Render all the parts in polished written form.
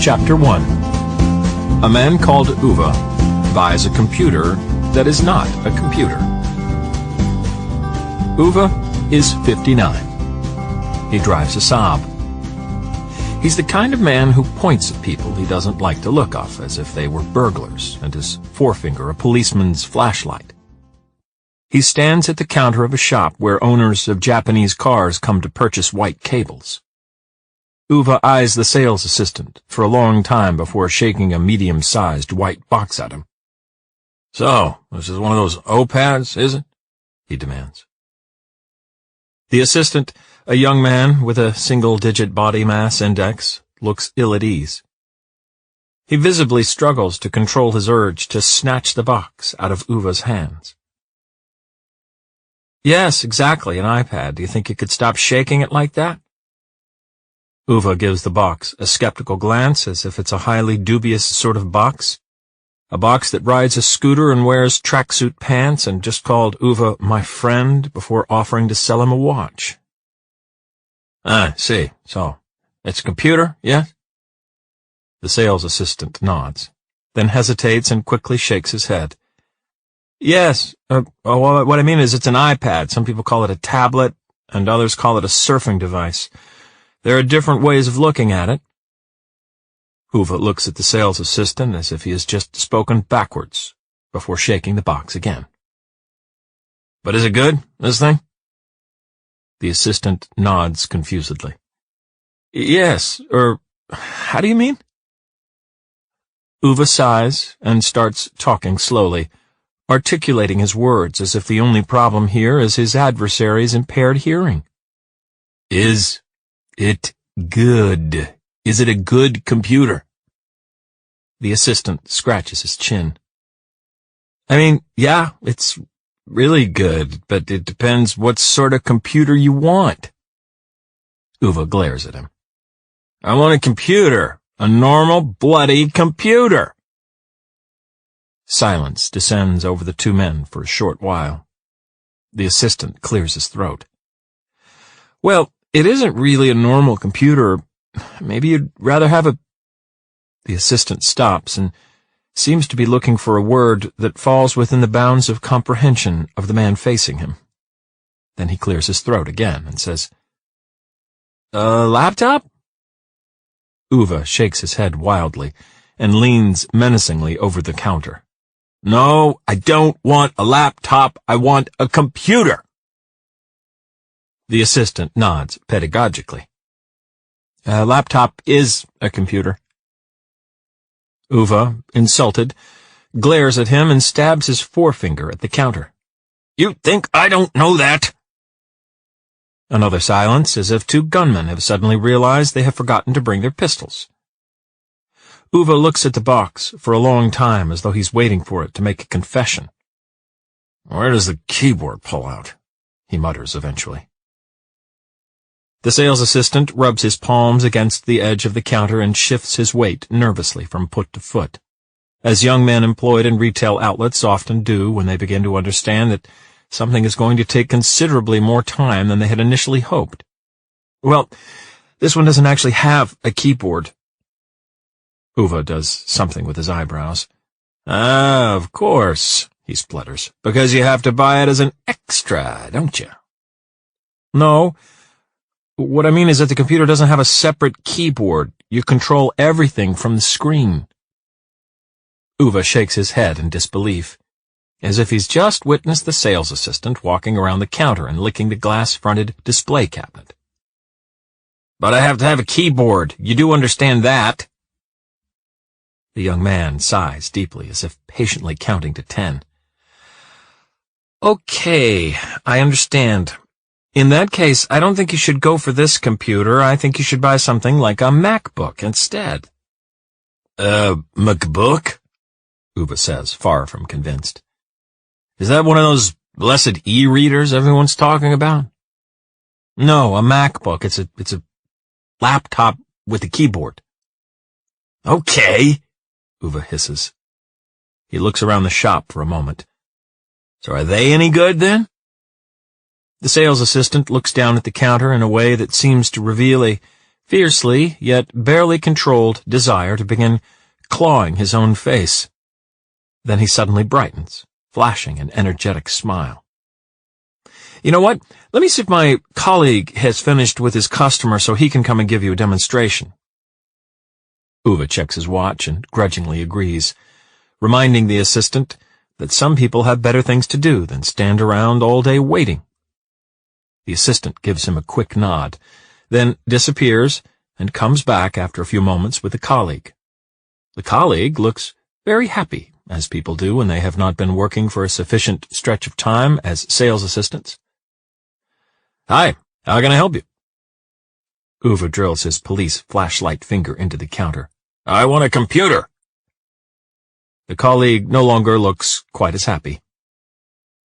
Chapter 1. A Man Called Ove buys a computer that is not a computer. Ove is 59. He drives a Saab. He's the kind of man who points at people he doesn't like to look off as if they were burglars, and his forefinger a policeman's flashlight. He stands at the counter of a shop where owners of Japanese cars come to purchase white cables. Ove eyes the sales assistant for a long time before shaking a medium-sized white box at him. "So, this is one of those O-pads, is it?" he demands. The assistant, a young man with a single-digit body mass index, looks ill at ease. He visibly struggles to control his urge to snatch the box out of Ove's hands. "Yes, exactly, an iPad. Do you think you could stop shaking it like that?" Ove gives the box a skeptical glance as if it's a highly dubious sort of box. A box that rides a scooter and wears tracksuit pants and just called Ove my friend before offering to sell him a watch. "I see. So, it's a computer, yes?" The sales assistant nods, then hesitates and quickly shakes his head. "Yes, what I mean is it's an iPad. Some people call it a tablet, and others call it a surfing device. There are different ways of looking at it." Ove looks at the sales assistant as if he has just spoken backwards, before shaking the box again. "But is it good, this thing?" The assistant nods confusedly. "Yes, how do you mean?" Ove sighs and starts talking slowly, articulating his words as if the only problem here is his adversary's impaired hearing. "Is it good? Is it a good computer?" The assistant scratches his chin. "I mean, yeah, it's really good, but it depends what sort of computer you want." Ove glares at him. "I want a computer, a normal, bloody computer." Silence descends over the two men for a short while. The assistant clears his throat. "Well, it isn't really a normal computer. Maybe you'd rather have a—" The assistant stops and seems to be looking for a word that falls within the bounds of comprehension of the man facing him. Then he clears his throat again and says, "A laptop?" Ove shakes his head wildly and leans menacingly over the counter. "No, I don't want a laptop. I want a computer." The assistant nods pedagogically. "A laptop is a computer." Ove, insulted, glares at him and stabs his forefinger at the counter. "You think I don't know that?" Another silence, as if two gunmen have suddenly realized they have forgotten to bring their pistols. Ove looks at the box for a long time as though he's waiting for it to make a confession. "Where does the keyboard pull out?" he mutters eventually. The sales assistant rubs his palms against the edge of the counter and shifts his weight nervously from foot to foot, as young men employed in retail outlets often do when they begin to understand that something is going to take considerably more time than they had initially hoped. "Well, this one doesn't actually have a keyboard." Ove does something with his eyebrows. "Ah, of course," he splutters, "because you have to buy it as an extra, don't you?" "No. What I mean is that the computer doesn't have a separate keyboard. You control everything from the screen." Ove shakes his head in disbelief, as if he's just witnessed the sales assistant walking around the counter and licking the glass-fronted display cabinet. "But I have to have a keyboard. You do understand that." The young man sighs deeply, as if patiently counting to 10. "Okay, I understand. In that case, I don't think you should go for this computer. I think you should buy something like a MacBook instead." MacBook?" Ove says, far from convinced. "Is that one of those blessed e-readers everyone's talking about?" "No, a MacBook. It's a laptop with a keyboard." "Okay," Ove hisses. He looks around the shop for a moment. "So are they any good, then?" The sales assistant looks down at the counter in a way that seems to reveal a fiercely yet barely controlled desire to begin clawing his own face. Then he suddenly brightens, flashing an energetic smile. "You know what? Let me see if my colleague has finished with his customer so he can come and give you a demonstration." Ove checks his watch and grudgingly agrees, reminding the assistant that some people have better things to do than stand around all day waiting. The assistant gives him a quick nod, then disappears and comes back after a few moments with a colleague. The colleague looks very happy, as people do when they have not been working for a sufficient stretch of time as sales assistants. "Hi, how can I help you?" Ove drills his police flashlight finger into the counter. "I want a computer." The colleague no longer looks quite as happy.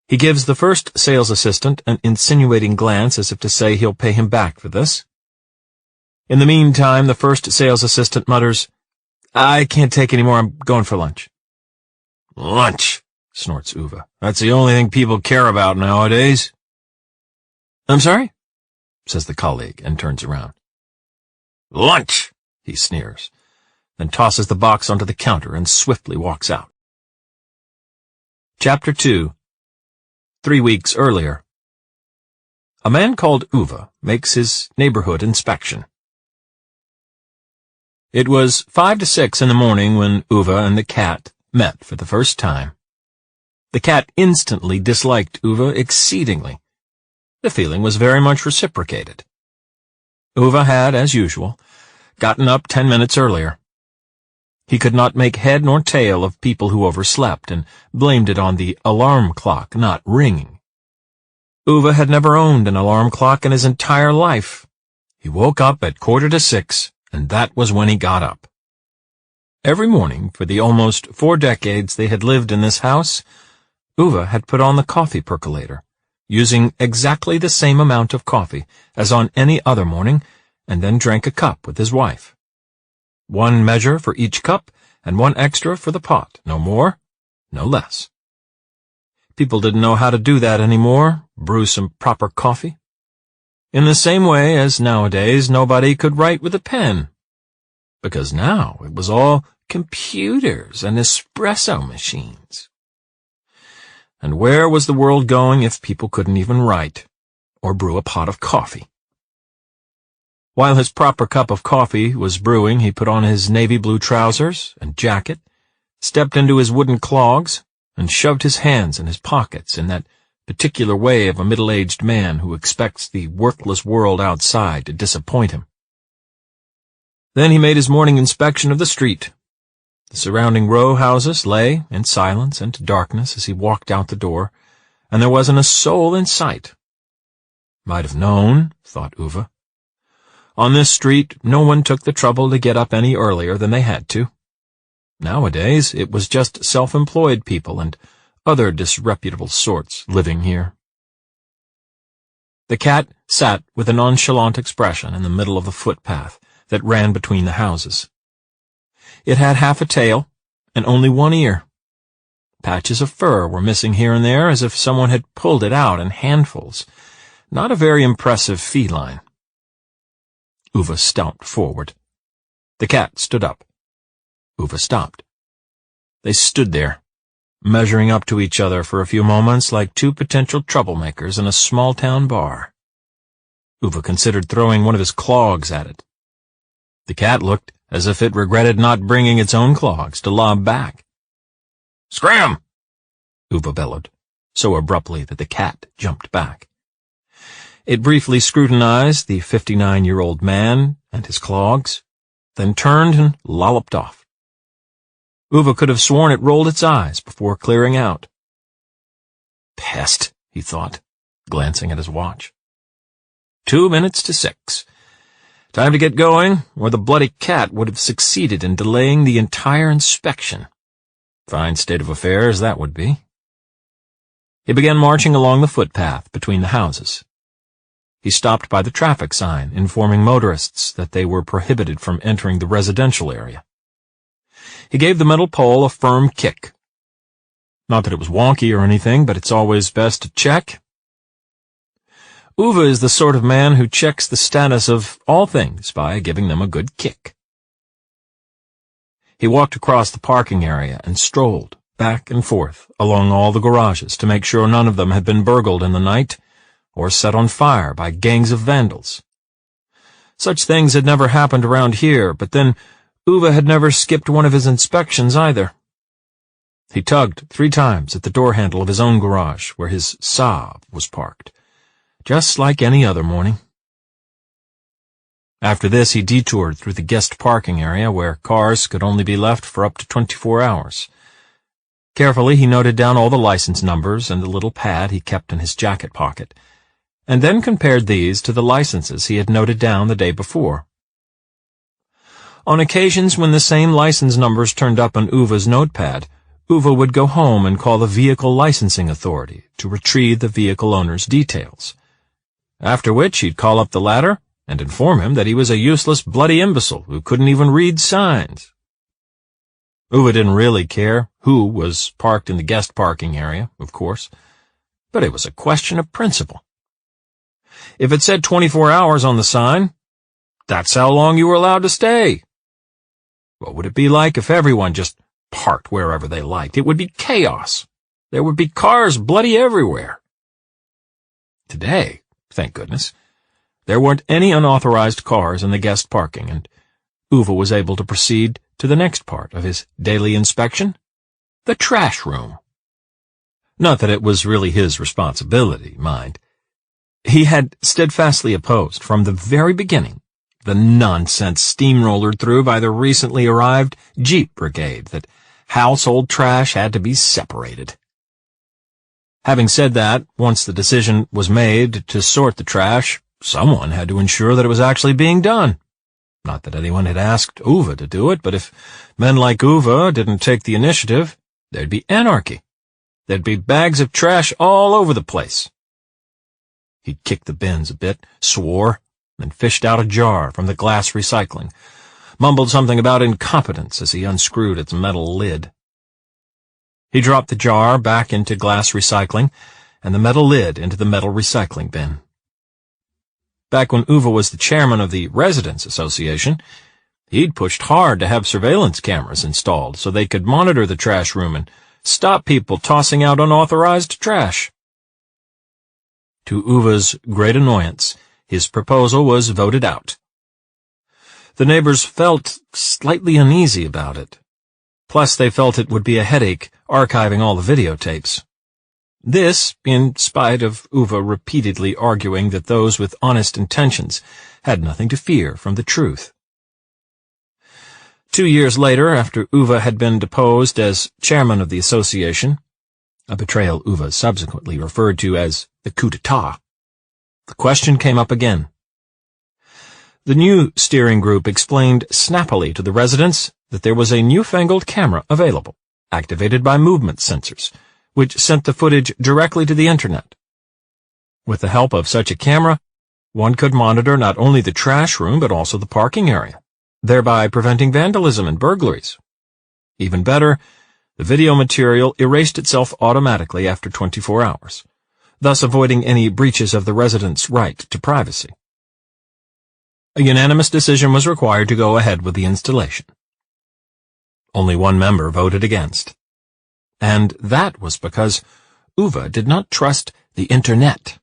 He gives the first sales assistant an insinuating glance as if to say he'll pay him back for this. In the meantime, the first sales assistant mutters, "I can't take any more, I'm going for lunch." "Lunch," snorts Ove. "That's the only thing people care about nowadays." "I'm sorry?" says the colleague and turns around. "Lunch," he sneers, then tosses the box onto the counter and swiftly walks out. Chapter 2. 3 weeks earlier. A man called Ove makes his neighborhood inspection. It was 5 to 6 in the morning when Ove and the cat met for the first time. The cat instantly disliked Ove exceedingly. The feeling was very much reciprocated. Ove had, as usual, gotten up 10 minutes earlier. He could not make head nor tail of people who overslept and blamed it on the alarm clock not ringing. Ove had never owned an alarm clock in his entire life. He woke up at 5:45, and that was when he got up. Every morning, for the almost 4 decades they had lived in this house, Ove had put on the coffee percolator, using exactly the same amount of coffee as on any other morning, and then drank a cup with his wife. 1 measure for each cup, and 1 extra for the pot, no more, no less. People didn't know how to do that anymore, brew some proper coffee. In the same way as nowadays nobody could write with a pen, because now it was all computers and espresso machines. And where was the world going if people couldn't even write, or brew a pot of coffee? While his proper cup of coffee was brewing, he put on his navy blue trousers and jacket, stepped into his wooden clogs, and shoved his hands in his pockets in that particular way of a middle-aged man who expects the worthless world outside to disappoint him. Then he made his morning inspection of the street. The surrounding row houses lay in silence and darkness as he walked out the door, and there wasn't a soul in sight. Might have known, thought Ove. On this street, no one took the trouble to get up any earlier than they had to. Nowadays, it was just self-employed people and other disreputable sorts living here. The cat sat with a nonchalant expression in the middle of the footpath that ran between the houses. It had half a tail and only 1 ear. Patches of fur were missing here and there as if someone had pulled it out in handfuls. Not a very impressive feline. Ove stomped forward. The cat stood up. Ove stopped. They stood there, measuring up to each other for a few moments like 2 potential troublemakers in a small-town bar. Ove considered throwing one of his clogs at it. The cat looked as if it regretted not bringing its own clogs to lob back. "Scram!" Ove bellowed, so abruptly that the cat jumped back. It briefly scrutinized the 59-year-old man and his clogs, then turned and lolloped off. Ove could have sworn it rolled its eyes before clearing out. Pest, he thought, glancing at his watch. 2 minutes to 6. Time to get going, or the bloody cat would have succeeded in delaying the entire inspection. Fine state of affairs that would be. He began marching along the footpath between the houses. He stopped by the traffic sign, informing motorists that they were prohibited from entering the residential area. He gave the metal pole a firm kick. Not that it was wonky or anything, but it's always best to check. Ove is the sort of man who checks the status of all things by giving them a good kick. He walked across the parking area and strolled back and forth along all the garages to make sure none of them had been burgled in the night or set on fire by gangs of vandals. Such things had never happened around here, but then Ove had never skipped one of his inspections either. He tugged 3 times at the door handle of his own garage, where his Saab was parked, just like any other morning. After this, he detoured through the guest parking area, where cars could only be left for up to 24 hours. Carefully, he noted down all the license numbers and the little pad he kept in his jacket pocket, and then compared these to the licenses he had noted down the day before. On occasions when the same license numbers turned up on Ove's notepad, Ove would go home and call the Vehicle Licensing Authority to retrieve the vehicle owner's details, after which he'd call up the latter and inform him that he was a useless bloody imbecile who couldn't even read signs. Ove didn't really care who was parked in the guest parking area, of course, but it was a question of principle. If it said 24 hours on the sign, that's how long you were allowed to stay. What would it be like if everyone just parked wherever they liked? It would be chaos. There would be cars bloody everywhere. Today, thank goodness, there weren't any unauthorized cars in the guest parking, and Ove was able to proceed to the next part of his daily inspection, the trash room. Not that it was really his responsibility, mind. He had steadfastly opposed, from the very beginning, the nonsense steamrollered through by the recently arrived Jeep Brigade that household trash had to be separated. Having said that, once the decision was made to sort the trash, someone had to ensure that it was actually being done. Not that anyone had asked Ove to do it, but if men like Ove didn't take the initiative, there'd be anarchy. There'd be bags of trash all over the place. He kicked the bins a bit, swore, and fished out a jar from the glass recycling, mumbled something about incompetence as he unscrewed its metal lid. He dropped the jar back into glass recycling, and the metal lid into the metal recycling bin. Back when Ove was the chairman of the Residents Association, he'd pushed hard to have surveillance cameras installed so they could monitor the trash room and stop people tossing out unauthorized trash. To Ove's great annoyance, his proposal was voted out. The neighbors felt slightly uneasy about it. Plus, they felt it would be a headache archiving all the videotapes. This, in spite of Ove repeatedly arguing that those with honest intentions had nothing to fear from the truth. 2 years later, after Ove had been deposed as chairman of the association, a betrayal Ove subsequently referred to as the coup d'etat, the question came up again. The new steering group explained snappily to the residents that there was a newfangled camera available, activated by movement sensors, which sent the footage directly to the internet. With the help of such a camera, one could monitor not only the trash room but also the parking area, thereby preventing vandalism and burglaries. Even better, the video material erased itself automatically after 24 hours, thus avoiding any breaches of the residents' right to privacy. A unanimous decision was required to go ahead with the installation. Only one member voted against. And that was because Ove did not trust the internet.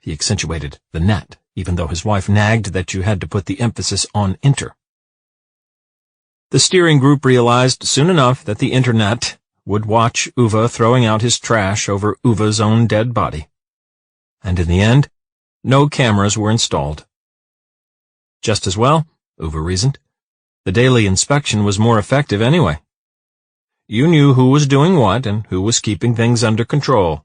He accentuated the net, even though his wife nagged that you had to put the emphasis on inter. The steering group realized soon enough that the internet would watch Ove throwing out his trash over Ove's own dead body. And in the end, no cameras were installed. Just as well, Ove reasoned. The daily inspection was more effective anyway. You knew who was doing what and who was keeping things under control.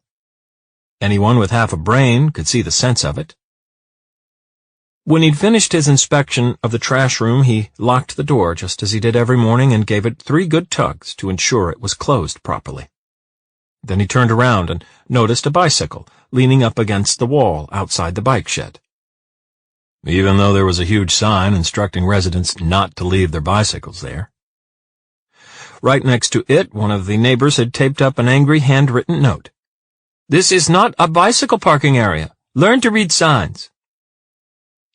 Anyone with half a brain could see the sense of it. When he'd finished his inspection of the trash room, he locked the door just as he did every morning and gave it 3 good tugs to ensure it was closed properly. Then he turned around and noticed a bicycle leaning up against the wall outside the bike shed. Even though there was a huge sign instructing residents not to leave their bicycles there. Right next to it, one of the neighbors had taped up an angry handwritten note. "This is not a bicycle parking area. Learn to read signs.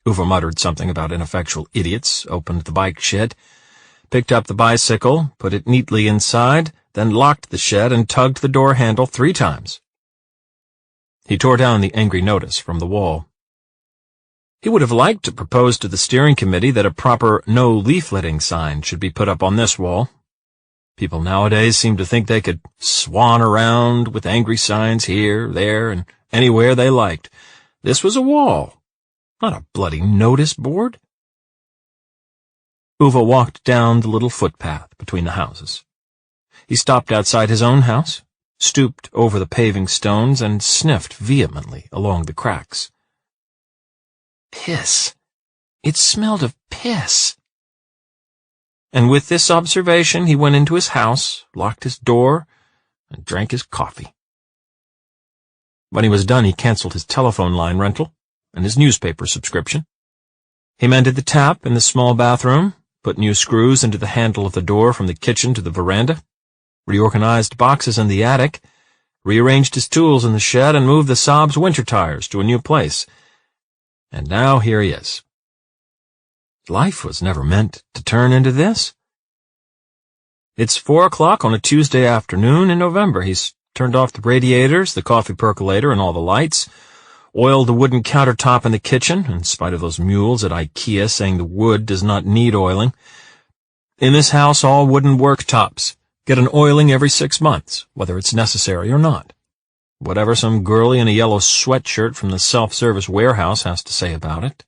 Ove muttered something about ineffectual idiots, opened the bike shed, picked up the bicycle, put it neatly inside, then locked the shed and tugged the door handle 3 times. He tore down the angry notice from the wall. He would have liked to propose to the steering committee that a proper no leafleting sign should be put up on this wall. People nowadays seem to think they could swan around with angry signs here, there, and anywhere they liked. This was a wall, not a bloody notice board. Ove walked down the little footpath between the houses. He stopped outside his own house, stooped over the paving stones, and sniffed vehemently along the cracks. Piss. It smelled of piss. And with this observation he went into his house, locked his door, and drank his coffee. When he was done, he canceled his telephone line rental and his newspaper subscription. He mended the tap in the small bathroom, put new screws into the handle of the door from the kitchen to the veranda, reorganized boxes in the attic, rearranged his tools in the shed, and moved the Saab's winter tires to a new place. And now here he is. Life was never meant to turn into this. It's 4 o'clock on a Tuesday afternoon in November. He's turned off the radiators, the coffee percolator, and all the lights, oiled the wooden countertop in the kitchen, in spite of those mules at IKEA saying the wood does not need oiling. In this house, all wooden worktops get an oiling every 6 months, whether it's necessary or not. Whatever some girlie in a yellow sweatshirt from the self-service warehouse has to say about it.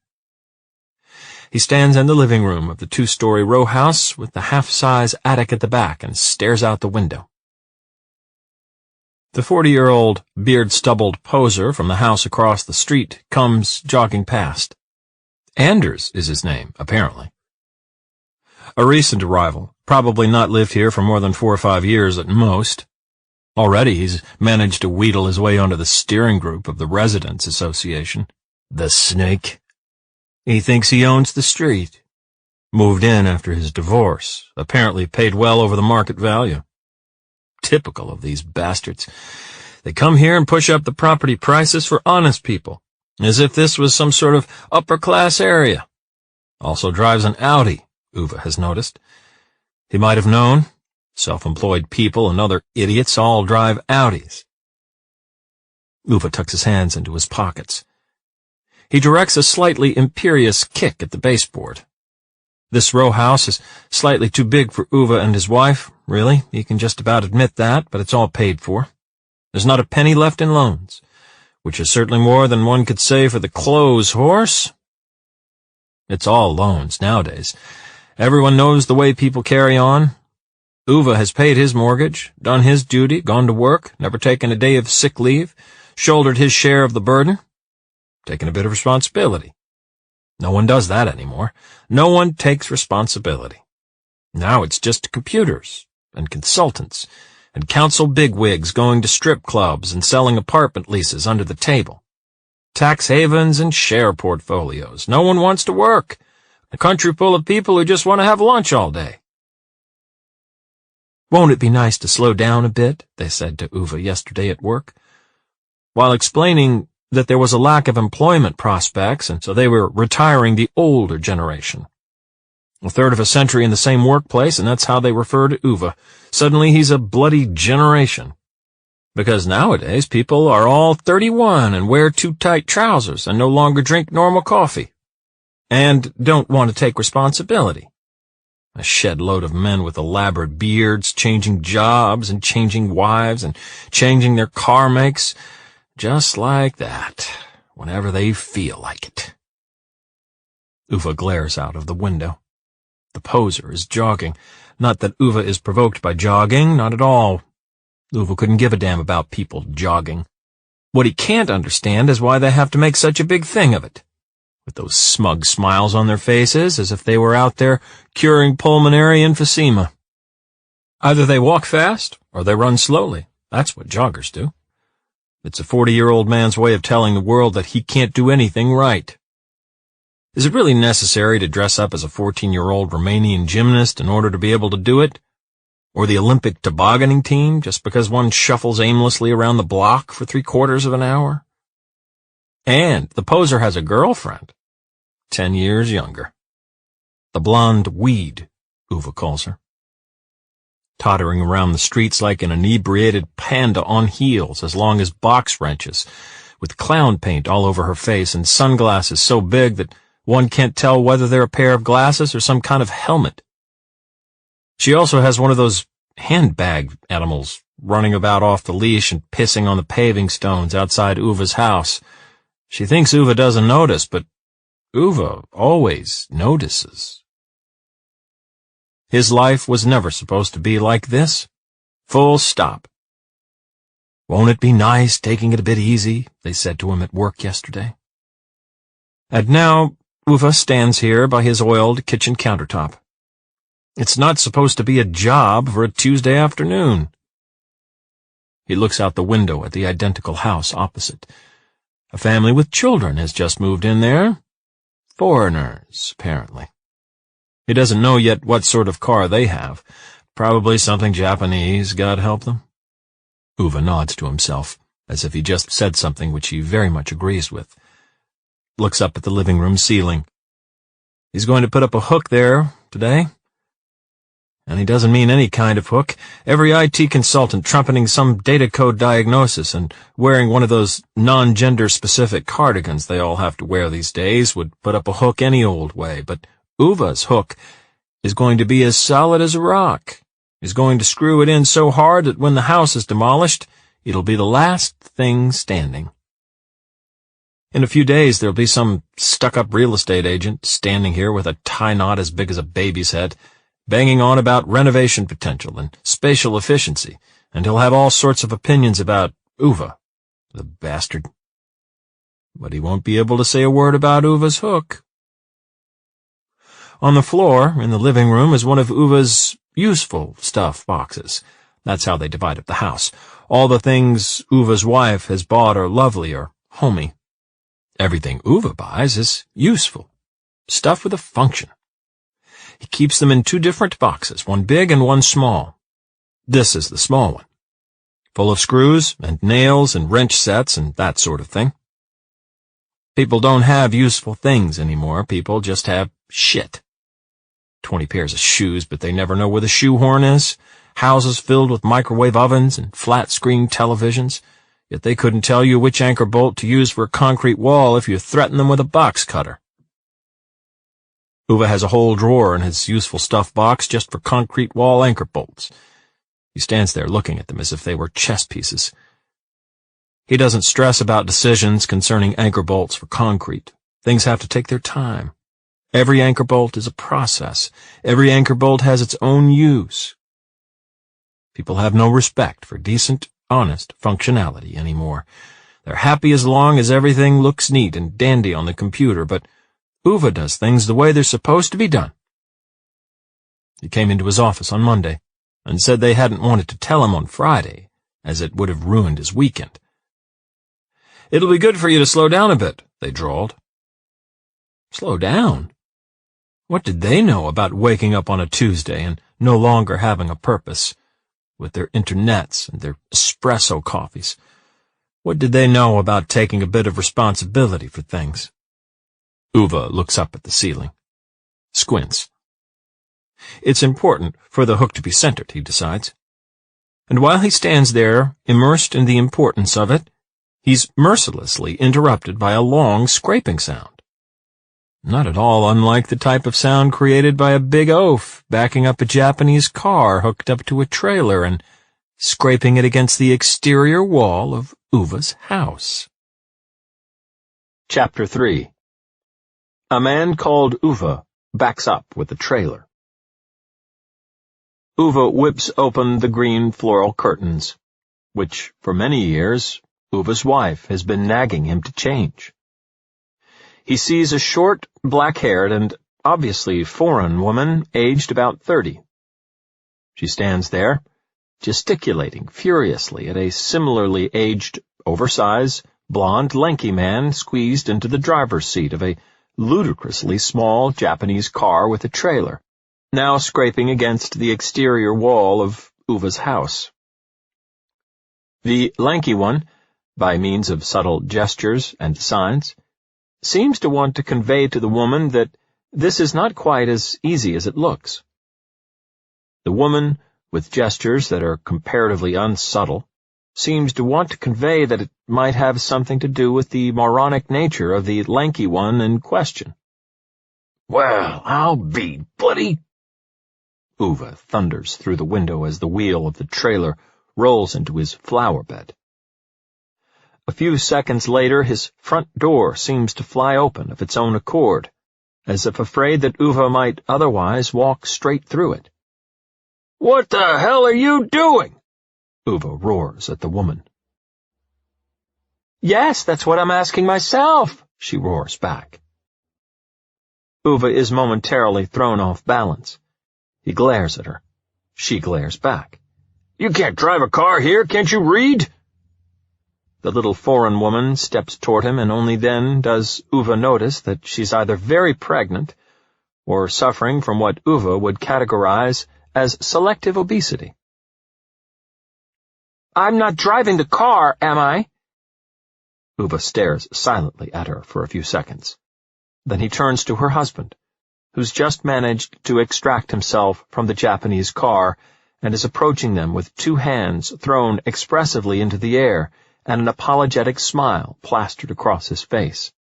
He stands in the living room of the 2-story row house with the half-size attic at the back and stares out the window. The 40-year-old, beard-stubbled poser from the house across the street comes jogging past. Anders is his name, apparently. A recent arrival, probably not lived here for more than 4 or 5 years at most. Already he's managed to wheedle his way onto the steering group of the Residents Association. The snake. He thinks he owns the street. Moved in after his divorce, apparently paid well over the market value. Typical of these bastards. They come here and push up the property prices for honest people, as if this was some sort of upper-class area. Also drives an Audi, Ove has noticed. He might have known. Self-employed people and other idiots all drive Audis. Ove tucks his hands into his pockets. He directs a slightly imperious kick at the baseboard. This row house is slightly too big for Ove and his wife, really. He can just about admit that, but it's all paid for. There's not a penny left in loans, which is certainly more than one could say for the clothes horse. It's all loans nowadays. Everyone knows the way people carry on. Ove has paid his mortgage, done his duty, gone to work, never taken a day of sick leave, shouldered his share of the burden, taken a bit of responsibility. No one does that anymore. No one takes responsibility. Now it's just computers and consultants and council bigwigs going to strip clubs and selling apartment leases under the table. Tax havens and share portfolios. No one wants to work. A country full of people who just want to have lunch all day. Won't it be nice to slow down a bit, they said to Ove yesterday at work. While explaining that there was a lack of employment prospects, and so they were retiring the older generation. A third of a century in the same workplace, and that's how they refer to Ove. Suddenly he's a bloody generation. Because nowadays people are all 31 and wear too tight trousers and no longer drink normal coffee. And don't want to take responsibility. A shed load of men with elaborate beards, changing jobs and changing wives and changing their car makes, just like that, whenever they feel like it. Ove glares out of the window. The poser is jogging. Not that Ove is provoked by jogging, not at all. Ove couldn't give a damn about people jogging. What he can't understand is why they have to make such a big thing of it. With those smug smiles on their faces, as if they were out there curing pulmonary emphysema. Either they walk fast, or they run slowly. That's what joggers do. It's a 40-year-old man's way of telling the world that he can't do anything right. Is it really necessary to dress up as a 14-year-old Romanian gymnast in order to be able to do it? Or the Olympic tobogganing team, just because one shuffles aimlessly around the block for 3/4 of an hour? And the poser has a girlfriend, 10 years younger. The blonde weed, Ove calls her. Tottering around the streets like an inebriated panda on heels as long as box wrenches, with clown paint all over her face and sunglasses so big that one can't tell whether they're a pair of glasses or some kind of helmet. She also has one of those handbag animals running about off the leash and pissing on the paving stones outside Ove's house. She thinks Ove doesn't notice, but Ove always notices. His life was never supposed to be like this. Full stop. Won't it be nice taking it a bit easy, they said to him at work yesterday. And now Ove stands here by his oiled kitchen countertop. It's not supposed to be a job for a Tuesday afternoon. He looks out the window at the identical house opposite. A family with children has just moved in there. Foreigners, apparently. He doesn't know yet what sort of car they have. Probably something Japanese, God help them. Ove nods to himself, as if he just said something which he very much agrees with. Looks up at the living room ceiling. He's going to put up a hook there today. And he doesn't mean any kind of hook. Every IT consultant trumpeting some data code diagnosis and wearing one of those non-gender-specific cardigans they all have to wear these days would put up a hook any old way, but Ove's hook is going to be as solid as a rock. He's going to screw it in so hard that when the house is demolished, it'll be the last thing standing. In a few days, there'll be some stuck-up real estate agent standing here with a tie knot as big as a baby's head, banging on about renovation potential and spatial efficiency, and he'll have all sorts of opinions about Ove, the bastard. But he won't be able to say a word about Ove's hook. On the floor, in the living room, is one of Ove's useful stuff boxes. That's how they divide up the house. All the things Ove's wife has bought are lovely or homey. Everything Ove buys is useful, stuff with a function. He keeps them in two different boxes, one big and one small. This is the small one, full of screws and nails and wrench sets and that sort of thing. People don't have useful things anymore. People just have shit. 20 pairs of shoes, but they never know where the shoehorn is. Houses filled with microwave ovens and flat-screen televisions, yet they couldn't tell you which anchor bolt to use for a concrete wall if you threatened them with a box cutter. Ove has a whole drawer in his useful stuff box just for concrete wall anchor bolts. He stands there looking at them as if they were chess pieces. He doesn't stress about decisions concerning anchor bolts for concrete. Things have to take their time. Every anchor bolt is a process. Every anchor bolt has its own use. People have no respect for decent, honest functionality anymore. They're happy as long as everything looks neat and dandy on the computer, but Ove does things the way they're supposed to be done. He came into his office on Monday and said they hadn't wanted to tell him on Friday, as it would have ruined his weekend. "It'll be good for you to slow down a bit," they drawled. Slow down? What did they know about waking up on a Tuesday and no longer having a purpose, with their internets and their espresso coffees? What did they know about taking a bit of responsibility for things? Ove looks up at the ceiling. Squints. It's important for the hook to be centered, he decides. And while he stands there, immersed in the importance of it, he's mercilessly interrupted by a long scraping sound. Not at all unlike the type of sound created by a big oaf backing up a Japanese car hooked up to a trailer and scraping it against the exterior wall of Ove's house. Chapter 3. A Man Called Ove backs up with a trailer. Ove whips open the green floral curtains, which, for many years, Ove's wife has been nagging him to change. He sees a short, black-haired, and obviously foreign woman aged about 30. She stands there, gesticulating furiously at a similarly aged, oversized, blonde, lanky man squeezed into the driver's seat of a ludicrously small Japanese car with a trailer, now scraping against the exterior wall of Ove's house. The lanky one, by means of subtle gestures and signs, seems to want to convey to the woman that this is not quite as easy as it looks. The woman, with gestures that are comparatively unsubtle, seems to want to convey that it might have something to do with the moronic nature of the lanky one in question. "Well, I'll be bloody—" Ove thunders through the window as the wheel of the trailer rolls into his flower bed. A few seconds later, his front door seems to fly open of its own accord, as if afraid that Ove might otherwise walk straight through it. "What the hell are you doing?" Ove roars at the woman. "Yes, that's what I'm asking myself," she roars back. Ove is momentarily thrown off balance. He glares at her. She glares back. "You can't drive a car here, can't you read?" The little foreign woman steps toward him, and only then does Ove notice that she's either very pregnant or suffering from what Ove would categorize as selective obesity. "I'm not driving the car, am I?" Ove stares silently at her for a few seconds. Then he turns to her husband, who's just managed to extract himself from the Japanese car and is approaching them with two hands thrown expressively into the air and an apologetic smile plastered across his face.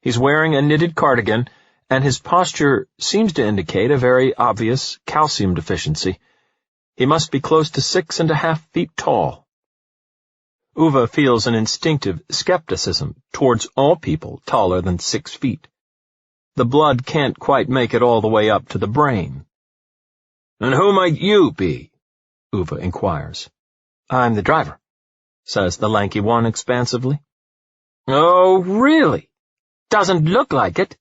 He's wearing a knitted cardigan, and his posture seems to indicate a very obvious calcium deficiency. He must be close to 6.5 feet tall. Ove feels an instinctive skepticism towards all people taller than 6 feet. The blood can't quite make it all the way up to the brain. "And who might you be?" Ove inquires. "I'm the driver," says the lanky one expansively. "Oh, really? Doesn't look like it,"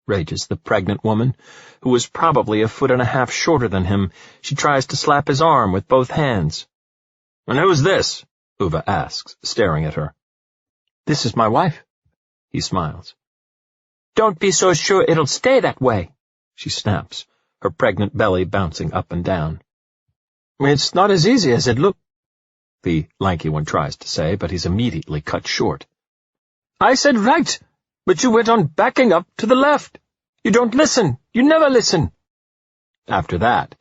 rages the pregnant woman, who is probably 1.5 feet shorter than him. She tries to slap his arm with both hands. "And who's this?" Ove asks, staring at her. "This is my wife," he smiles. "Don't be so sure it'll stay that way," she snaps, her pregnant belly bouncing up and down. "It's not as easy as it looks," the lanky one tries to say, but he's immediately cut short. "I said right, but you went on backing up to the left. You don't listen. You never listen." After that,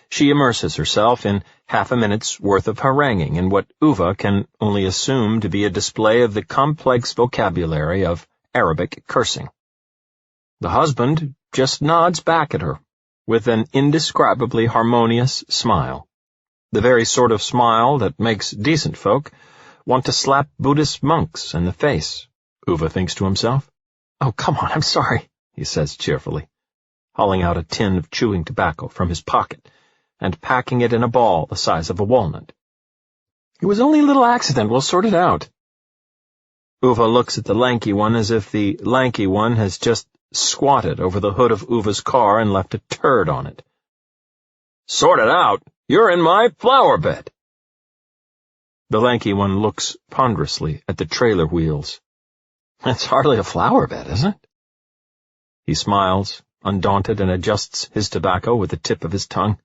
she immerses herself in half a minute's worth of haranguing in what Ove can only assume to be a display of the complex vocabulary of Arabic cursing. The husband just nods back at her, with an indescribably harmonious smile, the very sort of smile that makes decent folk want to slap Buddhist monks in the face, Ove thinks to himself. "Oh, come on, I'm sorry," he says cheerfully, hauling out a tin of chewing tobacco from his pocket and packing it in a ball the size of a walnut. "It was only a little accident. We'll sort it out." Ove looks at the lanky one as if the lanky one has just squatted over the hood of Ove's car and left a turd on it. "Sort it out? You're in my flower bed." The lanky one looks ponderously at the trailer wheels. "It's hardly a flower bed, isn't it?" He smiles, undaunted, and adjusts his tobacco with the tip of his tongue.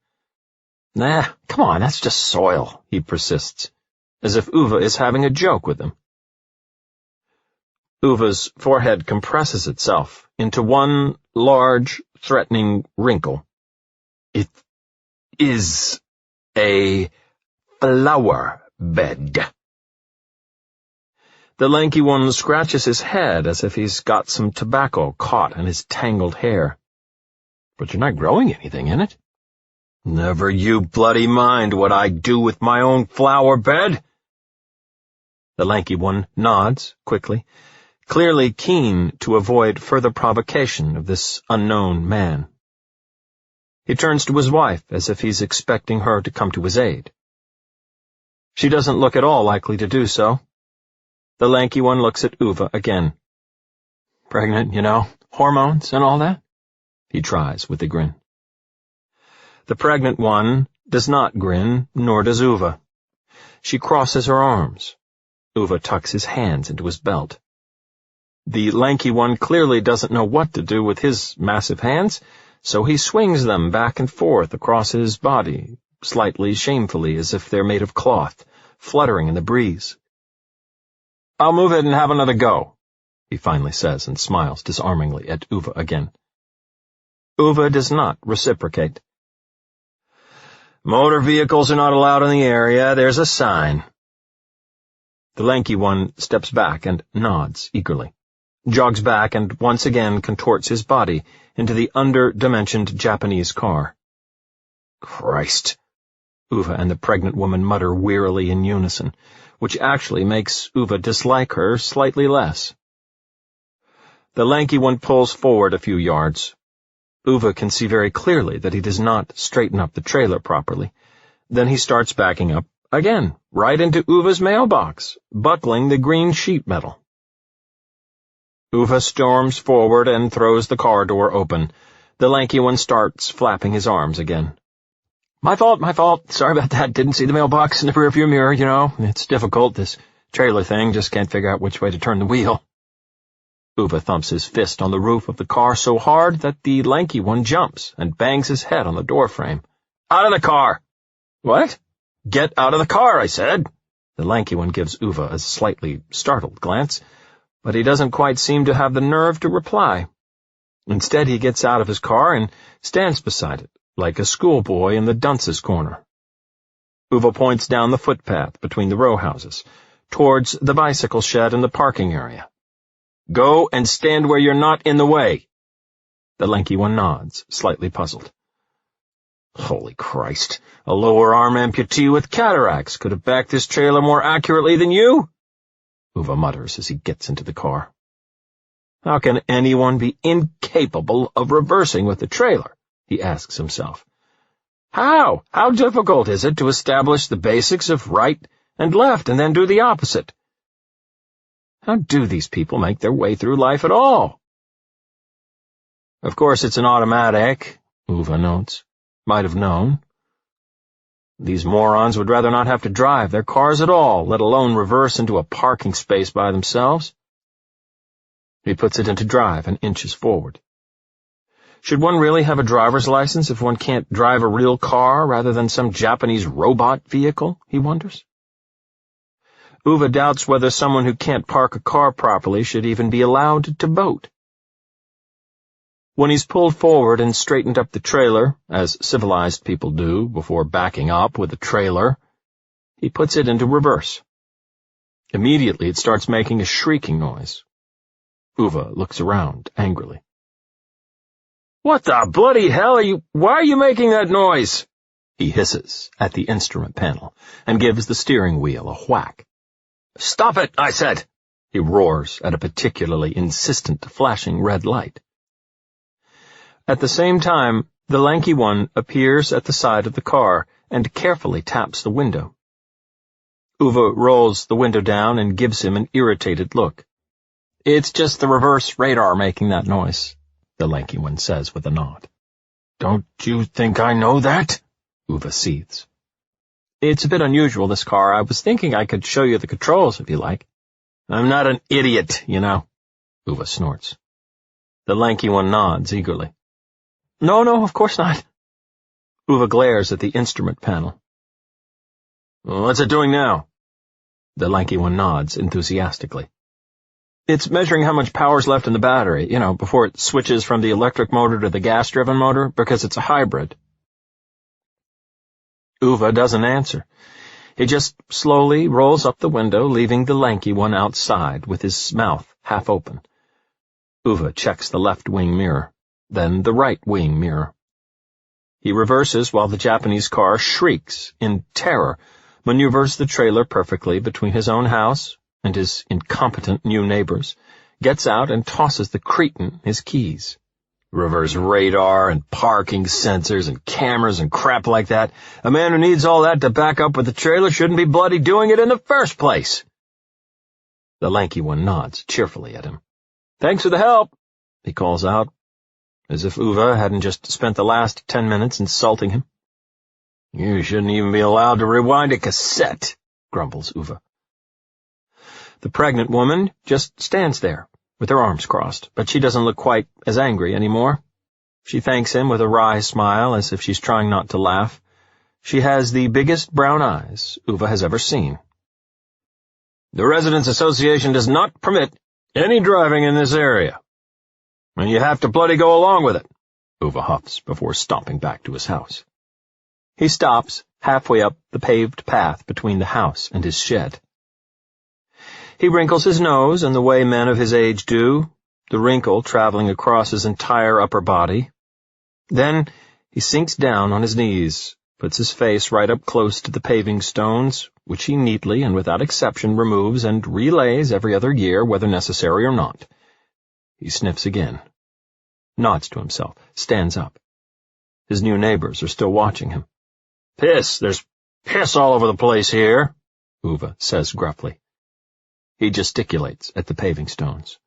"Nah, come on, that's just soil," he persists, as if Ove is having a joke with him. Ove's forehead compresses itself into one large, threatening wrinkle. "It is a flower bed." The lanky one scratches his head as if he's got some tobacco caught in his tangled hair. "But you're not growing anything in it." "Never you bloody mind what I do with my own flower bed." The lanky one nods quickly, clearly keen to avoid further provocation of this unknown man. He turns to his wife as if he's expecting her to come to his aid. She doesn't look at all likely to do so. The lanky one looks at Ove again. "Pregnant, you know, hormones and all that?" he tries with a grin. The pregnant one does not grin, nor does Ove. She crosses her arms. Ove tucks his hands into his belt. The lanky one clearly doesn't know what to do with his massive hands, so he swings them back and forth across his body, slightly shamefully as if they're made of cloth, fluttering in the breeze. I'll move it and have another go, he finally says and smiles disarmingly at Ove again. Ove does not reciprocate. Motor vehicles are not allowed in the area. There's a sign. The lanky one steps back and nods eagerly, jogs back and once again contorts his body into the under-dimensioned Japanese car. Christ, Ove and the pregnant woman mutter wearily in unison, which actually makes Ove dislike her slightly less. The lanky one pulls forward a few yards. Ove can see very clearly that he does not straighten up the trailer properly. Then he starts backing up, again, right into Ove's mailbox, buckling the green sheet metal. Ove storms forward and throws the car door open. The lanky one starts flapping his arms again. My fault. Sorry about that. Didn't see the mailbox in the rearview mirror, you know. It's difficult, this trailer thing. Just can't figure out which way to turn the wheel. Ove thumps his fist on the roof of the car so hard that the lanky one jumps and bangs his head on the doorframe. Out of the car! What? Get out of the car, I said. The lanky one gives Ove a slightly startled glance, but he doesn't quite seem to have the nerve to reply. Instead, he gets out of his car and stands beside it, like a schoolboy in the dunce's corner. Ove points down the footpath between the row houses, towards the bicycle shed and the parking area. Go and stand where you're not in the way. The lanky one nods, slightly puzzled. Holy Christ, a lower arm amputee with cataracts could have backed this trailer more accurately than you? Ove mutters as he gets into the car. How can anyone be incapable of reversing with the trailer? He asks himself. How? How difficult is it to establish the basics of right and left and then do the opposite? How do these people make their way through life at all? Of course, it's an automatic, Ove notes. Might have known. These morons would rather not have to drive their cars at all, let alone reverse into a parking space by themselves. He puts it into drive and inches forward. Should one really have a driver's license if one can't drive a real car rather than some Japanese robot vehicle, he wonders. Ove doubts whether someone who can't park a car properly should even be allowed to boat. When he's pulled forward and straightened up the trailer, as civilized people do before backing up with a trailer, he puts it into reverse. Immediately it starts making a shrieking noise. Ove looks around angrily. What the bloody hell why are you making that noise? He hisses at the instrument panel and gives the steering wheel a whack. Stop it, I said, he roars at a particularly insistent flashing red light. At the same time, the lanky one appears at the side of the car and carefully taps the window. Ove rolls the window down and gives him an irritated look. It's just the reverse radar making that noise, the lanky one says with a nod. Don't you think I know that? Ove seethes. It's a bit unusual, this car. I was thinking I could show you the controls if you like. I'm not an idiot, you know, Ove snorts. The lanky one nods eagerly. No, of course not. Ove glares at the instrument panel. What's it doing now? The lanky one nods enthusiastically. It's measuring how much power's left in the battery, before it switches from the electric motor to the gas-driven motor, because it's a hybrid. Ove doesn't answer. He just slowly rolls up the window, leaving the lanky one outside with his mouth half open. Ove checks the left wing mirror, then the right wing mirror. He reverses while the Japanese car shrieks in terror, maneuvers the trailer perfectly between his own house and his incompetent new neighbor's, gets out and tosses the cretin his keys. Reverse radar and parking sensors and cameras and crap like that. A man who needs all that to back up with the trailer shouldn't be bloody doing it in the first place. The lanky one nods cheerfully at him. Thanks for the help, he calls out, as if Ove hadn't just spent the last 10 minutes insulting him. You shouldn't even be allowed to rewind a cassette, grumbles Ove. The pregnant woman just stands there, with her arms crossed, but she doesn't look quite as angry anymore. She thanks him with a wry smile, as if she's trying not to laugh. She has the biggest brown eyes Ove has ever seen. The Residents Association does not permit any driving in this area. And you have to bloody go along with it, Ove huffs before stomping back to his house. He stops halfway up the paved path between the house and his shed. He wrinkles his nose in the way men of his age do, the wrinkle traveling across his entire upper body. Then he sinks down on his knees, puts his face right up close to the paving stones, which he neatly and without exception removes and relays every other year, whether necessary or not. He sniffs again, nods to himself, stands up. His new neighbors are still watching him. "Piss! There's piss all over the place here," Ove says gruffly. He gesticulates at the paving stones.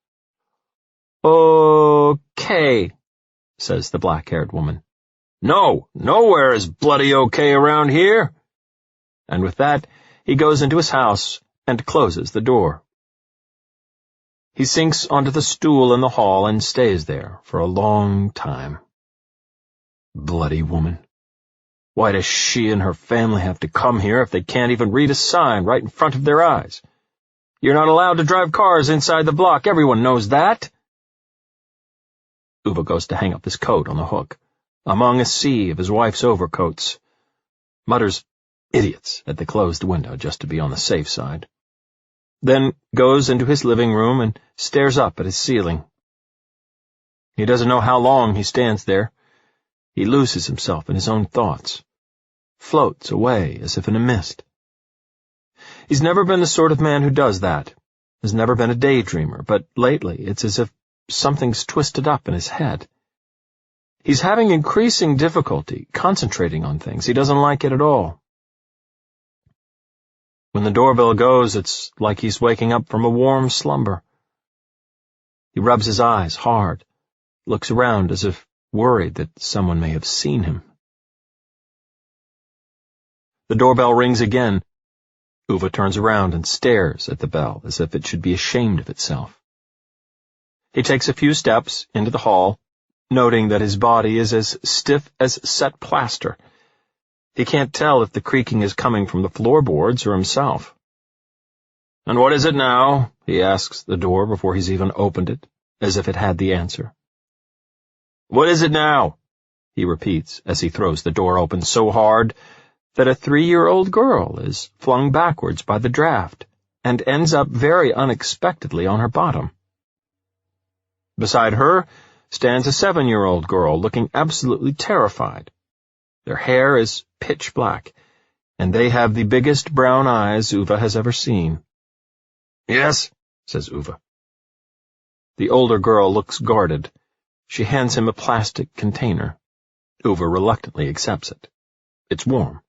"Okay," says the black-haired woman. "No, nowhere is bloody okay around here." And with that, he goes into his house and closes the door. He sinks onto the stool in the hall and stays there for a long time. Bloody woman. Why does she and her family have to come here if they can't even read a sign right in front of their eyes? You're not allowed to drive cars inside the block. Everyone knows that. Ove goes to hang up his coat on the hook, among a sea of his wife's overcoats. Mutters, "Idiots," at the closed window just to be on the safe side. Then goes into his living room and stares up at his ceiling. He doesn't know how long he stands there. He loses himself in his own thoughts, floats away as if in a mist. He's never been the sort of man who does that, has never been a daydreamer, but lately it's as if something's twisted up in his head. He's having increasing difficulty concentrating on things. He doesn't like it at all. When the doorbell goes, it's like he's waking up from a warm slumber. He rubs his eyes hard, looks around as if worried that someone may have seen him. The doorbell rings again. Ove turns around and stares at the bell as if it should be ashamed of itself. He takes a few steps into the hall, noting that his body is as stiff as set plaster. He can't tell if the creaking is coming from the floorboards or himself. "And what is it now?" he asks the door before he's even opened it, as if it had the answer. "What is it now?" he repeats as he throws the door open so hard that a 3-year-old girl is flung backwards by the draft and ends up very unexpectedly on her bottom. Beside her stands a 7-year-old girl looking absolutely terrified. Their hair is pitch black, and they have the biggest brown eyes Ove has ever seen. "Yes," says Ove. The older girl looks guarded. She hands him a plastic container. Ove reluctantly accepts it. It's warm.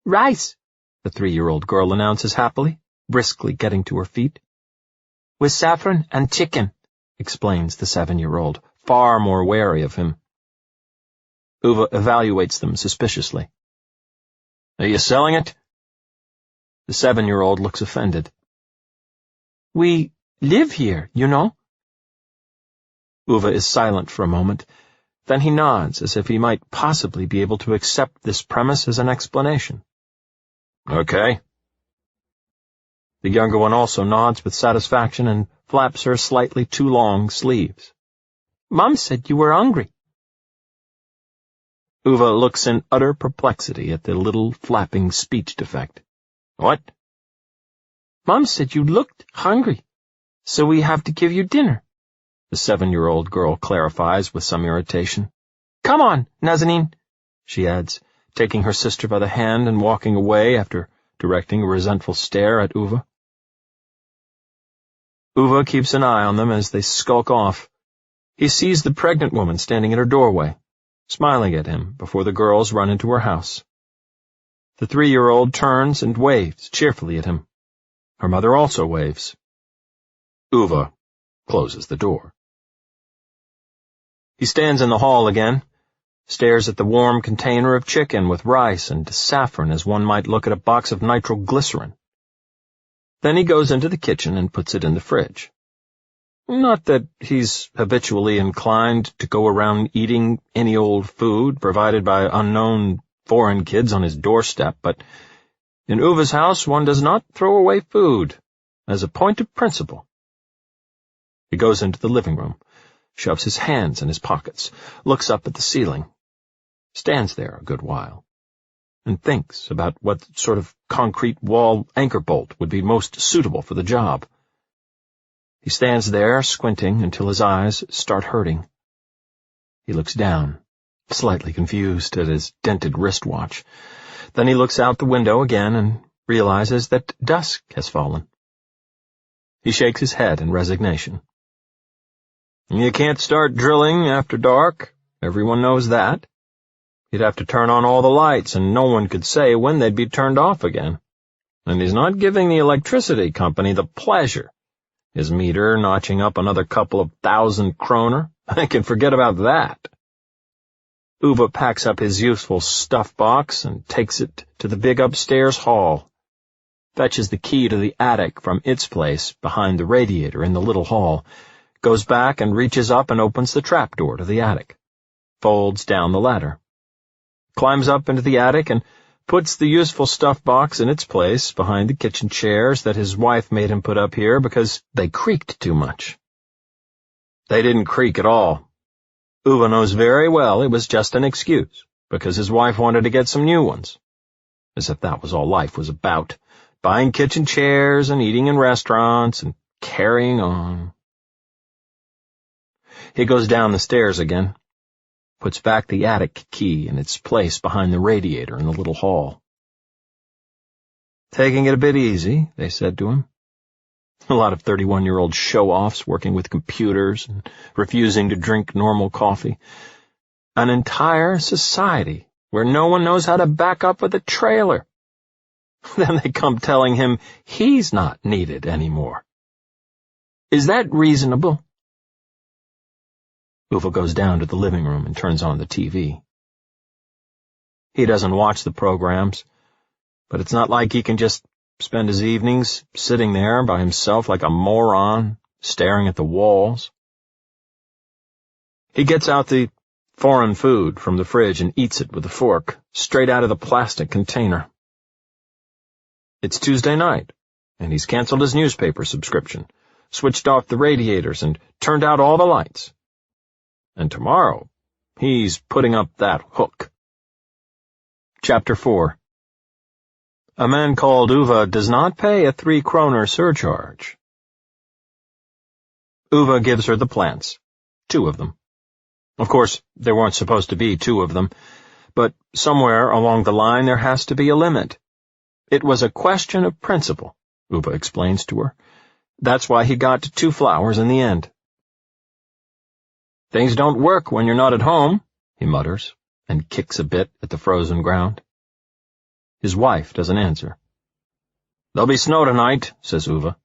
"Rice," the 3-year-old girl announces happily, briskly getting to her feet. "With saffron and chicken," explains the 7-year-old, far more wary of him. Ove evaluates them suspiciously. "Are you selling it?" The 7-year-old looks offended. "We live here, you know." Ove is silent for a moment. Then he nods as if he might possibly be able to accept this premise as an explanation. "Okay." The younger one also nods with satisfaction and flaps her slightly too long sleeves. "Mom said you were hungry." Ove looks in utter perplexity at the little flapping speech defect. "What?" "Mom said you looked hungry, so we have to give you dinner," the 7-year-old girl clarifies with some irritation. "Come on, Nazanin," she adds, taking her sister by the hand and walking away after directing a resentful stare at Ove. Ove keeps an eye on them as they skulk off. He sees the pregnant woman standing in her doorway, smiling at him before the girls run into her house. The 3-year-old turns and waves cheerfully at him. Her mother also waves. Ove closes the door. He stands in the hall again, stares at the warm container of chicken with rice and saffron as one might look at a box of nitroglycerin. Then he goes into the kitchen and puts it in the fridge. Not that he's habitually inclined to go around eating any old food provided by unknown foreign kids on his doorstep, but In Ove's house, one does not throw away food, as a point of principle. He goes into the living room, shoves his hands in his pockets, looks up at the ceiling, stands there a good while, and thinks about what sort of concrete wall anchor bolt would be most suitable for the job. He stands there, squinting until his eyes start hurting. He looks down, slightly confused at his dented wristwatch. Then he looks out the window again and realizes that dusk has fallen. He shakes his head in resignation. You can't start drilling after dark. Everyone knows that. You'd have to turn on all the lights, and no one could say when they'd be turned off again. And he's not giving the electricity company the pleasure. His meter notching up another couple of 1,000 kroner. I can forget about that. Ove packs up his useful stuff box and takes it to the big upstairs hall, fetches the key to the attic from its place behind the radiator in the little hall, goes back and reaches up and opens the trapdoor to the attic, folds down the ladder, climbs up into the attic and puts the useful stuff box in its place behind the kitchen chairs that his wife made him put up here because they creaked too much. They didn't creak at all. Ove knows very well it was just an excuse, because his wife wanted to get some new ones. As if that was all life was about, buying kitchen chairs and eating in restaurants and carrying on. He goes down the stairs again, puts back the attic key in its place behind the radiator in the little hall. Taking it a bit easy, they said to him. A lot of 31-year-old show-offs working with computers and refusing to drink normal coffee. An entire society where no one knows how to back up with a trailer. Then they come telling him he's not needed anymore. Is that reasonable? Ove goes down to the living room and turns on the TV. He doesn't watch the programs, but it's not like he can just spend his evenings sitting there by himself like a moron, staring at the walls. He gets out the foreign food from the fridge and eats it with a fork, straight out of the plastic container. It's Tuesday night, and he's canceled his newspaper subscription, switched off the radiators, and turned out all the lights. And tomorrow, he's putting up that hook. Chapter 4. A Man Called Ove does not pay a 3 kroner surcharge. Ove gives her the plants, 2 of them. Of course, there weren't supposed to be 2 of them, but somewhere along the line there has to be a limit. It was a question of principle, Ove explains to her. That's why he got 2 flowers in the end. Things don't work when you're not at home, he mutters, and kicks a bit at the frozen ground. His wife doesn't answer. There'll be snow tonight, says Ove.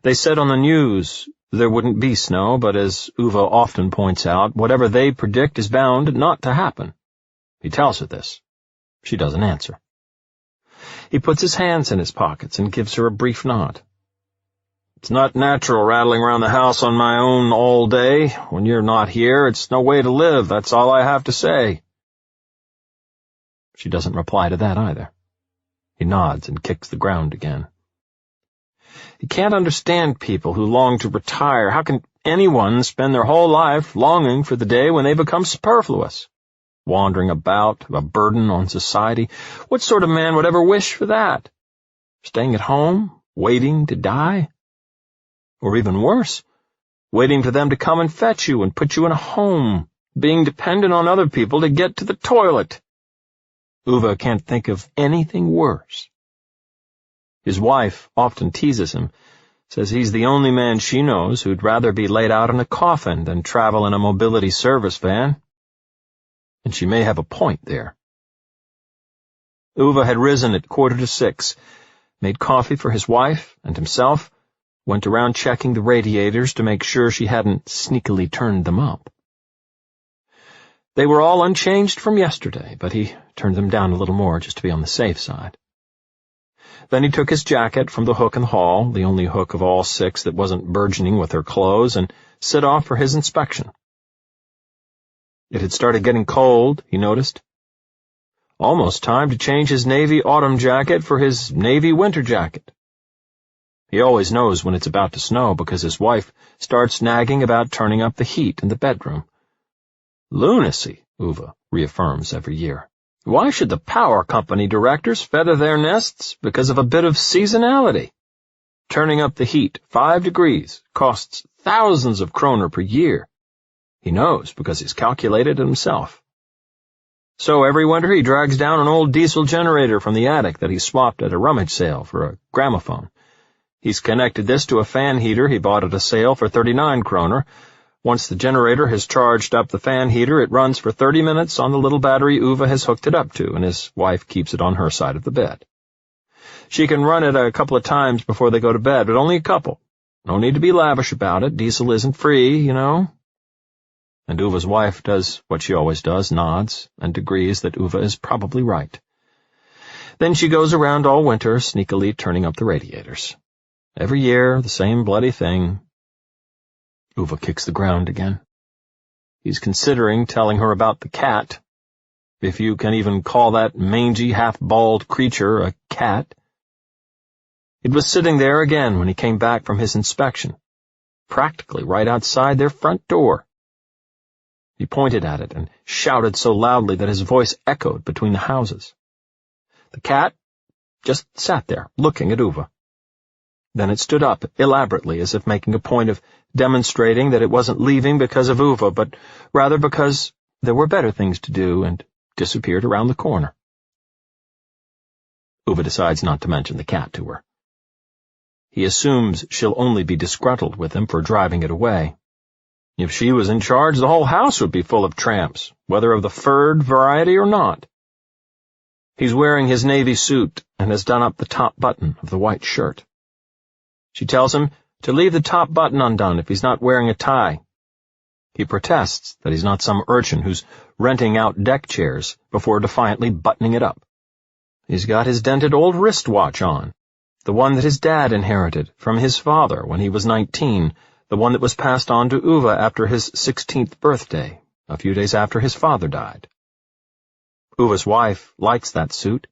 They said on the news there wouldn't be snow, but as Ove often points out, whatever they predict is bound not to happen. He tells her this. She doesn't answer. He puts his hands in his pockets and gives her a brief nod. It's not natural rattling around the house on my own all day. When you're not here, it's no way to live. That's all I have to say. She doesn't reply to that either. He nods and kicks the ground again. He can't understand people who long to retire. How can anyone spend their whole life longing for the day when they become superfluous? Wandering about, a burden on society. What sort of man would ever wish for that? Staying at home, waiting to die? Or even worse, waiting for them to come and fetch you and put you in a home, being dependent on other people to get to the toilet. Ove can't think of anything worse. His wife often teases him, says he's the only man she knows who'd rather be laid out in a coffin than travel in a mobility service van. And she may have a point there. Ove had risen at 5:45, made coffee for his wife and himself, went around checking the radiators to make sure she hadn't sneakily turned them up. They were all unchanged from yesterday, but he turned them down a little more just to be on the safe side. Then he took his jacket from the hook in the hall, the only hook of all 6 that wasn't burgeoning with her clothes, and set off for his inspection. It had started getting cold, he noticed. Almost time to change his navy autumn jacket for his navy winter jacket. He always knows when it's about to snow because his wife starts nagging about turning up the heat in the bedroom. Lunacy, Ove reaffirms every year. Why should the power company directors feather their nests because of a bit of seasonality? Turning up the heat 5 degrees costs thousands of kroner per year. He knows because he's calculated it himself. So every winter he drags down an old diesel generator from the attic that he swapped at a rummage sale for a gramophone. He's connected this to a fan heater he bought at a sale for 39 kroner. Once the generator has charged up the fan heater, it runs for 30 minutes on the little battery Ove has hooked it up to, and his wife keeps it on her side of the bed. She can run it a couple of times before they go to bed, but only a couple. No need to be lavish about it. Diesel isn't free, you know. And Ove's wife does what she always does, nods, and agrees that Ove is probably right. Then she goes around all winter, sneakily turning up the radiators. Every year, the same bloody thing. Ove kicks the ground again. He's considering telling her about the cat, if you can even call that mangy, half-bald creature a cat. It was sitting there again when he came back from his inspection, practically right outside their front door. He pointed at it and shouted so loudly that his voice echoed between the houses. The cat just sat there, looking at Ove. Then it stood up elaborately, as if making a point of demonstrating that it wasn't leaving because of Ove, but rather because there were better things to do, and disappeared around the corner. Ove decides not to mention the cat to her. He assumes she'll only be disgruntled with him for driving it away. If she was in charge, the whole house would be full of tramps, whether of the furred variety or not. He's wearing his navy suit and has done up the top button of the white shirt. She tells him to leave the top button undone if he's not wearing a tie. He protests that he's not some urchin who's renting out deck chairs before defiantly buttoning it up. He's got his dented old wristwatch on, the one that his dad inherited from his father when he was 19, the one that was passed on to Ove after his 16th birthday, a few days after his father died. Ove's wife likes that suit.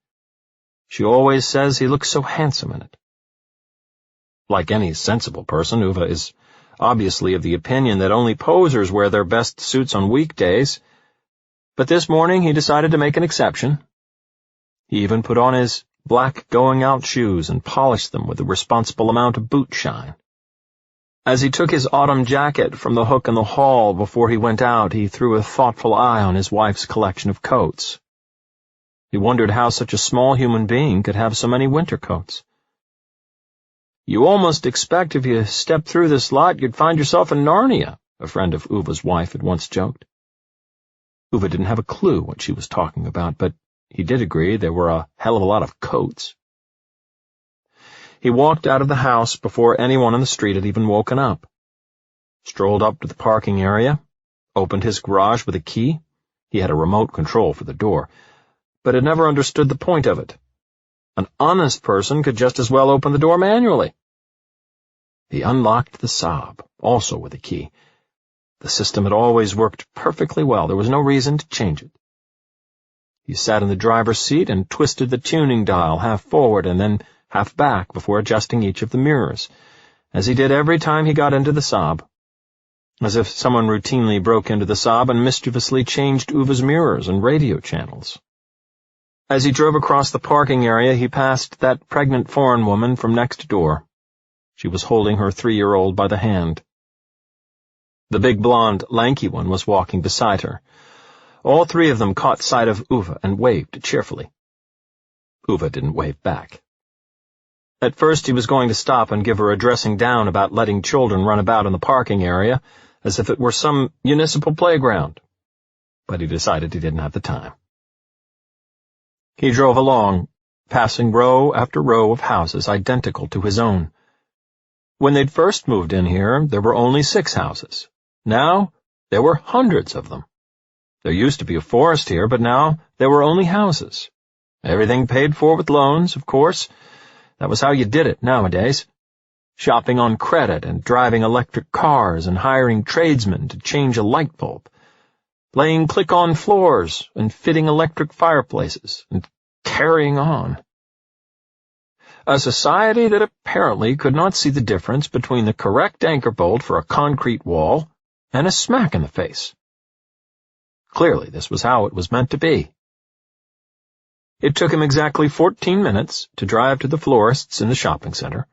She always says he looks so handsome in it. Like any sensible person, Ove is obviously of the opinion that only posers wear their best suits on weekdays, but this morning he decided to make an exception. He even put on his black going-out shoes and polished them with a responsible amount of boot shine. As he took his autumn jacket from the hook in the hall before he went out, he threw a thoughtful eye on his wife's collection of coats. He wondered how such a small human being could have so many winter coats. "You almost expect if you step through this lot you'd find yourself in Narnia," a friend of Ove's wife had once joked. Ove didn't have a clue what she was talking about, but he did agree there were a hell of a lot of coats. He walked out of the house before anyone on the street had even woken up, strolled up to the parking area, opened his garage with a key. He had a remote control for the door, but had never understood the point of it. An honest person could just as well open the door manually. He unlocked the Saab, also with a key. The system had always worked perfectly well. There was no reason to change it. He sat in the driver's seat and twisted the tuning dial half forward and then half back before adjusting each of the mirrors, as he did every time he got into the Saab, as if someone routinely broke into the Saab and mischievously changed Ove's mirrors and radio channels. As he drove across the parking area, he passed that pregnant foreign woman from next door. She was holding her 3-year-old by the hand. The big blonde, lanky one was walking beside her. All three of them caught sight of Ove and waved cheerfully. Ove didn't wave back. At first he was going to stop and give her a dressing down about letting children run about in the parking area, as if it were some municipal playground. But he decided he didn't have the time. He drove along, passing row after row of houses identical to his own. When they'd first moved in here, there were only 6 houses. Now, there were hundreds of them. There used to be a forest here, but now there were only houses. Everything paid for with loans, of course. That was how you did it nowadays. Shopping on credit and driving electric cars and hiring tradesmen to change a light bulb. laying click-on floors and fitting electric fireplaces and carrying on. A society that apparently could not see the difference between the correct anchor bolt for a concrete wall and a smack in the face. Clearly, this was how it was meant to be. It took him exactly 14 minutes to drive to the florist's in the shopping center.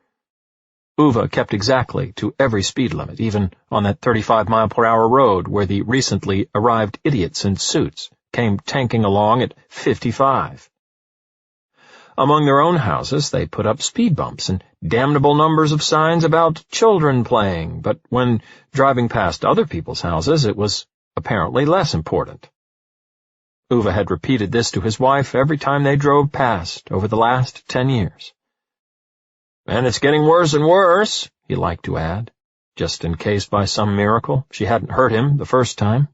Ove kept exactly to every speed limit, even on that 35-mile-per-hour road where the recently arrived idiots in suits came tanking along at 55. Among their own houses, they put up speed bumps and damnable numbers of signs about children playing, but when driving past other people's houses, it was apparently less important. Ove had repeated this to his wife every time they drove past over the last 10 years. "And it's getting worse and worse," he liked to add, just in case by some miracle she hadn't heard him the first time.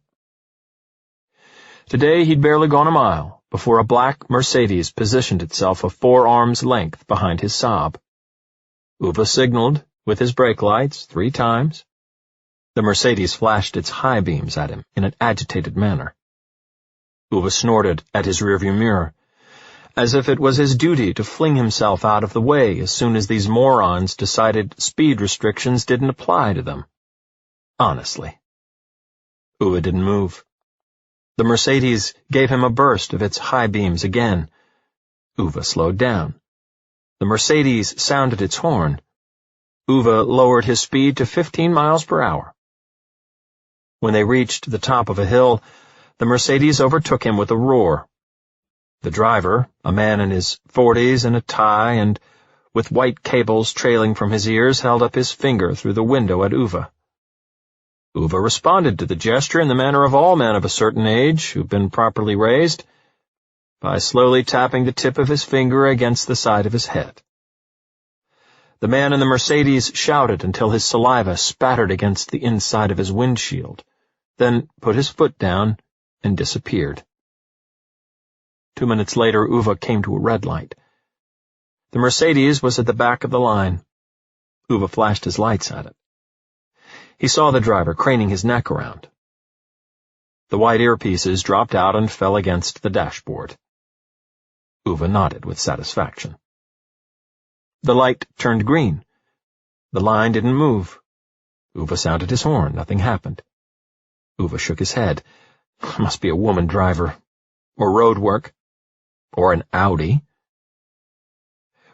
Today he'd barely gone a mile before a black Mercedes positioned itself a 4 arms length behind his Saab. Ove signaled with his brake lights 3 times. The Mercedes flashed its high beams at him in an agitated manner. Ove snorted at his rearview mirror, as if it was his duty to fling himself out of the way as soon as these morons decided speed restrictions didn't apply to them. Honestly. Ove didn't move. The Mercedes gave him a burst of its high beams again. Ove slowed down. The Mercedes sounded its horn. Ove lowered his speed to 15 miles per hour. When they reached the top of a hill, the Mercedes overtook him with a roar. The driver, a man in his 40s in a tie and with white cables trailing from his ears, held up his finger through the window at Ove. Ove responded to the gesture in the manner of all men of a certain age who've been properly raised, by slowly tapping the tip of his finger against the side of his head. The man in the Mercedes shouted until his saliva spattered against the inside of his windshield, then put his foot down and disappeared. 2 minutes later, Ove came to a red light. The Mercedes was at the back of the line. Ove flashed his lights at it. He saw the driver craning his neck around. The white earpieces dropped out and fell against the dashboard. Ove nodded with satisfaction. The light turned green. The line didn't move. Ove sounded his horn. Nothing happened. Ove shook his head. Must be a woman driver. Or road work. Or an Audi.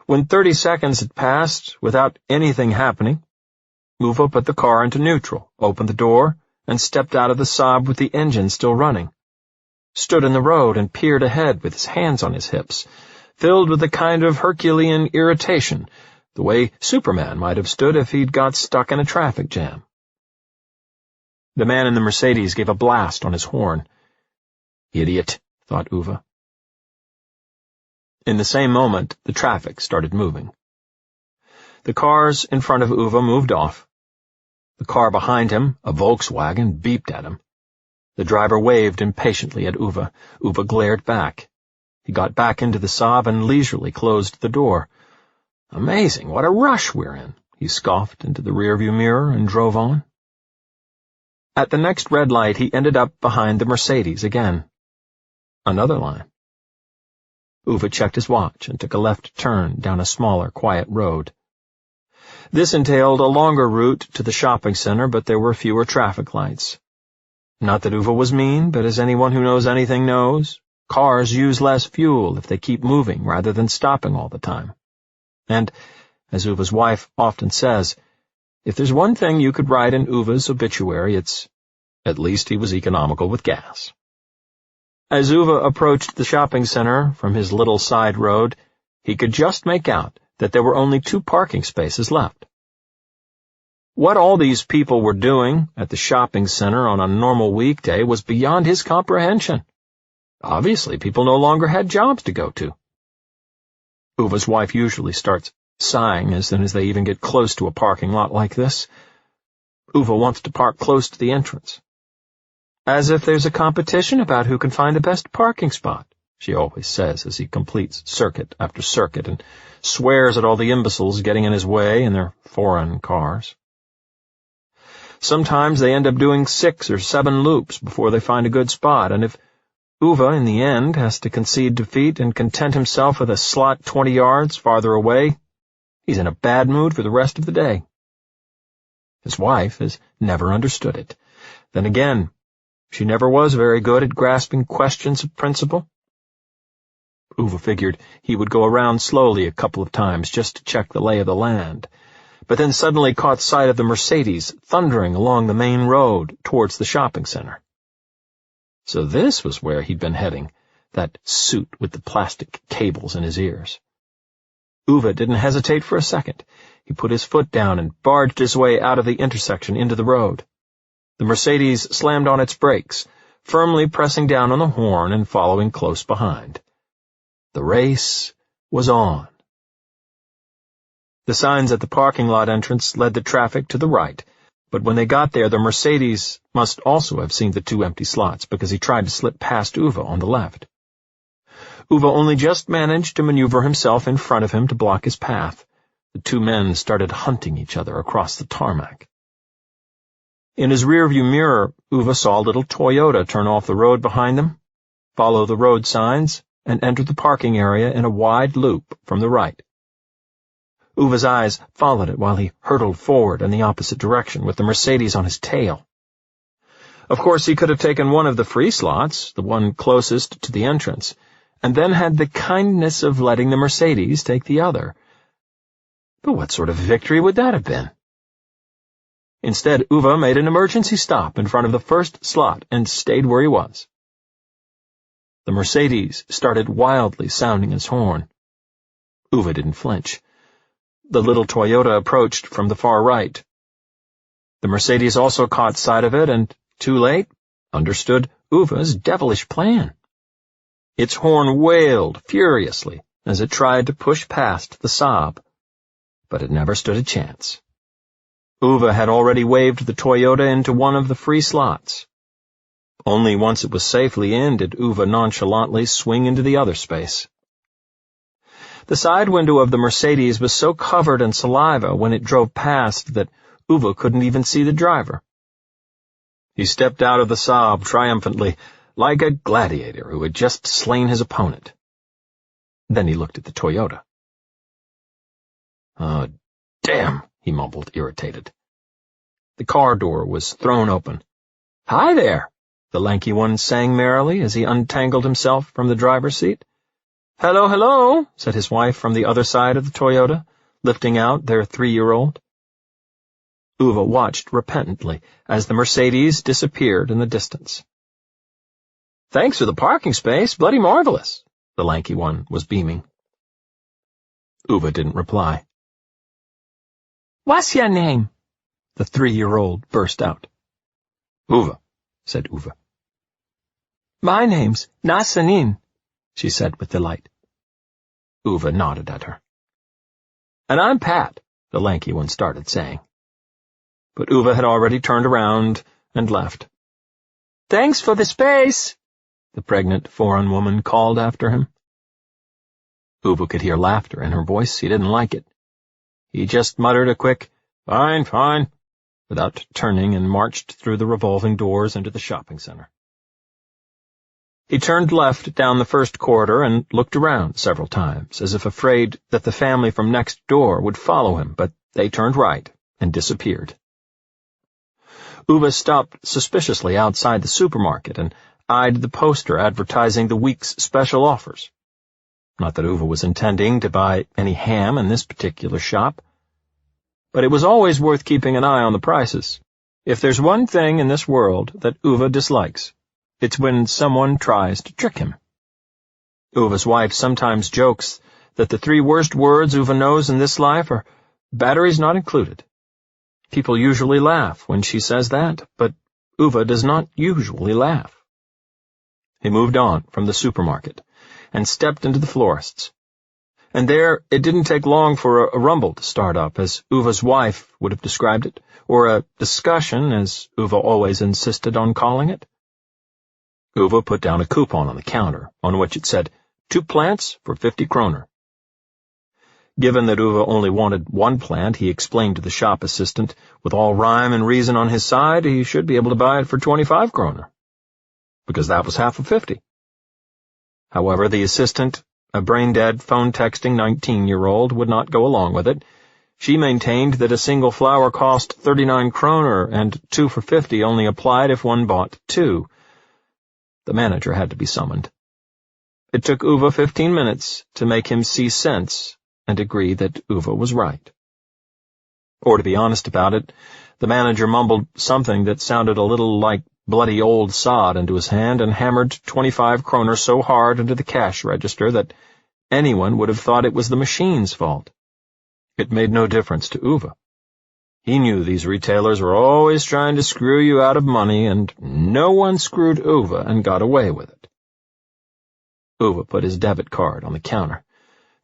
When 30 seconds had passed without anything happening, Ove put the car into neutral, opened the door, and stepped out of the Saab with the engine still running. Stood in the road and peered ahead with his hands on his hips, filled with a kind of Herculean irritation, the way Superman might have stood if he'd got stuck in a traffic jam. The man in the Mercedes gave a blast on his horn. Idiot, thought Ove. In the same moment, the traffic started moving. The cars in front of Ove moved off. The car behind him, a Volkswagen, beeped at him. The driver waved impatiently at Ove. Ove glared back. He got back into the Saab and leisurely closed the door. Amazing, what a rush we're in, he scoffed into the rearview mirror and drove on. At the next red light, he ended up behind the Mercedes again. Another line. Ove checked his watch and took a left turn down a smaller, quiet road. This entailed a longer route to the shopping center, but there were fewer traffic lights. Not that Ove was mean, but as anyone who knows anything knows, cars use less fuel if they keep moving rather than stopping all the time. And, as Uve's wife often says, if there's one thing you could write in Uve's obituary, it's, at least he was economical with gas. As Ove approached the shopping center from his little side road, he could just make out that there were only 2 parking spaces left. What all these people were doing at the shopping center on a normal weekday was beyond his comprehension. Obviously, people no longer had jobs to go to. Uve's wife usually starts sighing as soon as they even get close to a parking lot like this. Ove wants to park close to the entrance. As if there's a competition about who can find the best parking spot, she always says as he completes circuit after circuit and swears at all the imbeciles getting in his way in their foreign cars. Sometimes they end up doing 6 or 7 loops before they find a good spot, and if Ove, in the end, has to concede defeat and content himself with a slot 20 yards farther away, he's in a bad mood for the rest of the day. His wife has never understood it. Then again, she never was very good at grasping questions of principle. Ove figured he would go around slowly a couple of times just to check the lay of the land, but then suddenly caught sight of the Mercedes thundering along the main road towards the shopping center. So this was where he'd been heading, that suit with the plastic cables in his ears. Ove didn't hesitate for a second. He put his foot down and barged his way out of the intersection into the road. The Mercedes slammed on its brakes, firmly pressing down on the horn and following close behind. The race was on. The signs at the parking lot entrance led the traffic to the right, but when they got there, the Mercedes must also have seen the 2 empty slots because he tried to slip past Ove on the left. Ove only just managed to maneuver himself in front of him to block his path. The 2 men started hunting each other across the tarmac. In his rearview mirror, Ove saw a little Toyota turn off the road behind them, follow the road signs, and enter the parking area in a wide loop from the right. Uve's eyes followed it while he hurtled forward in the opposite direction with the Mercedes on his tail. Of course, he could have taken one of the free slots, the one closest to the entrance, and then had the kindness of letting the Mercedes take the other. But what sort of victory would that have been? Instead, Ove made an emergency stop in front of the first slot and stayed where he was. The Mercedes started wildly sounding its horn. Ove didn't flinch. The little Toyota approached from the far right. The Mercedes also caught sight of it and, too late, understood Uve's devilish plan. Its horn wailed furiously as it tried to push past the Saab, but it never stood a chance. Ove had already waved the Toyota into one of the free slots. Only once it was safely in did Ove nonchalantly swing into the other space. The side window of the Mercedes was so covered in saliva when it drove past that Ove couldn't even see the driver. He stepped out of the Saab triumphantly, like a gladiator who had just slain his opponent. Then he looked at the Toyota. "Oh, damn," he mumbled, irritated. The car door was thrown open. "Hi there," the lanky one sang merrily as he untangled himself from the driver's seat. "Hello, hello," said his wife from the other side of the Toyota, lifting out their 3-year-old. Ove watched repentantly as the Mercedes disappeared in the distance. "Thanks for the parking space, bloody marvelous," the lanky one was beaming. Ove didn't reply. "What's your name?" the 3-year-old burst out. "Ove," said Ove. "My name's Nazanin," she said with delight. Ove nodded at her. "And I'm Pat," the lanky one started saying. But Ove had already turned around and left. "Thanks for the space," the pregnant foreign woman called after him. Ove could hear laughter in her voice. He didn't like it. He just muttered a quick, "Fine, fine," without turning and marched through the revolving doors into the shopping center. He turned left down the first corridor and looked around several times, as if afraid that the family from next door would follow him, but they turned right and disappeared. Ove stopped suspiciously outside the supermarket and eyed the poster advertising the week's special offers. Not that Ove was intending to buy any ham in this particular shop, but it was always worth keeping an eye on the prices. If there's one thing in this world that Ove dislikes, it's when someone tries to trick him. Uve's wife sometimes jokes that the 3 worst words Ove knows in this life are batteries not included. People usually laugh when she says that, but Ove does not usually laugh. He moved on from the supermarket and stepped into the florist's. And there it didn't take long for a rumble to start up, as Uve's wife would have described it, or a discussion, as Ove always insisted on calling it. Ove put down a coupon on the counter, on which it said, 2 plants for 50 kroner. Given that Ove only wanted one plant, he explained to the shop assistant, with all rhyme and reason on his side, he should be able to buy it for 25 kroner, because that was half of 50. However, the assistant, a brain-dead, phone-texting 19-year-old, would not go along with it. She maintained that a single flower cost 39 kroner, and 2 for 50 only applied if one bought 2. The manager had to be summoned. It took Ove 15 minutes to make him see sense and agree that Ove was right. Or, to be honest about it, the manager mumbled something that sounded a little like bloody old sod into his hand and hammered 25 kroner so hard into the cash register that anyone would have thought it was the machine's fault. It made no difference to Ove. He knew these retailers were always trying to screw you out of money, and no one screwed Ove and got away with it. Ove put his debit card on the counter.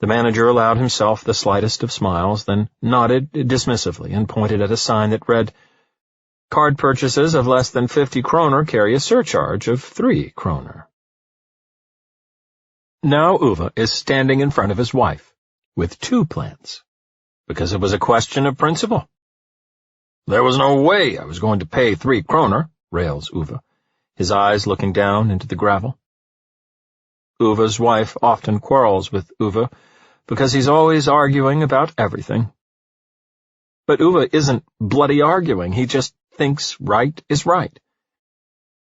The manager allowed himself the slightest of smiles, then nodded dismissively and pointed at a sign that read, "Card purchases of less than 50 kroner carry a surcharge of 3 kroner." Now Ove is standing in front of his wife, with 2 plants, because it was a question of principle. "There was no way I was going to pay 3 kroner, rails Ove, his eyes looking down into the gravel. Uve's wife often quarrels with Ove, because he's always arguing about everything. But Ove isn't bloody arguing, he just thinks right is right.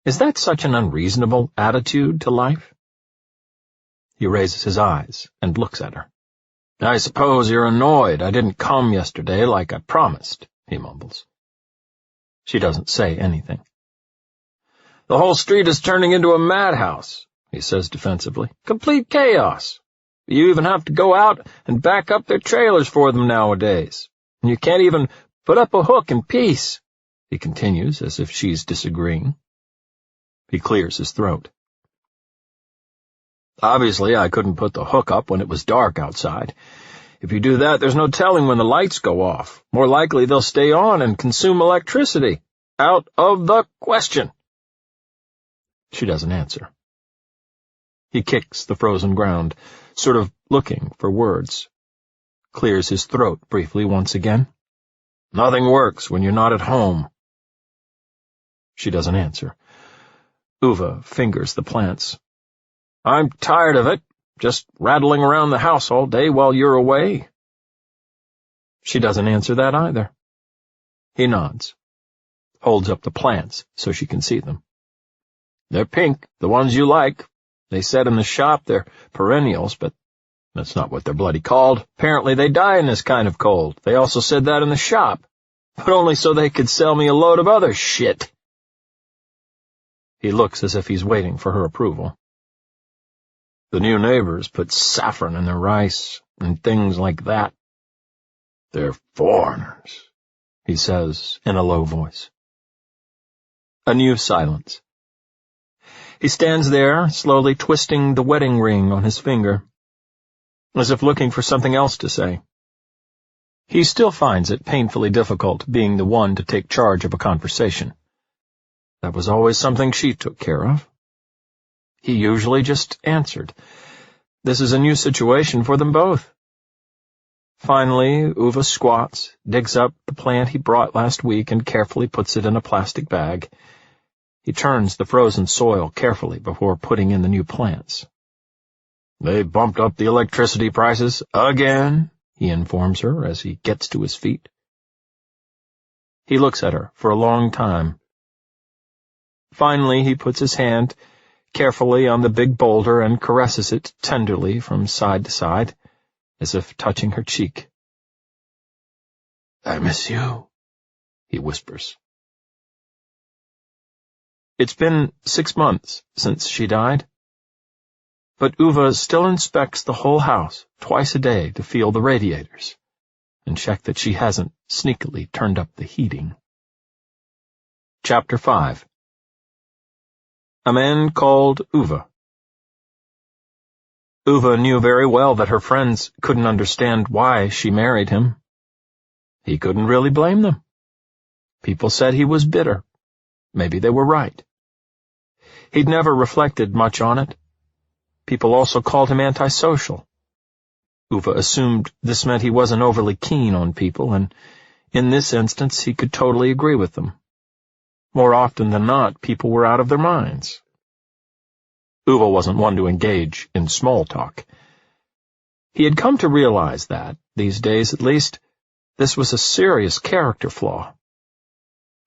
Is that such an unreasonable attitude to life? He raises his eyes and looks at her. "I suppose you're annoyed I didn't come yesterday like I promised," he mumbles. She doesn't say anything. "The whole street is turning into a madhouse," he says defensively. "Complete chaos. You even have to go out and back up their trailers for them nowadays. And you can't even put up a hook in peace," he continues, as if she's disagreeing. He clears his throat. "Obviously, I couldn't put the hook up when it was dark outside. If you do that, there's no telling when the lights go off. More likely they'll stay on and consume electricity. Out of the question." She doesn't answer. He kicks the frozen ground, sort of looking for words. Clears his throat briefly once again. "Nothing works when you're not at home." She doesn't answer. Ove fingers the plants. "I'm tired of it, just rattling around the house all day while you're away." She doesn't answer that either. He nods, holds up the plants so she can see them. "They're pink, the ones you like. They said in the shop they're perennials, but that's not what they're bloody called. Apparently they die in this kind of cold. They also said that in the shop, but only so they could sell me a load of other shit." He looks as if he's waiting for her approval. "The new neighbors put saffron in their rice and things like that. They're foreigners," he says in a low voice. A new silence. He stands there, slowly twisting the wedding ring on his finger, as if looking for something else to say. He still finds it painfully difficult being the one to take charge of a conversation. That was always something she took care of. He usually just answered. This is a new situation for them both. Finally, Ove squats, digs up the plant he brought last week and carefully puts it in a plastic bag. He turns the frozen soil carefully before putting in the new plants. "They bumped up the electricity prices again," he informs her as he gets to his feet. He looks at her for a long time. Finally, he puts his hand carefully on the big boulder and caresses it tenderly from side to side, as if touching her cheek. "I miss you," he whispers. It's been 6 months since she died, but Ove still inspects the whole house twice a day to feel the radiators and check that she hasn't sneakily turned up the heating. Chapter 5. A Man Called Ove. Ove knew very well that her friends couldn't understand why she married him. He couldn't really blame them. People said he was bitter. Maybe they were right. He'd never reflected much on it. People also called him antisocial. Ove assumed this meant he wasn't overly keen on people, and in this instance he could totally agree with them. More often than not, people were out of their minds. Ove wasn't one to engage in small talk. He had come to realize that, these days at least, this was a serious character flaw.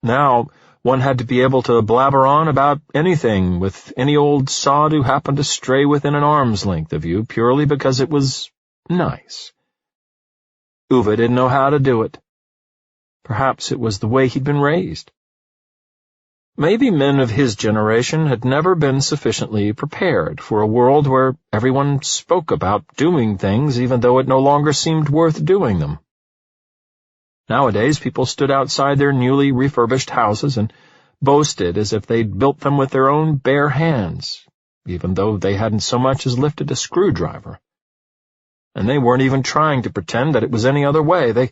Now, one had to be able to blabber on about anything with any old sod who happened to stray within an arm's length of you purely because it was nice. Ove didn't know how to do it. Perhaps it was the way he'd been raised. Maybe men of his generation had never been sufficiently prepared for a world where everyone spoke about doing things even though it no longer seemed worth doing them. Nowadays, people stood outside their newly refurbished houses and boasted as if they'd built them with their own bare hands, even though they hadn't so much as lifted a screwdriver. And they weren't even trying to pretend that it was any other way. They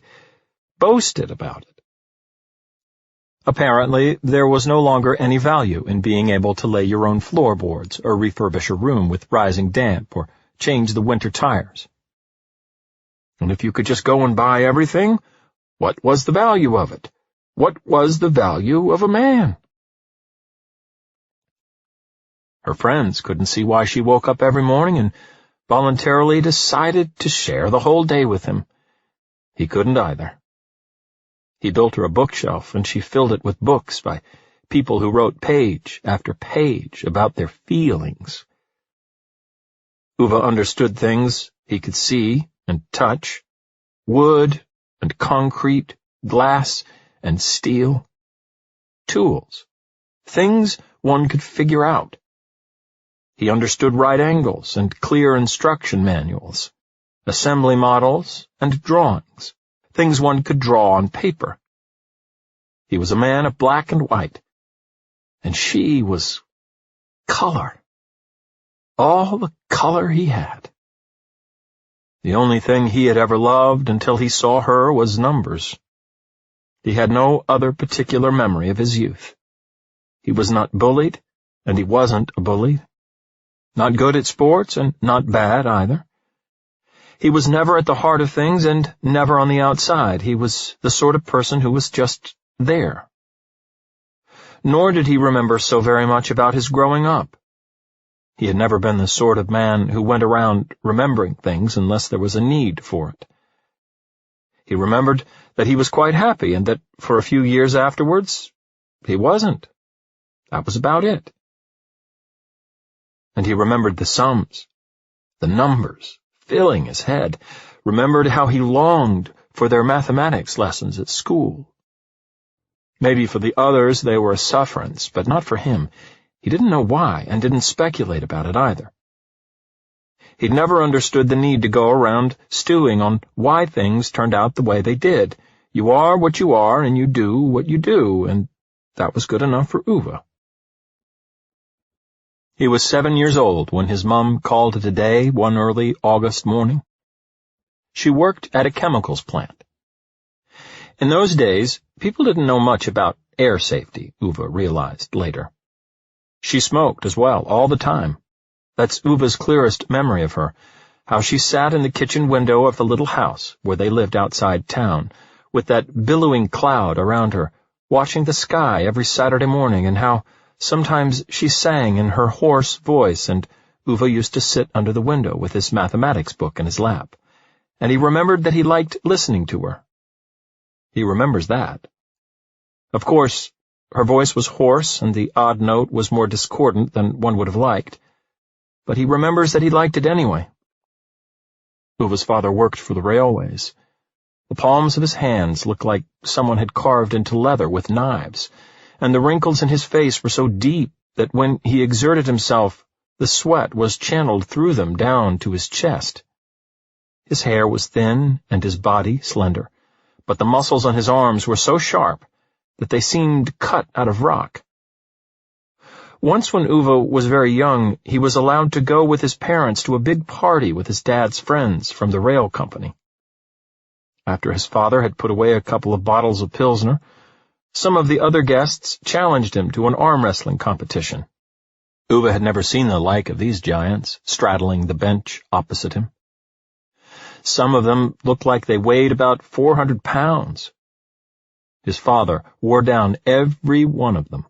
boasted about it. Apparently, there was no longer any value in being able to lay your own floorboards or refurbish a room with rising damp or change the winter tires. And if you could just go and buy everything, what was the value of it? What was the value of a man? Her friends couldn't see why she woke up every morning and voluntarily decided to share the whole day with him. He couldn't either. He built her a bookshelf, and she filled it with books by people who wrote page after page about their feelings. Ove understood things he could see and touch, wood and concrete, glass and steel. Tools, things one could figure out. He understood right angles and clear instruction manuals, assembly models and drawings. Things one could draw on paper. He was a man of black and white, and she was color. All the color he had. The only thing he had ever loved until he saw her was numbers. He had no other particular memory of his youth. He was not bullied, and he wasn't a bully. Not good at sports, and not bad either. He was never at the heart of things and never on the outside. He was the sort of person who was just there. Nor did he remember so very much about his growing up. He had never been the sort of man who went around remembering things unless there was a need for it. He remembered that he was quite happy and that for a few years afterwards, he wasn't. That was about it. And he remembered the sums, the numbers, filling his head, remembered how he longed for their mathematics lessons at school. Maybe for the others they were a sufferance, but not for him. He didn't know why, and didn't speculate about it either. He'd never understood the need to go around stewing on why things turned out the way they did. You are what you are, and you do what you do, and that was good enough for Ove. He was 7 years old when his mum called it a day one early August morning. She worked at a chemicals plant. In those days, people didn't know much about air safety, Ove realized later. She smoked as well, all the time. That's Uve's clearest memory of her, how she sat in the kitchen window of the little house where they lived outside town, with that billowing cloud around her, watching the sky every Saturday morning, and how sometimes she sang in her hoarse voice, and Ove used to sit under the window with his mathematics book in his lap, and he remembered that he liked listening to her. He remembers that. Of course, her voice was hoarse, and the odd note was more discordant than one would have liked, but he remembers that he liked it anyway. Uve's father worked for the railways. The palms of his hands looked like someone had carved into leather with knives, and the wrinkles in his face were so deep that when he exerted himself, the sweat was channeled through them down to his chest. His hair was thin and his body slender, but the muscles on his arms were so sharp that they seemed cut out of rock. Once when Ove was very young, he was allowed to go with his parents to a big party with his dad's friends from the rail company. After his father had put away a couple of bottles of Pilsner, some of the other guests challenged him to an arm wrestling competition. Ove had never seen the like of these giants straddling the bench opposite him. Some of them looked like they weighed about 400 pounds. His father wore down every one of them.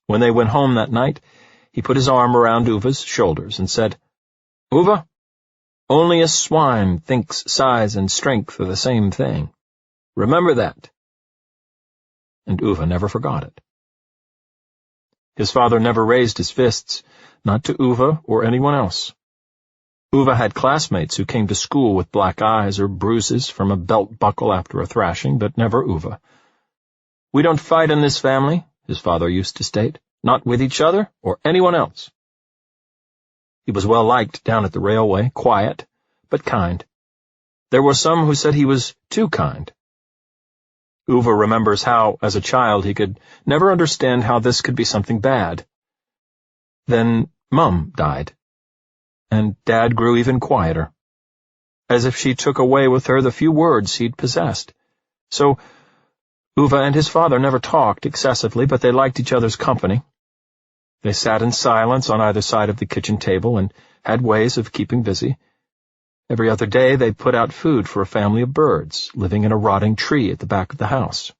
When they went home that night, he put his arm around Ove's shoulders and said, "Ove, only a swine thinks size and strength are the same thing. Remember that." And Ove never forgot it. His father never raised his fists, not to Ove or anyone else. Ove had classmates who came to school with black eyes or bruises from a belt buckle after a thrashing, but never Ove. "We don't fight in this family," his father used to state, "not with each other or anyone else." He was well liked down at the railway, quiet, but kind. There were some who said he was too kind. Ove remembers how, as a child, he could never understand how this could be something bad. Then Mum died, and Dad grew even quieter, as if she took away with her the few words he'd possessed. So Ove and his father never talked excessively, but they liked each other's company. They sat in silence on either side of the kitchen table and had ways of keeping busy. Every other day they put out food for a family of birds living in a rotting tree at the back of the house.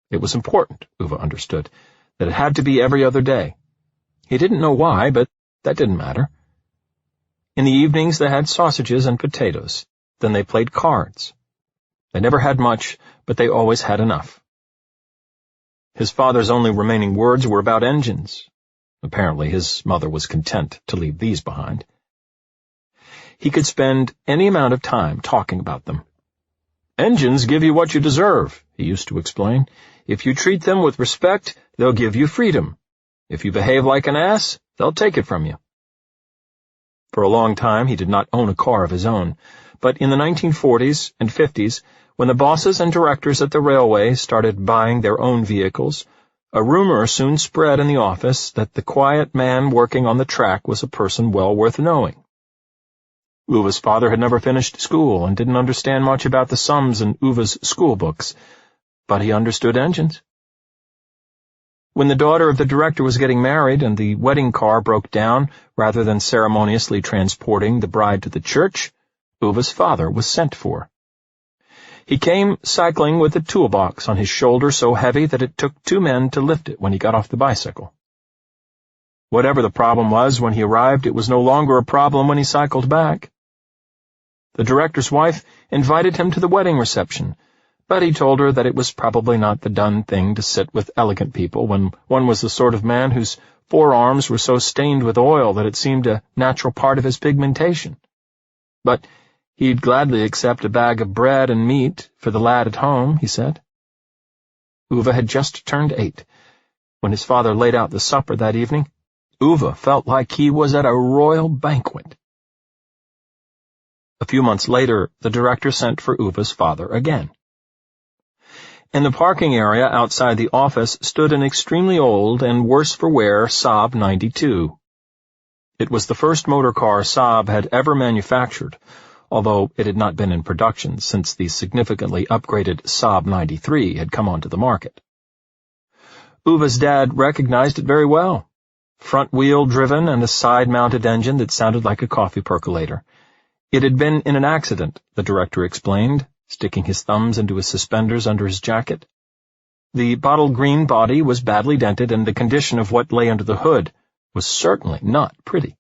It was important, Ove understood, that it had to be every other day. He didn't know why, but that didn't matter. In the evenings they had sausages and potatoes. Then they played cards. They never had much, but they always had enough. His father's only remaining words were about engines. Apparently his mother was content to leave these behind. He could spend any amount of time talking about them. "Engines give you what you deserve," he used to explain. "If you treat them with respect, they'll give you freedom. If you behave like an ass, they'll take it from you." For a long time he did not own a car of his own, but in the 1940s and 50s, when the bosses and directors at the railway started buying their own vehicles, a rumor soon spread in the office that the quiet man working on the track was a person well worth knowing. Ove's father had never finished school and didn't understand much about the sums in Ove's school books, but he understood engines. When the daughter of the director was getting married and the wedding car broke down, rather than ceremoniously transporting the bride to the church, Ove's father was sent for. He came cycling with a toolbox on his shoulder so heavy that it took 2 men to lift it when he got off the bicycle. Whatever the problem was when he arrived, it was no longer a problem when he cycled back. The director's wife invited him to the wedding reception, but he told her that it was probably not the done thing to sit with elegant people when one was the sort of man whose forearms were so stained with oil that it seemed a natural part of his pigmentation. But he'd gladly accept a bag of bread and meat for the lad at home, he said. Ove had just turned 8. When his father laid out the supper that evening, Ove felt like he was at a royal banquet. A few months later, the director sent for Ove's father again. In the parking area outside the office stood an extremely old and worse-for-wear Saab 92. It was the first motor car Saab had ever manufactured, although it had not been in production since the significantly upgraded Saab 93 had come onto the market. Ove's dad recognized it very well. Front-wheel driven and a side-mounted engine that sounded like a coffee percolator. It had been in an accident, the director explained, sticking his thumbs into his suspenders under his jacket. The bottle green body was badly dented, and the condition of what lay under the hood was certainly not pretty.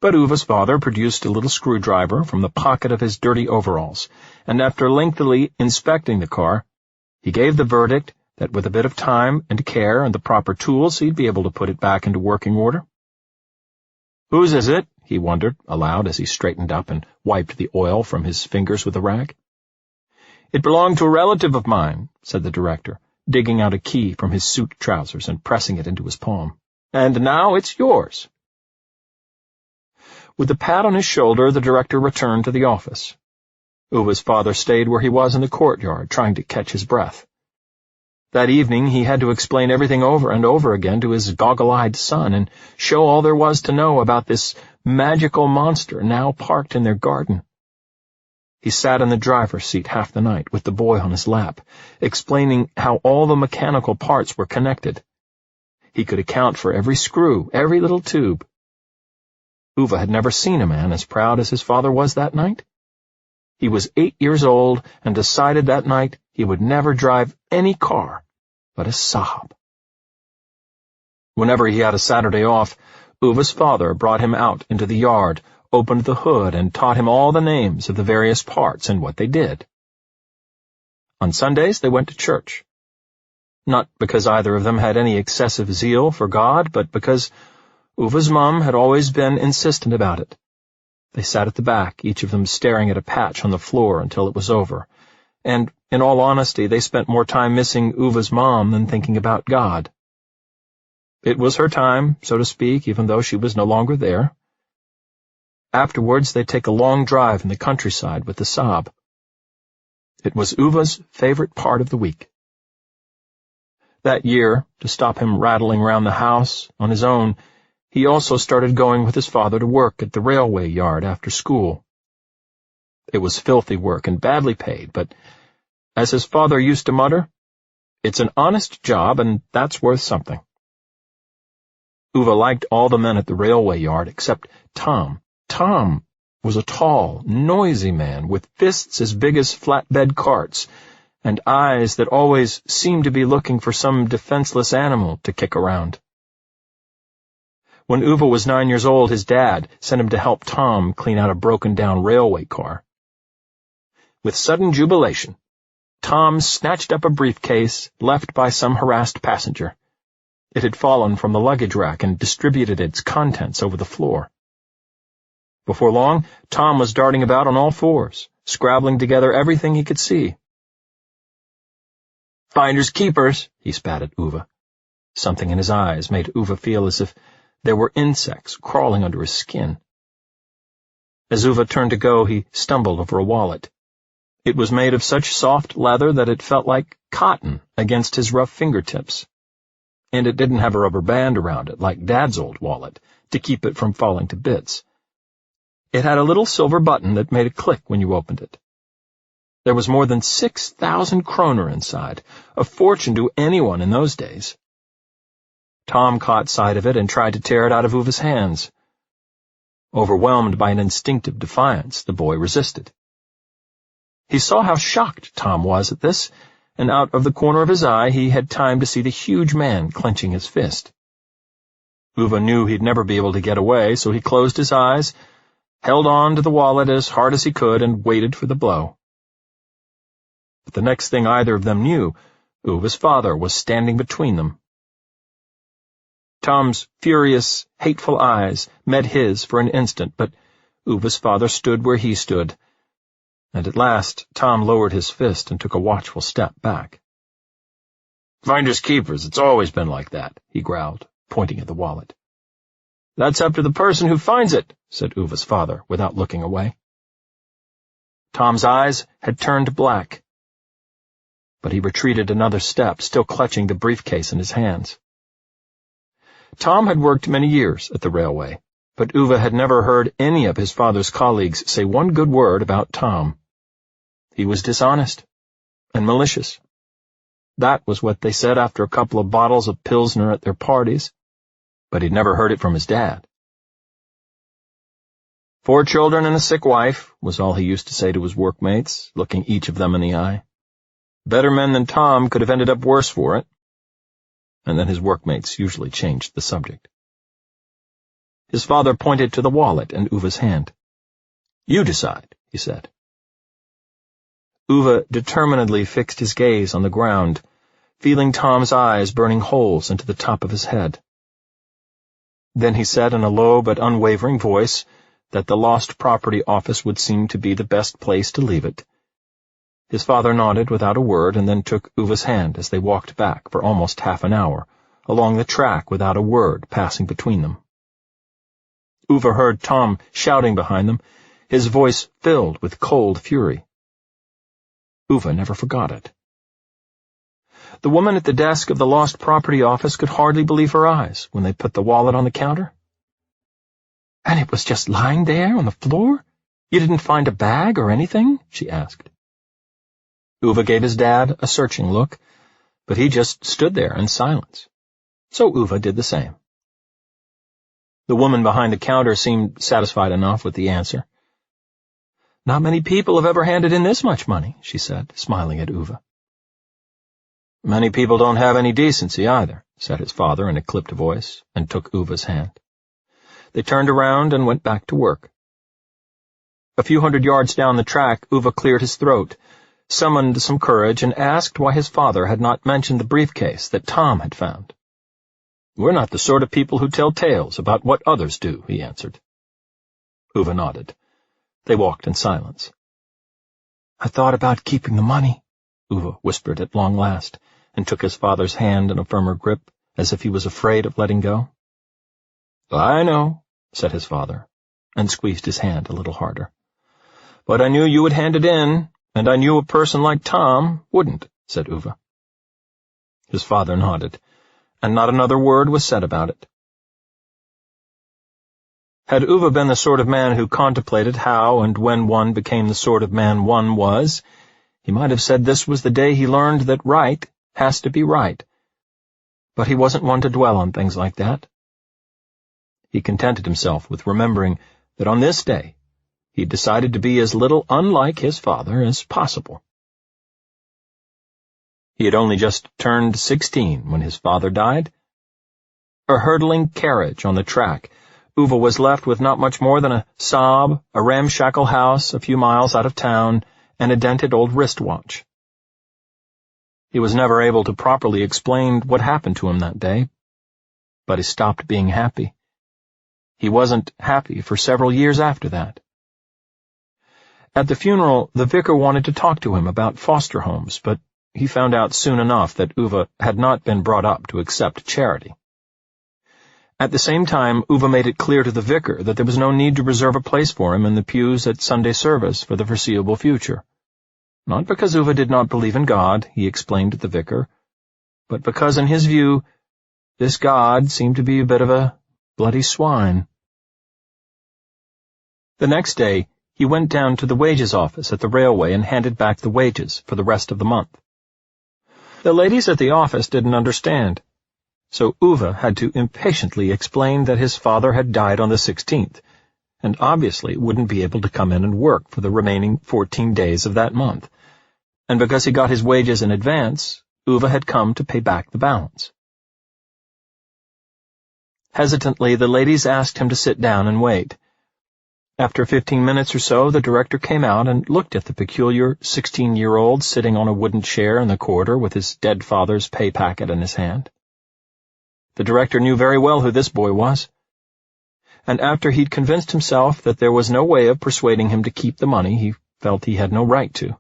But Ove's father produced a little screwdriver from the pocket of his dirty overalls, and after lengthily inspecting the car, he gave the verdict that with a bit of time and care and the proper tools he'd be able to put it back into working order. "Whose is it?" he wondered aloud as he straightened up and wiped the oil from his fingers with a rag. "It belonged to a relative of mine," said the director, digging out a key from his suit trousers and pressing it into his palm. "And now it's yours." With a pat on his shoulder, the director returned to the office. Ove's father stayed where he was in the courtyard, trying to catch his breath. That evening he had to explain everything over and over again to his goggle-eyed son and show all there was to know about this magical monster now parked in their garden. He sat in the driver's seat half the night with the boy on his lap, explaining how all the mechanical parts were connected. He could account for every screw, every little tube. Ove had never seen a man as proud as his father was that night. He was 8 years old and decided that night he would never drive any car but a Saab. Whenever he had a Saturday off, Ove's father brought him out into the yard, opened the hood, and taught him all the names of the various parts and what they did. On Sundays, they went to church. Not because either of them had any excessive zeal for God, but because Ove's mom had always been insistent about it. They sat at the back, each of them staring at a patch on the floor until it was over, and, in all honesty, they spent more time missing Ove's mom than thinking about God. It was her time, so to speak, even though she was no longer there. Afterwards, they'd take a long drive in the countryside with the Saab. It was Ove's favorite part of the week. That year, to stop him rattling around the house on his own, he also started going with his father to work at the railway yard after school. It was filthy work and badly paid, but, as his father used to mutter, "It's an honest job, and that's worth something." Ove liked all the men at the railway yard except Tom. Tom was a tall, noisy man with fists as big as flatbed carts and eyes that always seemed to be looking for some defenseless animal to kick around. When Ove was 9 years old, his dad sent him to help Tom clean out a broken-down railway car. With sudden jubilation, Tom snatched up a briefcase left by some harassed passenger. It had fallen from the luggage rack and distributed its contents over the floor. Before long, Tom was darting about on all fours, scrabbling together everything he could see. "Finders keepers," he spat at Ove. Something in his eyes made Ove feel as if there were insects crawling under his skin. As Ove turned to go, he stumbled over a wallet. It was made of such soft leather that it felt like cotton against his rough fingertips. And it didn't have a rubber band around it like Dad's old wallet to keep it from falling to bits. It had a little silver button that made a click when you opened it. There was more than 6,000 kroner inside, a fortune to anyone in those days. Tom caught sight of it and tried to tear it out of Ove's hands. Overwhelmed by an instinctive defiance, the boy resisted. He saw how shocked Tom was at this, and out of the corner of his eye he had time to see the huge man clenching his fist. Ove knew he'd never be able to get away, so he closed his eyes, held on to the wallet as hard as he could, and waited for the blow. But the next thing either of them knew, Ove's father was standing between them. Tom's furious, hateful eyes met his for an instant, but Ove's father stood where he stood, and at last Tom lowered his fist and took a watchful step back. "Finders keepers, it's always been like that," he growled, pointing at the wallet. "That's up to the person who finds it," said Ove's father, without looking away. Tom's eyes had turned black, but he retreated another step, still clutching the briefcase in his hands. Tom had worked many years at the railway, but Ove had never heard any of his father's colleagues say one good word about Tom. He was dishonest and malicious. That was what they said after a couple of bottles of Pilsner at their parties, but he'd never heard it from his dad. 4 children and a sick wife, was all he used to say to his workmates, looking each of them in the eye. Better men than Tom could have ended up worse for it. And then his workmates usually changed the subject. His father pointed to the wallet in Ove's hand. "You decide," he said. Ove determinedly fixed his gaze on the ground, feeling Tom's eyes burning holes into the top of his head. Then he said in a low but unwavering voice that the lost property office would seem to be the best place to leave it. His father nodded without a word and then took Ove's hand as they walked back for almost half an hour, along the track without a word passing between them. Ove heard Tom shouting behind them, his voice filled with cold fury. Ove never forgot it. The woman at the desk of the lost property office could hardly believe her eyes when they put the wallet on the counter. "And it was just lying there on the floor? You didn't find a bag or anything?" she asked. Ove gave his dad a searching look, but he just stood there in silence. So Ove did the same. The woman behind the counter seemed satisfied enough with the answer. "Not many people have ever handed in this much money," she said, smiling at Ove. "Many people don't have any decency either," said his father in a clipped voice, and took Uve's hand. They turned around and went back to work. A few hundred yards down the track, Ove cleared his throat, summoned some courage, and asked why his father had not mentioned the briefcase that Tom had found. "We're not the sort of people who tell tales about what others do," he answered. Ove nodded. They walked in silence. "I thought about keeping the money," Ove whispered at long last, and took his father's hand in a firmer grip, as if he was afraid of letting go. "I know," said his father, and squeezed his hand a little harder. "But I knew you would hand it in, and I knew a person like Tom wouldn't," said Ove. His father nodded, and not another word was said about it. Had Ove been the sort of man who contemplated how and when one became the sort of man one was, he might have said this was the day he learned that right has to be right. But he wasn't one to dwell on things like that. He contented himself with remembering that on this day he decided to be as little unlike his father as possible. He had only just turned 16 when his father died. A hurtling carriage on the track, Ove was left with not much more than a sob, a ramshackle house a few miles out of town, and a dented old wristwatch. He was never able to properly explain what happened to him that day, but he stopped being happy. He wasn't happy for several years after that. At the funeral, the vicar wanted to talk to him about foster homes, but he found out soon enough that Ove had not been brought up to accept charity. At the same time, Ove made it clear to the vicar that there was no need to reserve a place for him in the pews at Sunday service for the foreseeable future. Not because Ove did not believe in God, he explained to the vicar, but because, in his view, this God seemed to be a bit of a bloody swine. The next day, he went down to the wages office at the railway and handed back the wages for the rest of the month. The ladies at the office didn't understand, so Ove had to impatiently explain that his father had died on the 16th, and obviously wouldn't be able to come in and work for the remaining 14 days of that month, and because he got his wages in advance, Ove had come to pay back the balance. Hesitantly, the ladies asked him to sit down and wait. After 15 minutes or so, the director came out and looked at the peculiar 16-year-old sitting on a wooden chair in the corridor with his dead father's pay packet in his hand. The director knew very well who this boy was, and after he'd convinced himself that there was no way of persuading him to keep the money, he felt he had no right to.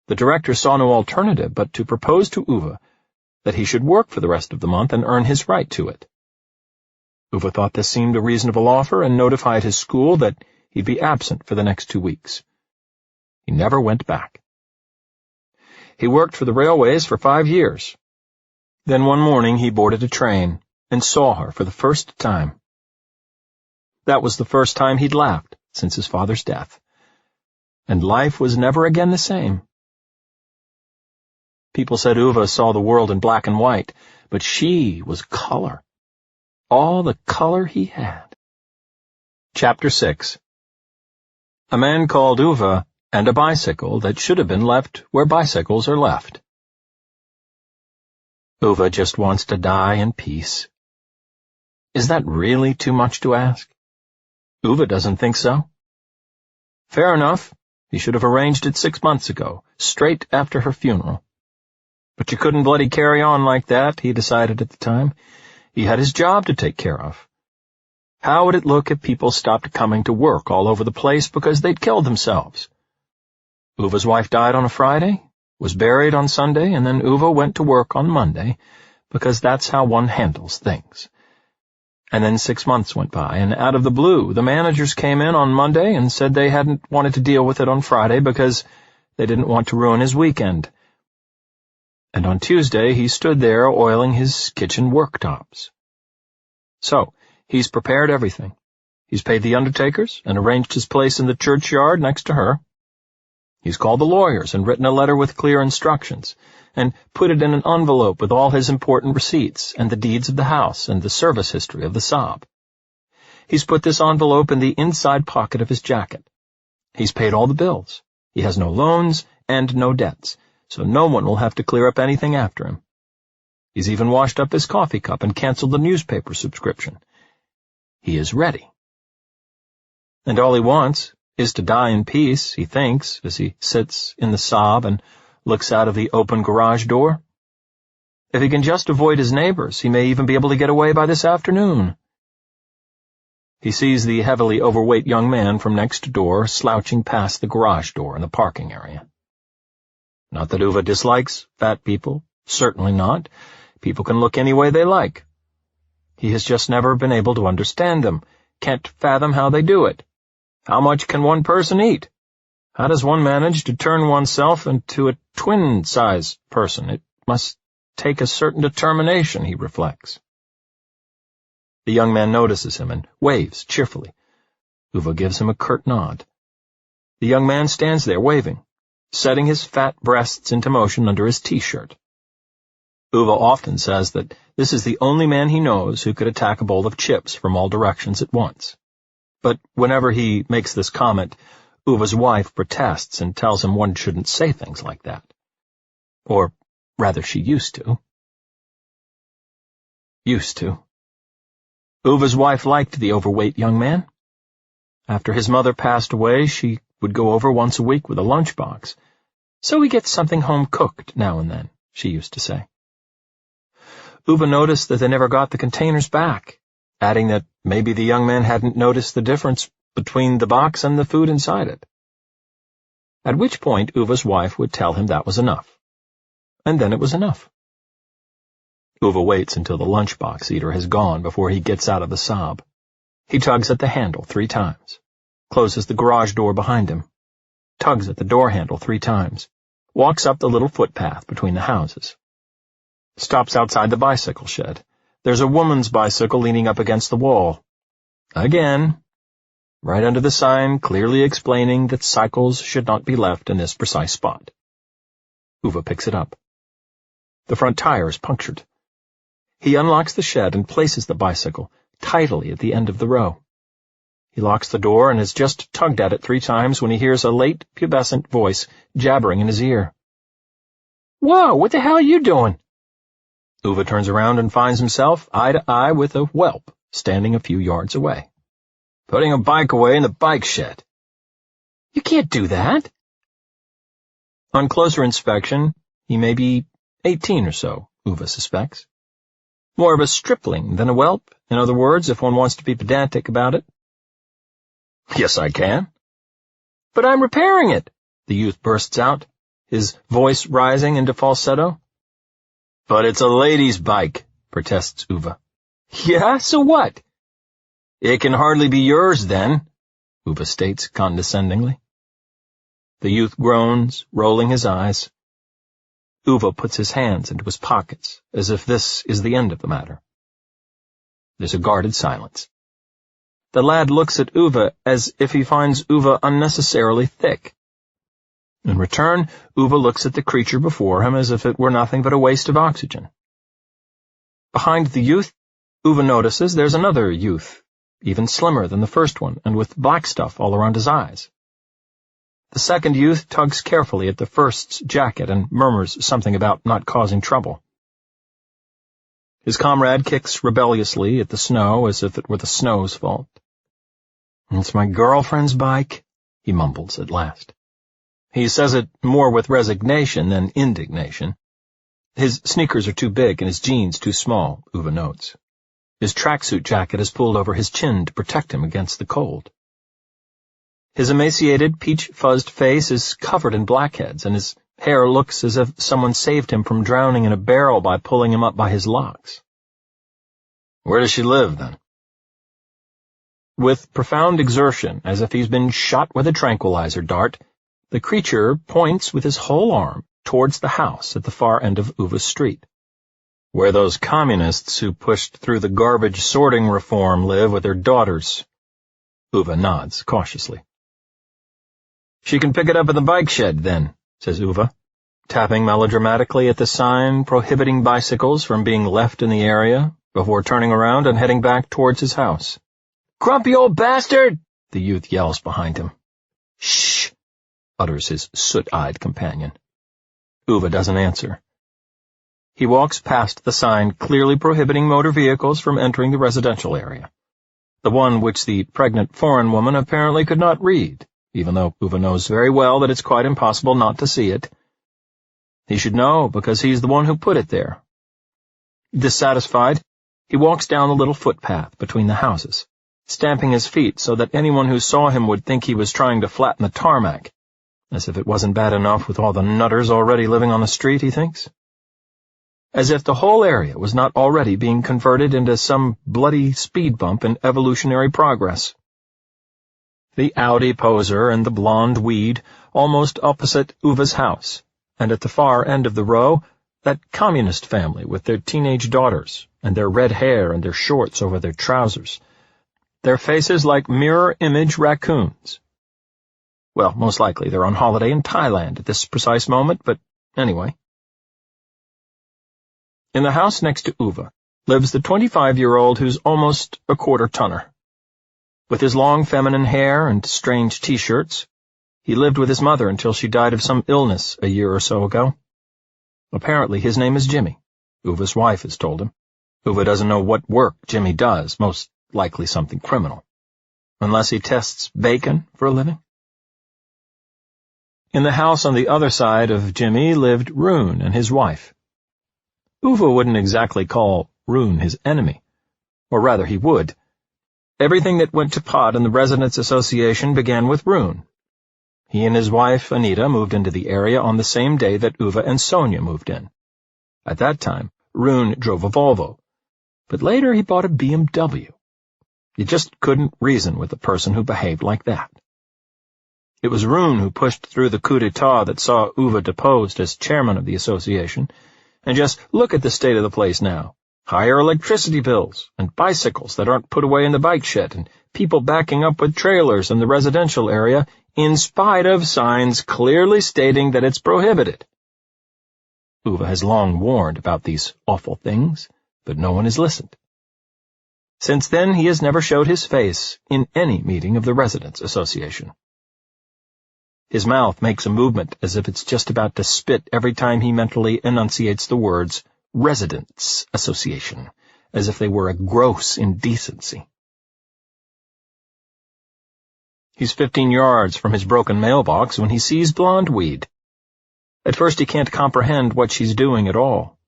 The director saw no alternative but to propose to Ove that he should work for the rest of the month and earn his right to it. Ove thought this seemed a reasonable offer and notified his school that he'd be absent for the next 2 weeks. He never went back. He worked for the railways for 5 years. Then one morning he boarded a train and saw her for the first time. That was the first time he'd laughed since his father's death, and life was never again the same. People said Ove saw the world in black and white, but she was color. All the color he had. Chapter 6. A Man Called Ove and a Bicycle That Should Have Been Left Where Bicycles Are Left. Ove just wants to die in peace. Is that really too much to ask? Ove doesn't think so. Fair enough. He should have arranged it 6 months ago, straight after her funeral. But you couldn't bloody carry on like that, he decided at the time. He had his job to take care of. How would it look if people stopped coming to work all over the place because they'd killed themselves? Uve's wife died on a Friday, was buried on Sunday, and then Ove went to work on Monday, because that's how one handles things. And then 6 months went by, and out of the blue, the managers came in on Monday and said they hadn't wanted to deal with it on Friday because they didn't want to ruin his weekend. And on Tuesday he stood there oiling his kitchen worktops. So, he's prepared everything. He's paid the undertakers and arranged his place in the churchyard next to her. He's called the lawyers and written a letter with clear instructions, and put it in an envelope with all his important receipts and the deeds of the house and the service history of the sob. He's put this envelope in the inside pocket of his jacket. He's paid all the bills. He has no loans and no debts, so no one will have to clear up anything after him. He's even washed up his coffee cup and canceled the newspaper subscription. He is ready. And all he wants is to die in peace, he thinks, as he sits in the Saab and looks out of the open garage door. If he can just avoid his neighbors, he may even be able to get away by this afternoon. He sees the heavily overweight young man from next door slouching past the garage door in the parking area. Not that Ove dislikes fat people, certainly not. People can look any way they like. He has just never been able to understand them, can't fathom how they do it. How much can one person eat? How does one manage to turn oneself into a twin-size person? It must take a certain determination, he reflects. The young man notices him and waves cheerfully. Ove gives him a curt nod. The young man stands there waving, setting his fat breasts into motion under his T-shirt. Ove often says that this is the only man he knows who could attack a bowl of chips from all directions at once. But whenever he makes this comment, Ove's wife protests and tells him one shouldn't say things like that. Or, rather, she used to. Ove's wife liked the overweight young man. After his mother passed away, she would go over once a week with a lunchbox. So he gets something home-cooked now and then, she used to say. Ove noticed that they never got the containers back, adding that maybe the young man hadn't noticed the difference between the box and the food inside it. At which point Ove's wife would tell him that was enough. And then it was enough. Ove waits until the lunchbox eater has gone before he gets out of the Saab. He tugs at the handle 3 times, closes the garage door behind him, tugs at the door handle 3 times, walks up the little footpath between the houses. Stops outside the bicycle shed. There's a woman's bicycle leaning up against the wall. Again, right under the sign clearly explaining that cycles should not be left in this precise spot. Ove picks it up. The front tire is punctured. He unlocks the shed and places the bicycle tidily at the end of the row. He locks the door and has just tugged at it 3 times when he hears a late pubescent voice jabbering in his ear. "Whoa, what the hell are you doing?" Ove turns around and finds himself eye to eye with a whelp standing a few yards away. "Putting a bike away in the bike shed." "You can't do that." On closer inspection, he may be 18 or so, Ove suspects. More of a stripling than a whelp, in other words, if one wants to be pedantic about it. "Yes, I can." "But I'm repairing it," the youth bursts out, his voice rising into falsetto. "But it's a lady's bike," protests Ove. "Yeah, so what?" "It can hardly be yours, then," Ove states condescendingly. The youth groans, rolling his eyes. Ove puts his hands into his pockets, as if this is the end of the matter. There's a guarded silence. The lad looks at Ove as if he finds Ove unnecessarily thick. In return, Ove looks at the creature before him as if it were nothing but a waste of oxygen. Behind the youth, Ove notices there's another youth, even slimmer than the first one, and with black stuff all around his eyes. The second youth tugs carefully at the first's jacket and murmurs something about not causing trouble. His comrade kicks rebelliously at the snow as if it were the snow's fault. "It's my girlfriend's bike," he mumbles at last. He says it more with resignation than indignation. His sneakers are too big and his jeans too small, Ove notes. His tracksuit jacket is pulled over his chin to protect him against the cold. His emaciated, peach-fuzzed face is covered in blackheads, and his hair looks as if someone saved him from drowning in a barrel by pulling him up by his locks. "Where does she live, then?" With profound exertion, as if he's been shot with a tranquilizer dart, the creature points with his whole arm towards the house at the far end of Ove's street. "Where those communists who pushed through the garbage sorting reform live with their daughters." Ove nods cautiously. "She can pick it up in the bike shed, then," says Ove, tapping melodramatically at the sign prohibiting bicycles from being left in the area before turning around and heading back towards his house. grumpy old bastard!" the youth yells behind him. "Shh!" utters his soot-eyed companion. Ove doesn't answer. He walks past the sign clearly prohibiting motor vehicles from entering the residential area, the one which the pregnant foreign woman apparently could not read, even though Ove knows very well that it's quite impossible not to see it. He should know, because he's the one who put it there. Dissatisfied, he walks down the little footpath between the houses, stamping his feet so that anyone who saw him would think he was trying to flatten the tarmac, as if it wasn't bad enough with all the nutters already living on the street, he thinks. As if the whole area was not already being converted into some bloody speed bump in evolutionary progress. The Audi poser and the blonde weed almost opposite Ove's house, and at the far end of the row, that communist family with their teenage daughters, and their red hair and their shorts over their trousers, their faces like mirror-image raccoons. Well, most likely they're on holiday in Thailand at this precise moment, but anyway. In the house next to Ove lives the 25-year-old who's almost a quarter-tonner. With his long feminine hair and strange T-shirts, he lived with his mother until she died of some illness a year or so ago. Apparently his name is Jimmy, Ove's wife has told him. Ove doesn't know what work Jimmy does, most likely something criminal. Unless he tests bacon for a living. In the house on the other side of Jimmy lived Rune and his wife. Ove wouldn't exactly call Rune his enemy. Or rather, he would. Everything that went to pot in the Residents' Association began with Rune. He and his wife, Anita, moved into the area on the same day that Ove and Sonia moved in. At that time, Rune drove a Volvo, but later he bought a BMW. You just couldn't reason with a person who behaved like that. It was Rune who pushed through the coup d'etat that saw Ove deposed as chairman of the association, and just look at the state of the place now. Higher electricity bills, and bicycles that aren't put away in the bike shed, and people backing up with trailers in the residential area, in spite of signs clearly stating that it's prohibited. Ove has long warned about these awful things, but no one has listened. Since then, he has never showed his face in any meeting of the Residents' Association. His mouth makes a movement as if it's just about to spit every time he mentally enunciates the words Residents' Association, as if they were a gross indecency. He's 15 yards from his broken mailbox when he sees Blondeweed. At first he can't comprehend what she's doing at all.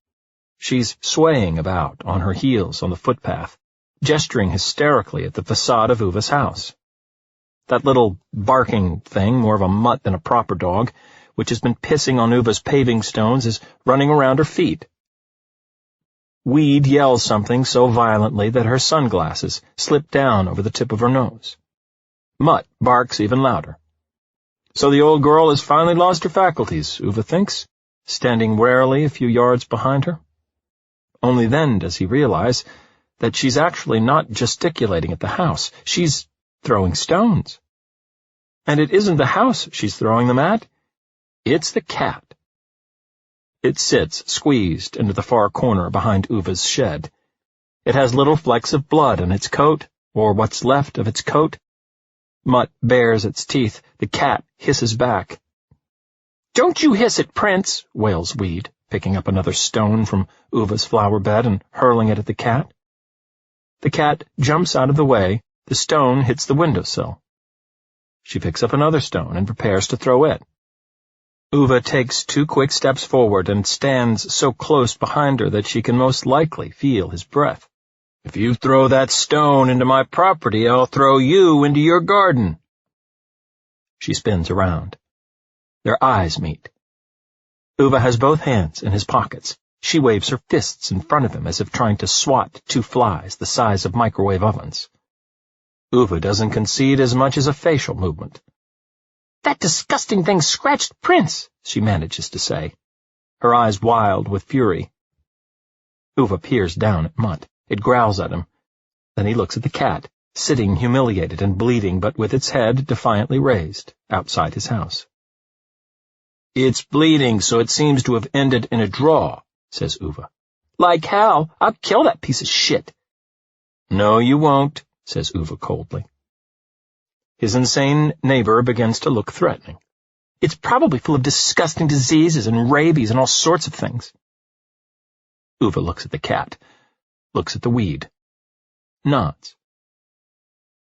She's swaying about on her heels on the footpath, gesturing hysterically at the facade of Ove's house. That little barking thing, more of a mutt than a proper dog, which has been pissing on Ove's paving stones, is running around her feet. Weed yells something so violently that her sunglasses slip down over the tip of her nose. Mutt barks even louder. So the old girl has finally lost her faculties, Ove thinks, standing warily a few yards behind her. Only then does he realize that she's actually not gesticulating at the house. She's throwing stones. And it isn't the house she's throwing them at. It's the cat. It sits squeezed into the far corner behind Ove's shed. It has little flecks of blood on its coat, or what's left of its coat. Mutt bares its teeth. The cat hisses back. "Don't you hiss it, Prince," wails Weed, picking up another stone from Ove's flower bed and hurling it at the cat. The cat jumps out of the way. The stone hits the windowsill. She picks up another stone and prepares to throw it. Ove takes 2 quick steps forward and stands so close behind her that she can most likely feel his breath. "If you throw that stone into my property, I'll throw you into your garden." She spins around. Their eyes meet. Ove has both hands in his pockets. She waves her fists in front of him as if trying to swat 2 flies the size of microwave ovens. Ove doesn't concede as much as a facial movement. "That disgusting thing scratched Prince," she manages to say, her eyes wild with fury. Ove peers down at Mutt. It growls at him. Then he looks at the cat, sitting humiliated and bleeding, but with its head defiantly raised, outside his house. "It's bleeding, so it seems to have ended in a draw," says Ove. "Like hell. I'll kill that piece of shit." "No, you won't," says Ove coldly. His insane neighbor begins to look threatening. It's probably full of disgusting diseases and rabies and all sorts of things. Ove looks at the cat, looks at the weed, nods.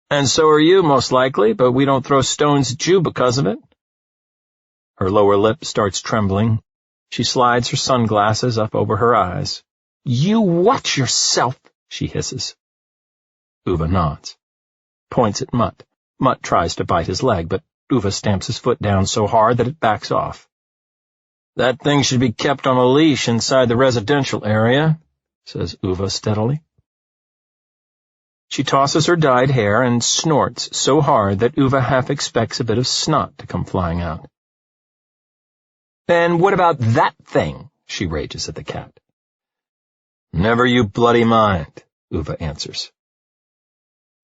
And so are you, most likely, but we don't throw stones at you because of it. Her lower lip starts trembling. She slides her sunglasses up over her eyes. You watch yourself, she hisses. Ove nods, points at Mutt. Mutt tries to bite his leg, but Ove stamps his foot down so hard that it backs off. That thing should be kept on a leash inside the residential area, says Ove steadily. She tosses her dyed hair and snorts so hard that Ove half expects a bit of snot to come flying out. And what about that thing? She rages at the cat. Never you bloody mind, Ove answers.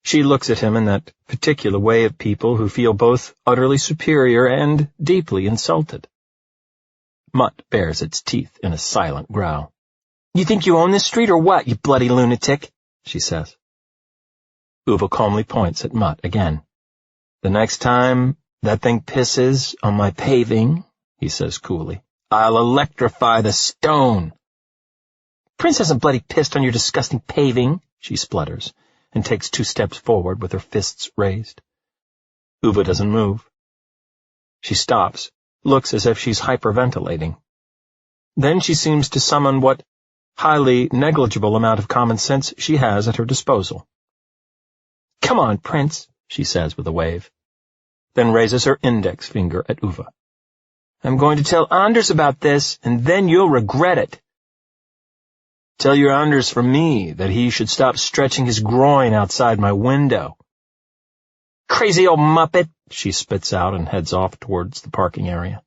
She looks at him in that particular way of people who feel both utterly superior and deeply insulted. Mutt bares its teeth in a silent growl. You think you own this street or what, you bloody lunatic? She says. Ove calmly points at Mutt again. The next time that thing pisses on my paving, he says coolly, I'll electrify the stone. Prince hasn't bloody pissed on your disgusting paving, she splutters, and takes 2 steps forward with her fists raised. Ove doesn't move. She stops, looks as if she's hyperventilating. Then she seems to summon what highly negligible amount of common sense she has at her disposal. Come on, Prince, she says with a wave, then raises her index finger at Ove. I'm going to tell Anders about this, and then you'll regret it. Tell your Anders from me that he should stop stretching his groin outside my window. Crazy old muppet, she spits out and heads off towards the parking area.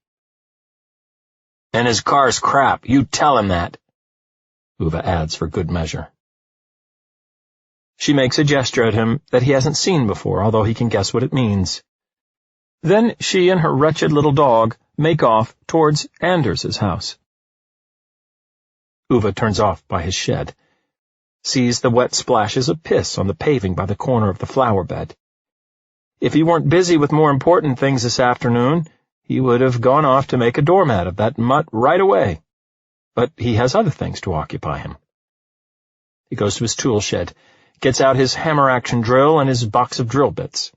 And his car's crap, you tell him that, Ove adds for good measure. She makes a gesture at him that he hasn't seen before, although he can guess what it means. Then she and her wretched little dog make off towards Anders's house. Ove turns off by his shed, sees the wet splashes of piss on the paving by the corner of the flower bed. If he weren't busy with more important things this afternoon, he would have gone off to make a doormat of that mutt right away. But he has other things to occupy him. He goes to his tool shed, gets out his hammer-action drill and his box of drill bits.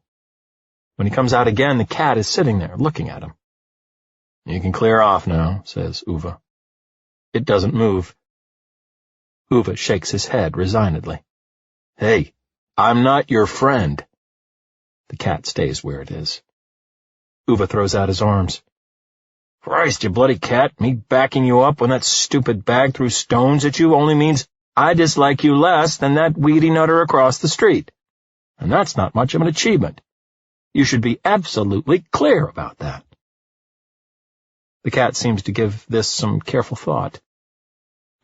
When he comes out again, the cat is sitting there, looking at him. You can clear off now, says Ove. It doesn't move. Ove shakes his head resignedly. Hey, I'm not your friend. The cat stays where it is. Ove throws out his arms. Christ, you bloody cat, me backing you up when that stupid bag threw stones at you only means I dislike you less than that weedy nutter across the street. And that's not much of an achievement. You should be absolutely clear about that. The cat seems to give this some careful thought.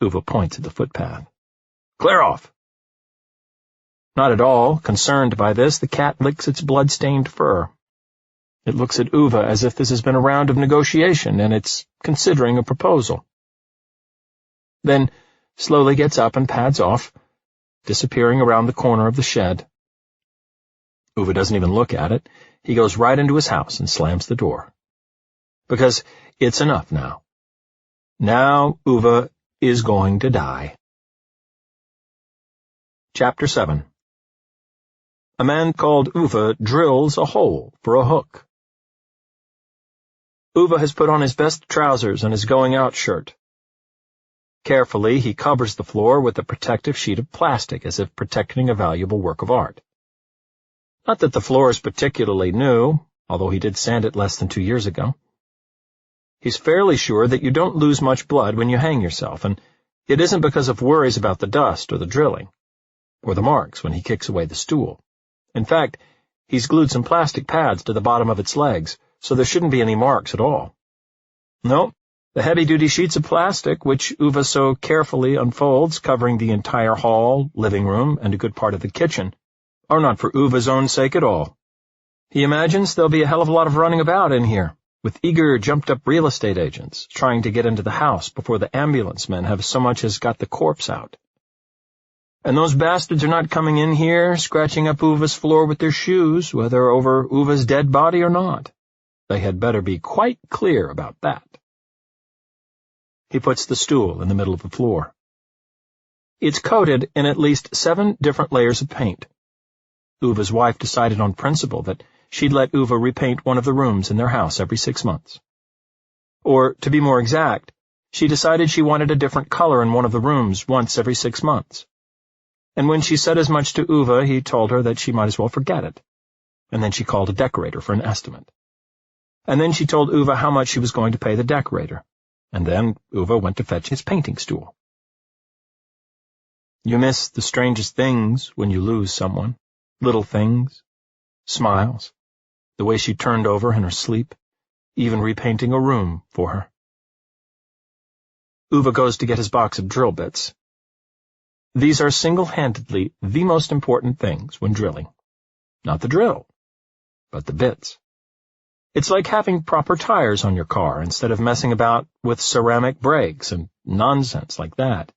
Ove points at the footpath. Clear off! Not at all concerned by this, the cat licks its blood-stained fur. It looks at Ove as if this has been a round of negotiation and it's considering a proposal. Then slowly gets up and pads off, disappearing around the corner of the shed. Ove doesn't even look at it. He goes right into his house and slams the door. Because it's enough now. Now Ove is going to die. Chapter 7. A man called Ove drills a hole for a hook. Ove has put on his best trousers and his going-out shirt. Carefully, he covers the floor with a protective sheet of plastic, as if protecting a valuable work of art. Not that the floor is particularly new, although he did sand it less than 2 years ago. He's fairly sure that you don't lose much blood when you hang yourself, and it isn't because of worries about the dust or the drilling, or the marks when he kicks away the stool. In fact, he's glued some plastic pads to the bottom of its legs, so there shouldn't be any marks at all. No, the heavy-duty sheets of plastic, which Ove so carefully unfolds, covering the entire hall, living room, and a good part of the kitchen, are not for Uve's own sake at all. He imagines there'll be a hell of a lot of running about in here, with eager, jumped-up real estate agents trying to get into the house before the ambulance men have so much as got the corpse out. And those bastards are not coming in here, scratching up Ove's floor with their shoes, whether over Ove's dead body or not. They had better be quite clear about that. He puts the stool in the middle of the floor. It's coated in at least 7 different layers of paint. Ove's wife decided on principle that she'd let Ove repaint one of the rooms in their house every 6 months. Or, to be more exact, she decided she wanted a different color in one of the rooms once every 6 months. And when she said as much to Ove, he told her that she might as well forget it. And then she called a decorator for an estimate. And then she told Ove how much she was going to pay the decorator. And then Ove went to fetch his painting stool. You miss the strangest things when you lose someone. Little things. Smiles. The way she turned over in her sleep. Even repainting a room for her. Ove goes to get his box of drill bits. These are single-handedly the most important things when drilling. Not the drill, but the bits. It's like having proper tires on your car instead of messing about with ceramic brakes and nonsense like that.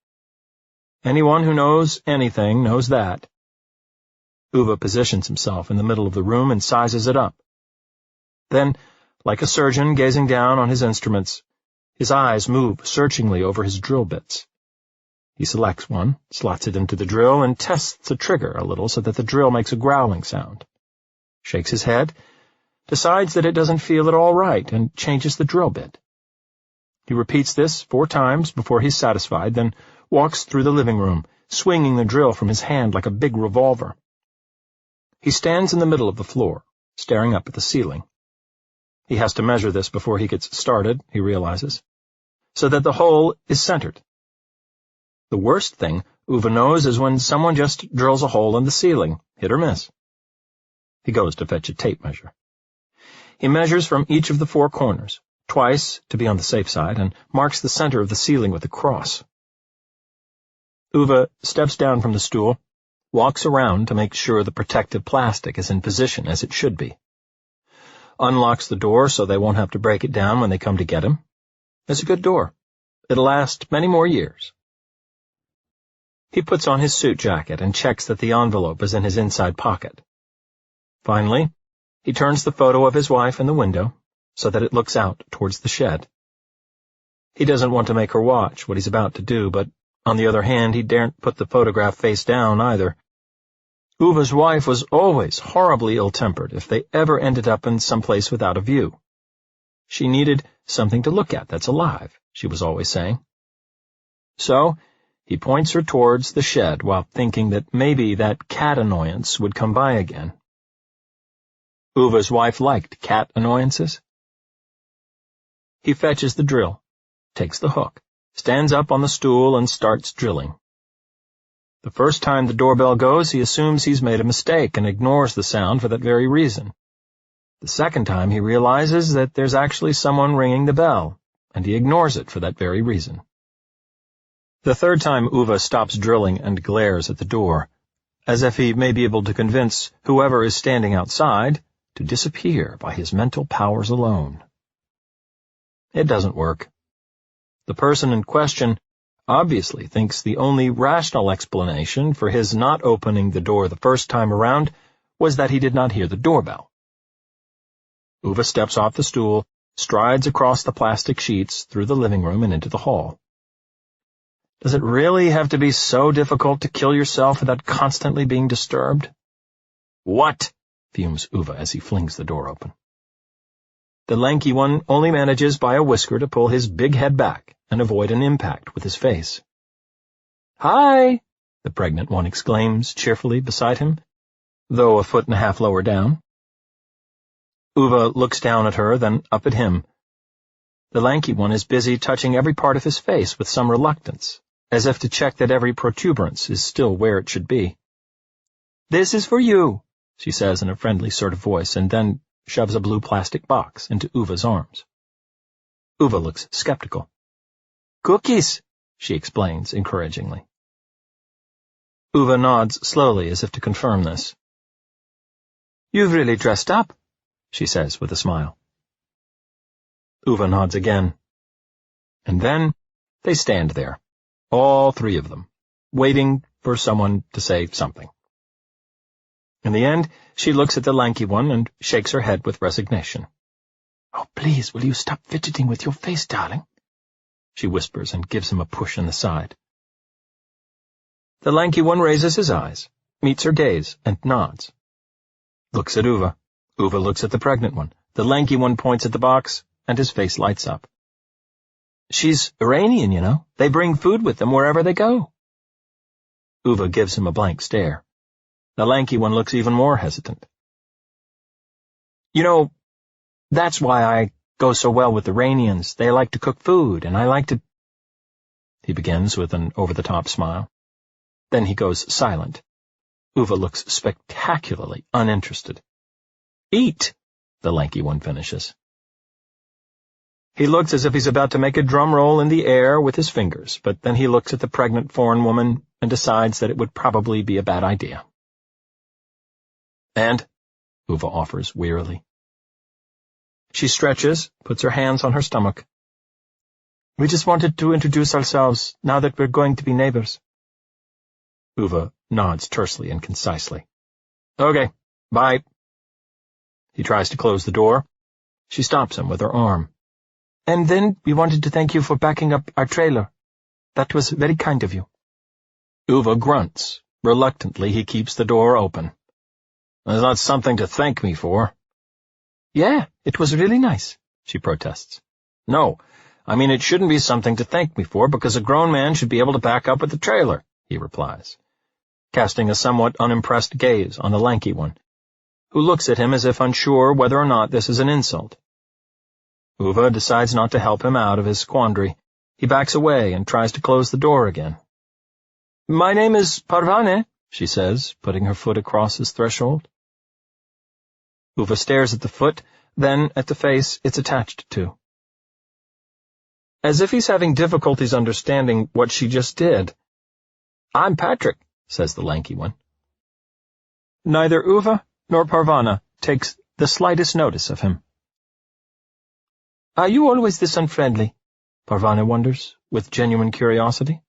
Anyone who knows anything knows that. Ove positions himself in the middle of the room and sizes it up. Then, like a surgeon gazing down on his instruments, his eyes move searchingly over his drill bits. He selects one, slots it into the drill, and tests the trigger a little so that the drill makes a growling sound. Shakes his head, decides that it doesn't feel at all right, and changes the drill bit. He repeats this 4 times before he's satisfied, then walks through the living room, swinging the drill from his hand like a big revolver. He stands in the middle of the floor, staring up at the ceiling. He has to measure this before he gets started, he realizes, so that the hole is centered. The worst thing Ove knows is when someone just drills a hole in the ceiling, hit or miss. He goes to fetch a tape measure. He measures from each of the 4 corners, twice to be on the safe side, and marks the center of the ceiling with a cross. Ove steps down from the stool, walks around to make sure the protective plastic is in position as it should be. Unlocks the door so they won't have to break it down when they come to get him. It's a good door. It'll last many more years. He puts on his suit jacket and checks that the envelope is in his inside pocket. Finally, he turns the photo of his wife in the window so that it looks out towards the shed. He doesn't want to make her watch what he's about to do, but on the other hand, he daren't put the photograph face down either. Ove's wife was always horribly ill-tempered if they ever ended up in some place without a view. She needed something to look at that's alive, she was always saying. So, he points her towards the shed while thinking that maybe that cat annoyance would come by again. Ove's wife liked cat annoyances. He fetches the drill, takes the hook, stands up on the stool and starts drilling. The first time the doorbell goes, he assumes he's made a mistake and ignores the sound for that very reason. The second time he realizes that there's actually someone ringing the bell, and he ignores it for that very reason. The third time Ove stops drilling and glares at the door, as if he may be able to convince whoever is standing outside to disappear by his mental powers alone. It doesn't work. The person in question obviously thinks the only rational explanation for his not opening the door the first time around was that he did not hear the doorbell. Ove steps off the stool, strides across the plastic sheets through the living room and into the hall. Does it really have to be so difficult to kill yourself without constantly being disturbed? What? Fumes Ove as he flings the door open. The lanky one only manages by a whisker to pull his big head back and avoid an impact with his face. Hi, the pregnant one exclaims cheerfully beside him, though a 1.5 feet lower down. Ove looks down at her, then up at him. The lanky one is busy touching every part of his face with some reluctance, as if to check that every protuberance is still where it should be. This is for you, she says in a friendly sort of voice, and then shoves a blue plastic box into Ove's arms. Ove looks skeptical. Cookies, she explains encouragingly. Ove nods slowly as if to confirm this. You've really dressed up, she says with a smile. Ove nods again. And then they stand there, all 3 of them, waiting for someone to say something. In the end, she looks at the lanky one and shakes her head with resignation. "Oh, please, will you stop fidgeting with your face, darling?" she whispers and gives him a push in the side. The lanky one raises his eyes, meets her gaze, and nods. Looks at Ove. Ove looks at the pregnant one. The lanky one points at the box, and his face lights up. "She's Iranian, you know. They bring food with them wherever they go." Ove gives him a blank stare. The lanky one looks even more hesitant. "You know, that's why I go so well with Iranians. They like to cook food, and I like to—" He begins with an over-the-top smile. Then he goes silent. Ove looks spectacularly uninterested. "Eat," the lanky one finishes. He looks as if he's about to make a drum roll in the air with his fingers, but then he looks at the pregnant foreign woman and decides that it would probably be a bad idea. "And?" Ove offers wearily. She stretches, puts her hands on her stomach. "We just wanted to introduce ourselves now that we're going to be neighbors." Ove nods tersely and concisely. "Okay, bye." He tries to close the door. She stops him with her arm. "And then we wanted to thank you for backing up our trailer. That was very kind of you." Ove grunts. Reluctantly, he keeps the door open. "That's not something to thank me for." "Yeah, it was really nice," she protests. "No, I mean it shouldn't be something to thank me for because a grown man should be able to back up with the trailer," he replies, casting a somewhat unimpressed gaze on the lanky one, who looks at him as if unsure whether or not this is an insult. Ove decides not to help him out of his quandary. He backs away and tries to close the door again. "My name is Parvane," she says, putting her foot across his threshold. Ove stares at the foot, then at the face it's attached to. As if he's having difficulties understanding what she just did. "I'm Patrick," says the lanky one. Neither Ove nor Parvana takes the slightest notice of him. "Are you always this unfriendly?" Parvana wonders, with genuine curiosity.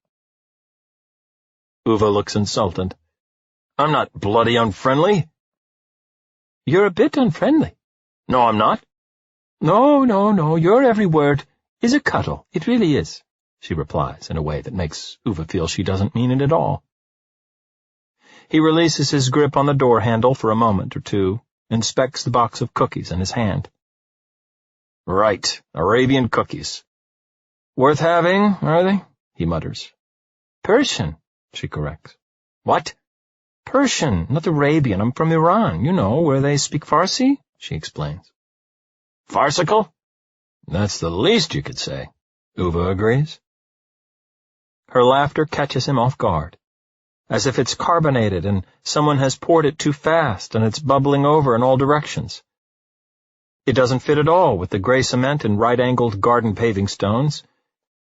Ove looks insulted. "I'm not bloody unfriendly." "You're a bit unfriendly." "No, I'm not." No, your every word is a cuddle. It really is," she replies in a way that makes Ove feel she doesn't mean it at all. He releases his grip on the door handle for a moment or two, inspects the box of cookies in his hand. "Right, Arabian cookies. Worth having, are they?" he mutters. "Persian," she corrects. "What?" "Persian, not Arabian. I'm from Iran, you know, where they speak Farsi," she explains. "Farcical? That's the least you could say," Ove agrees. Her laughter catches him off guard, as if it's carbonated and someone has poured it too fast and it's bubbling over in all directions. It doesn't fit at all with the gray cement and right-angled garden paving stones.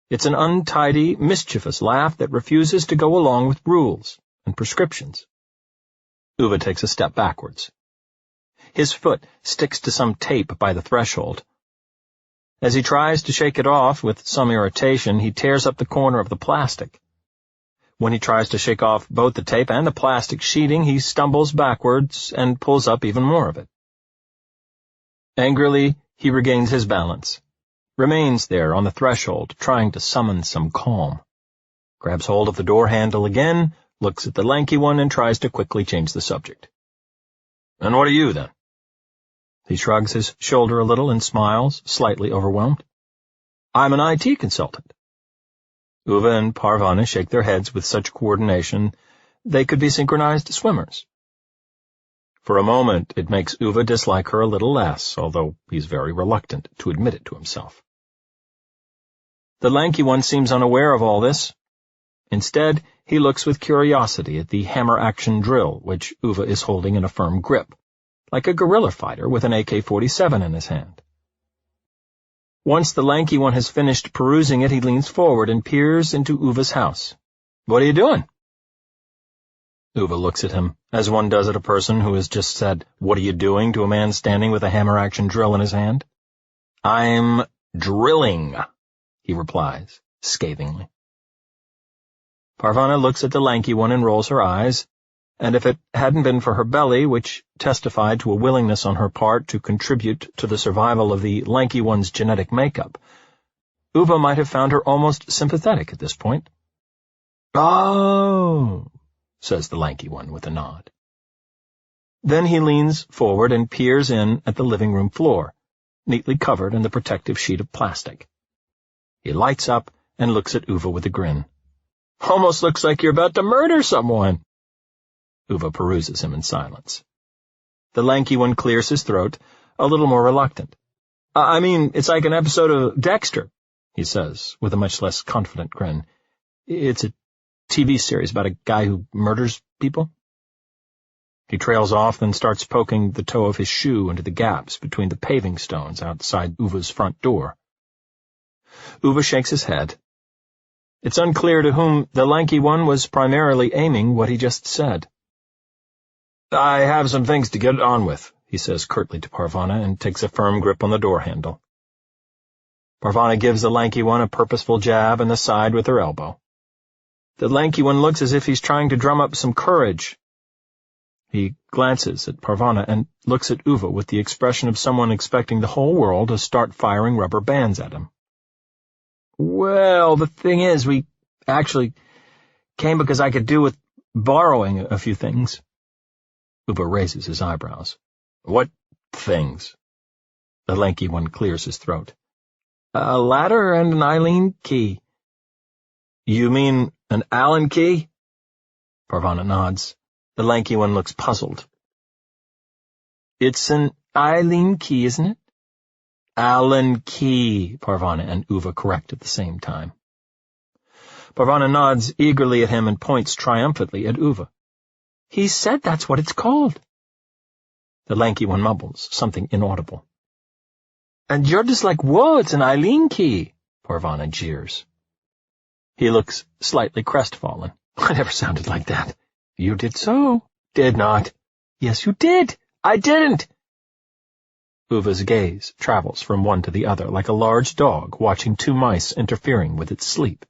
It's an untidy, mischievous laugh that refuses to go along with rules and prescriptions. Ove takes a step backwards. His foot sticks to some tape by the threshold. As he tries to shake it off with some irritation, he tears up the corner of the plastic. When he tries to shake off both the tape and the plastic sheeting, he stumbles backwards and pulls up even more of it. Angrily, he regains his balance, remains there on the threshold, trying to summon some calm, grabs hold of the door handle again, looks at the lanky one, and tries to quickly change the subject. "And what are you, then?" He shrugs his shoulder a little and smiles, slightly overwhelmed. "I'm an IT consultant." Ove and Parvana shake their heads with such coordination they could be synchronized swimmers. For a moment, it makes Ove dislike her a little less, although he's very reluctant to admit it to himself. The lanky one seems unaware of all this. Instead, he looks with curiosity at the hammer-action drill, which Ove is holding in a firm grip, like a guerrilla fighter with an AK-47 in his hand. Once the lanky one has finished perusing it, he leans forward and peers into Ove's house. "What are you doing?" Ove looks at him, as one does at a person who has just said, "What are you doing?" to a man standing with a hammer-action drill in his hand. "I'm drilling," he replies, scathingly. Parvana looks at the lanky one and rolls her eyes, and if it hadn't been for her belly, which testified to a willingness on her part to contribute to the survival of the lanky one's genetic makeup, Ove might have found her almost sympathetic at this point. "Oh," says the lanky one with a nod. Then he leans forward and peers in at the living room floor, neatly covered in the protective sheet of plastic. He lights up and looks at Ove with a grin. "Almost looks like you're about to murder someone." Ove peruses him in silence. The lanky one clears his throat, a little more reluctant. I mean, it's like an episode of Dexter," he says, with a much less confident grin. "It's a TV series about a guy who murders people." He trails off, then starts poking the toe of his shoe into the gaps between the paving stones outside Uve's front door. Ove shakes his head. It's unclear to whom the lanky one was primarily aiming what he just said. "I have some things to get on with," he says curtly to Parvana and takes a firm grip on the door handle. Parvana gives the lanky one a purposeful jab in the side with her elbow. The lanky one looks as if he's trying to drum up some courage. He glances at Parvana and looks at Ove with the expression of someone expecting the whole world to start firing rubber bands at him. "Well, the thing is, we actually came because I could do with borrowing a few things." Ove raises his eyebrows. "What things?" The lanky one clears his throat. "A ladder and an Eileen key." "You mean an Allen key?" Parvana nods. The lanky one looks puzzled. "It's an Eileen key, isn't it?" "Allen key," Parvana and Ove correct at the same time. Parvana nods eagerly at him and points triumphantly at Ove. "He said that's what it's called." The lanky one mumbles, something inaudible. "And you're just like, whoa, it's an Eileen key," Parvana jeers. He looks slightly crestfallen. "I never sounded like that." "You did so." "Did not." "Yes, you did." "I didn't." Uve's gaze travels from one to the other like a large dog watching two mice interfering with its sleep.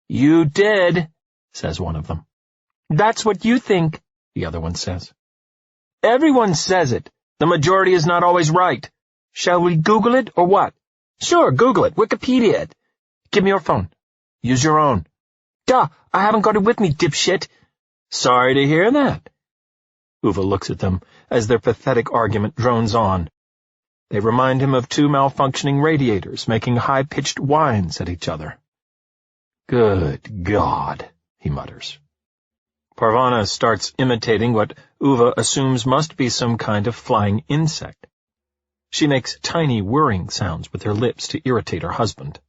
"You did," says one of them. "That's what you think," the other one says. "Everyone says it. The majority is not always right. Shall we Google it or what?" "Sure, Google it. Wikipedia it. Give me your phone." "Use your own." "Duh, I haven't got it with me, dipshit." "Sorry to hear that." Ove looks at them as their pathetic argument drones on. They remind him of two malfunctioning radiators making high-pitched whines at each other. "Good God," he mutters. Parvana starts imitating what Ove assumes must be some kind of flying insect. She makes tiny whirring sounds with her lips to irritate her husband.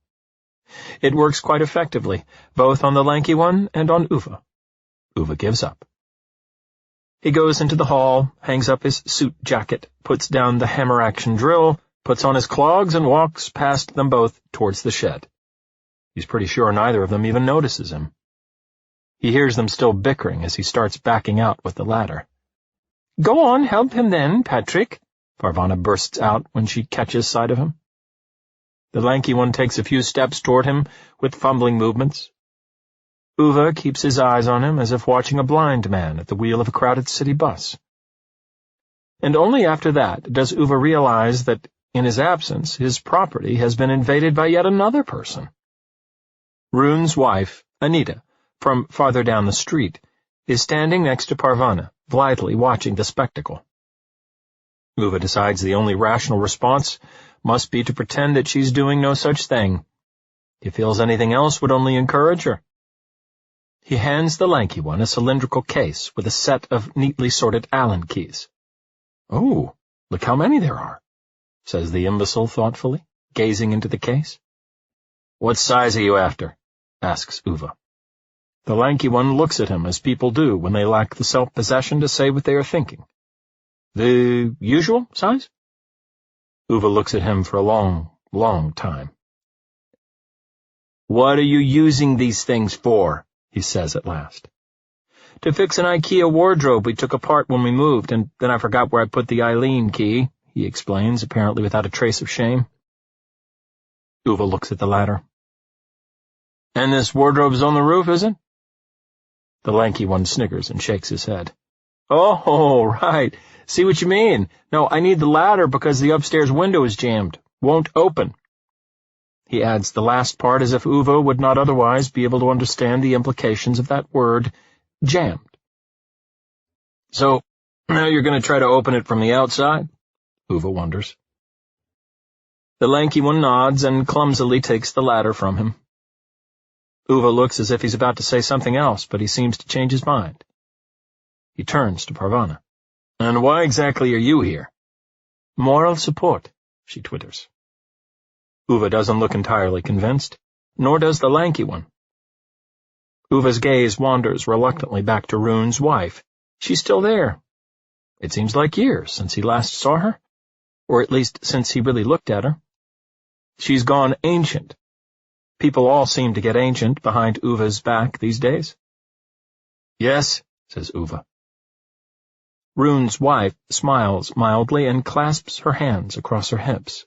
It works quite effectively, both on the lanky one and on Ove. Ove gives up. He goes into the hall, hangs up his suit jacket, puts down the hammer-action drill, puts on his clogs, and walks past them both towards the shed. He's pretty sure neither of them even notices him. He hears them still bickering as he starts backing out with the ladder. "Go on, help him then, Patrick," Parvana bursts out when she catches sight of him. The lanky one takes a few steps toward him with fumbling movements. Ove keeps his eyes on him as if watching a blind man at the wheel of a crowded city bus. And only after that does Ove realize that, in his absence, his property has been invaded by yet another person. Rune's wife, Anita, from farther down the street, is standing next to Parvana, blithely watching the spectacle. Ove decides the only rational response must be to pretend that she's doing no such thing. He feels anything else would only encourage her. He hands the lanky one a cylindrical case with a set of neatly sorted Allen keys. "Oh, look how many there are," says the imbecile thoughtfully, gazing into the case. "What size are you after?" asks Ove. The lanky one looks at him as people do when they lack the self-possession to say what they are thinking. "The usual size?" Ove looks at him for a long, long time. "What are you using these things for?" he says at last. "To fix an IKEA wardrobe we took apart when we moved, and then I forgot where I put the Eileen key," he explains, apparently without a trace of shame. Ove looks at the ladder. And this wardrobe's on the roof, is it? The lanky one sniggers and shakes his head. Oh, right. See what you mean. No, I need the ladder because the upstairs window is jammed. Won't open. He adds the last part as if Ove would not otherwise be able to understand the implications of that word, jammed. So, now you're going to try to open it from the outside? Ove wonders. The lanky one nods and clumsily takes the ladder from him. Ove looks as if he's about to say something else, but he seems to change his mind. He turns to Parvana. And why exactly are you here? Moral support, she twitters. Ove doesn't look entirely convinced, nor does the lanky one. Uve's gaze wanders reluctantly back to Rune's wife. She's still there. It seems like years since he last saw her, or at least since he really looked at her. She's gone ancient. People all seem to get ancient behind Uve's back these days. Yes, says Ove. Rune's wife smiles mildly and clasps her hands across her hips.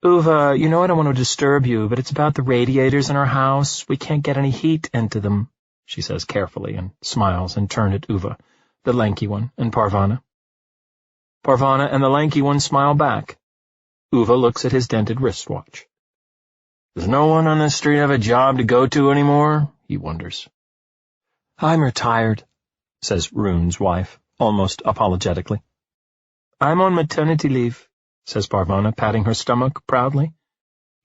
Ove, you know I don't want to disturb you, but it's about the radiators in our house. We can't get any heat into them, she says carefully, and smiles in turn at Ove, the lanky one, and Parvana. Parvana and the lanky one smile back. Ove looks at his dented wristwatch. Does no one on the street have a job to go to anymore? He wonders. I'm retired, says Rune's wife, almost apologetically. I'm on maternity leave, says Parvana, patting her stomach proudly.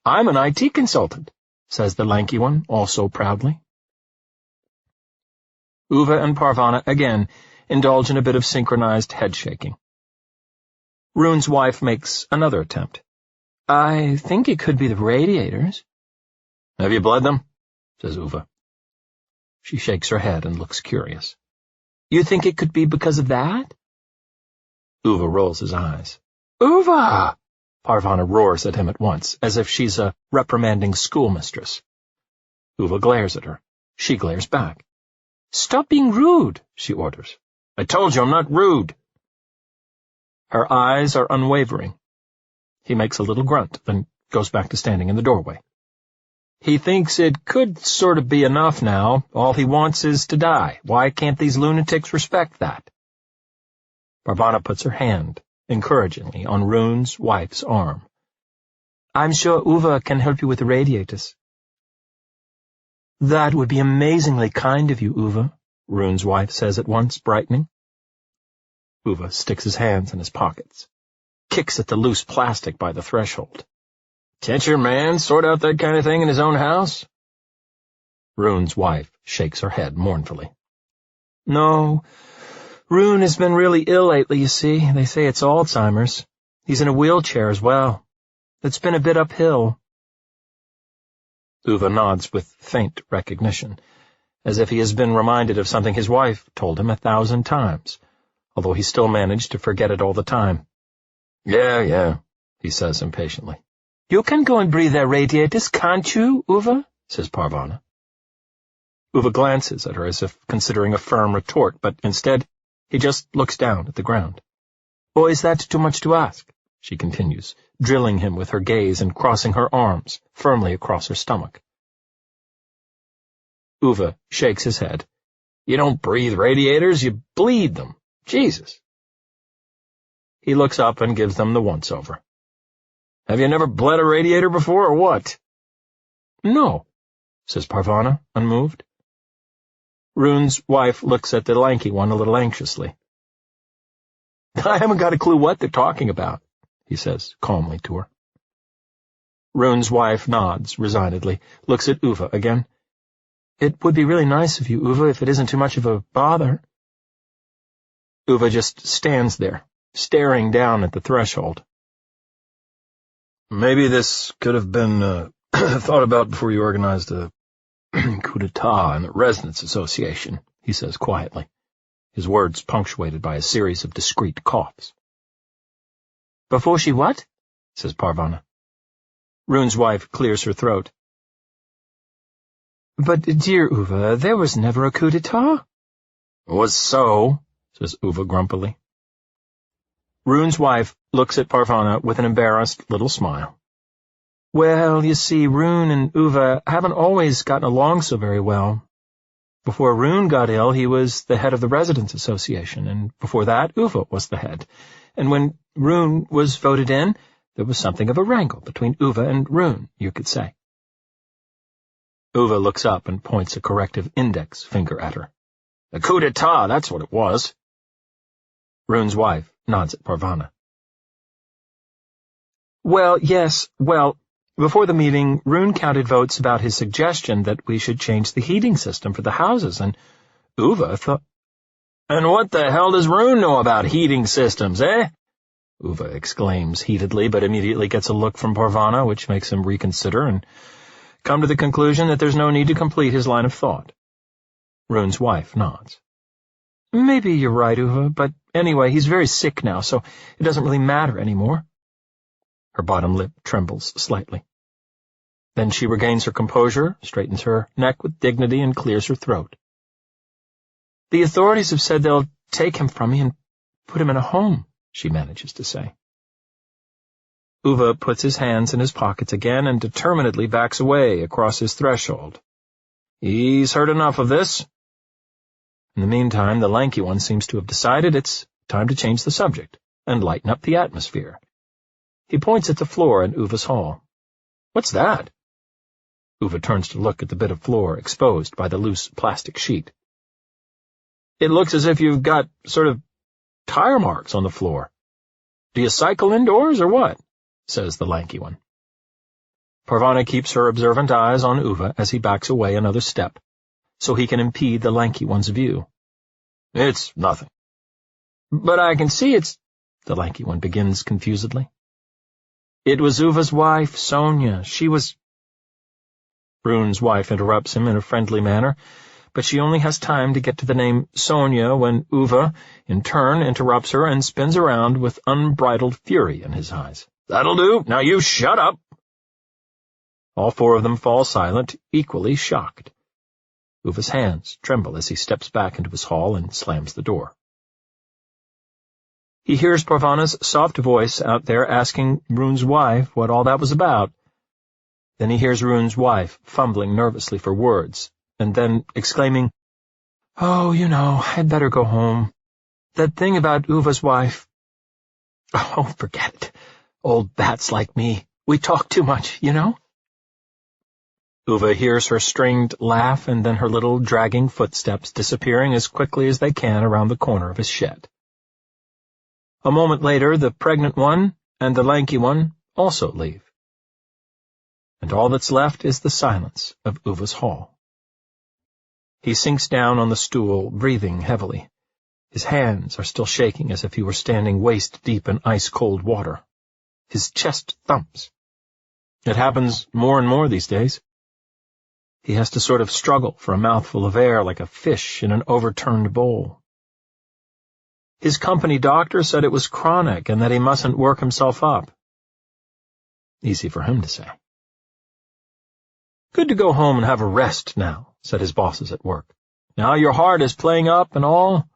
I'm an IT consultant, says the lanky one, also proudly. Ove and Parvana again indulge in a bit of synchronized head-shaking. Rune's wife makes another attempt. I think it could be the radiators. Have you bled them? Says Ove. She shakes her head and looks curious. You think it could be because of that? Ove rolls his eyes. Ove! Parvana roars at him at once, as if she's a reprimanding schoolmistress. Ove glares at her. She glares back. Stop being rude, she orders. I told you I'm not rude. Her eyes are unwavering. He makes a little grunt, then goes back to standing in the doorway. He thinks it could sort of be enough now. All he wants is to die. Why can't these lunatics respect that? Parvana puts her hand encouragingly on Rune's wife's arm. I'm sure Ove can help you with the radiators. That would be amazingly kind of you, Ove, Rune's wife says at once, brightening. Ove sticks his hands in his pockets, kicks at the loose plastic by the threshold. Can't your man sort out that kind of thing in his own house? Rune's wife shakes her head mournfully. No, Rune has been really ill lately, you see. They say it's Alzheimer's. He's in a wheelchair as well. It's been a bit uphill. Ove nods with faint recognition, as if he has been reminded of something his wife told him 1,000 times, although he still managed to forget it all the time. Yeah, he says impatiently. You can go and breathe their radiators, can't you, Ove? Says Parvana. Ove glances at her as if considering a firm retort, but instead he just looks down at the ground. Or is that too much to ask? She continues, drilling him with her gaze and crossing her arms firmly across her stomach. Ove shakes his head. You don't breathe radiators, you bleed them. Jesus. He looks up and gives them the once-over. Have you never bled a radiator before, or what? No, says Parvana, unmoved. Rune's wife looks at the lanky one a little anxiously. I haven't got a clue what they're talking about, he says calmly to her. Rune's wife nods resignedly, looks at Ove again. It would be really nice of you, Ove, if it isn't too much of a bother. Ove just stands there, staring down at the threshold. Maybe this could have been thought about before you organized a coup d'etat in the Residents Association, he says quietly, his words punctuated by a series of discreet coughs. Before she what? Says Parvana. Rune's wife clears her throat. But, dear Ove, there was never a coup d'etat. Was so, says Ove grumpily. Rune's wife looks at Parvana with an embarrassed little smile. Well, you see, Rune and Uwe haven't always gotten along so very well. Before Rune got ill, he was the head of the Residents' Association, and before that, Uwe was the head. And when Rune was voted in, there was something of a wrangle between Uwe and Rune, you could say. Uwe looks up and points a corrective index finger at her. A coup d'etat, that's what it was. Rune's wife nods at Parvana. Well, yes, before the meeting, Rune counted votes about his suggestion that we should change the heating system for the houses, and Uwe thought... And what the hell does Rune know about heating systems, eh? Uwe exclaims heatedly, but immediately gets a look from Parvana, which makes him reconsider and come to the conclusion that there's no need to complete his line of thought. Rune's wife nods. Maybe you're right, Uwe, but anyway, he's very sick now, so it doesn't really matter anymore. Her bottom lip trembles slightly. Then she regains her composure, straightens her neck with dignity, and clears her throat. The authorities have said they'll take him from me and put him in a home, she manages to say. Uwe puts his hands in his pockets again and determinedly backs away across his threshold. He's heard enough of this. In the meantime, the lanky one seems to have decided it's time to change the subject and lighten up the atmosphere. He points at the floor in Uwe's hall. What's that? Uwe turns to look at the bit of floor exposed by the loose plastic sheet. It looks as if you've got sort of tire marks on the floor. Do you cycle indoors or what? Says the lanky one. Parvana keeps her observant eyes on Uwe as he backs away another step, so he can impede the lanky one's view. It's nothing. But I can see it's... the lanky one begins confusedly. It was Uwe's wife, Sonia. She was... Rune's wife interrupts him in a friendly manner, but she only has time to get to the name Sonia when Uwe, in turn, interrupts her and spins around with unbridled fury in his eyes. That'll do. Now you shut up. All four of them fall silent, equally shocked. Uwe's hands tremble as he steps back into his hall and slams the door. He hears Parvana's soft voice out there asking Rune's wife what all that was about. Then he hears Rune's wife fumbling nervously for words, and then exclaiming, Oh, you know, I'd better go home. That thing about Uwe's wife... Oh, forget it. Old bats like me. We talk too much, you know? Uwe hears her strained laugh and then her little dragging footsteps disappearing as quickly as they can around the corner of his shed. A moment later, the pregnant one and the lanky one also leave. And all that's left is the silence of Uwe's hall. He sinks down on the stool, breathing heavily. His hands are still shaking as if he were standing waist-deep in ice-cold water. His chest thumps. It happens more and more these days. He has to sort of struggle for a mouthful of air like a fish in an overturned bowl. His company doctor said it was chronic and that he mustn't work himself up. Easy for him to say. Good to go home and have a rest now, said his bosses at work. Now your heart is playing up and all.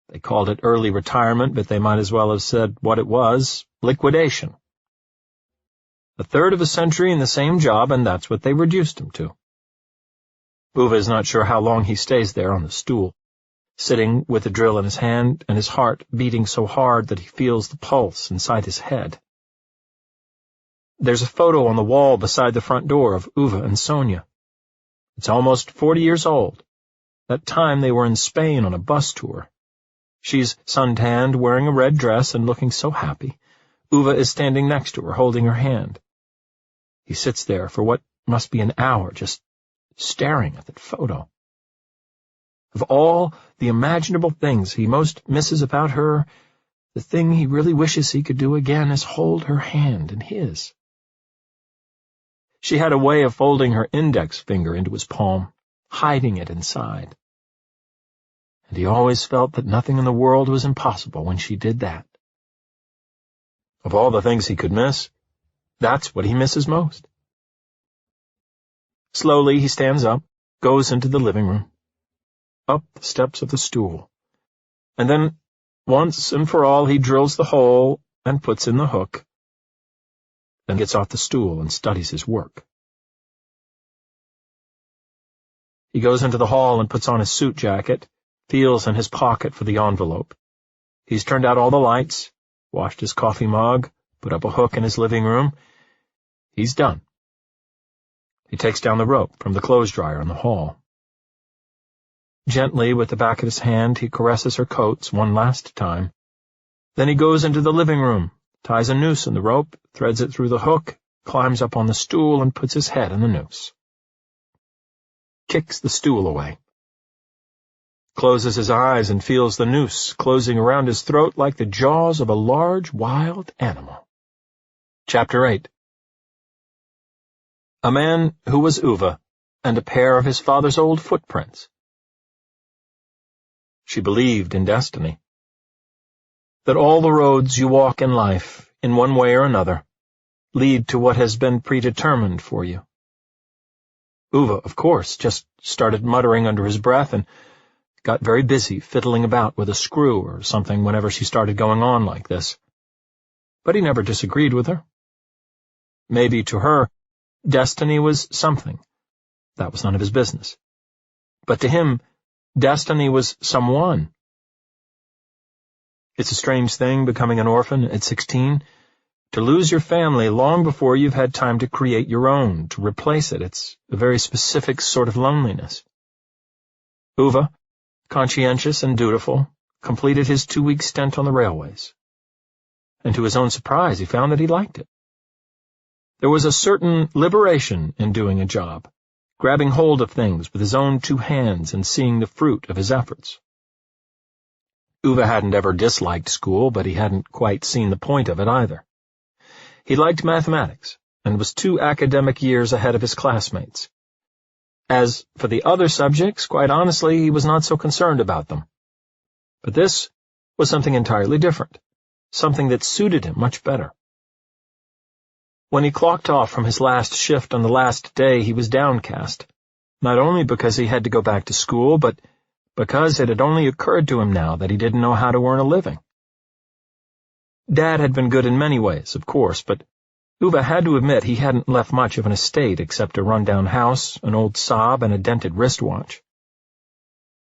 They called it early retirement, but they might as well have said what it was, liquidation. A third of a century in the same job, and that's what they reduced him to. Uwe is not sure how long he stays there on the stool, sitting with the drill in his hand and his heart beating so hard that he feels the pulse inside his head. There's a photo on the wall beside the front door of Uwe and Sonia. It's almost 40 years old. That time they were in Spain on a bus tour. She's suntanned, wearing a red dress and looking so happy. Uwe is standing next to her, holding her hand. He sits there for what must be an hour, just staring at that photo. Of all the imaginable things he most misses about her, the thing he really wishes he could do again is hold her hand in his. She had a way of folding her index finger into his palm, hiding it inside. And he always felt that nothing in the world was impossible when she did that. Of all the things he could miss, that's what he misses most. Slowly he stands up, goes into the living room, up the steps of the stool, and then, once and for all, he drills the hole and puts in the hook. then gets off the stool and studies his work. He goes into the hall and puts on his suit jacket, feels in his pocket for the envelope. He's turned out all the lights, washed his coffee mug, put up a hook in his living room. He's done. He takes down the rope from the clothes dryer in the hall. Gently, with the back of his hand, he caresses her coats one last time. Then he goes into the living room, ties a noose in the rope, threads it through the hook, climbs up on the stool and puts his head in the noose. Kicks the stool away. Closes his eyes and feels the noose closing around his throat like the jaws of a large, wild animal. Chapter 8. A man who was Ove, and a pair of his father's old footprints. She believed in destiny. That all the roads you walk in life, in one way or another, lead to what has been predetermined for you. Ove, of course, just started muttering under his breath and got very busy fiddling about with a screw or something whenever she started going on like this. But he never disagreed with her. Maybe to her, destiny was something. That was none of his business. But to him, destiny was someone. It's a strange thing becoming an orphan at 16. To lose your family long before you've had time to create your own, to replace it. It's a very specific sort of loneliness. Ove, conscientious and dutiful, completed his 2-week stint on the railways. And to his own surprise, he found that he liked it. There was a certain liberation in doing a job, grabbing hold of things with his own 2 hands and seeing the fruit of his efforts. Ove hadn't ever disliked school, but he hadn't quite seen the point of it either. He liked mathematics, and was 2 academic years ahead of his classmates. As for the other subjects, quite honestly, he was not so concerned about them. But this was something entirely different, something that suited him much better. When he clocked off from his last shift on the last day, he was downcast, not only because he had to go back to school, but because it had only occurred to him now that he didn't know how to earn a living. Dad had been good in many ways, of course, but Ove had to admit he hadn't left much of an estate except a run-down house, an old Saab, and a dented wristwatch.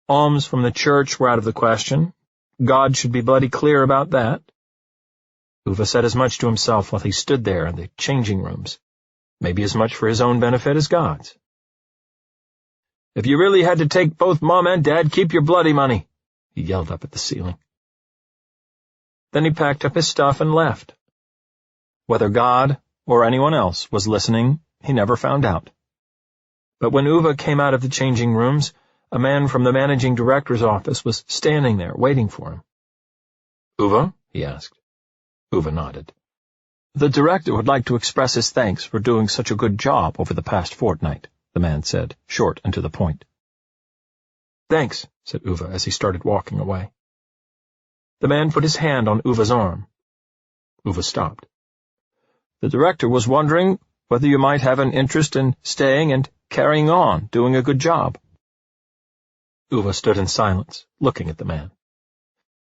Alms from the church were out of the question. God should be bloody clear about that. Ove said as much to himself while he stood there in the changing rooms, maybe as much for his own benefit as God's. "If you really had to take both Mom and Dad, keep your bloody money," he yelled up at the ceiling. Then he packed up his stuff and left. Whether God or anyone else was listening, he never found out. But when Ove came out of the changing rooms, a man from the managing director's office was standing there waiting for him. "Ove?" he asked. Ove nodded. "The director would like to express his thanks for doing such a good job over the past fortnight," the man said, short and to the point. "Thanks," said Ove as he started walking away. The man put his hand on Uve's arm. Ove stopped. "The director was wondering whether you might have an interest in staying and carrying on, doing a good job." Ove stood in silence, looking at the man.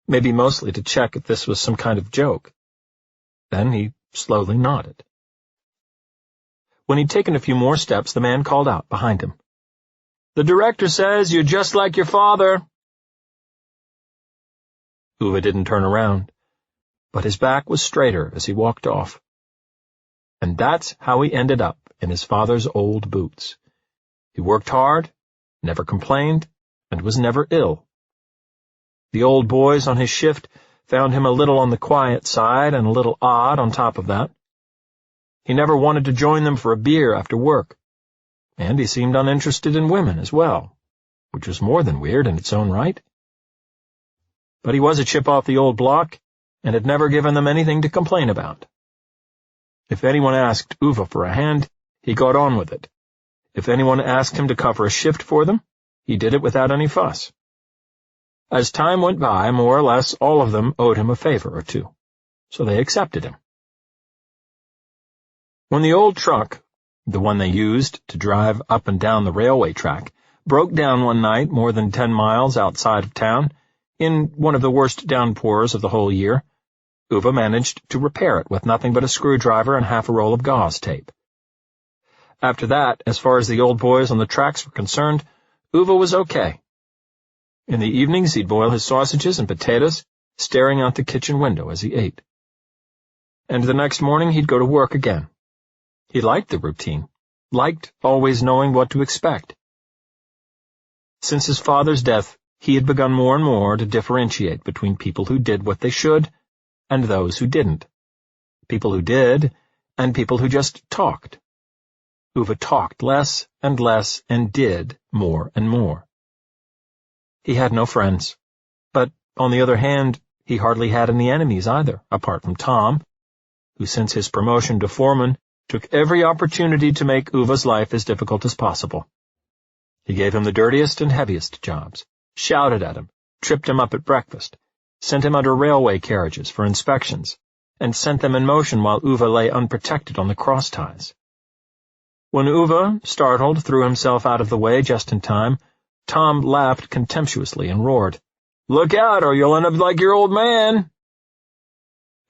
Maybe mostly to check if this was some kind of joke. Then he slowly nodded. When he'd taken a few more steps, the man called out behind him. "The director says you're just like your father." Ove didn't turn around, but his back was straighter as he walked off. And that's how he ended up in his father's old boots. He worked hard, never complained, and was never ill. The old boys on his shift found him a little on the quiet side and a little odd on top of that. He never wanted to join them for a beer after work, and he seemed uninterested in women as well, which was more than weird in its own right. But he was a chip off the old block, and had never given them anything to complain about. If anyone asked Ove for a hand, he got on with it. If anyone asked him to cover a shift for them, he did it without any fuss. As time went by, more or less all of them owed him a favor or two, so they accepted him. When the old truck, the one they used to drive up and down the railway track, broke down one night more than 10 miles outside of town, in one of the worst downpours of the whole year, Ove managed to repair it with nothing but a screwdriver and half a roll of gauze tape. After that, as far as the old boys on the tracks were concerned, Ove was okay. In the evenings he'd boil his sausages and potatoes, staring out the kitchen window as he ate. And the next morning he'd go to work again. He liked the routine, liked always knowing what to expect. Since his father's death, he had begun more and more to differentiate between people who did what they should and those who didn't. People who did and people who just talked. Ove talked less and less and did more and more. He had no friends, but, on the other hand, he hardly had any enemies either, apart from Tom, who since his promotion to foreman took every opportunity to make Ove's life as difficult as possible. He gave him the dirtiest and heaviest jobs, shouted at him, tripped him up at breakfast, sent him under railway carriages for inspections, and sent them in motion while Ove lay unprotected on the cross ties. When Ove, startled, threw himself out of the way just in time, Tom laughed contemptuously and roared, "Look out, or you'll end up like your old man!"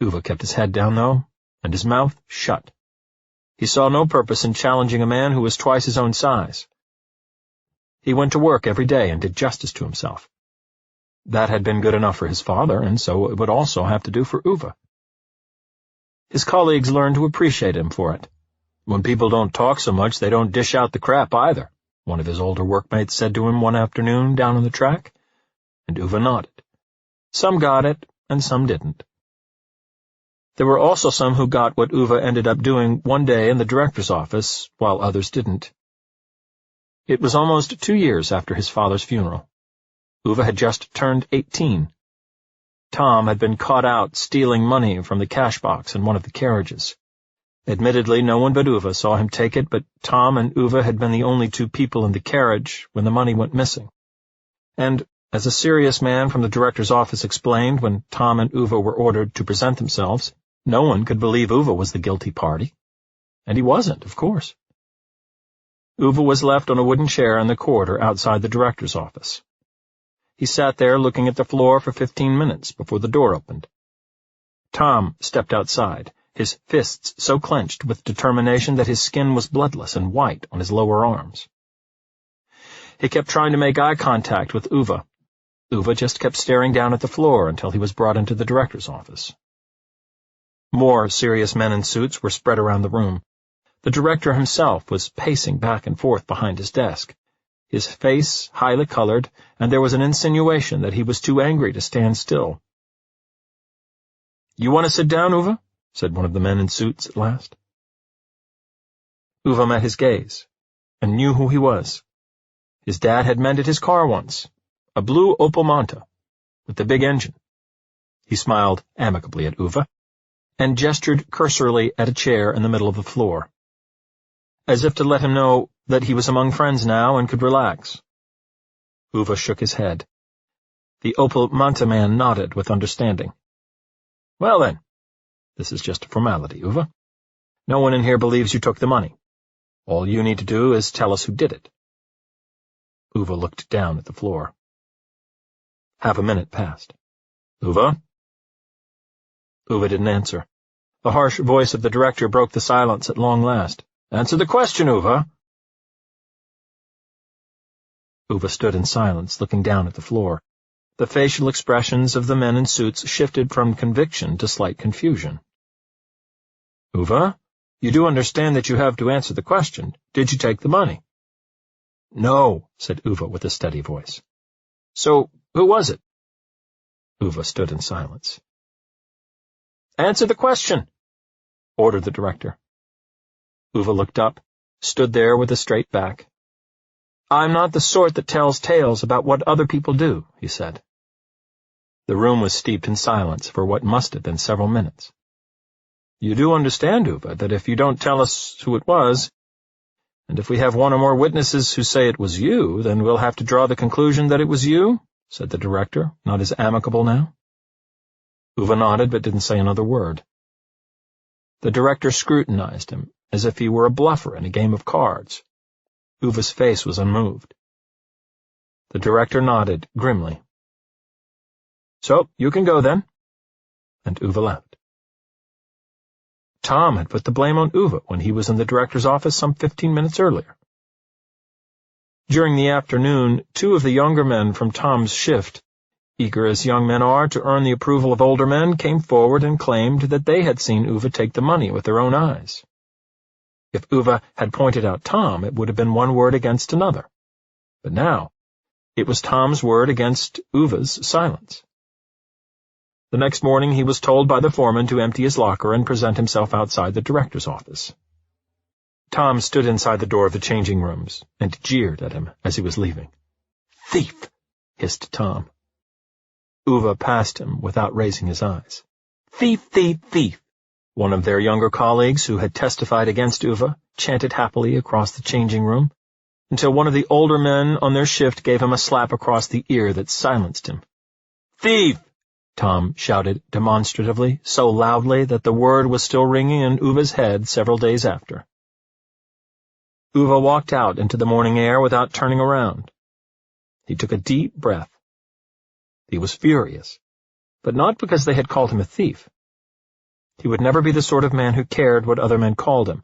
Ove kept his head down, though, and his mouth shut. He saw no purpose in challenging a man who was twice his own size. He went to work every day and did justice to himself. That had been good enough for his father, and so it would also have to do for Ove. His colleagues learned to appreciate him for it. "When people don't talk so much, they don't dish out the crap either," one of his older workmates said to him one afternoon down on the track, and Ove nodded. Some got it, and some didn't. There were also some who got what Ove ended up doing one day in the director's office, while others didn't. It was almost 2 years after his father's funeral. Ove had just turned 18. Tom had been caught out stealing money from the cash box in one of the carriages. Admittedly, no one but Ove saw him take it, but Tom and Ove had been the only two people in the carriage when the money went missing. And, as a serious man from the director's office explained when Tom and Ove were ordered to present themselves, no one could believe Ove was the guilty party. And he wasn't, of course. Ove was left on a wooden chair in the corridor outside the director's office. He sat there looking at the floor for 15 minutes before the door opened. Tom stepped outside, his fists so clenched with determination that his skin was bloodless and white on his lower arms. He kept trying to make eye contact with Ove. Ove just kept staring down at the floor until he was brought into the director's office. More serious men in suits were spread around the room. The director himself was pacing back and forth behind his desk, his face highly colored, and there was an insinuation that he was too angry to stand still. "You want to sit down, Ove?" said one of the men in suits at last. Ove met his gaze, and knew who he was. His dad had mended his car once, a blue Opel Manta, with the big engine. He smiled amicably at Ove, and gestured cursorily at a chair in the middle of the floor, as if to let him know that he was among friends now and could relax. Ove shook his head. The Opel Manta man nodded with understanding. "Well then, this is just a formality, Ove. No one in here believes you took the money. All you need to do is tell us who did it." Ove looked down at the floor. Half a minute passed. "Ove?" Ove didn't answer. The harsh voice of the director broke the silence at long last. "Answer the question, Ove." Ove stood in silence, looking down at the floor. The facial expressions of the men in suits shifted from conviction to slight confusion. "Ove, you do understand that you have to answer the question. Did you take the money?" "No," said Ove with a steady voice. "So, who was it?" Ove stood in silence. "Answer the question," ordered the director. Ove looked up, stood there with a straight back. "I'm not the sort that tells tales about what other people do," he said. The room was steeped in silence for what must have been several minutes. "You do understand, Ove, that if you don't tell us who it was, and if we have one or more witnesses who say it was you, then we'll have to draw the conclusion that it was you?" said the director, not as amicable now. Ove nodded but didn't say another word. The director scrutinized him as if he were a bluffer in a game of cards. Ove's face was unmoved. The director nodded grimly. "So, you can go then. and Ove left. Tom had put the blame on Ove when he was in the director's office some 15 minutes earlier. During the afternoon, 2 of the younger men from Tom's shift, eager as young men are to earn the approval of older men, came forward and claimed that they had seen Ove take the money with their own eyes. If Ove had pointed out Tom, it would have been one word against another. But now, it was Tom's word against Ove's silence. The next morning he was told by the foreman to empty his locker and present himself outside the director's office. Tom stood inside the door of the changing rooms and jeered at him as he was leaving. "Thief!" hissed Tom. Ove passed him without raising his eyes. "Thief, thief, thief!" One of their younger colleagues who had testified against Ove chanted happily across the changing room, until one of the older men on their shift gave him a slap across the ear that silenced him. "Thief!" Tom shouted demonstratively, so loudly that the word was still ringing in Ove's head several days after. Ove walked out into the morning air without turning around. He took a deep breath. He was furious, but not because they had called him a thief. He would never be the sort of man who cared what other men called him.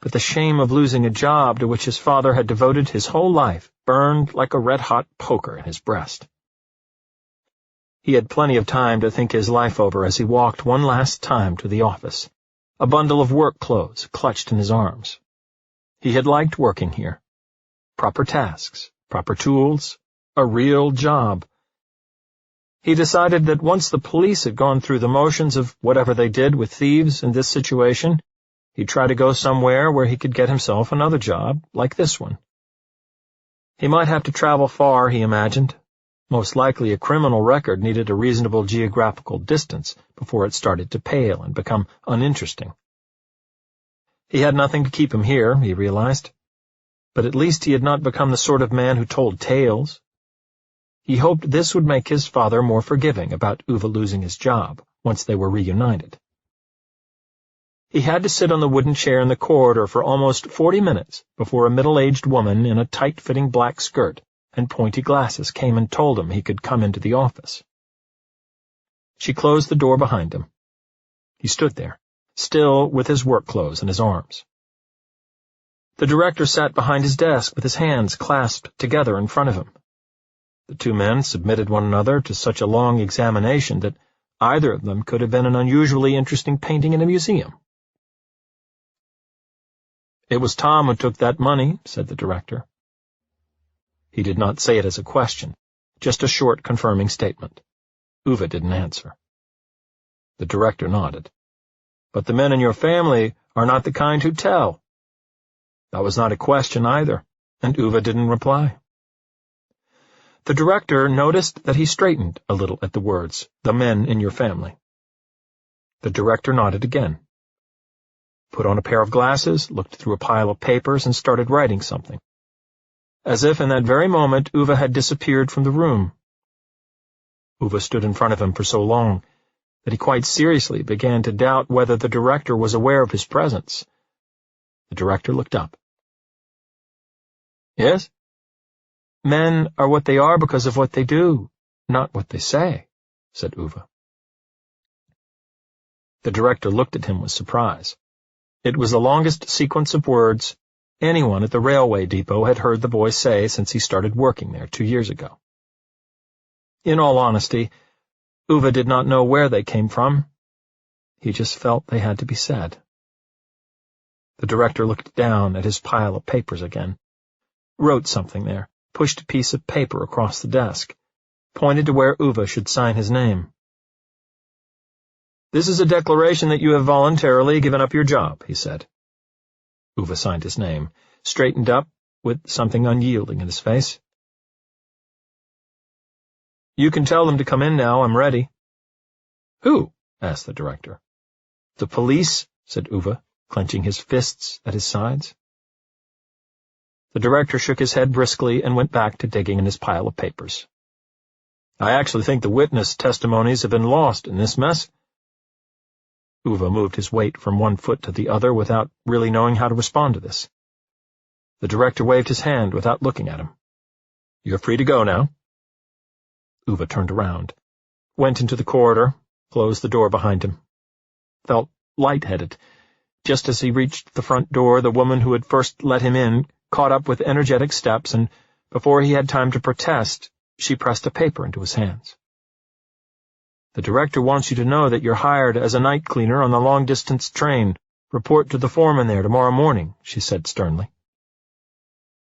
But the shame of losing a job to which his father had devoted his whole life burned like a red-hot poker in his breast. He had plenty of time to think his life over as he walked one last time to the office, a bundle of work clothes clutched in his arms. He had liked working here. Proper tasks, proper tools, a real job. He decided that once the police had gone through the motions of whatever they did with thieves in this situation, he'd try to go somewhere where he could get himself another job like this one. He might have to travel far, he imagined. Most likely a criminal record needed a reasonable geographical distance before it started to pale and become uninteresting. He had nothing to keep him here, he realized, but at least he had not become the sort of man who told tales. He hoped this would make his father more forgiving about Ove losing his job once they were reunited. He had to sit on the wooden chair in the corridor for almost 40 minutes before a middle-aged woman in a tight-fitting black skirt and pointy glasses came and told him he could come into the office. She closed the door behind him. He stood there, still with his work clothes in his arms. The director sat behind his desk with his hands clasped together in front of him. The 2 men submitted one another to such a long examination that either of them could have been an unusually interesting painting in a museum. "It was Tom who took that money," said the director. He did not say it as a question, just a short confirming statement. Ove didn't answer. The director nodded. "But the men in your family are not the kind who tell." That was not a question either, and Ove didn't reply. The director noticed that he straightened a little at the words, "the men in your family." The director nodded again, put on a pair of glasses, looked through a pile of papers, and started writing something. As if in that very moment Ove had disappeared from the room. Ove stood in front of him for so long that he quite seriously began to doubt whether the director was aware of his presence. The director looked up. "Yes?" "Men are what they are because of what they do, not what they say," said Ove. The director looked at him with surprise. It was the longest sequence of words anyone at the railway depot had heard the boy say since he started working there 2 years ago. In all honesty, Ove did not know where they came from. He just felt they had to be said. The director looked down at his pile of papers again, wrote something there, pushed a piece of paper across the desk, pointed to where Ove should sign his name. "This is a declaration that you have voluntarily given up your job," he said. Ove signed his name, straightened up with something unyielding in his face. "You can tell them to come in now. I'm ready." "Who?" asked the director. "The police," said Ove, clenching his fists at his sides. The director shook his head briskly and went back to digging in his pile of papers. "I actually think the witness testimonies have been lost in this mess." Ove moved his weight from one foot to the other without really knowing how to respond to this. The director waved his hand without looking at him. "You're free to go now." Ove turned around, went into the corridor, closed the door behind him. Felt lightheaded. Just as he reached the front door, the woman who had first let him in caught up with energetic steps, and before he had time to protest, she pressed a paper into his hands. "The director wants you to know that you're hired as a night cleaner on the long-distance train. Report to the foreman there tomorrow morning," she said sternly.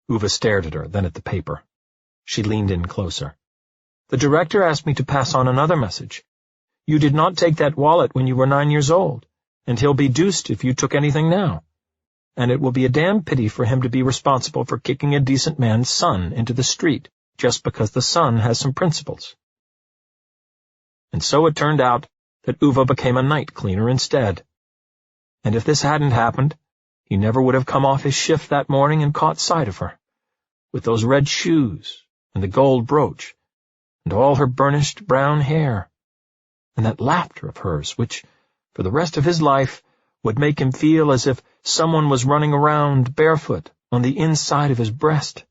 Ove stared at her, then at the paper. She leaned in closer. "The director asked me to pass on another message. You did not take that wallet when you were 9 years old, and he'll be deuced if you took anything now. And it will be a damn pity for him to be responsible for kicking a decent man's son into the street just because the son has some principles." And so it turned out that Ove became a night cleaner instead. And if this hadn't happened, he never would have come off his shift that morning and caught sight of her, with those red shoes and the gold brooch, and all her burnished brown hair, and that laughter of hers, which, for the rest of his life, would make him feel as if someone was running around barefoot on the inside of his breast.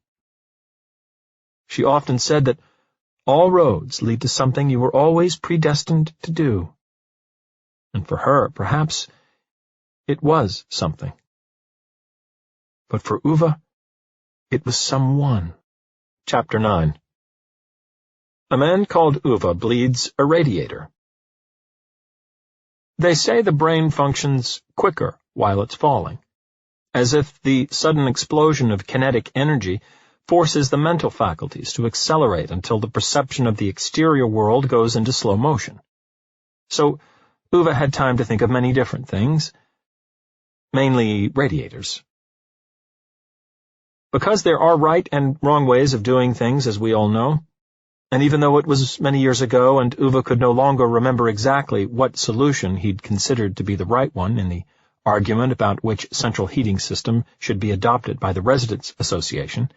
She often said that all roads lead to something you were always predestined to do. And for her, perhaps, it was something. But for Ove, it was someone. Chapter 9. A man called Ove bleeds a radiator. They say the brain functions quicker while it's falling, as if the sudden explosion of kinetic energy forces the mental faculties to accelerate until the perception of the exterior world goes into slow motion. So Ove had time to think of many different things, mainly radiators. Because there are right and wrong ways of doing things, as we all know, and even though it was many years ago and Ove could no longer remember exactly what solution he'd considered to be the right one in the argument about which central heating system should be adopted by the Residents' Association,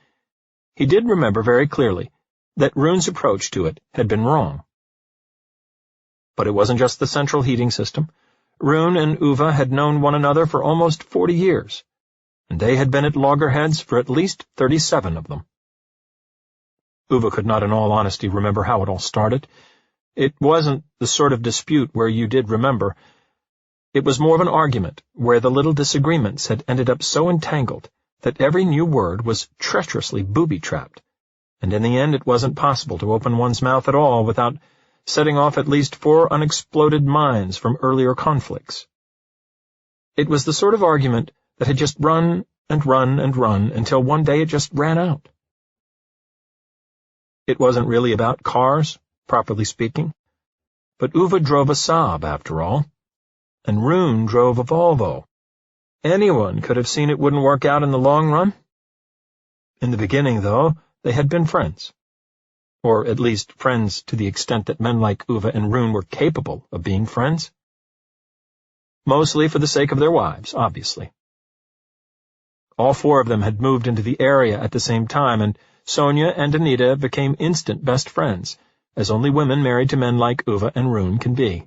he did remember very clearly that Rune's approach to it had been wrong. But it wasn't just the central heating system. Rune and Ove had known one another for almost 40 years, and they had been at loggerheads for at least 37 of them. Ove could not in all honesty remember how it all started. It wasn't the sort of dispute where you did remember. It was more of an argument where the little disagreements had ended up so entangled that every new word was treacherously booby-trapped, and in the end it wasn't possible to open one's mouth at all without setting off at least 4 unexploded mines from earlier conflicts. It was the sort of argument that had just run and run and run until one day it just ran out. It wasn't really about cars, properly speaking, but Ove drove a Saab, after all, and Rune drove a Volvo. Anyone could have seen it wouldn't work out in the long run. In the beginning, though, they had been friends. Or at least friends to the extent that men like Ove and Rune were capable of being friends. Mostly for the sake of their wives, obviously. All 4 of them had moved into the area at the same time, and Sonia and Anita became instant best friends, as only women married to men like Ove and Rune can be.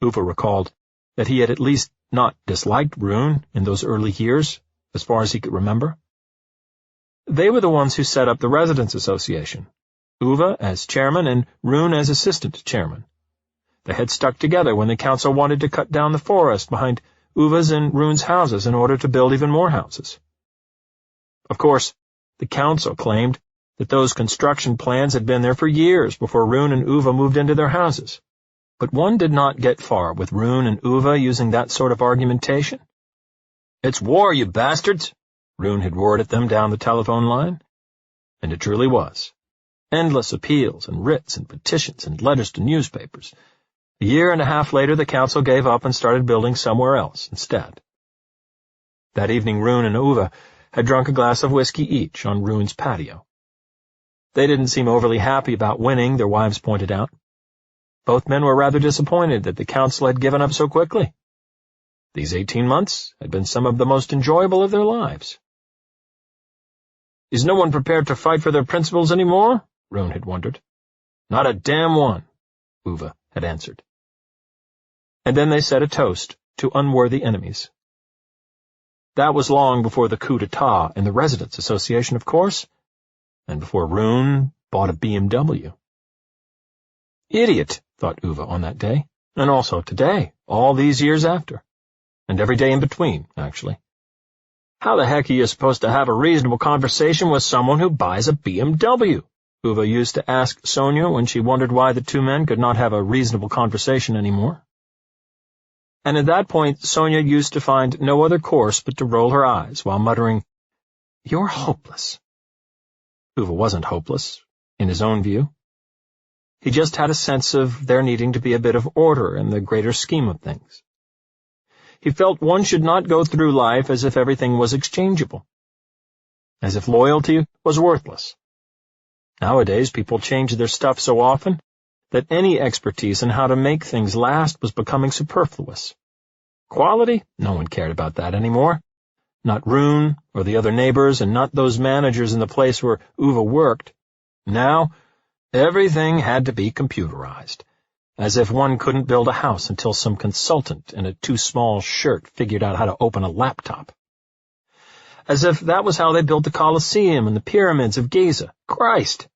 Ove recalled that he had at least not disliked Rune in those early years, as far as he could remember. They were the ones who set up the Residents' Association, Ove as chairman and Rune as assistant chairman. They had stuck together when the council wanted to cut down the forest behind Ove's and Rune's houses in order to build even more houses. Of course, the council claimed that those construction plans had been there for years before Rune and Ove moved into their houses. But one did not get far with Rune and Ove using that sort of argumentation. "It's war, you bastards!" Rune had roared at them down the telephone line. And it truly was. Endless appeals and writs and petitions and letters to newspapers. A year and a half later, the council gave up and started building somewhere else instead. That evening, Rune and Ove had drunk a glass of whiskey each on Rune's patio. They didn't seem overly happy about winning, their wives pointed out. Both men were rather disappointed that the council had given up so quickly. These 18 months had been some of the most enjoyable of their lives. "Is no one prepared to fight for their principles any more?" Rune had wondered. "Not a damn one," Ove had answered. And then they said a toast to unworthy enemies. That was long before the coup d'etat in the Residents' Association, of course, and before Rune bought a BMW. "Idiot," thought Ove on that day, and also today, all these years after, and every day in between, actually. How the heck are you supposed to have a reasonable conversation with someone who buys a BMW? Ove used to ask Sonia when she wondered why the two men could not have a reasonable conversation anymore. And at that point, Sonia used to find no other course but to roll her eyes while muttering, "You're hopeless." Ove wasn't hopeless, in his own view. He just had a sense of there needing to be a bit of order in the greater scheme of things. He felt one should not go through life as if everything was exchangeable, as if loyalty was worthless. Nowadays, people change their stuff so often that any expertise in how to make things last was becoming superfluous. Quality? No one cared about that anymore. Not Rune or the other neighbors, and not those managers in the place where Ove worked. Now, everything had to be computerized, as if one couldn't build a house until some consultant in a too-small shirt figured out how to open a laptop. As if that was how they built the Colosseum and the pyramids of Giza. Christ!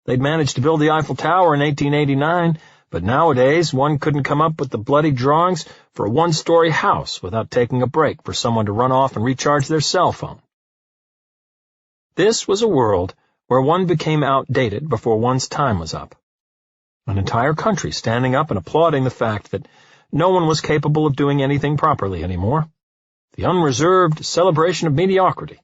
They'd managed to build the Eiffel Tower in 1889, but nowadays one couldn't come up with the bloody drawings for a one-story house without taking a break for someone to run off and recharge their cell phone. This was a world where one became outdated before one's time was up. An entire country standing up and applauding the fact that no one was capable of doing anything properly anymore. The unreserved celebration of mediocrity.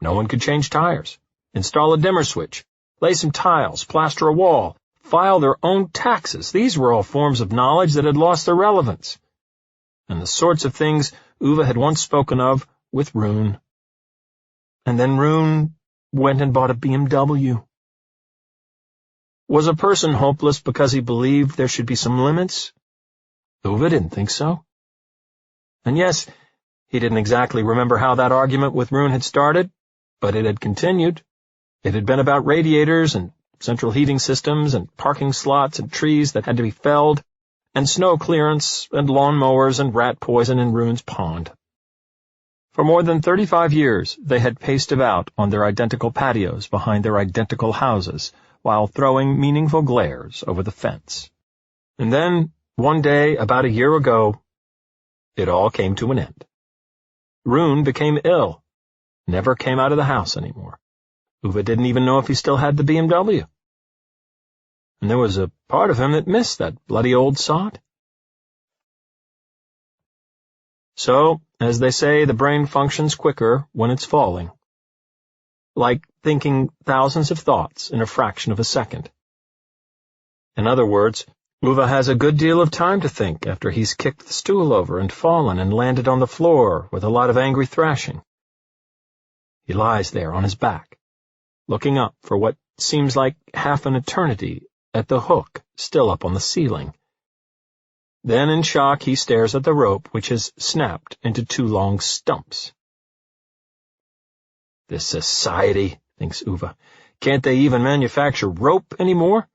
No one could change tires, install a dimmer switch, lay some tiles, plaster a wall, file their own taxes. These were all forms of knowledge that had lost their relevance, and the sorts of things Ove had once spoken of with Rune. And then Rune went and bought a BMW. Was a person hopeless because he believed there should be some limits? Ove didn't think so. And yes, he didn't exactly remember how that argument with Rune had started, but it had continued. It had been about radiators and central heating systems and parking slots and trees that had to be felled, and snow clearance and lawn mowers and rat poison in Rune's pond. For more than 35 years, they had paced about on their identical patios behind their identical houses, while throwing meaningful glares over the fence. And then, one day, about a year ago, it all came to an end. Rune became ill, never came out of the house anymore. Ove didn't even know if he still had the BMW. And there was a part of him that missed that bloody old sod. So, as they say, the brain functions quicker when it's falling. Like thinking thousands of thoughts in a fraction of a second. In other words, Ove has a good deal of time to think after he's kicked the stool over and fallen and landed on the floor with a lot of angry thrashing. He lies there on his back, looking up for what seems like half an eternity at the hook still up on the ceiling. Then in shock he stares at the rope, which has snapped into two long stumps. This society, thinks Ove. Can't they even manufacture rope anymore?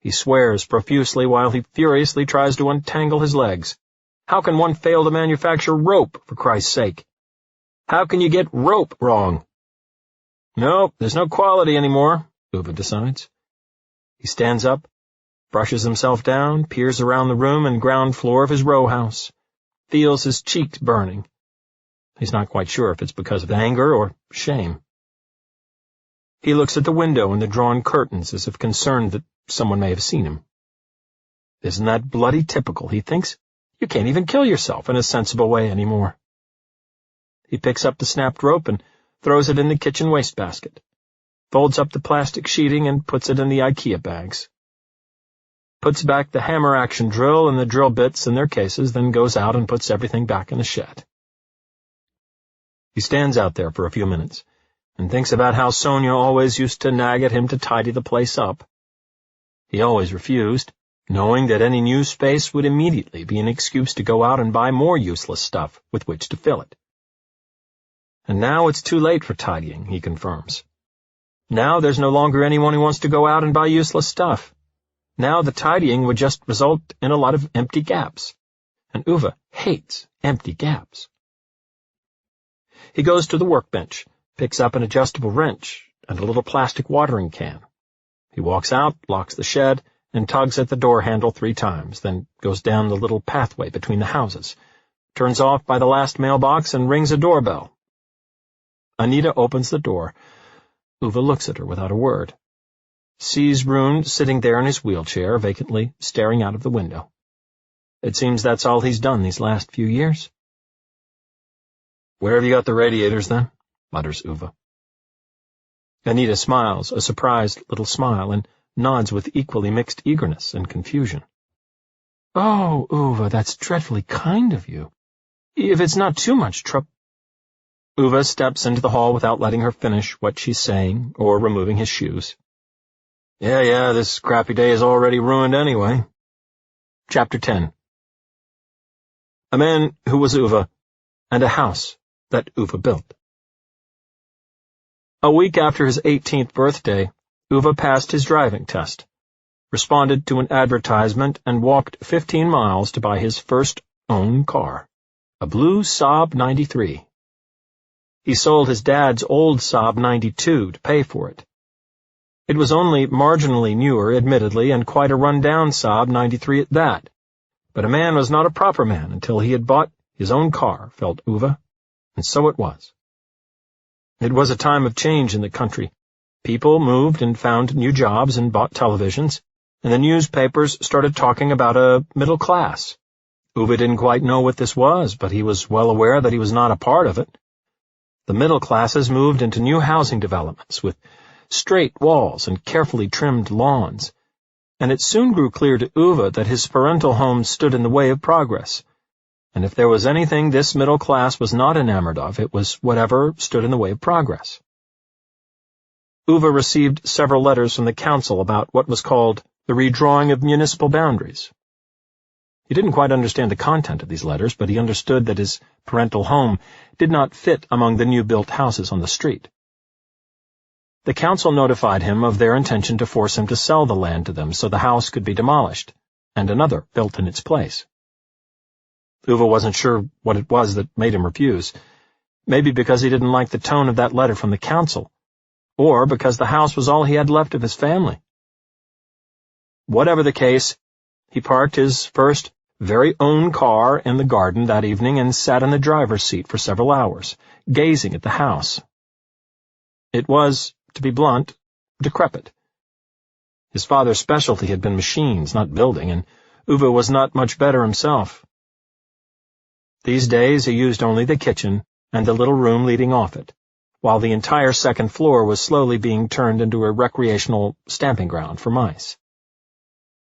He swears profusely while he furiously tries to untangle his legs. How can one fail to manufacture rope, for Christ's sake? How can you get rope wrong? No, there's no quality anymore, Ove decides. He stands up, brushes himself down, peers around the room and ground floor of his row house, feels his cheeks burning. He's not quite sure if it's because of anger or shame. He looks at the window and the drawn curtains as if concerned that someone may have seen him. Isn't that bloody typical, he thinks. You can't even kill yourself in a sensible way anymore. He picks up the snapped rope and throws it in the kitchen wastebasket, folds up the plastic sheeting and puts it in the IKEA bags, puts back the hammer action drill and the drill bits in their cases, then goes out and puts everything back in the shed. He stands out there for a few minutes and thinks about how Sonia always used to nag at him to tidy the place up. He always refused, knowing that any new space would immediately be an excuse to go out and buy more useless stuff with which to fill it. And now it's too late for tidying, he confirms. Now there's no longer anyone who wants to go out and buy useless stuff. Now the tidying would just result in a lot of empty gaps. And Ove hates empty gaps. He goes to the workbench, picks up an adjustable wrench and a little plastic watering can. He walks out, locks the shed, and tugs at the door handle 3 times, then goes down the little pathway between the houses, turns off by the last mailbox, and rings a doorbell. Anita opens the door. Ove looks at her without a word. Sees Rune sitting there in his wheelchair, vacantly staring out of the window. It seems that's all he's done these last few years. "Where have you got the radiators, then?" mutters Ove. Anita smiles, a surprised little smile, and nods with equally mixed eagerness and confusion. "Oh, Ove, that's dreadfully kind of you. If it's not too much trouble—" Ove steps into the hall without letting her finish what she's saying or removing his shoes. Yeah, this crappy day is already ruined anyway." Chapter 10. A man who was Ove, and a house that Ove built. A week after his 18th birthday, Ove passed his driving test, responded to an advertisement, and walked 15 miles to buy his first own car, a blue Saab 93. He sold his dad's old Saab 92 to pay for it. It was only marginally newer, admittedly, and quite a run-down Saab 93 at that. But a man was not a proper man until he had bought his own car, felt Ove, and so it was. It was a time of change in the country. People moved and found new jobs and bought televisions, and the newspapers started talking about a middle class. Ove didn't quite know what this was, but he was well aware that he was not a part of it. The middle classes moved into new housing developments with straight walls and carefully trimmed lawns, and it soon grew clear to Ove that his parental home stood in the way of progress, and if there was anything this middle class was not enamored of, it was whatever stood in the way of progress. Ove received several letters from the council about what was called the redrawing of municipal boundaries. He didn't quite understand the content of these letters, but he understood that his parental home did not fit among the new-built houses on the street. The council notified him of their intention to force him to sell the land to them so the house could be demolished, and another built in its place. Ove wasn't sure what it was that made him refuse, maybe because he didn't like the tone of that letter from the council, or because the house was all he had left of his family. Whatever the case, he parked his first very own car in the garden that evening and sat in the driver's seat for several hours, gazing at the house. It was, to be blunt, decrepit. His father's specialty had been machines, not building, and Ove was not much better himself. These days he used only the kitchen and the little room leading off it, while the entire second floor was slowly being turned into a recreational stamping ground for mice.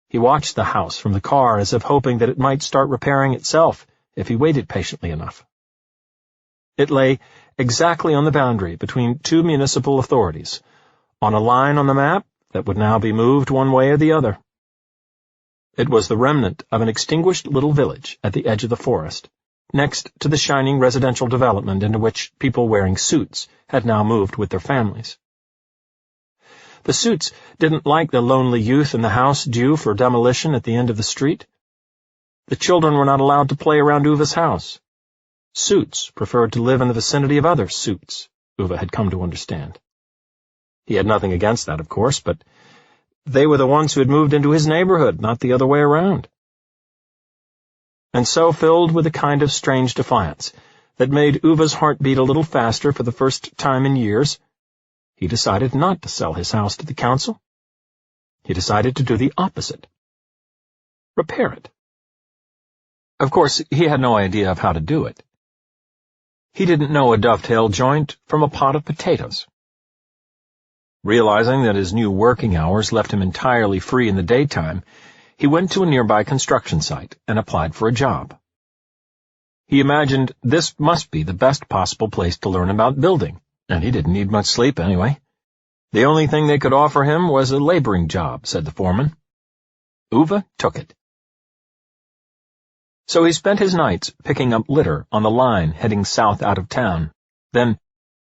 He watched the house from the car as if hoping that it might start repairing itself if he waited patiently enough. It lay exactly on the boundary between 2 municipal authorities, on a line on the map that would now be moved one way or the other. It was the remnant of an extinguished little village at the edge of the forest, next to the shining residential development into which people wearing suits had now moved with their families. The suits didn't like the lonely youth in the house due for demolition at the end of the street. The children were not allowed to play around Ove's house. Suits preferred to live in the vicinity of other suits, Ove had come to understand. He had nothing against that, of course, but they were the ones who had moved into his neighborhood, not the other way around. And so, filled with a kind of strange defiance that made Ove's heart beat a little faster for the first time in years, he decided not to sell his house to the council. He decided to do the opposite. Repair it. Of course, he had no idea of how to do it. He didn't know a dovetail joint from a pot of potatoes. Realizing that his new working hours left him entirely free in the daytime, he went to a nearby construction site and applied for a job. He imagined this must be the best possible place to learn about building, and he didn't need much sleep anyway. The only thing they could offer him was a laboring job, said the foreman. Ove took it. So he spent his nights picking up litter on the line heading south out of town. Then,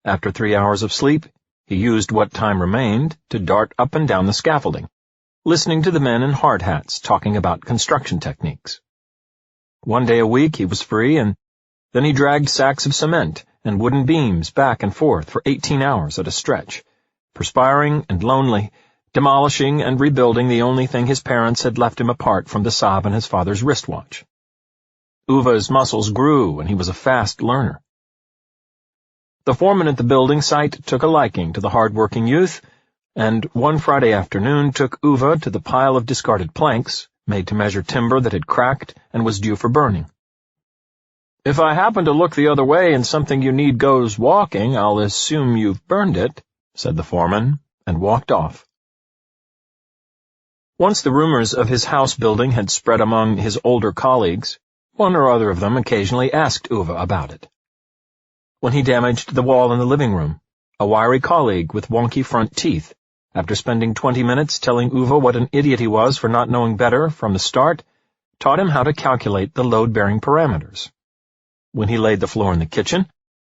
after 3 hours of sleep, he used what time remained to dart up and down the scaffolding, listening to the men in hard hats talking about construction techniques. One day a week he was free, and then he dragged sacks of cement and wooden beams back and forth for 18 hours at a stretch, perspiring and lonely, demolishing and rebuilding the only thing his parents had left him apart from the Saab and his father's wristwatch. Ove's muscles grew, and he was a fast learner. The foreman at the building site took a liking to the hard-working youth, and one Friday afternoon took Ove to the pile of discarded planks, made to measure timber that had cracked and was due for burning. "If I happen to look the other way and something you need goes walking, I'll assume you've burned it," said the foreman, and walked off. Once the rumors of his house building had spread among his older colleagues, one or other of them occasionally asked Ove about it. When he damaged the wall in the living room, a wiry colleague with wonky front teeth, after spending 20 minutes telling Ove what an idiot he was for not knowing better from the start, taught him how to calculate the load-bearing parameters. When he laid the floor in the kitchen,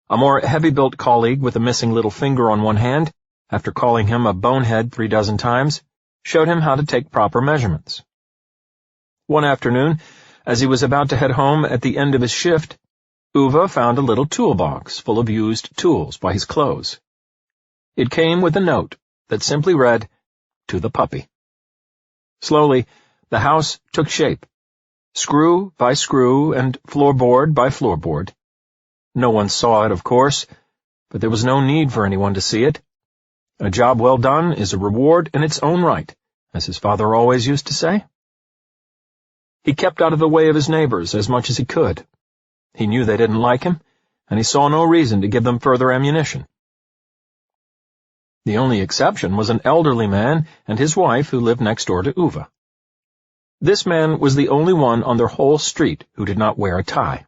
a more heavy-built colleague with a missing little finger on one hand, after calling him a bonehead 3 dozen times, showed him how to take proper measurements. One afternoon, as he was about to head home at the end of his shift, Ove found a little toolbox full of used tools by his clothes. It came with a note that simply read, "To the puppy." Slowly, the house took shape, screw by screw and floorboard by floorboard. No one saw it, of course, but there was no need for anyone to see it. A job well done is a reward in its own right, as his father always used to say. He kept out of the way of his neighbors as much as he could. He knew they didn't like him, and he saw no reason to give them further ammunition. The only exception was an elderly man and his wife who lived next door to Ove. This man was the only one on their whole street who did not wear a tie.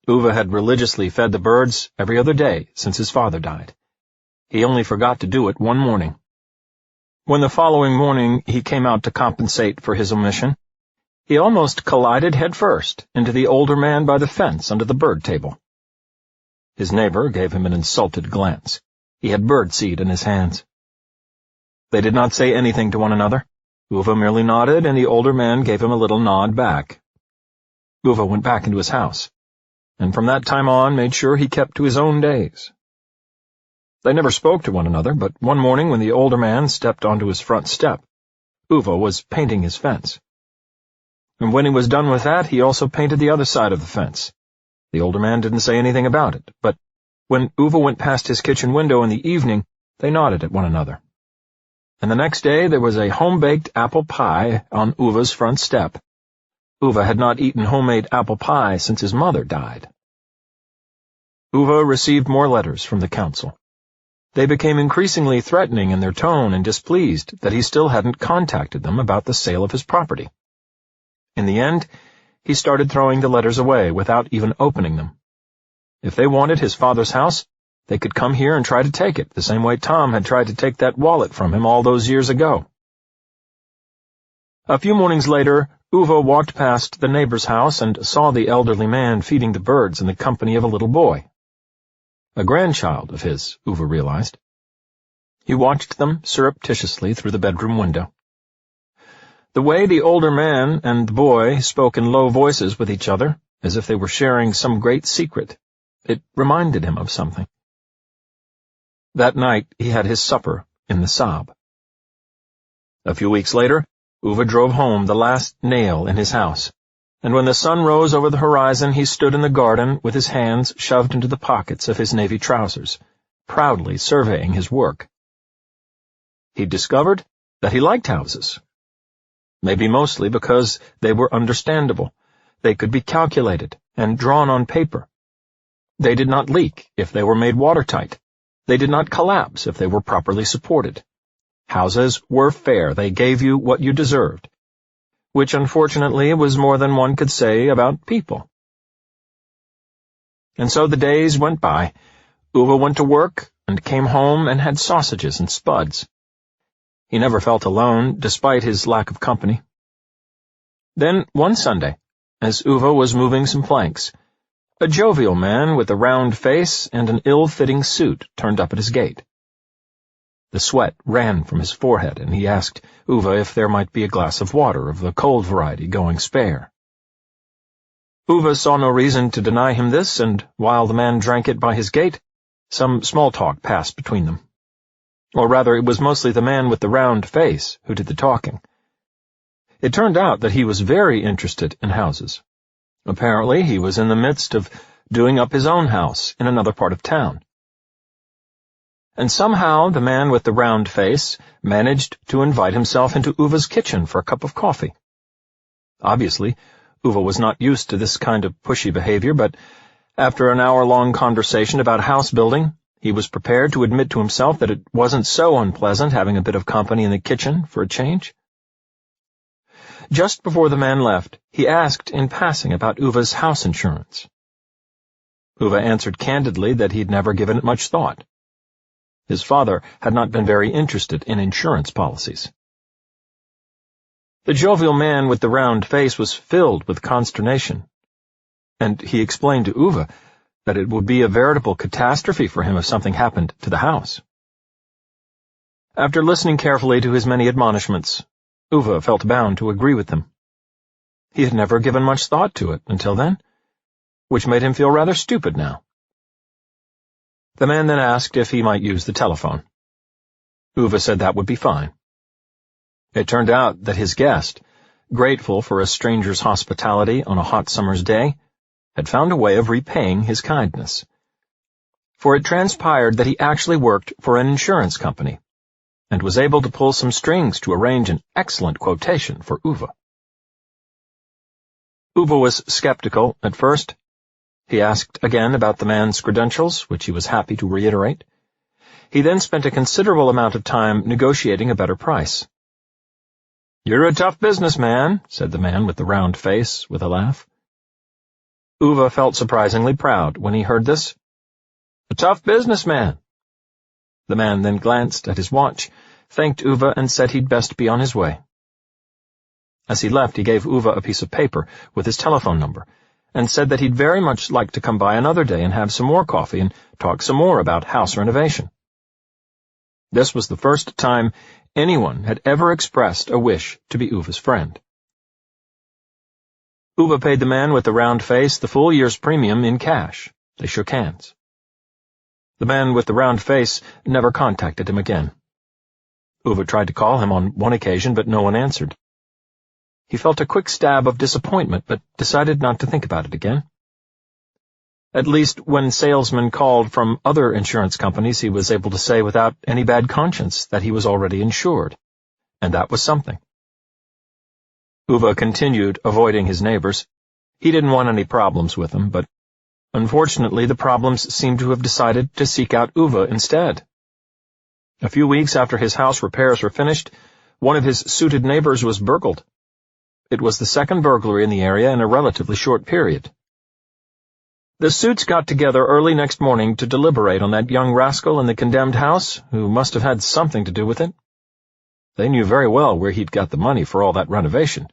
Ove had religiously fed the birds every other day since his father died. He only forgot to do it one morning. When the following morning he came out to compensate for his omission, he almost collided headfirst into the older man by the fence under the bird table. His neighbor gave him an insulted glance. He had birdseed in his hands. They did not say anything to one another. Ove merely nodded, and the older man gave him a little nod back. Ove went back into his house, and from that time on made sure he kept to his own days. They never spoke to one another, but one morning when the older man stepped onto his front step, Ove was painting his fence. And when he was done with that, he also painted the other side of the fence. The older man didn't say anything about it, but when Ove went past his kitchen window in the evening, they nodded at one another. And the next day there was a home-baked apple pie on Ove's front step. Ove had not eaten homemade apple pie since his mother died. Ove received more letters from the council. They became increasingly threatening in their tone and displeased that he still hadn't contacted them about the sale of his property. In the end, he started throwing the letters away without even opening them. If they wanted his father's house, they could come here and try to take it, the same way Tom had tried to take that wallet from him all those years ago. A few mornings later, Ove walked past the neighbor's house and saw the elderly man feeding the birds in the company of a little boy. A grandchild of his, Ove realized. He watched them surreptitiously through the bedroom window. The way the older man and the boy spoke in low voices with each other, as if they were sharing some great secret, it reminded him of something. That night he had his supper in the Saab. A few weeks later, Ove drove home the last nail in his house, and when the sun rose over the horizon he stood in the garden with his hands shoved into the pockets of his navy trousers, proudly surveying his work. He discovered that he liked houses. Maybe mostly because they were understandable. They could be calculated and drawn on paper. They did not leak if they were made watertight. They did not collapse if they were properly supported. Houses were fair. They gave you what you deserved, which unfortunately was more than one could say about people. And so the days went by. Ove went to work and came home and had sausages and spuds. He never felt alone, despite his lack of company. Then, one Sunday, as Ove was moving some planks, a jovial man with a round face and an ill-fitting suit turned up at his gate. The sweat ran from his forehead, and he asked Ove if there might be a glass of water of the cold variety going spare. Ove saw no reason to deny him this, and while the man drank it by his gate, some small talk passed between them. Or rather, it was mostly the man with the round face who did the talking. It turned out that he was very interested in houses. Apparently, he was in the midst of doing up his own house in another part of town. And somehow the man with the round face managed to invite himself into Ove's kitchen for a cup of coffee. Obviously, Ove was not used to this kind of pushy behavior, but after an hour-long conversation about house building, he was prepared to admit to himself that it wasn't so unpleasant having a bit of company in the kitchen for a change. Just before the man left, he asked in passing about Ove's house insurance. Ove answered candidly that he'd never given it much thought. His father had not been very interested in insurance policies. The jovial man with the round face was filled with consternation, and he explained to Ove that it would be a veritable catastrophe for him if something happened to the house. After listening carefully to his many admonishments, Ove felt bound to agree with them. He had never given much thought to it until then, which made him feel rather stupid now. The man then asked if he might use the telephone. Ove said that would be fine. It turned out that his guest, grateful for a stranger's hospitality on a hot summer's day, had found a way of repaying his kindness. For it transpired that he actually worked for an insurance company, and was able to pull some strings to arrange an excellent quotation for Ove. Ove was skeptical at first. He asked again about the man's credentials, which he was happy to reiterate. He then spent a considerable amount of time negotiating a better price. "You're a tough businessman," said the man with the round face, with a laugh. Ove felt surprisingly proud when he heard this. "A tough businessman." The man then glanced at his watch, thanked Ove, and said he'd best be on his way. As he left, he gave Ove a piece of paper with his telephone number, and said that he'd very much like to come by another day and have some more coffee and talk some more about house renovation. This was the first time anyone had ever expressed a wish to be Ove's friend. Ove paid the man with the round face the full year's premium in cash. They shook hands. The man with the round face never contacted him again. Ove tried to call him on one occasion, but no one answered. He felt a quick stab of disappointment, but decided not to think about it again. At least when salesmen called from other insurance companies, he was able to say without any bad conscience that he was already insured, and that was something. Ove continued avoiding his neighbors. He didn't want any problems with them, but unfortunately the problems seemed to have decided to seek out Ove instead. A few weeks after his house repairs were finished, one of his suited neighbors was burgled. It was the second burglary in the area in a relatively short period. The suits got together early next morning to deliberate on that young rascal in the condemned house, who must have had something to do with it. They knew very well where he'd got the money for all that renovation.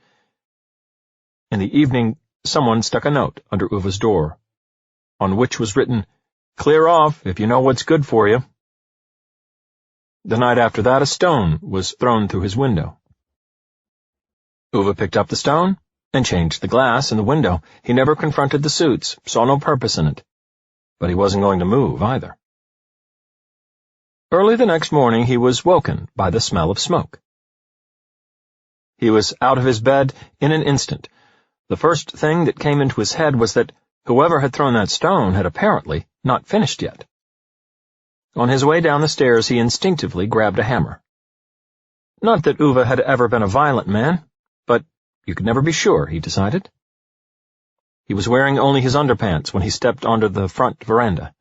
In the evening, someone stuck a note under Ove's door, on which was written, "Clear off if you know what's good for you." The night after that, a stone was thrown through his window. Ove picked up the stone and changed the glass in the window. He never confronted the suits, saw no purpose in it. But he wasn't going to move, either. Early the next morning, he was woken by the smell of smoke. He was out of his bed in an instant. The first thing that came into his head was that whoever had thrown that stone had apparently not finished yet. On his way down the stairs, he instinctively grabbed a hammer. Not that Ove had ever been a violent man, but you could never be sure, he decided. He was wearing only his underpants when he stepped onto the front veranda.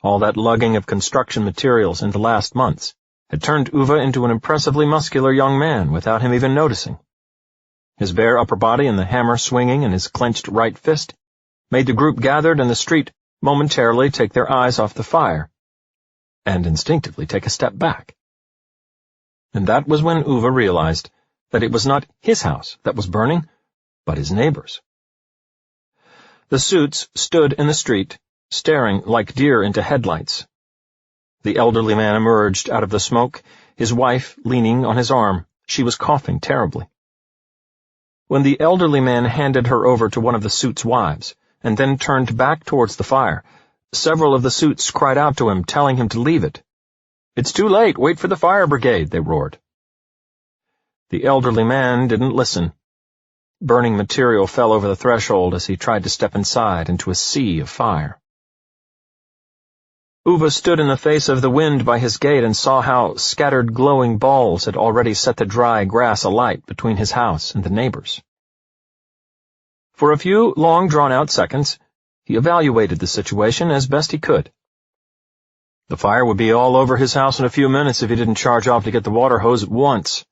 All that lugging of construction materials in the last months had turned Ove into an impressively muscular young man without him even noticing. His bare upper body and the hammer swinging in his clenched right fist made the group gathered in the street momentarily take their eyes off the fire, and instinctively take a step back. And that was when Ove realized that it was not his house that was burning, but his neighbor's. The suits stood in the street, staring like deer into headlights. The elderly man emerged out of the smoke, his wife leaning on his arm. She was coughing terribly. When the elderly man handed her over to one of the suit's wives, and then turned back towards the fire, several of the suits cried out to him, telling him to leave it. "It's too late, wait for the fire brigade," they roared. The elderly man didn't listen. Burning material fell over the threshold as he tried to step inside into a sea of fire. Ove stood in the face of the wind by his gate and saw how scattered glowing balls had already set the dry grass alight between his house and the neighbors. For a few long drawn-out seconds, he evaluated the situation as best he could. The fire would be all over his house in a few minutes if he didn't charge off to get the water hose at once.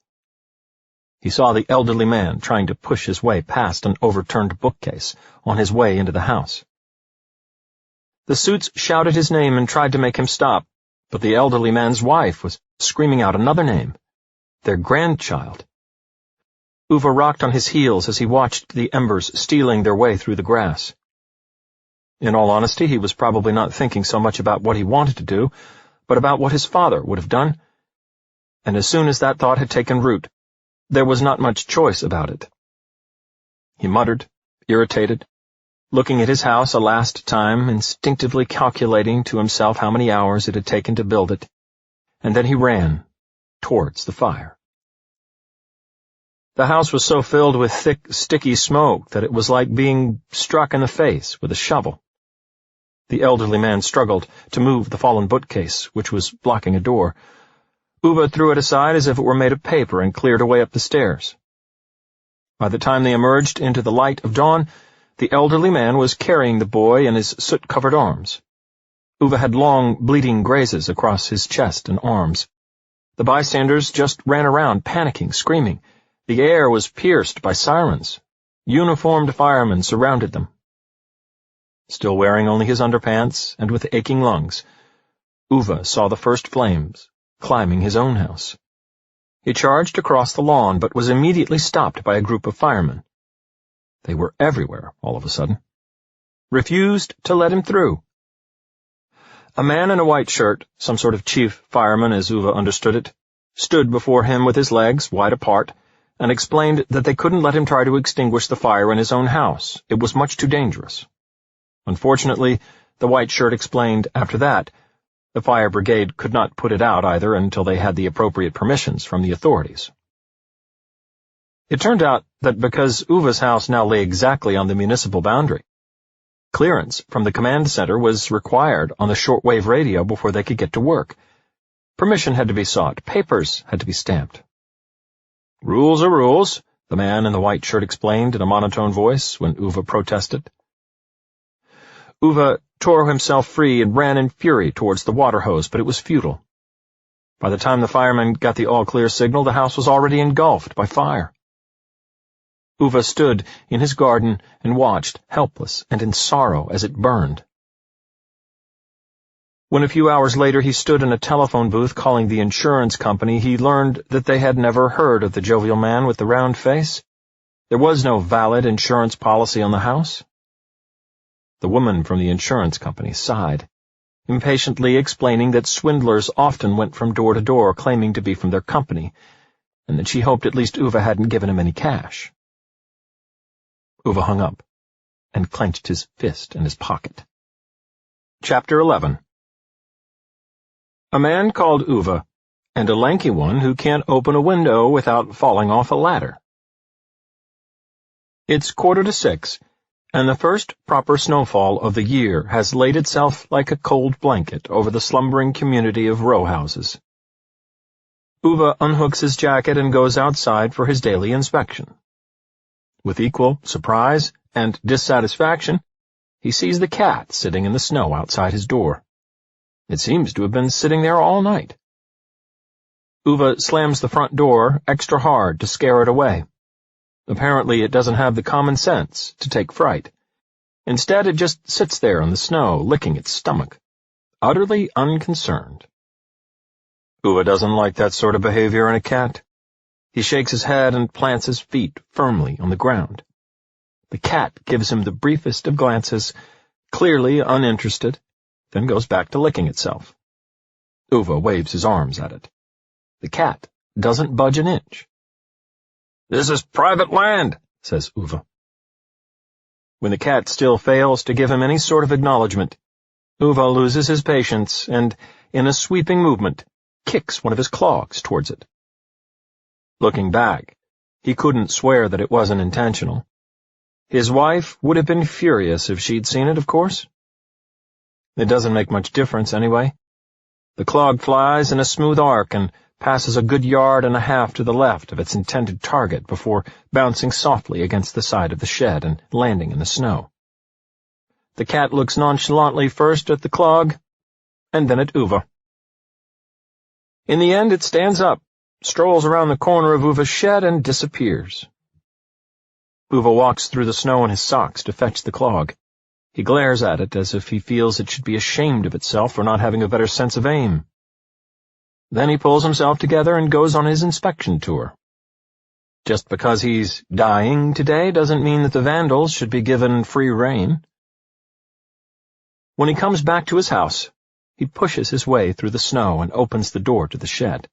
He saw the elderly man trying to push his way past an overturned bookcase on his way into the house. The suits shouted his name and tried to make him stop, but the elderly man's wife was screaming out another name, their grandchild. Ove rocked on his heels as he watched the embers stealing their way through the grass. In all honesty, he was probably not thinking so much about what he wanted to do, but about what his father would have done. And as soon as that thought had taken root, there was not much choice about it. He muttered, irritated, looking at his house a last time, instinctively calculating to himself how many hours it had taken to build it, and then he ran towards the fire. The house was so filled with thick, sticky smoke that it was like being struck in the face with a shovel. The elderly man struggled to move the fallen bookcase, which was blocking a door. Ove threw it aside as if it were made of paper and cleared away up the stairs. By the time they emerged into the light of dawn, the elderly man was carrying the boy in his soot-covered arms. Ove had long, bleeding grazes across his chest and arms. The bystanders just ran around, panicking, screaming. The air was pierced by sirens. Uniformed firemen surrounded them. Still wearing only his underpants and with aching lungs, Ove saw the first flames climbing his own house. He charged across the lawn, but was immediately stopped by a group of firemen. They were everywhere, all of a sudden. Refused to let him through. A man in a white shirt, some sort of chief fireman as Ove understood it, stood before him with his legs wide apart, and explained that they couldn't let him try to extinguish the fire in his own house. It was much too dangerous. Unfortunately, the white shirt explained after that, the fire brigade could not put it out either until they had the appropriate permissions from the authorities. It turned out that because Ove's house now lay exactly on the municipal boundary, clearance from the command center was required on the shortwave radio before they could get to work. Permission had to be sought, papers had to be stamped. "Rules are rules," the man in the white shirt explained in a monotone voice when Ove protested. Ove tore himself free and ran in fury towards the water hose, but it was futile. By the time the firemen got the all-clear signal, the house was already engulfed by fire. Ove stood in his garden and watched, helpless and in sorrow, as it burned. When a few hours later he stood in a telephone booth calling the insurance company, he learned that they had never heard of the jovial man with the round face. There was no valid insurance policy on the house. The woman from the insurance company sighed, impatiently explaining that swindlers often went from door to door claiming to be from their company, and that she hoped at least Ove hadn't given him any cash. Ove hung up and clenched his fist in his pocket. Chapter 11. A man called Ove, and a lanky one who can't open a window without falling off a ladder. It's 5:45, and the first proper snowfall of the year has laid itself like a cold blanket over the slumbering community of row houses. Ove unhooks his jacket and goes outside for his daily inspection. With equal surprise and dissatisfaction, he sees the cat sitting in the snow outside his door. It seems to have been sitting there all night. Ove slams the front door extra hard to scare it away. Apparently it doesn't have the common sense to take fright. Instead, it just sits there in the snow, licking its stomach, utterly unconcerned. Ove doesn't like that sort of behavior in a cat. He shakes his head and plants his feet firmly on the ground. The cat gives him the briefest of glances, clearly uninterested, then goes back to licking itself. Ove waves his arms at it. The cat doesn't budge an inch. "This is private land," says Ove. When the cat still fails to give him any sort of acknowledgement, Ove loses his patience and, in a sweeping movement, kicks one of his clogs towards it. Looking back, he couldn't swear that it wasn't intentional. His wife would have been furious if she'd seen it, of course. It doesn't make much difference anyway. The clog flies in a smooth arc and passes a good yard and a half to the left of its intended target before bouncing softly against the side of the shed and landing in the snow. The cat looks nonchalantly first at the clog, and then at Ove. In the end, it stands up, strolls around the corner of Uve's shed, and disappears. Ove walks through the snow in his socks to fetch the clog. He glares at it as if he feels it should be ashamed of itself for not having a better sense of aim. Then he pulls himself together and goes on his inspection tour. Just because he's dying today doesn't mean that the vandals should be given free rein. When he comes back to his house, he pushes his way through the snow and opens the door to the shed.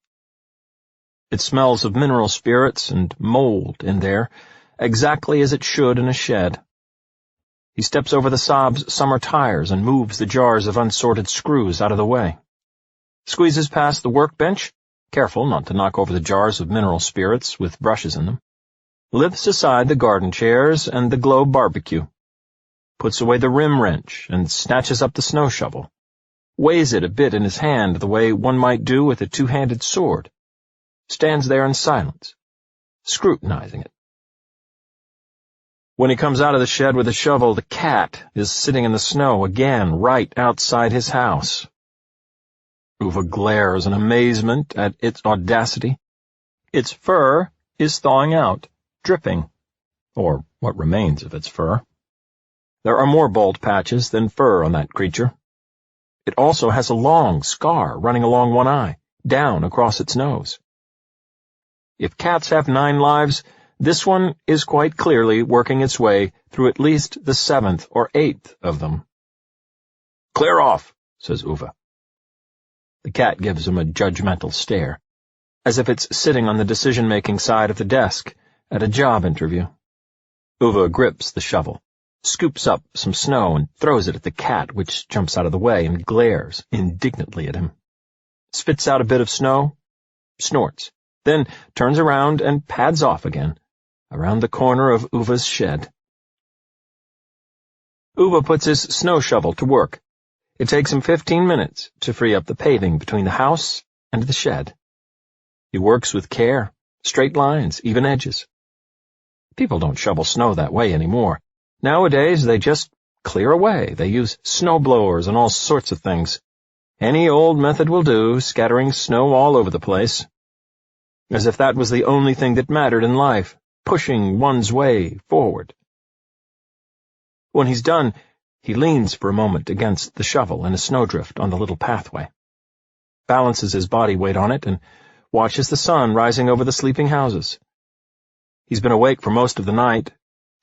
It smells of mineral spirits and mold in there, exactly as it should in a shed. He steps over the Saab's summer tires and moves the jars of unsorted screws out of the way. Squeezes past the workbench, careful not to knock over the jars of mineral spirits with brushes in them. Lifts aside the garden chairs and the globe barbecue. Puts away the rim wrench and snatches up the snow shovel. Weighs it a bit in his hand the way one might do with a two-handed sword. Stands there in silence, scrutinizing it. When he comes out of the shed with a shovel, the cat is sitting in the snow again, right outside his house. Ove glares in amazement at its audacity. Its fur is thawing out, dripping, or what remains of its fur. There are more bald patches than fur on that creature. It also has a long scar running along one eye, down across its nose. If cats have 9 lives, this one is quite clearly working its way through at least the 7th or 8th of them. "Clear off," says Ove. The cat gives him a judgmental stare, as if it's sitting on the decision-making side of the desk at a job interview. Ove grips the shovel, scoops up some snow and throws it at the cat, which jumps out of the way and glares indignantly at him. Spits out a bit of snow, snorts, then turns around and pads off again, around the corner of Uve's shed. Ove puts his snow shovel to work. It takes him 15 minutes to free up the paving between the house and the shed. He works with care, straight lines, even edges. People don't shovel snow that way anymore. Nowadays, they just clear away. They use snow blowers and all sorts of things. Any old method will do, scattering snow all over the place. As if that was the only thing that mattered in life, pushing one's way forward. When he's done, he leans for a moment against the shovel in a snowdrift on the little pathway, balances his body weight on it, and watches the sun rising over the sleeping houses. He's been awake for most of the night,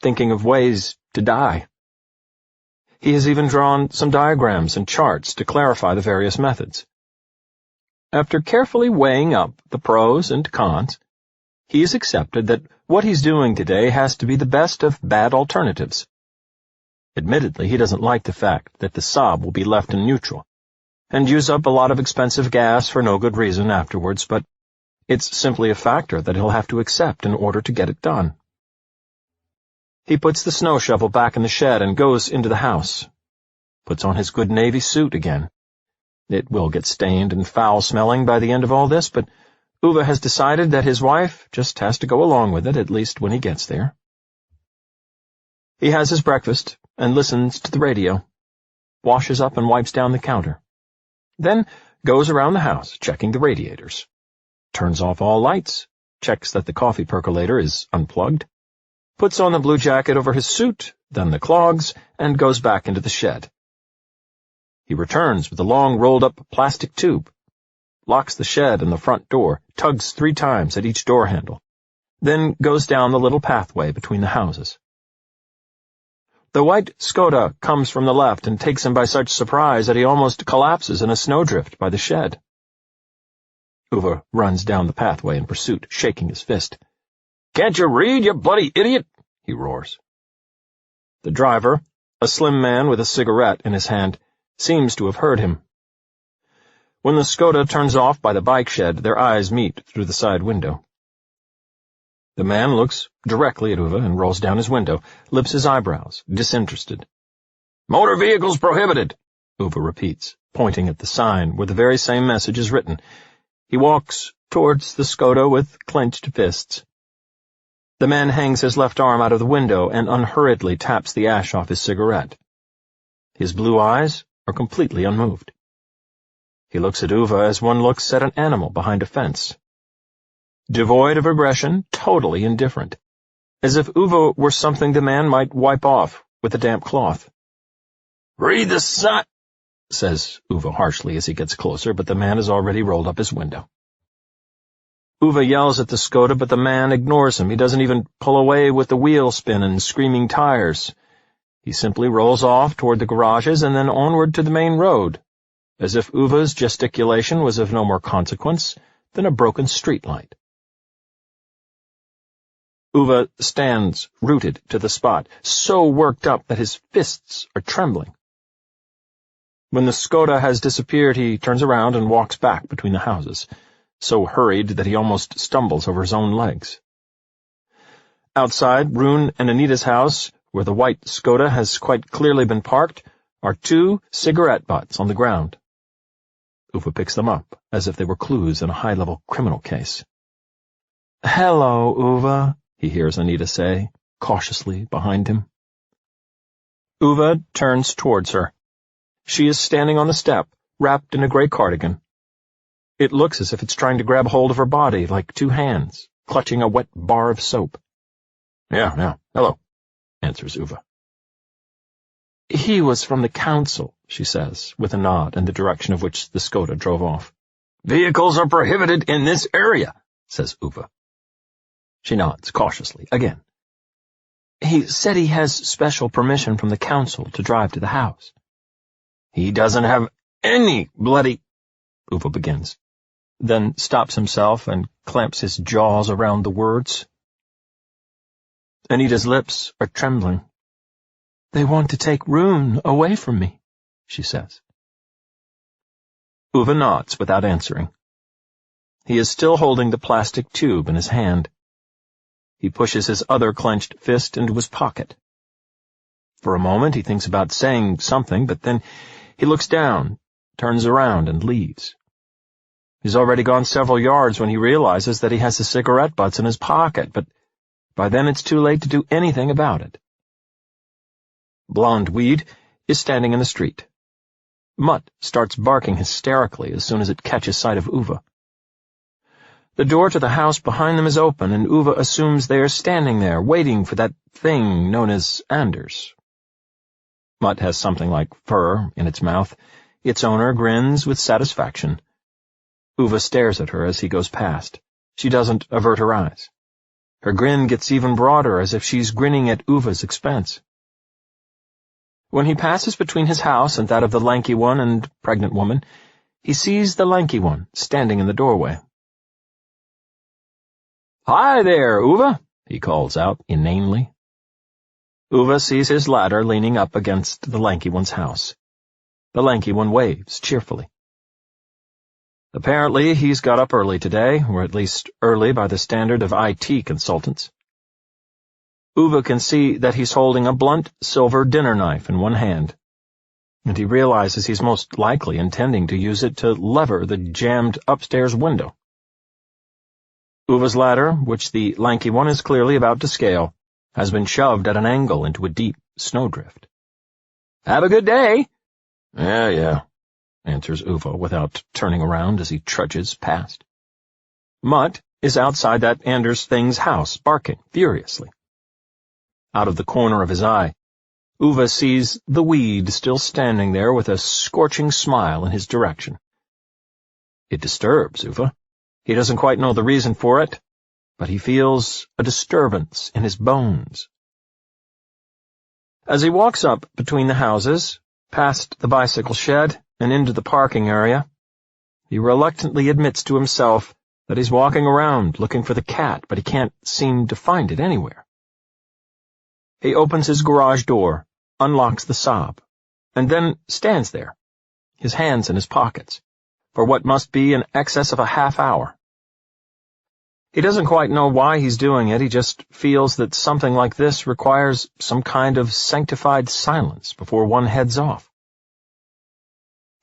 thinking of ways to die. He has even drawn some diagrams and charts to clarify the various methods. After carefully weighing up the pros and cons, he has accepted that what he's doing today has to be the best of bad alternatives. Admittedly, he doesn't like the fact that the Saab will be left in neutral, and use up a lot of expensive gas for no good reason afterwards, but it's simply a factor that he'll have to accept in order to get it done. He puts the snow shovel back in the shed and goes into the house. Puts on his good Navy suit again. It will get stained and foul-smelling by the end of all this, but Ove has decided that his wife just has to go along with it, at least when he gets there. He has his breakfast and listens to the radio, washes up and wipes down the counter, then goes around the house checking the radiators, turns off all lights, checks that the coffee percolator is unplugged, puts on the blue jacket over his suit, then the clogs, and goes back into the shed. He returns with a long rolled-up plastic tube, locks the shed and the front door, tugs 3 times at each door handle, then goes down the little pathway between the houses. The white Skoda comes from the left and takes him by such surprise that he almost collapses in a snowdrift by the shed. Ove runs down the pathway in pursuit, shaking his fist. "Can't you read, you bloody idiot?" he roars. The driver, a slim man with a cigarette in his hand, seems to have heard him. When the Skoda turns off by the bike shed, their eyes meet through the side window. The man looks directly at Ove and rolls down his window, lifts his eyebrows, disinterested. "Motor vehicles prohibited," Ove repeats, pointing at the sign where the very same message is written. He walks towards the Skoda with clenched fists. The man hangs his left arm out of the window and unhurriedly taps the ash off his cigarette. His blue eyes are completely unmoved. He looks at Ove as one looks at an animal behind a fence. Devoid of aggression, totally indifferent. As if Ove were something the man might wipe off with a damp cloth. "Read the sign," says Ove harshly as he gets closer, but the man has already rolled up his window. Ove yells at the Skoda, but the man ignores him. He doesn't even pull away with the wheel spin and screaming tires. He simply rolls off toward the garages and then onward to the main road, as if Ove's gesticulation was of no more consequence than a broken streetlight. Ove stands rooted to the spot, so worked up that his fists are trembling. When the Skoda has disappeared, he turns around and walks back between the houses, so hurried that he almost stumbles over his own legs. Outside Rune and Anita's house, where the white Skoda has quite clearly been parked, are 2 cigarette butts on the ground. Ove picks them up, as if they were clues in a high-level criminal case. "Hello, Ove," he hears Anita say, cautiously behind him. Ove turns towards her. She is standing on the step, wrapped in a gray cardigan. It looks as if it's trying to grab hold of her body, like 2 hands, clutching a wet bar of soap. Yeah, hello," answers Ove. "He was from the council," she says, with a nod in the direction of which the Skoda drove off. "Vehicles are prohibited in this area," says Ove. She nods cautiously, again. "He said he has special permission from the council to drive to the house." "He doesn't have any bloody—" Ove begins, then stops himself and clamps his jaws around the words. Anita's lips are trembling. "They want to take Rune away from me," she says. Ove nods without answering. He is still holding the plastic tube in his hand. He pushes his other clenched fist into his pocket. For a moment he thinks about saying something, but then he looks down, turns around, and leaves. He's already gone several yards when he realizes that he has the cigarette butts in his pocket, but by then it's too late to do anything about it. Blonde Weed is standing in the street. Mutt starts barking hysterically as soon as it catches sight of Ove. The door to the house behind them is open, and Ove assumes they are standing there, waiting for that thing known as Anders. Mutt has something like fur in its mouth. Its owner grins with satisfaction. Ove stares at her as he goes past. She doesn't avert her eyes. Her grin gets even broader, as if she's grinning at Ove's expense. When he passes between his house and that of the lanky one and pregnant woman, he sees the lanky one standing in the doorway. "Hi there, Ove," he calls out inanely. Ove sees his ladder leaning up against the lanky one's house. The lanky one waves cheerfully. Apparently he's got up early today, or at least early by the standard of IT consultants. Ove can see that he's holding a blunt silver dinner knife in one hand, and he realizes he's most likely intending to use it to lever the jammed upstairs window. Ove's ladder, which the lanky one is clearly about to scale, has been shoved at an angle into a deep snowdrift. "Have a good day." Yeah, answers Ove without turning around as he trudges past. Mutt is outside that Anders thing's house, barking furiously. Out of the corner of his eye, Ove sees the Weed still standing there with a scorching smile in his direction. It disturbs Ove. He doesn't quite know the reason for it, but he feels a disturbance in his bones. As he walks up between the houses, past the bicycle shed, and into the parking area, he reluctantly admits to himself that he's walking around looking for the cat, but he can't seem to find it anywhere. He opens his garage door, unlocks the sob, and then stands there, his hands in his pockets, for what must be in excess of a half hour. He doesn't quite know why he's doing it, he just feels that something like this requires some kind of sanctified silence before one heads off.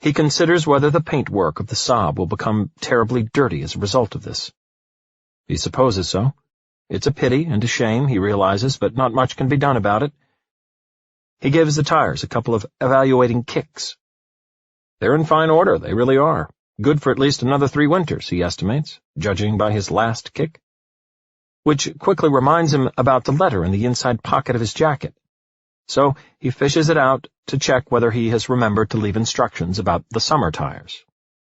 He considers whether the paintwork of the Saab will become terribly dirty as a result of this. He supposes so. It's a pity and a shame, he realizes, but not much can be done about it. He gives the tires a couple of evaluating kicks. They're in fine order, they really are. Good for at least another 3 winters, he estimates, judging by his last kick. Which quickly reminds him about the letter in the inside pocket of his jacket. So he fishes it out to check whether he has remembered to leave instructions about the summer tires.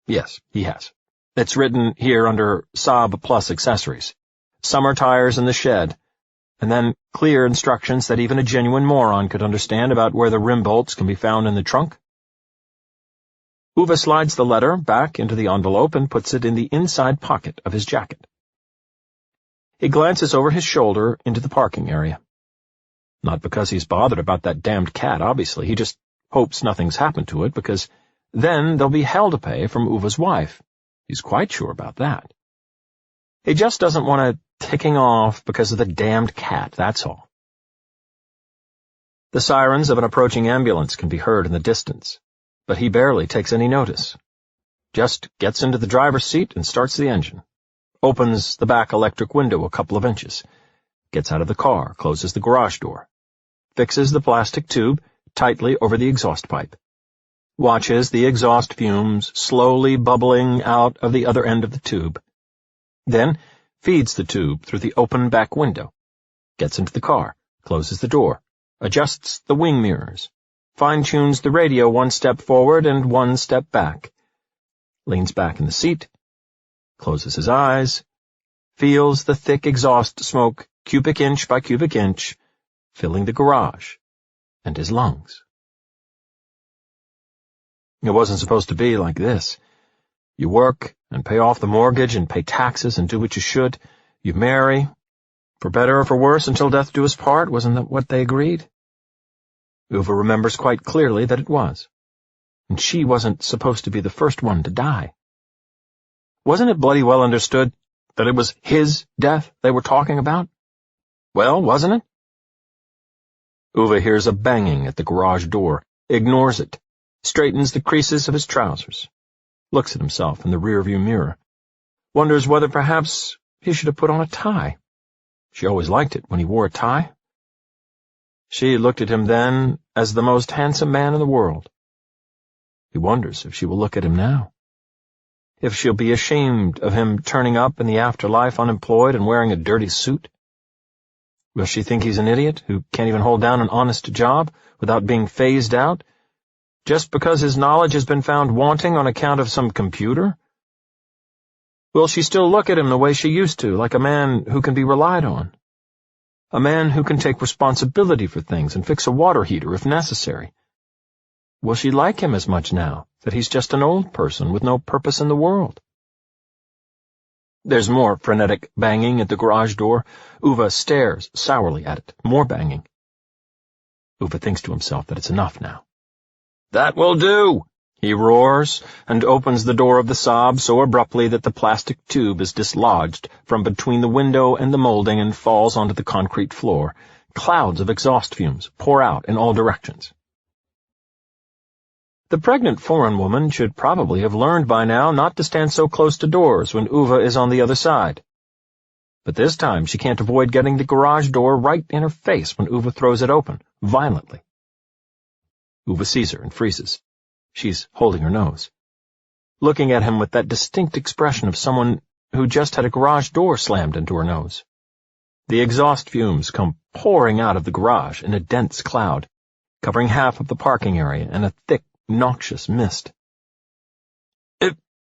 Yes, he has. It's written here under Saab Plus accessories. Summer tires in the shed, and then clear instructions that even a genuine moron could understand about where the rim bolts can be found in the trunk. Ove slides the letter back into the envelope and puts it in the inside pocket of his jacket. He glances over his shoulder into the parking area. Not because he's bothered about that damned cat, obviously. He just hopes nothing's happened to it, because then there'll be hell to pay from Ove's wife. He's quite sure about that. He just doesn't want to ticking off because of the damned cat, that's all. The sirens of an approaching ambulance can be heard in the distance, but he barely takes any notice. Just gets into the driver's seat and starts the engine. Opens the back electric window a couple of inches. Gets out of the car, closes the garage door. Fixes the plastic tube tightly over the exhaust pipe. Watches the exhaust fumes slowly bubbling out of the other end of the tube. Then feeds the tube through the open back window. Gets into the car, closes the door, adjusts the wing mirrors, fine-tunes the radio 1 step forward and 1 step back. Leans back in the seat, closes his eyes, feels the thick exhaust smoke, cubic inch by cubic inch, filling the garage and his lungs. It wasn't supposed to be like this. You work and pay off the mortgage and pay taxes and do what you should. You marry, for better or for worse, until death do us part. Wasn't that what they agreed? Ove remembers quite clearly that it was. And she wasn't supposed to be the first one to die. Wasn't it bloody well understood that it was his death they were talking about? Well, wasn't it? Ove hears a banging at the garage door, ignores it, straightens the creases of his trousers, looks at himself in the rearview mirror, wonders whether perhaps he should have put on a tie. She always liked it when he wore a tie. She looked at him then as the most handsome man in the world. He wonders if she will look at him now. If she'll be ashamed of him turning up in the afterlife unemployed and wearing a dirty suit. Will she think he's an idiot who can't even hold down an honest job without being phased out, just because his knowledge has been found wanting on account of some computer? Will she still look at him the way she used to, like a man who can be relied on? A man who can take responsibility for things and fix a water heater if necessary? Will she like him as much now that he's just an old person with no purpose in the world? There's more frenetic banging at the garage door. Ove stares sourly at it. More banging. Ove thinks to himself that it's enough now. "That will do!" he roars, and opens the door of the Saab so abruptly that the plastic tube is dislodged from between the window and the molding and falls onto the concrete floor. Clouds of exhaust fumes pour out in all directions. The pregnant foreign woman should probably have learned by now not to stand so close to doors when Ove is on the other side. But this time she can't avoid getting the garage door right in her face when Ove throws it open, violently. Ove sees her and freezes. She's holding her nose, looking at him with that distinct expression of someone who just had a garage door slammed into her nose. The exhaust fumes come pouring out of the garage in a dense cloud, covering half of the parking area in a thick, noxious mist.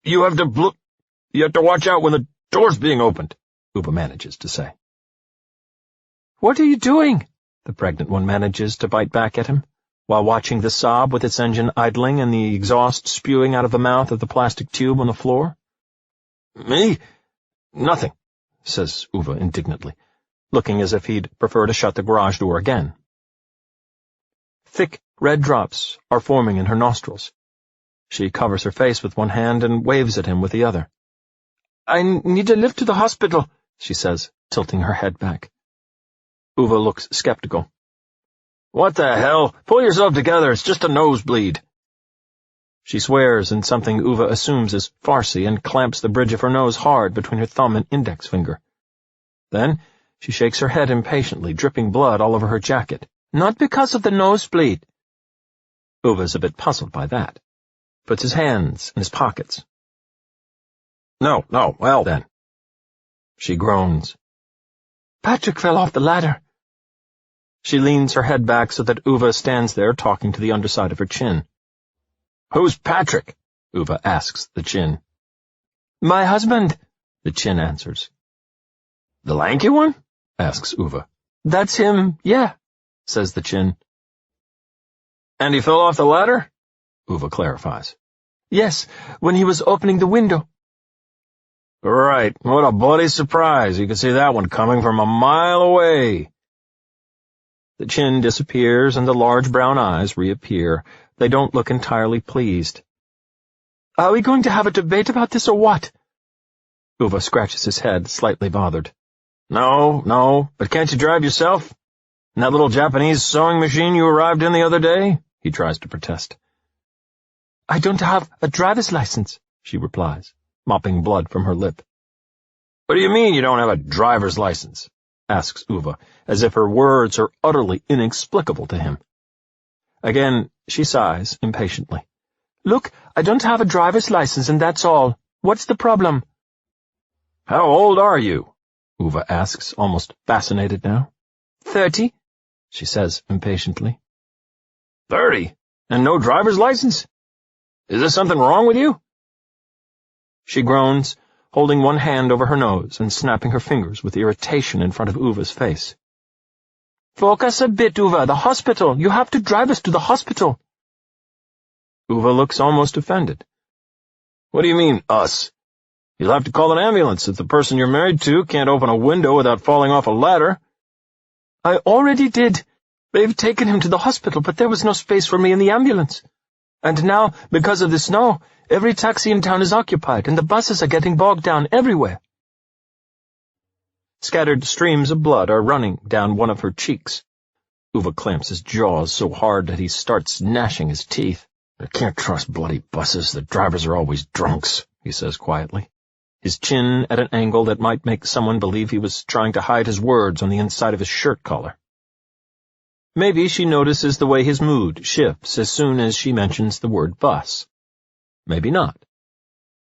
You have to watch out when the door's being opened," Ove manages to say. "What are you doing?" the pregnant one manages to bite back at him, while watching the Saab with its engine idling and the exhaust spewing out of the mouth of the plastic tube on the floor. "Me? Nothing," says Ove indignantly, looking as if he'd prefer to shut the garage door again. Thick red drops are forming in her nostrils. She covers her face with one hand and waves at him with the other. "I need a lift to the hospital," she says, tilting her head back. Ove looks skeptical. "What the hell? Pull yourself together, it's just a nosebleed." She swears in something Ove assumes is Farsi and clamps the bridge of her nose hard between her thumb and index finger. Then she shakes her head impatiently, dripping blood all over her jacket. "Not because of the nosebleed." Ove's a bit puzzled by that. Puts his hands in his pockets. No, well then." She groans. "Patrick fell off the ladder." She leans her head back so that Ove stands there talking to the underside of her chin. "Who's Patrick?" Ove asks the chin. "My husband," the chin answers. "The lanky one?" asks Ove. "That's him, yeah," says the chin. "And he fell off the ladder?" Ove clarifies. "Yes, when he was opening the window." "Right, what a bloody surprise. You could see that one coming from a mile away." The chin disappears and the large brown eyes reappear. They don't look entirely pleased. "Are we going to have a debate about this or what?" Ove scratches his head, slightly bothered. No, but can't you drive yourself? And that little Japanese sewing machine you arrived in the other day?" He tries to protest. "I don't have a driver's license," she replies, mopping blood from her lip. "What do you mean you don't have a driver's license?" asks Ove, as if her words are utterly inexplicable to him. Again, she sighs impatiently. "Look, I don't have a driver's license, and that's all. What's the problem?" "How old are you?" Ove asks, almost fascinated now. 30, she says impatiently. 30? And no driver's license? Is there something wrong with you? She groans, holding one hand over her nose and snapping her fingers with irritation in front of Ove's face. "Focus a bit, Ove. The hospital. You have to drive us to the hospital." Ove looks almost offended. "What do you mean, us? You'll have to call an ambulance if the person you're married to can't open a window without falling off a ladder." "I already did. They've taken him to the hospital, but there was no space for me in the ambulance. And now, because of the snow, every taxi in town is occupied, and the buses are getting bogged down everywhere." Scattered streams of blood are running down one of her cheeks. Ove clamps his jaws so hard that he starts gnashing his teeth. "I can't trust bloody buses. The drivers are always drunks," he says quietly, his chin at an angle that might make someone believe he was trying to hide his words on the inside of his shirt collar. Maybe she notices the way his mood shifts as soon as she mentions the word bus. Maybe not.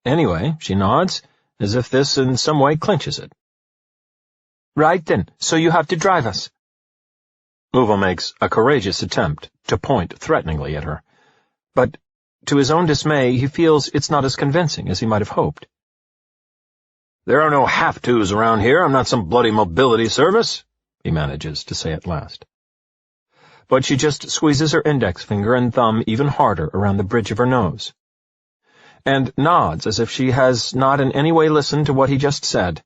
Anyway, she nods, as if this in some way clinches it. "Right then, so you have to drive us." Ove makes a courageous attempt to point threateningly at her, but to his own dismay he feels it's not as convincing as he might have hoped. "There are no have-tos around here. I'm not some bloody mobility service," he manages to say at last. But she just squeezes her index finger and thumb even harder around the bridge of her nose, and nods as if she has not in any way listened to what he just said.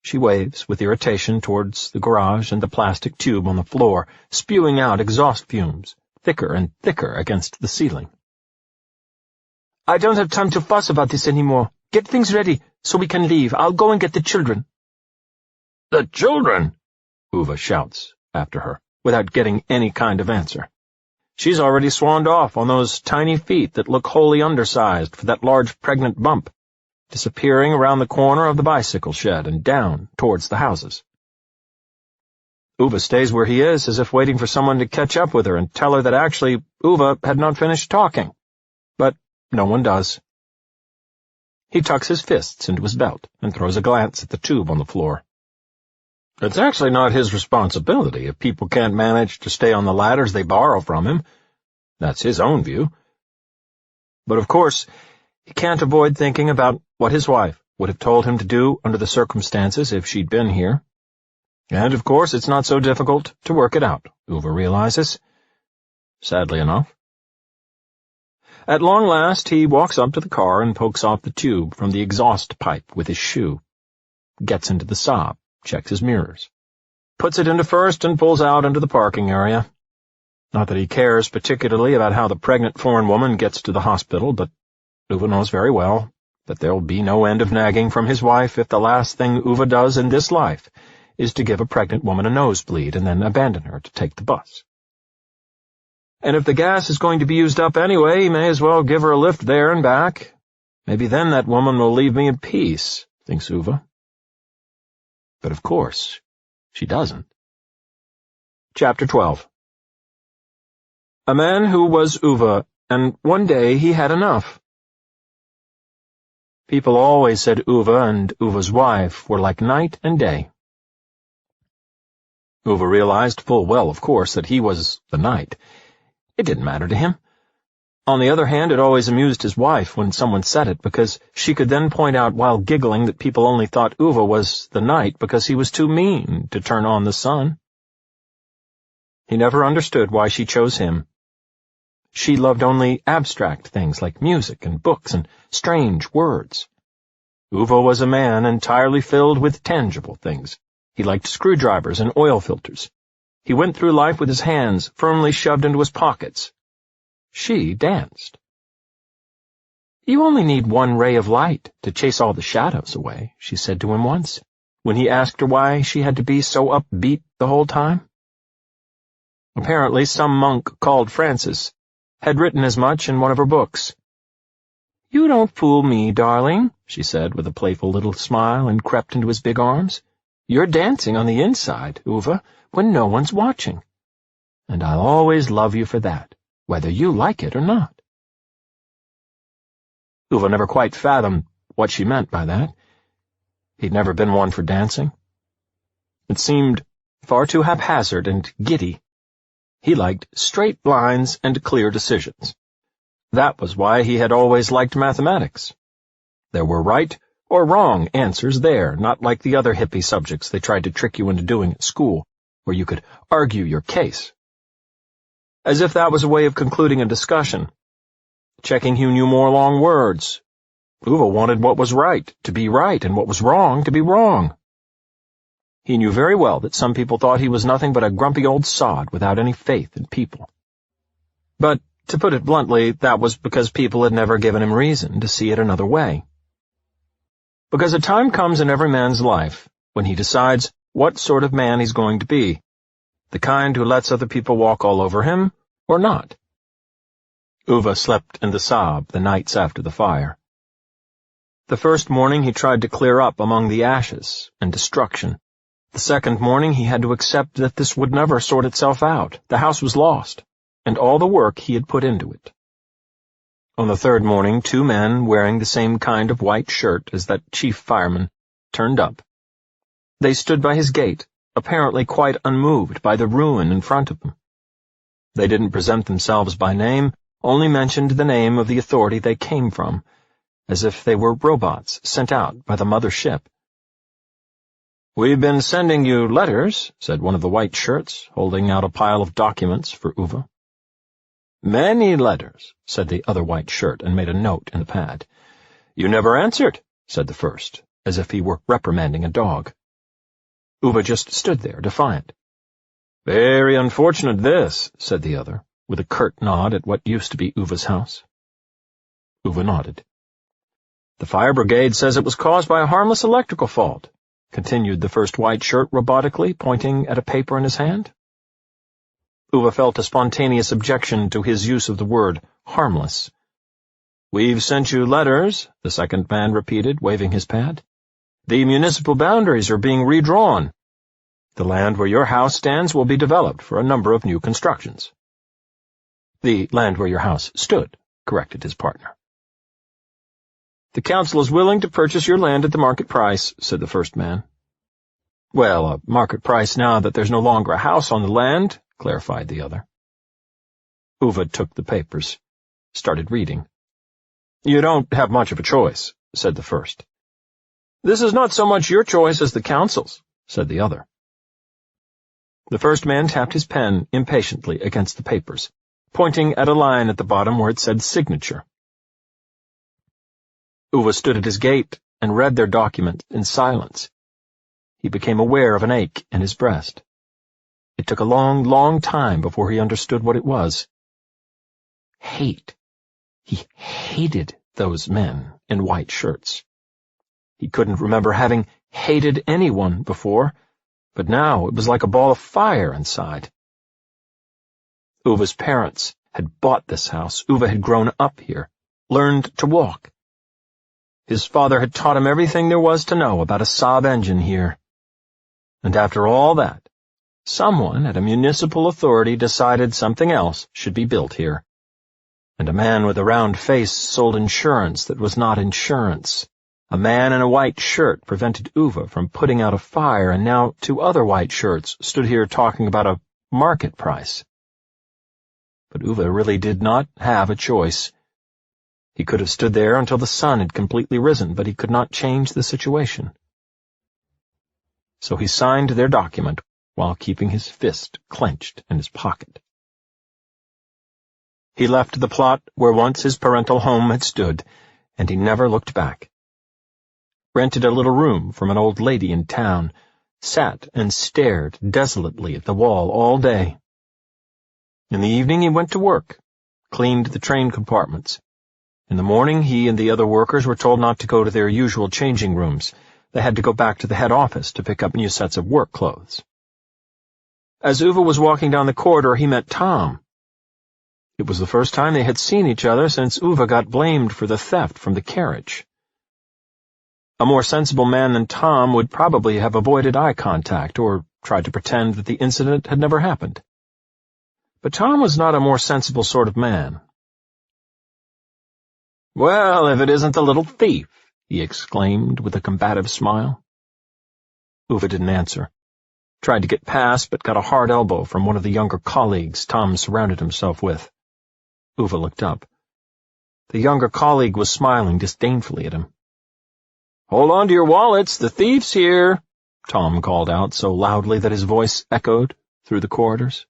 She waves with irritation towards the garage and the plastic tube on the floor, spewing out exhaust fumes, thicker and thicker against the ceiling. "I don't have time to fuss about this anymore. Get things ready so we can leave. I'll go and get the children." "The children?" Ove shouts after her, without getting any kind of answer. She's already swanned off on those tiny feet that look wholly undersized for that large pregnant bump, disappearing around the corner of the bicycle shed and down towards the houses. Ove stays where he is, as if waiting for someone to catch up with her and tell her that actually Ove had not finished talking. But no one does. He tucks his fists into his belt and throws a glance at the tube on the floor. It's actually not his responsibility if people can't manage to stay on the ladders they borrow from him. That's his own view. But of course, he can't avoid thinking about what his wife would have told him to do under the circumstances if she'd been here. And of course it's not so difficult to work it out, Ove realizes. Sadly enough. At long last, he walks up to the car and pokes off the tube from the exhaust pipe with his shoe. Gets into the Saab, checks his mirrors. Puts it into first and pulls out into the parking area. Not that he cares particularly about how the pregnant foreign woman gets to the hospital, but Ove knows very well that there'll be no end of nagging from his wife if the last thing Ove does in this life is to give a pregnant woman a nosebleed and then abandon her to take the bus. And if the gas is going to be used up anyway, he may as well give her a lift there and back. Maybe then that woman will leave me in peace, thinks Ove. But of course, she doesn't. Chapter 12. A man who was Ove, and one day he had enough. People always said Ove and Ove's wife were like night and day. Ove realized full well, of course, that he was the night. It didn't matter to him. On the other hand, it always amused his wife when someone said it, because she could then point out while giggling that people only thought Ove was the night because he was too mean to turn on the sun. He never understood why she chose him. She loved only abstract things like music and books and strange words. Ove was a man entirely filled with tangible things. He liked screwdrivers and oil filters. He went through life with his hands firmly shoved into his pockets. She danced. "You only need one ray of light to chase all the shadows away," she said to him once, when he asked her why she had to be so upbeat the whole time. Apparently some monk called Francis had written as much in one of her books. "You don't fool me, darling," she said with a playful little smile and crept into his big arms. "You're dancing on the inside, Ove, when no one's watching. And I'll always love you for that, whether you like it or not." Ove never quite fathomed what she meant by that. He'd never been one for dancing. It seemed far too haphazard and giddy. He liked straight lines and clear decisions. That was why he had always liked mathematics. There were right or wrong answers there, not like the other hippie subjects they tried to trick you into doing at school, where you could argue your case. As if that was a way of concluding a discussion. Checking who knew more long words. Ove wanted what was right to be right and what was wrong to be wrong. He knew very well that some people thought he was nothing but a grumpy old sod without any faith in people. But, to put it bluntly, that was because people had never given him reason to see it another way. Because a time comes in every man's life when he decides what sort of man he's going to be, the kind who lets other people walk all over him, or not. Ove slept in the Saab the nights after the fire. The first morning he tried to clear up among the ashes and destruction. The second morning he had to accept that this would never sort itself out. The house was lost, and all the work he had put into it. On the third morning, two men wearing the same kind of white shirt as that chief fireman turned up. They stood by his gate, apparently quite unmoved by the ruin in front of them. They didn't present themselves by name, only mentioned the name of the authority they came from, as if they were robots sent out by the mother ship. "We've been sending you letters," said one of the white shirts, holding out a pile of documents for Ove. "Many letters," said the other white shirt, and made a note in the pad. "You never answered," said the first, as if he were reprimanding a dog. Ove just stood there, defiant. "Very unfortunate this," said the other, with a curt nod at what used to be Ove's house. Ove nodded. "The fire brigade says it was caused by a harmless electrical fault," continued the first white shirt robotically, pointing at a paper in his hand. Ove felt a spontaneous objection to his use of the word harmless. "We've sent you letters," the second man repeated, waving his pad. "The municipal boundaries are being redrawn. The land where your house stands will be developed for a number of new constructions." "The land where your house stood," corrected his partner. "The council is willing to purchase your land at the market price," said the first man. "Well, a market price now that there's no longer a house on the land," clarified the other. Ove took the papers, started reading. "You don't have much of a choice," said the first. "This is not so much your choice as the council's," said the other. The first man tapped his pen impatiently against the papers, pointing at a line at the bottom where it said signature. Ove stood at his gate and read their document in silence. He became aware of an ache in his breast. It took a long, long time before he understood what it was. Hate. He hated those men in white shirts. He couldn't remember having hated anyone before, but now it was like a ball of fire inside. Ove's parents had bought this house. Ove had grown up here, learned to walk. His father had taught him everything there was to know about a Saab engine here. And after all that, someone at a municipal authority decided something else should be built here. And a man with a round face sold insurance that was not insurance. A man in a white shirt prevented Ove from putting out a fire, and now 2 other white shirts stood here talking about a market price. But Ove really did not have a choice. He could have stood there until the sun had completely risen, but he could not change the situation. So he signed their document while keeping his fist clenched in his pocket. He left the plot where once his parental home had stood, and he never looked back. Rented a little room from an old lady in town, sat and stared desolately at the wall all day. In the evening he went to work, cleaned the train compartments. In the morning he and the other workers were told not to go to their usual changing rooms. They had to go back to the head office to pick up new sets of work clothes. As Ove was walking down the corridor, he met Tom. It was the first time they had seen each other since Ove got blamed for the theft from the carriage. A more sensible man than Tom would probably have avoided eye contact or tried to pretend that the incident had never happened. But Tom was not a more sensible sort of man. "Well, if it isn't the little thief," he exclaimed with a combative smile. Ove didn't answer. Tried to get past, but got a hard elbow from one of the younger colleagues Tom surrounded himself with. Ove looked up. The younger colleague was smiling disdainfully at him. "Hold on to your wallets, the thief's here," Tom called out so loudly that his voice echoed through the corridors.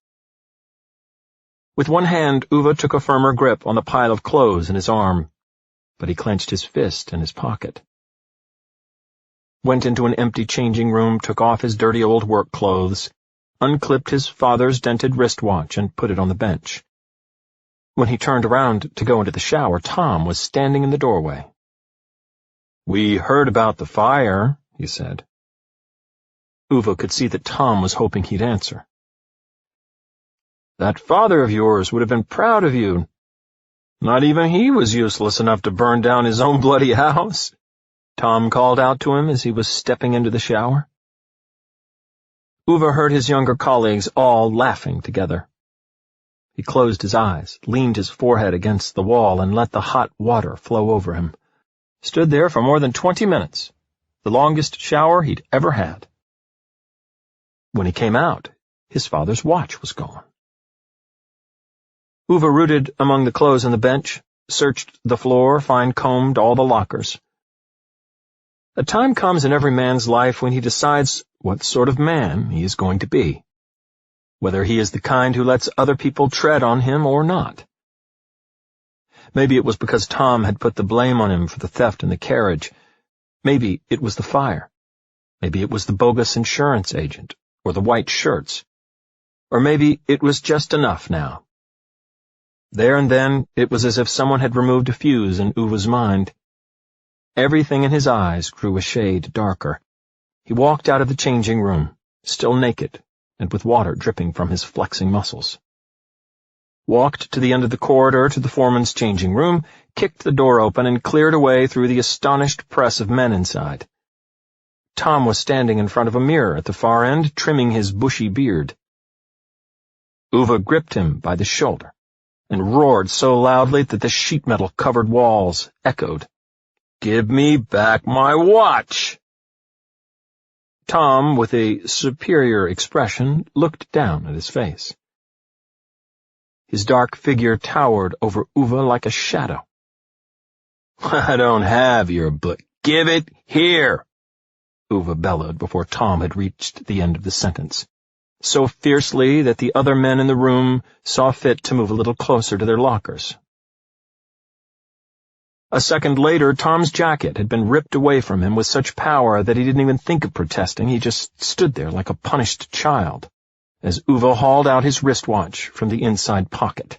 With one hand, Ove took a firmer grip on the pile of clothes in his arm, but he clenched his fist in his pocket. Went into an empty changing room, took off his dirty old work clothes, unclipped his father's dented wristwatch, and put it on the bench. When he turned around to go into the shower, Tom was standing in the doorway. "We heard about the fire," he said. Ove could see that Tom was hoping he'd answer. "That father of yours would have been proud of you. Not even he was useless enough to burn down his own bloody house," Tom called out to him as he was stepping into the shower. Ove heard his younger colleagues all laughing together. He closed his eyes, leaned his forehead against the wall, and let the hot water flow over him. Stood there for more than 20 minutes, the longest shower he'd ever had. When he came out, his father's watch was gone. Ove rooted among the clothes on the bench, searched the floor, fine-combed all the lockers. A time comes in every man's life when he decides what sort of man he is going to be, whether he is the kind who lets other people tread on him or not. Maybe it was because Tom had put the blame on him for the theft in the carriage. Maybe it was the fire. Maybe it was the bogus insurance agent, or the white shirts. Or maybe it was just enough now. There and then, it was as if someone had removed a fuse in Ove's mind. Everything in his eyes grew a shade darker. He walked out of the changing room, still naked, and with water dripping from his flexing muscles. Walked to the end of the corridor to the foreman's changing room, kicked the door open, and cleared away through the astonished press of men inside. Tom was standing in front of a mirror at the far end, trimming his bushy beard. Ove gripped him by the shoulder and roared so loudly that the sheet metal-covered walls echoed. "Give me back my watch!" Tom, with a superior expression, looked down at his face. His dark figure towered over Ove like a shadow. "I don't have your book. Give it here!" Ove bellowed before Tom had reached the end of the sentence, so fiercely that the other men in the room saw fit to move a little closer to their lockers. A second later, Tom's jacket had been ripped away from him with such power that he didn't even think of protesting. He just stood there like a punished child, as Ove hauled out his wristwatch from the inside pocket.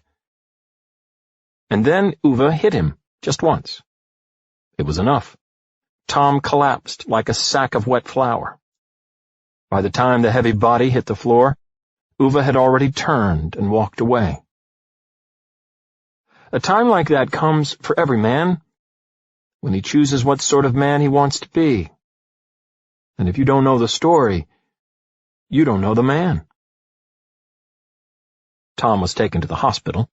And then Ove hit him, just once. It was enough. Tom collapsed like a sack of wet flour. By the time the heavy body hit the floor, Ove had already turned and walked away. A time like that comes for every man, when he chooses what sort of man he wants to be. And if you don't know the story, you don't know the man. Tom was taken to the hospital.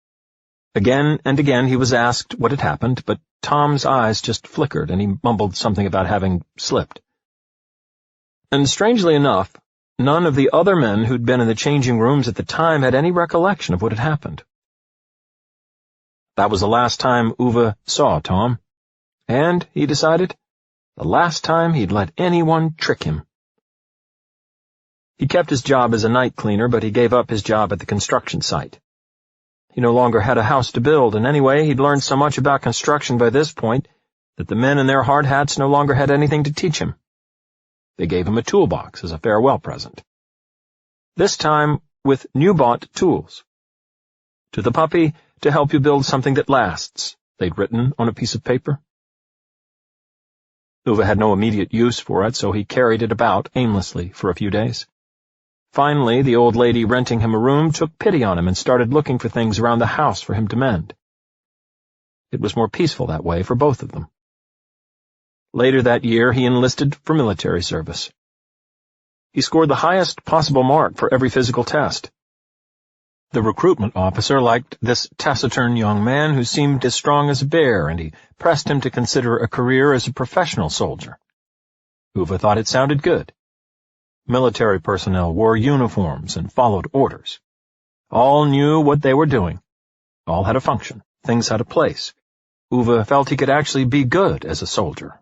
Again and again he was asked what had happened, but Tom's eyes just flickered and he mumbled something about having slipped. And strangely enough, none of the other men who'd been in the changing rooms at the time had any recollection of what had happened. That was the last time Ove saw Tom, and, he decided, the last time he'd let anyone trick him. He kept his job as a night cleaner, but he gave up his job at the construction site. He no longer had a house to build, and anyway, he'd learned so much about construction by this point that the men in their hard hats no longer had anything to teach him. They gave him a toolbox as a farewell present. This time with new-bought tools. To the puppy, to help you build something that lasts, they'd written on a piece of paper. Ove had no immediate use for it, so he carried it about aimlessly for a few days. Finally, the old lady renting him a room took pity on him and started looking for things around the house for him to mend. It was more peaceful that way for both of them. Later that year, he enlisted for military service. He scored the highest possible mark for every physical test. The recruitment officer liked this taciturn young man who seemed as strong as a bear, and he pressed him to consider a career as a professional soldier. Ove thought it sounded good. Military personnel wore uniforms and followed orders. All knew what they were doing. All had a function. Things had a place. Ove felt he could actually be good as a soldier.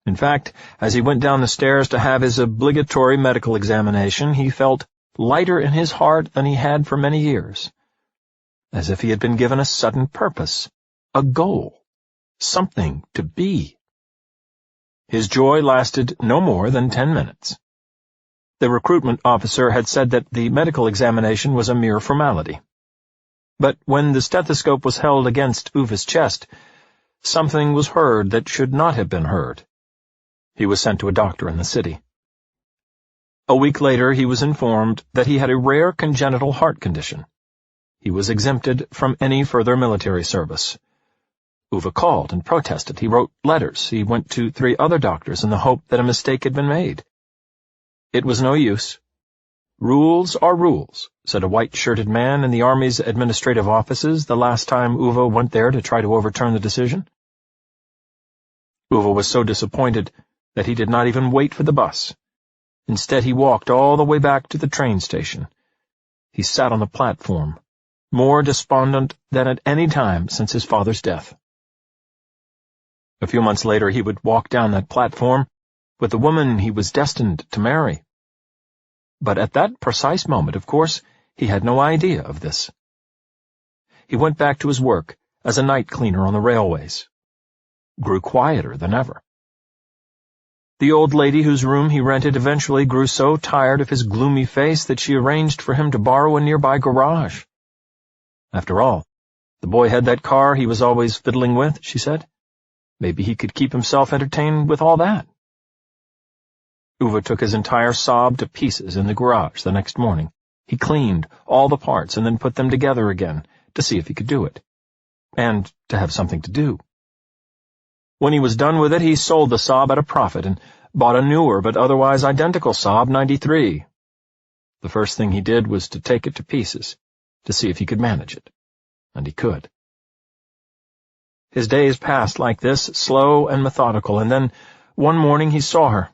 In fact, as he went down the stairs to have his obligatory medical examination, he felt lighter in his heart than he had for many years, as if he had been given a sudden purpose, a goal, something to be. His joy lasted no more than 10 minutes. The recruitment officer had said that the medical examination was a mere formality. But when the stethoscope was held against Ove's chest, something was heard that should not have been heard. He was sent to a doctor in the city. A week later, he was informed that he had a rare congenital heart condition. He was exempted from any further military service. Ove called and protested. He wrote letters. He went to 3 other doctors in the hope that a mistake had been made. It was no use. Rules are rules, said a white-shirted man in the Army's administrative offices the last time Ove went there to try to overturn the decision. Ove was so disappointed that he did not even wait for the bus. Instead, he walked all the way back to the train station. He sat on the platform, more despondent than at any time since his father's death. A few months later, he would walk down that platform with the woman he was destined to marry. But at that precise moment, of course, he had no idea of this. He went back to his work as a night cleaner on the railways, grew quieter than ever. The old lady whose room he rented eventually grew so tired of his gloomy face that she arranged for him to borrow a nearby garage. After all, the boy had that car he was always fiddling with, she said. Maybe he could keep himself entertained with all that. Ove took his entire Saab to pieces in the garage the next morning. He cleaned all the parts and then put them together again to see if he could do it, and to have something to do. When he was done with it, he sold the Saab at a profit and bought a newer but otherwise identical Saab 93. The first thing he did was to take it to pieces, to see if he could manage it. And he could. His days passed like this, slow and methodical, and then one morning he saw her.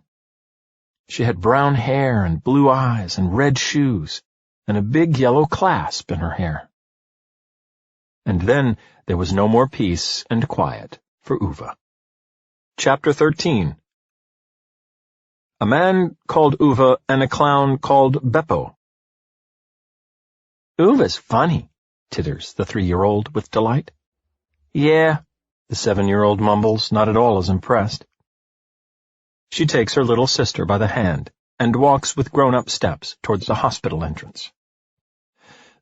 She had brown hair and blue eyes and red shoes, and a big yellow clasp in her hair. And then there was no more peace and quiet for Ove. Chapter 13. A Man Called Ove and a Clown Called Beppo. "Ove's funny," titters the 3-year-old with delight. "Yeah," the 7-year-old mumbles, not at all as impressed. She takes her little sister by the hand and walks with grown-up steps towards the hospital entrance.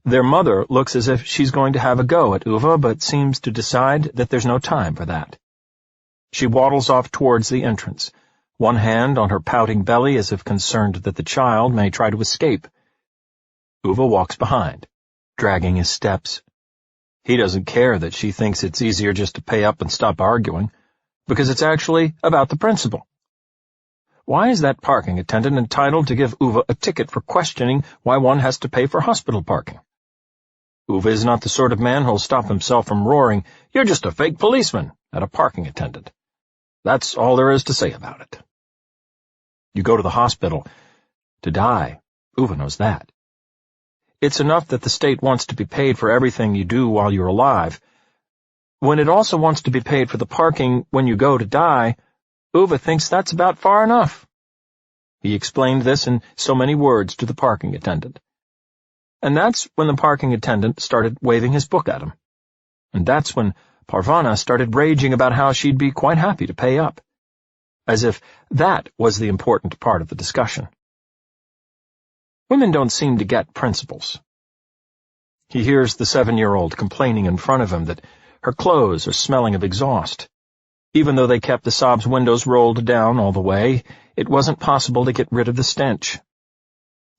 Their mother looks as if she's going to have a go at Ove, but seems to decide that there's no time for that. She waddles off towards the entrance, one hand on her pouting belly as if concerned that the child may try to escape. Ove walks behind, dragging his steps. He doesn't care that she thinks it's easier just to pay up and stop arguing, because it's actually about the principle. Why is that parking attendant entitled to give Ove a ticket for questioning why one has to pay for hospital parking? Ove is not the sort of man who'll stop himself from roaring, "You're just a fake policeman," at a parking attendant. That's all there is to say about it. You go to the hospital to die. Ove knows that. It's enough that the state wants to be paid for everything you do while you're alive. When it also wants to be paid for the parking when you go to die, Ove thinks that's about far enough. He explained this in so many words to the parking attendant. And that's when the parking attendant started waving his book at him. And that's when Parvana started raging about how she'd be quite happy to pay up, as if that was the important part of the discussion. Women don't seem to get principles. He hears the 7-year-old complaining in front of him that her clothes are smelling of exhaust. Even though they kept the Saab's windows rolled down all the way, it wasn't possible to get rid of the stench.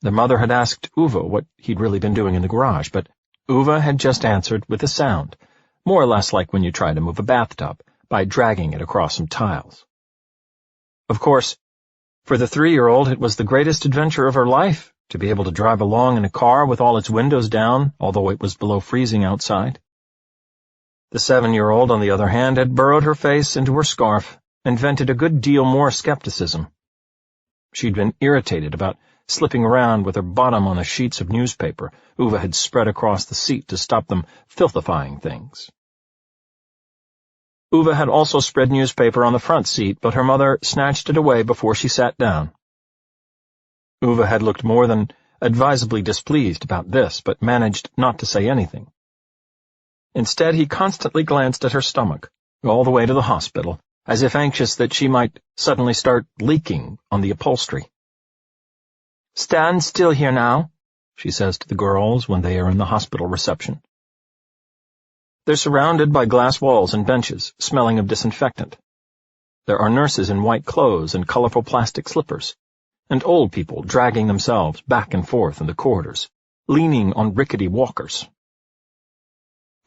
The mother had asked Ove what he'd really been doing in the garage, but Ove had just answered with a sound, more or less like when you try to move a bathtub, by dragging it across some tiles. Of course, for the 3-year-old it was the greatest adventure of her life, to be able to drive along in a car with all its windows down, although it was below freezing outside. The 7-year-old, on the other hand, had burrowed her face into her scarf and vented a good deal more skepticism. She'd been irritated about slipping around with her bottom on the sheets of newspaper Ove had spread across the seat to stop them filthifying things. Ove had also spread newspaper on the front seat, but her mother snatched it away before she sat down. Ove had looked more than advisably displeased about this, but managed not to say anything. Instead, he constantly glanced at her stomach, all the way to the hospital, as if anxious that she might suddenly start leaking on the upholstery. "Stand still here now," she says to the girls when they are in the hospital reception. They're surrounded by glass walls and benches, smelling of disinfectant. There are nurses in white clothes and colorful plastic slippers, and old people dragging themselves back and forth in the corridors, leaning on rickety walkers.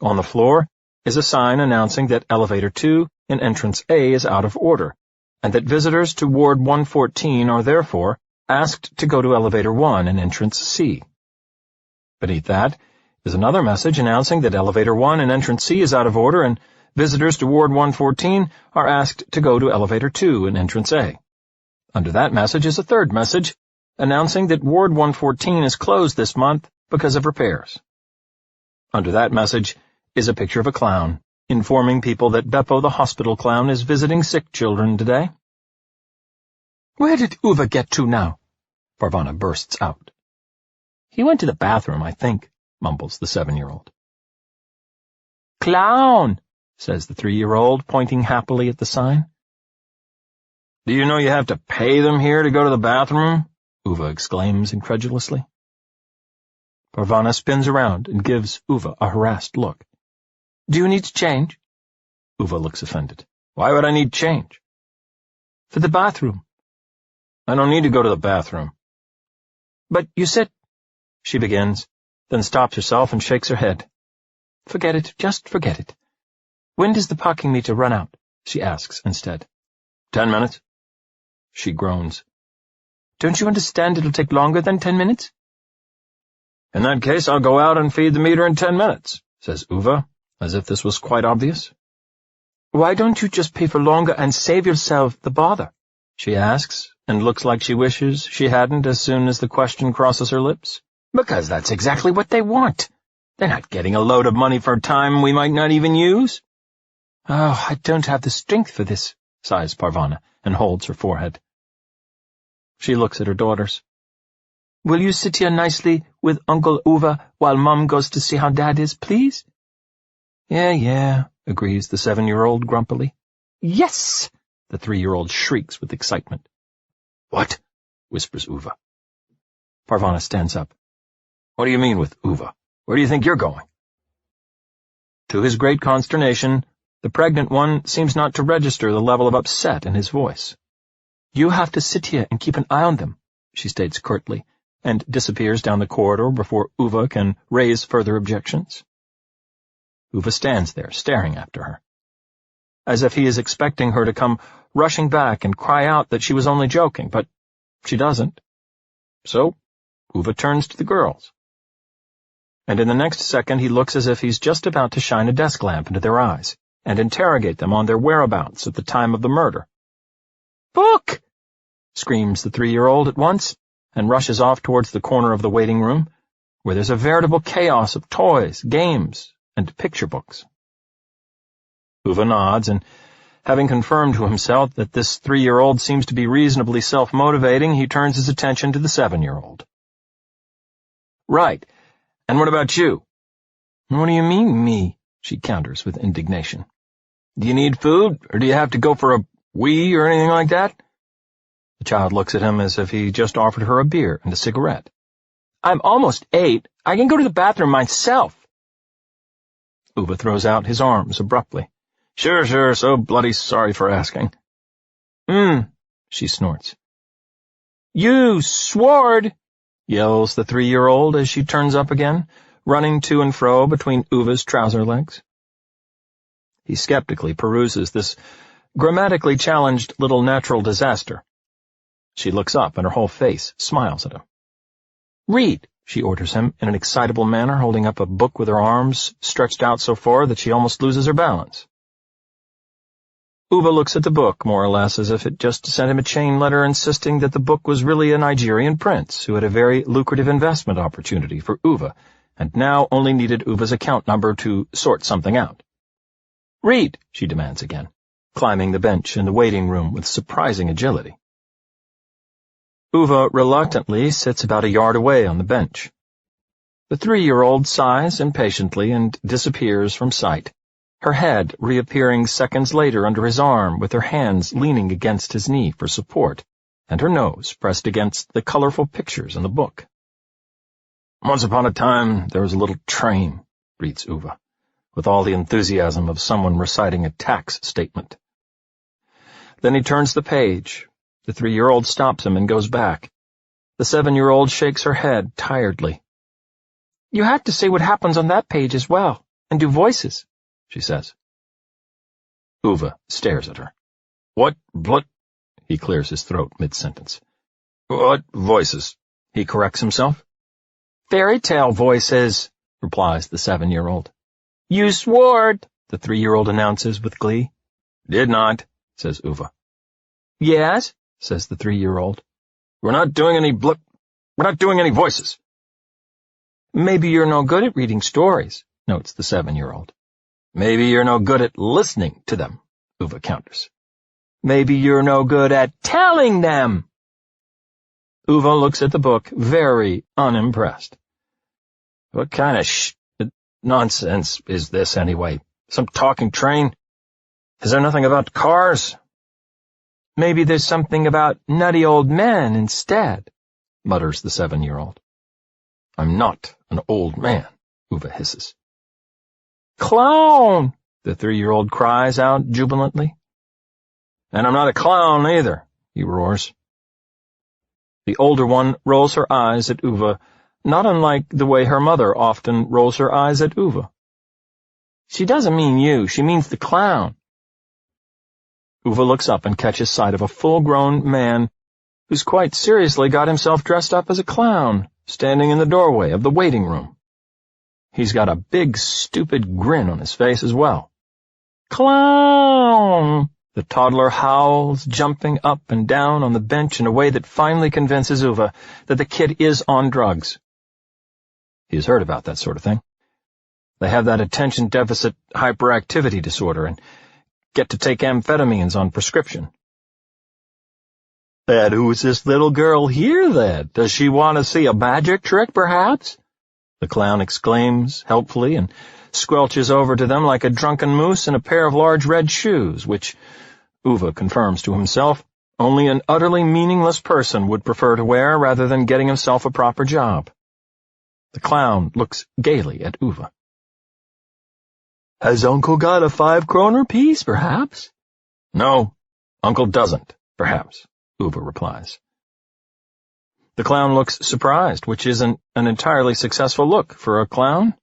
On the floor is a sign announcing that Elevator 2 in Entrance A is out of order, and that visitors to Ward 114 are therefore asked to go to Elevator 1 in Entrance C. Beneath that is another message announcing that Elevator 1 in Entrance C is out of order, and visitors to Ward 114 are asked to go to Elevator 2 in Entrance A. Under that message is a third message, announcing that Ward 114 is closed this month because of repairs. Under that message is a picture of a clown, informing people that Beppo the hospital clown is visiting sick children today. "Where did Ove get to now?" Parvana bursts out. "He went to the bathroom, I think," mumbles the 7-year-old. "Clown," says the 3-year-old, pointing happily at the sign. "Do you know you have to pay them here to go to the bathroom?" Ove exclaims incredulously. Parvana spins around and gives Ove a harassed look. "Do you need change?" Ove looks offended. "Why would I need change?" "For the bathroom." "I don't need to go to the bathroom." "But you said—" she begins, then stops herself and shakes her head. "Forget it, just forget it. When does the parking meter run out?" she asks instead. 10 minutes. She groans. "Don't you understand it'll take longer than 10 minutes? "In that case, I'll go out and feed the meter in 10 minutes, says Ove, as if this was quite obvious. "Why don't you just pay for longer and save yourself the bother?" she asks, and looks like she wishes she hadn't as soon as the question crosses her lips. "Because that's exactly what they want. They're not getting a load of money for time we might not even use." "Oh, I don't have the strength for this," sighs Parvana, and holds her forehead. She looks at her daughters. "Will you sit here nicely with Uncle Ove while Mum goes to see how Dad is, please?" Yeah, agrees the 7-year-old grumpily. "Yes!" the 3-year-old shrieks with excitement. "What?" whispers Ove. Parvana stands up. What do you mean with Ove? Where do you think you're going? To his great consternation, the pregnant one seems not to register the level of upset in his voice. You have to sit here and keep an eye on them, she states curtly, and disappears down the corridor before Ove can raise further objections. Ove stands there, staring after her, as if he is expecting her to come rushing back and cry out that she was only joking, but she doesn't. So, Ove turns to the girls. And in the next second he looks as if he's just about to shine a desk lamp into their eyes and interrogate them on their whereabouts at the time of the murder. "Book!" screams the 3-year-old at once, and rushes off towards the corner of the waiting room, where there's a veritable chaos of toys, games, and picture books. Ove nods, and having confirmed to himself that this 3-year-old seems to be reasonably self-motivating, he turns his attention to the 7-year-old. "Right. And what about you?" "What do you mean, me?" she counters with indignation. "Do you need food, or do you have to go for a wee or anything like that?" The child looks at him as if he just offered her a beer and a cigarette. "I'm almost 8. I can go to the bathroom myself." Ove throws out his arms abruptly. Sure, so bloody sorry for asking." She snorts. "You sword!" yells the 3-year-old as she turns up again, running to and fro between Uve's trouser legs. He skeptically peruses this grammatically challenged little natural disaster. She looks up, and her whole face smiles at him. "Read," she orders him in an excitable manner, holding up a book with her arms stretched out so far that she almost loses her balance. Ove looks at the book, more or less as if it just sent him a chain letter insisting that the book was really a Nigerian prince who had a very lucrative investment opportunity for Ove, and now only needed Uve's account number to sort something out. "Read," she demands again, climbing the bench in the waiting room with surprising agility. Ove reluctantly sits about a yard away on the bench. The 3-year-old sighs impatiently and disappears from sight, her head reappearing seconds later under his arm with her hands leaning against his knee for support, and her nose pressed against the colorful pictures in the book. "Once upon a time there was a little train," reads Ove, with all the enthusiasm of someone reciting a tax statement. Then he turns the page. The 3-year-old stops him and goes back. The 7-year-old shakes her head tiredly. "You have to say what happens on that page as well, and do voices," she says. Ove stares at her. What? He clears his throat mid-sentence. "What voices?" he corrects himself. "Fairy tale voices," replies the 7-year-old. "You swore," the 3-year-old announces with glee. "Did not," says Ove. "Yes," says the 3-year-old. We're not doing any voices." "Maybe you're no good at reading stories," notes the 7-year-old. "Maybe you're no good at listening to them," Ove counters. "Maybe you're no good at telling them." Ove looks at the book, very unimpressed. "What kind of nonsense is this, anyway? Some talking train? Is there nothing about cars?" "Maybe there's something about nutty old men instead," mutters the 7-year-old. "I'm not an old man," Ove hisses. "Clown!" the 3-year-old cries out jubilantly. "And I'm not a clown either," he roars. The older one rolls her eyes at Ove, not unlike the way her mother often rolls her eyes at Ove. "She doesn't mean you, she means the clown." Ove looks up and catches sight of a full-grown man who's quite seriously got himself dressed up as a clown, standing in the doorway of the waiting room. He's got a big, stupid grin on his face as well. "Clown!" the toddler howls, jumping up and down on the bench in a way that finally convinces Ove that the kid is on drugs. He's heard about that sort of thing. They have that attention deficit hyperactivity disorder and get to take amphetamines on prescription. "And who's this little girl here, then? Does she want to see a magic trick, perhaps?" the clown exclaims helpfully and squelches over to them like a drunken moose in a pair of large red shoes, which, Ove confirms to himself, only an utterly meaningless person would prefer to wear rather than getting himself a proper job. The clown looks gaily at Ove. "Has Uncle got a 5-kroner piece, perhaps?" "No, Uncle doesn't, perhaps," Ove replies. The clown looks surprised, which isn't an entirely successful look for a clown.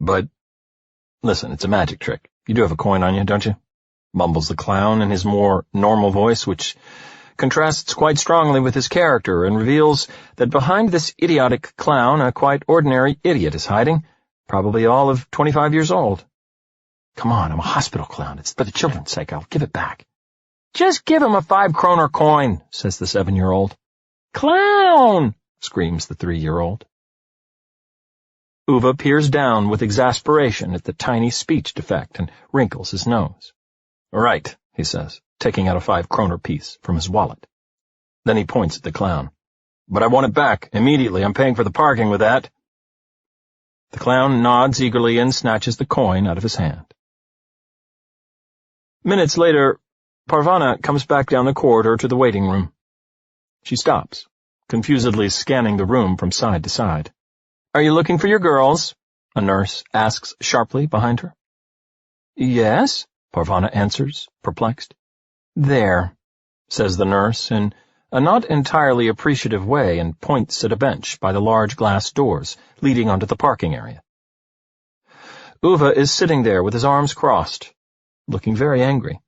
"But, listen, it's a magic trick. You do have a coin on you, don't you?" mumbles the clown in his more normal voice, which contrasts quite strongly with his character and reveals that behind this idiotic clown a quite ordinary idiot is hiding, probably all of 25 years old. "Come on, I'm a hospital clown. It's for the children's sake. I'll give it back." "Just give him a 5-kroner coin," says the 7-year-old. "Clown!" screams the 3-year-old. Ove peers down with exasperation at the tiny speech defect and wrinkles his nose. "Right," he says, taking out a 5-kroner piece from his wallet. Then he points at the clown. "But I want it back, immediately. I'm paying for the parking with that." The clown nods eagerly and snatches the coin out of his hand. Minutes later, Parvana comes back down the corridor to the waiting room. She stops, confusedly scanning the room from side to side. "Are you looking for your girls?" a nurse asks sharply behind her. "Yes," Parvana answers, perplexed. "There," says the nurse in a not entirely appreciative way and points at a bench by the large glass doors leading onto the parking area. Ove is sitting there with his arms crossed, looking very angry.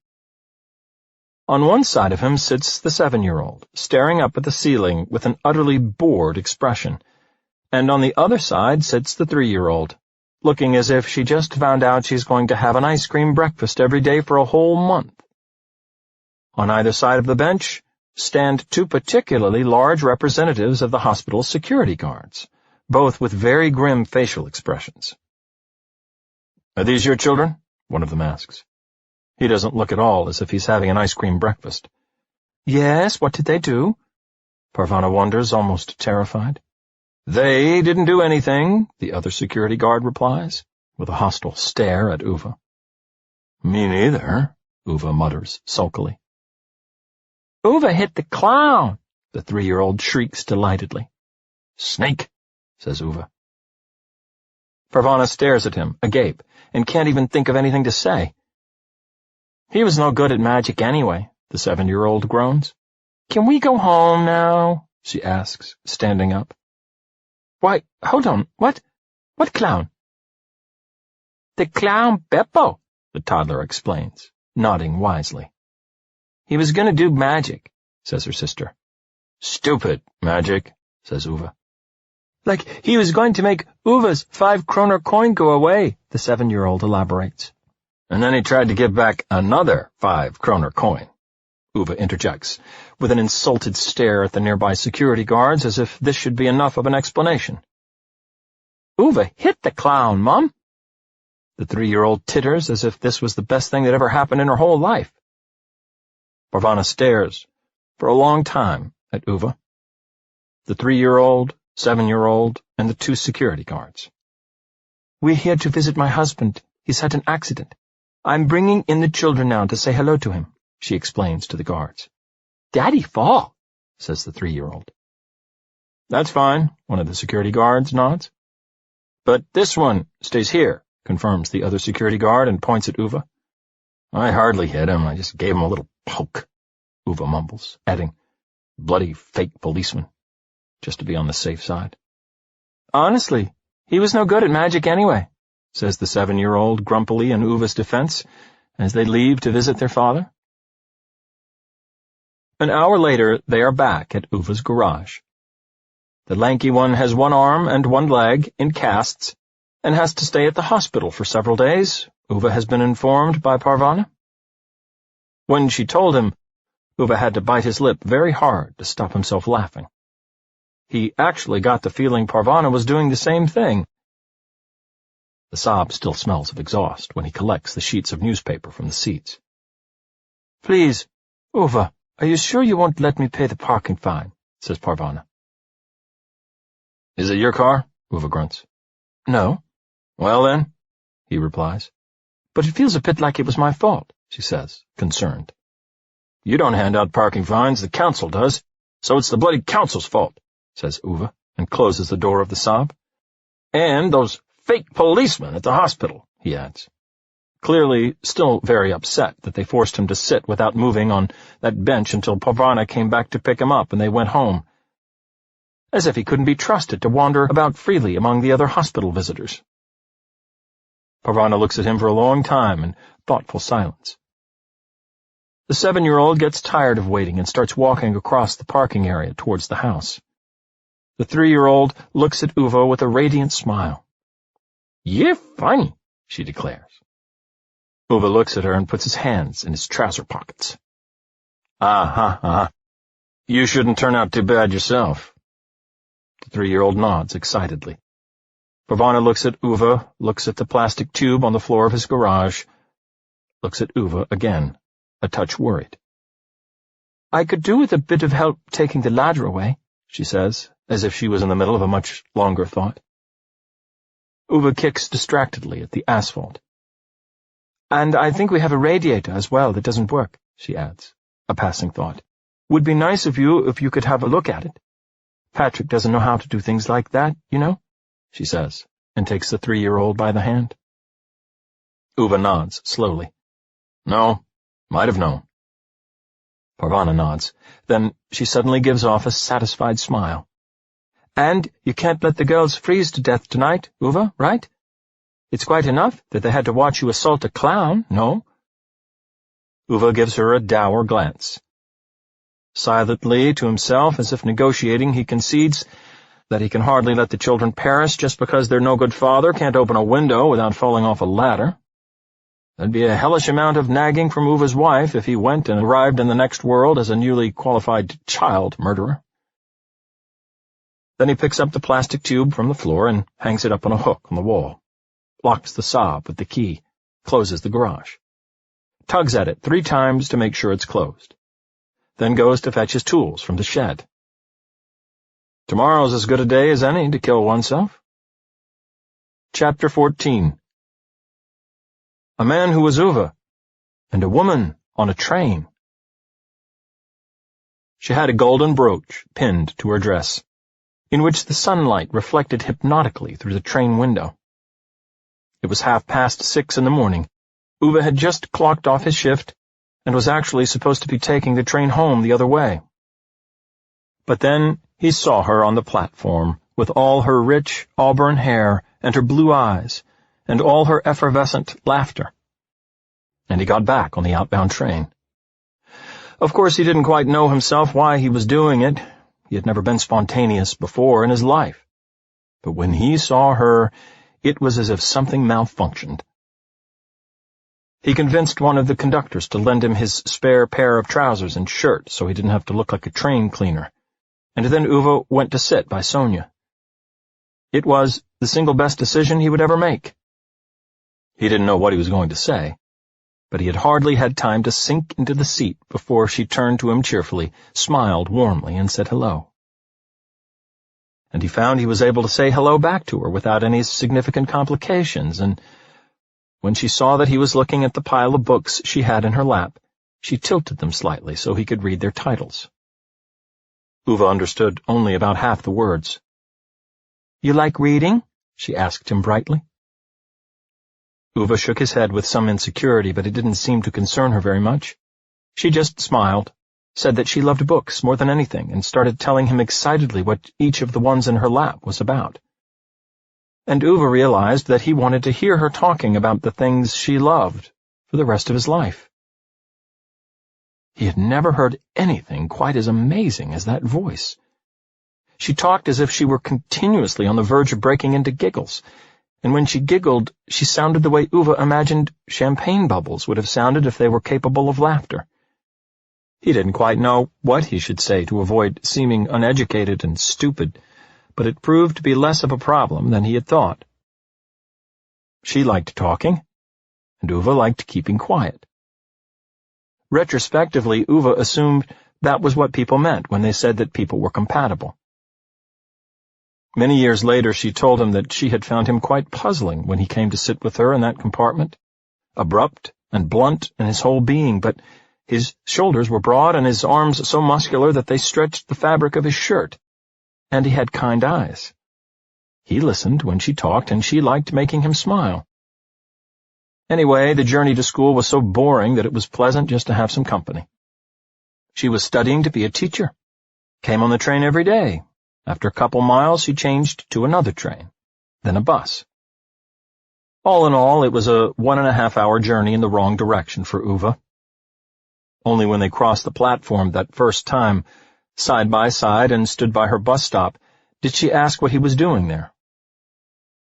On one side of him sits the 7-year-old, staring up at the ceiling with an utterly bored expression, and on the other side sits the 3-year-old, looking as if she just found out she's going to have an ice cream breakfast every day for a whole month. On either side of the bench stand 2 particularly large representatives of the hospital's security guards, both with very grim facial expressions. "Are these your children?" one of them asks. He doesn't look at all as if he's having an ice cream breakfast. "Yes, what did they do?" Parvana wonders, almost terrified. "They didn't do anything," the other security guard replies, with a hostile stare at Ove. "Me neither," Ove mutters sulkily. "Ove hit the clown," the 3-year-old shrieks delightedly. "Snake," says Ove. Parvana stares at him, agape, and can't even think of anything to say. "He was no good at magic anyway," the 7-year-old groans. "Can we go home now?" she asks, standing up. "Why, hold on, what clown?" "The clown Beppo," the toddler explains, nodding wisely. "He was going to do magic," says her sister. "Stupid magic," says Ove. "Like he was going to make Uve's 5-kroner coin go away," the 7-year-old elaborates. "And then he tried to give back another 5-kroner coin," Ove interjects, with an insulted stare at the nearby security guards as if this should be enough of an explanation. "Ove hit the clown, Mum." The 3-year-old titters as if this was the best thing that ever happened in her whole life. Parvana stares for a long time at Ove, the 3-year-old, 7-year-old, and the 2 security guards. "We're here to visit my husband. He's had an accident. I'm bringing in the children now to say hello to him," she explains to the guards. "Daddy fall," says the 3-year-old. "That's fine," one of the security guards nods. "But this one stays here," confirms the other security guard and points at Ove. "I hardly hit him. I just gave him a little poke," Ove mumbles, adding, "Bloody fake policeman," just to be on the safe side. "Honestly, he was no good at magic anyway," says the 7-year-old grumpily in Uve's defense, as they leave to visit their father. An hour later, they are back at Uve's garage. The lanky one has 1 arm and 1 leg in casts and has to stay at the hospital for several days, Ove has been informed by Parvana. When she told him, Ove had to bite his lip very hard to stop himself laughing. He actually got the feeling Parvana was doing the same thing. The sob still smells of exhaust when he collects the sheets of newspaper from the seats. "Please, Ove, are you sure you won't let me pay the parking fine?" says Parvana. "Is it your car?" Ove grunts. "No." "Well then," he replies. "But it feels a bit like it was my fault," she says, concerned. You don't hand out parking fines, the council does, so it's the bloody council's fault, says Ove, and closes the door of the Saab. And those fake policemen at the hospital, he adds, clearly still very upset that they forced him to sit without moving on that bench until Parvana came back to pick him up and they went home, as if he couldn't be trusted to wander about freely among the other hospital visitors. Parvana looks at him for a long time in thoughtful silence. The 7-year-old gets tired of waiting and starts walking across the parking area towards the house. The 3-year-old looks at Ove with a radiant smile. "You're funny," she declares. Ove looks at her and puts his hands in his trouser pockets. You shouldn't turn out too bad yourself. The 3-year-old nods excitedly. Parvana looks at Ove, looks at the plastic tube on the floor of his garage, looks at Ove again, a touch worried. "I could do with a bit of help taking the ladder away," she says, as if she was in the middle of a much longer thought. Ove kicks distractedly at the asphalt. "And I think we have a radiator as well that doesn't work," she adds, a passing thought. "Would be nice of you if you could have a look at it. Patrick doesn't know how to do things like that, you know," she says, and takes the 3-year-old by the hand. Ove nods slowly. "No, might have known." Parvana nods. Then she suddenly gives off a satisfied smile. "And you can't let the girls freeze to death tonight, Ove, right? It's quite enough that they had to watch you assault a clown, no?" Ove gives her a dour glance. Silently, to himself, as if negotiating, he concedes that he can hardly let the children perish just because their no-good father can't open a window without falling off a ladder. There'd be a hellish amount of nagging from Uva's wife if he went and arrived in the next world as a newly qualified child murderer. Then he picks up the plastic tube from the floor and hangs it up on a hook on the wall, locks the Saab with the key, closes the garage, tugs at it 3 times to make sure it's closed, then goes to fetch his tools from the shed. Tomorrow's as good a day as any to kill oneself. Chapter 14. A man who was Ove, and a woman on a train. She had a golden brooch pinned to her dress, in which the sunlight reflected hypnotically through the train window. It was 6:30 in the morning. Ove had just clocked off his shift and was actually supposed to be taking the train home the other way. But then he saw her on the platform, with all her rich auburn hair and her blue eyes, and all her effervescent laughter. And he got back on the outbound train. Of course, he didn't quite know himself why he was doing it. He had never been spontaneous before in his life. But when he saw her, it was as if something malfunctioned. He convinced one of the conductors to lend him his spare pair of trousers and shirt so he didn't have to look like a train cleaner. And then Ove went to sit by Sonia. It was the single best decision he would ever make. He didn't know what he was going to say, but he had hardly had time to sink into the seat before she turned to him cheerfully, smiled warmly, and said hello. And he found he was able to say hello back to her without any significant complications, and when she saw that he was looking at the pile of books she had in her lap, she tilted them slightly so he could read their titles. Ove understood only about half the words. "You like reading?" she asked him brightly. Ove shook his head with some insecurity, but it didn't seem to concern her very much. She just smiled, said that she loved books more than anything, and started telling him excitedly what each of the ones in her lap was about. And Ove realized that he wanted to hear her talking about the things she loved for the rest of his life. He had never heard anything quite as amazing as that voice. She talked as if she were continuously on the verge of breaking into giggles, and when she giggled, she sounded the way Ove imagined champagne bubbles would have sounded if they were capable of laughter. He didn't quite know what he should say to avoid seeming uneducated and stupid, but it proved to be less of a problem than he had thought. She liked talking, and Ove liked keeping quiet. Retrospectively, Ove assumed that was what people meant when they said that people were compatible. Many years later, she told him that she had found him quite puzzling when he came to sit with her in that compartment, abrupt and blunt in his whole being, but His shoulders were broad and his arms so muscular that they stretched the fabric of his shirt. And he had kind eyes. He listened when she talked, and she liked making him smile. Anyway, the journey to school was so boring that it was pleasant just to have some company. She was studying to be a teacher. Came on the train every day. After a couple miles, she changed to another train, then a bus. All in all, it was a 1.5-hour journey in the wrong direction for Ove. Only when they crossed the platform that first time, side by side, and stood by her bus stop, did she ask what he was doing there.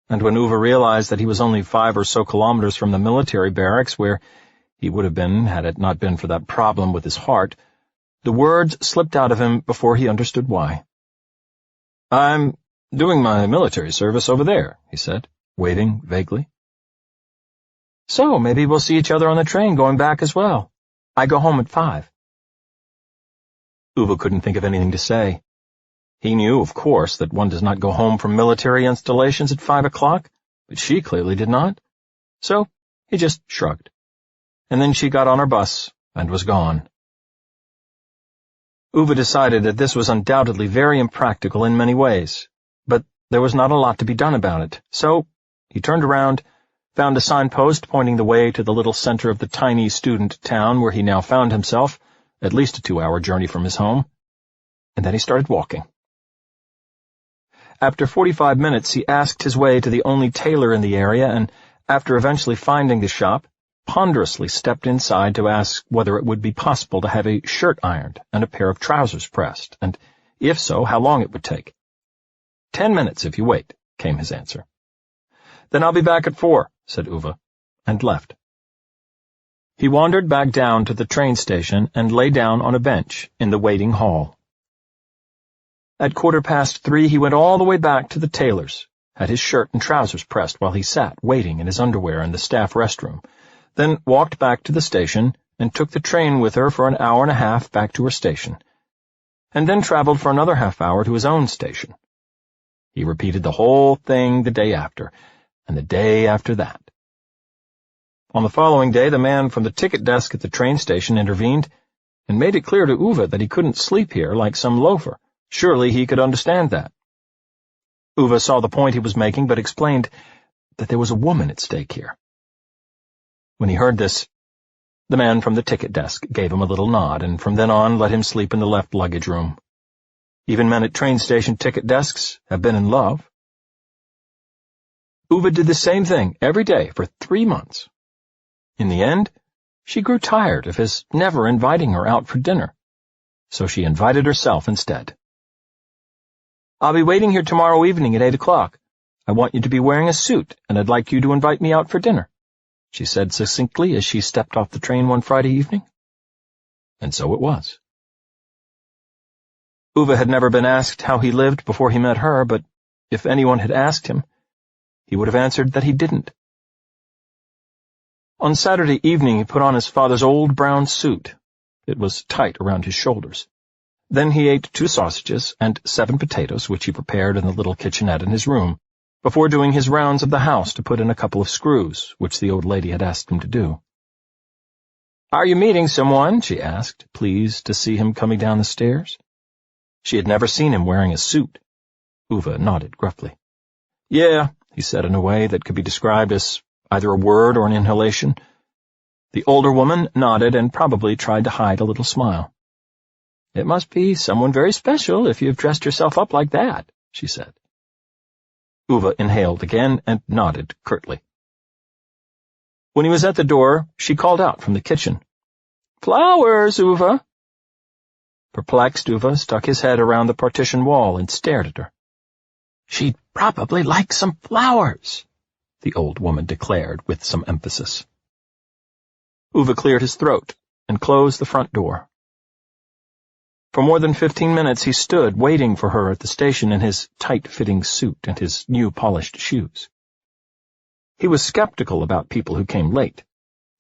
And when Ove realized that he was only 5 or so kilometers from the military barracks where he would have been had it not been for that problem with his heart, the words slipped out of him before he understood why. "I'm doing my military service over there," he said, waving vaguely. "So maybe we'll see each other on the train going back as well. I go home at 5. Ove couldn't think of anything to say. He knew, of course, that one does not go home from military installations at 5 o'clock, but she clearly did not. So he just shrugged. And then she got on her bus and was gone. Ove decided that this was undoubtedly very impractical in many ways, but there was not a lot to be done about it. So he turned around, found a signpost pointing the way to the little center of the tiny student town where he now found himself, at least a 2-hour journey from his home, and then he started walking. After 45 minutes, he asked his way to the only tailor in the area, and after eventually finding the shop, ponderously stepped inside to ask whether it would be possible to have a shirt ironed and a pair of trousers pressed, and if so, how long it would take. 10 minutes if you wait, came his answer. Then I'll be back at 4, said Ove, and left. He wandered back down to the train station and lay down on a bench in the waiting hall. At 3:15, he went all the way back to the tailor's, had his shirt and trousers pressed while he sat waiting in his underwear in the staff restroom, then walked back to the station and took the train with her for an hour and a half back to her station, and then traveled for another half-hour to his own station. He repeated the whole thing the day after, and the day after that. On the following day, the man from the ticket desk at the train station intervened and made it clear to Ove that he couldn't sleep here like some loafer. Surely he could understand that. Ove saw the point he was making, but explained that there was a woman at stake here. When he heard this, the man from the ticket desk gave him a little nod, and from then on let him sleep in the left luggage room. Even men at train station ticket desks have been in love. Ove did the same thing every day for 3 months. In the end, she grew tired of his never inviting her out for dinner, so she invited herself instead. "I'll be waiting here tomorrow evening at 8 o'clock. I want you to be wearing a suit, and I'd like you to invite me out for dinner," she said succinctly as she stepped off the train one Friday evening. And so it was. Ove had never been asked how he lived before he met her, but if anyone had asked him, he would have answered that he didn't. On Saturday evening, he put on his father's old brown suit. It was tight around his shoulders. Then he ate 2 sausages and 7 potatoes, which he prepared in the little kitchenette in his room, before doing his rounds of the house to put in a couple of screws, which the old lady had asked him to do. "Are you meeting someone?" she asked, pleased to see him coming down the stairs. She had never seen him wearing a suit. Ove nodded gruffly. "Yeah," he said in a way that could be described as either a word or an inhalation. The older woman nodded and probably tried to hide a little smile. "It must be someone very special if you've dressed yourself up like that," she said. Ove inhaled again and nodded curtly. When he was at the door, she called out from the kitchen, "Flowers, Ove!" Perplexed, Ove stuck his head around the partition wall and stared at her. "She'd probably like some flowers," the old woman declared with some emphasis. Ove cleared his throat and closed the front door. For more than 15 minutes he stood waiting for her at the station in his tight-fitting suit and his new polished shoes. He was skeptical about people who came late.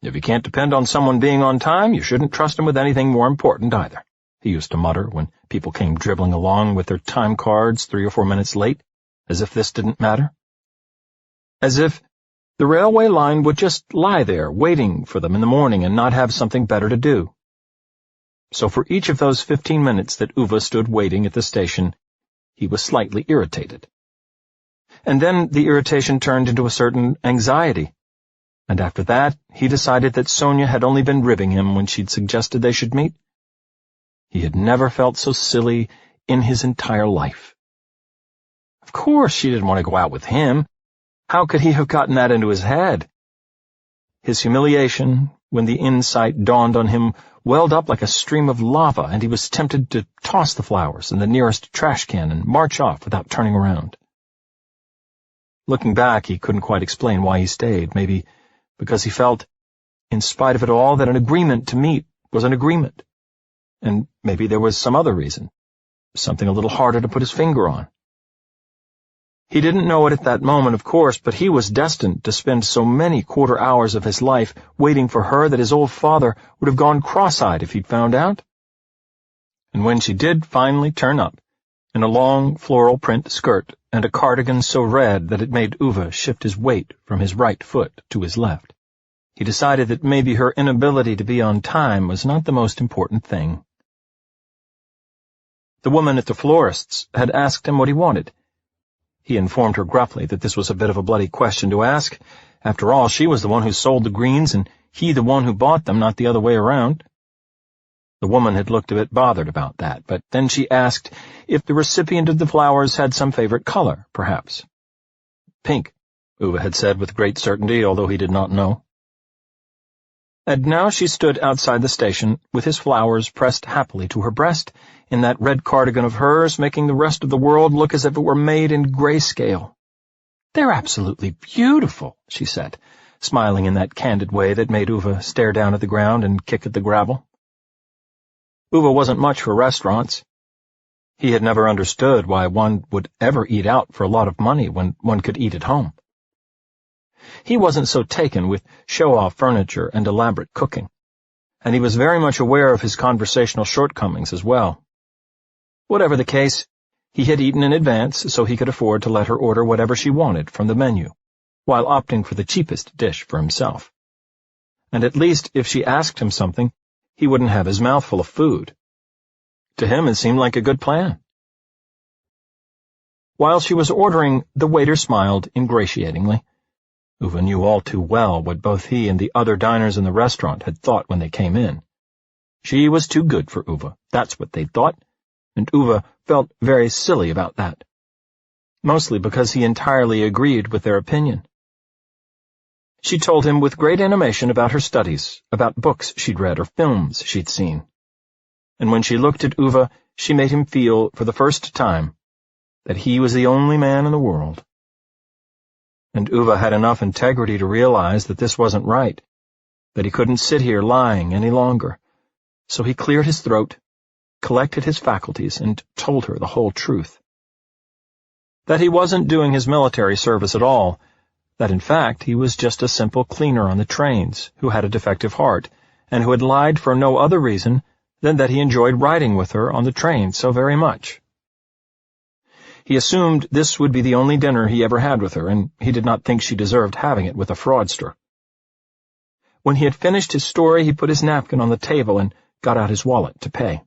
If you can't depend on someone being on time, you shouldn't trust him with anything more important either, he used to mutter when people came dribbling along with their time cards 3 or 4 minutes late, as if this didn't matter. As if the railway line would just lie there waiting for them in the morning and not have something better to do. so for each of those 15 minutes that Ove stood waiting at the station, he was slightly irritated. And then the irritation turned into a certain anxiety, and after that he decided that Sonia had only been ribbing him when she'd suggested they should meet. He had never felt so silly in his entire life. Of course she didn't want to go out with him. How could he have gotten that into his head? His humiliation, when the insight dawned on him, welled up like a stream of lava, and he was tempted to toss the flowers in the nearest trash can and march off without turning around. Looking back, he couldn't quite explain why he stayed, maybe because he felt, in spite of it all, that an agreement to meet was an agreement. And maybe there was some other reason, something a little harder to put his finger on. He didn't know it at that moment, of course, but he was destined to spend so many quarter hours of his life waiting for her that his old father would have gone cross-eyed if he'd found out. And when she did finally turn up, in a long floral print skirt and a cardigan so red that it made Ove shift his weight from his right foot to his left, he decided that maybe her inability to be on time was not the most important thing. The woman at the florist's had asked him what he wanted. He informed her gruffly that this was a bit of a bloody question to ask. After all, she was the one who sold the greens, and he the one who bought them, not the other way around. The woman had looked a bit bothered about that, but then she asked if the recipient of the flowers had some favorite color, perhaps. Pink, Ove had said with great certainty, although he did not know. And now she stood outside the station, with his flowers pressed happily to her breast, in that red cardigan of hers, making the rest of the world look as if it were made in grayscale. "They're absolutely beautiful," she said, smiling in that candid way that made Ove stare down at the ground and kick at the gravel. Ove wasn't much for restaurants. He had never understood why one would ever eat out for a lot of money when one could eat at home. He wasn't so taken with show-off furniture and elaborate cooking, and he was very much aware of his conversational shortcomings as well. Whatever the case, he had eaten in advance so he could afford to let her order whatever she wanted from the menu, while opting for the cheapest dish for himself. And at least if she asked him something, he wouldn't have his mouth full of food. To him it seemed like a good plan. While she was ordering, the waiter smiled ingratiatingly. Ove knew all too well what both he and the other diners in the restaurant had thought when they came in. She was too good for Ove, that's what they thought, and Ove felt very silly about that, mostly because he entirely agreed with their opinion. She told him with great animation about her studies, about books she'd read or films she'd seen. And when she looked at Ove, she made him feel, for the first time, that he was the only man in the world. And Ove had enough integrity to realize that this wasn't right, that he couldn't sit here lying any longer. So he cleared his throat, collected his faculties, and told her the whole truth. That he wasn't doing his military service at all, that in fact he was just a simple cleaner on the trains who had a defective heart, and who had lied for no other reason than that he enjoyed riding with her on the train so very much. He assumed this would be the only dinner he ever had with her, and he did not think she deserved having it with a fraudster. When he had finished his story, he put his napkin on the table and got out his wallet to pay.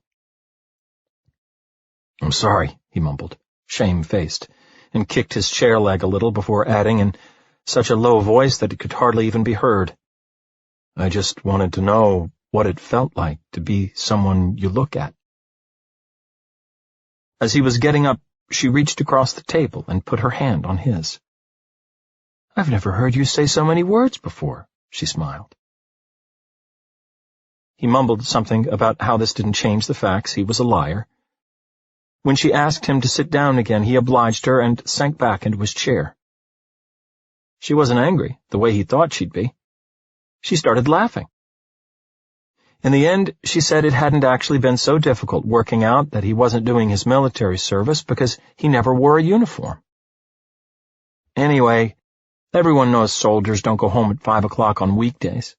"I'm sorry," he mumbled, shame-faced, and kicked his chair leg a little before adding in such a low voice that it could hardly even be heard, "I just wanted to know what it felt like to be someone you look at." As he was getting up, she reached across the table and put her hand on his. "I've never heard you say so many words before," she smiled. He mumbled something about how this didn't change the facts he was a liar. When she asked him to sit down again, he obliged her and sank back into his chair. She wasn't angry, the way he thought she'd be. She started laughing. In the end, she said it hadn't actually been so difficult working out that he wasn't doing his military service because he never wore a uniform. Anyway, everyone knows soldiers don't go home at 5 o'clock on weekdays.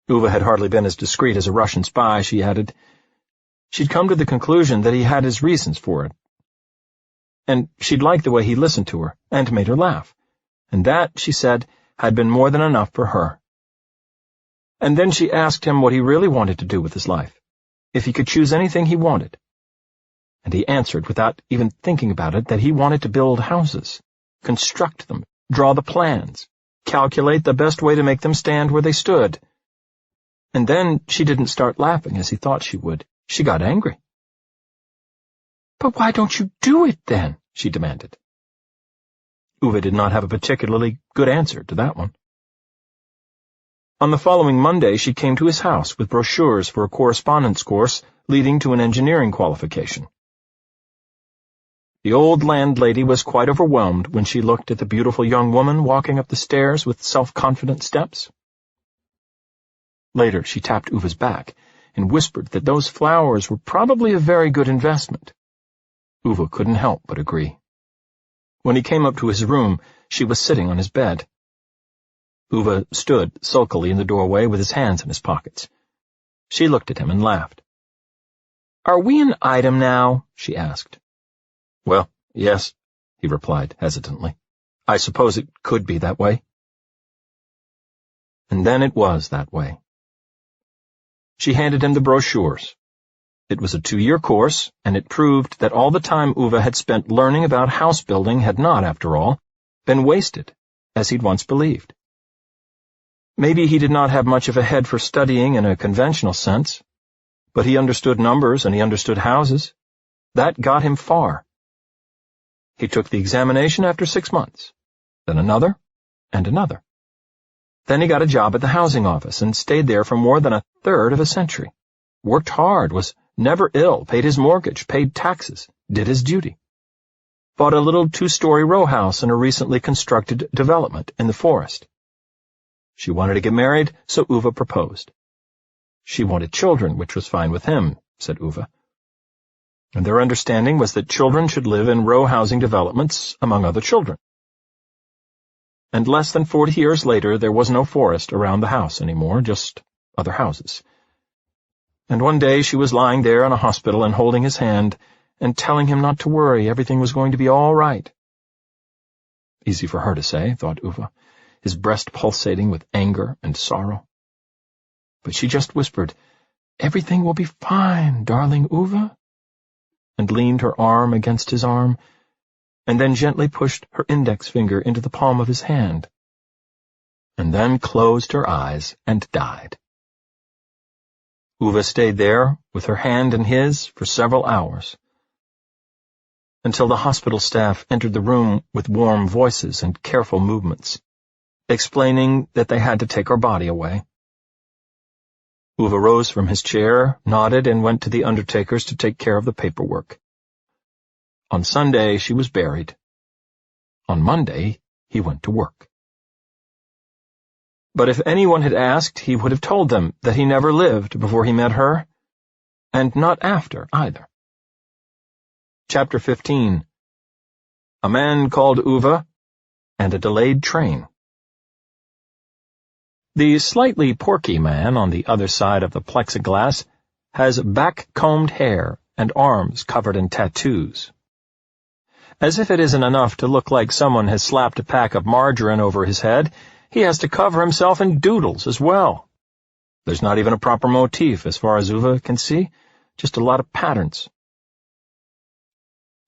Ove had hardly been as discreet as a Russian spy, she added. She'd come to the conclusion that he had his reasons for it. And she'd liked the way he listened to her and made her laugh. And that, she said, had been more than enough for her. And then she asked him what he really wanted to do with his life, if he could choose anything he wanted. And he answered, without even thinking about it, that he wanted to build houses, construct them, draw the plans, calculate the best way to make them stand where they stood. And then she didn't start laughing as he thought she would. She got angry. "But why don't you do it then?" she demanded. Ove did not have a particularly good answer to that one. On the following Monday, she came to his house with brochures for a correspondence course leading to an engineering qualification. The old landlady was quite overwhelmed when she looked at the beautiful young woman walking up the stairs with self-confident steps. Later, she tapped Ove's back and whispered that those flowers were probably a very good investment. Ove couldn't help but agree. When he came up to his room, she was sitting on his bed. Ove stood sulkily in the doorway with his hands in his pockets. She looked at him and laughed. "Are we an item now?" she asked. "Well, yes," he replied hesitantly. "I suppose it could be that way." And then it was that way. She handed him the brochures. It was a 2-year course, and it proved that all the time Ove had spent learning about house building had not, after all, been wasted, as he'd once believed. Maybe he did not have much of a head for studying in a conventional sense, but he understood numbers and he understood houses. That got him far. He took the examination after 6 months, then another, and another. Then he got a job at the housing office and stayed there for more than a third of a century. Worked hard, was never ill, paid his mortgage, paid taxes, did his duty. Bought a little 2-story row house in a recently constructed development in the forest. She wanted to get married, so Ove proposed. She wanted children, which was fine with him, said Ove. And their understanding was that children should live in row housing developments among other children. And less than 40 years later, there was no forest around the house anymore, just other houses. And one day she was lying there in a hospital and holding his hand and telling him not to worry, everything was going to be all right. Easy for her to say, thought Ove, his breast pulsating with anger and sorrow. But she just whispered, "Everything will be fine, darling Ove," and leaned her arm against his arm, and then gently pushed her index finger into the palm of his hand, and then closed her eyes and died. Ove stayed there, with her hand in his, for several hours, until the hospital staff entered the room with warm voices and careful movements, explaining that they had to take her body away. Ove rose from his chair, nodded, and went to the undertaker's to take care of the paperwork. On Sunday, she was buried. On Monday, he went to work. But if anyone had asked, he would have told them that he never lived before he met her, and not after either. Chapter 15. A Man Called Ove and a Delayed Train. The slightly porky man on the other side of the plexiglass has back-combed hair and arms covered in tattoos. As if it isn't enough to look like someone has slapped a pack of margarine over his head, he has to cover himself in doodles as well. There's not even a proper motif as far as Ove can see, just a lot of patterns.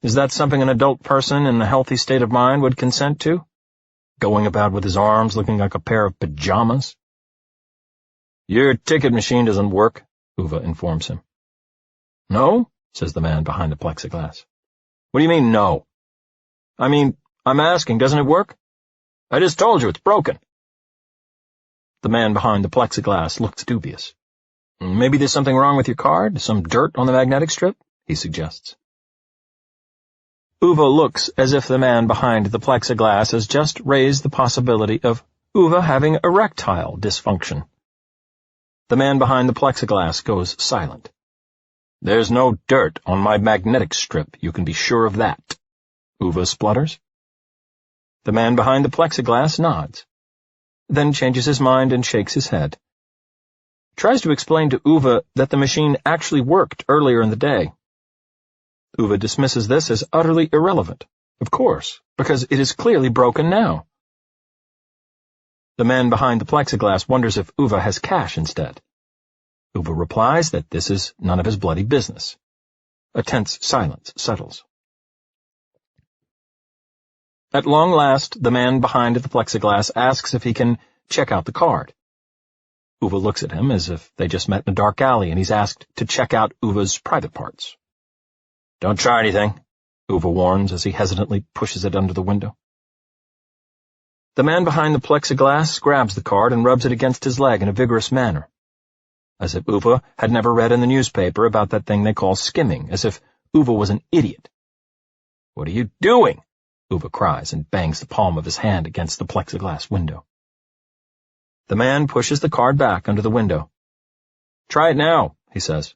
Is that something an adult person in a healthy state of mind would consent to? Going about with his arms looking like a pair of pajamas? "Your ticket machine doesn't work," Ove informs him. "No?" says the man behind the plexiglass. "What do you mean, no?" I'm asking, doesn't it work? I just told you it's broken." The man behind the plexiglass looks dubious. "Maybe there's something wrong with your card, some dirt on the magnetic strip," he suggests. Ove looks as if the man behind the plexiglass has just raised the possibility of Ove having erectile dysfunction. The man behind the plexiglass goes silent. "There's no dirt on my magnetic strip, you can be sure of that," Ove splutters. The man behind the plexiglass nods, then changes his mind and shakes his head. Tries to explain to Ove that the machine actually worked earlier in the day. Ove dismisses this as utterly irrelevant, of course, because it is clearly broken now. The man behind the plexiglass wonders if Ove has cash instead. Ove replies that this is none of his bloody business. A tense silence settles. At long last, the man behind the plexiglass asks if he can check out the card. Ove looks at him as if they just met in a dark alley and he's asked to check out Ove's private parts. "Don't try anything," Ove warns as he hesitantly pushes it under the window. The man behind the plexiglass grabs the card and rubs it against his leg in a vigorous manner, as if Ove had never read in the newspaper about that thing they call skimming, as if Ove was an idiot. "What are you doing?" Ove cries and bangs the palm of his hand against the plexiglass window. The man pushes the card back under the window. "Try it now," he says.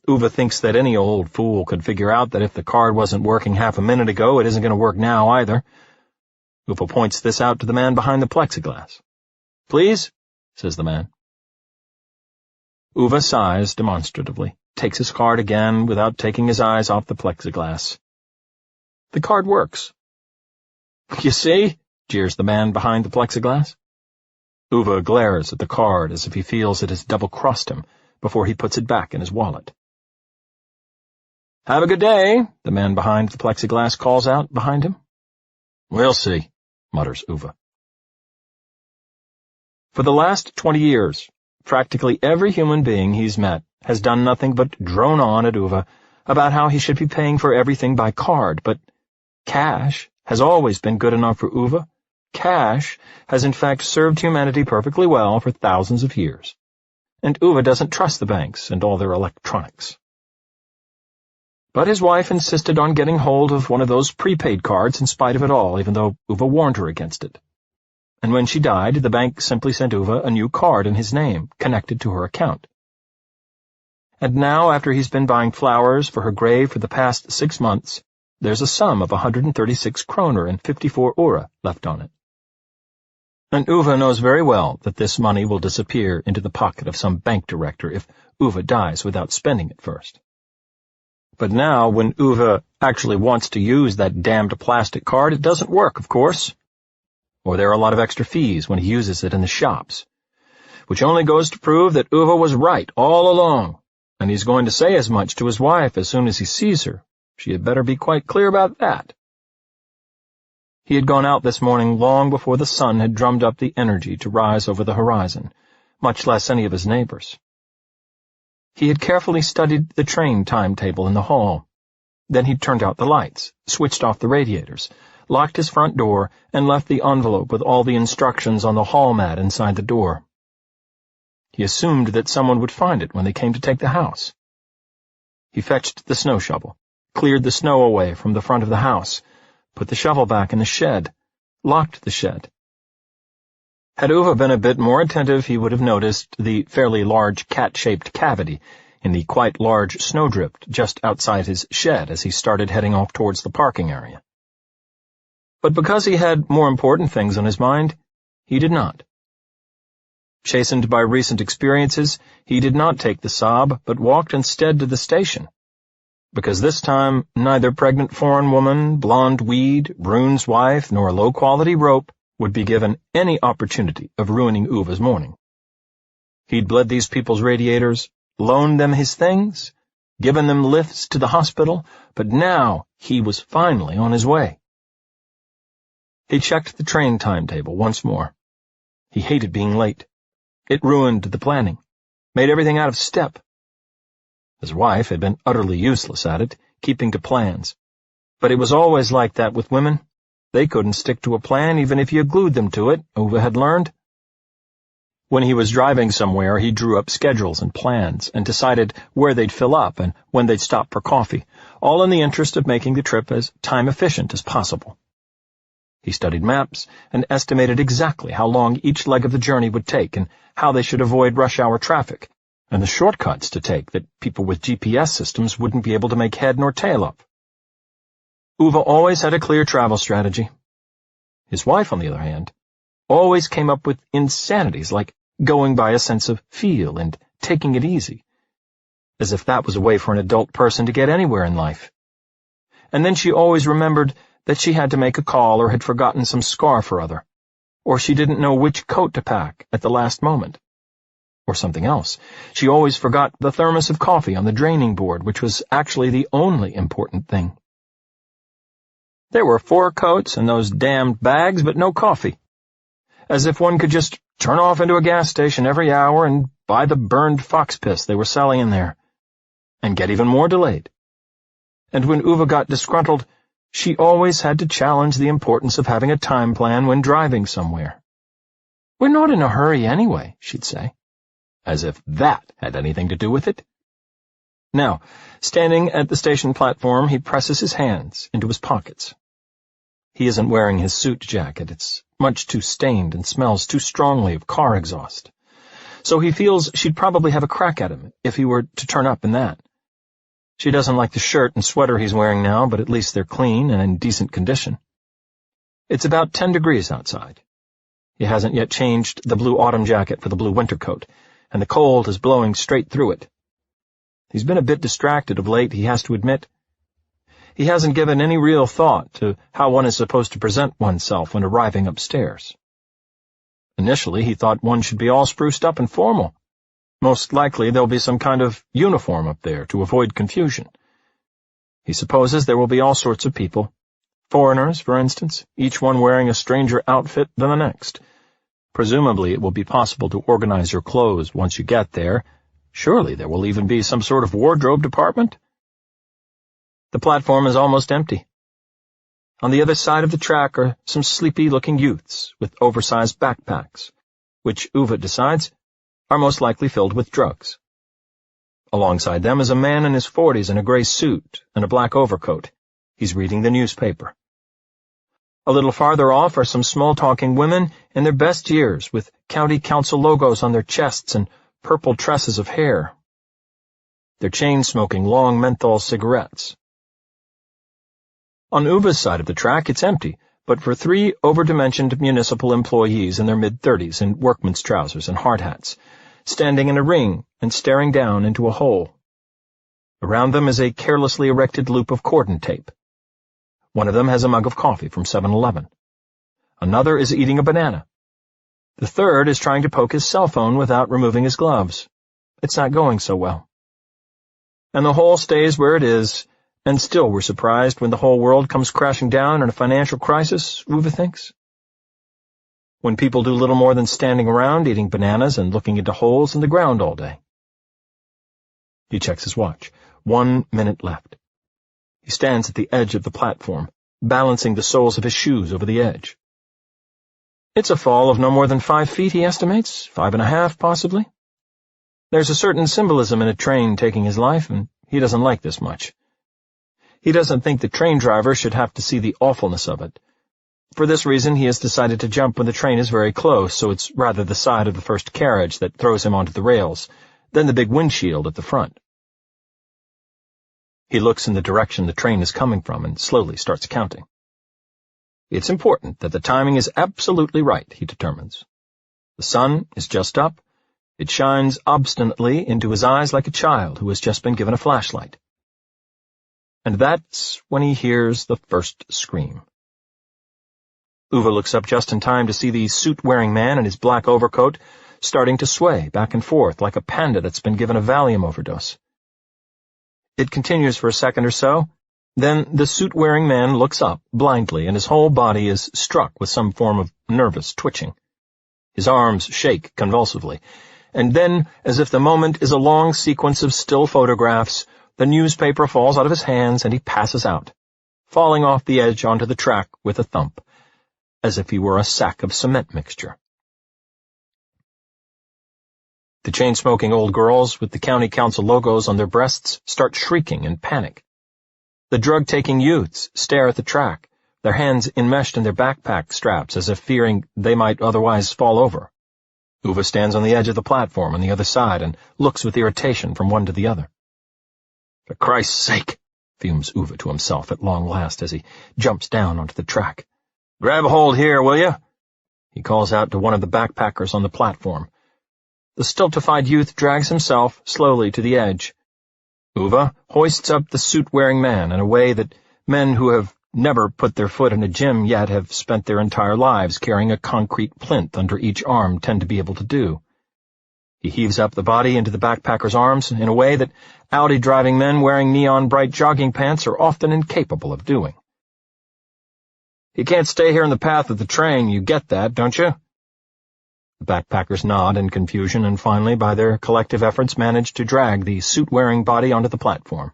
Ove thinks that any old fool could figure out that if the card wasn't working half a minute ago, it isn't going to work now either. Ove points this out to the man behind the plexiglass. "Please?" says the man. Ove sighs demonstratively, takes his card again without taking his eyes off the plexiglass. The card works. "You see?" jeers the man behind the plexiglass. Ove glares at the card as if he feels it has double-crossed him before he puts it back in his wallet. "Have a good day," the man behind the plexiglass calls out behind him. "We'll see," mutters Ove. For the last 20 years, practically every human being he's met has done nothing but drone on at Ove about how he should be paying for everything by card, but cash has always been good enough for Ove. Cash has in fact served humanity perfectly well for thousands of years, and Ove doesn't trust the banks and all their electronics. But his wife insisted on getting hold of one of those prepaid cards in spite of it all, even though Ove warned her against it. And when she died, the bank simply sent Ove a new card in his name, connected to her account. And now, after he's been buying flowers for her grave for the past 6 months, there's a sum of 136 kroner and 54 øre left on it. And Ove knows very well that this money will disappear into the pocket of some bank director if Ove dies without spending it first. But now, when Ove actually wants to use that damned plastic card, it doesn't work, of course. Or there are a lot of extra fees when he uses it in the shops, which only goes to prove that Ove was right all along, and he's going to say as much to his wife as soon as he sees her. She had better be quite clear about that. He had gone out this morning long before the sun had drummed up the energy to rise over the horizon, much less any of his neighbors. He had carefully studied the train timetable in the hall. Then he'd turned out the lights, switched off the radiators, locked his front door, and left the envelope with all the instructions on the hall mat inside the door. He assumed that someone would find it when they came to take the house. He fetched the snow shovel, cleared the snow away from the front of the house, put the shovel back in the shed, locked the shed. Had Ove been a bit more attentive, he would have noticed the fairly large cat-shaped cavity in the quite large snowdrift just outside his shed as he started heading off towards the parking area. But because he had more important things on his mind, he did not. Chastened by recent experiences, he did not take the Saab, but walked instead to the station. Because this time, neither pregnant foreign woman, blonde weed, Brune's wife, nor low-quality rope would be given any opportunity of ruining Ove's morning. He'd bled these people's radiators, loaned them his things, given them lifts to the hospital, but now he was finally on his way. He checked the train timetable once more. He hated being late. It ruined the planning, made everything out of step. His wife had been utterly useless at it, keeping to plans. But it was always like that with women. They couldn't stick to a plan even if you glued them to it, Ove had learned. When he was driving somewhere, he drew up schedules and plans and decided where they'd fill up and when they'd stop for coffee, all in the interest of making the trip as time-efficient as possible. He studied maps and estimated exactly how long each leg of the journey would take and how they should avoid rush-hour traffic, and the shortcuts to take that people with GPS systems wouldn't be able to make head nor tail of. Ove always had a clear travel strategy. His wife, on the other hand, always came up with insanities like going by a sense of feel and taking it easy, as if that was a way for an adult person to get anywhere in life. And then she always remembered that she had to make a call or had forgotten some scarf or other, or she didn't know which coat to pack at the last moment. Or something else. She always forgot the thermos of coffee on the draining board, which was actually the only important thing. There were 4 coats and those damned bags, but no coffee. As if one could just turn off into a gas station every hour and buy the burned fox piss they were selling in there, and get even more delayed. And when Ove got disgruntled, she always had to challenge the importance of having a time plan when driving somewhere. "We're not in a hurry anyway," she'd say. As if that had anything to do with it. Now, standing at the station platform, he presses his hands into his pockets. He isn't wearing his suit jacket. It's much too stained and smells too strongly of car exhaust. So he feels she'd probably have a crack at him if he were to turn up in that. She doesn't like the shirt and sweater he's wearing now, but at least they're clean and in decent condition. It's about 10 degrees outside. He hasn't yet changed the blue autumn jacket for the blue winter coat, and the cold is blowing straight through it. He's been a bit distracted of late, he has to admit. He hasn't given any real thought to how one is supposed to present oneself when arriving upstairs. Initially, he thought one should be all spruced up and formal. Most likely there'll be some kind of uniform up there to avoid confusion. He supposes there will be all sorts of people. Foreigners, for instance, each one wearing a stranger outfit than the next. Presumably it will be possible to organize your clothes once you get there. Surely there will even be some sort of wardrobe department. The platform is almost empty. On the other side of the track are some sleepy-looking youths with oversized backpacks, which Ove decides are most likely filled with drugs. Alongside them is a man in his 40s in a gray suit and a black overcoat. He's reading the newspaper. A little farther off are some small-talking women in their best years with county council logos on their chests and purple tresses of hair. They're chain-smoking long menthol cigarettes. On Uve's side of the track, it's empty, but for 3 over-dimensioned municipal employees in their mid-30s in workman's trousers and hard hats, standing in a ring and staring down into a hole. Around them is a carelessly erected loop of cordon tape. One of them has a mug of coffee from 7-Eleven. Another is eating a banana. The third is trying to poke his cell phone without removing his gloves. It's not going so well. And the hole stays where it is, and still we're surprised when the whole world comes crashing down in a financial crisis, Ove thinks. When people do little more than standing around, eating bananas and looking into holes in the ground all day. He checks his watch. 1 minute left. He stands at the edge of the platform, balancing the soles of his shoes over the edge. It's a fall of no more than 5 feet, he estimates, 5.5 possibly. There's a certain symbolism in a train taking his life, and he doesn't like this much. He doesn't think the train driver should have to see the awfulness of it. For this reason, he has decided to jump when the train is very close, so it's rather the side of the first carriage that throws him onto the rails, than the big windshield at the front. He looks in the direction the train is coming from and slowly starts counting. It's important that the timing is absolutely right, he determines. The sun is just up. It shines obstinately into his eyes like a child who has just been given a flashlight. And that's when he hears the first scream. Ove looks up just in time to see the suit-wearing man in his black overcoat starting to sway back and forth like a panda that's been given a Valium overdose. It continues for a second or so. Then the suit-wearing man looks up blindly, and his whole body is struck with some form of nervous twitching. His arms shake convulsively, and then, as if the moment is a long sequence of still photographs, the newspaper falls out of his hands and he passes out, falling off the edge onto the track with a thump, as if he were a sack of cement mixture. The chain-smoking old girls with the county council logos on their breasts start shrieking in panic. The drug-taking youths stare at the track, their hands enmeshed in their backpack straps as if fearing they might otherwise fall over. Ove stands on the edge of the platform on the other side and looks with irritation from one to the other. "For Christ's sake," fumes Ove to himself at long last as he jumps down onto the track. "Grab a hold here, will you?" He calls out to one of the backpackers on the platform. The stultified youth drags himself slowly to the edge. Ove hoists up the suit-wearing man in a way that men who have never put their foot in a gym yet have spent their entire lives carrying a concrete plinth under each arm tend to be able to do. He heaves up the body into the backpacker's arms in a way that Audi-driving men wearing neon-bright jogging pants are often incapable of doing. "You can't stay here in the path of the train, you get that, don't you?" The backpackers nod in confusion and finally, by their collective efforts, manage to drag the suit-wearing body onto the platform.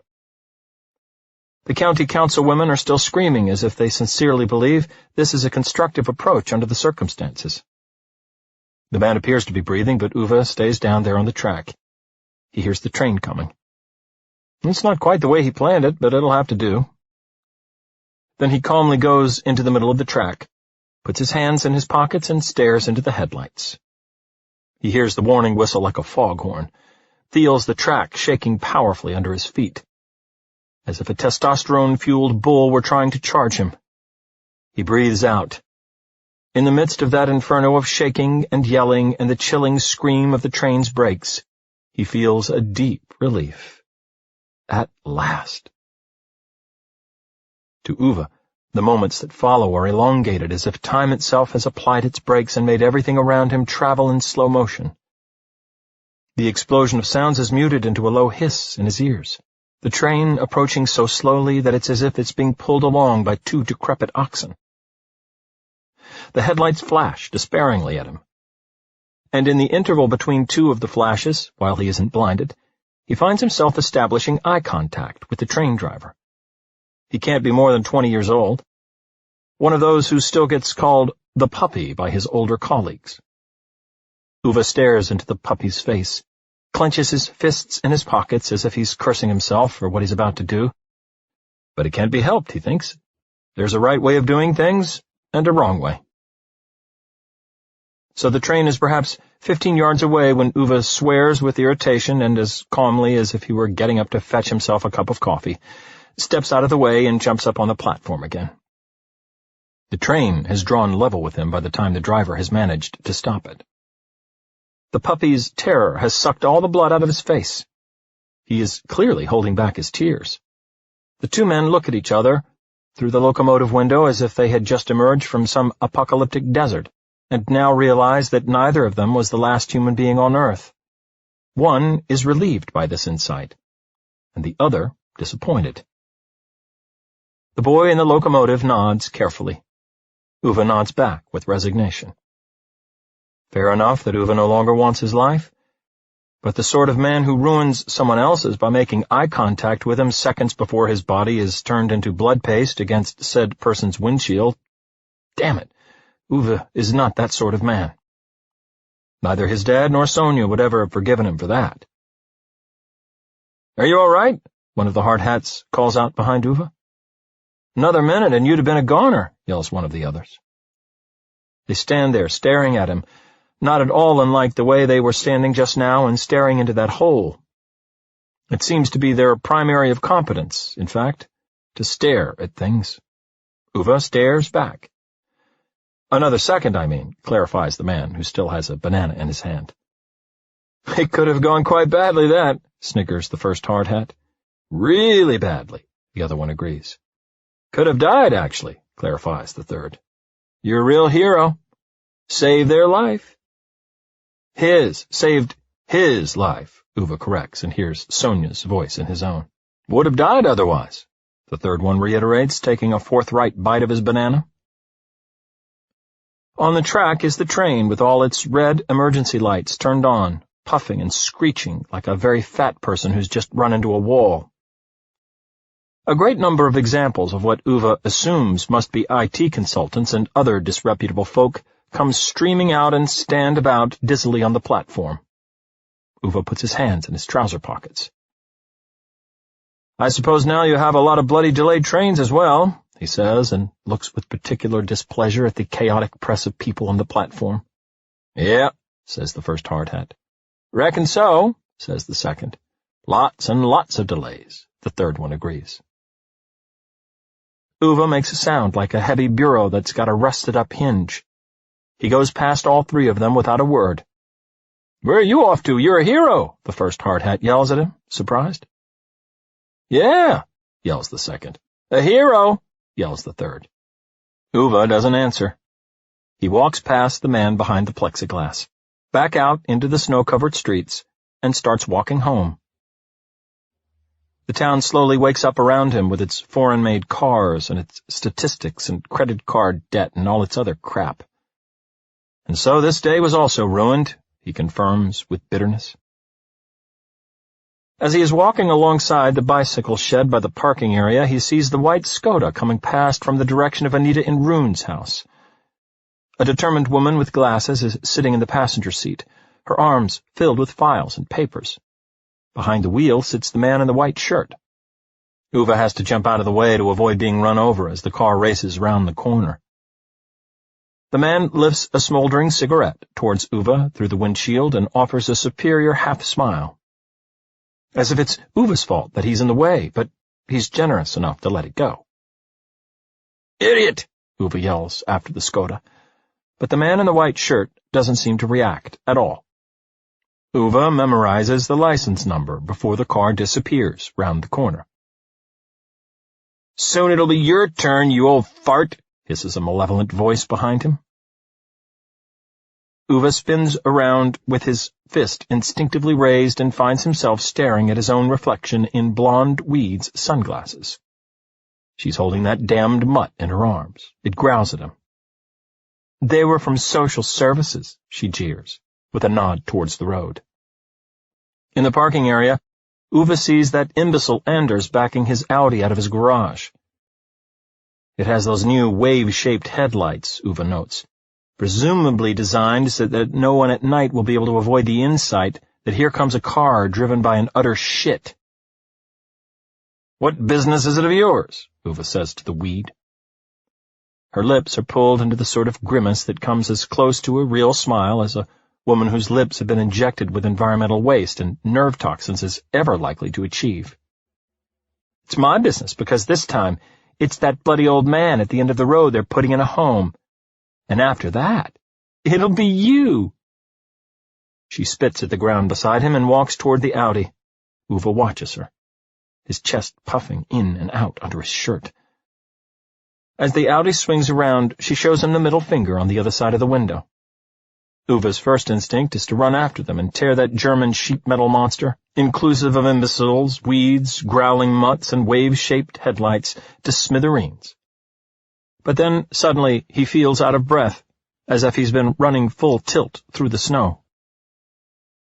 The county councilwomen are still screaming as if they sincerely believe this is a constructive approach under the circumstances. The man appears to be breathing, but Ove stays down there on the track. He hears the train coming. It's not quite the way he planned it, but it'll have to do. Then he calmly goes into the middle of the track, puts his hands in his pockets, and stares into the headlights. He hears the warning whistle like a foghorn, feels the track shaking powerfully under his feet, as if a testosterone-fueled bull were trying to charge him. He breathes out. In the midst of that inferno of shaking and yelling and the chilling scream of the train's brakes, he feels a deep relief. At last. To Ove, the moments that follow are elongated as if time itself has applied its brakes and made everything around him travel in slow motion. The explosion of sounds is muted into a low hiss in his ears, the train approaching so slowly that it's as if it's being pulled along by two decrepit oxen. The headlights flash despairingly at him, and in the interval between two of the flashes, while he isn't blinded, he finds himself establishing eye contact with the train driver. He can't be more than 20 years old, one of those who still gets called the puppy by his older colleagues. Ove stares into the puppy's face, clenches his fists in his pockets as if he's cursing himself for what he's about to do. But it can't be helped, he thinks. There's a right way of doing things and a wrong way. So the train is perhaps 15 yards away when Ove swears with irritation and as calmly as if he were getting up to fetch himself a cup of coffee, steps out of the way and jumps up on the platform again. The train has drawn level with him by the time the driver has managed to stop it. The puppy's terror has sucked all the blood out of his face. He is clearly holding back his tears. The two men look at each other through the locomotive window as if they had just emerged from some apocalyptic desert, and now realize that neither of them was the last human being on Earth. One is relieved by this insight, and the other disappointed. The boy in the locomotive nods carefully. Ove nods back with resignation. Fair enough that Ove no longer wants his life, but the sort of man who ruins someone else's by making eye contact with him seconds before his body is turned into blood paste against said person's windshield, damn it, Ove is not that sort of man. Neither his dad nor Sonia would ever have forgiven him for that. "Are you all right?" one of the hard hats calls out behind Ove. "Another minute and you'd have been a goner," yells one of the others. They stand there staring at him, not at all unlike the way they were standing just now and staring into that hole. It seems to be their primary of competence, in fact, to stare at things. Ove stares back. "Another second, I mean," clarifies the man, who still has a banana in his hand. "It could have gone quite badly, that," snickers the first hard hat. "Really badly," the other one agrees. "Could have died, actually," clarifies the third. "You're a real hero. Saved their life." Saved his life, Ove corrects and hears Sonia's voice in his own. "Would have died otherwise," the third one reiterates, taking a forthright bite of his banana. On the track is the train with all its red emergency lights turned on, puffing and screeching like a very fat person who's just run into a wall. A great number of examples of what Ove assumes must be IT consultants and other disreputable folk come streaming out and stand about dizzily on the platform. Ove puts his hands in his trouser pockets. "I suppose now you have a lot of bloody delayed trains as well," he says, and looks with particular displeasure at the chaotic press of people on the platform. "Yeah," says the first hard hat. "Reckon so," says the second. "Lots and lots of delays," the third one agrees. Ove makes a sound like a heavy bureau that's got a rusted-up hinge. He goes past all three of them without a word. "Where are you off to? You're a hero," the first hard hat yells at him, surprised. "Yeah," yells the second. "A hero," yells the third. Ove doesn't answer. He walks past the man behind the plexiglass, back out into the snow-covered streets, and starts walking home. The town slowly wakes up around him with its foreign-made cars and its statistics and credit card debt and all its other crap. And so this day was also ruined, he confirms with bitterness. As he is walking alongside the bicycle shed by the parking area, he sees the white Skoda coming past from the direction of Anita in Rune's house. A determined woman with glasses is sitting in the passenger seat, her arms filled with files and papers. Behind the wheel sits the man in the white shirt. Ove has to jump out of the way to avoid being run over as the car races round the corner. The man lifts a smoldering cigarette towards Ove through the windshield and offers a superior half-smile. As if it's Uve's fault that he's in the way, but he's generous enough to let it go. "Idiot!" Ove yells after the Skoda, but the man in the white shirt doesn't seem to react at all. Ove memorizes the license number before the car disappears round the corner. "Soon it'll be your turn, you old fart," hisses a malevolent voice behind him. Ove spins around with his fist instinctively raised and finds himself staring at his own reflection in Blonde Weed's sunglasses. She's holding that damned mutt in her arms. It growls at him. "They were from social services," she jeers, with a nod towards the road. In the parking area, Ove sees that imbecile Anders backing his Audi out of his garage. It has those new wave-shaped headlights, Ove notes, presumably designed so that no one at night will be able to avoid the insight that here comes a car driven by an utter shit. "What business is it of yours?" Ove says to the weed. Her lips are pulled into the sort of grimace that comes as close to a real smile as a woman whose lips have been injected with environmental waste and nerve toxins is ever likely to achieve. "It's my business, because this time it's that bloody old man at the end of the road they're putting in a home. And after that, it'll be you." She spits at the ground beside him and walks toward the Audi. Ove watches her, his chest puffing in and out under his shirt. As the Audi swings around, she shows him the middle finger on the other side of the window. Uve's first instinct is to run after them and tear that German sheet metal monster, inclusive of imbeciles, weeds, growling mutts, and wave-shaped headlights, to smithereens. But then, suddenly, he feels out of breath, as if he's been running full tilt through the snow.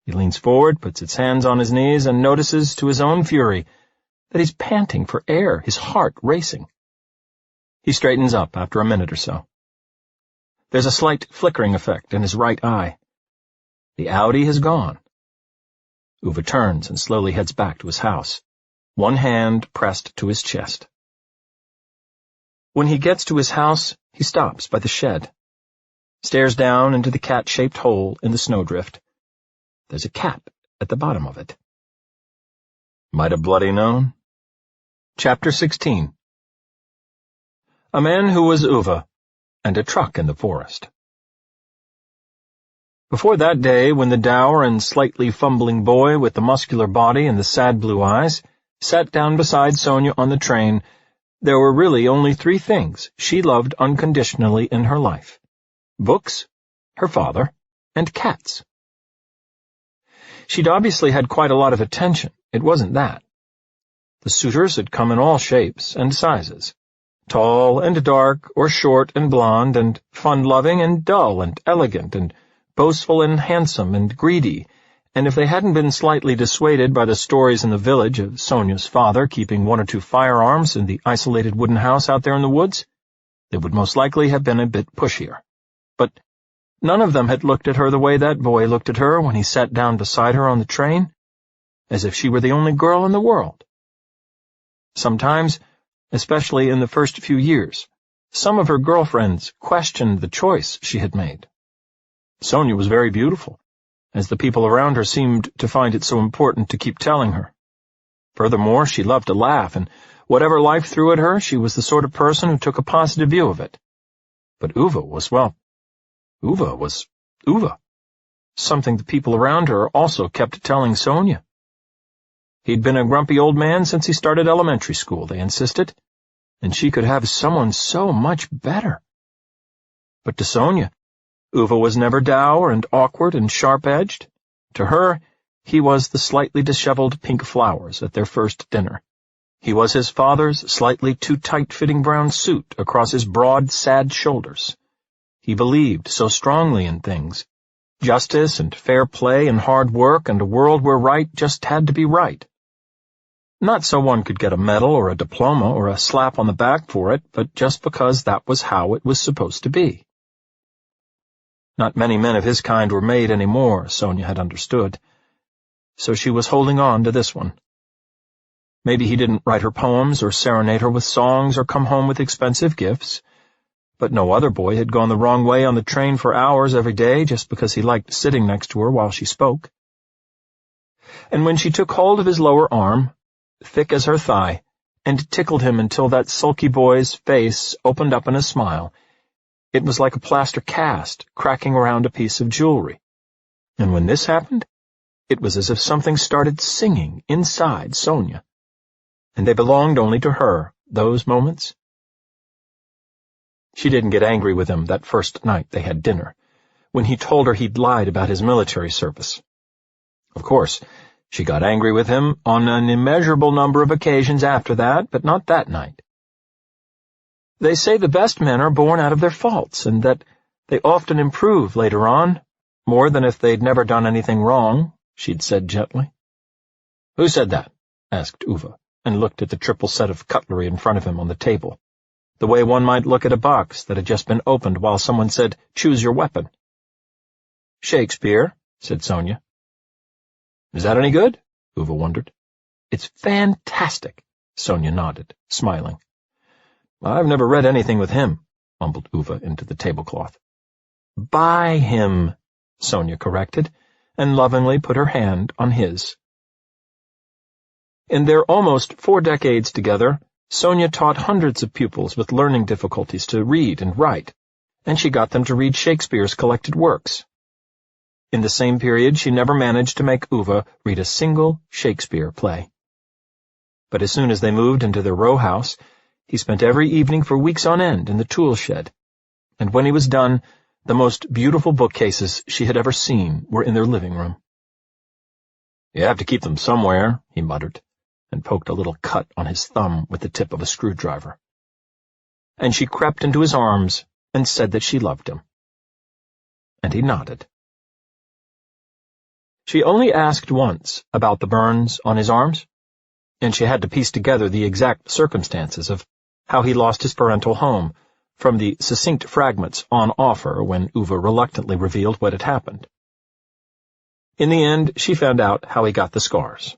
He leans forward, puts his hands on his knees, and notices, to his own fury, that he's panting for air, his heart racing. He straightens up after a minute or so. There's a slight flickering effect in his right eye. The Audi has gone. Ove turns and slowly heads back to his house, one hand pressed to his chest. When he gets to his house, he stops by the shed, stares down into the cat-shaped hole in the snowdrift. There's a cat at the bottom of it. Might have bloody known. Chapter 16. A man who was Ove, and a truck in the forest. Before that day, when the dour and slightly fumbling boy with the muscular body and the sad blue eyes sat down beside Sonia on the train, there were really only three things she loved unconditionally in her life: books, her father, and cats. She'd obviously had quite a lot of attention. It wasn't that. The suitors had come in all shapes and sizes. Tall and dark, or short and blonde, and fun-loving and dull and elegant, and boastful and handsome and greedy, and if they hadn't been slightly dissuaded by the stories in the village of Sonia's father keeping one or two firearms in the isolated wooden house out there in the woods, they would most likely have been a bit pushier. But none of them had looked at her the way that boy looked at her when he sat down beside her on the train, as if she were the only girl in the world. Sometimes, especially in the first few years, some of her girlfriends questioned the choice she had made. Sonia was very beautiful, as the people around her seemed to find it so important to keep telling her. Furthermore, she loved to laugh, and whatever life threw at her, she was the sort of person who took a positive view of it. But Ove was, well, Ove was Ove. Something the people around her also kept telling Sonia. He'd been a grumpy old man since he started elementary school, they insisted. and she could have someone so much better. But to Sonia, Ove was never dour and awkward and sharp-edged. To her, he was the slightly disheveled pink flowers at their first dinner. He was his father's slightly too tight-fitting brown suit across his broad, sad shoulders. He believed so strongly in things. Justice and fair play and hard work and a world where right just had to be right. Not so one could get a medal or a diploma or a slap on the back for it, but just because that was how it was supposed to be. Not many men of his kind were made any more, Sonia had understood. So she was holding on to this one. Maybe he didn't write her poems or serenade her with songs or come home with expensive gifts, but no other boy had gone the wrong way on the train for hours every day just because he liked sitting next to her while she spoke. And when she took hold of his lower arm, thick as her thigh, and tickled him until that sulky boy's face opened up in a smile, it was like a plaster cast cracking around a piece of jewelry. And when this happened, it was as if something started singing inside Sonia. And they belonged only to her, those moments. She didn't get angry with him that first night they had dinner, when he told her he'd lied about his military service. Of course, she got angry with him on an immeasurable number of occasions after that, but not that night. They say the best men are born out of their faults, and that they often improve later on, more than if they'd never done anything wrong, she'd said gently. Who said that? Asked Ove, and looked at the triple set of cutlery in front of him on the table, the way one might look at a box that had just been opened while someone said, choose your weapon. Shakespeare, said Sonia. Is that any good? Ove wondered. It's fantastic, Sonia nodded, smiling. I've never read anything with him, mumbled Ove into the tablecloth. By him, Sonia corrected, and lovingly put her hand on his. In their almost 4 decades together, Sonia taught hundreds of pupils with learning difficulties to read and write, and she got them to read Shakespeare's collected works. In the same period, she never managed to make Ove read a single Shakespeare play. But as soon as they moved into their row house, he spent every evening for weeks on end in the tool shed, and when he was done, the most beautiful bookcases she had ever seen were in their living room. You have to keep them somewhere, he muttered, and poked a little cut on his thumb with the tip of a screwdriver. And she crept into his arms and said that she loved him. And he nodded. She only asked once about the burns on his arms, and she had to piece together the exact circumstances of how he lost his parental home from the succinct fragments on offer when Ove reluctantly revealed what had happened. In the end, she found out how he got the scars.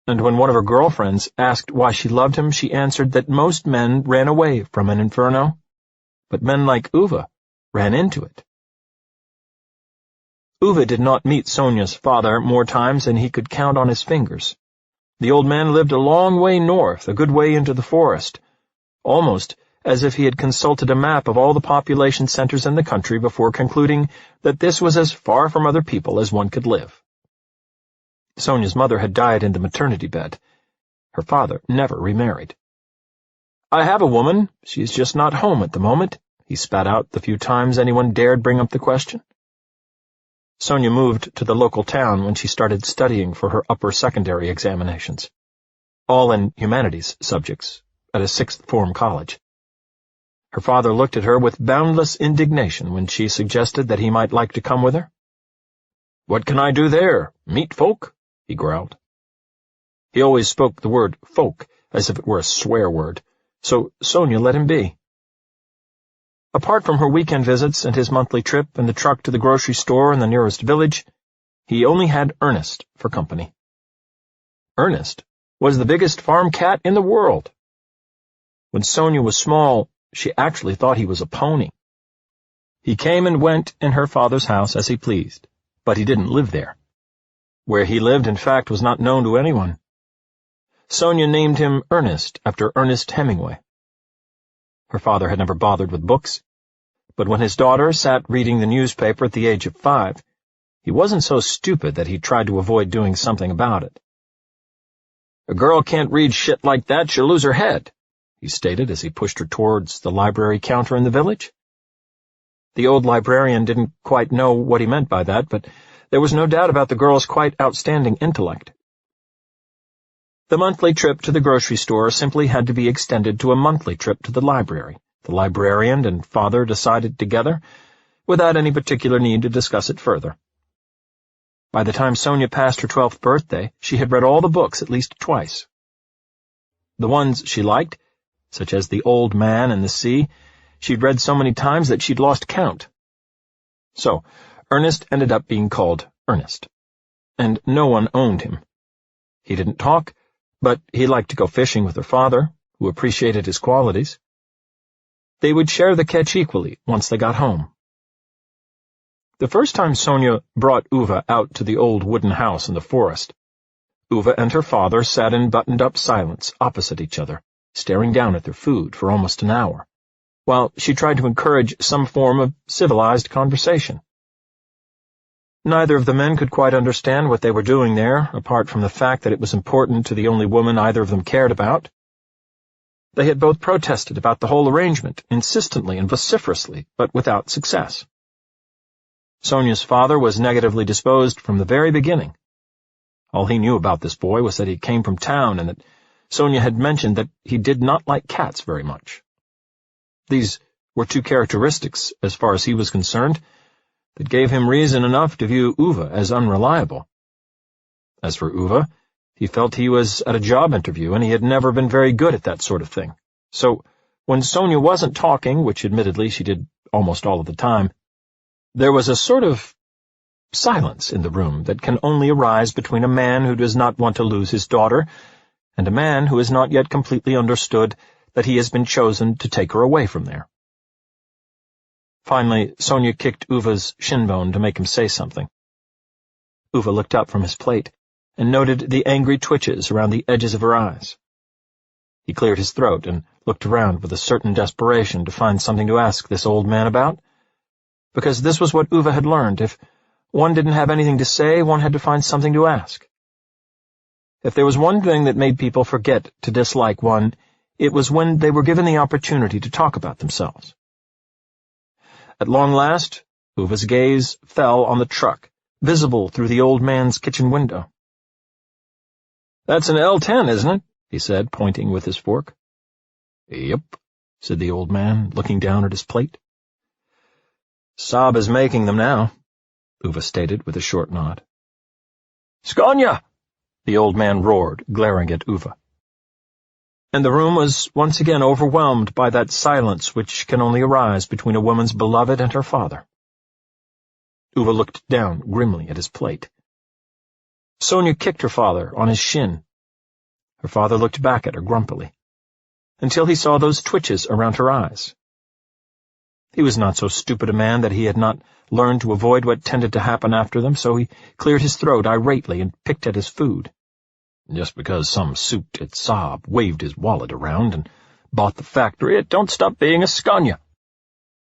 And when one of her girlfriends asked why she loved him, she answered that most men ran away from an inferno, but men like Ove ran into it. Ove did not meet Sonia's father more times than he could count on his fingers. The old man lived a long way north, a good way into the forest, almost as if he had consulted a map of all the population centers in the country before concluding that this was as far from other people as one could live. Sonia's mother had died in the maternity bed. Her father never remarried. I have a woman, she's just not home at the moment, he spat out the few times anyone dared bring up the question. Sonia moved to the local town when she started studying for her upper secondary examinations, all in humanities subjects, at a 6th form college. Her father looked at her with boundless indignation when she suggested that he might like to come with her. What can I do there? Meet folk? He growled. He always spoke the word folk as if it were a swear word, so Sonia let him be. Apart from her weekend visits and his monthly trip and the truck to the grocery store in the nearest village, he only had Ernest for company. Ernest was the biggest farm cat in the world. When Sonia was small, she actually thought he was a pony. He came and went in her father's house as he pleased, but he didn't live there. Where he lived, in fact, was not known to anyone. Sonia named him Ernest after Ernest Hemingway. Her father had never bothered with books, but when his daughter sat reading the newspaper at the age of 5, he wasn't so stupid that he tried to avoid doing something about it. A girl can't read shit like that, she'll lose her head, he stated as he pushed her towards the library counter in the village. The old librarian didn't quite know what he meant by that, but there was no doubt about the girl's quite outstanding intellect. The monthly trip to the grocery store simply had to be extended to a monthly trip to the library. The librarian and father decided together, without any particular need to discuss it further. By the time Sonia passed her 12th birthday, she had read all the books at least twice. The ones she liked, such as The Old Man and the Sea, she'd read so many times that she'd lost count. So, Ernest ended up being called Ernest, and no one owned him. He didn't talk, but he liked to go fishing with her father, who appreciated his qualities. They would share the catch equally once they got home. The first time Sonia brought Ove out to the old wooden house in the forest, Ove and her father sat in buttoned-up silence opposite each other, staring down at their food for almost an hour, while she tried to encourage some form of civilized conversation. Neither of the men could quite understand what they were doing there, apart from the fact that it was important to the only woman either of them cared about. They had both protested about the whole arrangement, insistently and vociferously, but without success. Sonia's father was negatively disposed from the very beginning. All he knew about this boy was that he came from town and that Sonia had mentioned that he did not like cats very much. These were two characteristics, as far as he was concerned, that gave him reason enough to view Ove as unreliable. As for Ove, he felt he was at a job interview, and he had never been very good at that sort of thing. So, when Sonia wasn't talking, which admittedly she did almost all of the time, there was a sort of silence in the room that can only arise between a man who does not want to lose his daughter and a man who has not yet completely understood that he has been chosen to take her away from there. Finally, Sonia kicked Uve's shin bone to make him say something. Ove looked up from his plate and noted the angry twitches around the edges of her eyes. He cleared his throat and looked around with a certain desperation to find something to ask this old man about, because this was what Ove had learned. If one didn't have anything to say, one had to find something to ask. If there was one thing that made people forget to dislike one, it was when they were given the opportunity to talk about themselves. At long last, Uve's gaze fell on the truck, visible through the old man's kitchen window. "That's an L10, isn't it?" he said, pointing with his fork. "Yep," said the old man, looking down at his plate. "Saab is making them now," Ove stated with a short nod. "Skania!" the old man roared, glaring at Ove. And the room was once again overwhelmed by that silence which can only arise between a woman's beloved and her father. Ove looked down grimly at his plate. Sonia kicked her father on his shin. Her father looked back at her grumpily, until he saw those twitches around her eyes. He was not so stupid a man that he had not learned to avoid what tended to happen after them, so he cleared his throat irately and picked at his food. Just because some souped at Saab waved his wallet around and bought the factory, it don't stop being a Scania.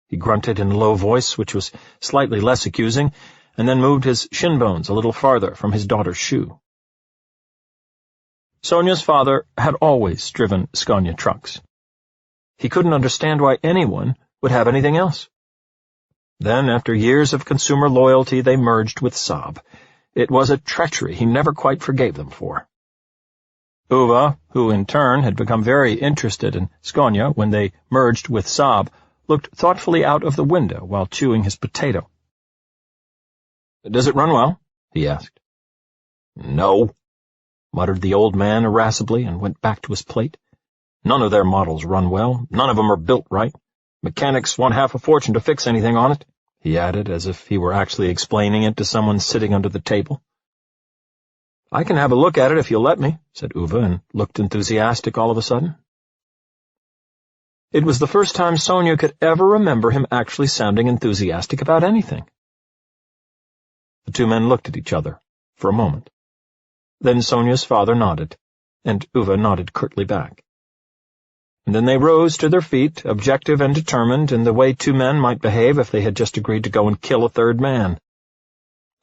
He grunted in a low voice, which was slightly less accusing, and then moved his shin bones a little farther from his daughter's shoe. Sonia's father had always driven Scania trucks. He couldn't understand why anyone would have anything else. Then, after years of consumer loyalty, they merged with Saab. It was a treachery he never quite forgave them for. Ove, who in turn had become very interested in Scania when they merged with Saab, looked thoughtfully out of the window while chewing his potato. "Does it run well?" he asked. "No," muttered the old man irascibly and went back to his plate. "None of their models run well. None of them are built right. Mechanics want half a fortune to fix anything on it," he added, as if he were actually explaining it to someone sitting under the table. "I can have a look at it if you'll let me," said Ove, and looked enthusiastic all of a sudden. It was the first time Sonia could ever remember him actually sounding enthusiastic about anything. The two men looked at each other for a moment. Then Sonia's father nodded, and Ove nodded curtly back. And then they rose to their feet, objective and determined, in the way two men might behave if they had just agreed to go and kill a third man.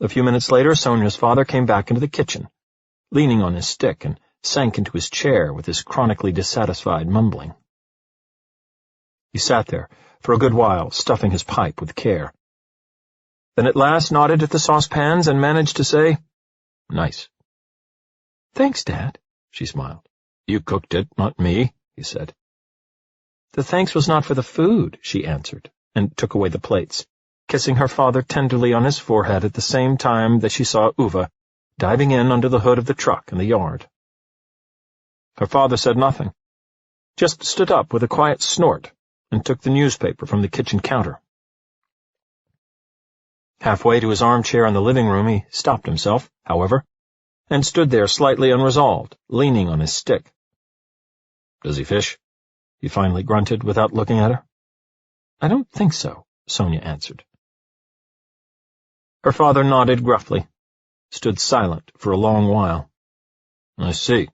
A few minutes later, Sonia's father came back into the kitchen, leaning on his stick, and sank into his chair with his chronically dissatisfied mumbling. He sat there for a good while, stuffing his pipe with care. Then at last nodded at the saucepans and managed to say, "Nice." "Thanks, Dad," she smiled. "You cooked it, not me," he said. "The thanks was not for the food," she answered, and took away the plates, kissing her father tenderly on his forehead at the same time that she saw Ove diving in under the hood of the truck in the yard. Her father said nothing, just stood up with a quiet snort and took the newspaper from the kitchen counter. Halfway to his armchair in the living room, he stopped himself, however, and stood there slightly unresolved, leaning on his stick. "Does he fish?" he finally grunted without looking at her. "I don't think so," Sonia answered. Her father nodded gruffly, stood silent for a long while. "I see.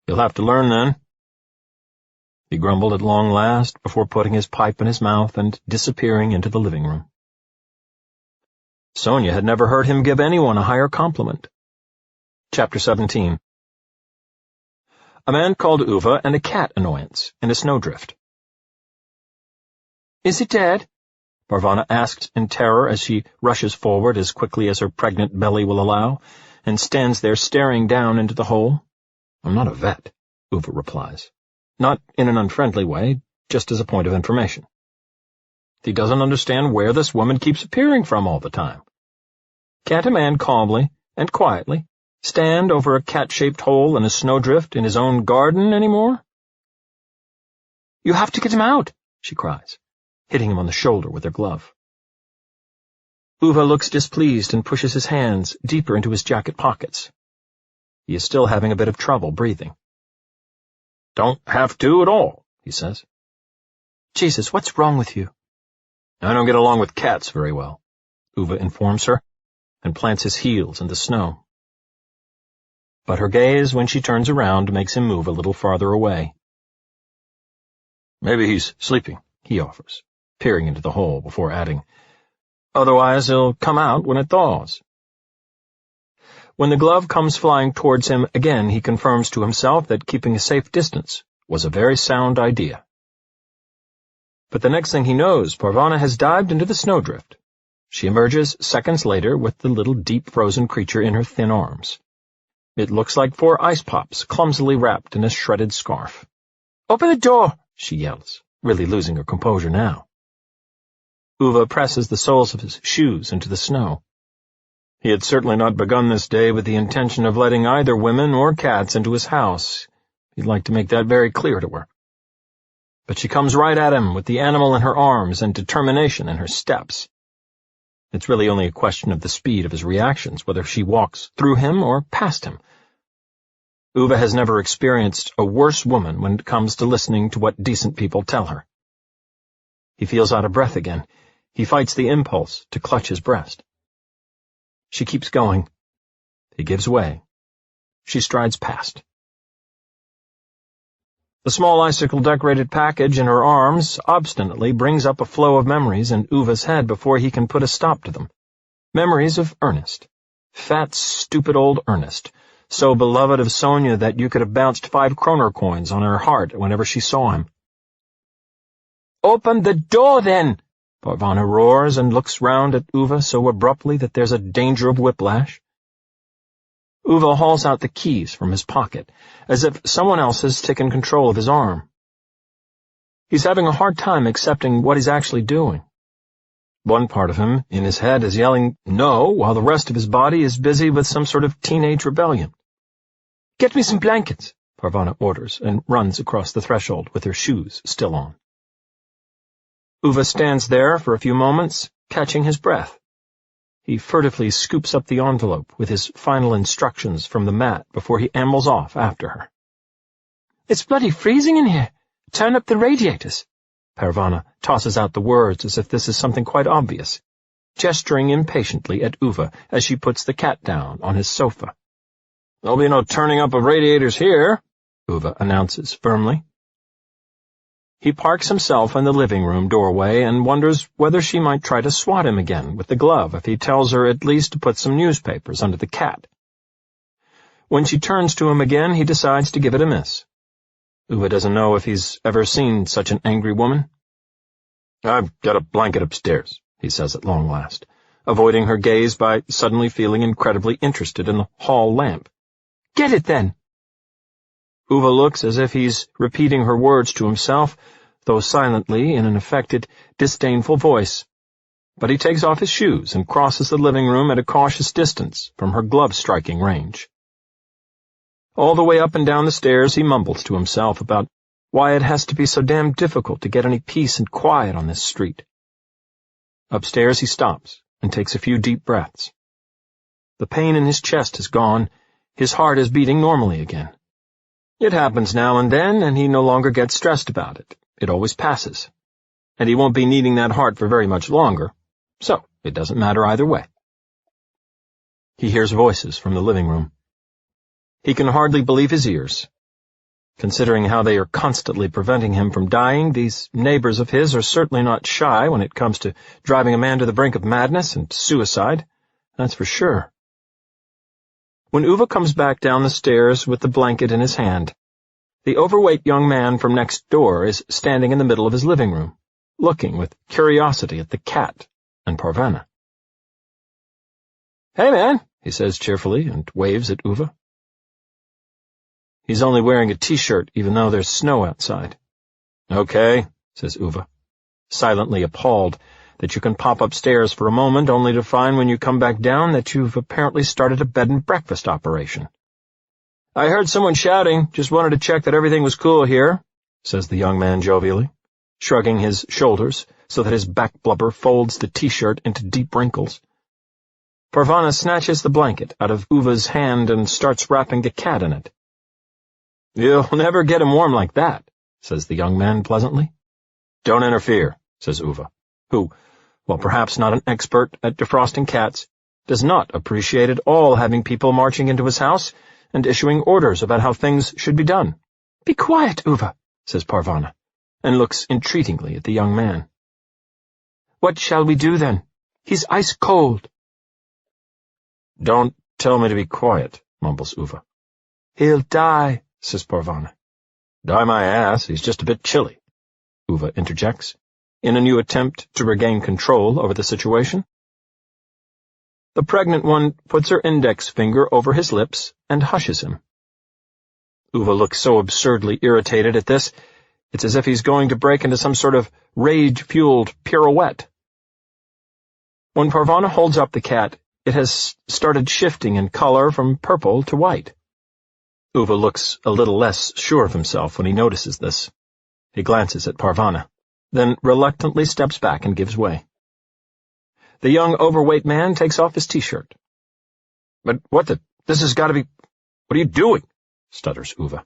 You'll have to learn then," he grumbled at long last before putting his pipe in his mouth and disappearing into the living room. Sonia had never heard him give anyone a higher compliment. Chapter 17. A Man Called Ove and a Cat Annoyance in a Snowdrift. "Is it dead?" Parvana asked in terror as she rushes forward as quickly as her pregnant belly will allow, and stands there staring down into the hole. "I'm not a vet," Ove replies. Not in an unfriendly way, just as a point of information. He doesn't understand where this woman keeps appearing from all the time. Can't a man calmly and quietly stand over a cat-shaped hole in a snowdrift in his own garden anymore? "You have to get him out," she cries, hitting him on the shoulder with her glove. Ove looks displeased and pushes his hands deeper into his jacket pockets. He is still having a bit of trouble breathing. "Don't have to at all," he says. "Jesus, what's wrong with you?" "I don't get along with cats very well," Ove informs her, and plants his heels in the snow. But her gaze, when she turns around, makes him move a little farther away. "Maybe he's sleeping," he offers, peering into the hole before adding, "Otherwise he'll come out when it thaws." When the glove comes flying towards him again, he confirms to himself that keeping a safe distance was a very sound idea. But the next thing he knows, Parvana has dived into the snowdrift. She emerges seconds later with the little deep-frozen creature in her thin arms. It looks like 4 ice pops clumsily wrapped in a shredded scarf. "Open the door," she yells, really losing her composure now. Ove presses the soles of his shoes into the snow. He had certainly not begun this day with the intention of letting either women or cats into his house. He'd like to make that very clear to her. But she comes right at him with the animal in her arms and determination in her steps. It's really only a question of the speed of his reactions, whether she walks through him or past him. Ove has never experienced a worse woman when it comes to listening to what decent people tell her. He feels out of breath again. He fights the impulse to clutch his breast. She keeps going. He gives way. She strides past. The small icicle-decorated package in her arms obstinately brings up a flow of memories in Uve's head before he can put a stop to them. Memories of Ernest. Fat, stupid old Ernest, so beloved of Sonia that you could have bounced 5 kroner coins on her heart whenever she saw him. "Open the door, then!" Parvana roars and looks round at Ove so abruptly that there's a danger of whiplash. Ove hauls out the keys from his pocket, as if someone else has taken control of his arm. He's having a hard time accepting what he's actually doing. One part of him, in his head, is yelling no, while the rest of his body is busy with some sort of teenage rebellion. "Get me some blankets," Parvana orders, and runs across the threshold with her shoes still on. Ove stands there for a few moments, catching his breath. He furtively scoops up the envelope with his final instructions from the mat before he ambles off after her. "It's bloody freezing in here. Turn up the radiators." Parvana tosses out the words as if this is something quite obvious, gesturing impatiently at Ove as she puts the cat down on his sofa. "There'll be no turning up of radiators here," Ove announces firmly. He parks himself in the living room doorway and wonders whether she might try to swat him again with the glove if he tells her at least to put some newspapers under the cat. When she turns to him again, he decides to give it a miss. Ove doesn't know if he's ever seen such an angry woman. "I've got a blanket upstairs," he says at long last, avoiding her gaze by suddenly feeling incredibly interested in the hall lamp. "Get it, then." Ove looks as if he's repeating her words to himself, though silently in an affected, disdainful voice. But he takes off his shoes and crosses the living room at a cautious distance from her glove-striking range. All the way up and down the stairs he mumbles to himself about why it has to be so damn difficult to get any peace and quiet on this street. Upstairs he stops and takes a few deep breaths. The pain in his chest is gone. His heart is beating normally again. It happens now and then, and he no longer gets stressed about it. It always passes. And he won't be needing that heart for very much longer, so it doesn't matter either way. He hears voices from the living room. He can hardly believe his ears. Considering how they are constantly preventing him from dying, these neighbors of his are certainly not shy when it comes to driving a man to the brink of madness and suicide. That's for sure. When Ove comes back down the stairs with the blanket in his hand, the overweight young man from next door is standing in the middle of his living room, looking with curiosity at the cat and Parvana. "Hey, man," he says cheerfully and waves at Ove. He's only wearing a t-shirt, even though there's snow outside. "Okay," says Ove, silently appalled that you can pop upstairs for a moment only to find when you come back down that you've apparently started a bed and breakfast operation. "I heard someone shouting, just wanted to check that everything was cool here," says the young man jovially, shrugging his shoulders so that his back blubber folds the t-shirt into deep wrinkles. Parvana snatches the blanket out of Uva's hand and starts wrapping the cat in it. "You'll never get him warm like that," says the young man pleasantly. "Don't interfere," says Ove, who, while perhaps not an expert at defrosting cats, does not appreciate at all having people marching into his house and issuing orders about how things should be done. "Be quiet, Ove," says Parvana, and looks entreatingly at the young man. "What shall we do, then? He's ice cold." "Don't tell me to be quiet," mumbles Ove. "He'll die," says Parvana. "Die my ass, he's just a bit chilly," Ove interjects, in a new attempt to regain control over the situation. The pregnant one puts her index finger over his lips and hushes him. Ove looks so absurdly irritated at this, it's as if he's going to break into some sort of rage-fueled pirouette. When Parvana holds up the cat, it has started shifting in color from purple to white. Ove looks a little less sure of himself when he notices this. He glances at Parvana, then reluctantly steps back and gives way. The young overweight man takes off his t-shirt. "But this has got to be— what are you doing?" stutters Ove.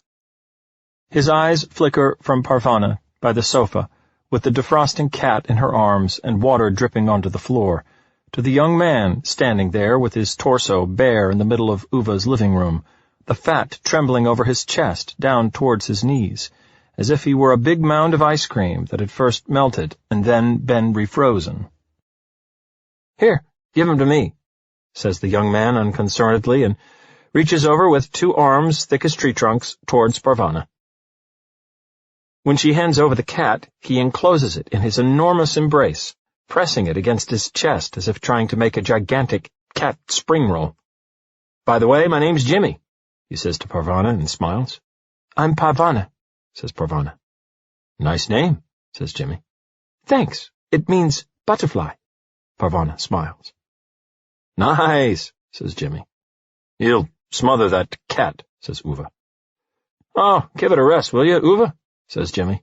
His eyes flicker from Parvana by the sofa, with the defrosting cat in her arms and water dripping onto the floor, to the young man standing there with his torso bare in the middle of Uva's living room, the fat trembling over his chest down towards his knees, as if he were a big mound of ice cream that had first melted and then been refrozen. "Here, give him to me," says the young man unconcernedly, and reaches over with 2 arms thick as tree trunks towards Parvana. When she hands over the cat, he encloses it in his enormous embrace, pressing it against his chest as if trying to make a gigantic cat spring roll. "By the way, my name's Jimmy," he says to Parvana and smiles. "I'm Parvana," says Parvana. "Nice name," says Jimmy. "Thanks. It means butterfly." Parvana smiles. "Nice," says Jimmy. "You'll smother that cat," says Ove. "Oh, give it a rest, will you, Ove?" says Jimmy.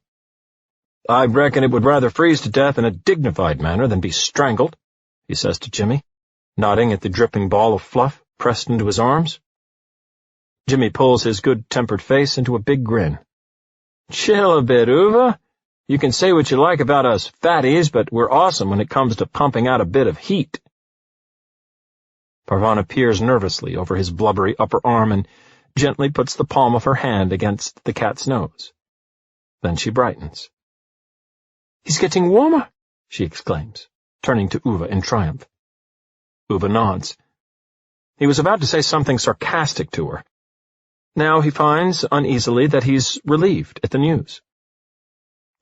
"I reckon it would rather freeze to death in a dignified manner than be strangled," he says to Jimmy, nodding at the dripping ball of fluff pressed into his arms. Jimmy pulls his good-tempered face into a big grin. "Chill a bit, Ove. You can say what you like about us fatties, but we're awesome when it comes to pumping out a bit of heat." Parvana peers nervously over his blubbery upper arm and gently puts the palm of her hand against the cat's nose. Then she brightens. "He's getting warmer," she exclaims, turning to Ove in triumph. Ove nods. He was about to say something sarcastic to her. Now he finds, uneasily, that he's relieved at the news.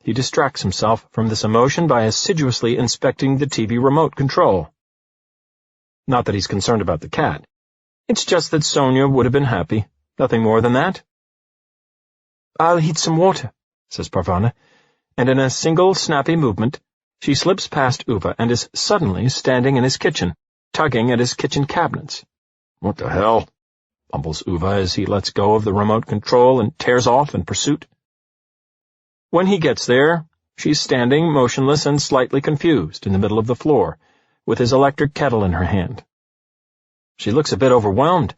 he distracts himself from this emotion by assiduously inspecting the TV remote control. Not that he's concerned about the cat. It's just that Sonia would have been happy. Nothing more than that. "I'll heat some water," says Parvana, and in a single snappy movement, she slips past Uva and is suddenly standing in his kitchen, tugging at his kitchen cabinets. "What the hell?" mumbles Uva as he lets go of the remote control and tears off in pursuit. When he gets there, she's standing motionless and slightly confused in the middle of the floor, with his electric kettle in her hand. She looks a bit overwhelmed,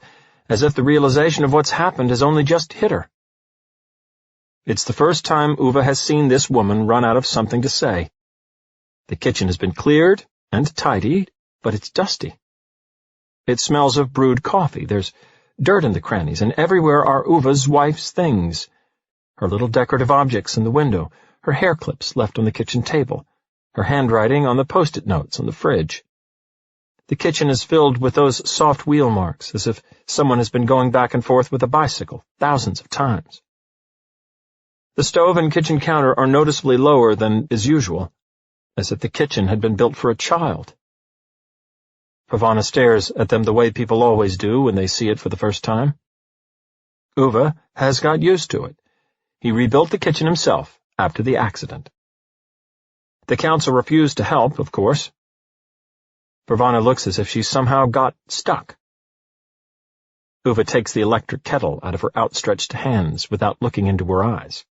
as if the realization of what's happened has only just hit her. It's the first time Uva has seen this woman run out of something to say. The kitchen has been cleared and tidied, but it's dusty. It smells of brewed coffee. There's dirt in the crannies, and everywhere are Uva's wife's things. Her little decorative objects in the window, her hair clips left on the kitchen table, her handwriting on the post-it notes on the fridge. The kitchen is filled with those soft wheel marks, as if someone has been going back and forth with a bicycle thousands of times. The stove and kitchen counter are noticeably lower than is usual, as if the kitchen had been built for a child. Parvana stares at them the way people always do when they see it for the first time. Uva has got used to it. He rebuilt the kitchen himself after the accident. The council refused to help, of course. Parvana looks as if she somehow got stuck. Uva takes the electric kettle out of her outstretched hands without looking into her eyes.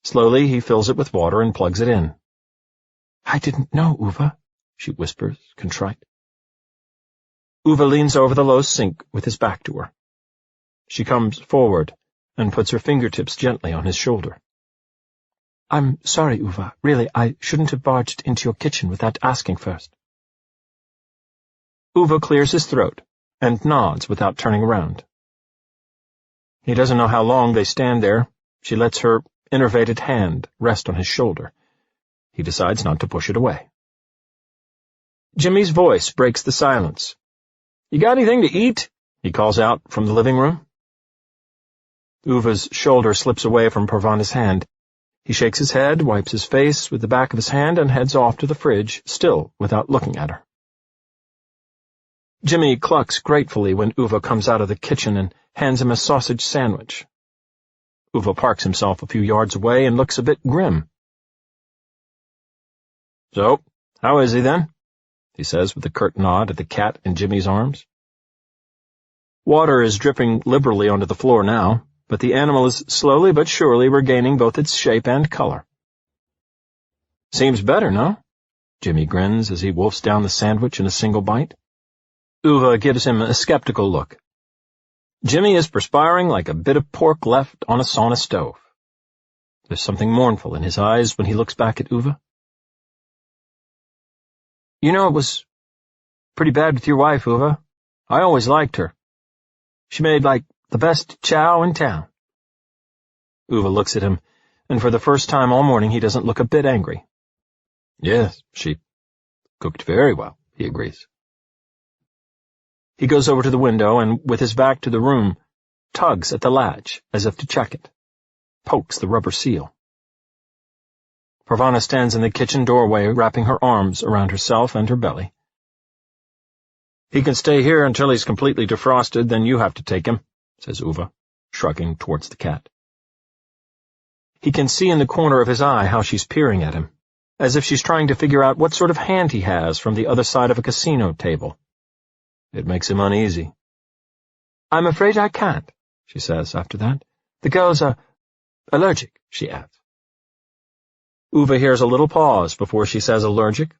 Slowly, he fills it with water and plugs it in. "I didn't know, Uva," she whispers, contrite. Uva leans over the low sink with his back to her. She comes forward and puts her fingertips gently on his shoulder. "I'm sorry, Uva. Really, I shouldn't have barged into your kitchen without asking first." Uva clears his throat and nods without turning around. He doesn't know how long they stand there. She lets her innervated hand rest on his shoulder. He decides not to push it away. Jimmy's voice breaks the silence. "You got anything to eat?" he calls out from the living room. Uva's shoulder slips away from Parvana's hand. He shakes his head, wipes his face with the back of his hand, and heads off to the fridge, still without looking at her. Jimmy clucks gratefully when Uva comes out of the kitchen and hands him a sausage sandwich. Uva parks himself a few yards away and looks a bit grim. "So, how is he then?" he says with a curt nod at the cat in Jimmy's arms. Water is dripping liberally onto the floor now, but the animal is slowly but surely regaining both its shape and color. "Seems better, no?" Jimmy grins as he wolfs down the sandwich in a single bite. Uva gives him a skeptical look. Jimmy is perspiring like a bit of pork left on a sauna stove. There's something mournful in his eyes when he looks back at Uva. "You know, it was pretty bad with your wife, Uva. I always liked her. She made, like, the best chow in town." Uva looks at him, and for the first time all morning he doesn't look a bit angry. "Yes, she cooked very well," he agrees. He goes over to the window and, with his back to the room, tugs at the latch as if to check it, pokes the rubber seal. Parvana stands in the kitchen doorway, wrapping her arms around herself and her belly. "He can stay here until he's completely defrosted, then you have to take him," says Uva, shrugging towards the cat. He can see in the corner of his eye how she's peering at him, as if she's trying to figure out what sort of hand he has from the other side of a casino table. It makes him uneasy. "I'm afraid I can't," she says after that. "The girls are allergic," she adds. Uva hears a little pause before she says allergic.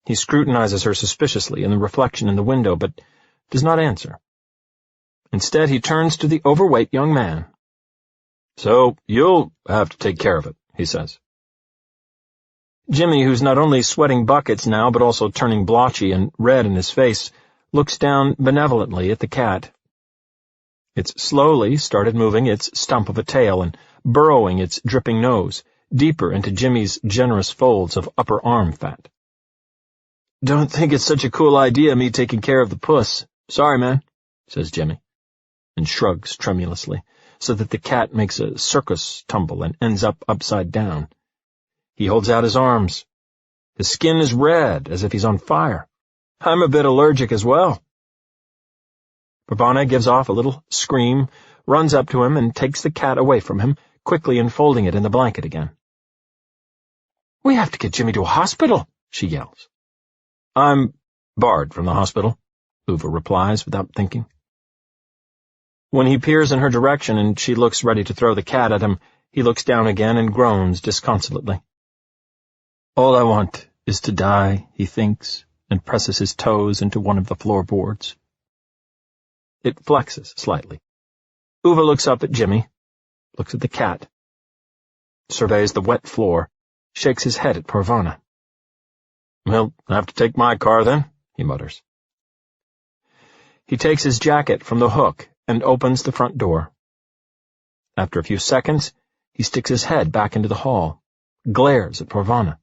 He scrutinizes her suspiciously in the reflection in the window, but does not answer. Instead, he turns to the overweight young man. "So, you'll have to take care of it," he says. Jimmy, who's not only sweating buckets now but also turning blotchy and red in his face, looks down benevolently at the cat. It's slowly started moving its stump of a tail and burrowing its dripping nose deeper into Jimmy's generous folds of upper arm fat. "Don't think it's such a cool idea, me taking care of the puss. Sorry, man," says Jimmy, and shrugs tremulously. so that the cat makes a circus tumble and ends up upside down. He holds out his arms. His skin is red, as if he's on fire. I'm a bit allergic as well. Pravana gives off a little scream, runs up to him, and takes the cat away from him, quickly enfolding it in the blanket again. "We have to get Jimmy to a hospital," she yells. "I'm barred from the hospital," Ove replies without thinking. When he peers in her direction and she looks ready to throw the cat at him, he looks down again and groans disconsolately. "All I want is to die," he thinks, and presses his toes into one of the floorboards. It flexes slightly. Ove looks up at Jimmy, looks at the cat, surveys the wet floor, shakes his head at Pravana. "We'll have to take my car then," he mutters. He takes his jacket from the hook and opens the front door. After a few seconds, he sticks his head back into the hall, glares at Pravana.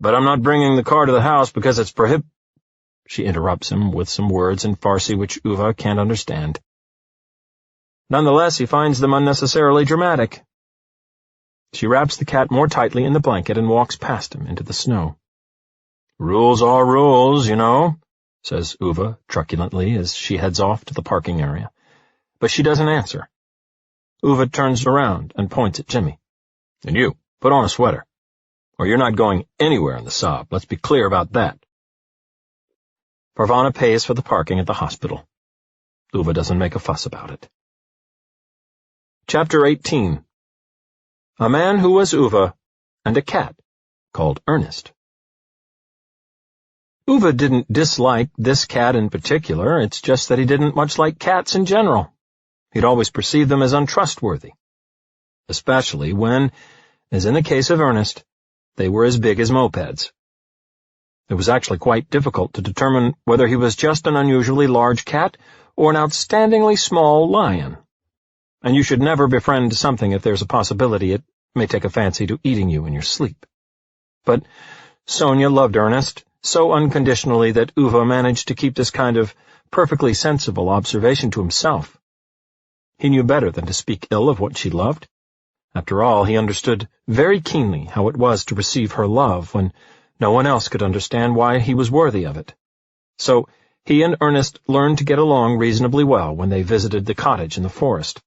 "But I'm not bringing the car to the house because it's She interrupts him with some words in Farsi which Ove can't understand. Nonetheless, he finds them unnecessarily dramatic. She wraps the cat more tightly in the blanket and walks past him into the snow. "Rules are rules, you know," says Ove truculently as she heads off to the parking area. But she doesn't answer. Ove turns around and points at Jimmy. "And you, put on a sweater. Or you're not going anywhere in the Saab. Let's be clear about that." Pravana pays for the parking at the hospital. Ove doesn't make a fuss about it. Chapter 18. A Man Who Was Ove and a Cat Called Ernest. Ove didn't dislike this cat in particular, it's just that he didn't much like cats in general. He'd always perceived them as untrustworthy, especially when, as in the case of Ernest, they were as big as mopeds. It was actually quite difficult to determine whether he was just an unusually large cat or an outstandingly small lion. And you should never befriend something if there's a possibility it may take a fancy to eating you in your sleep. But Sonia loved Ernest so unconditionally that Ove managed to keep this kind of perfectly sensible observation to himself. He knew better than to speak ill of what she loved. After all, he understood very keenly how it was to receive her love when no one else could understand why he was worthy of it. So he and Ernest learned to get along reasonably well when they visited the cottage in the forest,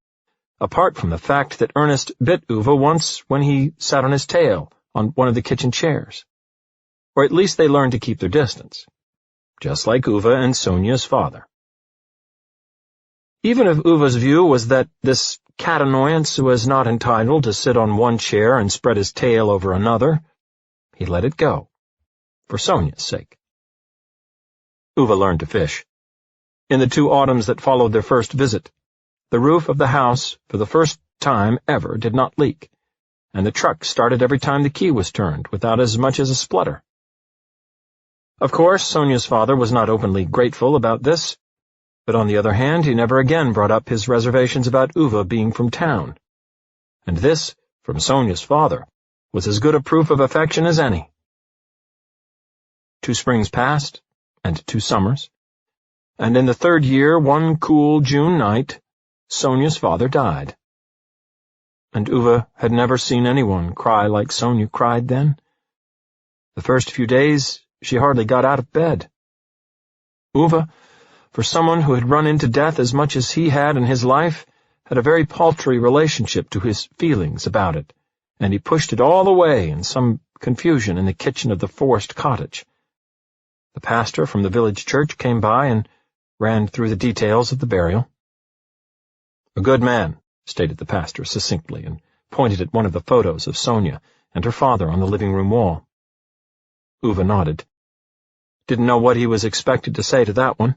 apart from the fact that Ernest bit Ove once when he sat on his tail on one of the kitchen chairs. Or at least they learned to keep their distance, just like Ove and Sonia's father. Even if Uve's view was that this cat annoyance was not entitled to sit on one chair and spread his tail over another, he let it go, for Sonia's sake. Ove learned to fish. In the 2 autumns that followed their first visit, the roof of the house, for the first time ever, did not leak, and the truck started every time the key was turned, without as much as a splutter. Of course, Sonia's father was not openly grateful about this, but on the other hand, he never again brought up his reservations about Ove being from town. And this, from Sonia's father, was as good a proof of affection as any. 2 springs passed, and 2 summers, and in the 3rd year, one cool June night, Sonia's father died. And Ove had never seen anyone cry like Sonia cried then. The first few days, she hardly got out of bed. Ove, for someone who had run into death as much as he had in his life, had a very paltry relationship to his feelings about it, and he pushed it all away in some confusion in the kitchen of the forest cottage. The pastor from the village church came by and ran through the details of the burial. "A good man," stated the pastor succinctly, and pointed at one of the photos of Sonia and her father on the living-room wall. Ove nodded. Didn't know what he was expected to say to that one.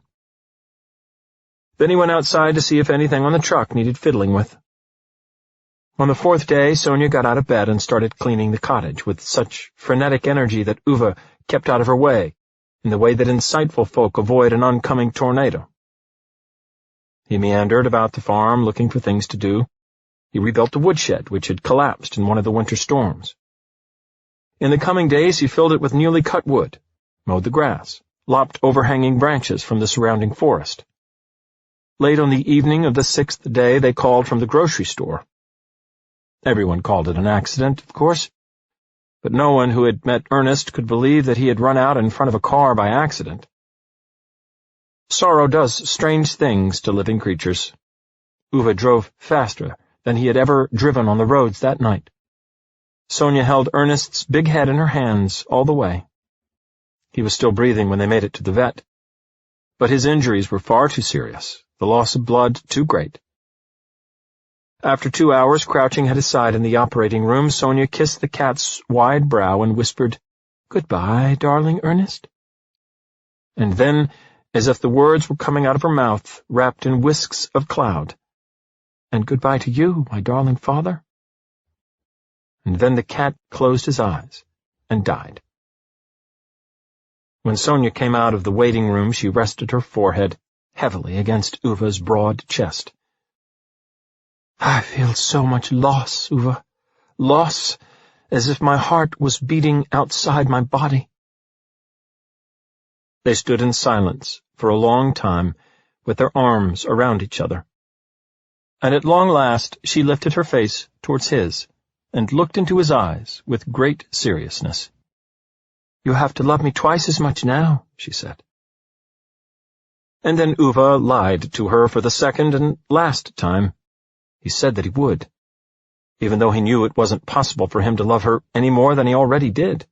Then he went outside to see if anything on the truck needed fiddling with. On the 4th day, Sonia got out of bed and started cleaning the cottage with such frenetic energy that Ove kept out of her way, in the way that insightful folk avoid an oncoming tornado. He meandered about the farm looking for things to do. He rebuilt the woodshed, which had collapsed in one of the winter storms. In the coming days, he filled it with newly cut wood, mowed the grass, lopped overhanging branches from the surrounding forest. Late on the evening of the 6th day, they called from the grocery store. Everyone called it an accident, of course, but no one who had met Ernest could believe that he had run out in front of a car by accident. Sorrow does strange things to living creatures. Ove drove faster than he had ever driven on the roads that night. Sonia held Ernest's big head in her hands all the way. He was still breathing when they made it to the vet, but his injuries were far too serious, the loss of blood too great. After 2 hours crouching at his side in the operating room, Sonia kissed the cat's wide brow and whispered, "Goodbye, darling Ernest." And then, as if the words were coming out of her mouth, wrapped in whisks of cloud, "And goodbye to you, my darling father." And then the cat closed his eyes and died. When Sonia came out of the waiting room, she rested her forehead heavily against Ove's broad chest. "I feel so much loss, Ove. Loss, as if my heart was beating outside my body." They stood in silence for a long time, with their arms around each other. And at long last she lifted her face towards his, and looked into his eyes with great seriousness. "You have to love me twice as much now," she said. And then Ove lied to her for the second and last time. He said that he would, even though he knew it wasn't possible for him to love her any more than he already did.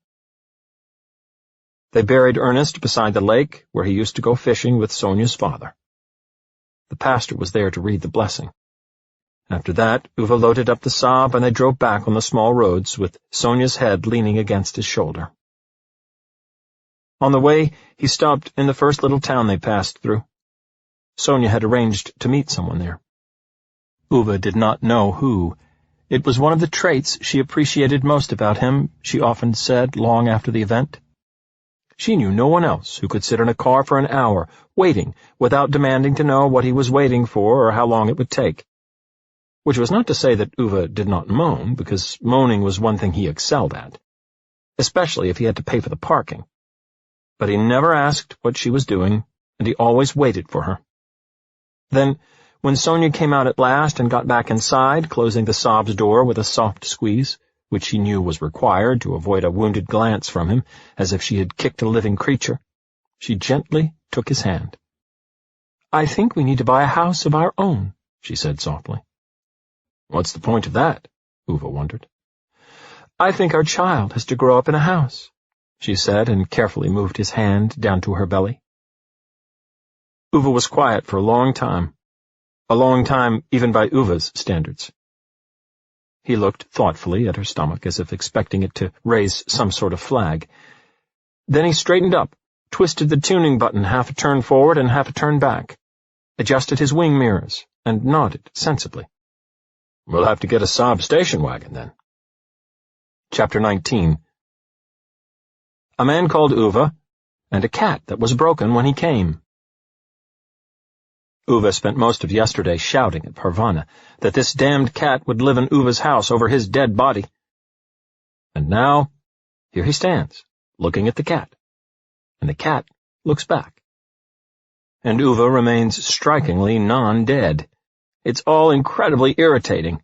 They buried Ernest beside the lake where he used to go fishing with Sonia's father. The pastor was there to read the blessing. After that, Ove loaded up the Saab and they drove back on the small roads with Sonia's head leaning against his shoulder. On the way, he stopped in the first little town they passed through. Sonia had arranged to meet someone there. Ove did not know who. It was one of the traits she appreciated most about him, she often said long after the event. She knew no one else who could sit in a car for an hour, waiting, without demanding to know what he was waiting for or how long it would take. Which was not to say that Ove did not moan, because moaning was one thing he excelled at, especially if he had to pay for the parking. But he never asked what she was doing, and he always waited for her. Then, when Sonia came out at last and got back inside, closing the Saab's door with a soft squeeze, which she knew was required to avoid a wounded glance from him, as if she had kicked a living creature, she gently took his hand. "I think we need to buy a house of our own," she said softly. "What's the point of that?" Ove wondered. "I think our child has to grow up in a house," she said, and carefully moved his hand down to her belly. Ove was quiet for a long time even by Ove's standards. He looked thoughtfully at her stomach, as if expecting it to raise some sort of flag. Then he straightened up, twisted the tuning button half a turn forward and half a turn back, adjusted his wing mirrors, and nodded sensibly. "We'll have to get a Saab station wagon, then." Chapter 19. A Man Called Ove, and a cat that was broken when he came. Ove spent most of yesterday shouting at Parvana that this damned cat would live in Ove's house over his dead body. And now, here he stands, looking at the cat, and the cat looks back. And Ove remains strikingly non-dead. It's all incredibly irritating.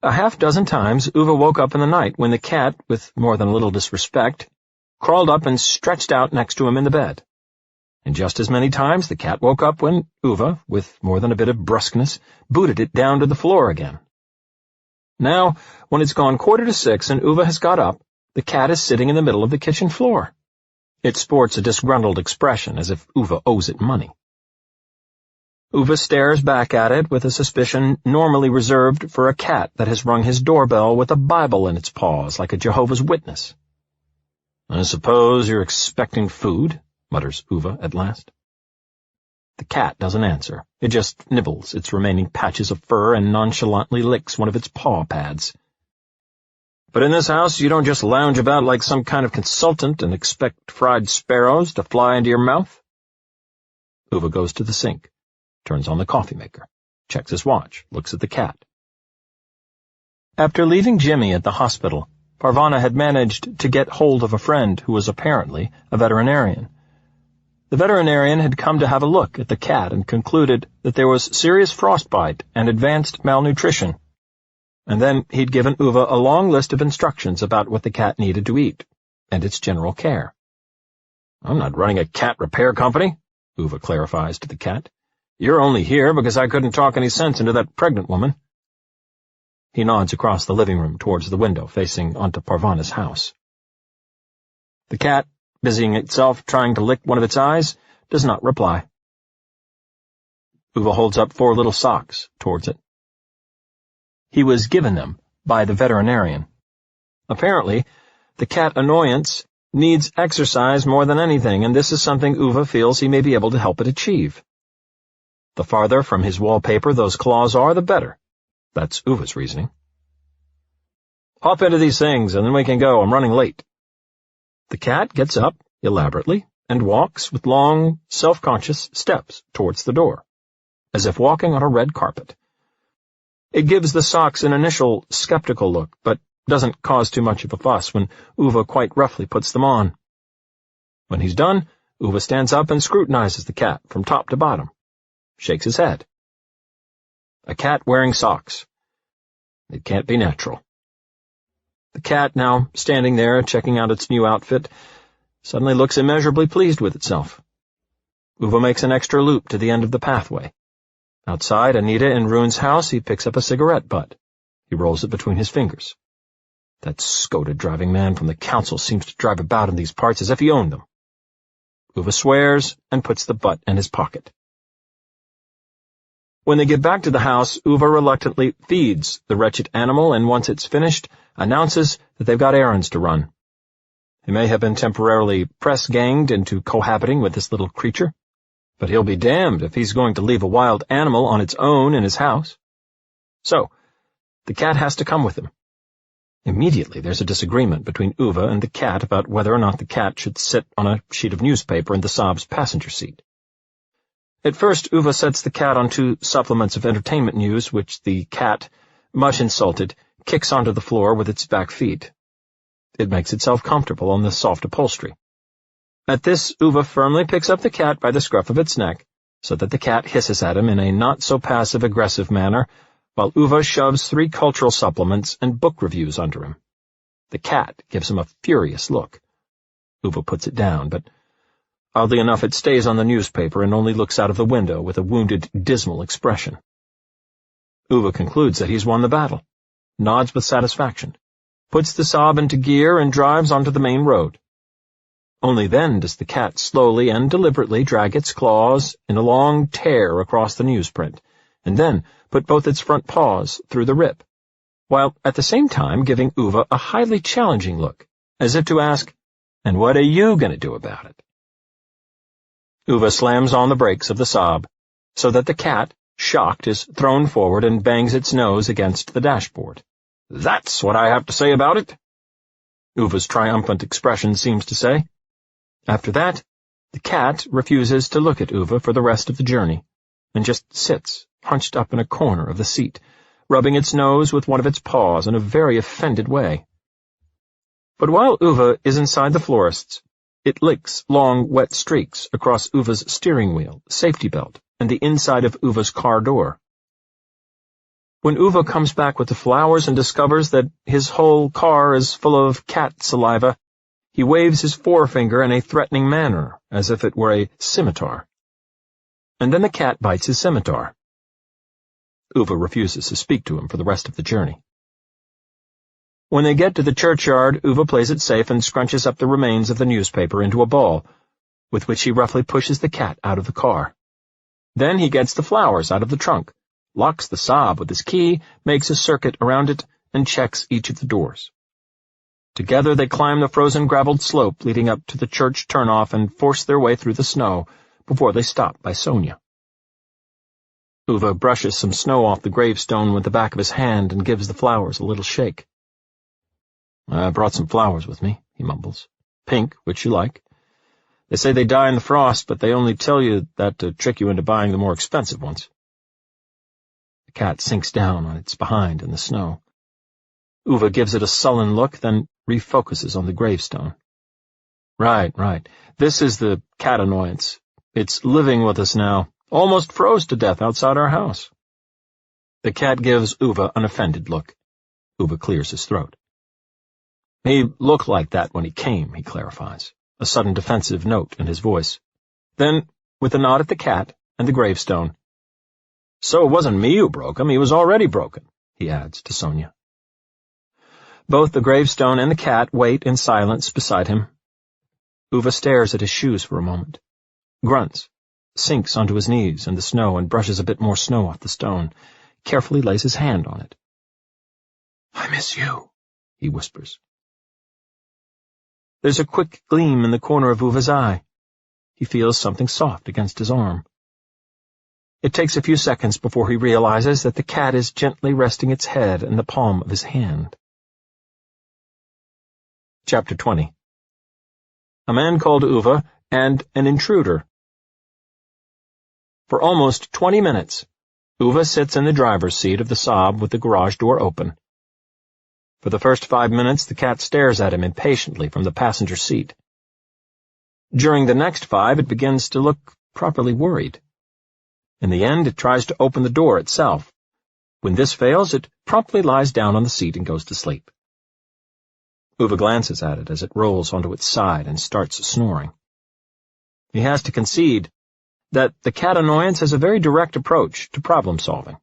A half-dozen times Ove woke up in the night when the cat, with more than a little disrespect, crawled up and stretched out next to him in the bed. And just as many times the cat woke up when Ove, with more than a bit of brusqueness, booted it down to the floor again. Now, when it's gone 5:45 and Ove has got up, the cat is sitting in the middle of the kitchen floor. It sports a disgruntled expression, as if Ove owes it money. Ove stares back at it with a suspicion normally reserved for a cat that has rung his doorbell with a Bible in its paws like a Jehovah's Witness. "I suppose you're expecting food," mutters Ove at last. The cat doesn't answer. It just nibbles its remaining patches of fur and nonchalantly licks one of its paw pads. "But in this house you don't just lounge about like some kind of consultant and expect fried sparrows to fly into your mouth." Ove goes to the sink, turns on the coffee maker, checks his watch, looks at the cat. After leaving Jimmy at the hospital, Parvana had managed to get hold of a friend who was apparently a veterinarian. The veterinarian had come to have a look at the cat and concluded that there was serious frostbite and advanced malnutrition. And then he'd given Ove a long list of instructions about what the cat needed to eat, and its general care. "I'm not running a cat repair company," Ove clarifies to the cat. "You're only here because I couldn't talk any sense into that pregnant woman." He nods across the living room towards the window facing onto Parvana's house. The cat, busying itself trying to lick one of its eyes, does not reply. Ove holds up 4 little socks towards it. He was given them by the veterinarian. Apparently, the cat annoyance needs exercise more than anything, and this is something Ove feels he may be able to help it achieve. The farther from his wallpaper those claws are, the better. That's Ove's reasoning. "Hop into these things, and then we can go. I'm running late." The cat gets up elaborately and walks with long, self-conscious steps towards the door, as if walking on a red carpet. It gives the socks an initial skeptical look, but doesn't cause too much of a fuss when Ove quite roughly puts them on. When he's done, Ove stands up and scrutinizes the cat from top to bottom, shakes his head. A cat wearing socks. It can't be natural. The cat, now standing there checking out its new outfit, suddenly looks immeasurably pleased with itself. Ove makes an extra loop to the end of the pathway. Outside Anita and Rune's house, he picks up a cigarette butt. He rolls it between his fingers. That scoted driving man from the council seems to drive about in these parts as if he owned them. Ove swears and puts the butt in his pocket. When they get back to the house, Ove reluctantly feeds the wretched animal, and once it's finished, announces that they've got errands to run. He may have been temporarily press-ganged into cohabiting with this little creature, but he'll be damned if he's going to leave a wild animal on its own in his house. So, the cat has to come with him. Immediately there's a disagreement between Ove and the cat about whether or not the cat should sit on a sheet of newspaper in the Saab's passenger seat. At first, Ove sets the cat on 2 supplements of entertainment news, which the cat, much insulted, kicks onto the floor with its back feet. It makes itself comfortable on the soft upholstery. At this, Ove firmly picks up the cat by the scruff of its neck, so that the cat hisses at him in a not-so-passive-aggressive manner, while Ove shoves 3 cultural supplements and book reviews under him. The cat gives him a furious look. Ove puts it down, but oddly enough it stays on the newspaper and only looks out of the window with a wounded, dismal expression. Ove concludes that he's won the battle, nods with satisfaction, puts the Saab into gear and drives onto the main road. Only then does the cat slowly and deliberately drag its claws in a long tear across the newsprint, and then put both its front paws through the rip, while at the same time giving Ove a highly challenging look, as if to ask, "And what are you going to do about it?" Ove slams on the brakes of the Saab, so that the cat, shocked, is thrown forward and bangs its nose against the dashboard. "That's what I have to say about it," Ove's triumphant expression seems to say. After that, the cat refuses to look at Ove for the rest of the journey, and just sits, hunched up in a corner of the seat, rubbing its nose with one of its paws in a very offended way. But while Ove is inside the florist's, it licks long, wet streaks across Ove's steering wheel, safety belt, and the inside of Ove's car door. When Ove comes back with the flowers and discovers that his whole car is full of cat saliva, he waves his forefinger in a threatening manner, as if it were a scimitar. And then the cat bites his scimitar. Ove refuses to speak to him for the rest of the journey. When they get to the churchyard, Ove plays it safe and scrunches up the remains of the newspaper into a ball, with which he roughly pushes the cat out of the car. Then he gets the flowers out of the trunk, locks the Saab with his key, makes a circuit around it, and checks each of the doors. Together they climb the frozen gravelled slope leading up to the church turnoff and force their way through the snow before they stop by Sonia. Ove brushes some snow off the gravestone with the back of his hand and gives the flowers a little shake. "I brought some flowers with me," he mumbles. "Pink, which you like. They say they die in the frost, but they only tell you that to trick you into buying the more expensive ones." The cat sinks down on its behind in the snow. Ove gives it a sullen look, then refocuses on the gravestone. Right. This is the cat annoyance. It's living with us now. Almost froze to death outside our house. The cat gives Ove an offended look. Ove clears his throat. He looked like that when he came, he clarifies, a sudden defensive note in his voice. Then, with a nod at the cat and the gravestone, "So it wasn't me who broke him, he was already broken," he adds to Sonia. Both the gravestone and the cat wait in silence beside him. Ove stares at his shoes for a moment, grunts, sinks onto his knees in the snow and brushes a bit more snow off the stone, carefully lays his hand on it. "I miss you," he whispers. There's a quick gleam in the corner of Ove's eye. He feels something soft against his arm. It takes a few seconds before he realizes that the cat is gently resting its head in the palm of his hand. Chapter 20. A Man Called Ove and an Intruder. For almost 20 minutes, Ove sits in the driver's seat of the Saab with the garage door open. For the first 5 minutes, the cat stares at him impatiently from the passenger seat. During the next 5, it begins to look properly worried. In the end, it tries to open the door itself. When this fails, it promptly lies down on the seat and goes to sleep. Ove glances at it as it rolls onto its side and starts snoring. He has to concede that the cat annoyance has a very direct approach to problem-solving.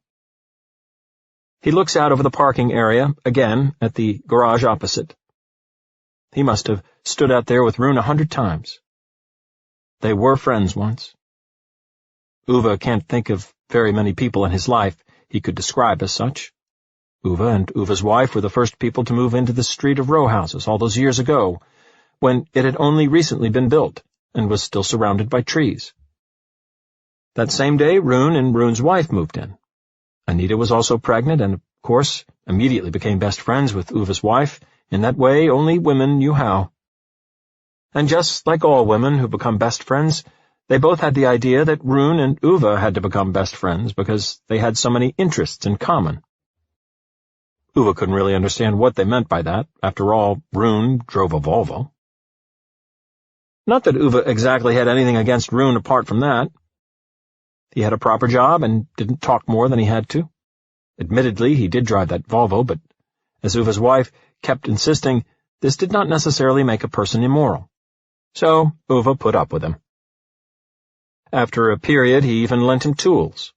He looks out over the parking area, again, at the garage opposite. He must have stood out there with Rune 100 times. They were friends once. Ove can't think of very many people in his life he could describe as such. Ove and Ove's wife were the first people to move into the street of row houses all those years ago, when it had only recently been built and was still surrounded by trees. That same day, Rune and Rune's wife moved in. Anita was also pregnant and, of course, immediately became best friends with Ove's wife. In that way, only women knew how. And just like all women who become best friends, they both had the idea that Rune and Ove had to become best friends because they had so many interests in common. Ove couldn't really understand what they meant by that. After all, Rune drove a Volvo. Not that Ove exactly had anything against Rune apart from that. He had a proper job and didn't talk more than he had to. Admittedly, he did drive that Volvo, but as Ove's wife kept insisting, this did not necessarily make a person immoral. So Ove put up with him. After a period, he even lent him tools.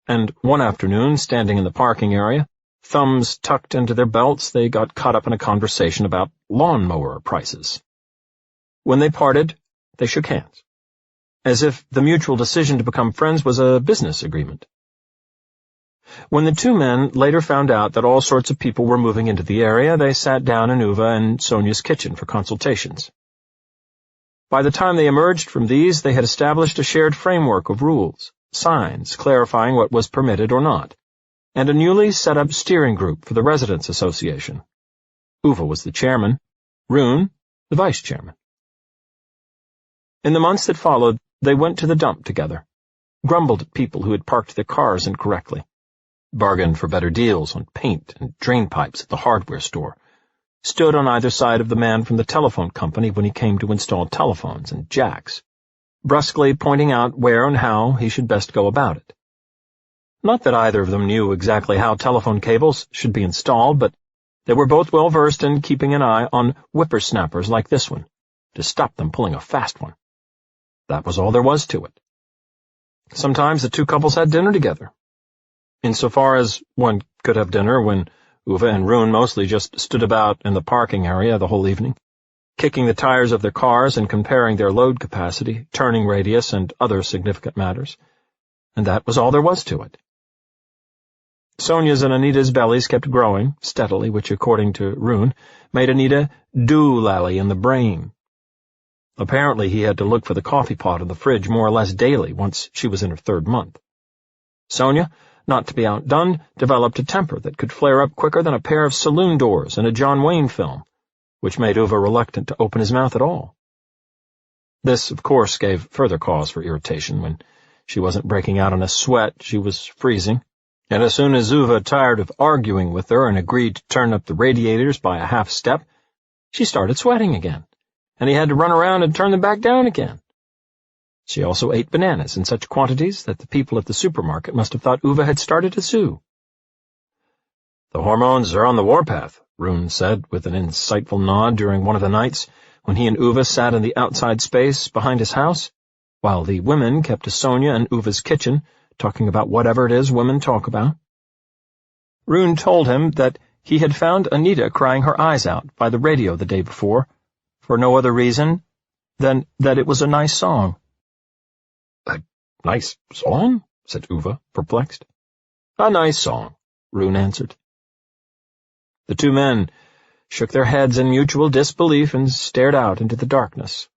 And one afternoon, standing in the parking area, thumbs tucked into their belts, they got caught up in a conversation about lawnmower prices. When they parted, they shook hands, as if the mutual decision to become friends was a business agreement. When the two men later found out that all sorts of people were moving into the area, they sat down in Ove and Sonia's kitchen for consultations. By the time they emerged from these, they had established a shared framework of rules, signs clarifying what was permitted or not, and a newly set-up steering group for the Residents' Association. Ove was the chairman, Rune the vice-chairman. In the months that followed, they went to the dump together, grumbled at people who had parked their cars incorrectly, bargained for better deals on paint and drain pipes at the hardware store, stood on either side of the man from the telephone company when he came to install telephones and jacks, brusquely pointing out where and how he should best go about it. Not that either of them knew exactly how telephone cables should be installed, but they were both well versed in keeping an eye on whippersnappers like this one, to stop them pulling a fast one. That was all there was to it. Sometimes the two couples had dinner together. Insofar as one could have dinner when Ove and Rune mostly just stood about in the parking area the whole evening, kicking the tires of their cars and comparing their load capacity, turning radius, and other significant matters. And that was all there was to it. Sonia's and Anita's bellies kept growing steadily, which, according to Rune, made Anita doolally in the brain. Apparently he had to look for the coffee pot in the fridge more or less daily once she was in her 3rd month. Sonia, not to be outdone, developed a temper that could flare up quicker than a pair of saloon doors in a John Wayne film, which made Ove reluctant to open his mouth at all. This, of course, gave further cause for irritation. When she wasn't breaking out in a sweat, she was freezing, and as soon as Ove tired of arguing with her and agreed to turn up the radiators by a half step, she started sweating again, and he had to run around and turn them back down again. She also ate bananas in such quantities that the people at the supermarket must have thought Ove had started a zoo. "The hormones are on the warpath," Rune said with an insightful nod during one of the nights when he and Ove sat in the outside space behind his house, while the women kept to Sonia and Uve's kitchen, talking about whatever it is women talk about. Rune told him that he had found Anita crying her eyes out by the radio the day before, for no other reason than that it was a nice song. "A nice song?" said Ove, perplexed. "A nice song," Rune answered. The two men shook their heads in mutual disbelief and stared out into the darkness,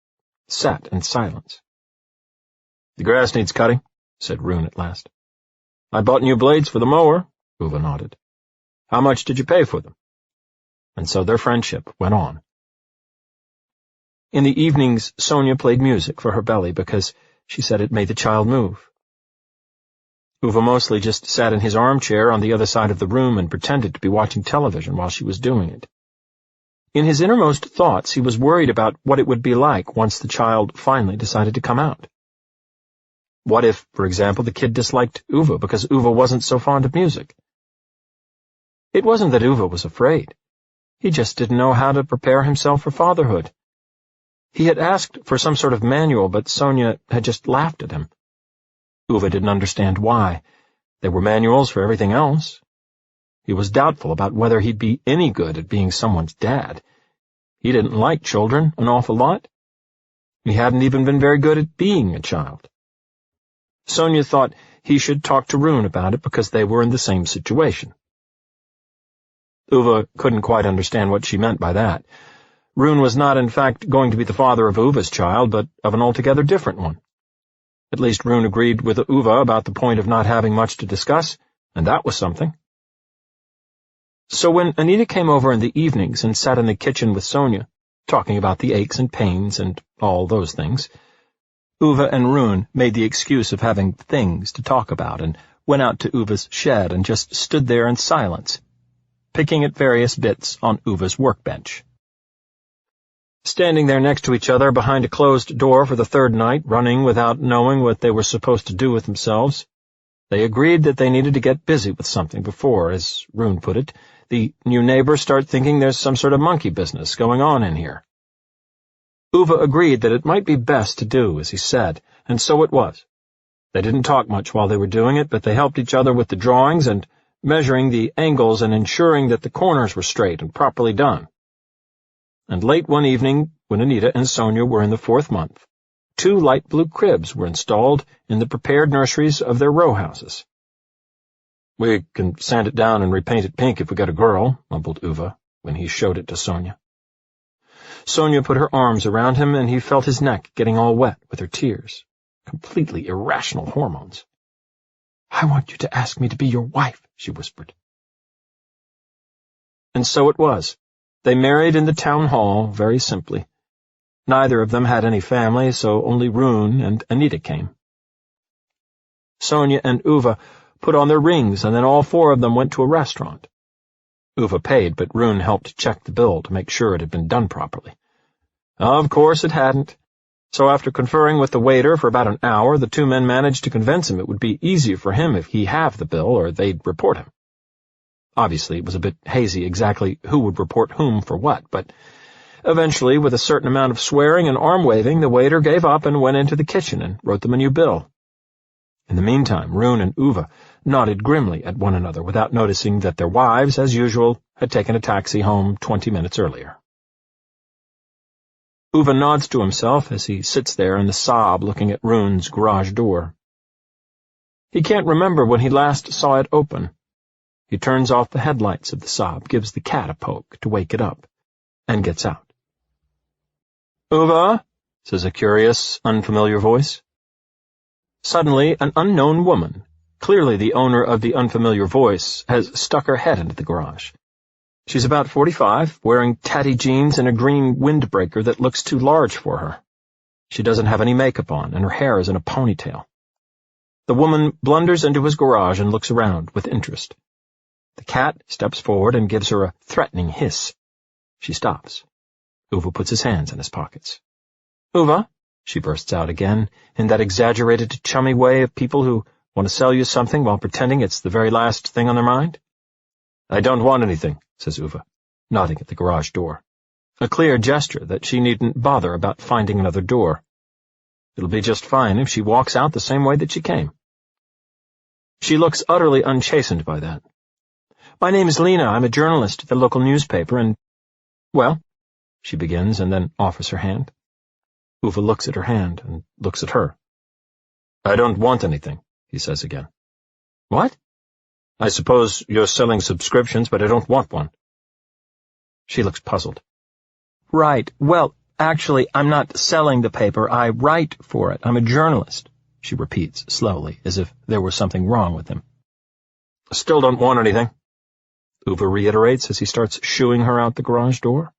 sat in silence. "The grass needs cutting," said Rune at last. "I bought new blades for the mower," Ove nodded. "How much did you pay for them?" And so their friendship went on. In the evenings, Sonia played music for her belly because she said it made the child move. Ove mostly just sat in his armchair on the other side of the room and pretended to be watching television while she was doing it. In his innermost thoughts, he was worried about what it would be like once the child finally decided to come out. What if, for example, the kid disliked Ove because Ove wasn't so fond of music? It wasn't that Ove was afraid. He just didn't know how to prepare himself for fatherhood. He had asked for some sort of manual, but Sonia had just laughed at him. Ove didn't understand why. There were manuals for everything else. He was doubtful about whether he'd be any good at being someone's dad. He didn't like children an awful lot. He hadn't even been very good at being a child. Sonia thought he should talk to Rune about it because they were in the same situation. Ove couldn't quite understand what she meant by that. Rune was not, in fact, going to be the father of Uve's child, but of an altogether different one. At least Rune agreed with Ove about the point of not having much to discuss, and that was something. So when Anita came over in the evenings and sat in the kitchen with Sonia, talking about the aches and pains and all those things, Ove and Rune made the excuse of having things to talk about and went out to Uve's shed and just stood there in silence, picking at various bits on Uve's workbench. Standing there next to each other behind a closed door for the third night, running without knowing what they were supposed to do with themselves, they agreed that they needed to get busy with something before, as Rune put it, the new neighbors start thinking there's some sort of monkey business going on in here. Ove agreed that it might be best to do as he said, and so it was. They didn't talk much while they were doing it, but they helped each other with the drawings and measuring the angles and ensuring that the corners were straight and properly done. And late one evening, when Anita and Sonia were in the 4th month, 2 light blue cribs were installed in the prepared nurseries of their row houses. "We can sand it down and repaint it pink if we get a girl," mumbled Ove when he showed it to Sonia. Sonia put her arms around him, and he felt his neck getting all wet with her tears. Completely irrational hormones. "I want you to ask me to be your wife," she whispered. And so it was. They married in the town hall, very simply. Neither of them had any family, so only Rune and Anita came. Sonia and Ove put on their rings, and then all 4 of them went to a restaurant. Ove paid, but Rune helped check the bill to make sure it had been done properly. Of course it hadn't. So after conferring with the waiter for about an hour, the 2 men managed to convince him it would be easier for him if he halved the bill, or they'd report him. Obviously, it was a bit hazy exactly who would report whom for what, but eventually, with a certain amount of swearing and arm-waving, the waiter gave up and went into the kitchen and wrote them a new bill. In the meantime, Rune and Ove nodded grimly at one another without noticing that their wives, as usual, had taken a taxi home 20 minutes earlier. Ove nods to himself as he sits there in the sob looking at Rune's garage door. He can't remember when he last saw it open. He turns off the headlights of the Saab, gives the cat a poke to wake it up, and gets out. "Ove," says a curious, unfamiliar voice. Suddenly, an unknown woman, clearly the owner of the unfamiliar voice, has stuck her head into the garage. She's about 45, wearing tatty jeans and a green windbreaker that looks too large for her. She doesn't have any makeup on, and her hair is in a ponytail. The woman blunders into his garage and looks around with interest. The cat steps forward and gives her a threatening hiss. She stops. Ove puts his hands in his pockets. "Ove," she bursts out again, in that exaggerated, chummy way of people who want to sell you something while pretending it's the very last thing on their mind. "I don't want anything," says Ove, nodding at the garage door. A clear gesture that she needn't bother about finding another door. It'll be just fine if she walks out the same way that she came. She looks utterly unchastened by that. "My name is Lena. I'm a journalist at the local newspaper, and—" "Well," she begins, and then offers her hand. Ove looks at her hand and looks at her. "I don't want anything," he says again. "What?" "I suppose you're selling subscriptions, but I don't want one." She looks puzzled. "Right. Well, actually, I'm not selling the paper. I write for it. I'm a journalist," she repeats slowly, as if there were something wrong with him. "Still don't want anything," Ove reiterates as he starts shooing her out the garage door.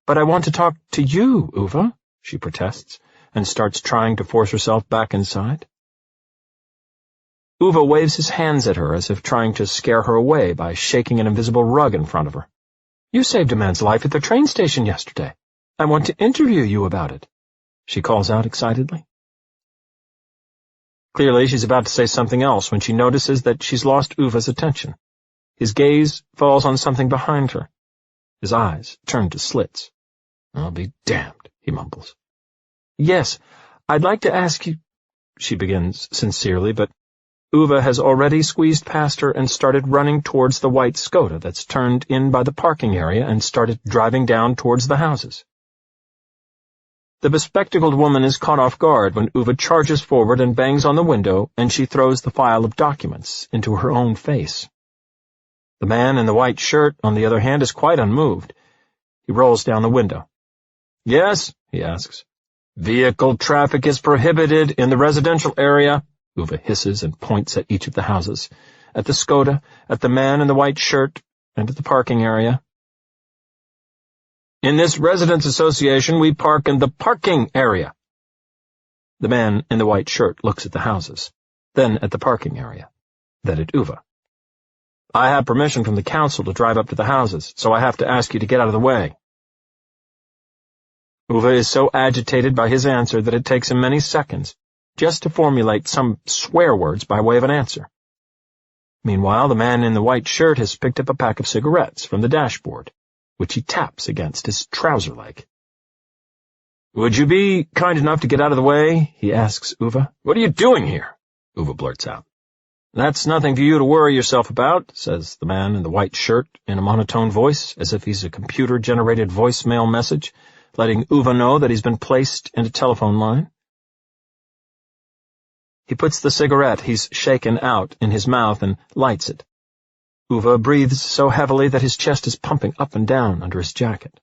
"But I want to talk to you, Ove," she protests, and starts trying to force herself back inside. Ove waves his hands at her as if trying to scare her away by shaking an invisible rug in front of her. "You saved a man's life at the train station yesterday. I want to interview you about it," she calls out excitedly. Clearly, she's about to say something else when she notices that she's lost Uve's attention. His gaze falls on something behind her. His eyes turn to slits. "I'll be damned," he mumbles. "Yes, I'd like to ask you—" she begins sincerely, but Ove has already squeezed past her and started running towards the white Skoda that's turned in by the parking area and started driving down towards the houses. The bespectacled woman is caught off guard when Ove charges forward and bangs on the window, and she throws the file of documents into her own face. The man in the white shirt, on the other hand, is quite unmoved. He rolls down the window. "Yes?" he asks. "Vehicle traffic is prohibited in the residential area," Ove hisses and points at each of the houses, at the Skoda, at the man in the white shirt, and at the parking area. "In this residence association, we park in the parking area." The man in the white shirt looks at the houses, then at the parking area, then at Ove. "I have permission from the council to drive up to the houses, so I have to ask you to get out of the way." Ove is so agitated by his answer that it takes him many seconds just to formulate some swear words by way of an answer. Meanwhile, the man in the white shirt has picked up a pack of cigarettes from the dashboard, which he taps against his trouser leg. "Would you be kind enough to get out of the way?" he asks Ove. "What are you doing here?" Ove blurts out. "That's nothing for you to worry yourself about," says the man in the white shirt in a monotone voice, as if he's a computer-generated voicemail message, letting Ove know that he's been placed in a telephone line. He puts the cigarette he's shaken out in his mouth and lights it. Ove breathes so heavily that his chest is pumping up and down under his jacket.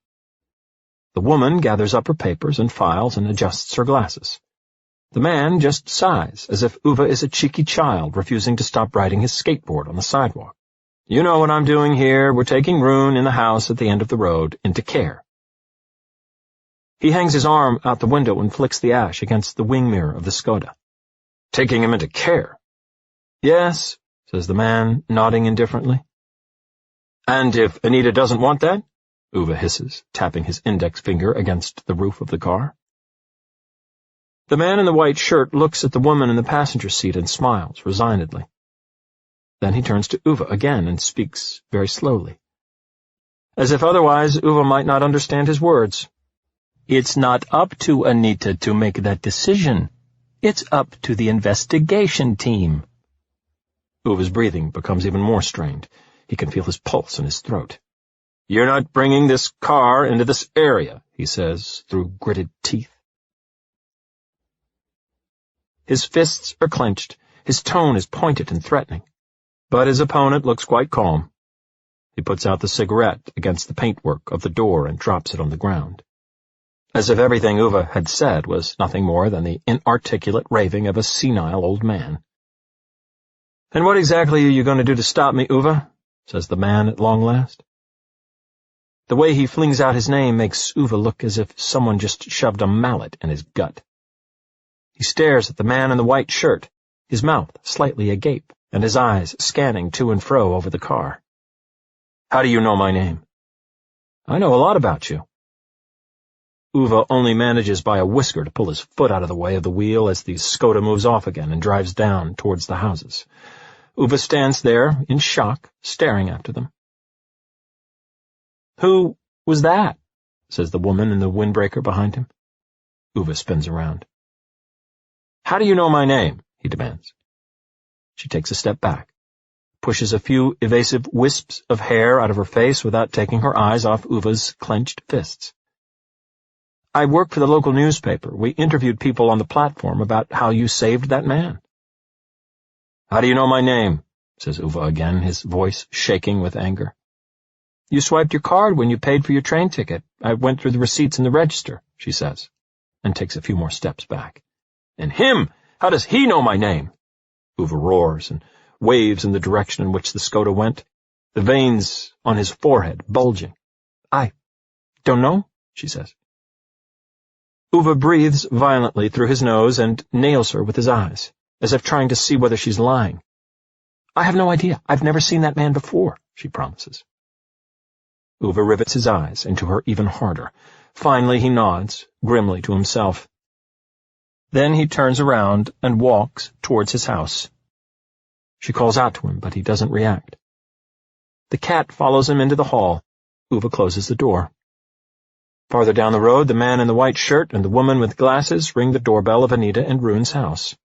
The woman gathers up her papers and files and adjusts her glasses. The man just sighs, as if Ove is a cheeky child refusing to stop riding his skateboard on the sidewalk. "You know what I'm doing here. We're taking Rune in the house at the end of the road into care." He hangs his arm out the window and flicks the ash against the wing mirror of the Skoda. "Taking him into care?" "Yes," says the man, nodding indifferently. "And if Anita doesn't want that?" Ove hisses, tapping his index finger against the roof of the car. The man in the white shirt looks at the woman in the passenger seat and smiles resignedly. Then he turns to Ove again and speaks very slowly. As if otherwise Ove might not understand his words. "It's not up to Anita to make that decision. It's up to the investigation team." Uve's breathing becomes even more strained. He can feel his pulse in his throat. "You're not bringing this car into this area," he says through gritted teeth. His fists are clenched. His tone is pointed and threatening. But his opponent looks quite calm. He puts out the cigarette against the paintwork of the door and drops it on the ground, as if everything Ove had said was nothing more than the inarticulate raving of a senile old man. "And what exactly are you going to do to stop me, Ove?" says the man at long last. The way he flings out his name makes Ove look as if someone just shoved a mallet in his gut. He stares at the man in the white shirt, his mouth slightly agape, and his eyes scanning to and fro over the car. "How do you know my name?" "I know a lot about you." Ove only manages by a whisker to pull his foot out of the way of the wheel as the Skoda moves off again and drives down towards the houses. Ove stands there, in shock, staring after them. "Who was that?" says the woman in the windbreaker behind him. Ove spins around. "How do you know my name?" he demands. She takes a step back, pushes a few evasive wisps of hair out of her face without taking her eyes off Ove's clenched fists. "I work for the local newspaper. We interviewed people on the platform about how you saved that man." "How do you know my name?" says Ove again, his voice shaking with anger. "You swiped your card when you paid for your train ticket. I went through the receipts in the register," she says, and takes a few more steps back. "And him? How does he know my name?" Ove roars and waves in the direction in which the Skoda went, the veins on his forehead bulging. "I don't know," she says. Ove breathes violently through his nose and nails her with his eyes, as if trying to see whether she's lying. "I have no idea. I've never seen that man before," she promises. Ove rivets his eyes into her even harder. Finally he nods, grimly to himself. Then he turns around and walks towards his house. She calls out to him, but he doesn't react. The cat follows him into the hall. Ove closes the door. Farther down the road, the man in the white shirt and the woman with glasses ring the doorbell of Anita and Rune's house.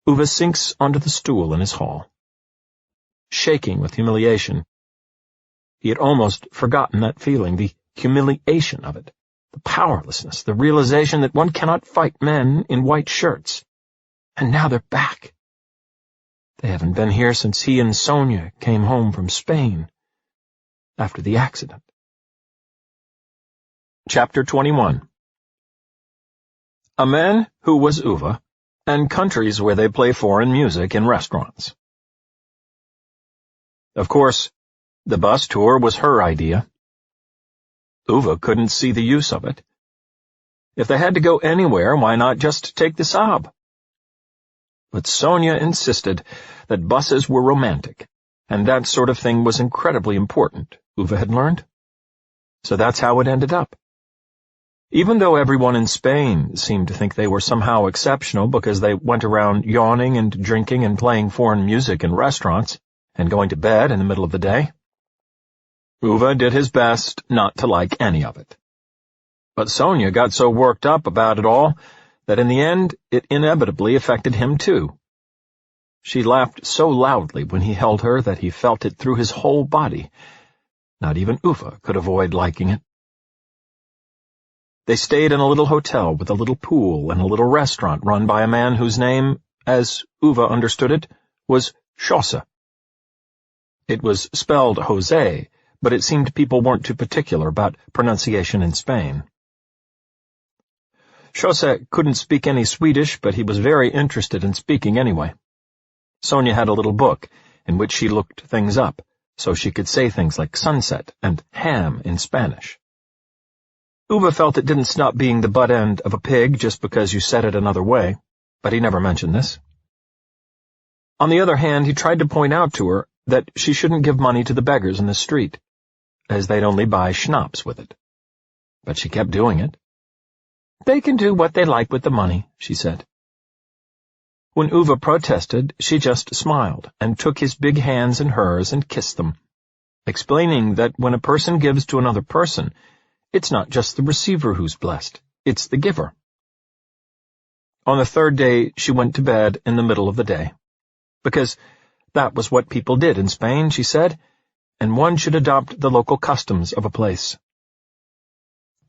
Ove sinks onto the stool in his hall, shaking with humiliation. He had almost forgotten that feeling, the humiliation of it, the powerlessness, the realization that one cannot fight men in white shirts. And now they're back. They haven't been here since he and Sonia came home from Spain, after the accident. Chapter 21. A man who was Ove, and countries where they play foreign music in restaurants. Of course, the bus tour was her idea. Ove couldn't see the use of it. If they had to go anywhere, why not just take the Saab? But Sonia insisted that buses were romantic, and that sort of thing was incredibly important, Ove had learned. So that's how it ended up. Even though everyone in Spain seemed to think they were somehow exceptional because they went around yawning and drinking and playing foreign music in restaurants and going to bed in the middle of the day, Ove did his best not to like any of it. But Sonia got so worked up about it all that in the end it inevitably affected him too. She laughed so loudly when he held her that he felt it through his whole body. Not even Ove could avoid liking it. They stayed in a little hotel with a little pool and a little restaurant run by a man whose name, as Ove understood it, was Schosse. It was spelled Jose, but it seemed people weren't too particular about pronunciation in Spain. Schosse couldn't speak any Swedish, but he was very interested in speaking anyway. Sonia had a little book in which she looked things up, so she could say things like sunset and ham in Spanish. Ove felt it didn't stop being the butt end of a pig just because you said it another way, but he never mentioned this. On the other hand, he tried to point out to her that she shouldn't give money to the beggars in the street, as they'd only buy schnapps with it. But she kept doing it. "They can do what they like with the money," she said. When Ove protested, she just smiled and took his big hands in hers and kissed them, explaining that when a person gives to another person, it's not just the receiver who's blessed, it's the giver. On the third day, she went to bed in the middle of the day, because that was what people did in Spain, she said, and one should adopt the local customs of a place.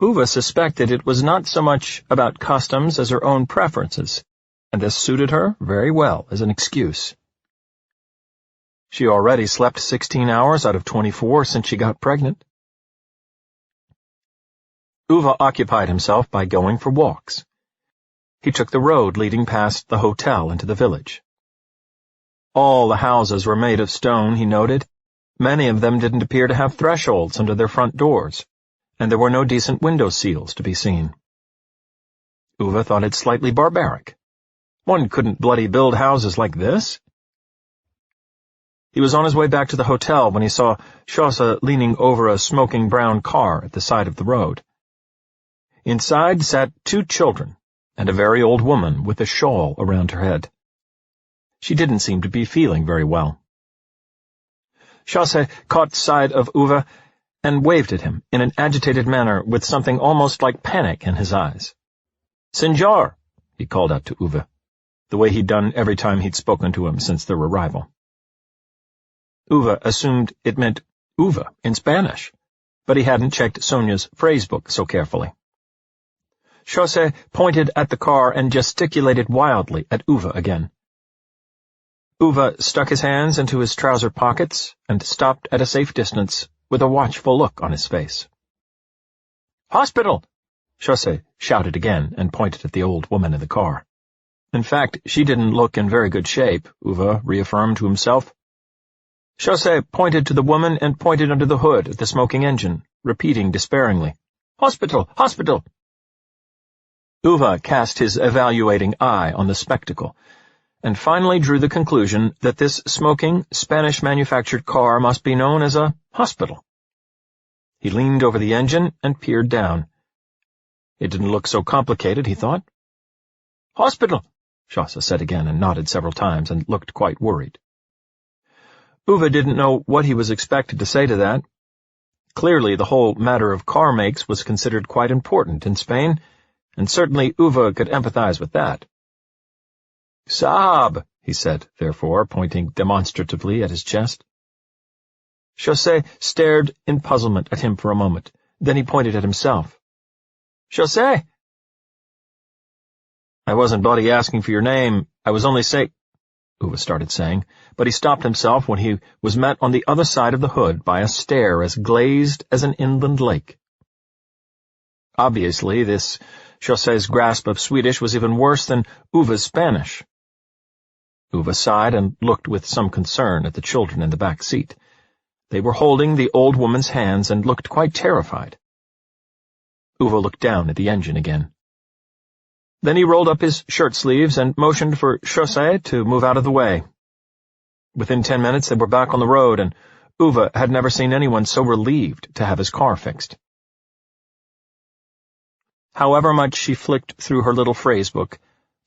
Ove suspected it was not so much about customs as her own preferences, and this suited her very well as an excuse. She already slept 16 hours out of 24 since she got pregnant. Ove occupied himself by going for walks. He took the road leading past the hotel into the village. All the houses were made of stone, he noted. Many of them didn't appear to have thresholds under their front doors, and there were no decent window seals to be seen. Ove thought it slightly barbaric. One couldn't bloody build houses like this. He was on his way back to the hotel when he saw Schosse leaning over a smoking brown car at the side of the road. Inside sat 2 children and a very old woman with a shawl around her head. She didn't seem to be feeling very well. Chasse caught sight of Ove and waved at him in an agitated manner with something almost like panic in his eyes. "Senor," he called out to Ove, the way he'd done every time he'd spoken to him since their arrival. Ove assumed it meant Uva in Spanish, but he hadn't checked Sonia's phrasebook so carefully. Chasse pointed at the car and gesticulated wildly at Ove again. Ove stuck his hands into his trouser pockets and stopped at a safe distance with a watchful look on his face. "Hospital!" Chasse shouted again and pointed at the old woman in the car. In fact, she didn't look in very good shape, Ove reaffirmed to himself. Chasse pointed to the woman and pointed under the hood at the smoking engine, repeating despairingly, "Hospital! Hospital!" Ove cast his evaluating eye on the spectacle, and finally drew the conclusion that this smoking, Spanish-manufactured car must be known as a hospital. He leaned over the engine and peered down. It didn't look so complicated, he thought. "Hospital," Chasse said again and nodded several times and looked quite worried. Ove didn't know what he was expected to say to that. Clearly the whole matter of car makes was considered quite important in Spain, and certainly Ove could empathize with that. "Saab," he said, therefore, pointing demonstratively at his chest. Chasse stared in puzzlement at him for a moment. Then he pointed at himself. "Chasse!" "I wasn't bloody asking for your name. I was only Ove started saying, but he stopped himself when he was met on the other side of the hood by a stare as glazed as an inland lake. Obviously, this Chasse's grasp of Swedish was even worse than Ove's Spanish. Ove sighed and looked with some concern at the children in the back seat. They were holding the old woman's hands and looked quite terrified. Ove looked down at the engine again. Then he rolled up his shirt sleeves and motioned for Chasse to move out of the way. Within 10 minutes they were back on the road, and Ove had never seen anyone so relieved to have his car fixed. However much she flicked through her little phrasebook,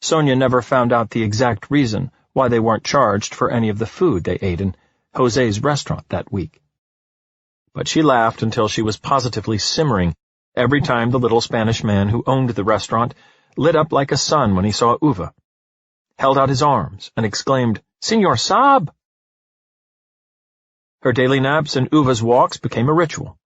Sonia never found out the exact reason why they weren't charged for any of the food they ate in Jose's restaurant that week. But she laughed until she was positively simmering every time the little Spanish man who owned the restaurant lit up like a sun when he saw Ove, held out his arms, and exclaimed, "Senor Saab!" Her daily naps and Uve's walks became a ritual.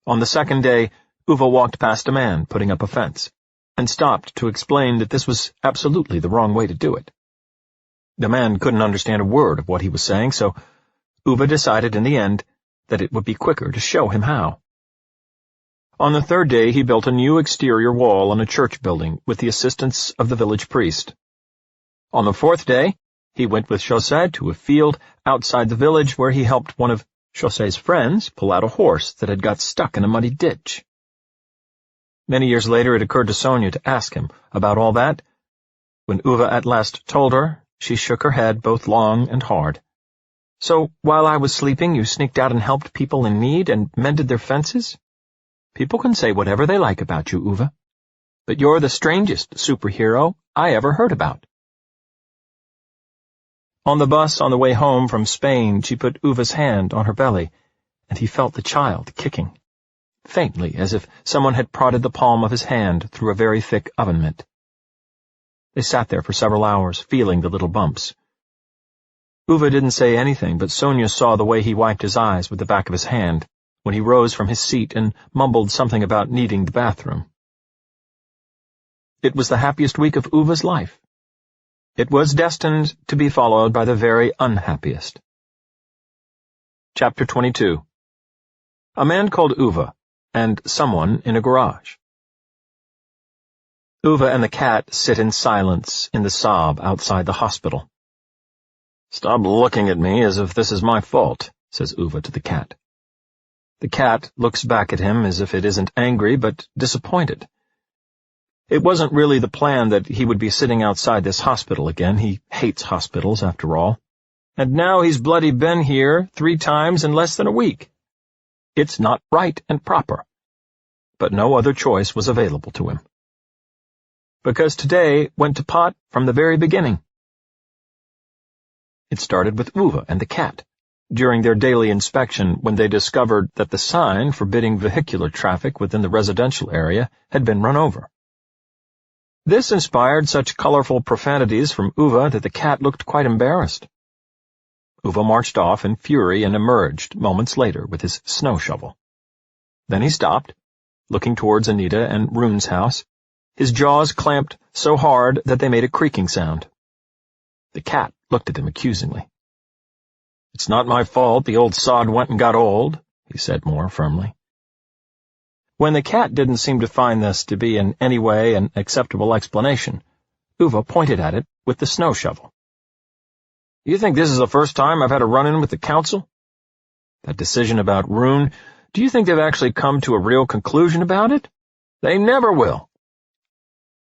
On the second day, Ove walked past a man putting up a fence, and stopped to explain that this was absolutely the wrong way to do it. The man couldn't understand a word of what he was saying, so Ove decided in the end that it would be quicker to show him how. On the third day he built a new exterior wall on a church building with the assistance of the village priest. On the fourth day, he went with Chasse to a field outside the village where he helped one of Chasse's friends pull out a horse that had got stuck in a muddy ditch. Many years later it occurred to Sonia to ask him about all that. When Ove at last told her, she shook her head both long and hard. "So, while I was sleeping, you sneaked out and helped people in need and mended their fences? People can say whatever they like about you, Ove, but you're the strangest superhero I ever heard about." On the bus on the way home from Spain, she put Uve's hand on her belly, and he felt the child kicking, faintly, as if someone had prodded the palm of his hand through a very thick oven mitt. They sat there for several hours, feeling the little bumps. Ove didn't say anything, but Sonia saw the way he wiped his eyes with the back of his hand when he rose from his seat and mumbled something about needing the bathroom. It was the happiest week of Uve's life. It was destined to be followed by the very unhappiest. Chapter 22. A Man Called Ove, and Someone in a Garage. Ove and the cat sit in silence in the Saab outside the hospital. "Stop looking at me as if this is my fault," says Ove to the cat. The cat looks back at him as if it isn't angry, but disappointed. It wasn't really the plan that he would be sitting outside this hospital again. He hates hospitals, after all. And now he's bloody been here 3 times in less than a week. It's not right and proper. but no other choice was available to him. Because today went to pot from the very beginning. It started with Ove and the cat, during their daily inspection when they discovered that the sign forbidding vehicular traffic within the residential area had been run over. This inspired such colorful profanities from Ove that the cat looked quite embarrassed. Ove marched off in fury and emerged moments later with his snow shovel. Then he stopped, looking towards Anita and Rune's house. His jaws clamped so hard that they made a creaking sound. The cat looked at him accusingly. "It's not my fault the old sod went and got old," he said more firmly. When the cat didn't seem to find this to be in any way an acceptable explanation, Ove pointed at it with the snow shovel. "You think this is the first time I've had a run-in with the council? That decision about Rune, do you think they've actually come to a real conclusion about it? They never will.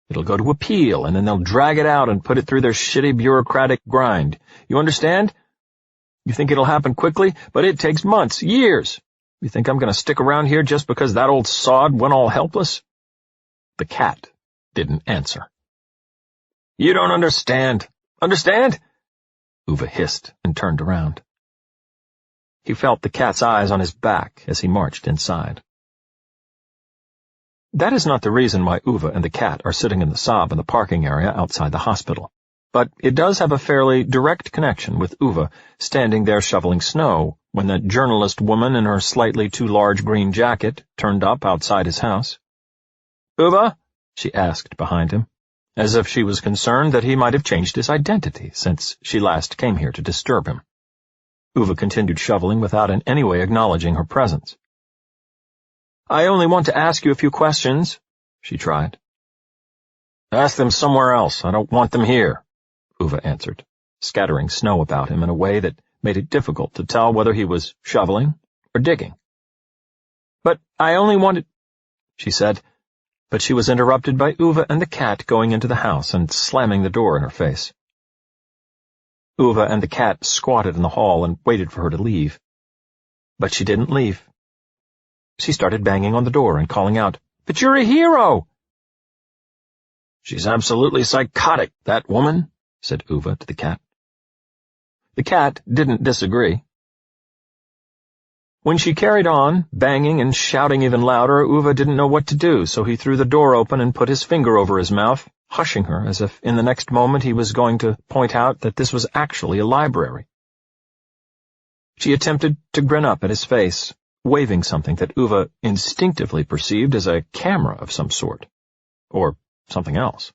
It'll go to appeal, and then they'll drag it out and put it through their shitty bureaucratic grind. You understand? You think it'll happen quickly, but it takes months, years. You think I'm going to stick around here just because that old sod went all helpless?" The cat didn't answer. "You don't understand. Understand?" Ove hissed and turned around. He felt the cat's eyes on his back as he marched inside. That is not the reason why Ove and the cat are sitting in the Saab in the parking area outside the hospital, but it does have a fairly direct connection with Ove standing there shoveling snow when that journalist woman in her slightly too large green jacket turned up outside his house. "Ove?" she asked behind him, as if she was concerned that he might have changed his identity since she last came here to disturb him. Ove continued shoveling without in any way acknowledging her presence. "I only want to ask you a few questions," she tried. "Ask them somewhere else. I don't want them here," Ove answered, scattering snow about him in a way that made it difficult to tell whether he was shoveling or digging. "But I only wanted—" she said, but she was interrupted by Ove and the cat going into the house and slamming the door in her face. Ove and the cat squatted in the hall and waited for her to leave. But she didn't leave. She started banging on the door and calling out, "But you're a hero!" "She's absolutely psychotic, that woman," said Ove to the cat. The cat didn't disagree. When she carried on, banging and shouting even louder, Ove didn't know what to do, so he threw the door open and put his finger over his mouth, hushing her as if in the next moment he was going to point out that this was actually a library. She attempted to grin up at his face, waving something that Ove instinctively perceived as a camera of some sort. Or something else.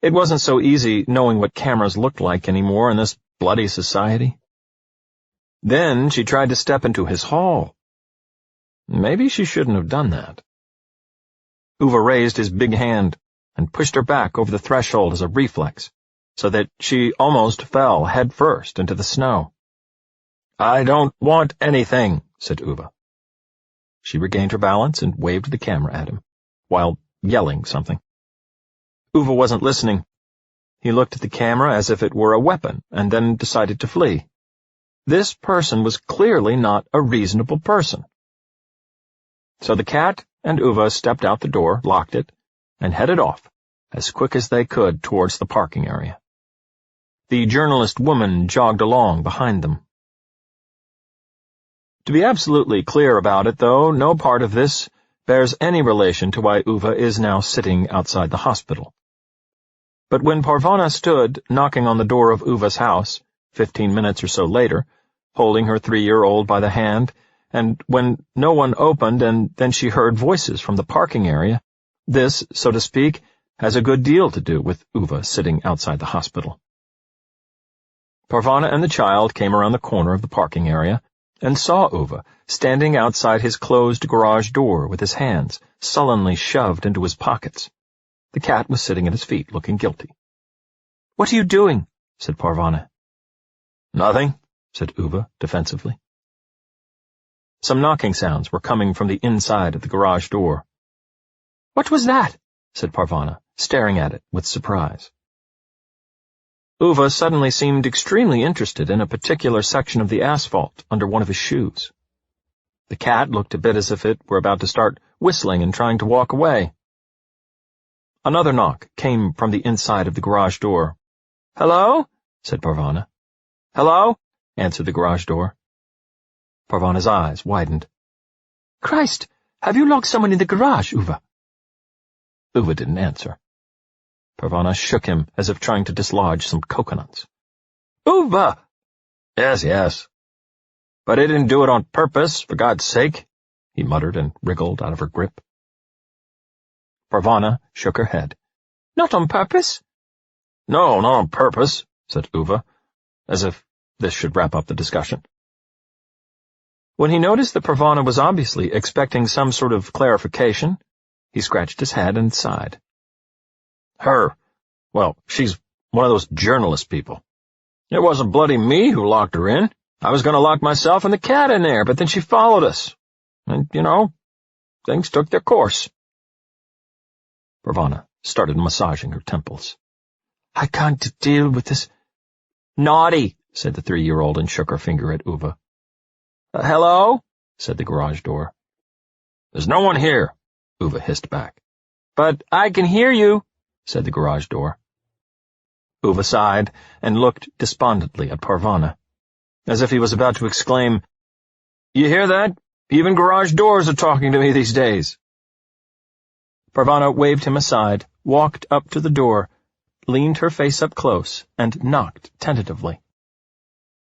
It wasn't so easy knowing what cameras looked like anymore in this bloody society. Then she tried to step into his hall. Maybe she shouldn't have done that. Ove raised his big hand and pushed her back over the threshold as a reflex, so that she almost fell head first into the snow. "I don't want anything," said Ove. She regained her balance and waved the camera at him, while yelling something. Ove wasn't listening. He looked at the camera as if it were a weapon, and then decided to flee. This person was clearly not a reasonable person. So the cat and Ove stepped out the door, locked it, and headed off, as quick as they could, towards the parking area. The journalist woman jogged along behind them. To be absolutely clear about it, though, no part of this bears any relation to why Ove is now sitting outside the hospital. But when Parvana stood knocking on the door of Uva's house, 15 minutes or so later, holding her 3-year-old by the hand, and when no one opened and then she heard voices from the parking area, this, so to speak, has a good deal to do with Ove sitting outside the hospital. Parvana and the child came around the corner of the parking area and saw Ove standing outside his closed garage door with his hands sullenly shoved into his pockets. The cat was sitting at his feet, looking guilty. "What are you doing?" said Parvana. "Nothing," said Ove defensively. Some knocking sounds were coming from the inside of the garage door. "What was that?" said Parvana, staring at it with surprise. Ove suddenly seemed extremely interested in a particular section of the asphalt under one of his shoes. The cat looked a bit as if it were about to start whistling and trying to walk away. Another knock came from the inside of the garage door. "Hello?" said Parvana. "Hello?" answered the garage door. Parvana's eyes widened. "Christ, have you locked someone in the garage, Ove?" Ove didn't answer. Parvana shook him as if trying to dislodge some coconuts. "Ove!" "Yes, yes. But I didn't do it on purpose, for God's sake," he muttered and wriggled out of her grip. Parvana shook her head. "Not on purpose?" "No, not on purpose," said Ove, as if this should wrap up the discussion. When he noticed that Parvana was obviously expecting some sort of clarification, he scratched his head and sighed. Well, she's one of those journalist people. It wasn't bloody me who locked her in. I was going to lock myself and the cat in there, but then she followed us. And, things took their course." Parvana started massaging her temples. "I can't deal with this." "Naughty," said the 3-year-old and shook her finger at Ove. "Hello?" said the garage door. "There's no one here," Ove hissed back. "But I can hear you," said the garage door. Ove sighed and looked despondently at Parvana, as if he was about to exclaim, "You hear that? Even garage doors are talking to me these days." Parvana waved him aside, walked up to the door, leaned her face up close, and knocked tentatively.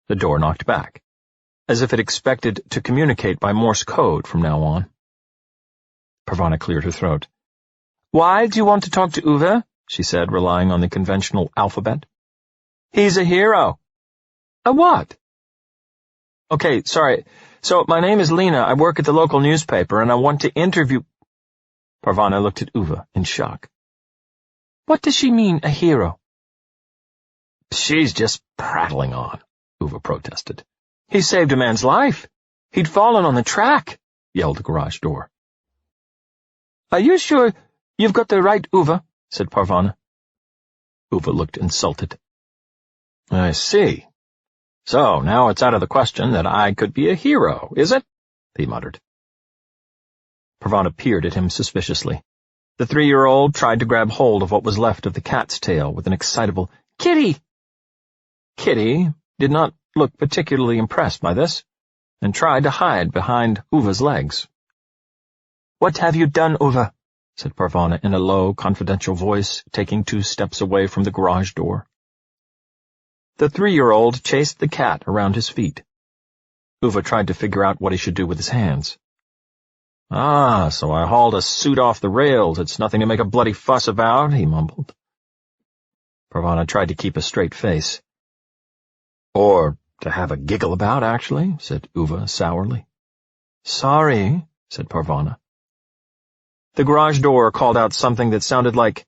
The door knocked back, as if it expected to communicate by Morse code from now on. Parvana cleared her throat. "Why do you want to talk to Ove?" she said, relying on the conventional alphabet. "He's a hero." "A what?" "Okay, sorry. So, my name is Lena. I work at the local newspaper, and I want to interview—" Parvana looked at Ove in shock. "What does she mean, a hero?" "She's just prattling on," Ove protested. "He saved a man's life. He'd fallen on the track," yelled the garage door. "Are you sure you've got the right Ove?" said Parvana. Ove looked insulted. "I see. So now it's out of the question that I could be a hero, is it?" he muttered. Parvana peered at him suspiciously. The 3-year-old tried to grab hold of what was left of the cat's tail with an excitable, "Kitty!" Kitty did not look particularly impressed by this, and tried to hide behind Ove's legs. "What have you done, Ove?" said Parvana in a low, confidential voice, taking 2 steps away from the garage door. The 3-year-old chased the cat around his feet. Ove tried to figure out what he should do with his hands. "Ah, so I hauled a suit off the rails. It's nothing to make a bloody fuss about," he mumbled. Parvana tried to keep a straight face. "Or to have a giggle about, actually," said Ove sourly. "Sorry," said Parvana. The garage door called out something that sounded like,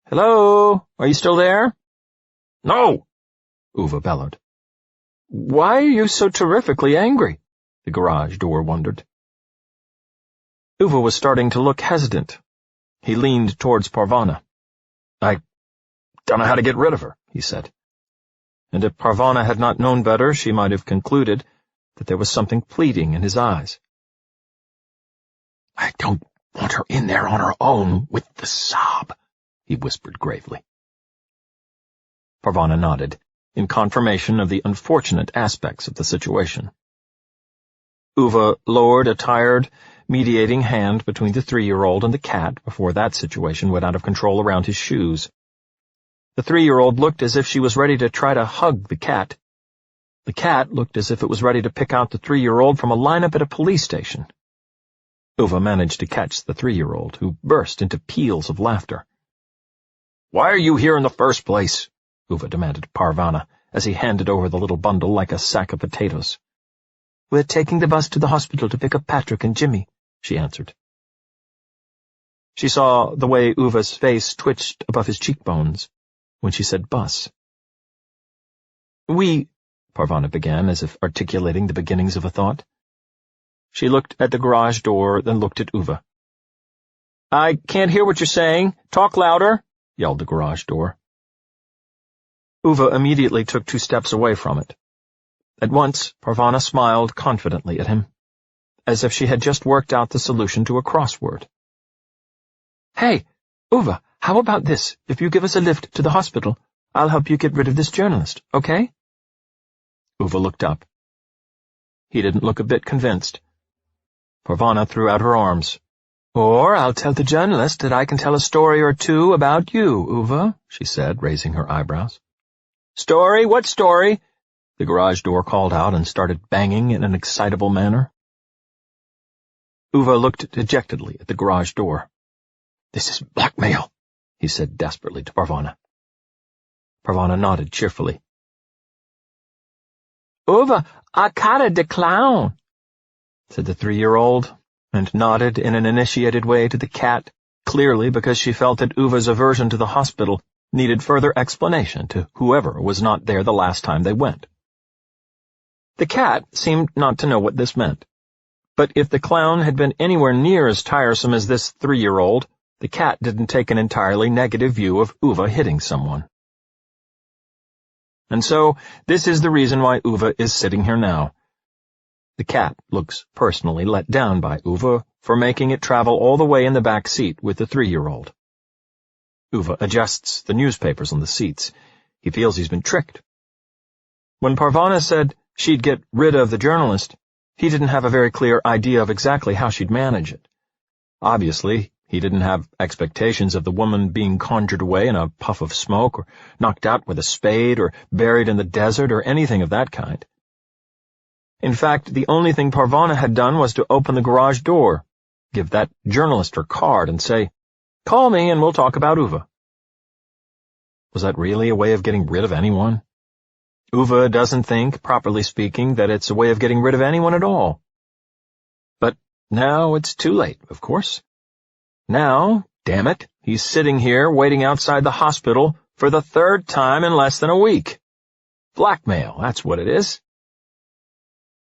"Hello? Are you still there?" "No!" Ove bellowed. "Why are you so terrifically angry?" the garage door wondered. Ove was starting to look hesitant. He leaned towards Parvana. "I don't know how to get rid of her," he said. And if Parvana had not known better, she might have concluded that there was something pleading in his eyes. "I don't want her in there on her own with the sob," he whispered gravely. Parvana nodded, in confirmation of the unfortunate aspects of the situation. Ove lowered a tired, mediating hand between the 3-year-old and the cat before that situation went out of control around his shoes. The 3-year-old looked as if she was ready to try to hug the cat. The cat looked as if it was ready to pick out the 3-year-old from a lineup at a police station. Ove managed to catch the 3-year-old, who burst into peals of laughter. "Why are you here in the first place?" Ove demanded of Parvana, as he handed over the little bundle like a sack of potatoes. "We're taking the bus to the hospital to pick up Patrick and Jimmy," she answered. She saw the way Ove's face twitched above his cheekbones when she said bus. Parvana began, as if articulating the beginnings of a thought. She looked at the garage door, then looked at Ove. "I can't hear what you're saying. Talk louder," yelled the garage door. Ove immediately took 2 steps away from it. At once, Parvana smiled confidently at him. as if she had just worked out the solution to a crossword. "Hey, Ove, how about this? If you give us a lift to the hospital, I'll help you get rid of this journalist, okay?" Ove looked up. He didn't look a bit convinced. Parvana threw out her arms. "Or I'll tell the journalist that I can tell a story or two about you, Ove," she said, raising her eyebrows. "Story? What story?" The garage door called out and started banging in an excitable manner. Ove looked dejectedly at the garage door. "This is blackmail," he said desperately to Parvana. Parvana nodded cheerfully. "Ove, I caught the clown," said the 3-year-old, and nodded in an initiated way to the cat, clearly because she felt that Uva's aversion to the hospital needed further explanation to whoever was not there the last time they went. The cat seemed not to know what this meant, but if the clown had been anywhere near as tiresome as this 3-year-old, the cat didn't take an entirely negative view of Ove hitting someone. And so, this is the reason why Ove is sitting here now. The cat looks personally let down by Ove for making it travel all the way in the back seat with the 3-year-old. Ove adjusts the newspapers on the seats. He feels he's been tricked. When Parvana said she'd get rid of the journalist, he didn't have a very clear idea of exactly how she'd manage it. Obviously, he didn't have expectations of the woman being conjured away in a puff of smoke, or knocked out with a spade, or buried in the desert, or anything of that kind. In fact, the only thing Parvana had done was to open the garage door, give that journalist her card, and say, "Call me and we'll talk about Ove." Was that really a way of getting rid of anyone? Ove doesn't think, properly speaking, that it's a way of getting rid of anyone at all. But now it's too late, of course. Now, damn it, he's sitting here waiting outside the hospital for the 3rd time in less than a week. Blackmail, that's what it is.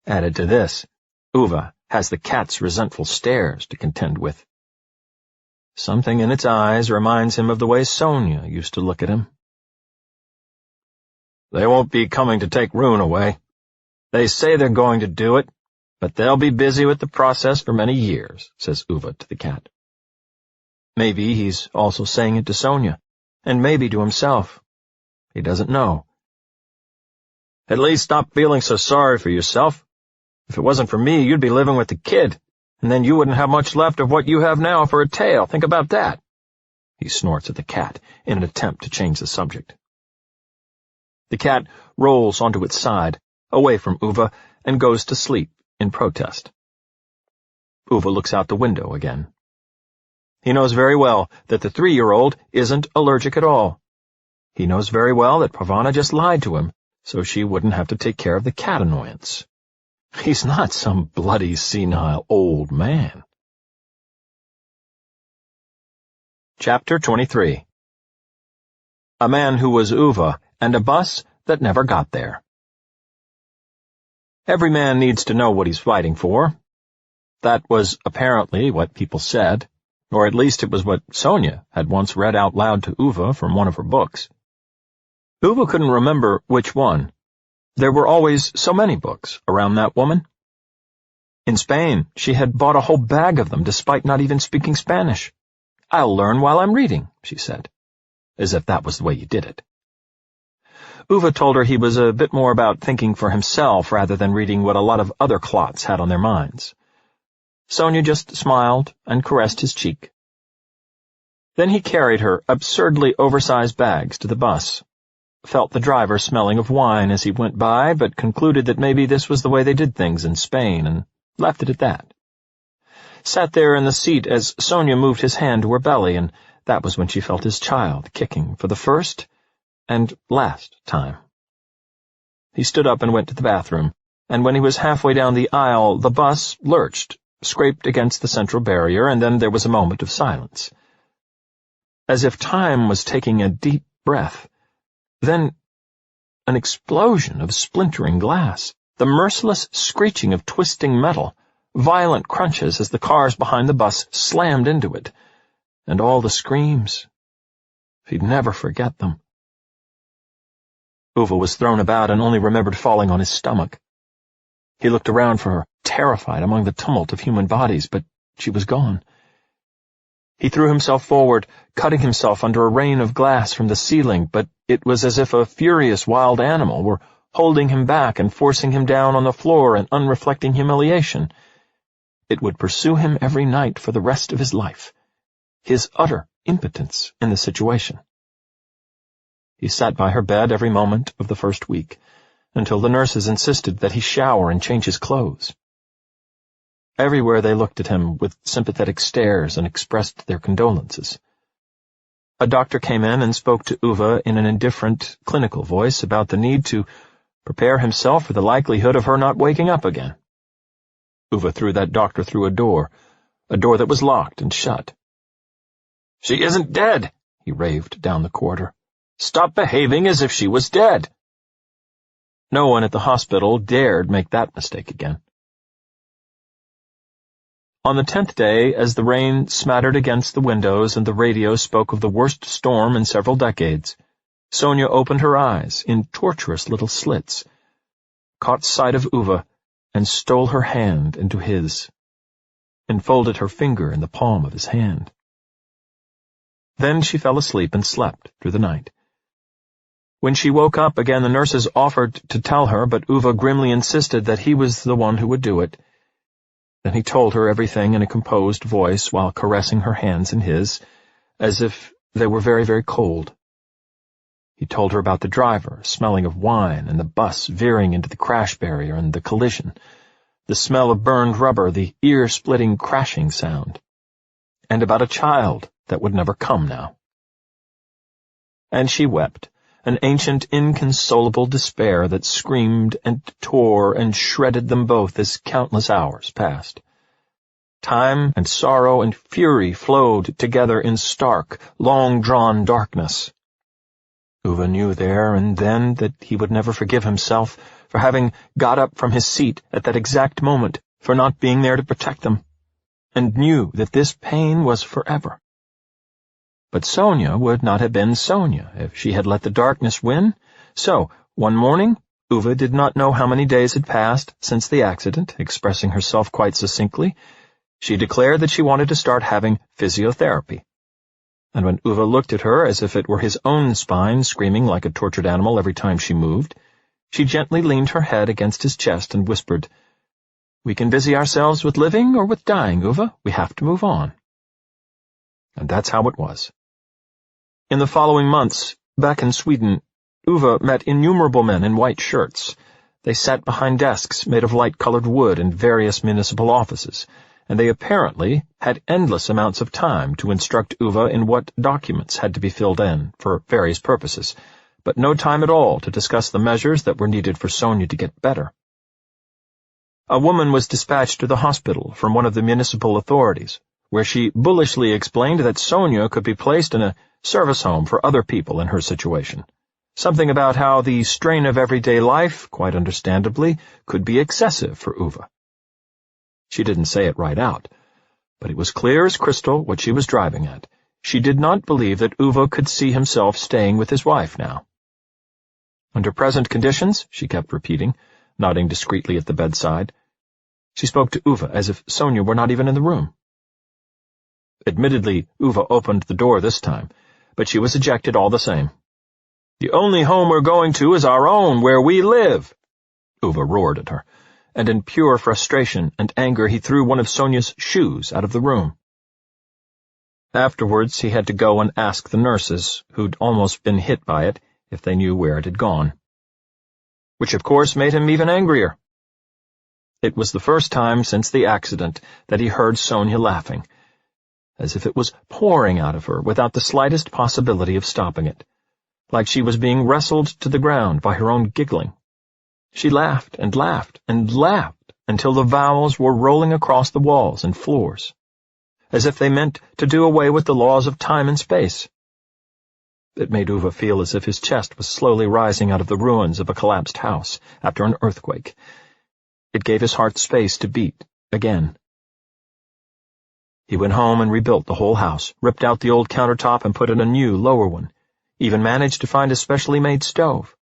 Added to this, Ove has the cat's resentful stares to contend with. Something in its eyes reminds him of the way Sonia used to look at him. "They won't be coming to take Rune away. They say they're going to do it, but they'll be busy with the process for many years," says Ove to the cat. Maybe he's also saying it to Sonia, and maybe to himself. He doesn't know. "At least stop feeling so sorry for yourself. If it wasn't for me, you'd be living with the kid, and then you wouldn't have much left of what you have now for a tail. Think about that." He snorts at the cat in an attempt to change the subject. The cat rolls onto its side, away from Ove, and goes to sleep in protest. Ove looks out the window again. He knows very well that the 3-year-old isn't allergic at all. He knows very well that Parvana just lied to him, so she wouldn't have to take care of the cat annoyance. He's not some bloody, senile old man. Chapter 23. A Man Who Was Ove and a Bus That Never Got There. Every man needs to know what he's fighting for. That was apparently what people said, or at least it was what Sonia had once read out loud to Ove from one of her books. Ove couldn't remember which one. There were always so many books around that woman. In Spain, she had bought a whole bag of them despite not even speaking Spanish. "I'll learn while I'm reading," she said, as if that was the way you did it. Ove told her he was a bit more about thinking for himself rather than reading what a lot of other clots had on their minds. Sonia just smiled and caressed his cheek. Then he carried her absurdly oversized bags to the bus, felt the driver smelling of wine as he went by, but concluded that maybe this was the way they did things in Spain, and left it at that. Sat there in the seat as Sonia moved his hand to her belly, and that was when she felt his child kicking for the first and last time. He stood up and went to the bathroom, and when he was halfway down the aisle, the bus lurched, scraped against the central barrier, and then there was a moment of silence. As if time was taking a deep breath. Then, an explosion of splintering glass, the merciless screeching of twisting metal, violent crunches as the cars behind the bus slammed into it, and all the screams. He'd never forget them. Ove was thrown about and only remembered falling on his stomach. He looked around for her, terrified among the tumult of human bodies, but she was gone. He threw himself forward, cutting himself under a rain of glass from the ceiling, but it was as if a furious wild animal were holding him back and forcing him down on the floor in unreflecting humiliation. It would pursue him every night for the rest of his life. His utter impotence in the situation. He sat by her bed every moment of the first week, until the nurses insisted that he shower and change his clothes. Everywhere they looked at him with sympathetic stares and expressed their condolences. A doctor came in and spoke to Ove in an indifferent, clinical voice about the need to prepare himself for the likelihood of her not waking up again. Ove threw that doctor through a door that was locked and shut. "She isn't dead," he raved down the corridor. "Stop behaving as if she was dead." No one at the hospital dared make that mistake again. On the 10th day, as the rain smattered against the windows and the radio spoke of the worst storm in several decades, Sonia opened her eyes in tortuous little slits, caught sight of Ove, and stole her hand into his, and folded her finger in the palm of his hand. Then she fell asleep and slept through the night. When she woke up again, the nurses offered to tell her, but Ove grimly insisted that he was the one who would do it. Then he told her everything in a composed voice while caressing her hands in his, as if they were very, very cold. He told her about the driver, smelling of wine, and the bus veering into the crash barrier and the collision, the smell of burned rubber, the ear-splitting crashing sound, and about a child that would never come now. And she wept, an ancient, inconsolable despair that screamed and tore and shredded them both as countless hours passed. Time and sorrow and fury flowed together in stark, long-drawn darkness. Ove knew there and then that he would never forgive himself for having got up from his seat at that exact moment, for not being there to protect them, and knew that this pain was forever. But Sonia would not have been Sonia if she had let the darkness win. So, one morning, Ove did not know how many days had passed since the accident, expressing herself quite succinctly. She declared that she wanted to start having physiotherapy. And when Ove looked at her as if it were his own spine screaming like a tortured animal every time she moved, she gently leaned her head against his chest and whispered, "We can busy ourselves with living or with dying, Ove. We have to move on." And that's how it was. In the following months, back in Sweden, Ove met innumerable men in white shirts. They sat behind desks made of light-colored wood in various municipal offices, and they apparently had endless amounts of time to instruct Ove in what documents had to be filled in for various purposes, but no time at all to discuss the measures that were needed for Sonia to get better. A woman was dispatched to the hospital from one of the municipal authorities, where she bullishly explained that Sonia could be placed in a service home for other people in her situation. Something about how the strain of everyday life, quite understandably, could be excessive for Ove. She didn't say it right out, but it was clear as crystal what she was driving at. She did not believe that Ove could see himself staying with his wife now. Under present conditions, she kept repeating, nodding discreetly at the bedside. She spoke to Ove as if Sonia were not even in the room. Admittedly, Ove opened the door this time, but she was ejected all the same. "The only home we're going to is our own, where we live," Ove roared at her, and in pure frustration and anger he threw one of Sonia's shoes out of the room. Afterwards he had to go and ask the nurses, who'd almost been hit by it, if they knew where it had gone. Which of course made him even angrier. It was the first time since the accident that he heard Sonia laughing, as if it was pouring out of her without the slightest possibility of stopping it, like she was being wrestled to the ground by her own giggling. She laughed and laughed and laughed until the vowels were rolling across the walls and floors, as if they meant to do away with the laws of time and space. It made Ove feel as if his chest was slowly rising out of the ruins of a collapsed house after an earthquake. It gave his heart space to beat again. He went home and rebuilt the whole house, ripped out the old countertop and put in a new, lower one, even managed to find a specially made stove,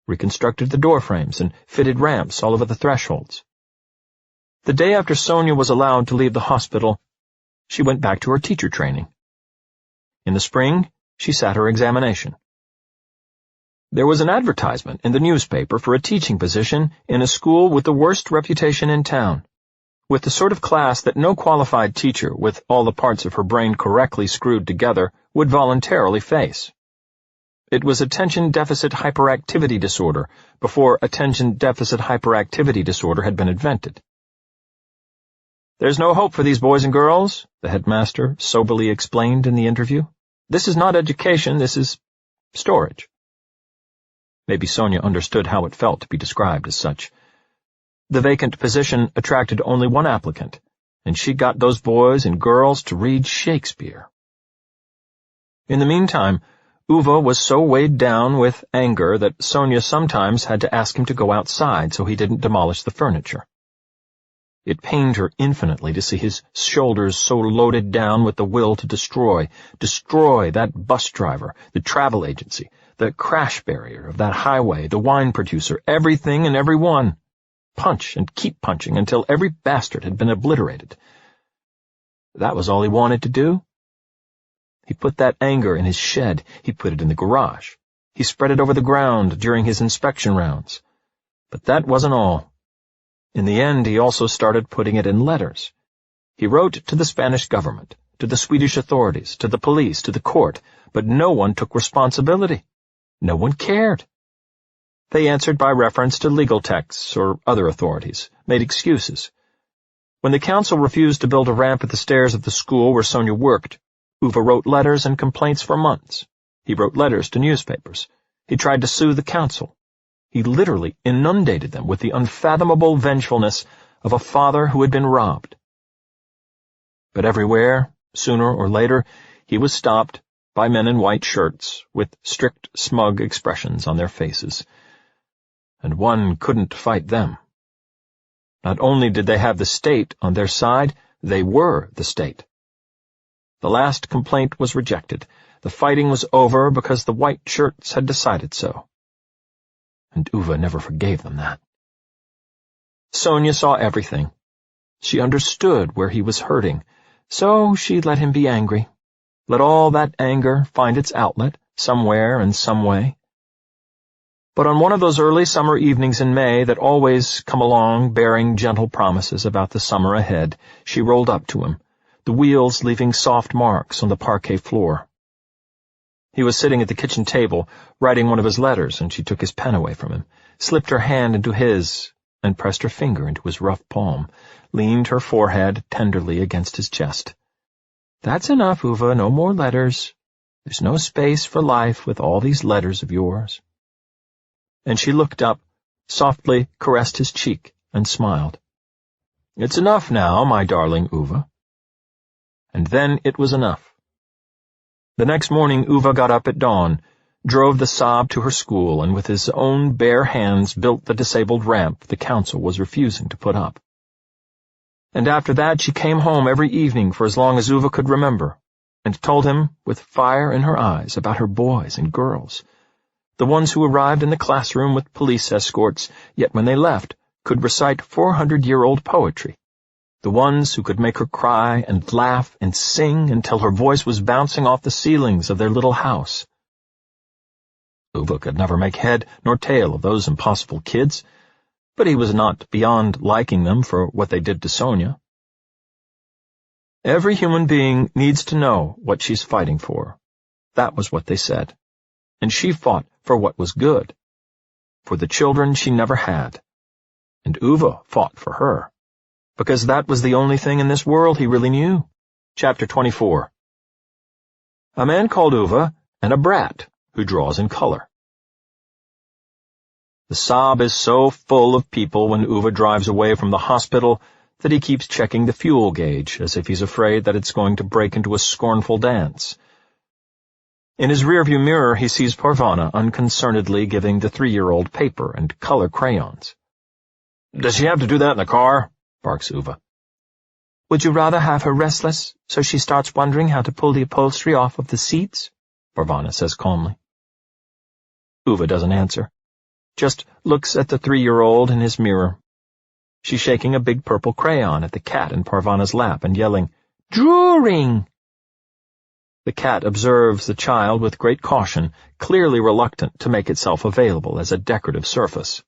reconstructed the door frames and fitted ramps all over the thresholds. The day after Sonia was allowed to leave the hospital, she went back to her teacher training. In the spring, she sat her examination. There was an advertisement in the newspaper for a teaching position in a school with the worst reputation in town, with the sort of class that no qualified teacher with all the parts of her brain correctly screwed together would voluntarily face. It was attention deficit hyperactivity disorder before attention deficit hyperactivity disorder had been invented. "There's no hope for these boys and girls," the headmaster soberly explained in the interview. "This is not education, this is storage." Maybe Sonia understood how it felt to be described as such. The vacant position attracted only one applicant, and she got those boys and girls to read Shakespeare. In the meantime, Ove was so weighed down with anger that Sonia sometimes had to ask him to go outside so he didn't demolish the furniture. It pained her infinitely to see his shoulders so loaded down with the will to destroy that bus driver, the travel agency, the crash barrier of that highway, the wine producer, everything and everyone. Punch and keep punching until every bastard had been obliterated. That was all he wanted to do. He put that anger in his shed. He put it in the garage. He spread it over the ground during his inspection rounds. But that wasn't all. In the end, he also started putting it in letters. He wrote to the Spanish government, to the Swedish authorities, to the police, to the court, but no one took responsibility. No one cared. They answered by reference to legal texts or other authorities, made excuses. When the council refused to build a ramp at the stairs of the school where Sonia worked, Ove wrote letters and complaints for months. He wrote letters to newspapers. He tried to sue the council. He literally inundated them with the unfathomable vengefulness of a father who had been robbed. But everywhere, sooner or later, he was stopped by men in white shirts with strict, smug expressions on their faces. And one couldn't fight them. Not only did they have the state on their side, they were the state. The last complaint was rejected. The fighting was over because the white shirts had decided so. And Ove never forgave them that. Sonia saw everything. She understood where he was hurting, so she let him be angry. Let all that anger find its outlet, somewhere and some way. But on one of those early summer evenings in May that always come along bearing gentle promises about the summer ahead, she rolled up to him, the wheels leaving soft marks on the parquet floor. He was sitting at the kitchen table, writing one of his letters, and she took his pen away from him, slipped her hand into his, and pressed her finger into his rough palm, leaned her forehead tenderly against his chest. "That's enough, Ove, no more letters. There's no space for life with all these letters of yours." And she looked up, softly caressed his cheek, and smiled. "It's enough now, my darling Ove." And then it was enough. The next morning Ove got up at dawn, drove the Saab to her school, and with his own bare hands built the disabled ramp the council was refusing to put up. And after that she came home every evening for as long as Ove could remember, and told him, with fire in her eyes, about her boys and girls, the ones who arrived in the classroom with police escorts, yet when they left could recite 400-year-old poetry, the ones who could make her cry and laugh and sing until her voice was bouncing off the ceilings of their little house. Ove could never make head nor tail of those impossible kids, but he was not beyond liking them for what they did to Sonia. Every human being needs to know what she's fighting for. That was what they said. And she fought for what was good, for the children she never had. And Ove fought for her, because that was the only thing in this world he really knew. Chapter 24. A Man Called Ove and a Brat Who Draws in Color. The Saab is so full of people when Ove drives away from the hospital that he keeps checking the fuel gauge as if he's afraid that it's going to break into a scornful dance. In his rearview mirror he sees Parvana unconcernedly giving the 3-year-old paper and color crayons. "Does she have to do that in the car?" barks Ove. "Would you rather have her restless, so she starts wondering how to pull the upholstery off of the seats?" Parvana says calmly. Ove doesn't answer, just looks at the 3-year-old in his mirror. She's shaking a big purple crayon at the cat in Parvana's lap and yelling, "Drawing!" The cat observes the child with great caution, clearly reluctant to make itself available as a decorative surface.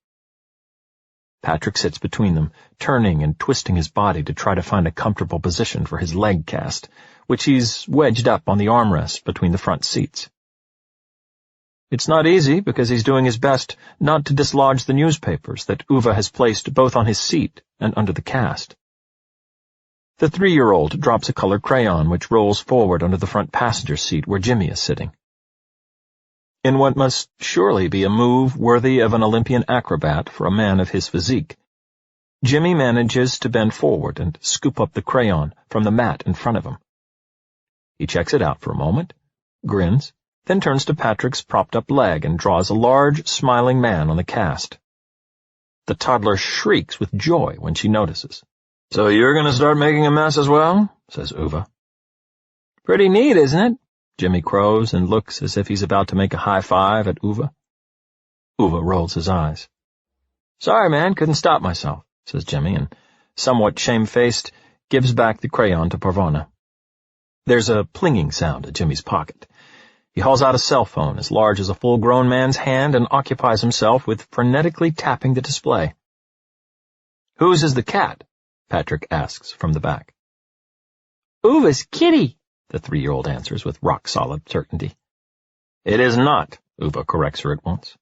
Patrick sits between them, turning and twisting his body to try to find a comfortable position for his leg cast, which he's wedged up on the armrest between the front seats. It's not easy because he's doing his best not to dislodge the newspapers that Ove has placed both on his seat and under the cast. The 3-year-old drops a colored crayon which rolls forward under the front passenger seat where Jimmy is sitting. In what must surely be a move worthy of an Olympian acrobat for a man of his physique, Jimmy manages to bend forward and scoop up the crayon from the mat in front of him. He checks it out for a moment, grins, then turns to Patrick's propped-up leg and draws a large, smiling man on the cast. The toddler shrieks with joy when she notices. "So you're going to start making a mess as well?" says Ove. "Pretty neat, isn't it?" Jimmy crows and looks as if he's about to make a high five at Ove. Ove rolls his eyes. "Sorry, man, couldn't stop myself," says Jimmy, and, somewhat shamefaced, gives back the crayon to Parvana. There's a plinging sound at Jimmy's pocket. He hauls out a cell phone as large as a full-grown man's hand and occupies himself with frenetically tapping the display. "Whose is the cat?" Patrick asks from the back. "Ove's kitty," the 3-year-old answers with rock-solid certainty. "It is not," Ove corrects her at once.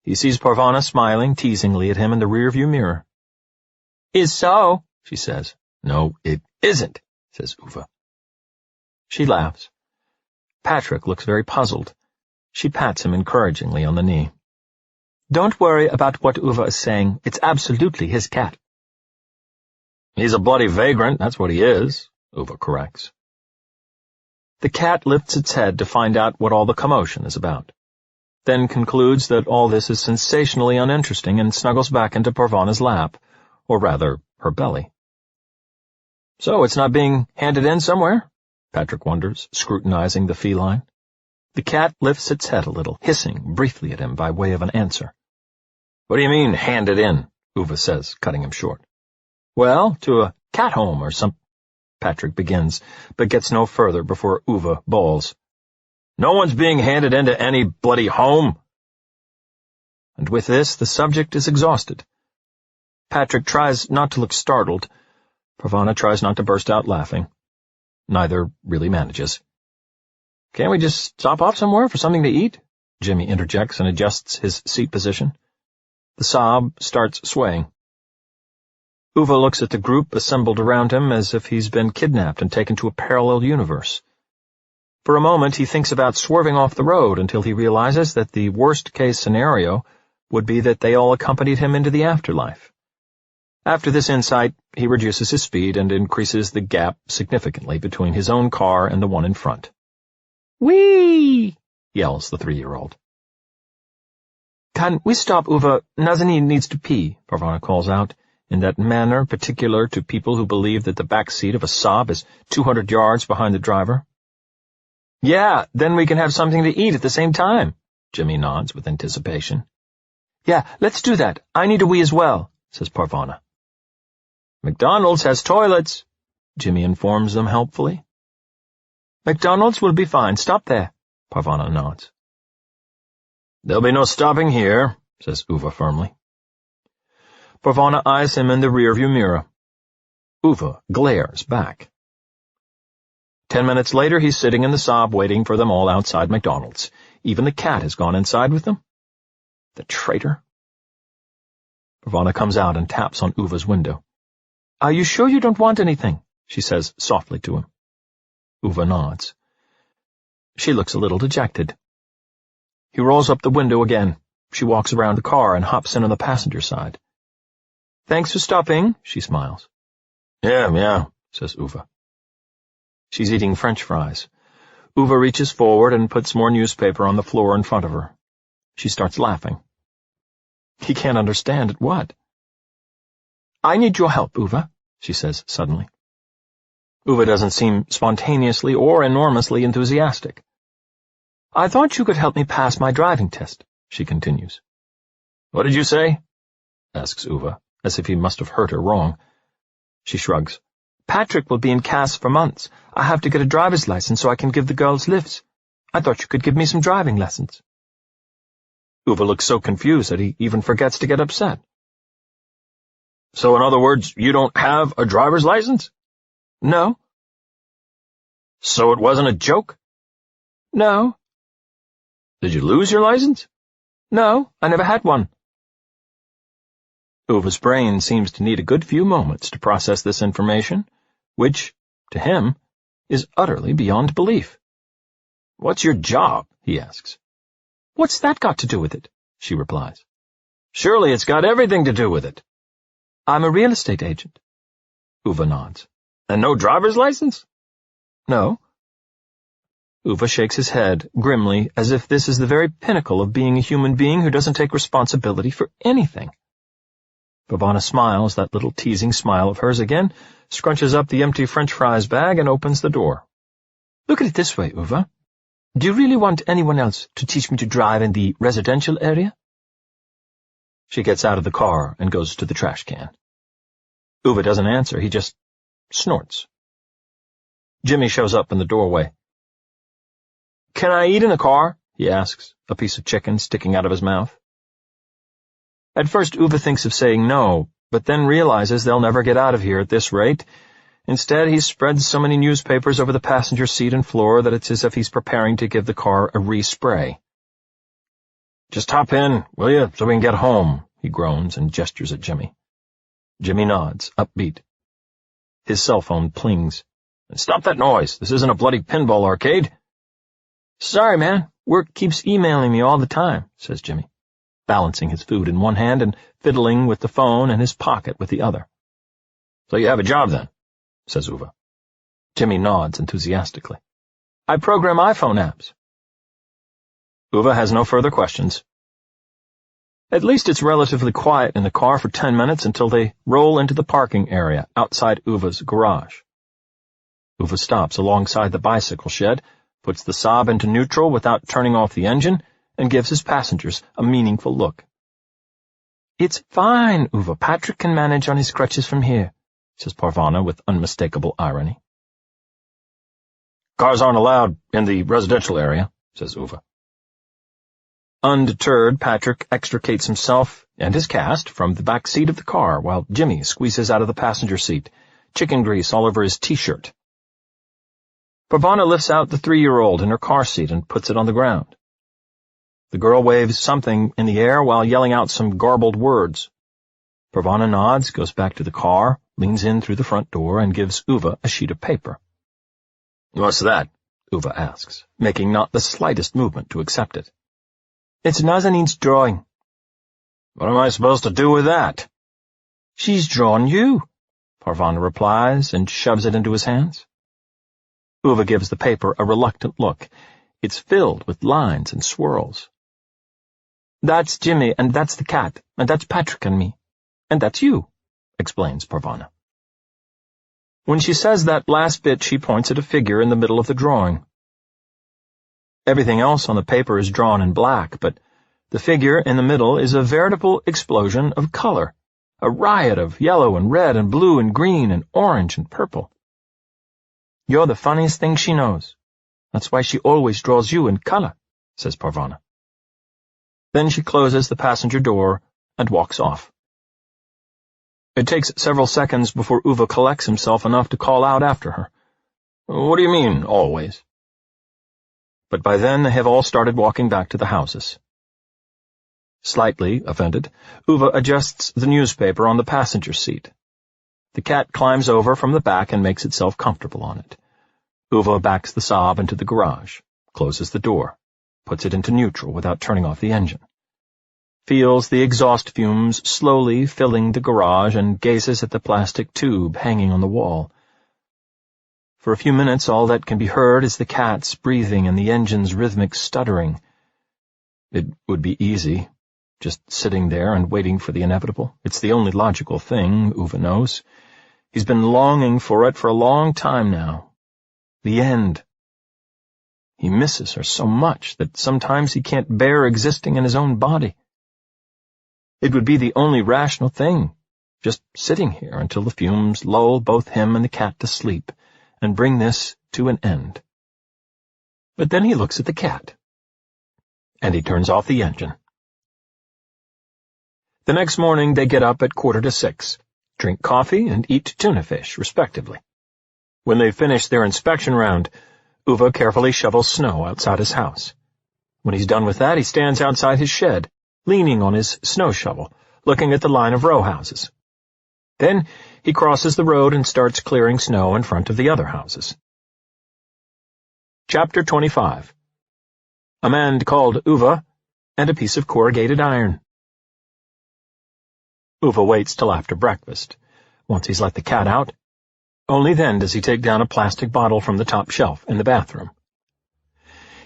He sees Parvana smiling teasingly at him in the rearview mirror. "Is so," she says. "No, it isn't," says Ove. She laughs. Patrick looks very puzzled. She pats him encouragingly on the knee. "Don't worry about what Ove is saying. It's absolutely his cat." "He's a bloody vagrant, that's what he is," Ove corrects. The cat lifts its head to find out what all the commotion is about, then concludes that all this is sensationally uninteresting and snuggles back into Parvana's lap, or rather, her belly. "So it's not being handed in somewhere?" Patrick wonders, scrutinizing the feline. The cat lifts its head a little, hissing briefly at him by way of an answer. "What do you mean, handed in?" Ove says, cutting him short. "Well, to a cat home or some—" Patrick begins, but gets no further before Ove bawls, "No one's being handed into any bloody home!" And with this, the subject is exhausted. Patrick tries not to look startled. Parvana tries not to burst out laughing. Neither really manages. "Can't we just stop off somewhere for something to eat?" Jimmy interjects and adjusts his seat position. The Saab starts swaying. Ove looks at the group assembled around him as if he's been kidnapped and taken to a parallel universe. For a moment he thinks about swerving off the road until he realizes that the worst-case scenario would be that they all accompanied him into the afterlife. After this insight, he reduces his speed and increases the gap significantly between his own car and the one in front. "Whee!" yells the 3-year-old. "Can we stop, Ove? Nazanin needs to pee," Parvana calls out, in that manner particular to people who believe that the back seat of a Saab is 200 yards behind the driver. "Yeah, then we can have something to eat at the same time," Jimmy nods with anticipation. "Yeah, let's do that. I need a wee as well," says Parvana. "McDonald's has toilets," Jimmy informs them helpfully. "McDonald's will be fine. Stop there," Parvana nods. "There'll be no stopping here," says Ove firmly. Parvana eyes him in the rearview mirror. Ove glares back. 10 minutes later, he's sitting in the Saab waiting for them all outside McDonald's. Even the cat has gone inside with them. The traitor. Parvana comes out and taps on Ove's window. "Are you sure you don't want anything?" she says softly to him. Ove nods. She looks a little dejected. He rolls up the window again. She walks around the car and hops in on the passenger side. "Thanks for stopping," she smiles. Yeah, says Ove. She's eating French fries. Ove reaches forward and puts more newspaper on the floor in front of her. She starts laughing. He can't understand at what. "I need your help, Ove," she says suddenly. Ove doesn't seem spontaneously or enormously enthusiastic. "I thought you could help me pass my driving test," she continues. "What did you say?" asks Ove, as if he must have heard her wrong. She shrugs. Patrick will be in Cass for months. I have to get a driver's license so I can give the girls lifts. I thought you could give me some driving lessons. Ove looks so confused that he even forgets to get upset. So in other words, you don't have a driver's license? No. So it wasn't a joke? No. Did you lose your license? No, I never had one. Ove's brain seems to need a good few moments to process this information, which, to him, is utterly beyond belief. What's your job? He asks. What's that got to do with it? She replies. Surely it's got everything to do with it. I'm a real estate agent. Ove nods. And no driver's license? No. Ove shakes his head, grimly, as if this is the very pinnacle of being a human being who doesn't take responsibility for anything. Pavana smiles that little teasing smile of hers again, scrunches up the empty French fries bag, and opens the door. Look at it this way, Ove. Do you really want anyone else to teach me to drive in the residential area? She gets out of the car and goes to the trash can. Ove doesn't answer, he just snorts. Jimmy shows up in the doorway. Can I eat in the car? He asks, a piece of chicken sticking out of his mouth. At first, Ove thinks of saying no, but then realizes they'll never get out of here at this rate. Instead, he spreads so many newspapers over the passenger seat and floor that it's as if he's preparing to give the car a respray. Just hop in, will you, so we can get home, he groans and gestures at Jimmy. Jimmy nods, upbeat. His cell phone plings. Stop that noise, this isn't a bloody pinball arcade. Sorry, man, work keeps emailing me all the time, says Jimmy, balancing his food in one hand and fiddling with the phone in his pocket with the other. So you have a job then, says Ove. Jimmy nods enthusiastically. I program iPhone apps. Ove has no further questions. At least it's relatively quiet in the car for 10 minutes until they roll into the parking area outside Ove's garage. Ove stops alongside the bicycle shed, puts the Saab into neutral without turning off the engine, and gives his passengers a meaningful look. It's fine, Ove. Patrick can manage on his crutches from here, says Parvana with unmistakable irony. Cars aren't allowed in the residential area, says Ove. Undeterred, Patrick extricates himself and his cast from the back seat of the car while Jimmy squeezes out of the passenger seat, chicken grease all over his T-shirt. Parvana lifts out the 3-year-old in her car seat and puts it on the ground. The girl waves something in the air while yelling out some garbled words. Parvana nods, goes back to the car, leans in through the front door, and gives Ove a sheet of paper. What's that? Ove asks, making not the slightest movement to accept it. It's Nazanin's drawing. What am I supposed to do with that? She's drawn you, Parvana replies and shoves it into his hands. Ove gives the paper a reluctant look. It's filled with lines and swirls. That's Jimmy, and that's the cat, and that's Patrick and me. And that's you, explains Parvana. When she says that last bit, she points at a figure in the middle of the drawing. Everything else on the paper is drawn in black, but the figure in the middle is a veritable explosion of color, a riot of yellow and red and blue and green and orange and purple. You're the funniest thing she knows. That's why she always draws you in color, says Parvana. Then she closes the passenger door and walks off. It takes several seconds before Ove collects himself enough to call out after her. What do you mean, always? But by then they have all started walking back to the houses. Slightly offended, Ove adjusts the newspaper on the passenger seat. The cat climbs over from the back and makes itself comfortable on it. Ove backs the Saab into the garage, closes the door, puts it into neutral without turning off the engine, feels the exhaust fumes slowly filling the garage, and gazes at the plastic tube hanging on the wall. For a few minutes all that can be heard is the cat's breathing and the engine's rhythmic stuttering. It would be easy, just sitting there and waiting for the inevitable. It's the only logical thing, Ove knows. He's been longing for it for a long time now. The end. He misses her so much that sometimes he can't bear existing in his own body. It would be the only rational thing, just sitting here until the fumes lull both him and the cat to sleep and bring this to an end. But then he looks at the cat, and he turns off the engine. The next morning they get up at 5:45, drink coffee and eat tuna fish, respectively. When they finish their inspection round, Ove carefully shovels snow outside his house. When he's done with that, he stands outside his shed, leaning on his snow shovel, looking at the line of row houses. Then he crosses the road and starts clearing snow in front of the other houses. Chapter 25. A Man Called Ove and a Piece of Corrugated Iron. Ove waits till after breakfast. Once he's let the cat out, only then does he take down a plastic bottle from the top shelf in the bathroom.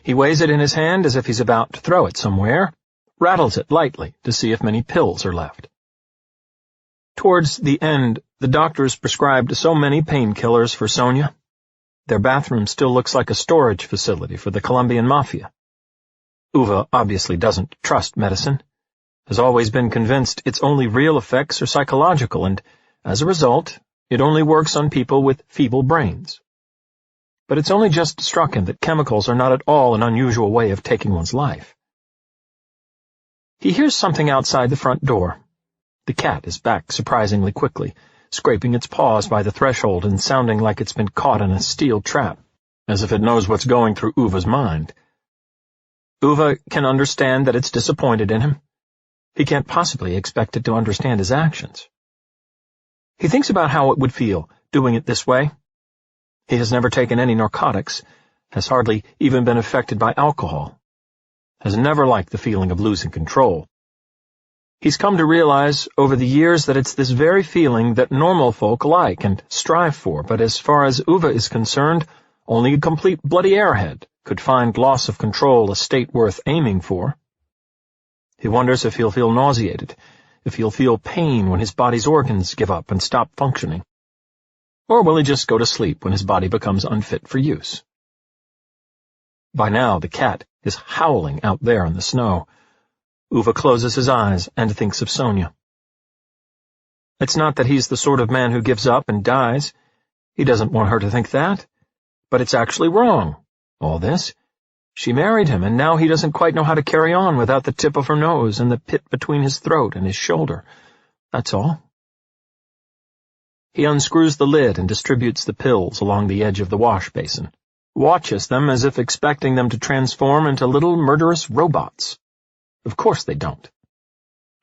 He weighs it in his hand as if he's about to throw it somewhere, rattles it lightly to see if many pills are left. Towards the end, the doctors prescribed so many painkillers for Sonia. Their bathroom still looks like a storage facility for the Colombian mafia. Ove obviously doesn't trust medicine, has always been convinced its only real effects are psychological, and, as a result, it only works on people with feeble brains. But it's only just struck him that chemicals are not at all an unusual way of taking one's life. He hears something outside the front door. The cat is back surprisingly quickly, scraping its paws by the threshold and sounding like it's been caught in a steel trap, as if it knows what's going through Uva's mind. Ove can understand that it's disappointed in him. He can't possibly expect it to understand his actions. He thinks about how it would feel, doing it this way. He has never taken any narcotics, has hardly even been affected by alcohol, has never liked the feeling of losing control. He's come to realize over the years that it's this very feeling that normal folk like and strive for, but as far as Ove is concerned, only a complete bloody airhead could find loss of control a state worth aiming for. He wonders if he'll feel nauseated, if he'll feel pain when his body's organs give up and stop functioning. Or will he just go to sleep when his body becomes unfit for use? By now the cat is howling out there in the snow. Ove closes his eyes and thinks of Sonia. It's not that he's the sort of man who gives up and dies. He doesn't want her to think that. But it's actually wrong, all this. She married him, and now he doesn't quite know how to carry on without the tip of her nose and the pit between his throat and his shoulder. That's all. He unscrews the lid and distributes the pills along the edge of the wash basin, watches them as if expecting them to transform into little murderous robots. Of course they don't.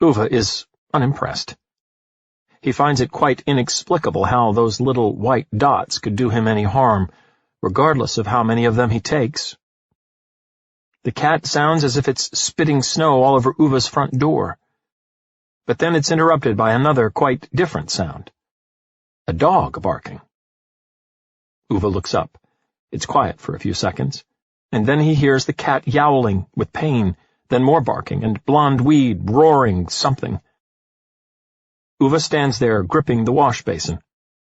Ove is unimpressed. He finds it quite inexplicable how those little white dots could do him any harm, regardless of how many of them he takes. The cat sounds as if it's spitting snow all over Uve's front door. But then it's interrupted by another quite different sound. A dog barking. Ove looks up. It's quiet for a few seconds, and then he hears the cat yowling with pain, then more barking, and Blonde Weed roaring something. Ove stands there gripping the wash basin,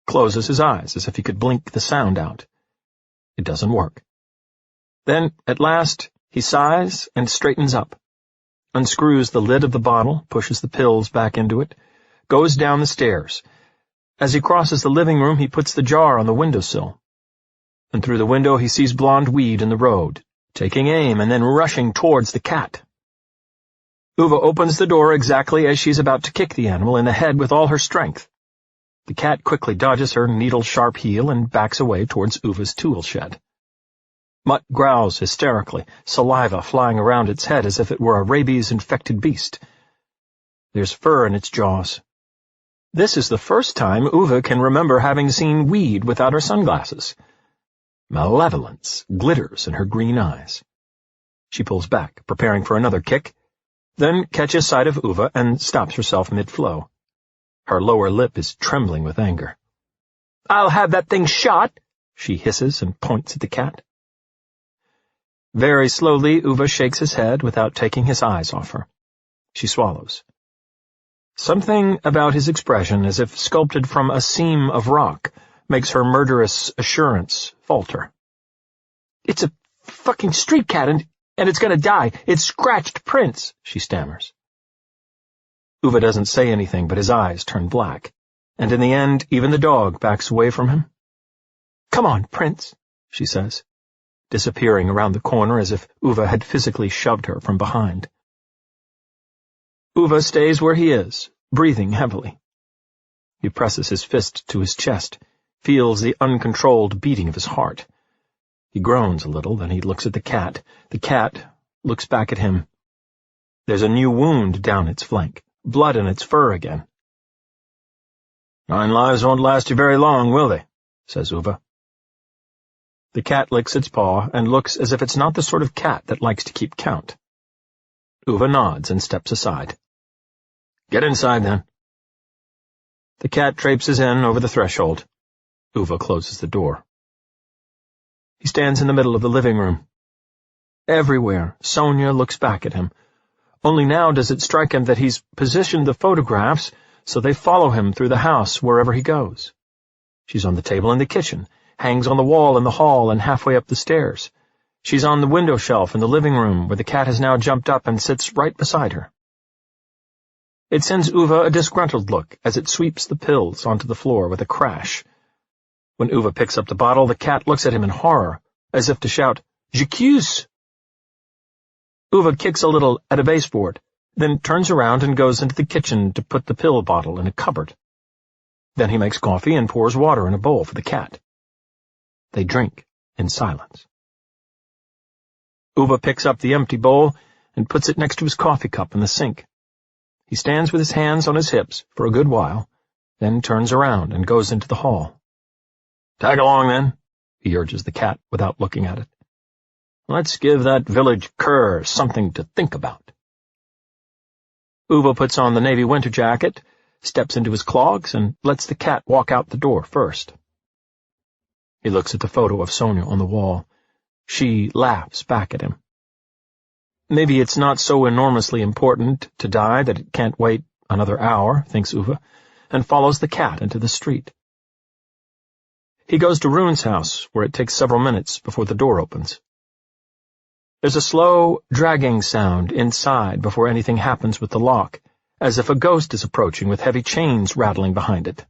closes his eyes as if he could blink the sound out. It doesn't work. Then, at last, he sighs and straightens up, unscrews the lid of the bottle, pushes the pills back into it, goes down the stairs. As he crosses the living room, he puts the jar on the windowsill. And through the window he sees Blonde Weed in the road, taking aim and then rushing towards the cat. Ove opens the door exactly as she's about to kick the animal in the head with all her strength. The cat quickly dodges her needle-sharp heel and backs away towards Uve's tool shed. Mutt growls hysterically, saliva flying around its head as if it were a rabies-infected beast. There's fur in its jaws. This is the first time Ove can remember having seen Weed without her sunglasses. Malevolence glitters in her green eyes. She pulls back, preparing for another kick, then catches sight of Ove and stops herself mid-flow. Her lower lip is trembling with anger. "I'll have that thing shot," she hisses and points at the cat. Very slowly, Ove shakes his head without taking his eyes off her. She swallows. Something about his expression, as if sculpted from a seam of rock, makes her murderous assurance falter. "It's a fucking street cat, and it's gonna die. It's scratched prints," she stammers. Ove doesn't say anything, but his eyes turn black. and in the end even the dog backs away from him. "Come on, Prince," she says, disappearing around the corner as if Ove had physically shoved her from behind. Ove stays where he is, breathing heavily. He presses his fist to his chest, feels the uncontrolled beating of his heart. He groans a little, then he looks at the cat. The cat looks back at him. There's a new wound down its flank, blood in its fur again. "9 lives won't last you very long, will they?" says Ove. The cat licks its paw and looks as if it's not the sort of cat that likes to keep count. Ove nods and steps aside. "Get inside, then." The cat traipses in over the threshold. Ove closes the door. He stands in the middle of the living room. Everywhere, Sonia looks back at him. Only now does it strike him that he's positioned the photographs so they follow him through the house wherever he goes. She's on the table in the kitchen, hangs on the wall in the hall and halfway up the stairs. She's on the window shelf in the living room where the cat has now jumped up and sits right beside her. It sends Ove a disgruntled look as it sweeps the pills onto the floor with a crash. When Ove picks up the bottle, the cat looks at him in horror, as if to shout, "J'accuse!" Ove kicks a little at a baseboard, then turns around and goes into the kitchen to put the pill bottle in a cupboard. Then he makes coffee and pours water in a bowl for the cat. They drink in silence. Ove picks up the empty bowl and puts it next to his coffee cup in the sink. He stands with his hands on his hips for a good while, then turns around and goes into the hall. "Tag along, then," he urges the cat without looking at it. "Let's give that village cur something to think about." Ove puts on the navy winter jacket, steps into his clogs, and lets the cat walk out the door first. He looks at the photo of Sonia on the wall. She laughs back at him. Maybe it's not so enormously important to die that it can't wait another hour, thinks Ove, and follows the cat into the street. He goes to Rune's house, where it takes several minutes before the door opens. There's a slow, dragging sound inside before anything happens with the lock, as if a ghost is approaching with heavy chains rattling behind it.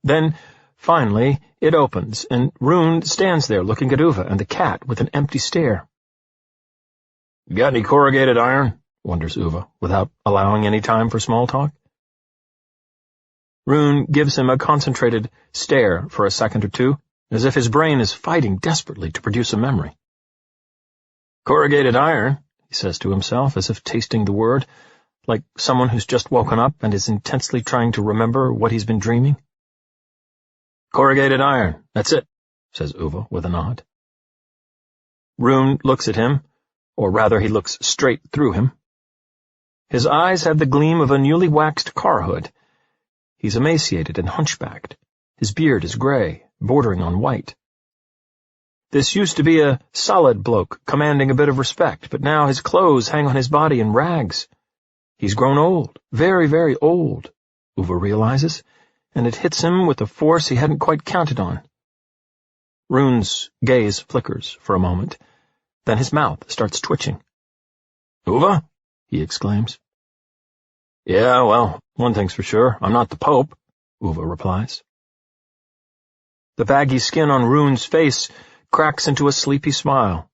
Then, finally, it opens, and Rune stands there looking at Ove and the cat with an empty stare. "Got any corrugated iron?" wonders Ove, without allowing any time for small talk. Rune gives him a concentrated stare for a second or two, as if his brain is fighting desperately to produce a memory. "Corrugated iron," he says to himself, as if tasting the word, like someone who's just woken up and is intensely trying to remember what he's been dreaming. "Corrugated iron, that's it," says Ove with a nod. Rune looks at him, or rather he looks straight through him. His eyes have the gleam of a newly waxed car hood. He's emaciated and hunchbacked. His beard is gray, bordering on white. This used to be a solid bloke, commanding a bit of respect, but now his clothes hang on his body in rags. He's grown old, very, very old, Ove realizes, and it hits him with a force he hadn't quite counted on. Rune's gaze flickers for a moment. Then his mouth starts twitching. "Ove?" he exclaims. "Yeah, well, one thing's for sure, I'm not the Pope," Ove replies. The baggy skin on Rune's face cracks into a sleepy smile.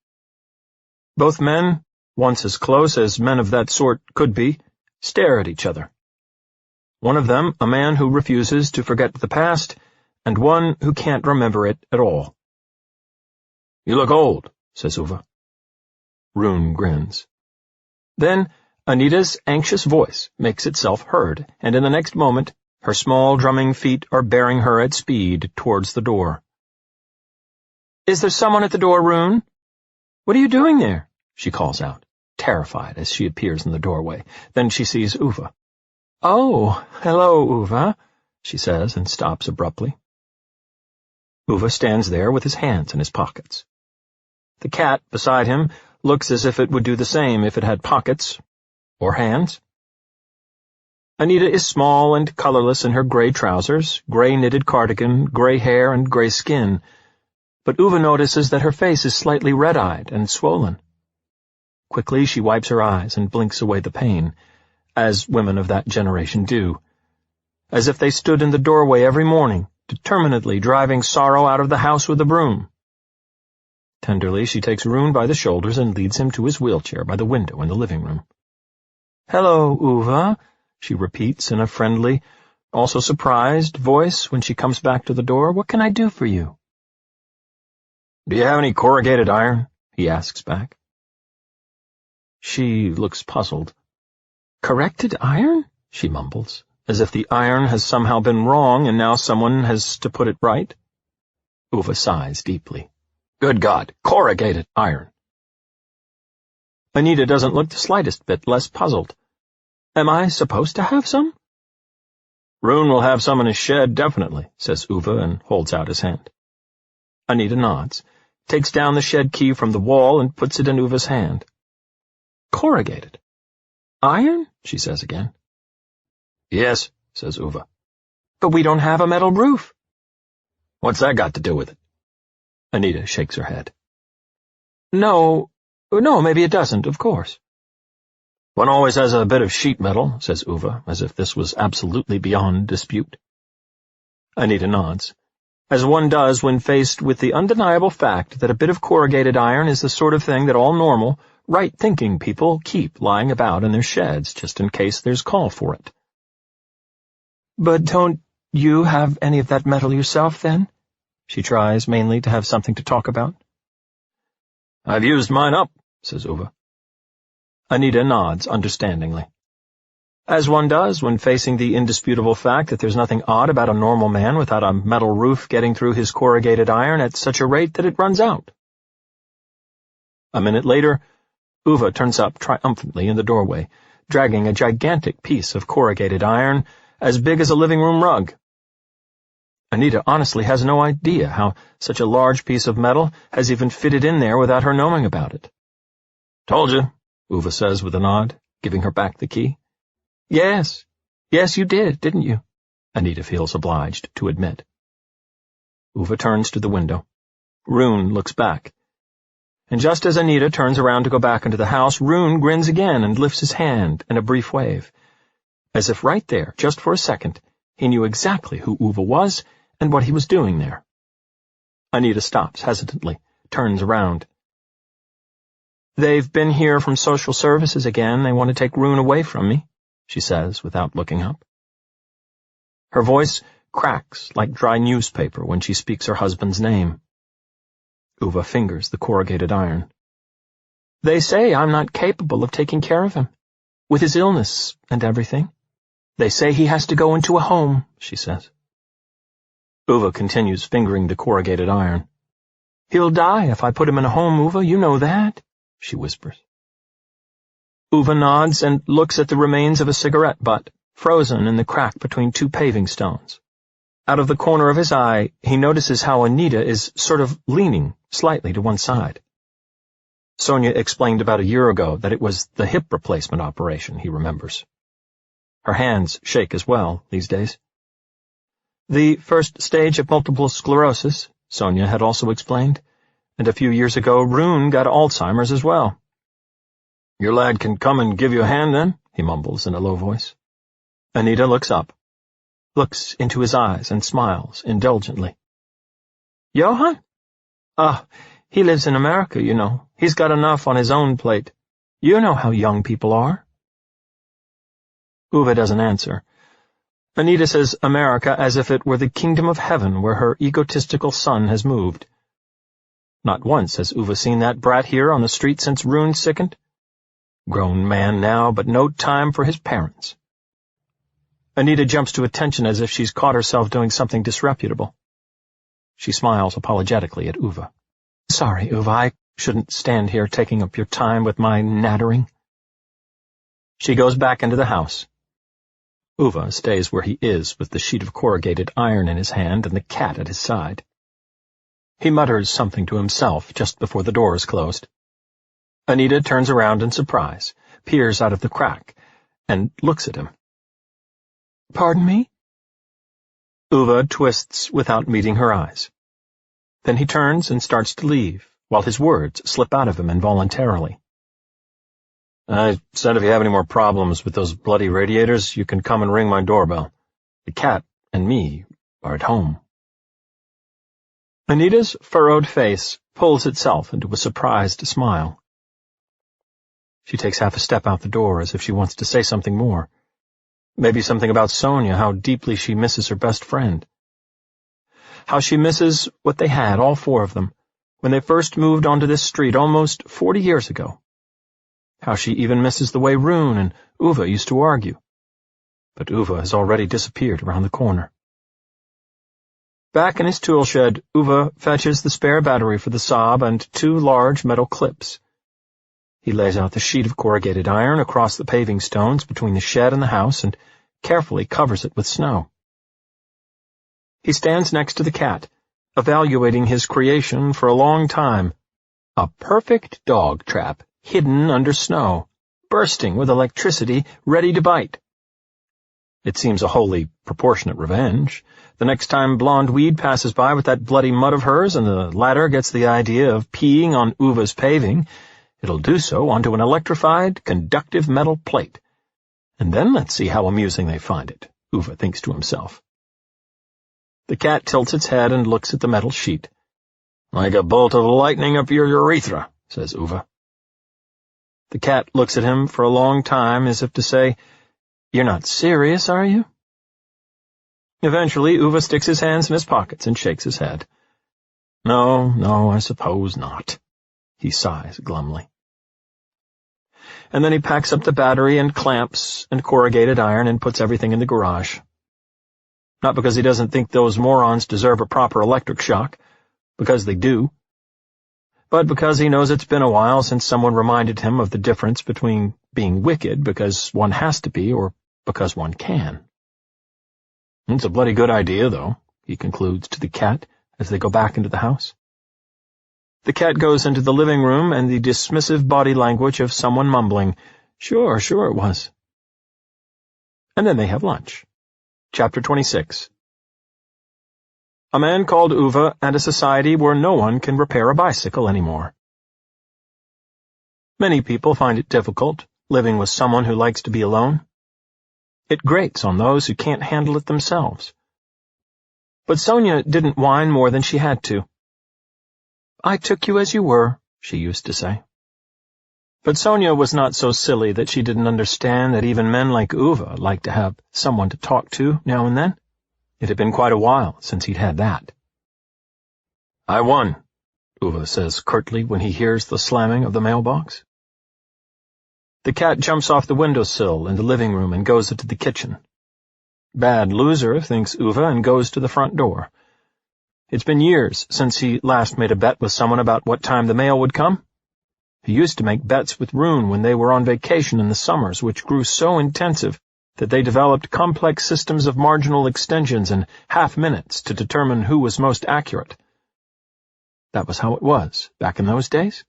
Both men, once as close as men of that sort could be, stare at each other. One of them, a man who refuses to forget the past, and one who can't remember it at all. "You look old," says Ove. Rune grins. Then Anita's anxious voice makes itself heard, and in the next moment, her small drumming feet are bearing her at speed towards the door. "Is there someone at the door, Rune? What are you doing there?" she calls out, terrified as she appears in the doorway. Then she sees Ove. "Oh, hello, Ove," she says, and stops abruptly. Ove stands there with his hands in his pockets. The cat beside him looks as if it would do the same if it had pockets, or hands. Anita is small and colorless in her gray trousers, gray knitted cardigan, gray hair, and gray skin, but Ove notices that her face is slightly red-eyed and swollen. Quickly she wipes her eyes and blinks away the pain, as women of that generation do. as if they stood in the doorway every morning, determinedly driving sorrow out of the house with a broom. Tenderly, she takes Rune by the shoulders and leads him to his wheelchair by the window in the living room. "Hello, Ove," she repeats in a friendly, also surprised voice when she comes back to the door. "What can I do for you?" "Do you have any corrugated iron?" he asks back. She looks puzzled. "Corrected iron?" she mumbles, as if the iron has somehow been wrong and now someone has to put it right. Ove sighs deeply. "Good God, corrugated iron!" Anita doesn't look the slightest bit less puzzled. "Am I supposed to have some?" "Rune will have some in his shed, definitely," says Ove and holds out his hand. Anita nods, takes down the shed key from the wall and puts it in Uve's hand. "Corrugated iron?" she says again. "Yes," says Ove. "But we don't have a metal roof." "What's that got to do with it?" Anita shakes her head. No, maybe it doesn't, of course." "One always has a bit of sheet metal," says Ove, as if this was absolutely beyond dispute. Anita nods, as one does when faced with the undeniable fact that a bit of corrugated iron is the sort of thing that all normal, right-thinking people keep lying about in their sheds just in case there's call for it. "But don't you have any of that metal yourself, then?" She tries mainly to have something to talk about. "I've used mine up," says Ove. Anita nods understandingly, as one does when facing the indisputable fact that there's nothing odd about a normal man without a metal roof getting through his corrugated iron at such a rate that it runs out. A minute later, Ove turns up triumphantly in the doorway, dragging a gigantic piece of corrugated iron as big as a living room rug. Anita honestly has no idea how such a large piece of metal has even fitted in there without her knowing about it. "Told you," Ove says with a nod, giving her back the key. Yes, you did, didn't you?" Anita feels obliged to admit. Ove turns to the window. Rune looks back. And just as Anita turns around to go back into the house, Rune grins again and lifts his hand in a brief wave, as if right there, just for a second, he knew exactly who Ove was and what he was doing there. Anita stops hesitantly, turns around. "They've been here from social services again. They want to take Rune away from me," she says without looking up. Her voice cracks like dry newspaper when she speaks her husband's name. Ove fingers the corrugated iron. "They say I'm not capable of taking care of him, with his illness and everything. They say he has to go into a home," she says. Ove continues fingering the corrugated iron. "He'll die if I put him in a home, Ove, you know that," she whispers. Ove nods and looks at the remains of a cigarette butt, frozen in the crack between two paving stones. Out of the corner of his eye, he notices how Anita is sort of leaning slightly to one side. Sonia explained about a year ago that it was the hip replacement operation, he remembers. Her hands shake as well these days. The first stage of multiple sclerosis, Sonia had also explained, and a few years ago Rune got Alzheimer's as well. "Your lad can come and give you a hand, then?" he mumbles in a low voice. Anita looks up, looks into his eyes and smiles indulgently. "Johann? He lives in America, you know. He's got enough on his own plate. You know how young people are." Ove doesn't answer. Anita says America as if it were the kingdom of heaven where her egotistical son has moved. Not once has Ove seen that brat here on the street since Rune sickened. Grown man now, but no time for his parents. Anita jumps to attention as if she's caught herself doing something disreputable. She smiles apologetically at Ove. "Sorry, Ove, I shouldn't stand here taking up your time with my nattering." She goes back into the house. Ove stays where he is with the sheet of corrugated iron in his hand and the cat at his side. He mutters something to himself just before the door is closed. Anita turns around in surprise, peers out of the crack, and looks at him. "Pardon me?" Ove twists without meeting her eyes. Then he turns and starts to leave, while his words slip out of him involuntarily. "I said if you have any more problems with those bloody radiators, you can come and ring my doorbell. The cat and me are at home. Anita's furrowed face pulls itself into a surprised smile. She takes half a step out the door as if she wants to say something more. Maybe something about Sonia, how deeply she misses her best friend. How she misses what they had, all four of them, when they first moved onto this street almost 40 years ago. How she even misses the way Rune and Ove used to argue. But Ove has already disappeared around the corner. Back in his tool shed, Ove fetches the spare battery for the Saab and 2 large metal clips. He lays out the sheet of corrugated iron across the paving stones between the shed and the house and carefully covers it with snow. He stands next to the cat, evaluating his creation for a long time. A perfect dog trap, hidden under snow, bursting with electricity, ready to bite. It seems a wholly proportionate revenge. The next time Blonde Weed passes by with that bloody mud of hers and the latter gets the idea of peeing on Uva's paving, it'll do so onto an electrified, conductive metal plate. And then let's see how amusing they find it, Ove thinks to himself. The cat tilts its head and looks at the metal sheet. Like a bolt of lightning up your urethra, says Ove. The cat looks at him for a long time as if to say, You're not serious, are you? Eventually, Ove sticks his hands in his pockets and shakes his head. No, I suppose not. He sighs glumly. And then he packs up the battery and clamps and corrugated iron and puts everything in the garage. Not because he doesn't think those morons deserve a proper electric shock, because they do, but because he knows it's been a while since someone reminded him of the difference between being wicked because one has to be or because one can. It's a bloody good idea, though, he concludes to the cat as they go back into the house. The cat goes into the living room and the dismissive body language of someone mumbling, Sure it was. And then they have lunch. Chapter 26. A Man Called Ove and a society where no one can repair a bicycle anymore. Many people find it difficult, living with someone who likes to be alone. It grates on those who can't handle it themselves. But Sonia didn't whine more than she had to. I took you as you were, she used to say. But Sonia was not so silly that she didn't understand that even men like Ove like to have someone to talk to now and then. It had been quite a while since he'd had that. I won, Ove says curtly when he hears the slamming of the mailbox. The cat jumps off the windowsill in the living room and goes into the kitchen. Bad loser, thinks Ove, and goes to the front door. It's been years since he last made a bet with someone about what time the mail would come. He used to make bets with Rune when they were on vacation in the summers, which grew so intensive that they developed complex systems of marginal extensions and half-minutes to determine who was most accurate. That was how it was back in those days.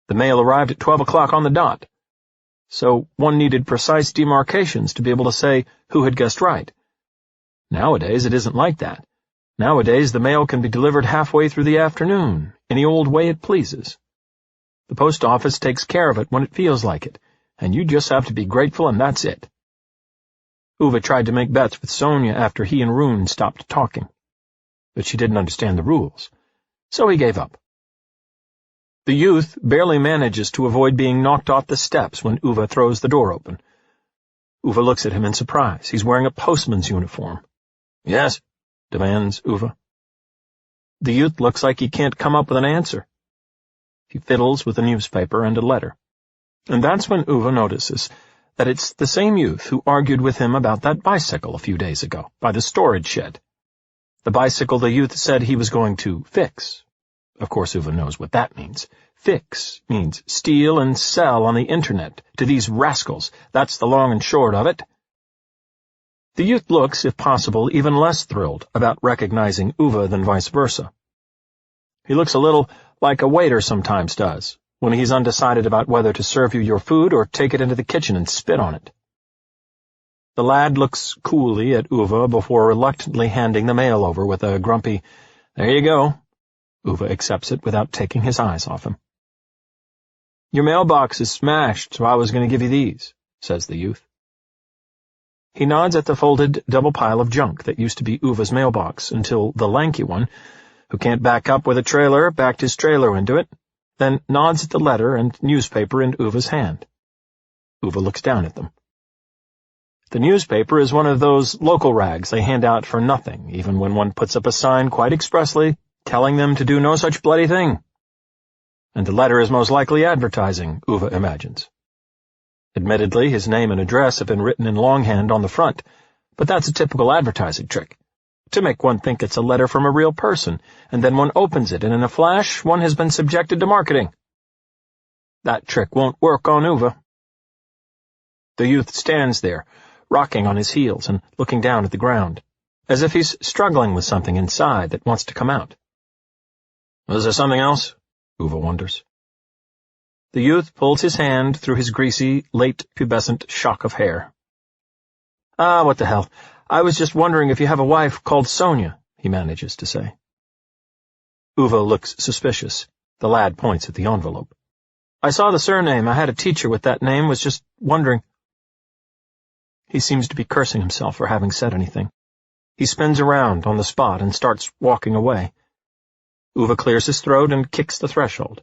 The mail arrived at 12 o'clock on the dot, so one needed precise demarcations to be able to say who had guessed right. Nowadays, it isn't like that. Nowadays, the mail can be delivered halfway through the afternoon, any old way it pleases. The post office takes care of it when it feels like it, and you just have to be grateful and that's it. Ove tried to make bets with Sonia after he and Rune stopped talking, but she didn't understand the rules, so he gave up. The youth barely manages to avoid being knocked off the steps when Ove throws the door open. Ove looks at him in surprise. He's wearing a postman's uniform. Yes, demands Ove. The youth looks like he can't come up with an answer. He fiddles with a newspaper and a letter. And that's when Ove notices that it's the same youth who argued with him about that bicycle a few days ago, by the storage shed. The bicycle the youth said he was going to fix. Of course, Ove knows what that means. Fix means steal and sell on the internet to these rascals. That's the long and short of it. The youth looks, if possible, even less thrilled about recognizing Ove than vice versa. He looks a little like a waiter sometimes does, when he's undecided about whether to serve you your food or take it into the kitchen and spit on it. The lad looks coolly at Ove before reluctantly handing the mail over with a grumpy, "There you go." Ove accepts it without taking his eyes off him. "Your mailbox is smashed, so I was going to give you these," says the youth. He nods at the folded double pile of junk that used to be Uva's mailbox until the lanky one, who can't back up with a trailer, backed his trailer into it, then nods at the letter and newspaper in Uva's hand. Uva looks down at them. The newspaper is one of those local rags they hand out for nothing, even when one puts up a sign quite expressly telling them to do no such bloody thing. And the letter is most likely advertising, Uva imagines. Admittedly, his name and address have been written in longhand on the front, but that's a typical advertising trick, to make one think it's a letter from a real person, and then one opens it, and in a flash, one has been subjected to marketing. That trick won't work on Uva. The youth stands there, rocking on his heels and looking down at the ground, as if he's struggling with something inside that wants to come out. Is there something else? Uva wonders. The youth pulls his hand through his greasy, late pubescent shock of hair. What the hell. I was just wondering if you have a wife called Sonia, he manages to say. Uva looks suspicious. The lad points at the envelope. I saw the surname. I had a teacher with that name. Was just wondering. He seems to be cursing himself for having said anything. He spins around on the spot and starts walking away. Uva clears his throat and kicks the threshold.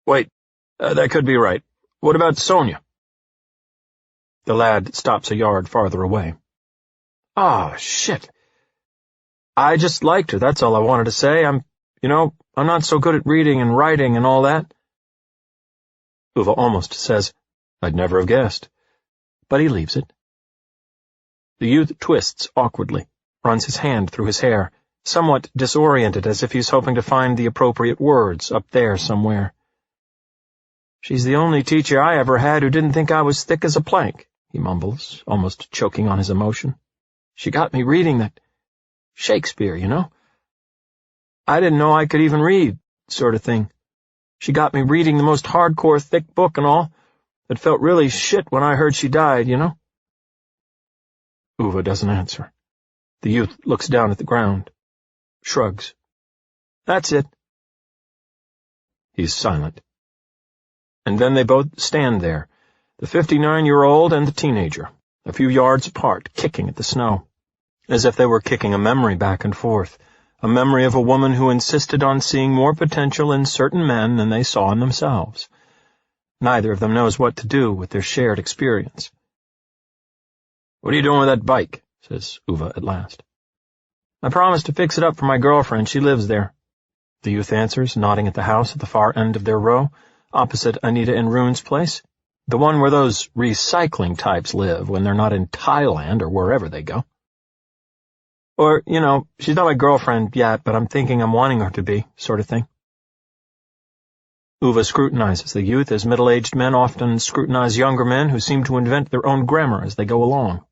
Wait, that could be right. What about Sonia? The lad stops a yard farther away. Ah, shit. I just liked her, that's all I wanted to say. I'm not so good at reading and writing and all that. Uva almost says, I'd never have guessed. But he leaves it. The youth twists awkwardly, runs his hand through his hair, somewhat disoriented as if he's hoping to find the appropriate words up there somewhere. She's the only teacher I ever had who didn't think I was thick as a plank, he mumbles, almost choking on his emotion. She got me reading that Shakespeare, I didn't know I could even read, sort of thing. She got me reading the most hardcore thick book and all. It felt really shit when I heard she died, Uva doesn't answer. The youth looks down at the ground, shrugs. That's it. He's silent. And then they both stand there, the 59-year-old and the teenager, a few yards apart, kicking at the snow, as if they were kicking a memory back and forth, a memory of a woman who insisted on seeing more potential in certain men than they saw in themselves. Neither of them knows what to do with their shared experience. What are you doing with that bike? Says Uva at last. I promised to fix it up for my girlfriend. She lives there. The youth answers, nodding at the house at the far end of their row, opposite Anita and Rune's place, the one where those recycling types live when they're not in Thailand or wherever they go. Or, she's not my girlfriend yet, but I'm thinking I'm wanting her to be, sort of thing. Uva scrutinizes the youth as middle-aged men often scrutinize younger men who seem to invent their own grammar as they go along.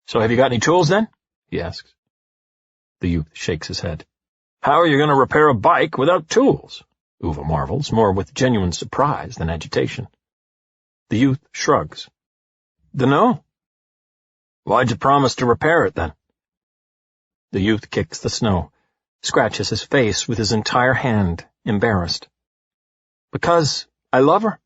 So have you got any tools, then? He asks. The youth shakes his head. How are you going to repair a bike without tools? Uva marvels, more with genuine surprise than agitation. The youth shrugs. Dunno. Why'd you promise to repair it, then? The youth kicks the snow, scratches his face with his entire hand, embarrassed. Because I love her.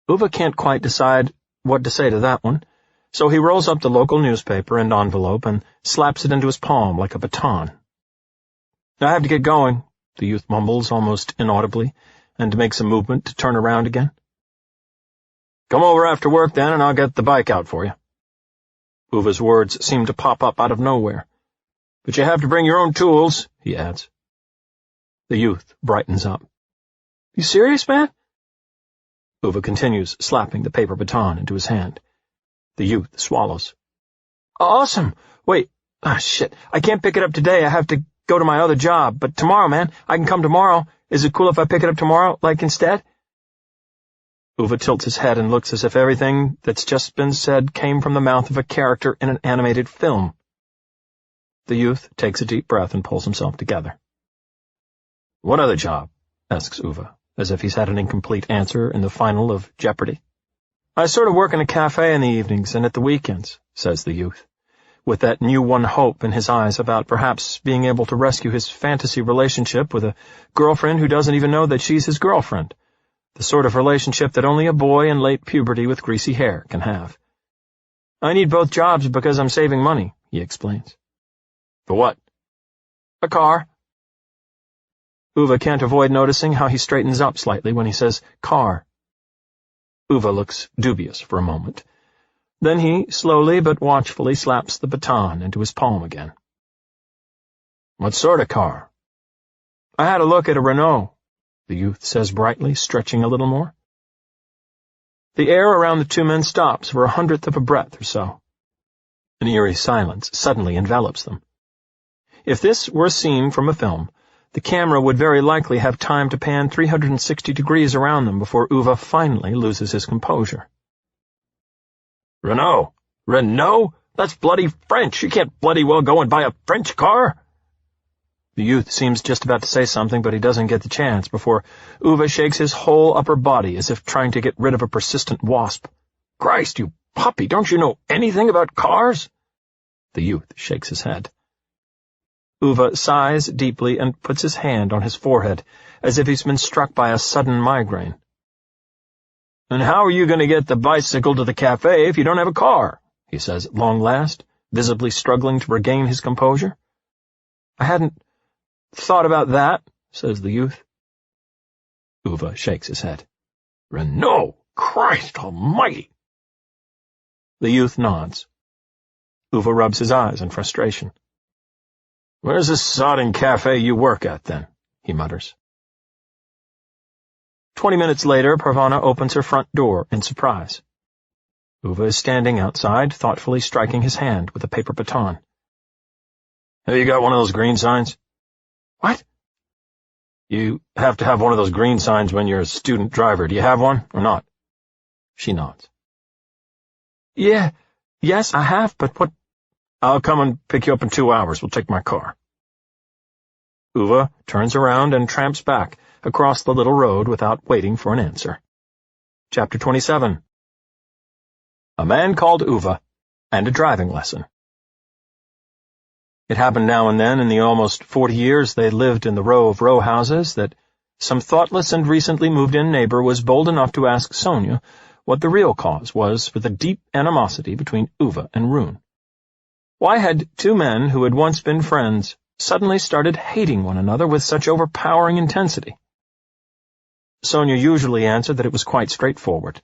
Uva can't quite decide what to say to that one, so he rolls up the local newspaper and envelope and slaps it into his palm like a baton. I have to get going, the youth mumbles almost inaudibly, and makes a movement to turn around again. Come over after work, then, and I'll get the bike out for you. Uva's words seem to pop up out of nowhere. But you have to bring your own tools, he adds. The youth brightens up. You serious, man? Uva continues, slapping the paper baton into his hand. The youth swallows. Awesome! Wait, shit, I can't pick it up today. I have to go to my other job, but tomorrow, man, I can come tomorrow. Is it cool if I pick it up tomorrow, instead? Uva tilts his head and looks as if everything that's just been said came from the mouth of a character in an animated film. The youth takes a deep breath and pulls himself together. What other job? Asks Uva, as if he's had an incomplete answer in the final of Jeopardy. I sort of work in a cafe in the evenings and at the weekends, says the youth, with that new-won hope in his eyes about perhaps being able to rescue his fantasy relationship with a girlfriend who doesn't even know that she's his girlfriend, the sort of relationship that only a boy in late puberty with greasy hair can have. I need both jobs because I'm saving money, he explains. For what? A car. Ove can't avoid noticing how he straightens up slightly when he says car. Ove looks dubious for a moment. Then he slowly but watchfully slaps the baton into his palm again. What sort of car? I had a look at a Renault, the youth says brightly, stretching a little more. The air around the two men stops for 1/100th of a breath or so. An eerie silence suddenly envelops them. If this were a scene from a film, the camera would very likely have time to pan 360 degrees around them before Ove finally loses his composure. Renault? Renault? That's bloody French. You can't bloody well go and buy a French car. The youth seems just about to say something, but he doesn't get the chance before Ove shakes his whole upper body as if trying to get rid of a persistent wasp. Christ, you puppy, don't you know anything about cars? The youth shakes his head. Ove sighs deeply and puts his hand on his forehead, as if he's been struck by a sudden migraine. And how are you going to get the bicycle to the cafe if you don't have a car? He says at long last, visibly struggling to regain his composure. I hadn't thought about that, says the youth. Ove shakes his head. Renault! Christ almighty! The youth nods. Ove rubs his eyes in frustration. Where's the sodding cafe you work at, then? He mutters. 20 minutes later, Parvana opens her front door in surprise. Ove is standing outside, thoughtfully striking his hand with a paper baton. Have you got one of those green signs? What? You have to have one of those green signs when you're a student driver. Do you have one, or not? She nods. Yes, I have, but what? I'll come and pick you up in 2 hours. We'll take my car. Ove turns around and tramps back across the little road without waiting for an answer. Chapter 27. A Man Called Ove and a Driving Lesson. It happened now and then in the almost 40 years they lived in the row of row houses that some thoughtless and recently moved-in neighbor was bold enough to ask Sonia what the real cause was for the deep animosity between Ove and Rune. Why had two men who had once been friends suddenly started hating one another with such overpowering intensity? Sonia usually answered that it was quite straightforward.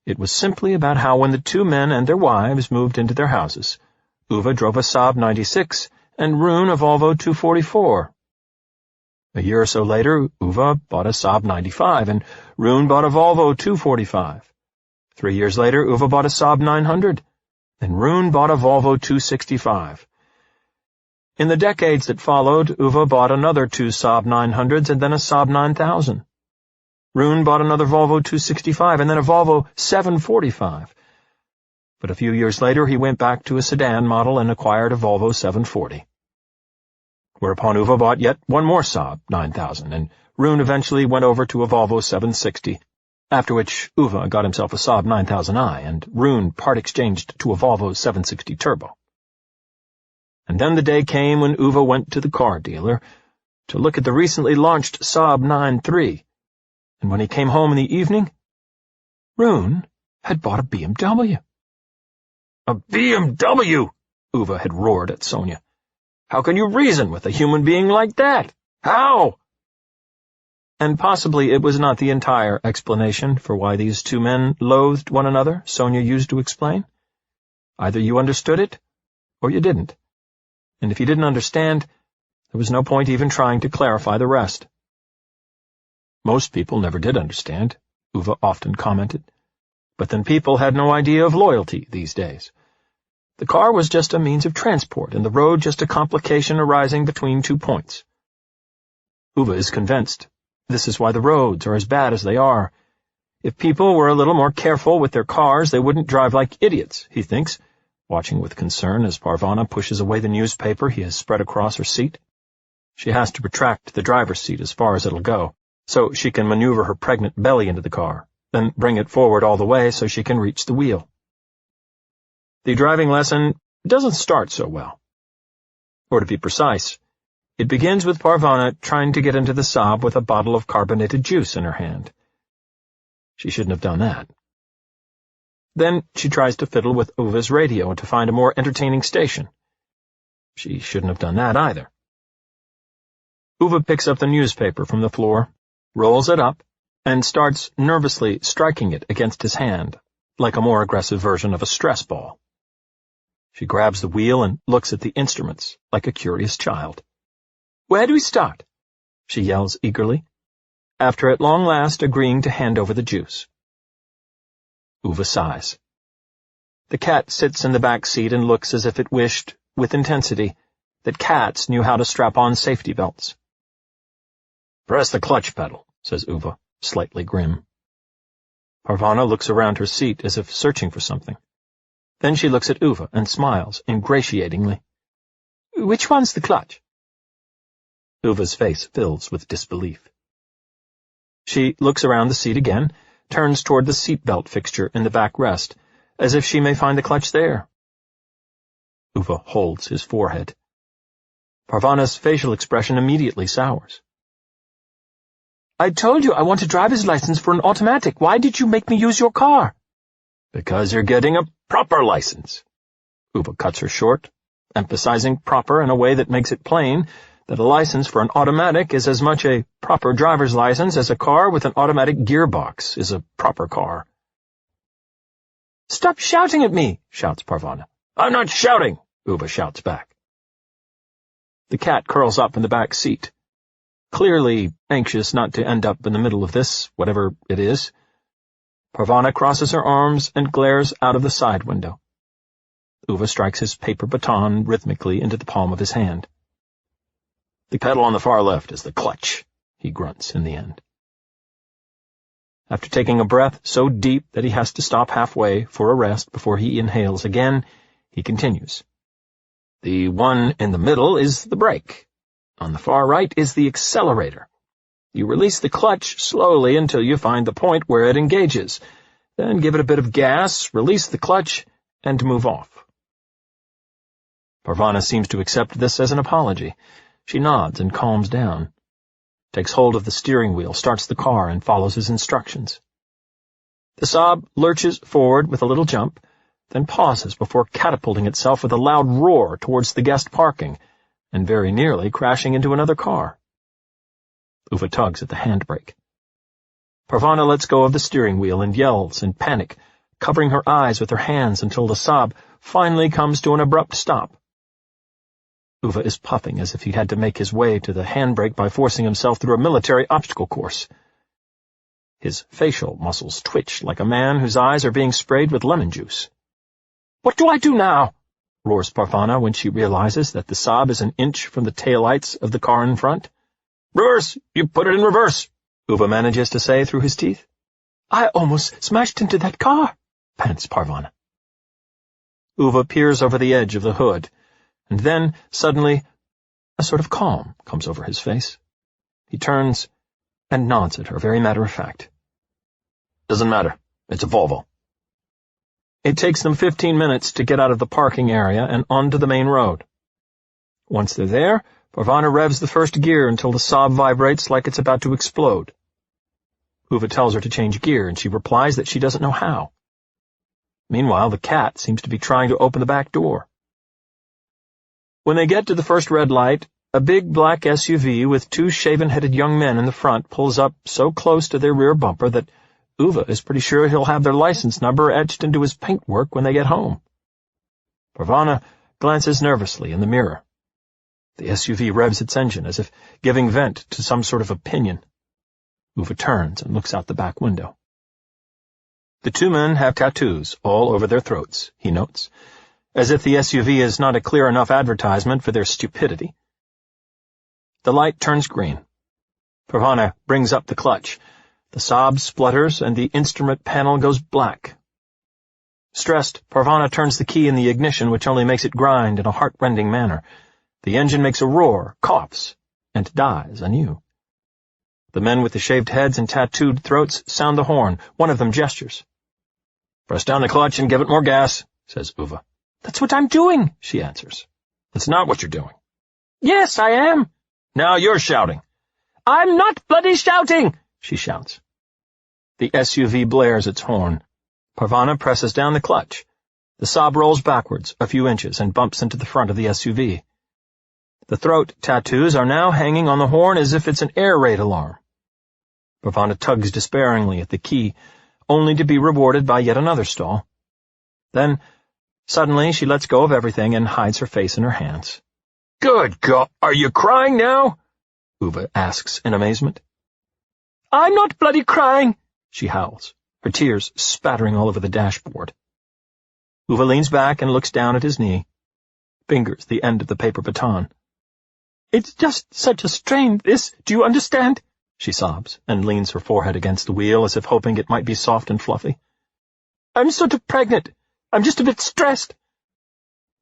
It was simply about how when the two men and their wives moved into their houses, Ove drove a Saab 96 and Rune a Volvo 244. A year or so later, Ove bought a Saab 95 and Rune bought a Volvo 245. 3 years later, Ove bought a Saab 900 and Rune bought a Volvo 265. In the decades that followed, Ove bought another 2 Saab 900s and then a Saab 9000. Rune bought another Volvo 265 and then a Volvo 745. But a few years later he went back to a sedan model and acquired a Volvo 740. Whereupon Ove bought yet one more Saab 9000, and Rune eventually went over to a Volvo 760, after which Ove got himself a Saab 9000i, and Rune part-exchanged to a Volvo 760 Turbo. And then the day came when Ove went to the car dealer to look at the recently launched Saab 9-3, and when he came home in the evening, Rune had bought a BMW. A BMW! Ove had roared at Sonia. How can you reason with a human being like that? How? And possibly it was not the entire explanation for why these two men loathed one another, Sonia used to explain. Either you understood it, or you didn't. And if you didn't understand, there was no point even trying to clarify the rest. Most people never did understand, Ove often commented. But then people had no idea of loyalty these days. The car was just a means of transport, and the road just a complication arising between 2 points. Ove is convinced this is why the roads are as bad as they are. If people were a little more careful with their cars, they wouldn't drive like idiots, he thinks, watching with concern as Parvana pushes away the newspaper he has spread across her seat. She has to retract the driver's seat as far as it'll go, so she can maneuver her pregnant belly into the car, then bring it forward all the way so she can reach the wheel. The driving lesson doesn't start so well. Or to be precise, it begins with Parvana trying to get into the Saab with a bottle of carbonated juice in her hand. She shouldn't have done that. Then she tries to fiddle with Ove's radio to find a more entertaining station. She shouldn't have done that either. Ove picks up the newspaper from the floor, rolls it up, and starts nervously striking it against his hand, like a more aggressive version of a stress ball. She grabs the wheel and looks at the instruments, like a curious child. "Where do we start?" she yells eagerly, after at long last agreeing to hand over the juice. Ove sighs. The cat sits in the back seat and looks as if it wished, with intensity, that cats knew how to strap on safety belts. "Press the clutch pedal," says Ove, slightly grim. Parvana looks around her seat as if searching for something. Then she looks at Ove and smiles ingratiatingly. "Which one's the clutch?" Uva's face fills with disbelief. She looks around the seat again, turns toward the seatbelt fixture in the backrest, as if she may find the clutch there. Ove holds his forehead. Parvana's facial expression immediately sours. "I told you I want a driver's license for an automatic. Why did you make me use your car?" "Because you're getting a proper license." Ove cuts her short, emphasizing proper in a way that makes it plain that a license for an automatic is as much a proper driver's license as a car with an automatic gearbox is a proper car. "Stop shouting at me," shouts Parvana. "I'm not shouting," Ove shouts back. The cat curls up in the back seat, clearly anxious not to end up in the middle of this, whatever it is. Parvana crosses her arms and glares out of the side window. Ove strikes his paper baton rhythmically into the palm of his hand. "The pedal on the far left is the clutch," he grunts in the end. After taking a breath so deep that he has to stop halfway for a rest before he inhales again, he continues. "The one in the middle is the brake. On the far right is the accelerator. You release the clutch slowly until you find the point where it engages. Then give it a bit of gas, release the clutch, and move off." Parvana seems to accept this as an apology. She nods and calms down, takes hold of the steering wheel, starts the car, and follows his instructions. The Saab lurches forward with a little jump, then pauses before catapulting itself with a loud roar towards the guest parking, and very nearly crashing into another car. Ove tugs at the handbrake. Parvana lets go of the steering wheel and yells in panic, covering her eyes with her hands until the Saab finally comes to an abrupt stop. Ove is puffing as if he had to make his way to the handbrake by forcing himself through a military obstacle course. His facial muscles twitch like a man whose eyes are being sprayed with lemon juice. "What do I do now?" roars Parvana when she realizes that the Saab is an inch from the taillights of the car in front. "Reverse! You put it in reverse!" Ove manages to say through his teeth. "I almost smashed into that car," pants Parvana. Ove peers over the edge of the hood, and then, suddenly, a sort of calm comes over his face. He turns and nods at her, very matter-of-fact. "Doesn't matter. It's a Volvo." It takes them 15 minutes to get out of the parking area and onto the main road. Once they're there, Parvana revs the first gear until the Saab vibrates like it's about to explode. Ove tells her to change gear, and she replies that she doesn't know how. Meanwhile, the cat seems to be trying to open the back door. When they get to the first red light, a big black SUV with two shaven-headed young men in the front pulls up so close to their rear bumper that Ove is pretty sure he'll have their license number etched into his paintwork when they get home. Parvana glances nervously in the mirror. The SUV revs its engine as if giving vent to some sort of opinion. Ove turns and looks out the back window. The two men have tattoos all over their throats, he notes, as if the SUV is not a clear enough advertisement for their stupidity. The light turns green. Parvana brings up the clutch. The Saab splutters, and the instrument panel goes black. Stressed, Parvana turns the key in the ignition, which only makes it grind in a heart-rending manner. The engine makes a roar, coughs, and dies anew. The men with the shaved heads and tattooed throats sound the horn. One of them gestures. "Press down the clutch and give it more gas," says Ove. "That's what I'm doing," she answers. "That's not what you're doing." "Yes, I am." "Now you're shouting." "I'm not bloody shouting," she shouts. The SUV blares its horn. Parvana presses down the clutch. The Saab rolls backwards a few inches and bumps into the front of the SUV. The throat tattoos are now hanging on the horn as if it's an air raid alarm. Parvana tugs despairingly at the key, only to be rewarded by yet another stall. Then, suddenly, she lets go of everything and hides her face in her hands. "Good God, are you crying now?" Ove asks in amazement. "I'm not bloody crying," she howls, her tears spattering all over the dashboard. Ove leans back and looks down at his knee, fingers the end of the paper baton. "It's just such a strain, this, do you understand?" she sobs, and leans her forehead against the wheel as if hoping it might be soft and fluffy. "I'm sort of pregnant. I'm just a bit stressed.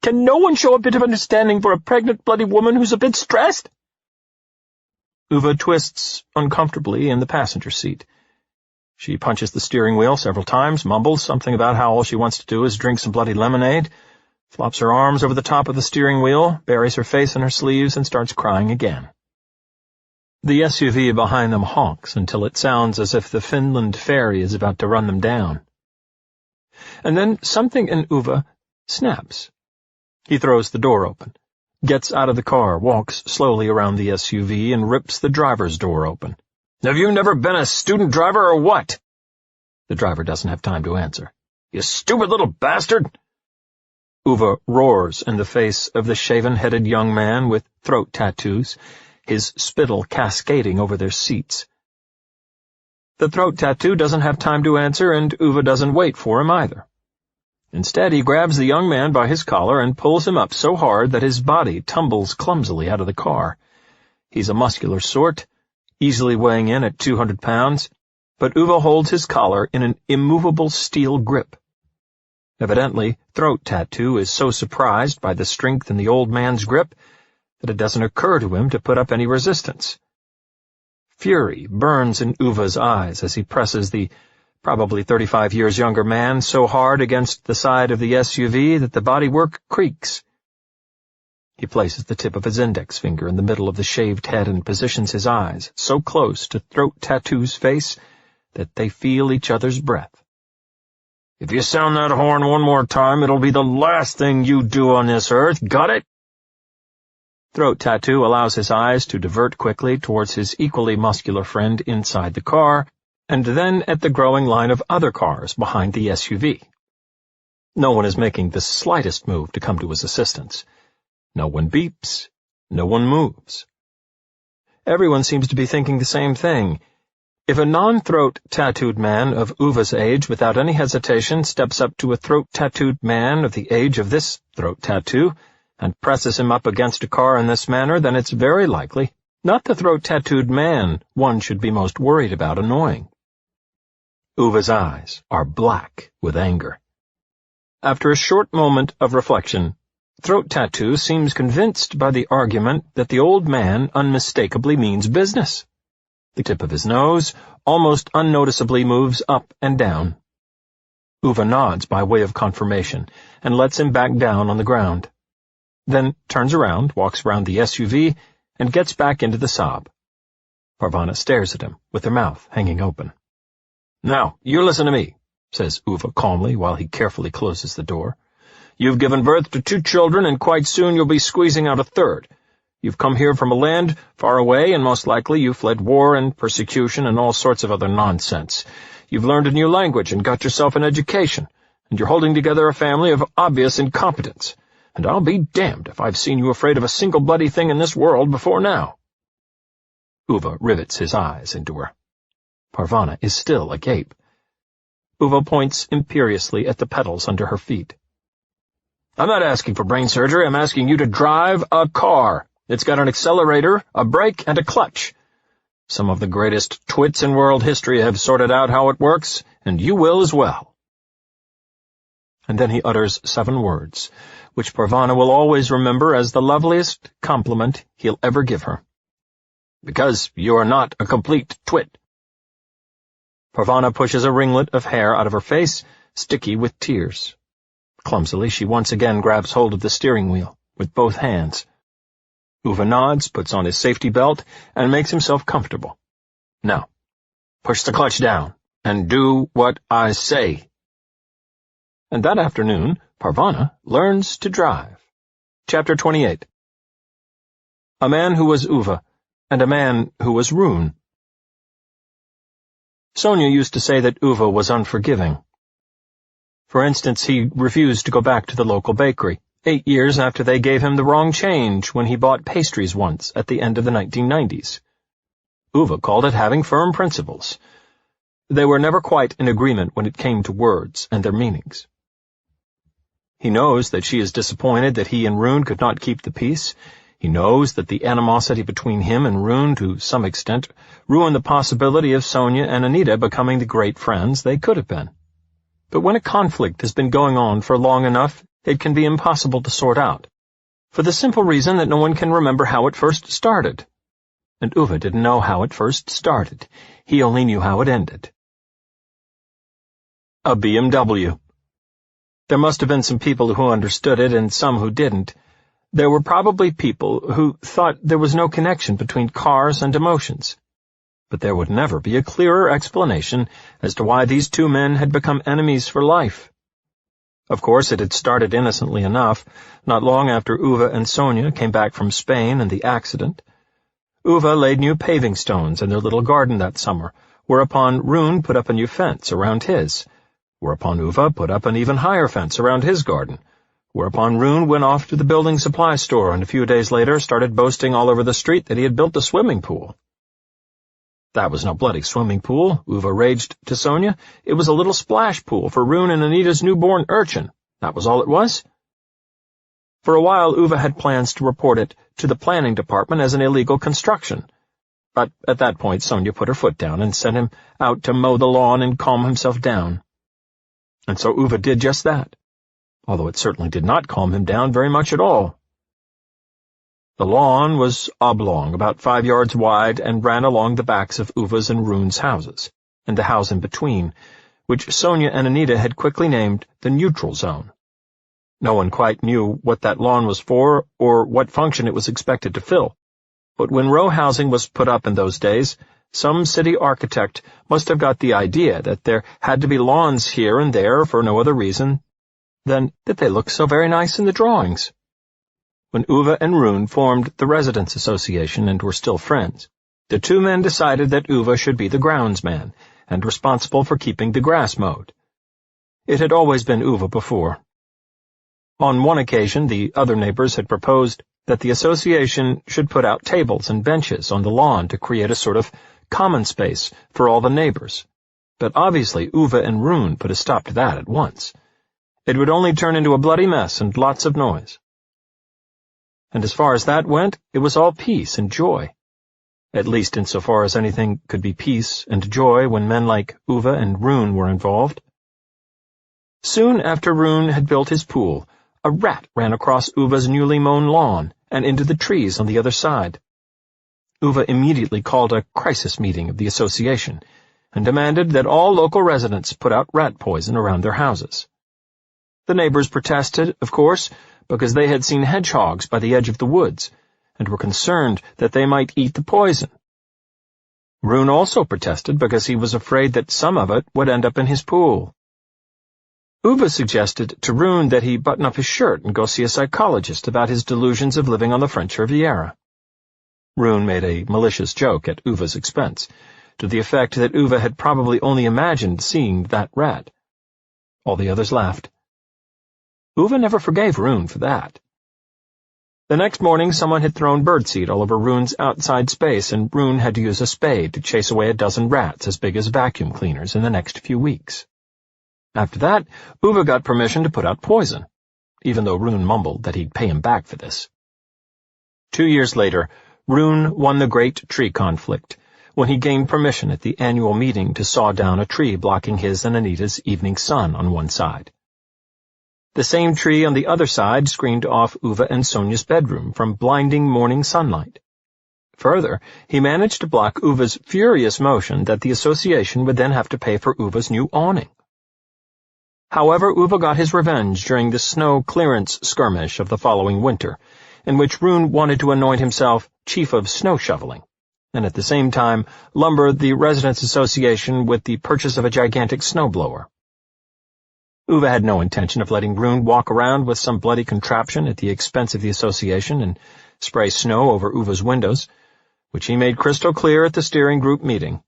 Can no one show a bit of understanding for a pregnant bloody woman who's a bit stressed?" Ove twists uncomfortably in the passenger seat. She punches the steering wheel several times, mumbles something about how all she wants to do is drink some bloody lemonade, flops her arms over the top of the steering wheel, buries her face in her sleeves, and starts crying again. The SUV behind them honks until it sounds as if the Finland ferry is about to run them down. And then something in Ove snaps. He throws the door open, gets out of the car, walks slowly around the SUV, and rips the driver's door open. "Have you never been a student driver or what?" The driver doesn't have time to answer. "You stupid little bastard!" Ove roars in the face of the shaven-headed young man with throat tattoos, his spittle cascading over their seats. The throat tattoo doesn't have time to answer, and Ove doesn't wait for him either. Instead, he grabs the young man by his collar and pulls him up so hard that his body tumbles clumsily out of the car. He's a muscular sort, easily weighing in at 200 pounds, but Ove holds his collar in an immovable steel grip. Evidently, Throat Tattoo is so surprised by the strength in the old man's grip that it doesn't occur to him to put up any resistance. Fury burns in Uva's eyes as he presses the probably 35 years younger man so hard against the side of the SUV that the bodywork creaks. He places the tip of his index finger in the middle of the shaved head and positions his eyes so close to Throat Tattoo's face that they feel each other's breath. "If you sound that horn one more time, it'll be the last thing you do on this earth, got it?" Throat Tattoo allows his eyes to divert quickly towards his equally muscular friend inside the car, and then at the growing line of other cars behind the SUV. No one is making the slightest move to come to his assistance. No one beeps. No one moves. Everyone seems to be thinking the same thing. If a non-throat tattooed man of Uva's age without any hesitation steps up to a throat tattooed man of the age of this throat tattoo and presses him up against a car in this manner, then it's very likely not the throat tattooed man one should be most worried about annoying. Uva's eyes are black with anger. After a short moment of reflection, Throat Tattoo seems convinced by the argument that the old man unmistakably means business. The tip of his nose almost unnoticeably moves up and down. Ove nods by way of confirmation and lets him back down on the ground. Then turns around, walks round the SUV, and gets back into the Saab. Parvana stares at him, with her mouth hanging open. "Now, you listen to me," says Ove calmly while he carefully closes the door. "You've given birth to 2 children, and quite soon you'll be squeezing out a third. You've come here from a land far away, and most likely you fled war and persecution and all sorts of other nonsense. You've learned a new language and got yourself an education, and you're holding together a family of obvious incompetence. And I'll be damned if I've seen you afraid of a single bloody thing in this world before now." Ove rivets his eyes into her. Parvana is still agape. Ove points imperiously at the pedals under her feet. "I'm not asking for brain surgery. I'm asking you to drive a car. It's got an accelerator, a brake, and a clutch. Some of the greatest twits in world history have sorted out how it works, and you will as well." And then he utters 7 words, which Parvana will always remember as the loveliest compliment he'll ever give her. "Because you are not a complete twit." Parvana pushes a ringlet of hair out of her face, sticky with tears. Clumsily, she once again grabs hold of the steering wheel with both hands. Ove nods, puts on his safety belt, and makes himself comfortable. "Now, push the clutch down, and do what I say." and that afternoon, Parvana learns to drive. Chapter 28. A man who was Ove, and a man who was Rune. Sonia used to say that Ove was unforgiving. For instance, he refused to go back to the local bakery, 8 years after they gave him the wrong change when he bought pastries once at the end of the 1990s. Ove called it having firm principles. They were never quite in agreement when it came to words and their meanings. He knows that she is disappointed that he and Rune could not keep the peace. He knows that the animosity between him and Rune, to some extent, ruined the possibility of Sonia and Anita becoming the great friends they could have been. But when a conflict has been going on for long enough, it can be impossible to sort out, for the simple reason that no one can remember how it first started. And Ove didn't know how it first started. He only knew how it ended. A BMW. There must have been some people who understood it and some who didn't. There were probably people who thought there was no connection between cars and emotions. But there would never be a clearer explanation as to why these two men had become enemies for life. Of course, it had started innocently enough, not long after Ove and Sonia came back from Spain and the accident. Ove laid new paving stones in their little garden that summer, whereupon Rune put up a new fence around his, whereupon Ove put up an even higher fence around his garden, whereupon Rune went off to the building supply store and a few days later started boasting all over the street that he had built a swimming pool. That was no bloody swimming pool, Ove raged to Sonia. It was a little splash pool for Rune and Anita's newborn urchin. That was all it was. For a while, Ove had plans to report it to the planning department as an illegal construction. But at that point, Sonia put her foot down and sent him out to mow the lawn and calm himself down. And so Ove did just that, although it certainly did not calm him down very much at all. The lawn was oblong, about 5 yards wide, and ran along the backs of Uve's and Rune's houses, and the house in between, which Sonia and Anita had quickly named the neutral zone. No one quite knew what that lawn was for or what function it was expected to fill, but when row housing was put up in those days, some city architect must have got the idea that there had to be lawns here and there for no other reason than that they looked so very nice in the drawings. When Ove and Rune formed the Residents' Association and were still friends, the two men decided that Ove should be the groundsman and responsible for keeping the grass mowed. It had always been Ove before. On one occasion, the other neighbors had proposed that the association should put out tables and benches on the lawn to create a sort of common space for all the neighbors. But obviously Ove and Rune put a stop to that at once. It would only turn into a bloody mess and lots of noise. And as far as that went, it was all peace and joy. At least insofar as anything could be peace and joy when men like Ove and Rune were involved. Soon after Rune had built his pool, a rat ran across Uve's newly mown lawn and into the trees on the other side. Ove immediately called a crisis meeting of the association and demanded that all local residents put out rat poison around their houses. The neighbors protested, of course, because they had seen hedgehogs by the edge of the woods and were concerned that they might eat the poison. Rune also protested because he was afraid that some of it would end up in his pool. Ove suggested to Rune that he button up his shirt and go see a psychologist about his delusions of living on the French Riviera. Rune made a malicious joke at Uve's expense, to the effect that Ove had probably only imagined seeing that rat. All the others laughed. Ove never forgave Rune for that. The next morning someone had thrown birdseed all over Rune's outside space, and Rune had to use a spade to chase away a dozen rats as big as vacuum cleaners in the next few weeks. After that, Ove got permission to put out poison, even though Rune mumbled that he'd pay him back for this. 2 years later, Rune won the great tree conflict, when he gained permission at the annual meeting to saw down a tree blocking his and Anita's evening sun on one side. The same tree on the other side screened off Ove and Sonia's bedroom from blinding morning sunlight. Further, he managed to block Uve's furious motion that the association would then have to pay for Uve's new awning. However, Ove got his revenge during the snow clearance skirmish of the following winter, in which Rune wanted to anoint himself chief of snow shoveling, and at the same time lumber the Residents' Association with the purchase of a gigantic snowblower. Ove had no intention of letting Rune walk around with some bloody contraption at the expense of the association and spray snow over Ove's windows, which he made crystal clear at the steering group meeting.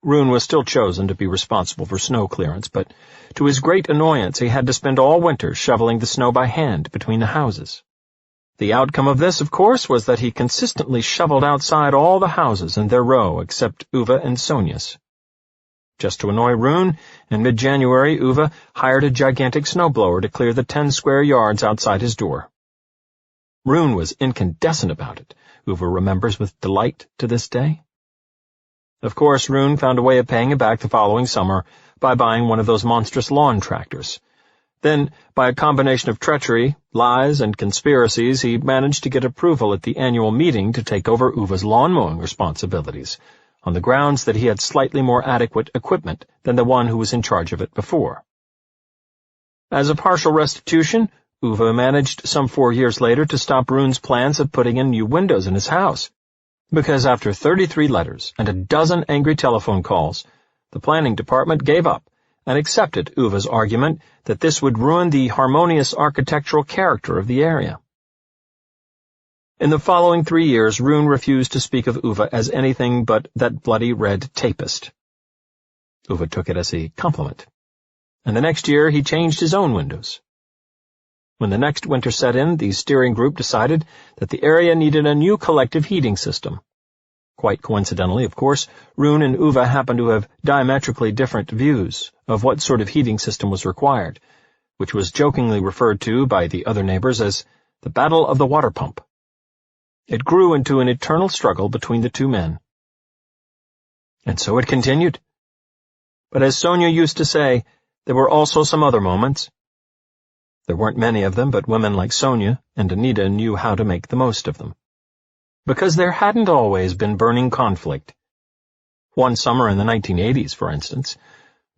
Rune was still chosen to be responsible for snow clearance, but to his great annoyance he had to spend all winter shoveling the snow by hand between the houses. The outcome of this, of course, was that he consistently shoveled outside all the houses in their row except Ove and Sonia's. Just to annoy Rune, in mid-January Ove hired a gigantic snowblower to clear the 10 square yards outside his door. Rune was incandescent about it, Ove remembers with delight to this day. Of course, Rune found a way of paying it back the following summer by buying one of those monstrous lawn tractors. Then, by a combination of treachery, lies, and conspiracies, he managed to get approval at the annual meeting to take over Ove's lawn-mowing responsibilities, on the grounds that he had slightly more adequate equipment than the one who was in charge of it before. As a partial restitution, Ove managed some 4 years later to stop Rune's plans of putting in new windows in his house, because after 33 letters and a dozen angry telephone calls, the planning department gave up and accepted Ove's argument that this would ruin the harmonious architectural character of the area. In the following 3 years, Rune refused to speak of Ove as anything but that bloody red tapist. Ove took it as a compliment, and the next year he changed his own windows. When the next winter set in, the steering group decided that the area needed a new collective heating system. Quite coincidentally, of course, Rune and Ove happened to have diametrically different views of what sort of heating system was required, which was jokingly referred to by the other neighbors as the Battle of the Water Pump. It grew into an eternal struggle between the two men. And so it continued. But as Sonia used to say, there were also some other moments. There weren't many of them, but women like Sonia and Anita knew how to make the most of them. Because there hadn't always been burning conflict. One summer in the 1980s, for instance,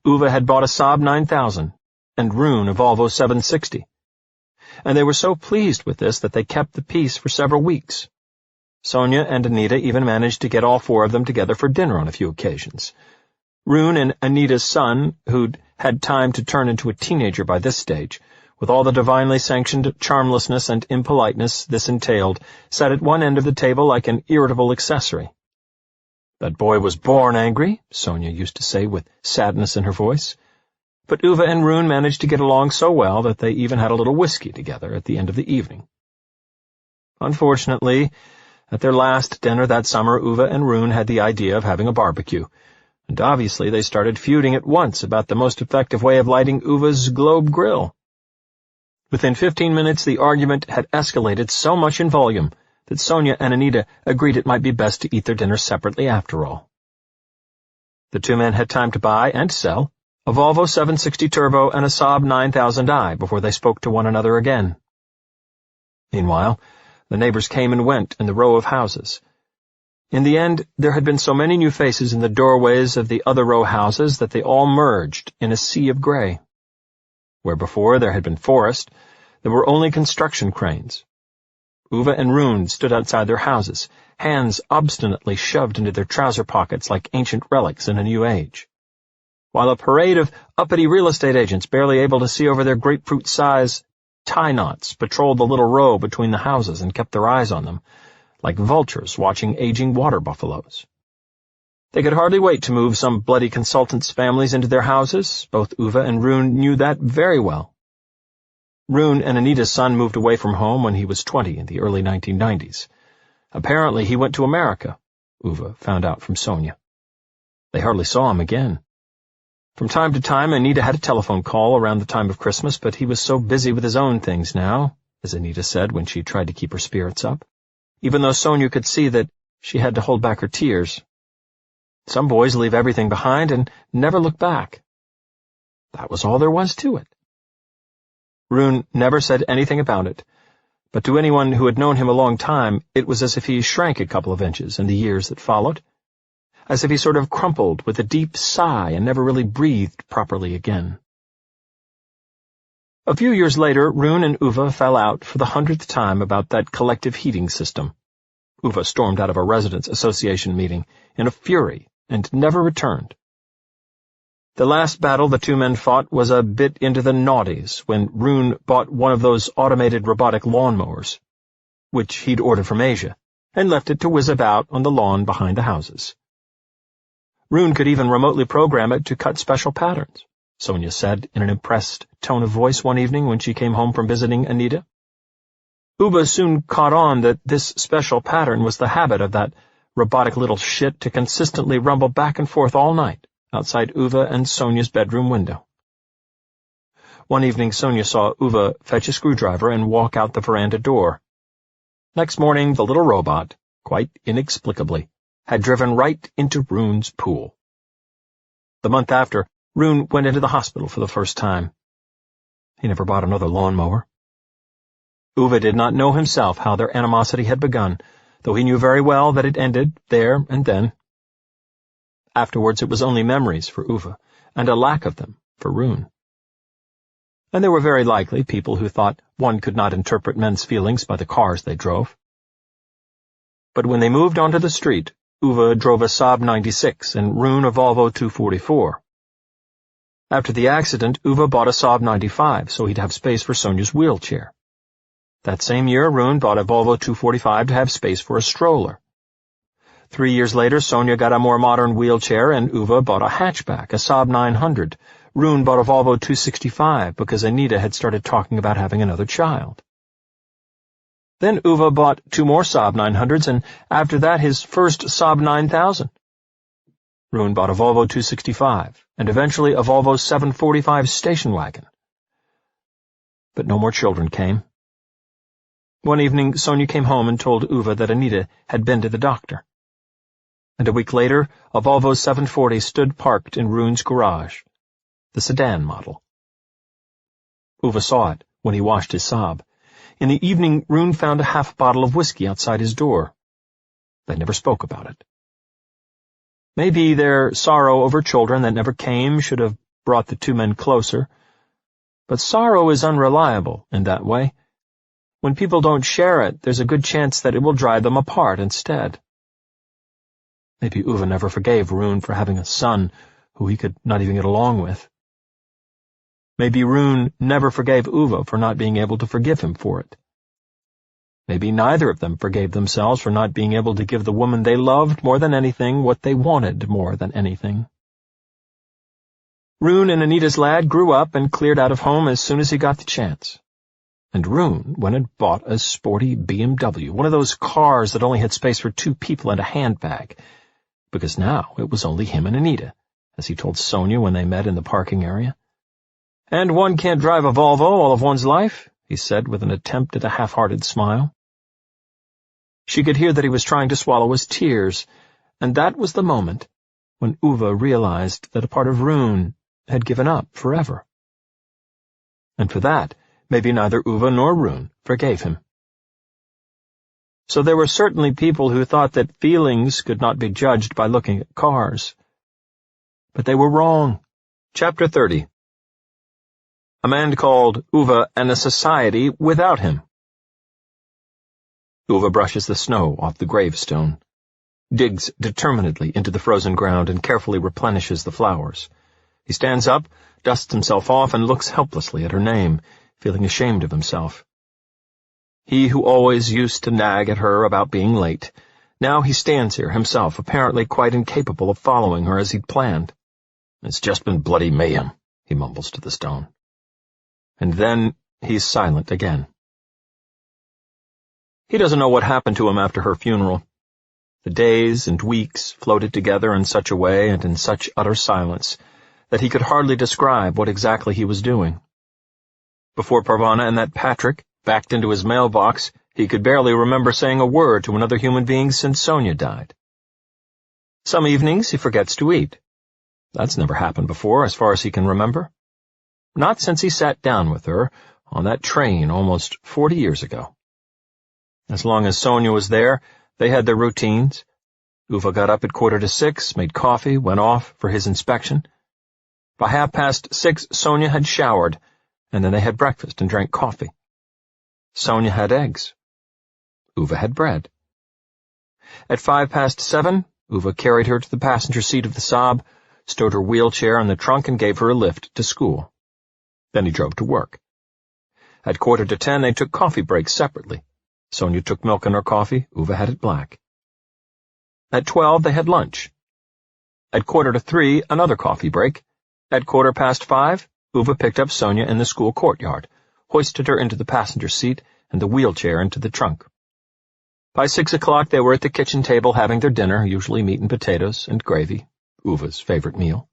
Ove had bought a Saab 9000 and Rune a Volvo 760. And they were so pleased with this that they kept the peace for several weeks. Sonia and Anita even managed to get all 4 of them together for dinner on a few occasions. Rune and Anita's son, who'd had time to turn into a teenager by this stage, with all the divinely sanctioned charmlessness and impoliteness this entailed, sat at one end of the table like an irritable accessory. That boy was born angry, Sonia used to say with sadness in her voice. But Ove and Rune managed to get along so well that they even had a little whiskey together at the end of the evening. Unfortunately, at their last dinner that summer, Ove and Rune had the idea of having a barbecue, and obviously they started feuding at once about the most effective way of lighting Uve's globe grill. Within 15 minutes, the argument had escalated so much in volume that Sonia and Anita agreed it might be best to eat their dinner separately after all. The two men had time to buy and sell a Volvo 760 Turbo and a Saab 9000i before they spoke to one another again. Meanwhile, the neighbors came and went in the row of houses. In the end, there had been so many new faces in the doorways of the other row houses that they all merged in a sea of gray. Where before there had been forest, there were only construction cranes. Ove and Rune stood outside their houses, hands obstinately shoved into their trouser pockets like ancient relics in a new age, while a parade of uppity real estate agents barely able to see over their grapefruit-size tie knots patrolled the little row between the houses and kept their eyes on them, like vultures watching aging water buffaloes. They could hardly wait to move some bloody consultants' families into their houses. Both Ove and Rune knew that very well. Rune and Anita's son moved away from home when he was 20 in the early 1990s. Apparently he went to America, Ove found out from Sonia. They hardly saw him again. From time to time, Anita had a telephone call around the time of Christmas, but he was so busy with his own things now, as Anita said when she tried to keep her spirits up, even though Sonia could see that she had to hold back her tears. Some boys leave everything behind and never look back. That was all there was to it. Rune never said anything about it, but to anyone who had known him a long time, it was as if he shrank a couple of inches in the years that followed, as if he sort of crumpled with a deep sigh and never really breathed properly again. A few years later, Rune and Ove fell out for the 100th time about that collective heating system. Ove stormed out of a residents' association meeting in a fury and never returned. The last battle the two men fought was a bit into the noughties, when Rune bought one of those automated robotic lawnmowers, which he'd ordered from Asia, and left it to whiz about on the lawn behind the houses. Rune could even remotely program it to cut special patterns, Sonia said in an impressed tone of voice one evening when she came home from visiting Anita. Ove soon caught on that this special pattern was the habit of that robotic little shit to consistently rumble back and forth all night outside Ove and Sonia's bedroom window. One evening Sonia saw Ove fetch a screwdriver and walk out the veranda door. Next morning the little robot, quite inexplicably, had driven right into Rune's pool. The month after, Rune went into the hospital for the first time. He never bought another lawnmower. Ove did not know himself how their animosity had begun, though he knew very well that it ended there and then. Afterwards it was only memories for Ove, and a lack of them for Rune. And there were very likely people who thought one could not interpret men's feelings by the cars they drove. But when they moved onto the street, Ove drove a Saab 96 and Rune a Volvo 244. After the accident, Ove bought a Saab 95 so he'd have space for Sonia's wheelchair. That same year, Rune bought a Volvo 245 to have space for a stroller. 3 years later, Sonia got a more modern wheelchair and Ove bought a hatchback, a Saab 900. Rune bought a Volvo 265 because Anita had started talking about having another child. Then Ove bought 2 more Saab 900s and after that his first Saab 9000. Rune bought a Volvo 265 and eventually a Volvo 745 station wagon. But no more children came. One evening, Sonia came home and told Ove that Anita had been to the doctor. And a week later, a Volvo 740 stood parked in Rune's garage, the sedan model. Ove saw it when he washed his Saab. In the evening, Rune found a half bottle of whiskey outside his door. They never spoke about it. Maybe their sorrow over children that never came should have brought the two men closer. But sorrow is unreliable in that way. When people don't share it, there's a good chance that it will drive them apart instead. Maybe Ove never forgave Rune for having a son who he could not even get along with. Maybe Rune never forgave Ove for not being able to forgive him for it. Maybe neither of them forgave themselves for not being able to give the woman they loved more than anything what they wanted more than anything. Rune and Anita's lad grew up and cleared out of home as soon as he got the chance. And Rune went and bought a sporty BMW, one of those cars that only had space for 2 people and a handbag, because now it was only him and Anita, as he told Sonia when they met in the parking area. And one can't drive a Volvo all of one's life, he said with an attempt at a half-hearted smile. She could hear that he was trying to swallow his tears, and that was the moment when Ove realized that a part of Rune had given up forever. And for that, maybe neither Ove nor Rune forgave him. So there were certainly people who thought that feelings could not be judged by looking at cars. But they were wrong. Chapter 30. A Man Called Ove and a Society Without Him. Ove brushes the snow off the gravestone, digs determinedly into the frozen ground, and carefully replenishes the flowers. He stands up, dusts himself off, and looks helplessly at her name, feeling ashamed of himself. He who always used to nag at her about being late, now he stands here himself, apparently quite incapable of following her as he'd planned. "It's just been bloody mayhem," he mumbles to the stone. And then he's silent again. He doesn't know what happened to him after her funeral. The days and weeks floated together in such a way and in such utter silence that he could hardly describe what exactly he was doing. Before Parvana and that Patrick backed into his mailbox, he could barely remember saying a word to another human being since Sonia died. Some evenings he forgets to eat. That's never happened before, as far as he can remember. Not since he sat down with her on that train almost 40 years ago. As long as Sonia was there, they had their routines. Ove got up at 5:45, made coffee, went off for his inspection. By 6:30, Sonia had showered, and then they had breakfast and drank coffee. Sonia had eggs. Ove had bread. At 7:05, Ove carried her to the passenger seat of the Saab, stowed her wheelchair in the trunk and gave her a lift to school. Then he drove to work. At 9:45 they took coffee breaks separately. Sonia took milk in her coffee, Ove had it black. At 12 they had lunch. At 2:45 another coffee break. At 5:15 Ove picked up Sonia in the school courtyard, hoisted her into the passenger seat and the wheelchair into the trunk. By 6 o'clock they were at the kitchen table having their dinner, usually meat and potatoes and gravy, Uve's favorite meal.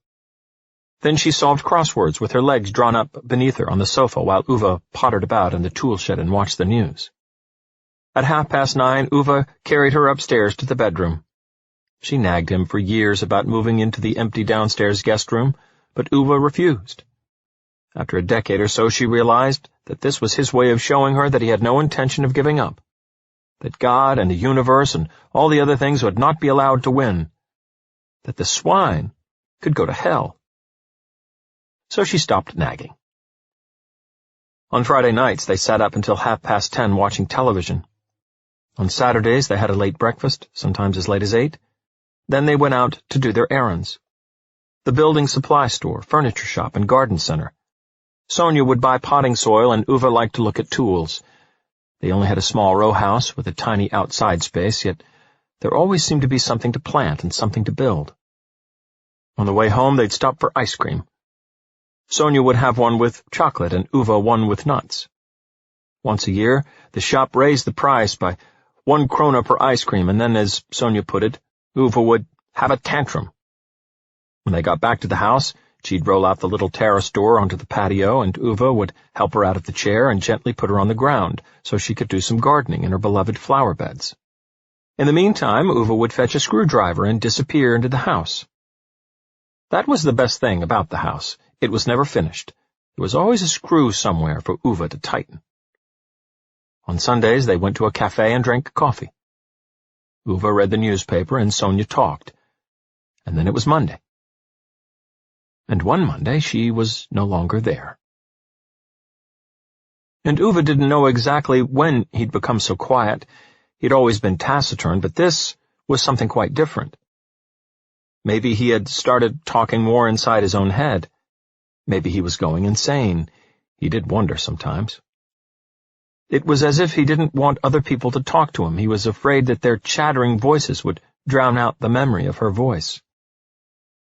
Then she solved crosswords with her legs drawn up beneath her on the sofa while Ove pottered about in the tool shed and watched the news. At 9:30 Ove carried her upstairs to the bedroom. She nagged him for years about moving into the empty downstairs guest room, but Ove refused. After a decade or so she realized that this was his way of showing her that he had no intention of giving up, that God and the universe and all the other things would not be allowed to win, that the swine could go to hell. So she stopped nagging. On Friday nights they sat up until 10:30 watching television. On Saturdays they had a late breakfast, sometimes as late as 8. Then they went out to do their errands. The building supply store, furniture shop, and garden center. Sonia would buy potting soil and Ove liked to look at tools. They only had a small row house with a tiny outside space, yet there always seemed to be something to plant and something to build. On the way home they'd stop for ice cream. Sonia would have one with chocolate and Ove one with nuts. Once a year, the shop raised the price by 1 krona per ice cream, and then, as Sonia put it, Ove would have a tantrum. When they got back to the house, she'd roll out the little terrace door onto the patio, and Ove would help her out of the chair and gently put her on the ground so she could do some gardening in her beloved flower beds. In the meantime, Ove would fetch a screwdriver and disappear into the house. That was the best thing about the house. It was never finished. There was always a screw somewhere for Ove to tighten. On Sundays, they went to a cafe and drank coffee. Ove read the newspaper and Sonia talked. And then it was Monday. And one Monday she was no longer there. And Ove didn't know exactly when he'd become so quiet. He'd always been taciturn, but this was something quite different. Maybe he had started talking more inside his own head. Maybe he was going insane. He did wonder sometimes. It was as if he didn't want other people to talk to him. He was afraid that their chattering voices would drown out the memory of her voice.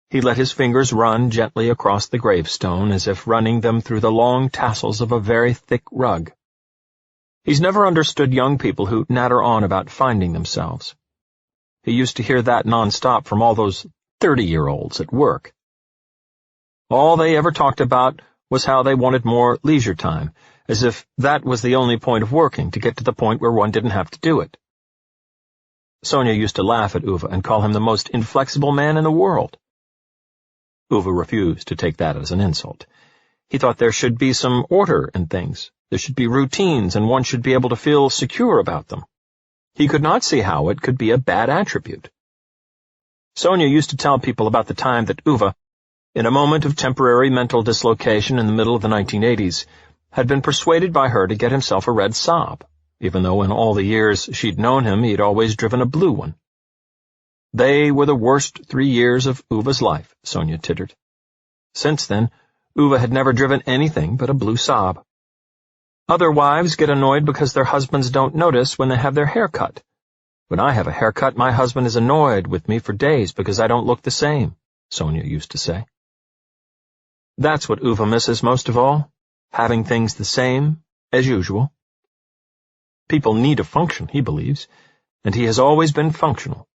He let his fingers run gently across the gravestone, as if running them through the long tassels of a very thick rug. He's never understood young people who natter on about finding themselves. He used to hear that nonstop from all those 30-year-olds at work. All they ever talked about was how they wanted more leisure time, as if that was the only point of working, to get to the point where one didn't have to do it. Sonia used to laugh at Ove and call him the most inflexible man in the world. Ove refused to take that as an insult. He thought there should be some order in things. There should be routines, and one should be able to feel secure about them. He could not see how it could be a bad attribute. Sonia used to tell people about the time that Ove, in a moment of temporary mental dislocation in the middle of the 1980s, had been persuaded by her to get himself a red Saab, even though in all the years she'd known him he'd always driven a blue one. They were the worst 3 years of Ove's life, Sonia tittered. Since then, Ove had never driven anything but a blue Saab. Other wives get annoyed because their husbands don't notice when they have their hair cut. When I have a haircut, my husband is annoyed with me for days because I don't look the same, Sonia used to say. That's what Ove misses most of all, having things the same as usual. People need a function, he believes, and he has always been functional.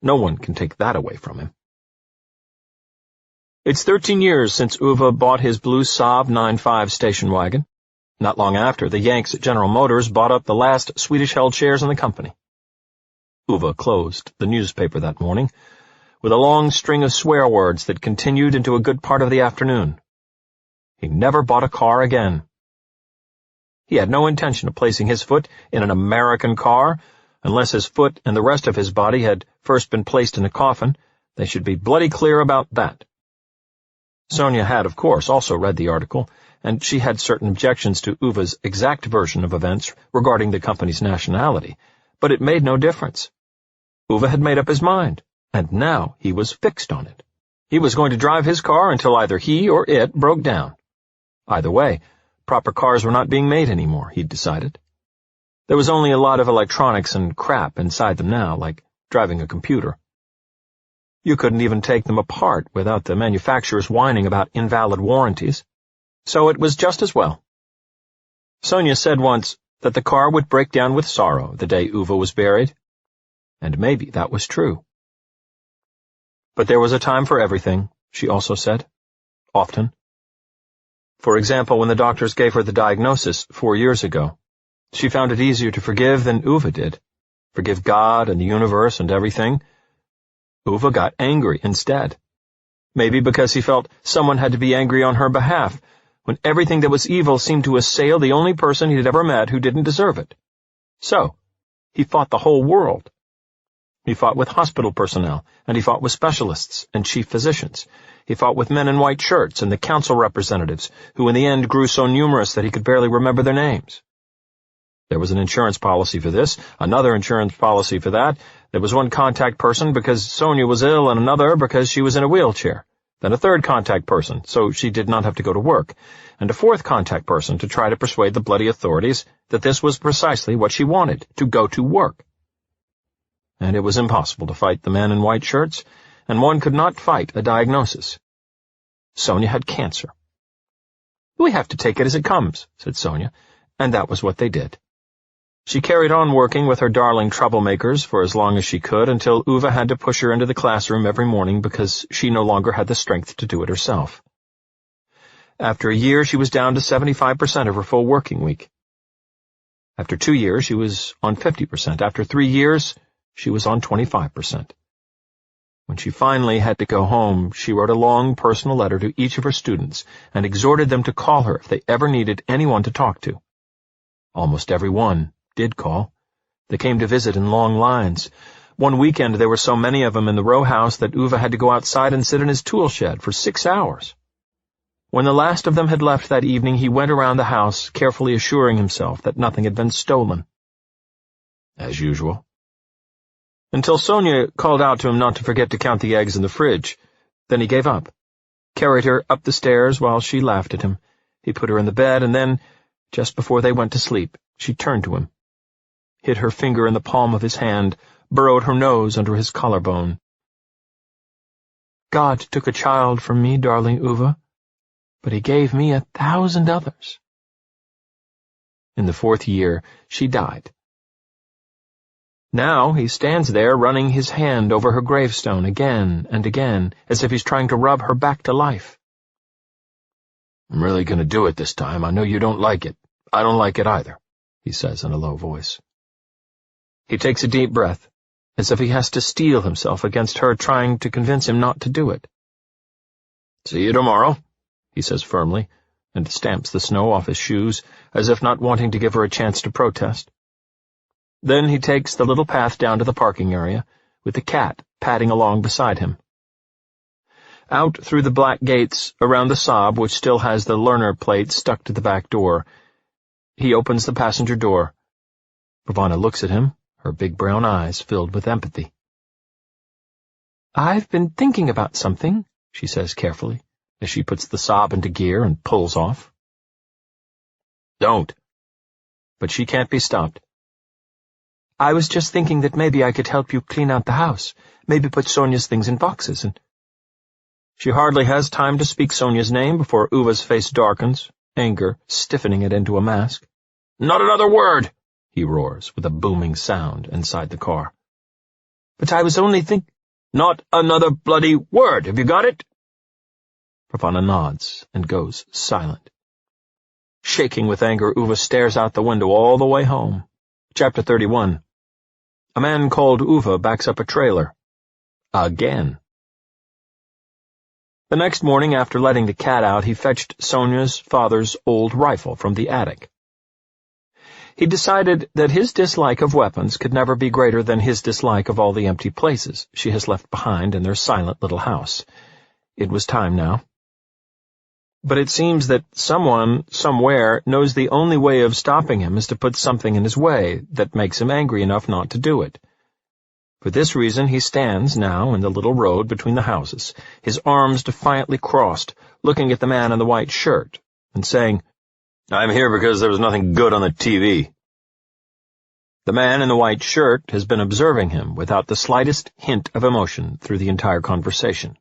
No one can take that away from him. It's 13 years since Ove bought his blue Saab 9.5 station wagon. Not long after, the Yanks at General Motors bought up the last Swedish-held shares in the company. Ove closed the newspaper that morning with a long string of swear words that continued into a good part of the afternoon. He never bought a car again. He had no intention of placing his foot in an American car unless his foot and the rest of his body had first been placed in a coffin. They should be bloody clear about that. Sonia had, of course, also read the article, and she had certain objections to Ove's exact version of events regarding the company's nationality, but it made no difference. Ove had made up his mind, and now he was fixed on it. He was going to drive his car until either he or it broke down. Either way, proper cars were not being made anymore, he'd decided. There was only a lot of electronics and crap inside them now, like driving a computer. You couldn't even take them apart without the manufacturers whining about invalid warranties. So it was just as well. Sonia said once that the car would break down with sorrow the day Ove was buried. And maybe that was true. But there was a time for everything, she also said. Often. For example, when the doctors gave her the diagnosis 4 years ago, she found it easier to forgive than Ove did. Forgive God and the universe and everything. Ove got angry instead. Maybe because he felt someone had to be angry on her behalf, when everything that was evil seemed to assail the only person he had ever met who didn't deserve it. So, he fought the whole world. He fought with hospital personnel, and he fought with specialists and chief physicians. He fought with men in white shirts and the council representatives, who in the end grew so numerous that he could barely remember their names. There was an insurance policy for this, another insurance policy for that. There was one contact person because Sonia was ill and another because she was in a wheelchair. Then a third contact person, so she did not have to go to work, and a fourth contact person to try to persuade the bloody authorities that this was precisely what she wanted, to go to work. And it was impossible to fight the men in white shirts, and one could not fight a diagnosis. Sonia had cancer. "We have to take it as it comes," said Sonia, and that was what they did. She carried on working with her darling troublemakers for as long as she could until Ove had to push her into the classroom every morning because she no longer had the strength to do it herself. After a year, she was down to 75% of her full working week. After 2 years, she was on 50%. After 3 years, she was on 25%. When she finally had to go home, she wrote a long personal letter to each of her students and exhorted them to call her if they ever needed anyone to talk to. Almost every one did call. They came to visit in long lines. One weekend there were so many of them in the row house that Ove had to go outside and sit in his tool shed for 6 hours. When the last of them had left that evening, he went around the house, carefully assuring himself that nothing had been stolen. As usual. Until Sonia called out to him not to forget to count the eggs in the fridge. Then he gave up, carried her up the stairs while she laughed at him. He put her in the bed, and then, just before they went to sleep, she turned to him, hid her finger in the palm of his hand, burrowed her nose under his collarbone. "God took a child from me, darling Ove, but he gave me 1,000 others." In the 4th year, she died. Now he stands there running his hand over her gravestone again and again, as if he's trying to rub her back to life. "I'm really going to do it this time. I know you don't like it. I don't like it either," he says in a low voice. He takes a deep breath, as if he has to steel himself against her trying to convince him not to do it. "See you tomorrow," he says firmly, and stamps the snow off his shoes, as if not wanting to give her a chance to protest. Then he takes the little path down to the parking area, with the cat padding along beside him. Out through the black gates, around the Saab, which still has the learner plate stuck to the back door, he opens the passenger door. Ravana looks at him, her big brown eyes filled with empathy. "I've been thinking about something," she says carefully, as she puts the Saab into gear and pulls off. "Don't." But she can't be stopped. "I was just thinking that maybe I could help you clean out the house, maybe put Sonia's things in boxes and—" She hardly has time to speak Sonia's name before Uva's face darkens, anger stiffening it into a mask. "Not another word!" he roars, with a booming sound inside the car. "But I was only "Not another bloody word! Have you got it?" Ravana nods and goes silent. Shaking with anger, Uva stares out the window all the way home. Chapter 31. A Man Called Ove backs up a trailer. Again. The next morning, after letting the cat out, he fetched Sonia's father's old rifle from the attic. He decided that his dislike of weapons could never be greater than his dislike of all the empty places she has left behind in their silent little house. It was time now. But it seems that someone, somewhere, knows the only way of stopping him is to put something in his way that makes him angry enough not to do it. For this reason he stands now in the little road between the houses, his arms defiantly crossed, looking at the man in the white shirt, and saying, "I'm here because there was nothing good on the TV." The man in the white shirt has been observing him without the slightest hint of emotion through the entire conversation.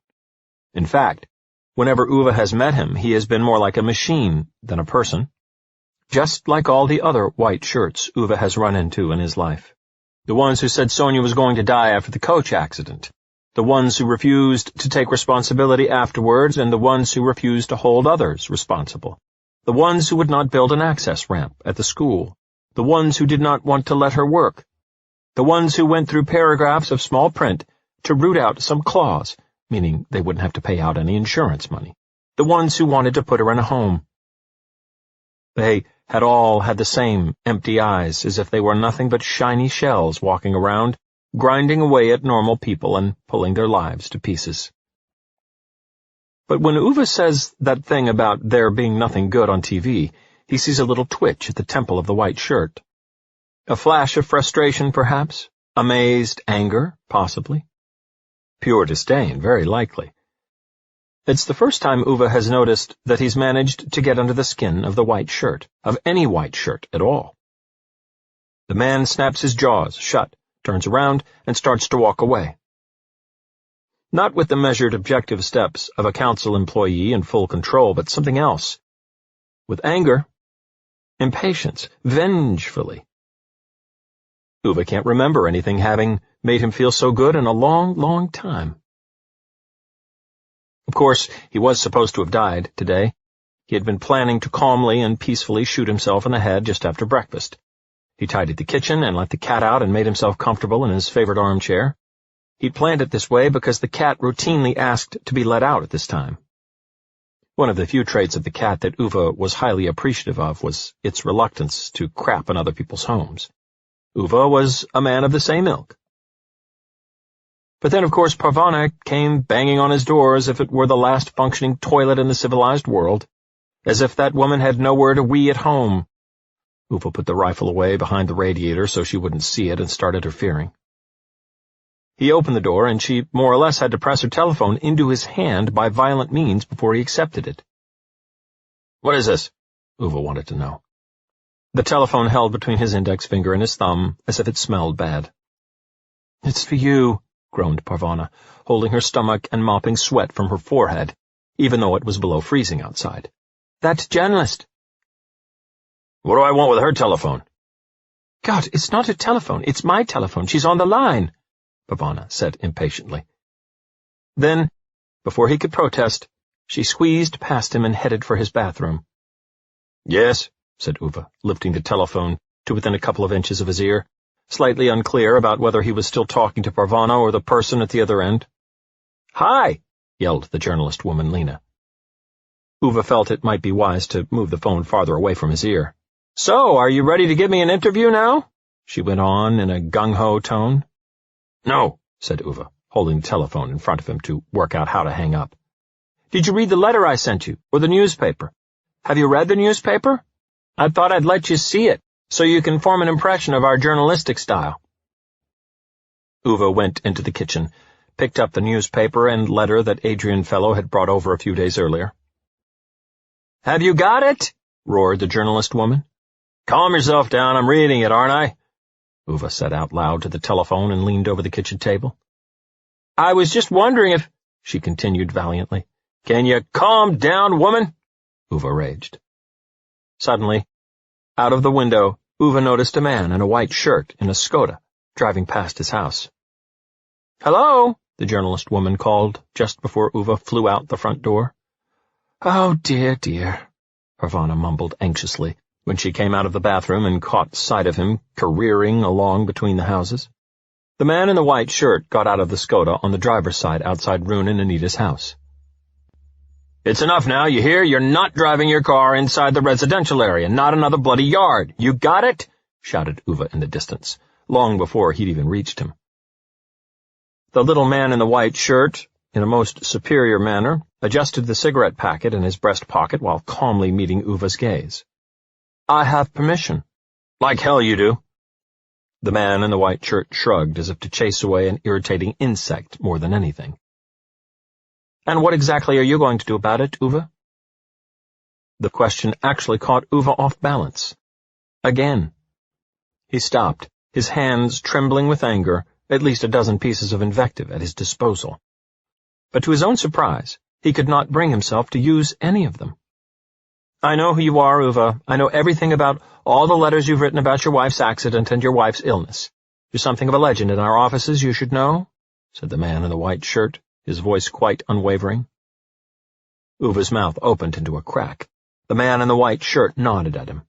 In fact, whenever Ove has met him, he has been more like a machine than a person, just like all the other white shirts Ove has run into in his life. The ones who said Sonia was going to die after the coach accident, the ones who refused to take responsibility afterwards, and the ones who refused to hold others responsible, the ones who would not build an access ramp at the school, the ones who did not want to let her work, the ones who went through paragraphs of small print to root out some clause, meaning they wouldn't have to pay out any insurance money, the ones who wanted to put her in a home. They had all had the same empty eyes, as if they were nothing but shiny shells walking around, grinding away at normal people and pulling their lives to pieces. But when Ove says that thing about there being nothing good on TV, he sees a little twitch at the temple of the white shirt. A flash of frustration, perhaps? Amazed anger, possibly? Pure disdain, very likely. It's the first time Ove has noticed that he's managed to get under the skin of the white shirt, of any white shirt at all. The man snaps his jaws shut, turns around, and starts to walk away. Not with the measured, objective steps of a council employee in full control, but something else. With anger, impatience, vengefully. Ove can't remember anything having made him feel so good in a long, long time. Of course, he was supposed to have died today. He had been planning to calmly and peacefully shoot himself in the head just after breakfast. He tidied the kitchen and let the cat out and made himself comfortable in his favorite armchair. He'd planned it this way because the cat routinely asked to be let out at this time. One of the few traits of the cat that Ove was highly appreciative of was its reluctance to crap in other people's homes. Ove was a man of the same ilk. But then, of course, Parvana came banging on his door as if it were the last functioning toilet in the civilized world, as if that woman had nowhere to wee at home. Ove put the rifle away behind the radiator so she wouldn't see it and start interfering. He opened the door, and she more or less had to press her telephone into his hand by violent means before he accepted it. "What is this?" Ove wanted to know. The telephone held between his index finger and his thumb, as if it smelled bad. "It's for you," groaned Parvana, holding her stomach and mopping sweat from her forehead, even though it was below freezing outside. "That journalist." "What do I want with her telephone?" "God, it's not a telephone. It's my telephone. She's on the line," Parvana said impatiently. Then, before he could protest, she squeezed past him and headed for his bathroom. "Yes," said Ove, lifting the telephone to within a couple of inches of his ear, slightly unclear about whether he was still talking to Parvana or the person at the other end. "Hi!" yelled the journalist woman, Lena. Ove felt it might be wise to move the phone farther away from his ear. "So, are you ready to give me an interview now?" she went on in a gung-ho tone. "No," said Ove, holding the telephone in front of him to work out how to hang up. "Did you read the letter I sent you, or the newspaper? Have you read the newspaper? I thought I'd let you see it, so you can form an impression of our journalistic style." Ove went into the kitchen, picked up the newspaper and letter that Adrian Fellow had brought over a few days earlier. "Have you got it?" roared the journalist woman. "Calm yourself down, I'm reading it, aren't I?" Ove said out loud to the telephone and leaned over the kitchen table. "I was just wondering if—" she continued valiantly. "Can you calm down, woman?" Ove raged. Suddenly, out of the window, Ove noticed a man in a white shirt in a Skoda, driving past his house. "Hello," the journalist woman called just before Ove flew out the front door. "Oh, dear, dear," Parvana mumbled anxiously when she came out of the bathroom and caught sight of him careering along between the houses. The man in the white shirt got out of the Skoda on the driver's side outside Rune and Anita's house. "It's enough now, you hear? You're not driving your car inside the residential area, not another bloody yard. You got it?" shouted Ove in the distance, long before he'd even reached him. The little man in the white shirt, in a most superior manner, adjusted the cigarette packet in his breast pocket while calmly meeting Uva's gaze. "I have permission." "Like hell you do." The man in the white shirt shrugged as if to chase away an irritating insect more than anything. "And what exactly are you going to do about it, Ove?" The question actually caught Ove off balance. Again. He stopped, his hands trembling with anger, at least a dozen pieces of invective at his disposal. But to his own surprise, he could not bring himself to use any of them. "I know who you are, Ove. I know everything about all the letters you've written about your wife's accident and your wife's illness. You're something of a legend in our offices, you should know," said the man in the white shirt, his voice quite unwavering. Uve's mouth opened into a crack. The man in the white shirt nodded at him.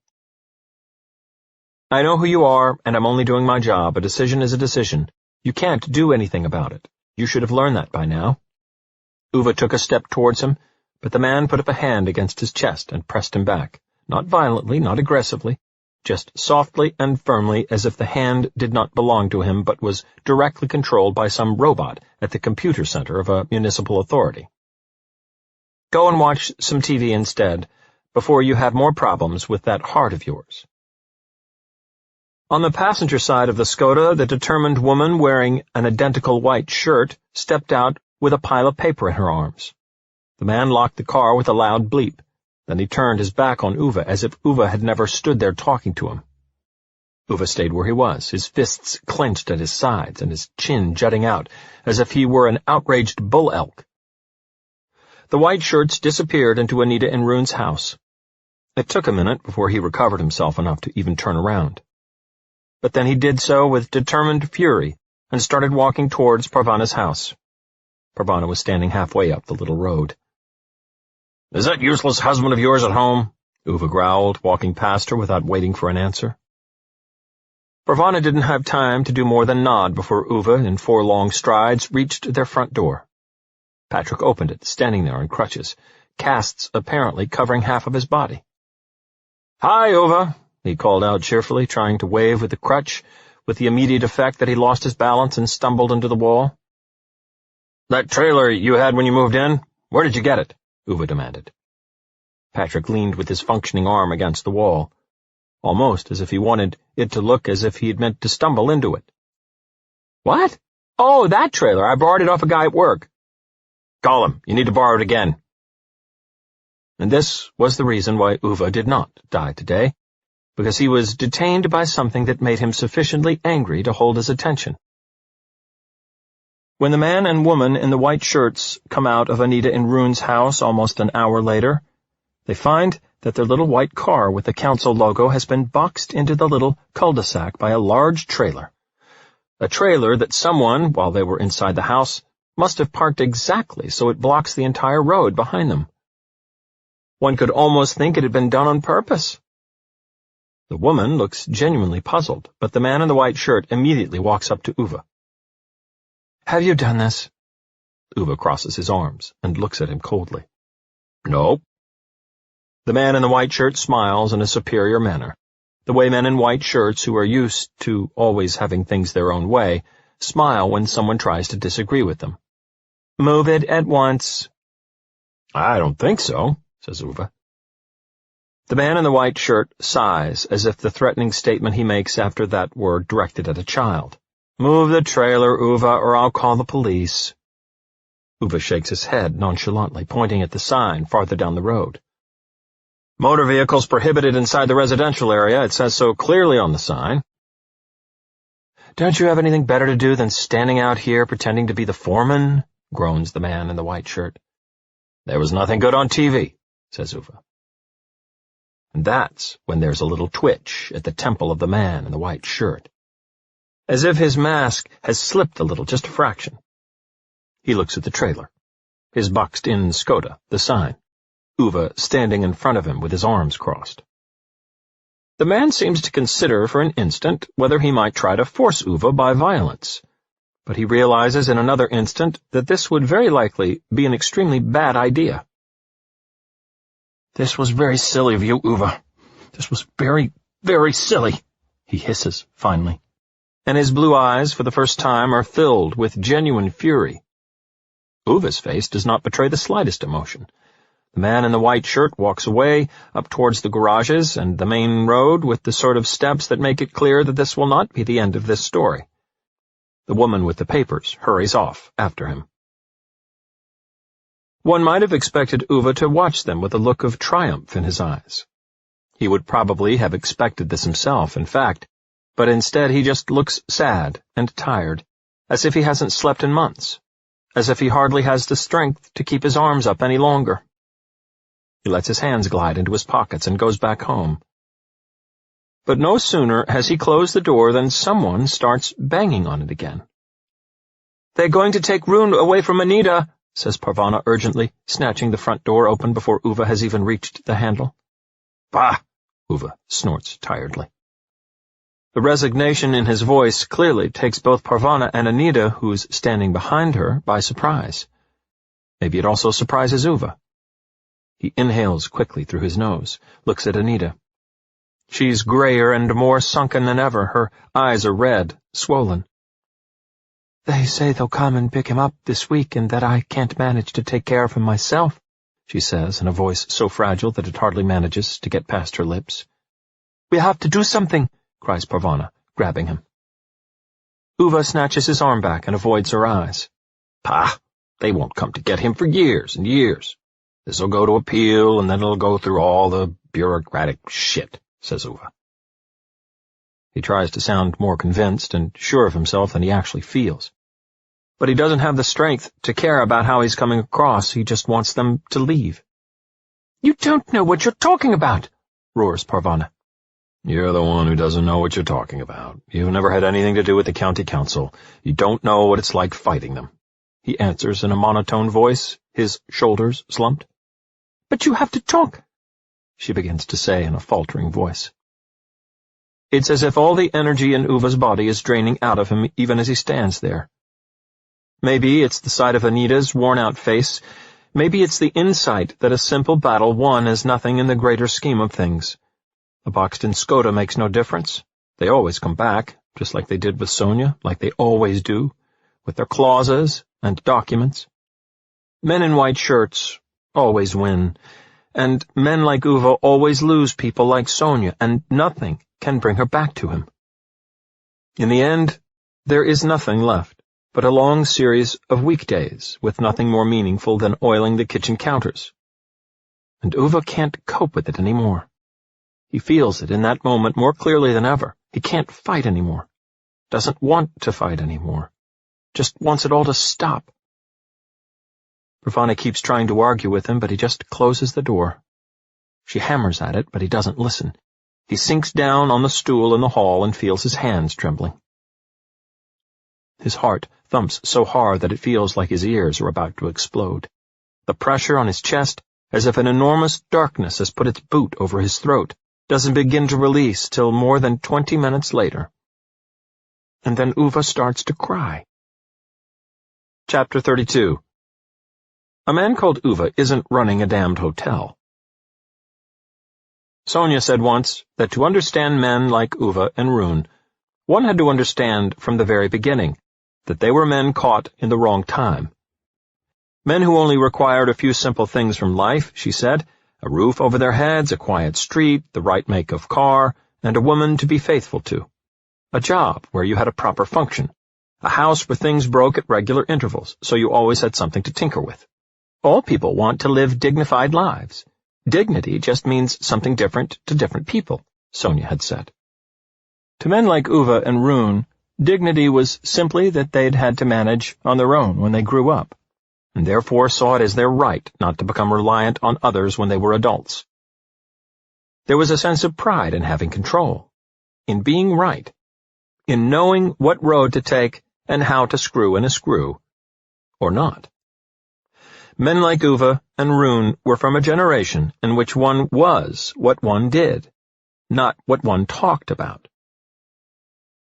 "I know who you are, and I'm only doing my job. A decision is a decision. You can't do anything about it. You should have learned that by now." Ove took a step towards him, but the man put up a hand against his chest and pressed him back, not violently, not aggressively, just softly and firmly, as if the hand did not belong to him but was directly controlled by some robot at the computer center of a municipal authority. "Go and watch some TV instead, before you have more problems with that heart of yours." On the passenger side of the Skoda, the determined woman wearing an identical white shirt stepped out with a pile of paper in her arms. The man locked the car with a loud bleep. Then he turned his back on Ove as if Ove had never stood there talking to him. Ove stayed where he was, his fists clenched at his sides and his chin jutting out as if he were an outraged bull elk. The white shirts disappeared into Anita and Rune's house. It took a minute before he recovered himself enough to even turn around. But then he did so with determined fury and started walking towards Parvana's house. Parvana was standing halfway up the little road. "Is that useless husband of yours at home?" Ove growled, walking past her without waiting for an answer. Parvana didn't have time to do more than nod before Ove, in 4 long strides, reached their front door. Patrick opened it, standing there on crutches, casts apparently covering half of his body. "Hi, Ove," he called out cheerfully, trying to wave with the crutch, with the immediate effect that he lost his balance and stumbled into the wall. "That trailer you had when you moved in, where did you get it?" Ove demanded. Patrick leaned with his functioning arm against the wall, almost as if he wanted it to look as if he had meant to stumble into it. "What? Oh, that trailer. I borrowed it off a guy at work." "Call him. You need to borrow it again." And this was the reason why Ove did not die today, because he was detained by something that made him sufficiently angry to hold his attention. When the man and woman in the white shirts come out of Anita and Rune's house almost an hour later, they find that their little white car with the council logo has been boxed into the little cul-de-sac by a large trailer. A trailer that someone, while they were inside the house, must have parked exactly so it blocks the entire road behind them. One could almost think it had been done on purpose. The woman looks genuinely puzzled, but the man in the white shirt immediately walks up to Ove. "Have you done this?" Ove crosses his arms and looks at him coldly. "No." The man in the white shirt smiles in a superior manner, the way men in white shirts who are used to always having things their own way smile when someone tries to disagree with them. "Move it at once." "I don't think so," says Ove. The man in the white shirt sighs as if the threatening statement he makes after that were directed at a child. "Move the trailer, Ove, or I'll call the police." Ove shakes his head nonchalantly, pointing at the sign farther down the road. "Motor vehicles prohibited inside the residential area. It says so clearly on the sign." "Don't you have anything better to do than standing out here pretending to be the foreman?" groans the man in the white shirt. "There was nothing good on TV," says Ove. And that's when there's a little twitch at the temple of the man in the white shirt, as if his mask has slipped a little, just a fraction. He looks at the trailer, his boxed-in Skoda, the sign, Ove standing in front of him with his arms crossed. The man seems to consider for an instant whether he might try to force Ove by violence, but he realizes in another instant that this would very likely be an extremely bad idea. "This was very silly of you, Ove. This was very, very silly," he hisses, finally, and his blue eyes, for the first time, are filled with genuine fury. Uve's face does not betray the slightest emotion. The man in the white shirt walks away, up towards the garages and the main road with the sort of steps that make it clear that this will not be the end of this story. The woman with the papers hurries off after him. One might have expected Ove to watch them with a look of triumph in his eyes. He would probably have expected this himself, in fact, but instead he just looks sad and tired, as if he hasn't slept in months, as if he hardly has the strength to keep his arms up any longer. He lets his hands glide into his pockets and goes back home. But no sooner has he closed the door than someone starts banging on it again. "They're going to take Rune away from Anita," says Parvana urgently, snatching the front door open before Ove has even reached the handle. "Bah!" Ove snorts tiredly. The resignation in his voice clearly takes both Parvana and Anita, who's standing behind her, by surprise. Maybe it also surprises Ove. He inhales quickly through his nose, looks at Anita. She's grayer and more sunken than ever. Her eyes are red, swollen. "They say they'll come and pick him up this week and that I can't manage to take care of him myself," she says in a voice so fragile that it hardly manages to get past her lips. "We have to do something," cries Parvana, grabbing him. Ove snatches his arm back and avoids her eyes. "Pah! They won't come to get him for years and years. This'll go to appeal, and then it'll go through all the bureaucratic shit," says Ove. He tries to sound more convinced and sure of himself than he actually feels. But he doesn't have the strength to care about how he's coming across. He just wants them to leave. "You don't know what you're talking about," roars Parvana. "You're the one who doesn't know what you're talking about. You've never had anything to do with the county council. You don't know what it's like fighting them," he answers in a monotone voice, his shoulders slumped. "But you have to talk," she begins to say in a faltering voice. It's as if all the energy in Uva's body is draining out of him even as he stands there. Maybe it's the sight of Anita's worn-out face. Maybe it's the insight that a simple battle won is nothing in the greater scheme of things. A boxed-in Skoda makes no difference. They always come back, just like they did with Sonia, like they always do, with their clauses and documents. Men in white shirts always win, and men like Ove always lose people like Sonia, and nothing can bring her back to him. In the end, there is nothing left but a long series of weekdays with nothing more meaningful than oiling the kitchen counters. And Ove can't cope with it anymore. He feels it in that moment more clearly than ever. He can't fight anymore. Doesn't want to fight anymore. Just wants it all to stop. Parvana keeps trying to argue with him, but he just closes the door. She hammers at it, but he doesn't listen. He sinks down on the stool in the hall and feels his hands trembling. His heart thumps so hard that it feels like his ears are about to explode. The pressure on his chest, as if an enormous darkness has put its boot over his throat, doesn't begin to release till more than 20 minutes later. And then Ove starts to cry. Chapter 32. A Man Called Ove isn't running a damned hotel. Sonia said once that to understand men like Ove and Rune, one had to understand from the very beginning that they were men caught in the wrong time. Men who only required a few simple things from life, she said, a roof over their heads, a quiet street, the right make of car, and a woman to be faithful to. A job where you had a proper function. A house where things broke at regular intervals, so you always had something to tinker with. All people want to live dignified lives. Dignity just means something different to different people, Sonia had said. To men like Ove and Rune, dignity was simply that they'd had to manage on their own when they grew up, and therefore saw it as their right not to become reliant on others when they were adults. There was a sense of pride in having control, in being right, in knowing what road to take and how to screw in a screw, or not. Men like Ove and Rune were from a generation in which one was what one did, not what one talked about.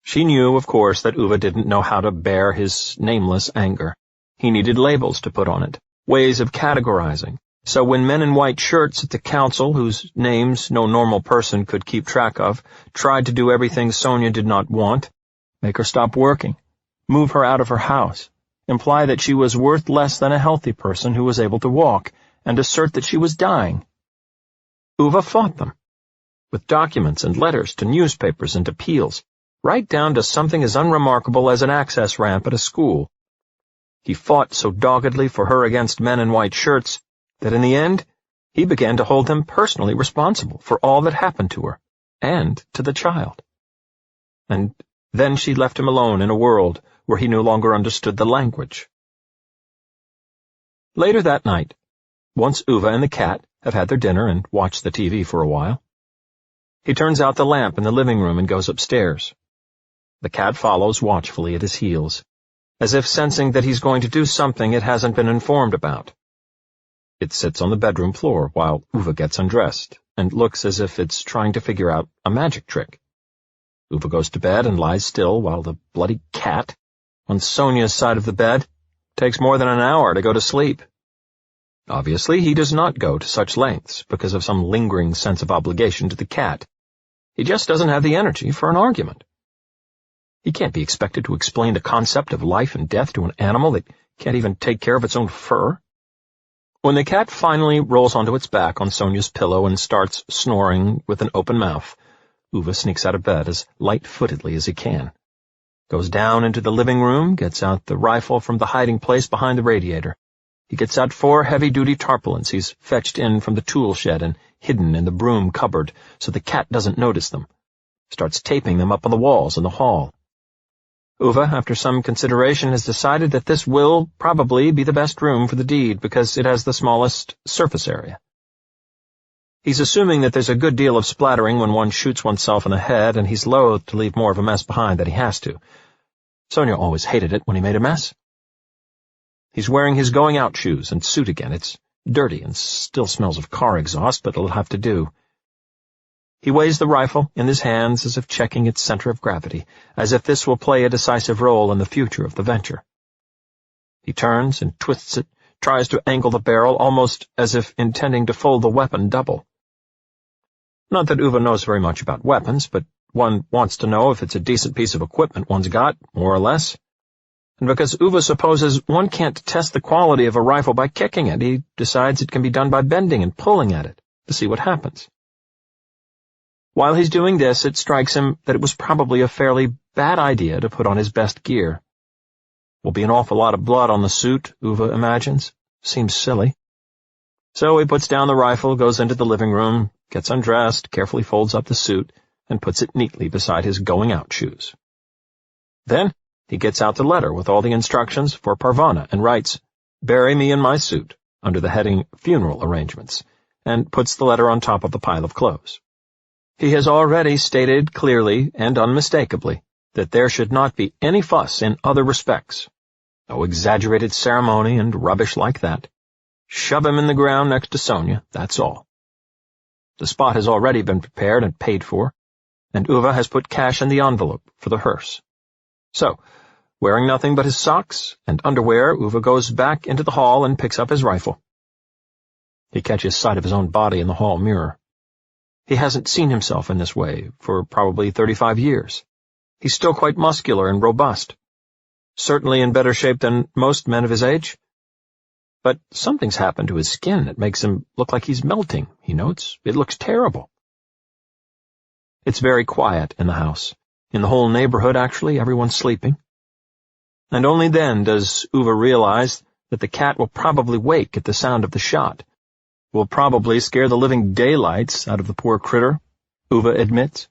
She knew, of course, that Ove didn't know how to bear his nameless anger. He needed labels to put on it, ways of categorizing. So when men in white shirts at the council, whose names no normal person could keep track of, tried to do everything Sonia did not want, make her stop working, move her out of her house, imply that she was worth less than a healthy person who was able to walk, and assert that she was dying. Ove fought them, with documents and letters to newspapers and appeals, right down to something as unremarkable as an access ramp at a school. He fought so doggedly for her against men in white shirts that in the end he began to hold them personally responsible for all that happened to her, and to the child. And then she left him alone in a world where he no longer understood the language. Later that night, once Ove and the cat have had their dinner and watched the TV for a while, he turns out the lamp in the living room and goes upstairs. The cat follows watchfully at his heels, as if sensing that he's going to do something it hasn't been informed about. It sits on the bedroom floor while Ove gets undressed and looks as if it's trying to figure out a magic trick. Ove goes to bed and lies still while the bloody cat, on Sonia's side of the bed, takes more than an hour to go to sleep. Obviously, he does not go to such lengths because of some lingering sense of obligation to the cat. He just doesn't have the energy for an argument. He can't be expected to explain the concept of life and death to an animal that can't even take care of its own fur. When the cat finally rolls onto its back on Sonia's pillow and starts snoring with an open mouth, Ove sneaks out of bed as light-footedly as he can, goes down into the living room, gets out the rifle from the hiding place behind the radiator. He gets out 4 heavy-duty tarpaulins he's fetched in from the tool shed and hidden in the broom cupboard so the cat doesn't notice them, starts taping them up on the walls in the hall. Ove, after some consideration, has decided that this will probably be the best room for the deed because it has the smallest surface area. He's assuming that there's a good deal of splattering when one shoots oneself in the head, and he's loath to leave more of a mess behind than he has to. Sonia always hated it when he made a mess. He's wearing his going-out shoes and suit again. It's dirty and still smells of car exhaust, but it'll have to do. He weighs the rifle in his hands as if checking its center of gravity, as if this will play a decisive role in the future of the venture. He turns and twists it, tries to angle the barrel almost as if intending to fold the weapon double. Not that Ove knows very much about weapons, but one wants to know if it's a decent piece of equipment one's got, more or less. And because Ove supposes one can't test the quality of a rifle by kicking it, he decides it can be done by bending and pulling at it to see what happens. While he's doing this, it strikes him that it was probably a fairly bad idea to put on his best gear. Will be an awful lot of blood on the suit, Ove imagines. Seems silly. So he puts down the rifle, goes into the living room, gets undressed, carefully folds up the suit, and puts it neatly beside his going-out shoes. Then he gets out the letter with all the instructions for Parvana and writes, "Bury me in my suit," under the heading Funeral Arrangements, and puts the letter on top of the pile of clothes. He has already stated clearly and unmistakably that there should not be any fuss in other respects. No exaggerated ceremony and rubbish like that. Shove him in the ground next to Sonia, that's all. The spot has already been prepared and paid for, and Ove has put cash in the envelope for the hearse. So, wearing nothing but his socks and underwear, Ove goes back into the hall and picks up his rifle. He catches sight of his own body in the hall mirror. He hasn't seen himself in this way for probably 35 years. He's still quite muscular and robust, certainly in better shape than most men of his age. But something's happened to his skin that makes him look like he's melting, he notes. It looks terrible. It's very quiet in the house. In the whole neighborhood, actually, everyone's sleeping. And only then does Ove realize that the cat will probably wake at the sound of the shot. Will probably scare the living daylights out of the poor critter, Ove admits.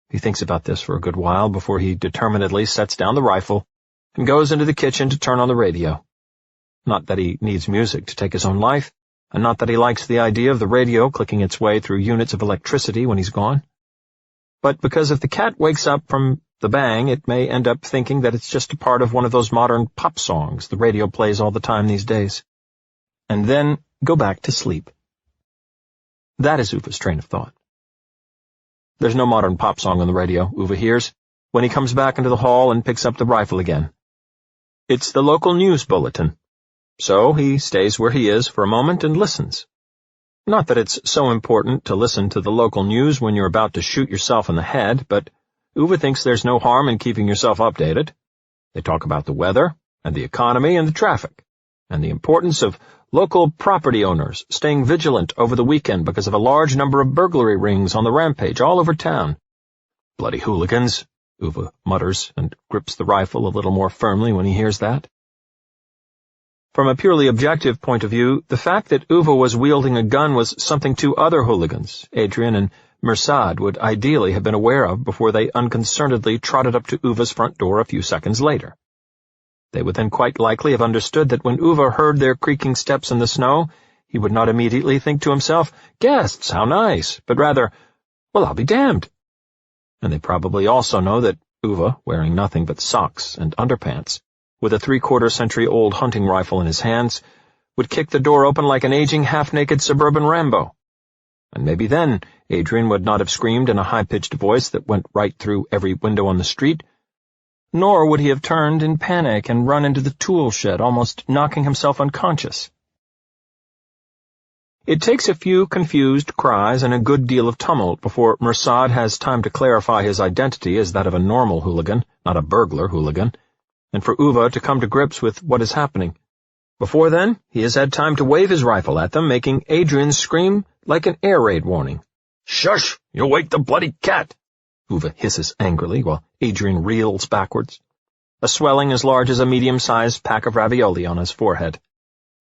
He thinks about this for a good while before he determinedly sets down the rifle and goes into the kitchen to turn on the radio. Not that he needs music to take his own life, and not that he likes the idea of the radio clicking its way through units of electricity when he's gone. But because if the cat wakes up from the bang, it may end up thinking that it's just a part of one of those modern pop songs the radio plays all the time these days. And then go back to sleep. That is Ove's train of thought. There's no modern pop song on the radio, Ove hears, when he comes back into the hall and picks up the rifle again. It's the local news bulletin. So he stays where he is for a moment and listens. Not that it's so important to listen to the local news when you're about to shoot yourself in the head, but Ove thinks there's no harm in keeping yourself updated. They talk about the weather, and the economy, and the traffic. and the importance of local property owners staying vigilant over the weekend because of a large number of burglary rings on the rampage all over town. Bloody hooligans, Ove mutters and grips the rifle a little more firmly when he hears that. From a purely objective point of view, the fact that Ove was wielding a gun was something two other hooligans, Adrian and Mersad, would ideally have been aware of before they unconcernedly trotted up to Uve's front door a few seconds later. They would then quite likely have understood that when Ove heard their creaking steps in the snow, he would not immediately think to himself, "Guests, how nice," but rather, "Well, I'll be damned." And they probably also know that Ove, wearing nothing but socks and underpants, with a three-quarter-century-old hunting rifle in his hands, would kick the door open like an aging, half-naked suburban Rambo. And maybe then Adrian would not have screamed in a high-pitched voice that went right through every window on the street, nor would he have turned in panic and run into the tool shed, almost knocking himself unconscious. It takes a few confused cries and a good deal of tumult before Mersad has time to clarify his identity as that of a normal hooligan, not a burglar hooligan, and for Ove to come to grips with what is happening. Before then, he has had time to wave his rifle at them, making Adrian scream like an air raid warning. "Shush! You'll wake the bloody cat!" Ove hisses angrily while Adrian reels backwards, a swelling as large as a medium-sized pack of ravioli on his forehead.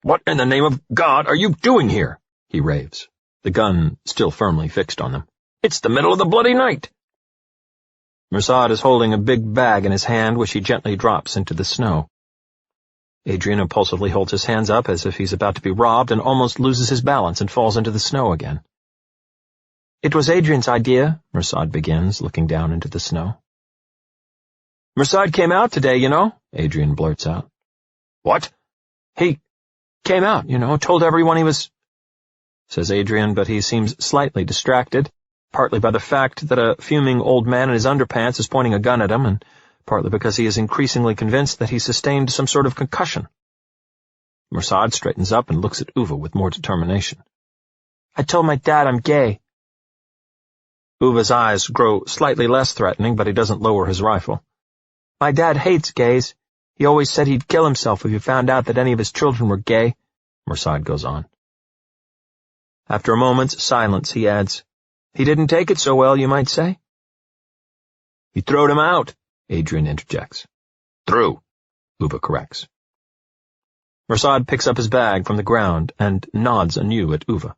"What in the name of God are you doing here?" he raves, the gun still firmly fixed on them. "It's the middle of the bloody night!" Mersad is holding a big bag in his hand, which he gently drops into the snow. Adrian impulsively holds his hands up as if he's about to be robbed and almost loses his balance and falls into the snow again. "It was Adrian's idea," Mersad begins, looking down into the snow. "Mersad came out today, you know," Adrian blurts out. "What?" "He came out, you know, told everyone he was—" says Adrian, but he seems slightly distracted, partly by the fact that a fuming old man in his underpants is pointing a gun at him, and partly because he is increasingly convinced that he sustained some sort of concussion. Mersad straightens up and looks at Ove with more determination. "I told my dad I'm gay." Uve's eyes grow slightly less threatening, but he doesn't lower his rifle. "My dad hates gays. He always said he'd kill himself if he found out that any of his children were gay," Mersad goes on. After a moment's silence, he adds, "He didn't take it so well, you might say." "You throwed him out," Adrian interjects. "Threw," Ove corrects. Mersad picks up his bag from the ground and nods anew at Ove.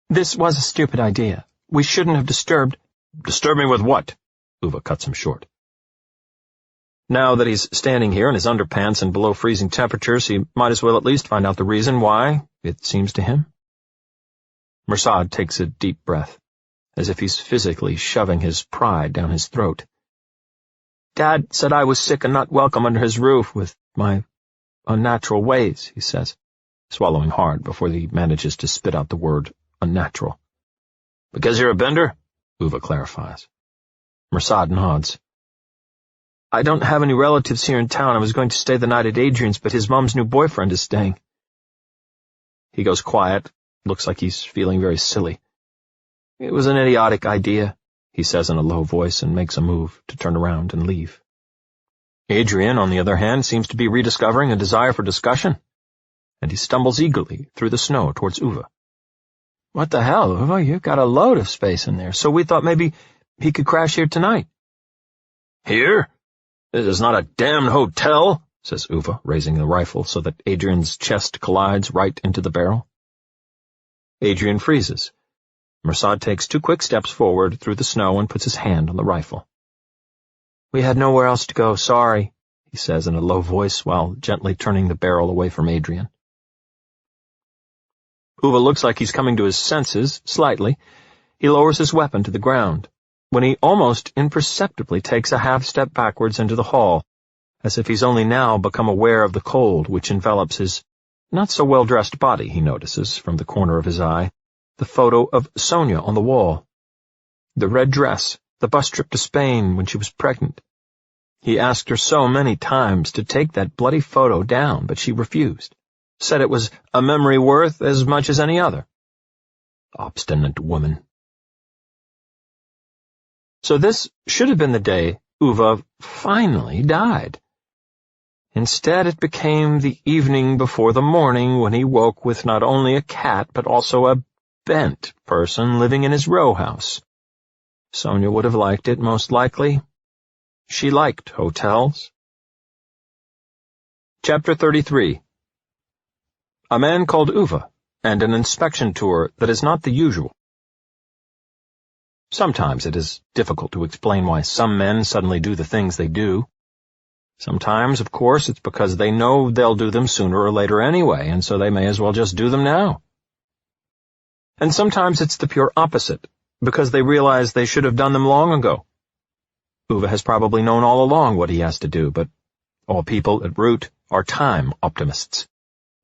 "This was a stupid idea. We shouldn't have disturbed—" "Disturb me with what?" Ove cuts him short. Now that he's standing here in his underpants and below freezing temperatures, he might as well at least find out the reason why, it seems to him. Mersad takes a deep breath, as if he's physically shoving his pride down his throat. "Dad said I was sick and not welcome under his roof with my unnatural ways," he says, swallowing hard before he manages to spit out the word unnatural. "Because you're a bender?" Ove clarifies. Mersad nods. "I don't have any relatives here in town. I was going to stay the night at Adrian's, but his mom's new boyfriend is staying." He goes quiet, looks like he's feeling very silly. "It was an idiotic idea," he says in a low voice and makes a move to turn around and leave. Adrian, on the other hand, seems to be rediscovering a desire for discussion, and he stumbles eagerly through the snow towards Ove. "What the hell, Ove? You've got a load of space in there, so we thought maybe he could crash here tonight." "Here? This is not a damned hotel," says Ove, raising the rifle so that Adrian's chest collides right into the barrel. Adrian freezes. Mersad takes 2 quick steps forward through the snow and puts his hand on the rifle. "We had nowhere else to go, sorry," he says in a low voice while gently turning the barrel away from Adrian. Ove looks like he's coming to his senses, slightly. He lowers his weapon to the ground, when he almost imperceptibly takes a half-step backwards into the hall, as if he's only now become aware of the cold which envelops his not-so-well-dressed body. He notices, from the corner of his eye, the photo of Sonia on the wall. The red dress, the bus trip to Spain when she was pregnant. He asked her so many times to take that bloody photo down, but she refused. Said it was a memory worth as much as any other. Obstinate woman. So this should have been the day Ove finally died. Instead, it became the evening before the morning when he woke with not only a cat but also a bent person living in his row house. Sonia would have liked it, most likely. She liked hotels. Chapter 33. A Man Called Ove, and an inspection tour that is not the usual. Sometimes it is difficult to explain why some men suddenly do the things they do. Sometimes, of course, it's because they know they'll do them sooner or later anyway, and so they may as well just do them now. And sometimes it's the pure opposite, because they realize they should have done them long ago. Ove has probably known all along what he has to do, but all people at root are time optimists.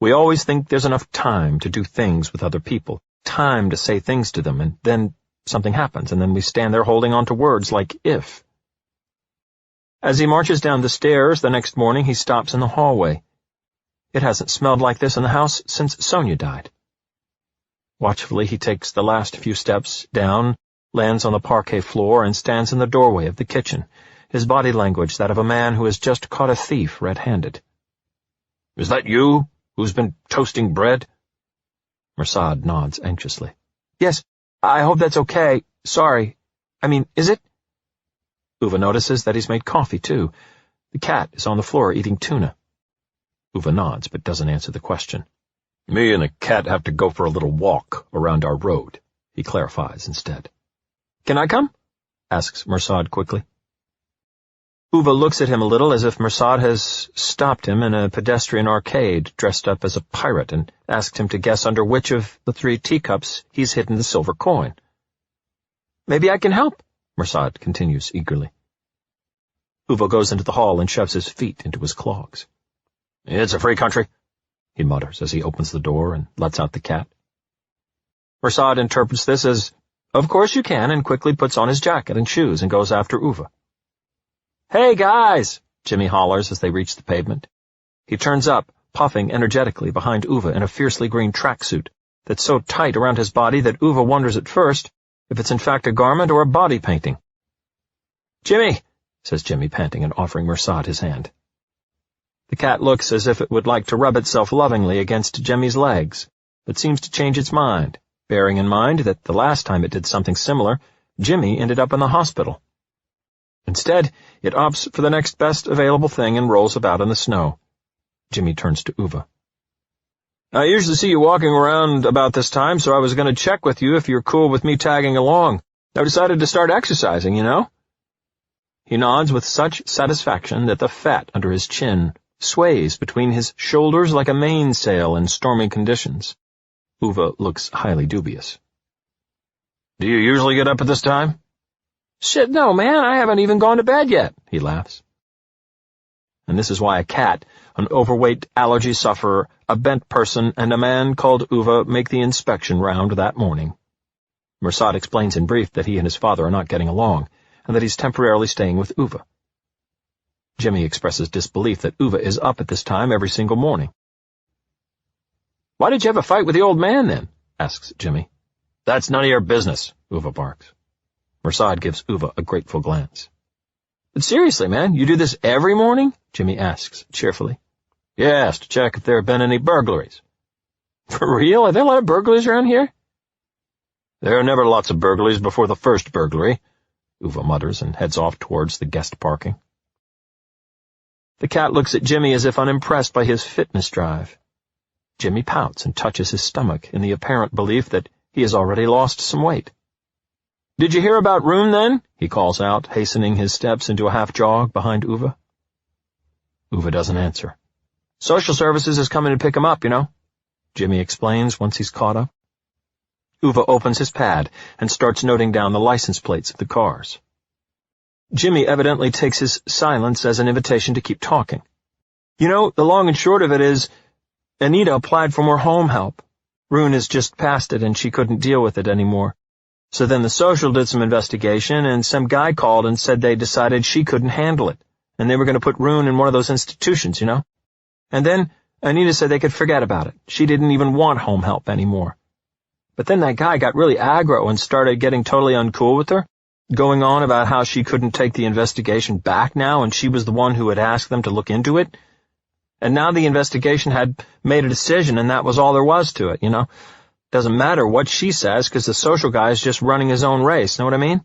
We always think there's enough time to do things with other people, time to say things to them, and then something happens, and then we stand there holding on to words like if. As he marches down the stairs the next morning, he stops in the hallway. It hasn't smelled like this in the house since Sonia died. Watchfully, he takes the last few steps down, lands on the parquet floor, and stands in the doorway of the kitchen, his body language that of a man who has just caught a thief red-handed. "Is that you, who's been toasting bread?" Mersad nods anxiously. "Yes, I hope that's okay. Sorry. Is it?" Ove notices that he's made coffee, too. The cat is on the floor eating tuna. Ove nods, but doesn't answer the question. "Me and the cat have to go for a little walk around our road," he clarifies instead. "Can I come?" asks Mersad quickly. Ove looks at him a little as if Mersad has stopped him in a pedestrian arcade dressed up as a pirate and asked him to guess under which of the 3 teacups he's hidden the silver coin. "Maybe I can help," Mersad continues eagerly. Ove goes into the hall and shoves his feet into his clogs. "It's a free country," he mutters as he opens the door and lets out the cat. Mersad interprets this as, "Of course you can," and quickly puts on his jacket and shoes and goes after Ove. "Hey, guys!" Jimmy hollers as they reach the pavement. He turns up, puffing energetically behind Ove in a fiercely green tracksuit that's so tight around his body that Ove wonders at first if it's in fact a garment or a body painting. "Jimmy," says Jimmy, panting and offering Mersad his hand. The cat looks as if it would like to rub itself lovingly against Jimmy's legs, but seems to change its mind, bearing in mind that the last time it did something similar, Jimmy ended up in the hospital. Instead, it opts for the next best available thing and rolls about in the snow. Jimmy turns to Ove. "I usually see you walking around about this time, so I was going to check with you if you're cool with me tagging along. I decided to start exercising, you know?" He nods with such satisfaction that the fat under his chin sways between his shoulders like a mainsail in stormy conditions. Ove looks highly dubious. "Do you usually get up at this time?" "Shit, no, man, I haven't even gone to bed yet," he laughs. And this is why a cat, an overweight allergy sufferer, a bent person, and a man called Ove make the inspection round that morning. Mersad explains in brief that he and his father are not getting along, and that he's temporarily staying with Ove. Jimmy expresses disbelief that Ove is up at this time every single morning. "Why did you have a fight with the old man, then?" asks Jimmy. "That's none of your business," Ove barks. Mersad gives Ove a grateful glance. "But seriously, man, you do this every morning?" Jimmy asks cheerfully. "Yes, to check if there have been any burglaries." "For real? Are there a lot of burglaries around here?" "There are never lots of burglaries before the first burglary," Ove mutters and heads off towards the guest parking. The cat looks at Jimmy as if unimpressed by his fitness drive. Jimmy pouts and touches his stomach in the apparent belief that he has already lost some weight. "Did you hear about Rune, then?" he calls out, hastening his steps into a half-jog behind Ove. Ove doesn't answer. "Social services is coming to pick him up, you know," Jimmy explains once he's caught up. Ove opens his pad and starts noting down the license plates of the cars. Jimmy evidently takes his silence as an invitation to keep talking. "You know, the long and short of it is, Anita applied for more home help. Rune has just passed it and she couldn't deal with it anymore. So then the social did some investigation and some guy called and said they decided she couldn't handle it, and they were going to put Rune in one of those institutions, you know? And then Anita said they could forget about it. She didn't even want home help anymore. But then that guy got really aggro and started getting totally uncool with her, going on about how she couldn't take the investigation back now and she was the one who had asked them to look into it. And now the investigation had made a decision, and that was all there was to it, you know? Doesn't matter what she says, because the social guy is just running his own race, know what I mean?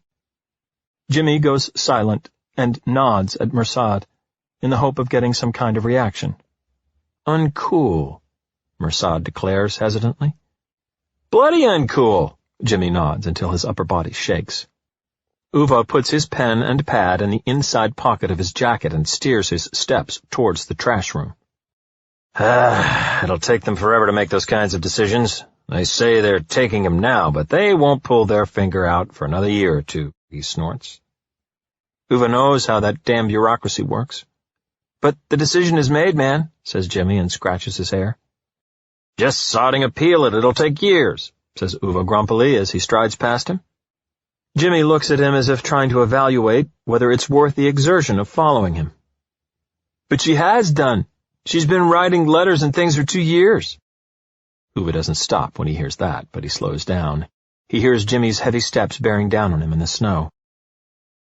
Jimmy goes silent and nods at Mersad, in the hope of getting some kind of reaction. Uncool, Mersad declares hesitantly. Bloody uncool, Jimmy nods until his upper body shakes. Ove puts his pen and pad in the inside pocket of his jacket and steers his steps towards the trash room. It'll take them forever to make those kinds of decisions. They say they're taking him now, but they won't pull their finger out for another year or two, he snorts. Ove knows how that damn bureaucracy works. But the decision is made, man, says Jimmy and scratches his hair. Just sodding appeal it, it'll take years, says Ove grumpily as he strides past him. Jimmy looks at him as if trying to evaluate whether it's worth the exertion of following him. But she has done. She's been writing letters and things for 2 years. Ove doesn't stop when he hears that, but he slows down. He hears Jimmy's heavy steps bearing down on him in the snow.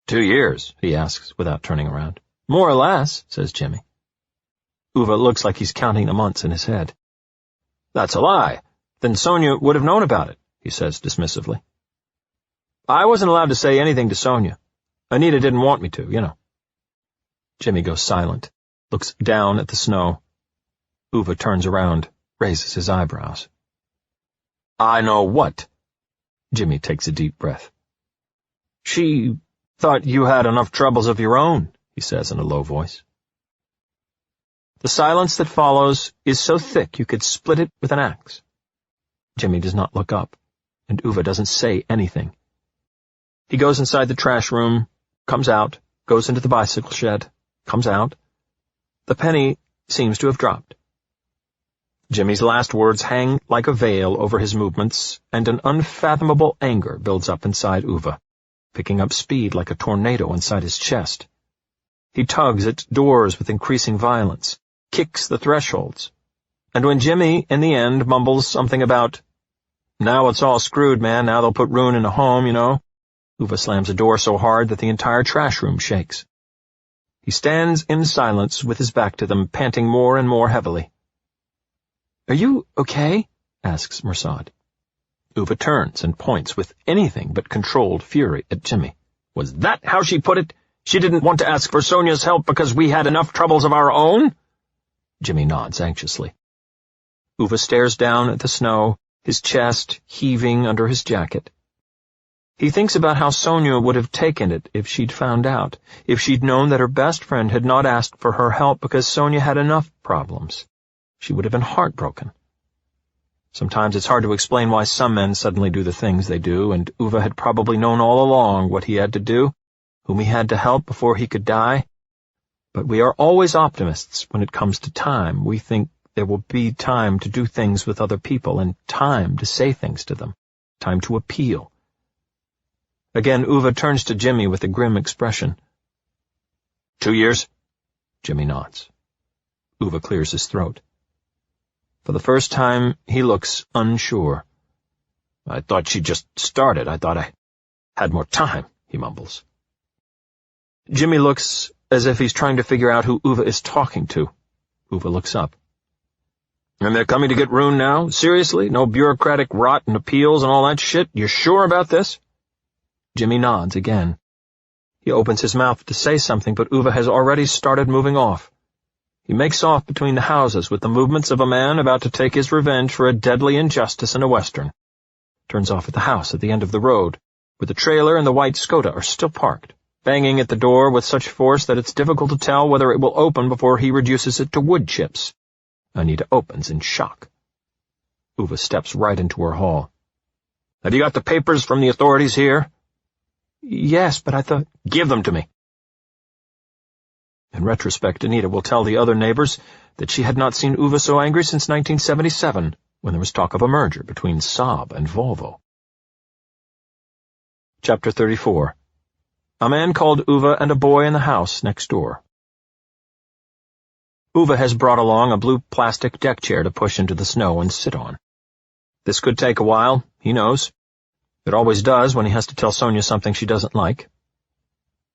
2 years, he asks without turning around. More or less, says Jimmy. Ove looks like he's counting the months in his head. That's a lie. Then Sonia would have known about it, he says dismissively. I wasn't allowed to say anything to Sonia. Anita didn't want me to, you know. Jimmy goes silent, looks down at the snow. Ove turns around, raises his eyebrows. I know what? Jimmy takes a deep breath. She thought you had enough troubles of your own, he says in a low voice. The silence that follows is so thick you could split it with an axe. Jimmy does not look up, and Ove doesn't say anything. He goes inside the trash room, comes out, goes into the bicycle shed, comes out. The penny seems to have dropped. Jimmy's last words hang like a veil over his movements, and an unfathomable anger builds up inside Ove, picking up speed like a tornado inside his chest. He tugs at doors with increasing violence, kicks the thresholds, and when Jimmy, in the end, mumbles something about, now it's all screwed, man, now they'll put ruin in a home, you know, Ove slams a door so hard that the entire trash room shakes. He stands in silence with his back to them, panting more and more heavily. Are you okay? Asks Mersad. Ove turns and points with anything but controlled fury at Jimmy. Was that how she put it? She didn't want to ask for Sonia's help because we had enough troubles of our own? Jimmy nods anxiously. Ove stares down at the snow, his chest heaving under his jacket. He thinks about how Sonia would have taken it if she'd found out, if she'd known that her best friend had not asked for her help because Sonia had enough problems. She would have been heartbroken. Sometimes it's hard to explain why some men suddenly do the things they do, and Ove had probably known all along what he had to do, whom he had to help before he could die. But we are always optimists when it comes to time. We think there will be time to do things with other people, and time to say things to them, time to appeal. Again, Ove turns to Jimmy with a grim expression. 2 years? Jimmy nods. Ove clears his throat. For the first time, he looks unsure. I thought she just started. I thought I had more time, he mumbles. Jimmy looks as if he's trying to figure out who Ove is talking to. Ove looks up. And they're coming to get ruined now? Seriously? No bureaucratic rot and appeals and all that shit? You're sure about this? Jimmy nods again. He opens his mouth to say something, but Ove has already started moving off. He makes off between the houses with the movements of a man about to take his revenge for a deadly injustice in a western. Turns off at the house at the end of the road, where the trailer and the white Skoda are still parked, banging at the door with such force that it's difficult to tell whether it will open before he reduces it to wood chips. Anita opens in shock. Ove steps right into her hall. Have you got the papers from the authorities here? Yes, but I thought— Give them to me. In retrospect, Anita will tell the other neighbors that she had not seen Ove so angry since 1977, when there was talk of a merger between Saab and Volvo. Chapter 34. A Man Called Ove and a Boy in the House Next Door. Ove has brought along a blue plastic deck chair to push into the snow and sit on. This could take a while, he knows. It always does when he has to tell Sonia something she doesn't like.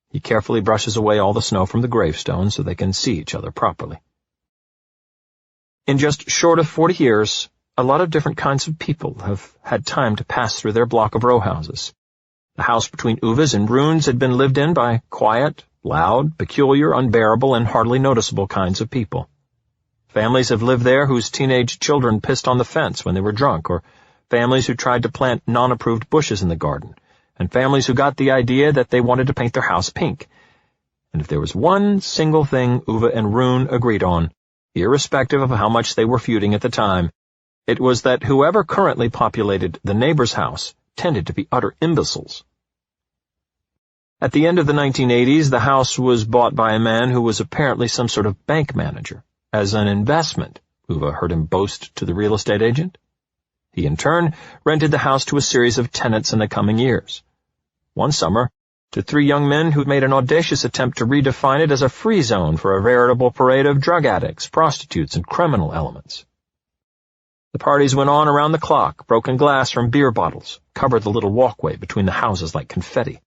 He carefully brushes away all the snow from the gravestone so they can see each other properly. In just short of 40 years, a lot of different kinds of people have had time to pass through their block of row houses. The house between Ove's and Rune's had been lived in by quiet, loud, peculiar, unbearable, and hardly noticeable kinds of people. Families have lived there whose teenage children pissed on the fence when they were drunk, or families who tried to plant non-approved bushes in the garden, and families who got the idea that they wanted to paint their house pink. And if there was one single thing Ove and Rune agreed on, irrespective of how much they were feuding at the time, it was that whoever currently populated the neighbor's house tended to be utter imbeciles. At the end of the 1980s, the house was bought by a man who was apparently some sort of bank manager. As an investment, Ove heard him boast to the real estate agent. He, in turn, rented the house to a series of tenants in the coming years. One summer, to 3 young men who'd made an audacious attempt to redefine it as a free zone for a veritable parade of drug addicts, prostitutes, and criminal elements. The parties went on around the clock, broken glass from beer bottles covered the little walkway between the houses like confetti,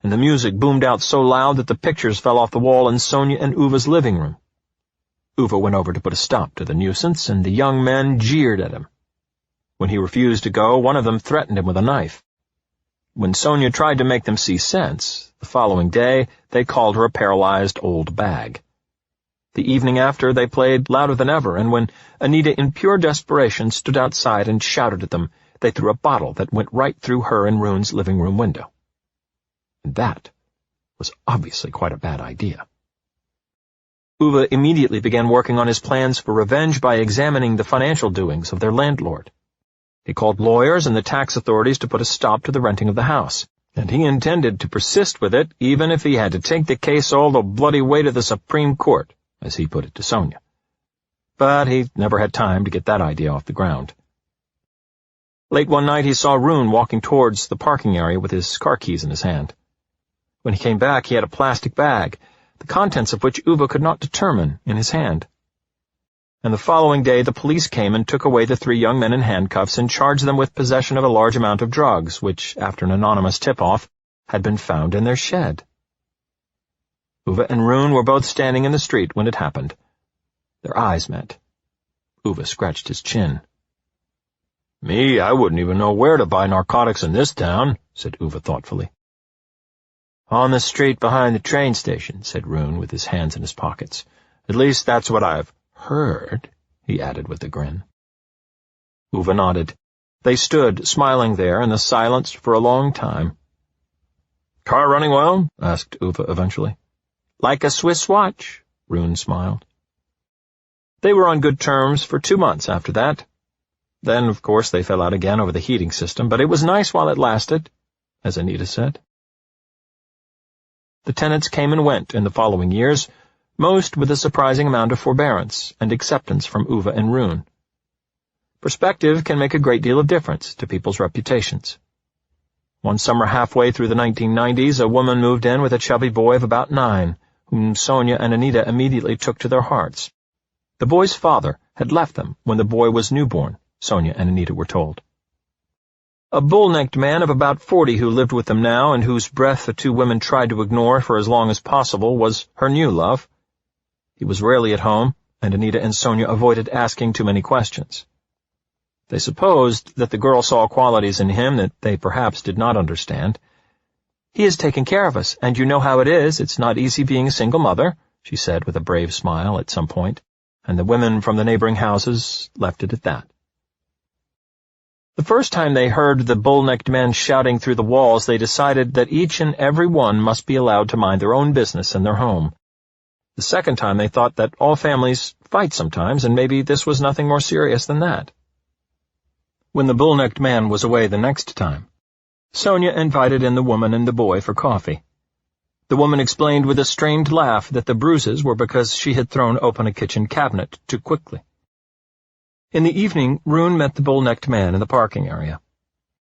and the music boomed out so loud that the pictures fell off the wall in Sonia and Uva's living room. Ove went over to put a stop to the nuisance, and the young men jeered at him. When he refused to go, one of them threatened him with a knife. When Sonia tried to make them see sense, the following day they called her a paralyzed old bag. The evening after, they played louder than ever, and when Anita, in pure desperation, stood outside and shouted at them, they threw a bottle that went right through her and Rune's living room window. And that was obviously quite a bad idea. Ove immediately began working on his plans for revenge by examining the financial doings of their landlord. He called lawyers and the tax authorities to put a stop to the renting of the house, and he intended to persist with it even if he had to take the case all the bloody way to the Supreme Court, as he put it to Sonia. But he never had time to get that idea off the ground. Late one night he saw Rune walking towards the parking area with his car keys in his hand. When he came back, he had a plastic bag, the contents of which Ove could not determine, in his hand. And the following day the police came and took away the 3 young men in handcuffs and charged them with possession of a large amount of drugs, which, after an anonymous tip-off, had been found in their shed. Ove and Rune were both standing in the street when it happened. Their eyes met. Ove scratched his chin. "Me, I wouldn't even know where to buy narcotics in this town," said Ove thoughtfully. "On the street behind the train station," said Rune with his hands in his pockets. "At least that's what I've heard," he added with a grin. Ove nodded. They stood, smiling there in the silence for a long time. "Car running well?" asked Ove eventually. "Like a Swiss watch," Rune smiled. They were on good terms for 2 months after that. Then, of course, they fell out again over the heating system, but it was nice while it lasted, as Anita said. The tenants came and went in the following years, most with a surprising amount of forbearance and acceptance from Ove and Rune. Perspective can make a great deal of difference to people's reputations. One summer halfway through the 1990s, a woman moved in with a chubby boy of about 9, whom Sonia and Anita immediately took to their hearts. The boy's father had left them when the boy was newborn, Sonia and Anita were told. A bull-necked man of about 40 who lived with them now and whose breath the 2 women tried to ignore for as long as possible was her new love. He was rarely at home, and Anita and Sonia avoided asking too many questions. They supposed that the girl saw qualities in him that they perhaps did not understand. "He has taken care of us, and you know how it is. It's not easy being a single mother," she said with a brave smile at some point, and the women from the neighboring houses left it at that. The first time they heard the bull-necked men shouting through the walls, they decided that each and every one must be allowed to mind their own business in their home. The second time they thought that all families fight sometimes, and maybe this was nothing more serious than that. When the bull-necked man was away the next time, Sonia invited in the woman and the boy for coffee. The woman explained with a strained laugh that the bruises were because she had thrown open a kitchen cabinet too quickly. In the evening, Rune met the bull-necked man in the parking area.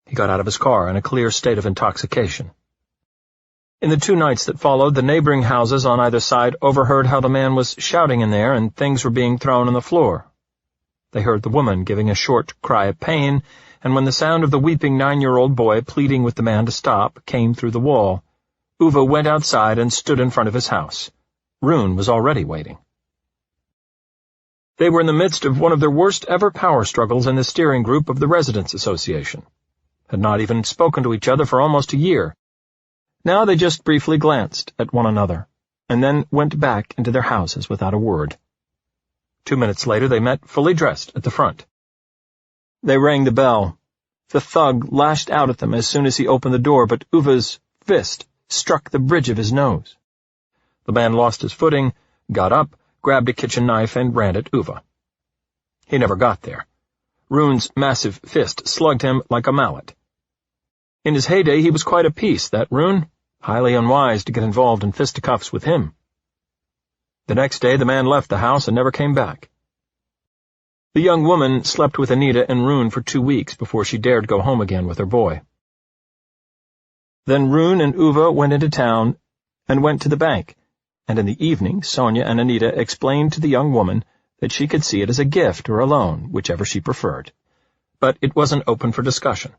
He got out of his car in a clear state of intoxication. In the 2 nights that followed, the neighboring houses on either side overheard how the man was shouting in there and things were being thrown on the floor. They heard the woman giving a short cry of pain, and when the sound of the weeping 9-year-old boy pleading with the man to stop came through the wall, Ove went outside and stood in front of his house. Rune was already waiting. They were in the midst of one of their worst-ever power struggles in the steering group of the Residents' Association. Had not even spoken to each other for almost a year. Now they just briefly glanced at one another, and then went back into their houses without a word. 2 minutes later they met fully dressed at the front. They rang the bell. The thug lashed out at them as soon as he opened the door, but Ove's fist struck the bridge of his nose. The man lost his footing, got up, grabbed a kitchen knife, and ran at Ove. He never got there. Rune's massive fist slugged him like a mallet. In his heyday he was quite a piece, that Rune. Highly unwise to get involved in fisticuffs with him. The next day the man left the house and never came back. The young woman slept with Anita and Rune for 2 weeks before she dared go home again with her boy. Then Rune and Ove went into town and went to the bank, and in the evening Sonia and Anita explained to the young woman that she could see it as a gift or a loan, whichever she preferred. But it wasn't open for discussion.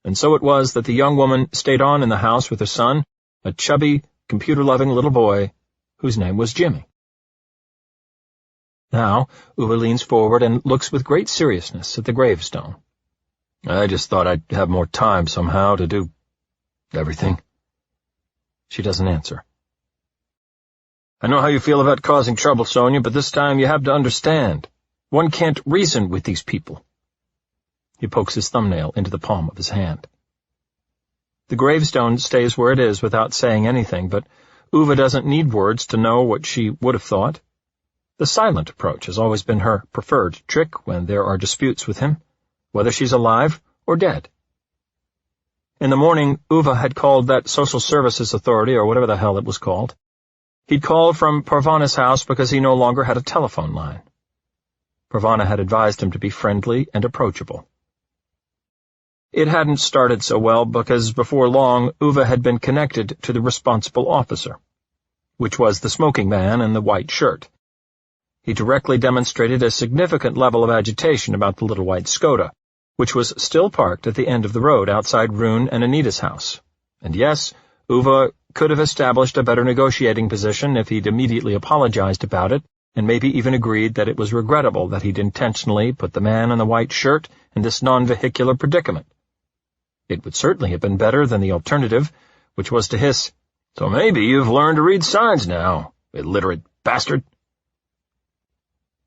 And so it was that the young woman stayed on in the house with her son, a chubby, computer-loving little boy, whose name was Jimmy. Now, Ove leans forward and looks with great seriousness at the gravestone. I just thought I'd have more time somehow to do everything. She doesn't answer. I know how you feel about causing trouble, Sonia, but this time you have to understand. One can't reason with these people. He pokes his thumbnail into the palm of his hand. The gravestone stays where it is without saying anything, but Ove doesn't need words to know what she would have thought. The silent approach has always been her preferred trick when there are disputes with him, whether she's alive or dead. In the morning, Ove had called that Social Services Authority, or whatever the hell it was called. He'd called from Parvana's house because he no longer had a telephone line. Parvana had advised him to be friendly and approachable. It hadn't started so well because before long Ove had been connected to the responsible officer, which was the smoking man in the white shirt. He directly demonstrated a significant level of agitation about the little white Skoda, which was still parked at the end of the road outside Rune and Anita's house. And yes, Ove could have established a better negotiating position if he'd immediately apologized about it, and maybe even agreed that it was regrettable that he'd intentionally put the man in the white shirt in this non-vehicular predicament. It would certainly have been better than the alternative, which was to hiss, "So maybe you've learned to read signs now, illiterate bastard."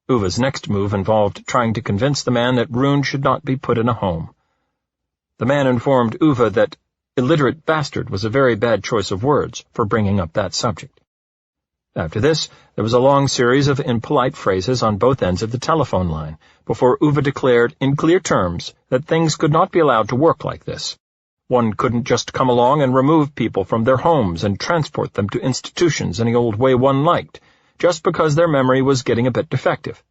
Ove's next move involved trying to convince the man that Rune should not be put in a home. The man informed Ove that illiterate bastard was a very bad choice of words for bringing up that subject. After this, there was a long series of impolite phrases on both ends of the telephone line, before Ove declared in clear terms that things could not be allowed to work like this. One couldn't just come along and remove people from their homes and transport them to institutions any old way one liked, just because their memory was getting a bit defective.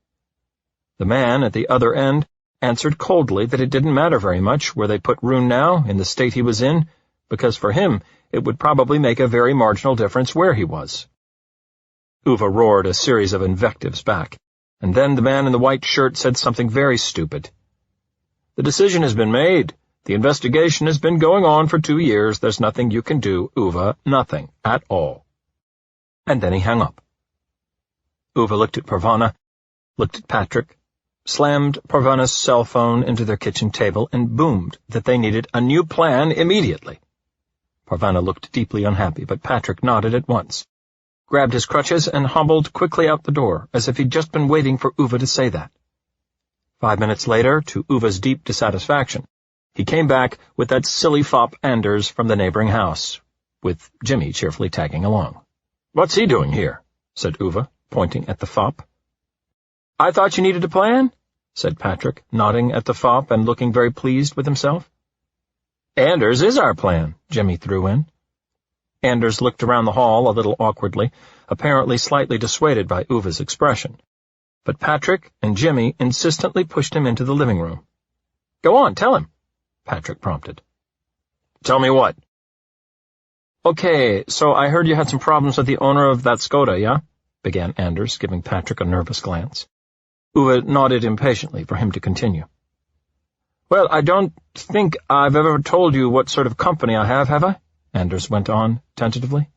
The man at the other end answered coldly that it didn't matter very much where they put Rune now, in the state he was in, because for him it would probably make a very marginal difference where he was. Ove roared a series of invectives back, and then the man in the white shirt said something very stupid. "The decision has been made. The investigation has been going on for 2 years. There's nothing you can do, Ove, nothing at all." And then he hung up. Ove looked at Parvana, looked at Patrick, slammed Parvana's cell phone into their kitchen table, and boomed that they needed a new plan immediately. Parvana looked deeply unhappy, but Patrick nodded at once, grabbed his crutches, and hobbled quickly out the door, as if he'd just been waiting for Ove to say that. 5 minutes later, to Ove's deep dissatisfaction, he came back with that silly fop Anders from the neighboring house, with Jimmy cheerfully tagging along. "What's he doing here?" said Ove, pointing at the fop. "I thought you needed a plan," said Patrick, nodding at the fop and looking very pleased with himself. "Anders is our plan," Jimmy threw in. Anders looked around the hall a little awkwardly, apparently slightly dissuaded by Ove's expression. But Patrick and Jimmy insistently pushed him into the living room. "Go on, tell him," Patrick prompted. "Tell me what?" "Okay, so I heard you had some problems with the owner of that Skoda, yeah?" began Anders, giving Patrick a nervous glance. Ove nodded impatiently for him to continue. "Well, I don't think I've ever told you what sort of company I have I?" Anders went on, tentatively.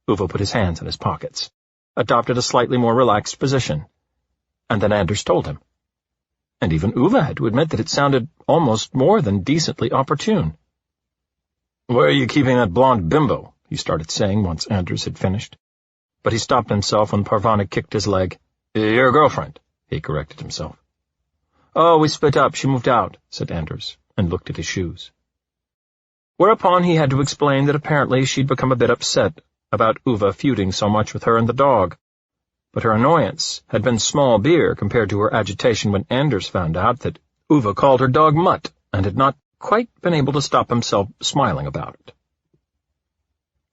Ove put his hands in his pockets, adopted a slightly more relaxed position. And then Anders told him. And even Ove had to admit that it sounded almost more than decently opportune. "Where are you keeping that blonde bimbo?" he started saying once Anders had finished. But he stopped himself when Parvana kicked his leg. "Your girlfriend," he corrected himself. "Oh, we split up. She moved out," said Anders, and looked at his shoes. Whereupon he had to explain that apparently she'd become a bit upset about Ove feuding so much with her and the dog. But her annoyance had been small beer compared to her agitation when Anders found out that Ove called her dog Mutt and had not quite been able to stop himself smiling about it.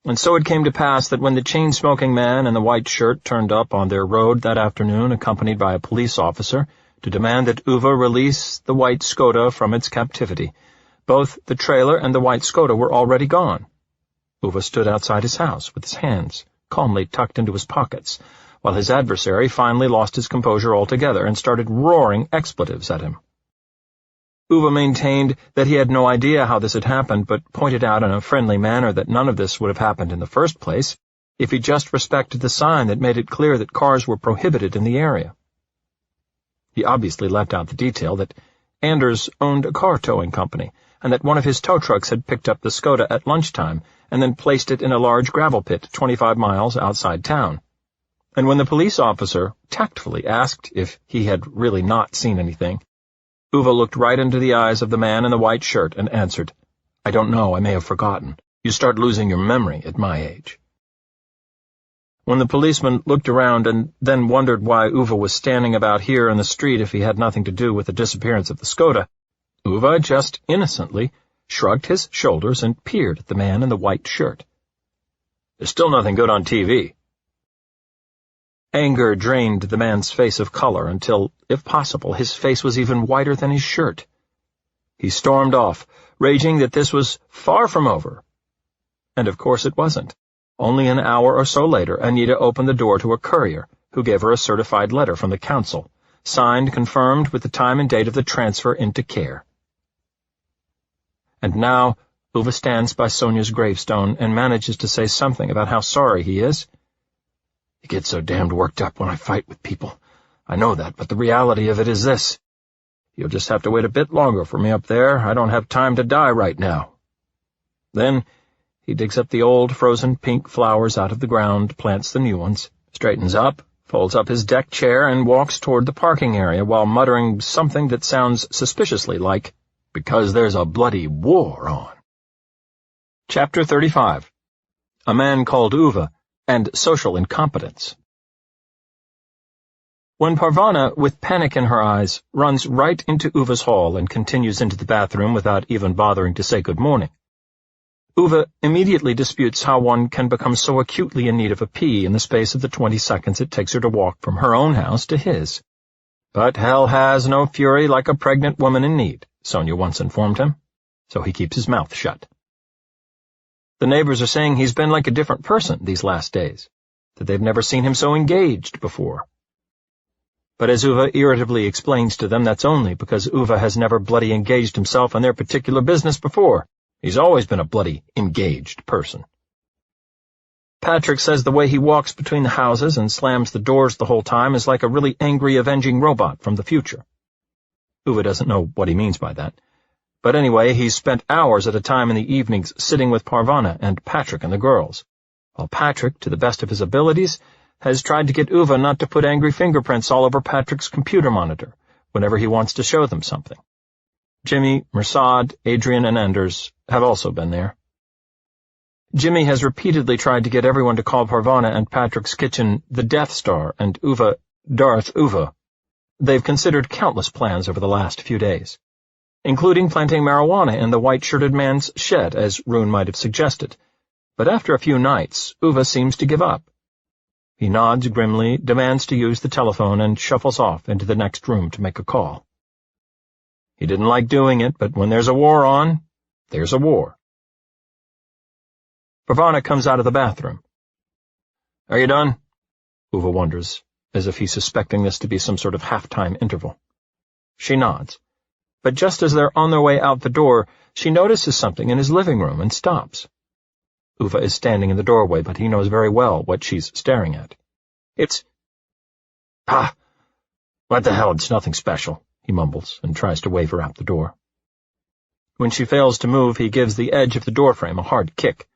And so it came to pass that when the chain-smoking man in the white shirt turned up on their road that afternoon, accompanied by a police officer, to demand that Ove release the white Skoda from its captivity, both the trailer and the white Skoda were already gone. Ove stood outside his house with his hands calmly tucked into his pockets, while his adversary finally lost his composure altogether and started roaring expletives at him. Ove maintained that he had no idea how this had happened, but pointed out in a friendly manner that none of this would have happened in the first place if he just respected the sign that made it clear that cars were prohibited in the area. He obviously left out the detail that Anders owned a car towing company, and that one of his tow trucks had picked up the Skoda at lunchtime and then placed it in a large gravel pit 25 miles outside town. And when the police officer tactfully asked if he had really not seen anything, Ove looked right into the eyes of the man in the white shirt and answered, "I don't know, I may have forgotten. You start losing your memory at my age." When the policeman looked around and then wondered why Ove was standing about here in the street if he had nothing to do with the disappearance of the Skoda, Ove just innocently shrugged his shoulders and peered at the man in the white shirt. "There's still nothing good on TV." Anger drained the man's face of color until, if possible, his face was even whiter than his shirt. He stormed off, raging that this was far from over. And of course it wasn't. Only an hour or so later, Anita opened the door to a courier, who gave her a certified letter from the council, signed confirmed with the time and date of the transfer into care. And now Ove stands by Sonia's gravestone and manages to say something about how sorry he is. "I get so damned worked up when I fight with people. I know that, but the reality of it is this. You'll just have to wait a bit longer for me up there. I don't have time to die right now." Then he digs up the old frozen pink flowers out of the ground, plants the new ones, straightens up, folds up his deck chair, and walks toward the parking area while muttering something that sounds suspiciously like, "Because there's a bloody war on." Chapter 35. A Man Called Ove and Social Incompetence. When Parvana, with panic in her eyes, runs right into Uve's hall and continues into the bathroom without even bothering to say good morning, Ove immediately disputes how one can become so acutely in need of a pee in the space of the 20 seconds it takes her to walk from her own house to his. But hell has no fury like a pregnant woman in need, Sonia once informed him, so he keeps his mouth shut. The neighbors are saying he's been like a different person these last days, that they've never seen him so engaged before. But as Ove irritably explains to them, that's only because Ove has never bloody engaged himself in their particular business before. He's always been a bloody engaged person. Patrick says the way he walks between the houses and slams the doors the whole time is like a really angry avenging robot from the future. Ove doesn't know what he means by that. But anyway, he's spent hours at a time in the evenings sitting with Parvana and Patrick and the girls, while Patrick, to the best of his abilities, has tried to get Ove not to put angry fingerprints all over Patrick's computer monitor whenever he wants to show them something. Jimmy, Mersad, Adrian, and Anders have also been there. Jimmy has repeatedly tried to get everyone to call Parvana and Patrick's kitchen the Death Star and Ove Darth Ove. They've considered countless plans over the last few days, including planting marijuana in the white-shirted man's shed, as Rune might have suggested. But after a few nights, Ove seems to give up. He nods grimly, demands to use the telephone, and shuffles off into the next room to make a call. He didn't like doing it, but when there's a war on, there's a war. Parvana comes out of the bathroom. "Are you done?" Ove wonders, as if he's suspecting this to be some sort of half-time interval. She nods. But just as they're on their way out the door, she notices something in his living room and stops. Ove is standing in the doorway, but he knows very well what she's staring at. It's... "Ah! "What the hell, it's nothing special," he mumbles and tries to wave her out the door. When she fails to move, he gives the edge of the doorframe a hard kick.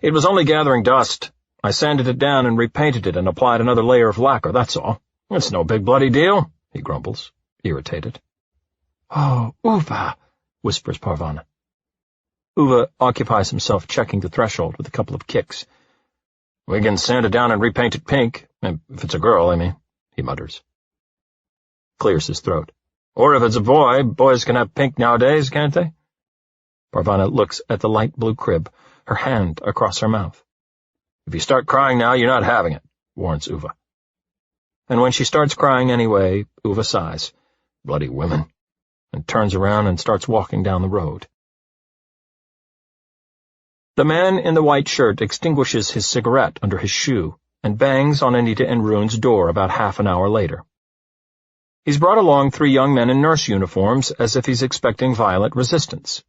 "It was only gathering dust. I sanded it down and repainted it and applied another layer of lacquer, that's all. It's no big bloody deal," he grumbles, irritated. "Oh, Ove," whispers Parvana. Ove occupies himself checking the threshold with a couple of kicks. "We can sand it down and repaint it pink, if it's a girl, I mean," he mutters. Clears his throat. "Or if it's a boy, boys can have pink nowadays, can't they?" Parvana looks at the light blue crib, her hand across her mouth. "If you start crying now, you're not having it," warns Ove. And when she starts crying anyway, Ove sighs, "Bloody women," and turns around and starts walking down the road. The man in the white shirt extinguishes his cigarette under his shoe and bangs on Anita and Rune's door about half an hour later. He's brought along 3 young men in nurse uniforms as if he's expecting violent resistance.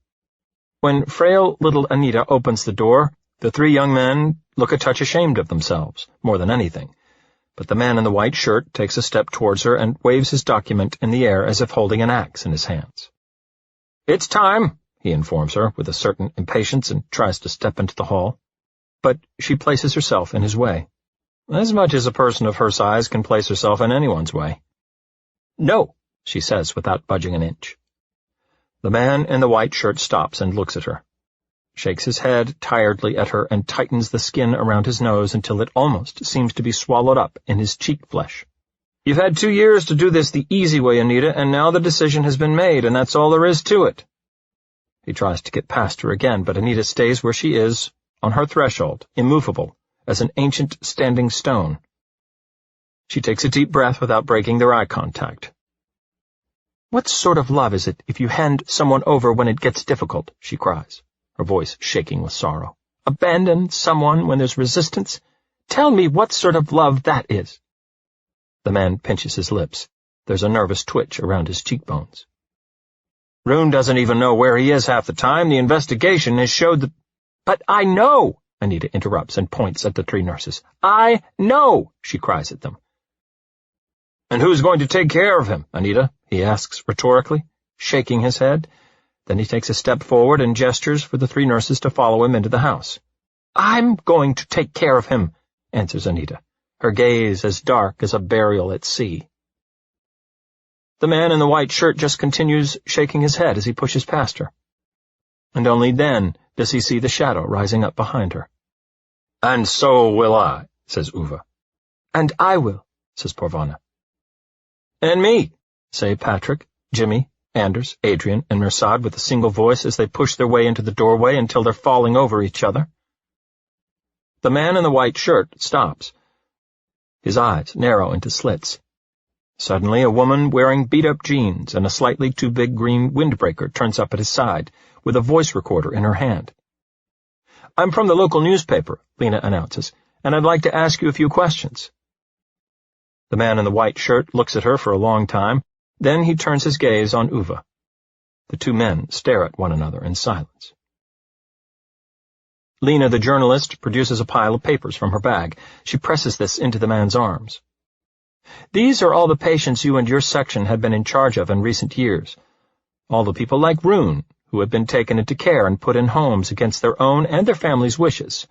When frail little Anita opens the door, the 3 young men look a touch ashamed of themselves, more than anything, but the man in the white shirt takes a step towards her and waves his document in the air as if holding an axe in his hands. "It's time," he informs her with a certain impatience and tries to step into the hall. But she places herself in his way, as much as a person of her size can place herself in anyone's way. "No," she says without budging an inch. The man in the white shirt stops and looks at her, shakes his head tiredly at her and tightens the skin around his nose until it almost seems to be swallowed up in his cheek flesh. "You've had 2 years to do this the easy way, Anita, and now the decision has been made, and that's all there is to it." He tries to get past her again, but Anita stays where she is, on her threshold, immovable, as an ancient standing stone. She takes a deep breath without breaking their eye contact. "What sort of love is it if you hand someone over when it gets difficult?" she cries, her voice shaking with sorrow. "Abandon someone when there's resistance? Tell me what sort of love that is." The man pinches his lips. There's a nervous twitch around his cheekbones. "Rune doesn't even know where he is half the time. The investigation has showed that—" "But I know!" Anita interrupts and points at the 3 nurses. "I know!" she cries at them. "And who's going to take care of him, Anita?" he asks rhetorically, shaking his head. Then he takes a step forward and gestures for the 3 nurses to follow him into the house. "I'm going to take care of him," answers Anita, her gaze as dark as a burial at sea. The man in the white shirt just continues shaking his head as he pushes past her. And only then does he see the shadow rising up behind her. "And so will I," says Ove. "And I will," says Parvana. "And me," say Patrick, Jimmy, Anders, Adrian, and Mirsad with a single voice as they push their way into the doorway until they're falling over each other. The man in the white shirt stops. His eyes narrow into slits. Suddenly, a woman wearing beat-up jeans and a slightly too big green windbreaker turns up at his side, with a voice recorder in her hand. "I'm from the local newspaper," Lena announces, "and I'd like to ask you a few questions." The man in the white shirt looks at her for a long time, then he turns his gaze on Ove. The 2 men stare at one another in silence. Lena, the journalist, produces a pile of papers from her bag. She presses this into the man's arms. "These are all the patients you and your section have been in charge of in recent years. All the people like Rune, who have been taken into care and put in homes against their own and their families' wishes.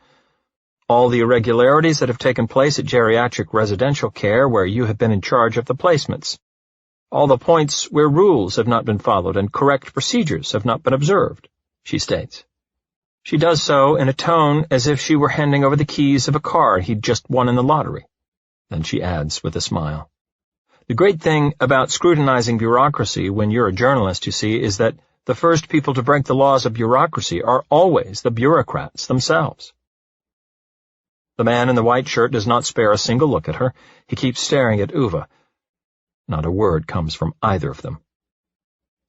All the irregularities that have taken place at geriatric residential care where you have been in charge of the placements. All the points where rules have not been followed and correct procedures have not been observed," she states. She does so in a tone as if she were handing over the keys of a car he'd just won in the lottery. Then she adds with a smile, "The great thing about scrutinizing bureaucracy when you're a journalist, you see, is that the first people to break the laws of bureaucracy are always the bureaucrats themselves." The man in the white shirt does not spare a single look at her. He keeps staring at Ove. Not a word comes from either of them.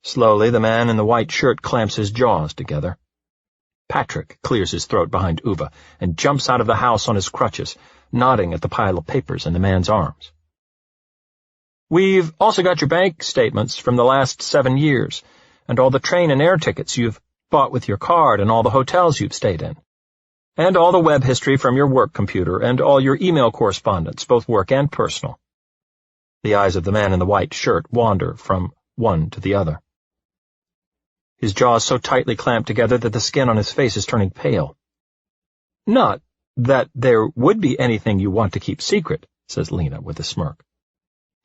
Slowly, the man in the white shirt clamps his jaws together. Patrick clears his throat behind Ove and jumps out of the house on his crutches, nodding at the pile of papers in the man's arms. "We've also got your bank statements from the last 7 years, and all the train and air tickets you've bought with your card and all the hotels you've stayed in, and all the web history from your work computer and all your email correspondence, both work and personal." The eyes of the man in the white shirt wander from one to the other. His jaws so tightly clamped together that the skin on his face is turning pale. "Not that there would be anything you want to keep secret," says Lena with a smirk.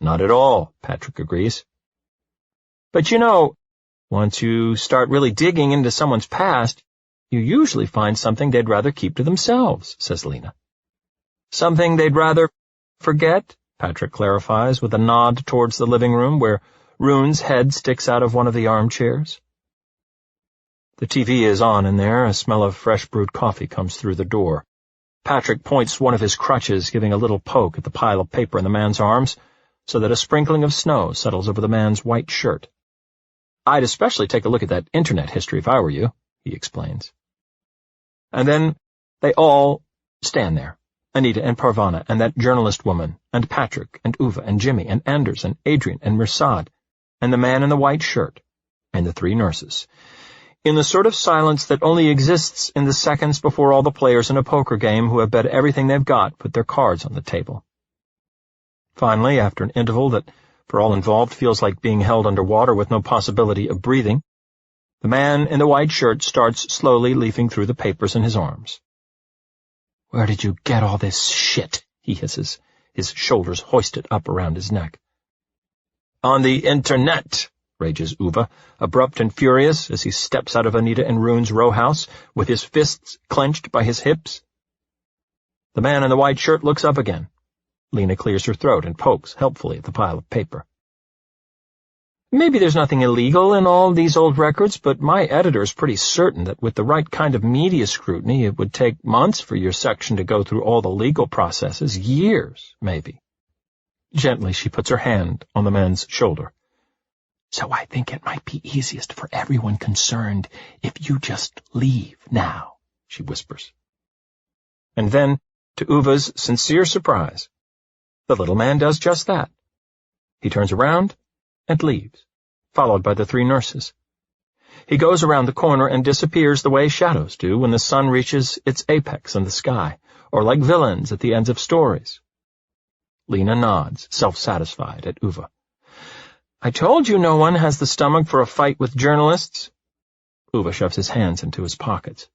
"Not at all," Patrick agrees. "But you know, once you start really digging into someone's past, you usually find something they'd rather keep to themselves," says Lena. "Something they'd rather forget?" Patrick clarifies with a nod towards the living room where Rune's head sticks out of one of the armchairs. The TV is on in there. A smell of fresh brewed coffee comes through the door. Patrick points one of his crutches, giving a little poke at the pile of paper in the man's arms, so that a sprinkling of snow settles over the man's white shirt. "I'd especially take a look at that internet history if I were you," he explains. And then they all stand there. Anita and Parvana, and that journalist woman, and Patrick, and Uwe, and Jimmy, and Anders, and Adrian, and Mirsad, and the man in the white shirt, and the three nurses, in the sort of silence that only exists in the seconds before all the players in a poker game who have bet everything they've got put their cards on the table. Finally, after an interval that, for all involved, feels like being held under water with no possibility of breathing, the man in the white shirt starts slowly leafing through the papers in his arms. "Where did you get all this shit?" he hisses, his shoulders hoisted up around his neck. "On the internet," rages Uwe, abrupt and furious as he steps out of Anita and Rune's row house with his fists clenched by his hips. The man in the white shirt looks up again. Lena clears her throat and pokes helpfully at the pile of paper. "Maybe there's nothing illegal in all these old records, but my editor's pretty certain that with the right kind of media scrutiny, it would take months for your section to go through all the legal processes, years, maybe." Gently, she puts her hand on the man's shoulder. "So I think it might be easiest for everyone concerned if you just leave now," she whispers. And then, to Uwe's sincere surprise, the little man does just that. He turns around and leaves, followed by the three nurses. He goes around the corner and disappears the way shadows do when the sun reaches its apex in the sky, or like villains at the ends of stories. Lena nods, self-satisfied, at Uwe. "I told you no one has the stomach for a fight with journalists." Uwe shoves his hands into his pockets.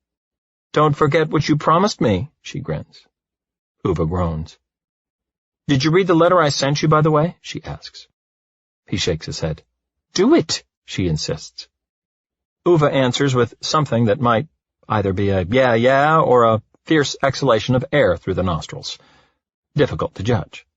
"Don't forget what you promised me," she grins. Uwe groans. "Did you read the letter I sent you, by the way?" she asks. He shakes his head. "Do it," she insists. Uwe answers with something that might either be a yeah, or a fierce exhalation of air through the nostrils. Difficult to judge.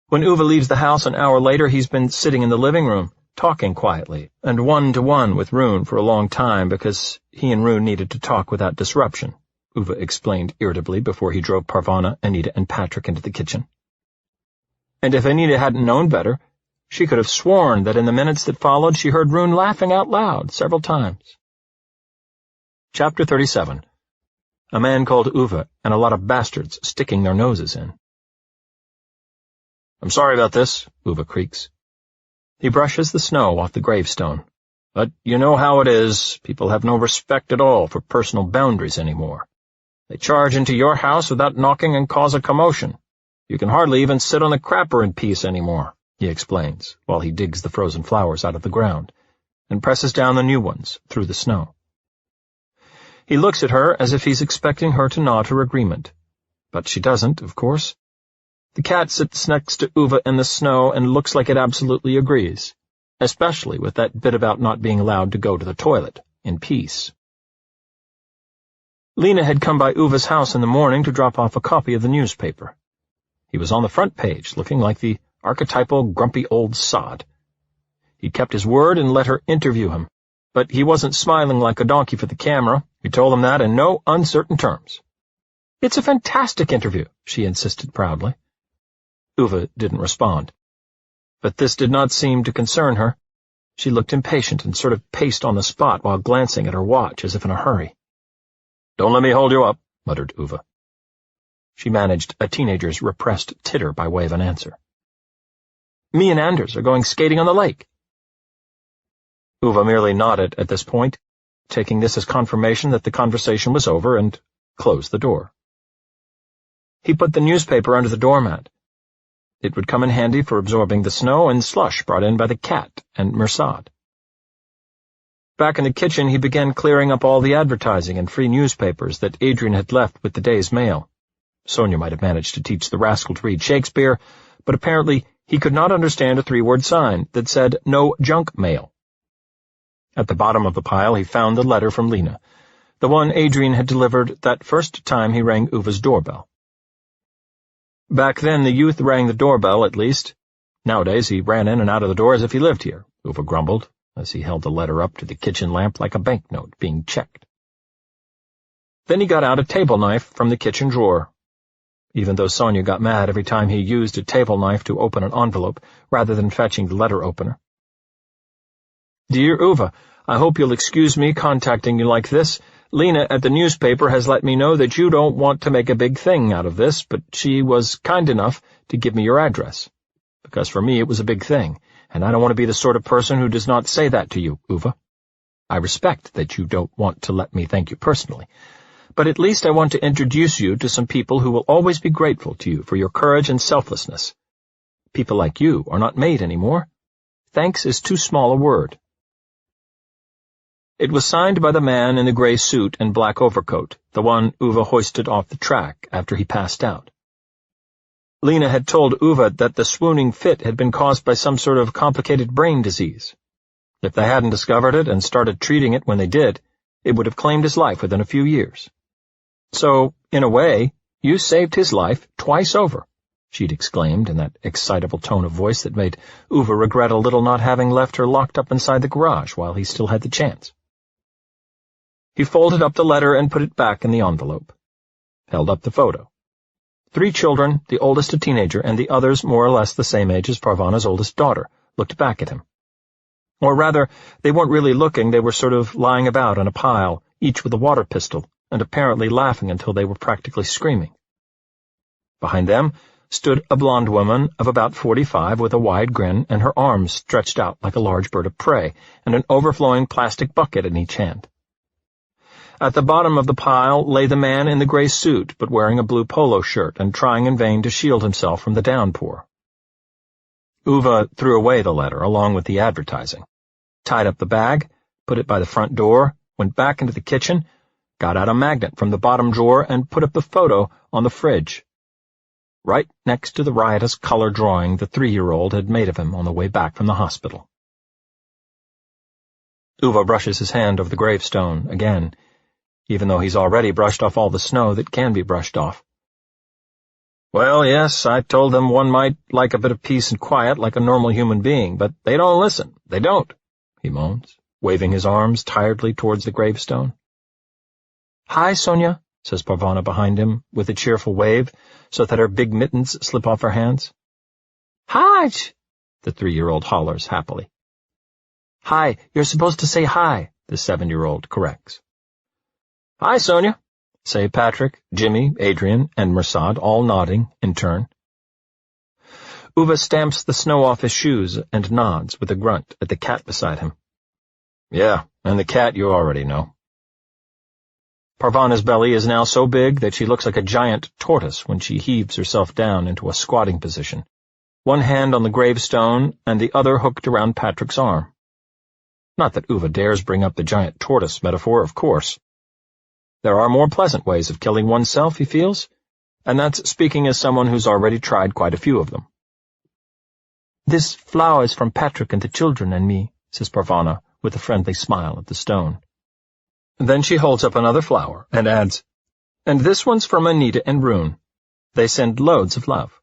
When Uwe leaves the house an hour later, he's been sitting in the living room, talking quietly, and one-to-one with Rune for a long time because he and Rune needed to talk without disruption, Uwe explained irritably before he drove Parvana, Anita, and Patrick into the kitchen. And if Anita hadn't known better, she could have sworn that in the minutes that followed she heard Rune laughing out loud several times. Chapter 37. A Man Called Ove and a Lot of Bastards Sticking Their Noses In. "I'm sorry about this," Uwe creaks. He brushes the snow off the gravestone. "But you know how it is. People have no respect at all for personal boundaries anymore. They charge into your house without knocking and cause a commotion. You can hardly even sit on the crapper in peace anymore," he explains, while he digs the frozen flowers out of the ground, and presses down the new ones through the snow. He looks at her as if he's expecting her to nod her agreement. But she doesn't, of course. The cat sits next to Uwe in the snow and looks like it absolutely agrees, especially with that bit about not being allowed to go to the toilet in peace. Lena had come by Uwe's house in the morning to drop off a copy of the newspaper. He was on the front page, looking like the archetypal grumpy old sod. He'd kept his word and let her interview him, but he wasn't smiling like a donkey for the camera. He told him that in no uncertain terms. "It's a fantastic interview," she insisted proudly. Uwe didn't respond. But this did not seem to concern her. She looked impatient and sort of paced on the spot while glancing at her watch as if in a hurry. "Don't let me hold you up," muttered Uwe. She managed a teenager's repressed titter by way of an answer. "Me and Anders are going skating on the lake." Uwe merely nodded at this point, taking this as confirmation that the conversation was over, and closed the door. He put the newspaper under the doormat. It would come in handy for absorbing the snow and slush brought in by the cat and Mersad. Back in the kitchen, he began clearing up all the advertising and free newspapers that Adrian had left with the day's mail. Sonia might have managed to teach the rascal to read Shakespeare, but apparently he could not understand a 3-word sign that said, "No junk mail." At the bottom of the pile, he found the letter from Lena, the one Adrian had delivered that first time he rang Uva's doorbell. Back then, the youth rang the doorbell, at least. Nowadays, he ran in and out of the door as if he lived here, Uva grumbled, as he held the letter up to the kitchen lamp like a banknote being checked. Then he got out a table knife from the kitchen drawer. Even though Sonia got mad every time he used a table knife to open an envelope rather than fetching the letter opener. "Dear Uva, I hope you'll excuse me contacting you like this. Lena at the newspaper has let me know that you don't want to make a big thing out of this, but she was kind enough to give me your address. Because for me it was a big thing, and I don't want to be the sort of person who does not say that to you, Uva. I respect that you don't want to let me thank you personally, but at least I want to introduce you to some people who will always be grateful to you for your courage and selflessness. People like you are not made anymore. Thanks is too small a word." It was signed by the man in the gray suit and black overcoat, the one Uva hoisted off the track after he passed out. Lena had told Uva that the swooning fit had been caused by some sort of complicated brain disease. If they hadn't discovered it and started treating it when they did, it would have claimed his life within a few years. "So, in a way, you saved his life twice over," she'd exclaimed in that excitable tone of voice that made Uva regret a little not having left her locked up inside the garage while he still had the chance. He folded up the letter and put it back in the envelope. Held up the photo. 3 children, the oldest a teenager, and the others more or less the same age as Parvana's oldest daughter, looked back at him. Or rather, they weren't really looking, they were sort of lying about in a pile, each with a water pistol, and apparently laughing until they were practically screaming. Behind them stood a blonde woman of about 45 with a wide grin and her arms stretched out like a large bird of prey, and an overflowing plastic bucket in each hand. At the bottom of the pile lay the man in the gray suit, but wearing a blue polo shirt and trying in vain to shield himself from the downpour. Uva threw away the letter along with the advertising, tied up the bag, put it by the front door, went back into the kitchen, got out a magnet from the bottom drawer, and put up the photo on the fridge, right next to the riotous color drawing the 3-year-old had made of him on the way back from the hospital. Uva brushes his hand over the gravestone again, even though he's already brushed off all the snow that can be brushed off. "Well, yes, I told them one might like a bit of peace and quiet like a normal human being, but they don't listen. They don't," he moans, waving his arms tiredly towards the gravestone. "Hi, Sonia," says Parvana behind him, with a cheerful wave, so that her big mittens slip off her hands. "Hi," the 3-year-old hollers happily. "Hi, you're supposed to say hi," the 7-year-old corrects. "Hi, Sonia," say Patrick, Jimmy, Adrian, and Mersad, all nodding in turn. Uva stamps the snow off his shoes and nods with a grunt at the cat beside him. "Yeah, and the cat you already know." Parvana's belly is now so big that she looks like a giant tortoise when she heaves herself down into a squatting position, one hand on the gravestone and the other hooked around Patrick's arm. Not that Uva dares bring up the giant tortoise metaphor, of course. There are more pleasant ways of killing oneself, he feels, and that's speaking as someone who's already tried quite a few of them. "This flower is from Patrick and the children and me," says Parvana, with a friendly smile at the stone. Then she holds up another flower and adds, "And this one's from Anita and Rune. They send loads of love."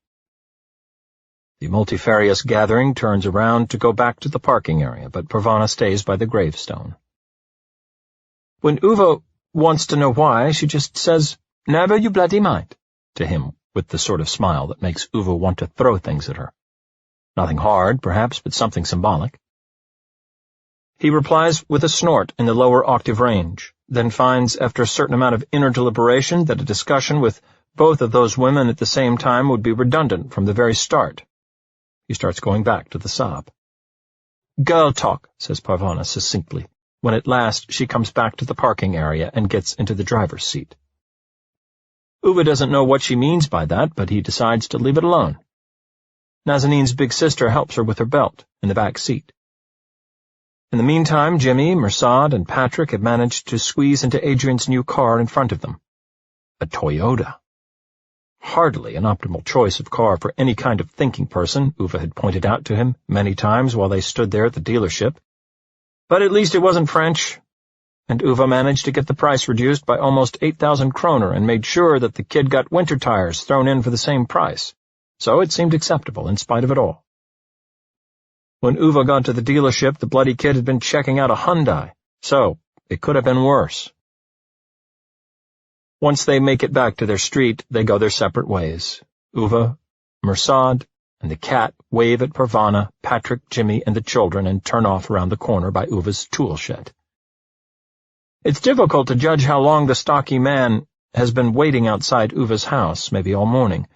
The multifarious gathering turns around to go back to the parking area, but Parvana stays by the gravestone. When Uva wants to know why, she just says, "Never you bloody mind," to him with the sort of smile that makes Uva want to throw things at her. Nothing hard, perhaps, but something symbolic. He replies with a snort in the lower octave range, then finds after a certain amount of inner deliberation that a discussion with both of those women at the same time would be redundant from the very start. He starts going back to the sob. "Girl talk," says Parvana succinctly, when at last she comes back to the parking area and gets into the driver's seat. Uva doesn't know what she means by that, but he decides to leave it alone. Nazanine's big sister helps her with her belt in the back seat. In the meantime, Jimmy, Mersad, and Patrick had managed to squeeze into Adrian's new car in front of them. A Toyota. Hardly an optimal choice of car for any kind of thinking person, Ove had pointed out to him many times while they stood there at the dealership. But at least it wasn't French, and Ove managed to get the price reduced by almost 8,000 kroner and made sure that the kid got winter tires thrown in for the same price. So it seemed acceptable in spite of it all. When Ove got to the dealership, the bloody kid had been checking out a Hyundai, so it could have been worse. Once they make it back to their street, they go their separate ways. Ove, Mersad, and the cat wave at Parvana, Patrick, Jimmy, and the children and turn off around the corner by Uve's tool shed. It's difficult to judge how long the stocky man has been waiting outside Uve's house, maybe all morning.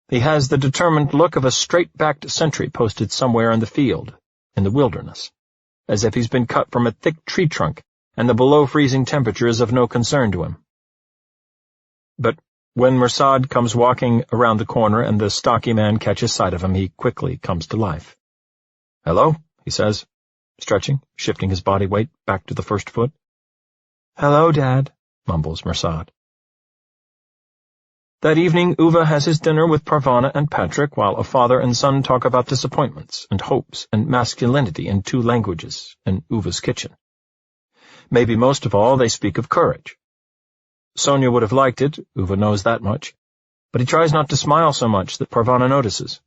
He has the determined look of a straight-backed sentry posted somewhere in the field, in the wilderness, as if he's been cut from a thick tree trunk, and the below-freezing temperature is of no concern to him. But when Mersad comes walking around the corner and the stocky man catches sight of him, he quickly comes to life. "Hello," he says, stretching, shifting his body weight back to the first foot. "Hello, Dad," mumbles Mersad. That evening, Ove has his dinner with Parvana and Patrick while a father and son talk about disappointments and hopes and masculinity in 2 languages in Uve's kitchen. Maybe most of all, they speak of courage. Sonia would have liked it, Ove knows that much, but he tries not to smile so much that Parvana notices.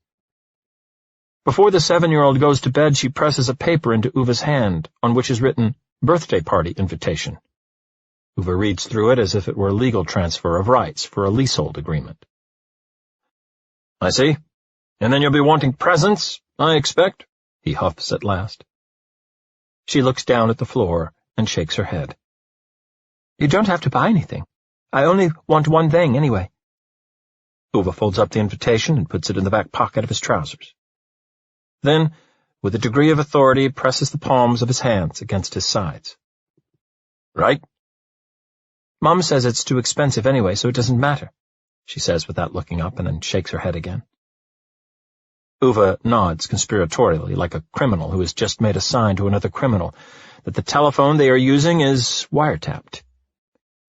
Before the 7-year-old goes to bed, she presses a paper into Uve's hand, on which is written, "Birthday party invitation." Ove reads through it as if it were a legal transfer of rights for a leasehold agreement. "I see. And then you'll be wanting presents, I expect," he huffs at last. She looks down at the floor and shakes her head. "You don't have to buy anything. I only want one thing, anyway." Ove folds up the invitation and puts it in the back pocket of his trousers. Then, with a degree of authority, presses the palms of his hands against his sides. "Right?" "Mom says it's too expensive anyway, so it doesn't matter," she says without looking up, and then shakes her head again. Ove nods conspiratorially, like a criminal who has just made a sign to another criminal that the telephone they are using is wiretapped.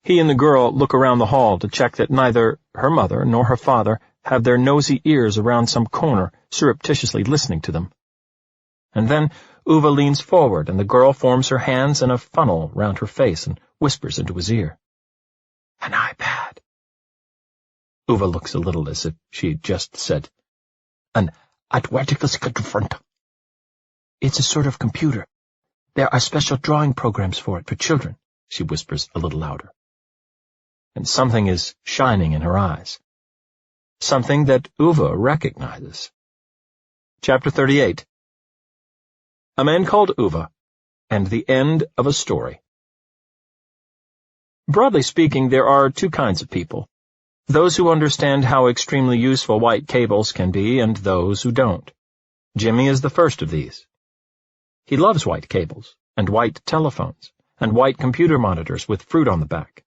He and the girl look around the hall to check that neither her mother nor her father have their nosy ears around some corner, surreptitiously listening to them. And then Ove leans forward, and the girl forms her hands in a funnel round her face and whispers into his ear. "An iPad." Ove looks a little as if she had just said, "An Atwertikelskadfront." "It's a sort of computer. There are special drawing programs for it for children," she whispers a little louder. And something is shining in her eyes. Something that Ove recognizes. Chapter 38. A Man Called Ove, and the End of a Story. Broadly speaking, there are 2 kinds of people. Those who understand how extremely useful white cables can be, and those who don't. Jimmy is the first of these. He loves white cables, and white telephones, and white computer monitors with fruit on the back.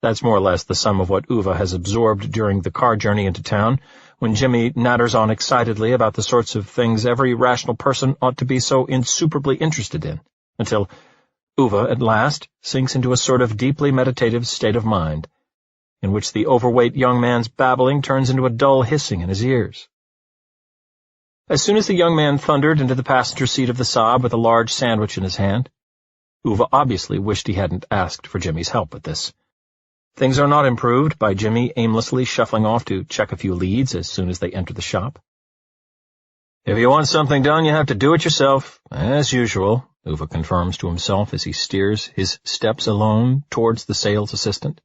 That's more or less the sum of what Ove has absorbed during the car journey into town, when Jimmy natters on excitedly about the sorts of things every rational person ought to be so insuperably interested in, until Ove, at last, sinks into a sort of deeply meditative state of mind, in which the overweight young man's babbling turns into a dull hissing in his ears. As soon as the young man thundered into the passenger seat of the Saab with a large sandwich in his hand, Ove obviously wished he hadn't asked for Jimmy's help with this. Things are not improved by Jimmy aimlessly shuffling off to check a few leads as soon as they enter the shop. "If you want something done, you have to do it yourself, as usual," Ove confirms to himself as he steers his steps alone towards the sales assistant.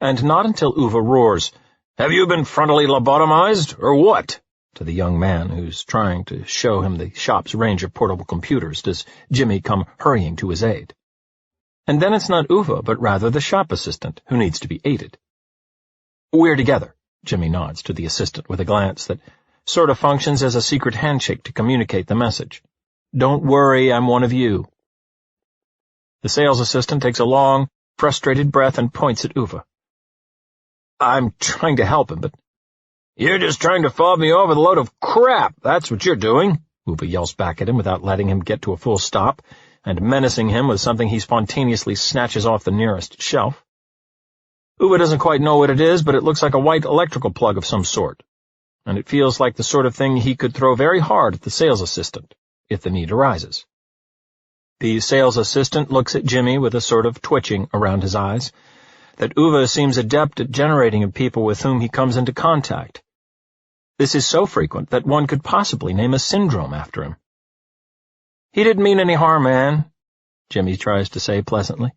And not until Ove roars, "Have you been frontally lobotomized, or what?" to the young man who's trying to show him the shop's range of portable computers does Jimmy come hurrying to his aid. And then it's not Ove, but rather the shop assistant, who needs to be aided. "We're together," Jimmy nods to the assistant with a glance that sort of functions as a secret handshake to communicate the message. "Don't worry, I'm one of you." The sales assistant takes a long, frustrated breath and points at Ove. "I'm trying to help him, but "You're just trying to fob me off with a load of crap, that's what you're doing," Ove yells back at him without letting him get to a full stop, and menacing him with something he spontaneously snatches off the nearest shelf. Ove doesn't quite know what it is, but it looks like a white electrical plug of some sort, and it feels like the sort of thing he could throw very hard at the sales assistant, if the need arises. The sales assistant looks at Jimmy with a sort of twitching around his eyes that Ove seems adept at generating in people with whom he comes into contact. This is so frequent that one could possibly name a syndrome after him. "He didn't mean any harm, man," Jimmy tries to say pleasantly.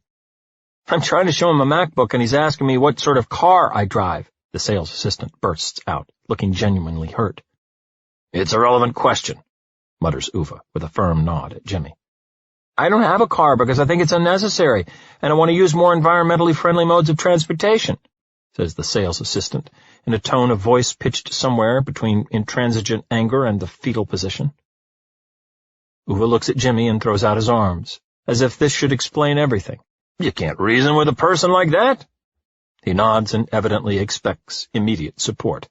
"I'm trying to show him a MacBook and he's asking me what sort of car I drive," the sales assistant bursts out, looking genuinely hurt. "It's a relevant question," mutters Ove with a firm nod at Jimmy. "I don't have a car because I think it's unnecessary, and I want to use more environmentally friendly modes of transportation," says the sales assistant, in a tone of voice pitched somewhere between intransigent anger and the fetal position. Ove looks at Jimmy and throws out his arms, as if this should explain everything. "You can't reason with a person like that." He nods and evidently expects immediate support.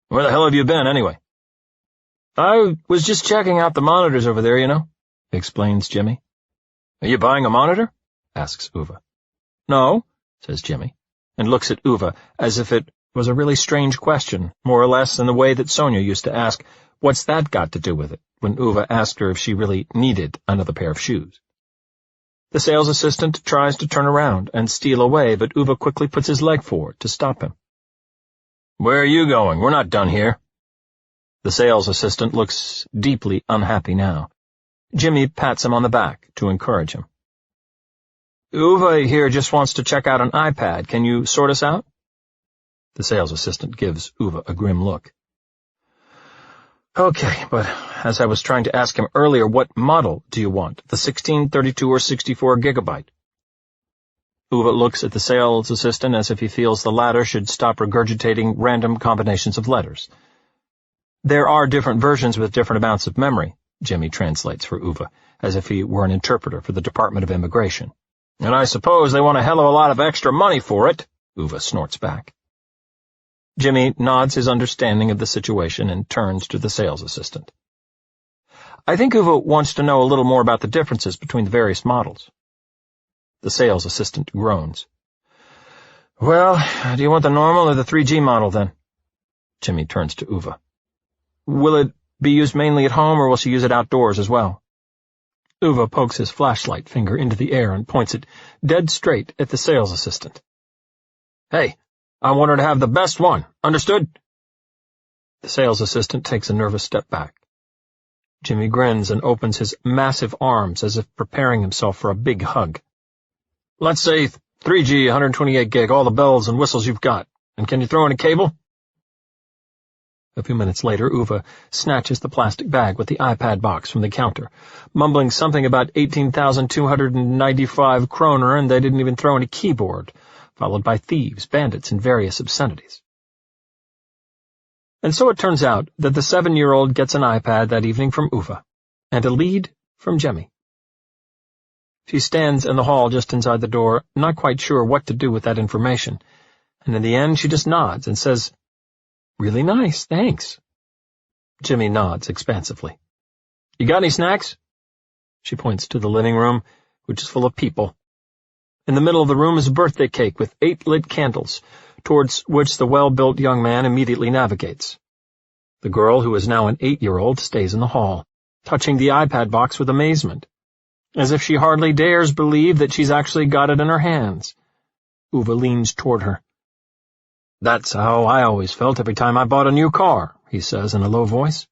"Where the hell have you been, anyway?" "I was just checking out the monitors over there, you know," explains Jimmy. "Are you buying a monitor?" asks Ove. "No," says Jimmy, and looks at Ove as if it was a really strange question, more or less in the way that Sonia used to ask, "What's that got to do with it?" when Ove asked her if she really needed another pair of shoes. The sales assistant tries to turn around and steal away, but Ove quickly puts his leg forward to stop him. "Where are you going? We're not done here." The sales assistant looks deeply unhappy now. Jimmy pats him on the back to encourage him. "Ove here just wants to check out an iPad. Can you sort us out?" The sales assistant gives Ove a grim look. "Okay, but as I was trying to ask him earlier, what model do you want, the 16, 32, or 64 gigabyte? Ove looks at the sales assistant as if he feels the latter should stop regurgitating random combinations of letters. "There are different versions with different amounts of memory," Jimmy translates for Ove, as if he were an interpreter for the Department of Immigration. "And I suppose they want a hell of a lot of extra money for it," Ove snorts back. Jimmy nods his understanding of the situation and turns to the sales assistant. "I think Ove wants to know a little more about the differences between the various models." The sales assistant groans. "Well, do you want the normal or the 3G model, then?" Jimmy turns to Ove. "Will it be used mainly at home, or will she use it outdoors as well?" Ove pokes his flashlight finger into the air and points it dead straight at the sales assistant. "Hey, I want her to have the best one, understood?" The sales assistant takes a nervous step back. Jimmy grins and opens his massive arms as if preparing himself for a big hug. "Let's say 3G, 128 gig, all the bells and whistles you've got. And can you throw in a cable?" A few minutes later, Ove snatches the plastic bag with the iPad box from the counter, mumbling something about 18,295 kroner, and they didn't even throw in a keyboard, followed by thieves, bandits, and various obscenities. And so it turns out that the 7-year-old gets an iPad that evening from Ove, and a lead from Jimmy. She stands in the hall just inside the door, not quite sure what to do with that information, and in the end she just nods and says, "Really nice, thanks." Jimmy nods expansively. "You got any snacks?" She points to the living room, which is full of people. In the middle of the room is a birthday cake with 8 lit candles, towards which the well-built young man immediately navigates. The girl, who is now an 8-year-old, stays in the hall, touching the iPad box with amazement, as if she hardly dares believe that she's actually got it in her hands. Ove leans toward her. "That's how I always felt every time I bought a new car," he says in a low voice.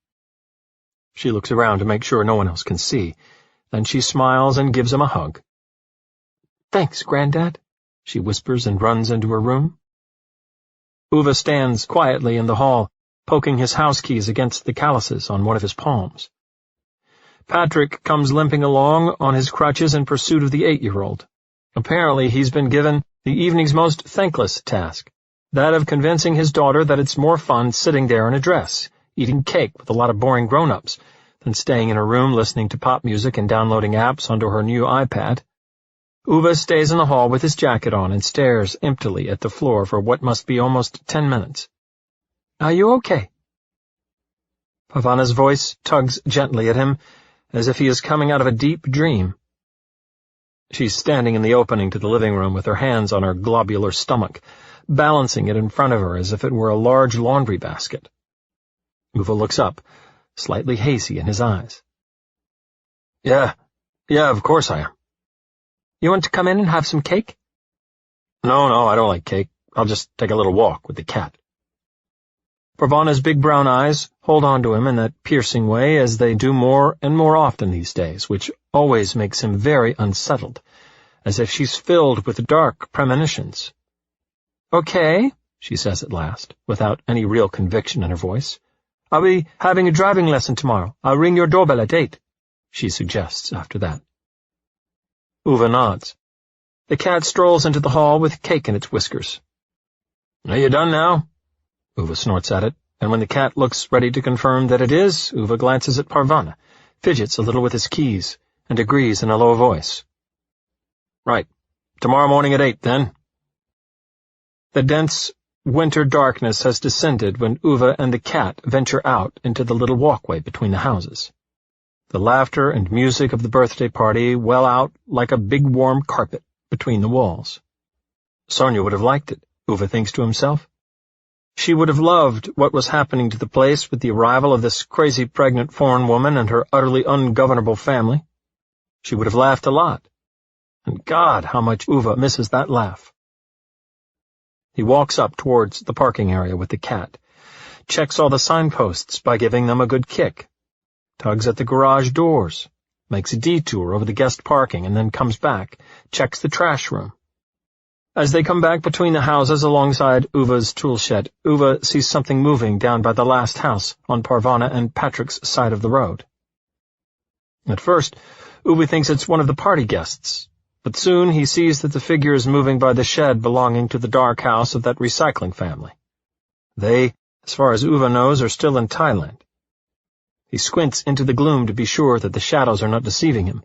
She looks around to make sure no one else can see, then she smiles and gives him a hug. "Thanks, Granddad," she whispers and runs into her room. Ove stands quietly in the hall, poking his house keys against the calluses on one of his palms. Patrick comes limping along on his crutches in pursuit of the 8-year-old. Apparently he's been given the evening's most thankless task, that of convincing his daughter that it's more fun sitting there in a dress, eating cake with a lot of boring grown-ups, than staying in her room listening to pop music and downloading apps onto her new iPad. Ove stays in the hall with his jacket on and stares emptily at the floor for what must be almost 10 minutes. Are you okay? Parvana's voice tugs gently at him, as if he is coming out of a deep dream. She's standing in the opening to the living room with her hands on her globular stomach, balancing it in front of her as if it were a large laundry basket. Ove looks up, slightly hazy in his eyes. Yeah, of course I am. You want to come in and have some cake? No, I don't like cake. I'll just take a little walk with the cat. Parvana's big brown eyes hold on to him in that piercing way, as they do more and more often these days, which always makes him very unsettled, as if she's filled with dark premonitions. Okay, she says at last, without any real conviction in her voice. I'll be having a driving lesson tomorrow. I'll ring your doorbell at 8, she suggests after that. Ove nods. The cat strolls into the hall with cake in its whiskers. Are you done now? Ove snorts at it, and when the cat looks ready to confirm that it is, Ove glances at Parvana, fidgets a little with his keys, and agrees in a low voice. Right. Tomorrow morning at 8, then. The dense winter darkness has descended when Ove and the cat venture out into the little walkway between the houses. The laughter and music of the birthday party well out like a big warm carpet between the walls. Sonia would have liked it, Ove thinks to himself. She would have loved what was happening to the place with the arrival of this crazy pregnant foreign woman and her utterly ungovernable family. She would have laughed a lot. And God, how much Ove misses that laugh. He walks up towards the parking area with the cat, checks all the signposts by giving them a good kick, tugs at the garage doors, makes a detour over the guest parking, and then comes back, checks the trash room. As they come back between the houses alongside Uve's tool shed, Ove sees something moving down by the last house on Parvana and Patrick's side of the road. At first, Ove thinks it's one of the party guests, but soon he sees that the figure is moving by the shed belonging to the dark house of that recycling family. They, as far as Ove knows, are still in Thailand. He squints into the gloom to be sure that the shadows are not deceiving him,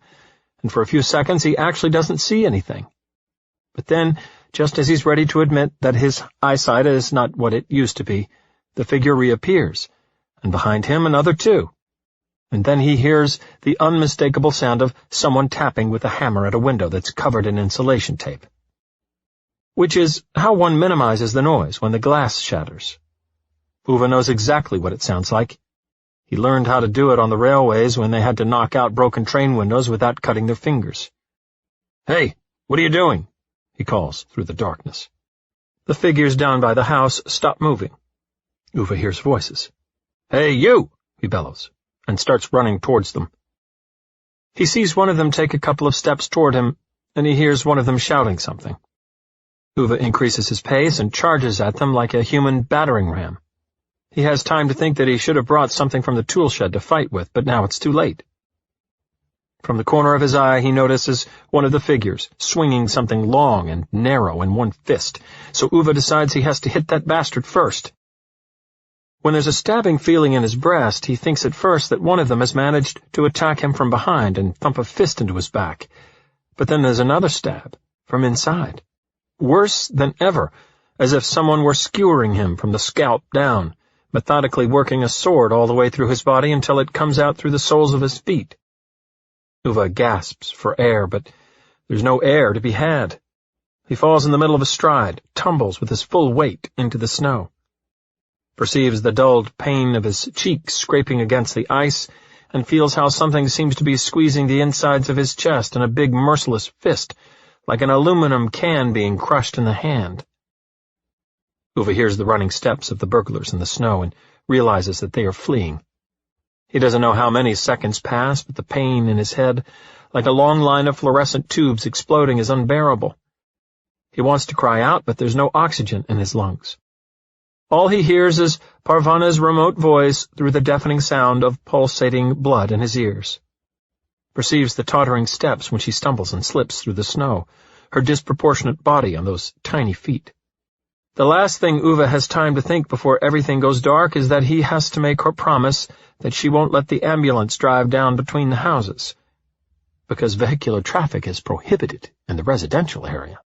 and for a few seconds he actually doesn't see anything. But then, just as he's ready to admit that his eyesight is not what it used to be, the figure reappears, and behind him another too. And then he hears the unmistakable sound of someone tapping with a hammer at a window that's covered in insulation tape. Which is how one minimizes the noise when the glass shatters. Ove knows exactly what it sounds like. He learned how to do it on the railways when they had to knock out broken train windows without cutting their fingers. Hey, what are you doing? He calls through the darkness. The figures down by the house stop moving. Ove hears voices. Hey, you! He bellows, and starts running towards them. He sees one of them take a couple of steps toward him, and he hears one of them shouting something. Ove increases his pace and charges at them like a human battering ram. He has time to think that he should have brought something from the tool shed to fight with, but now it's too late. From the corner of his eye, he notices one of the figures, swinging something long and narrow in one fist, so Ove decides he has to hit that bastard first. When there's a stabbing feeling in his breast, he thinks at first that one of them has managed to attack him from behind and thump a fist into his back. But then there's another stab, from inside. Worse than ever, as if someone were skewering him from the scalp down, methodically working a sword all the way through his body until it comes out through the soles of his feet. Ove gasps for air, but there's no air to be had. He falls in the middle of a stride, tumbles with his full weight into the snow. Perceives the dulled pain of his cheeks scraping against the ice, and feels how something seems to be squeezing the insides of his chest in a big merciless fist, like an aluminum can being crushed in the hand. Ove hears the running steps of the burglars in the snow and realizes that they are fleeing. He doesn't know how many seconds pass, but the pain in his head, like a long line of fluorescent tubes exploding, is unbearable. He wants to cry out, but there's no oxygen in his lungs. All he hears is Parvana's remote voice through the deafening sound of pulsating blood in his ears. Perceives the tottering steps when she stumbles and slips through the snow, her disproportionate body on those tiny feet. The last thing Ove has time to think before everything goes dark is that he has to make her promise that she won't let the ambulance drive down between the houses, because vehicular traffic is prohibited in the residential area.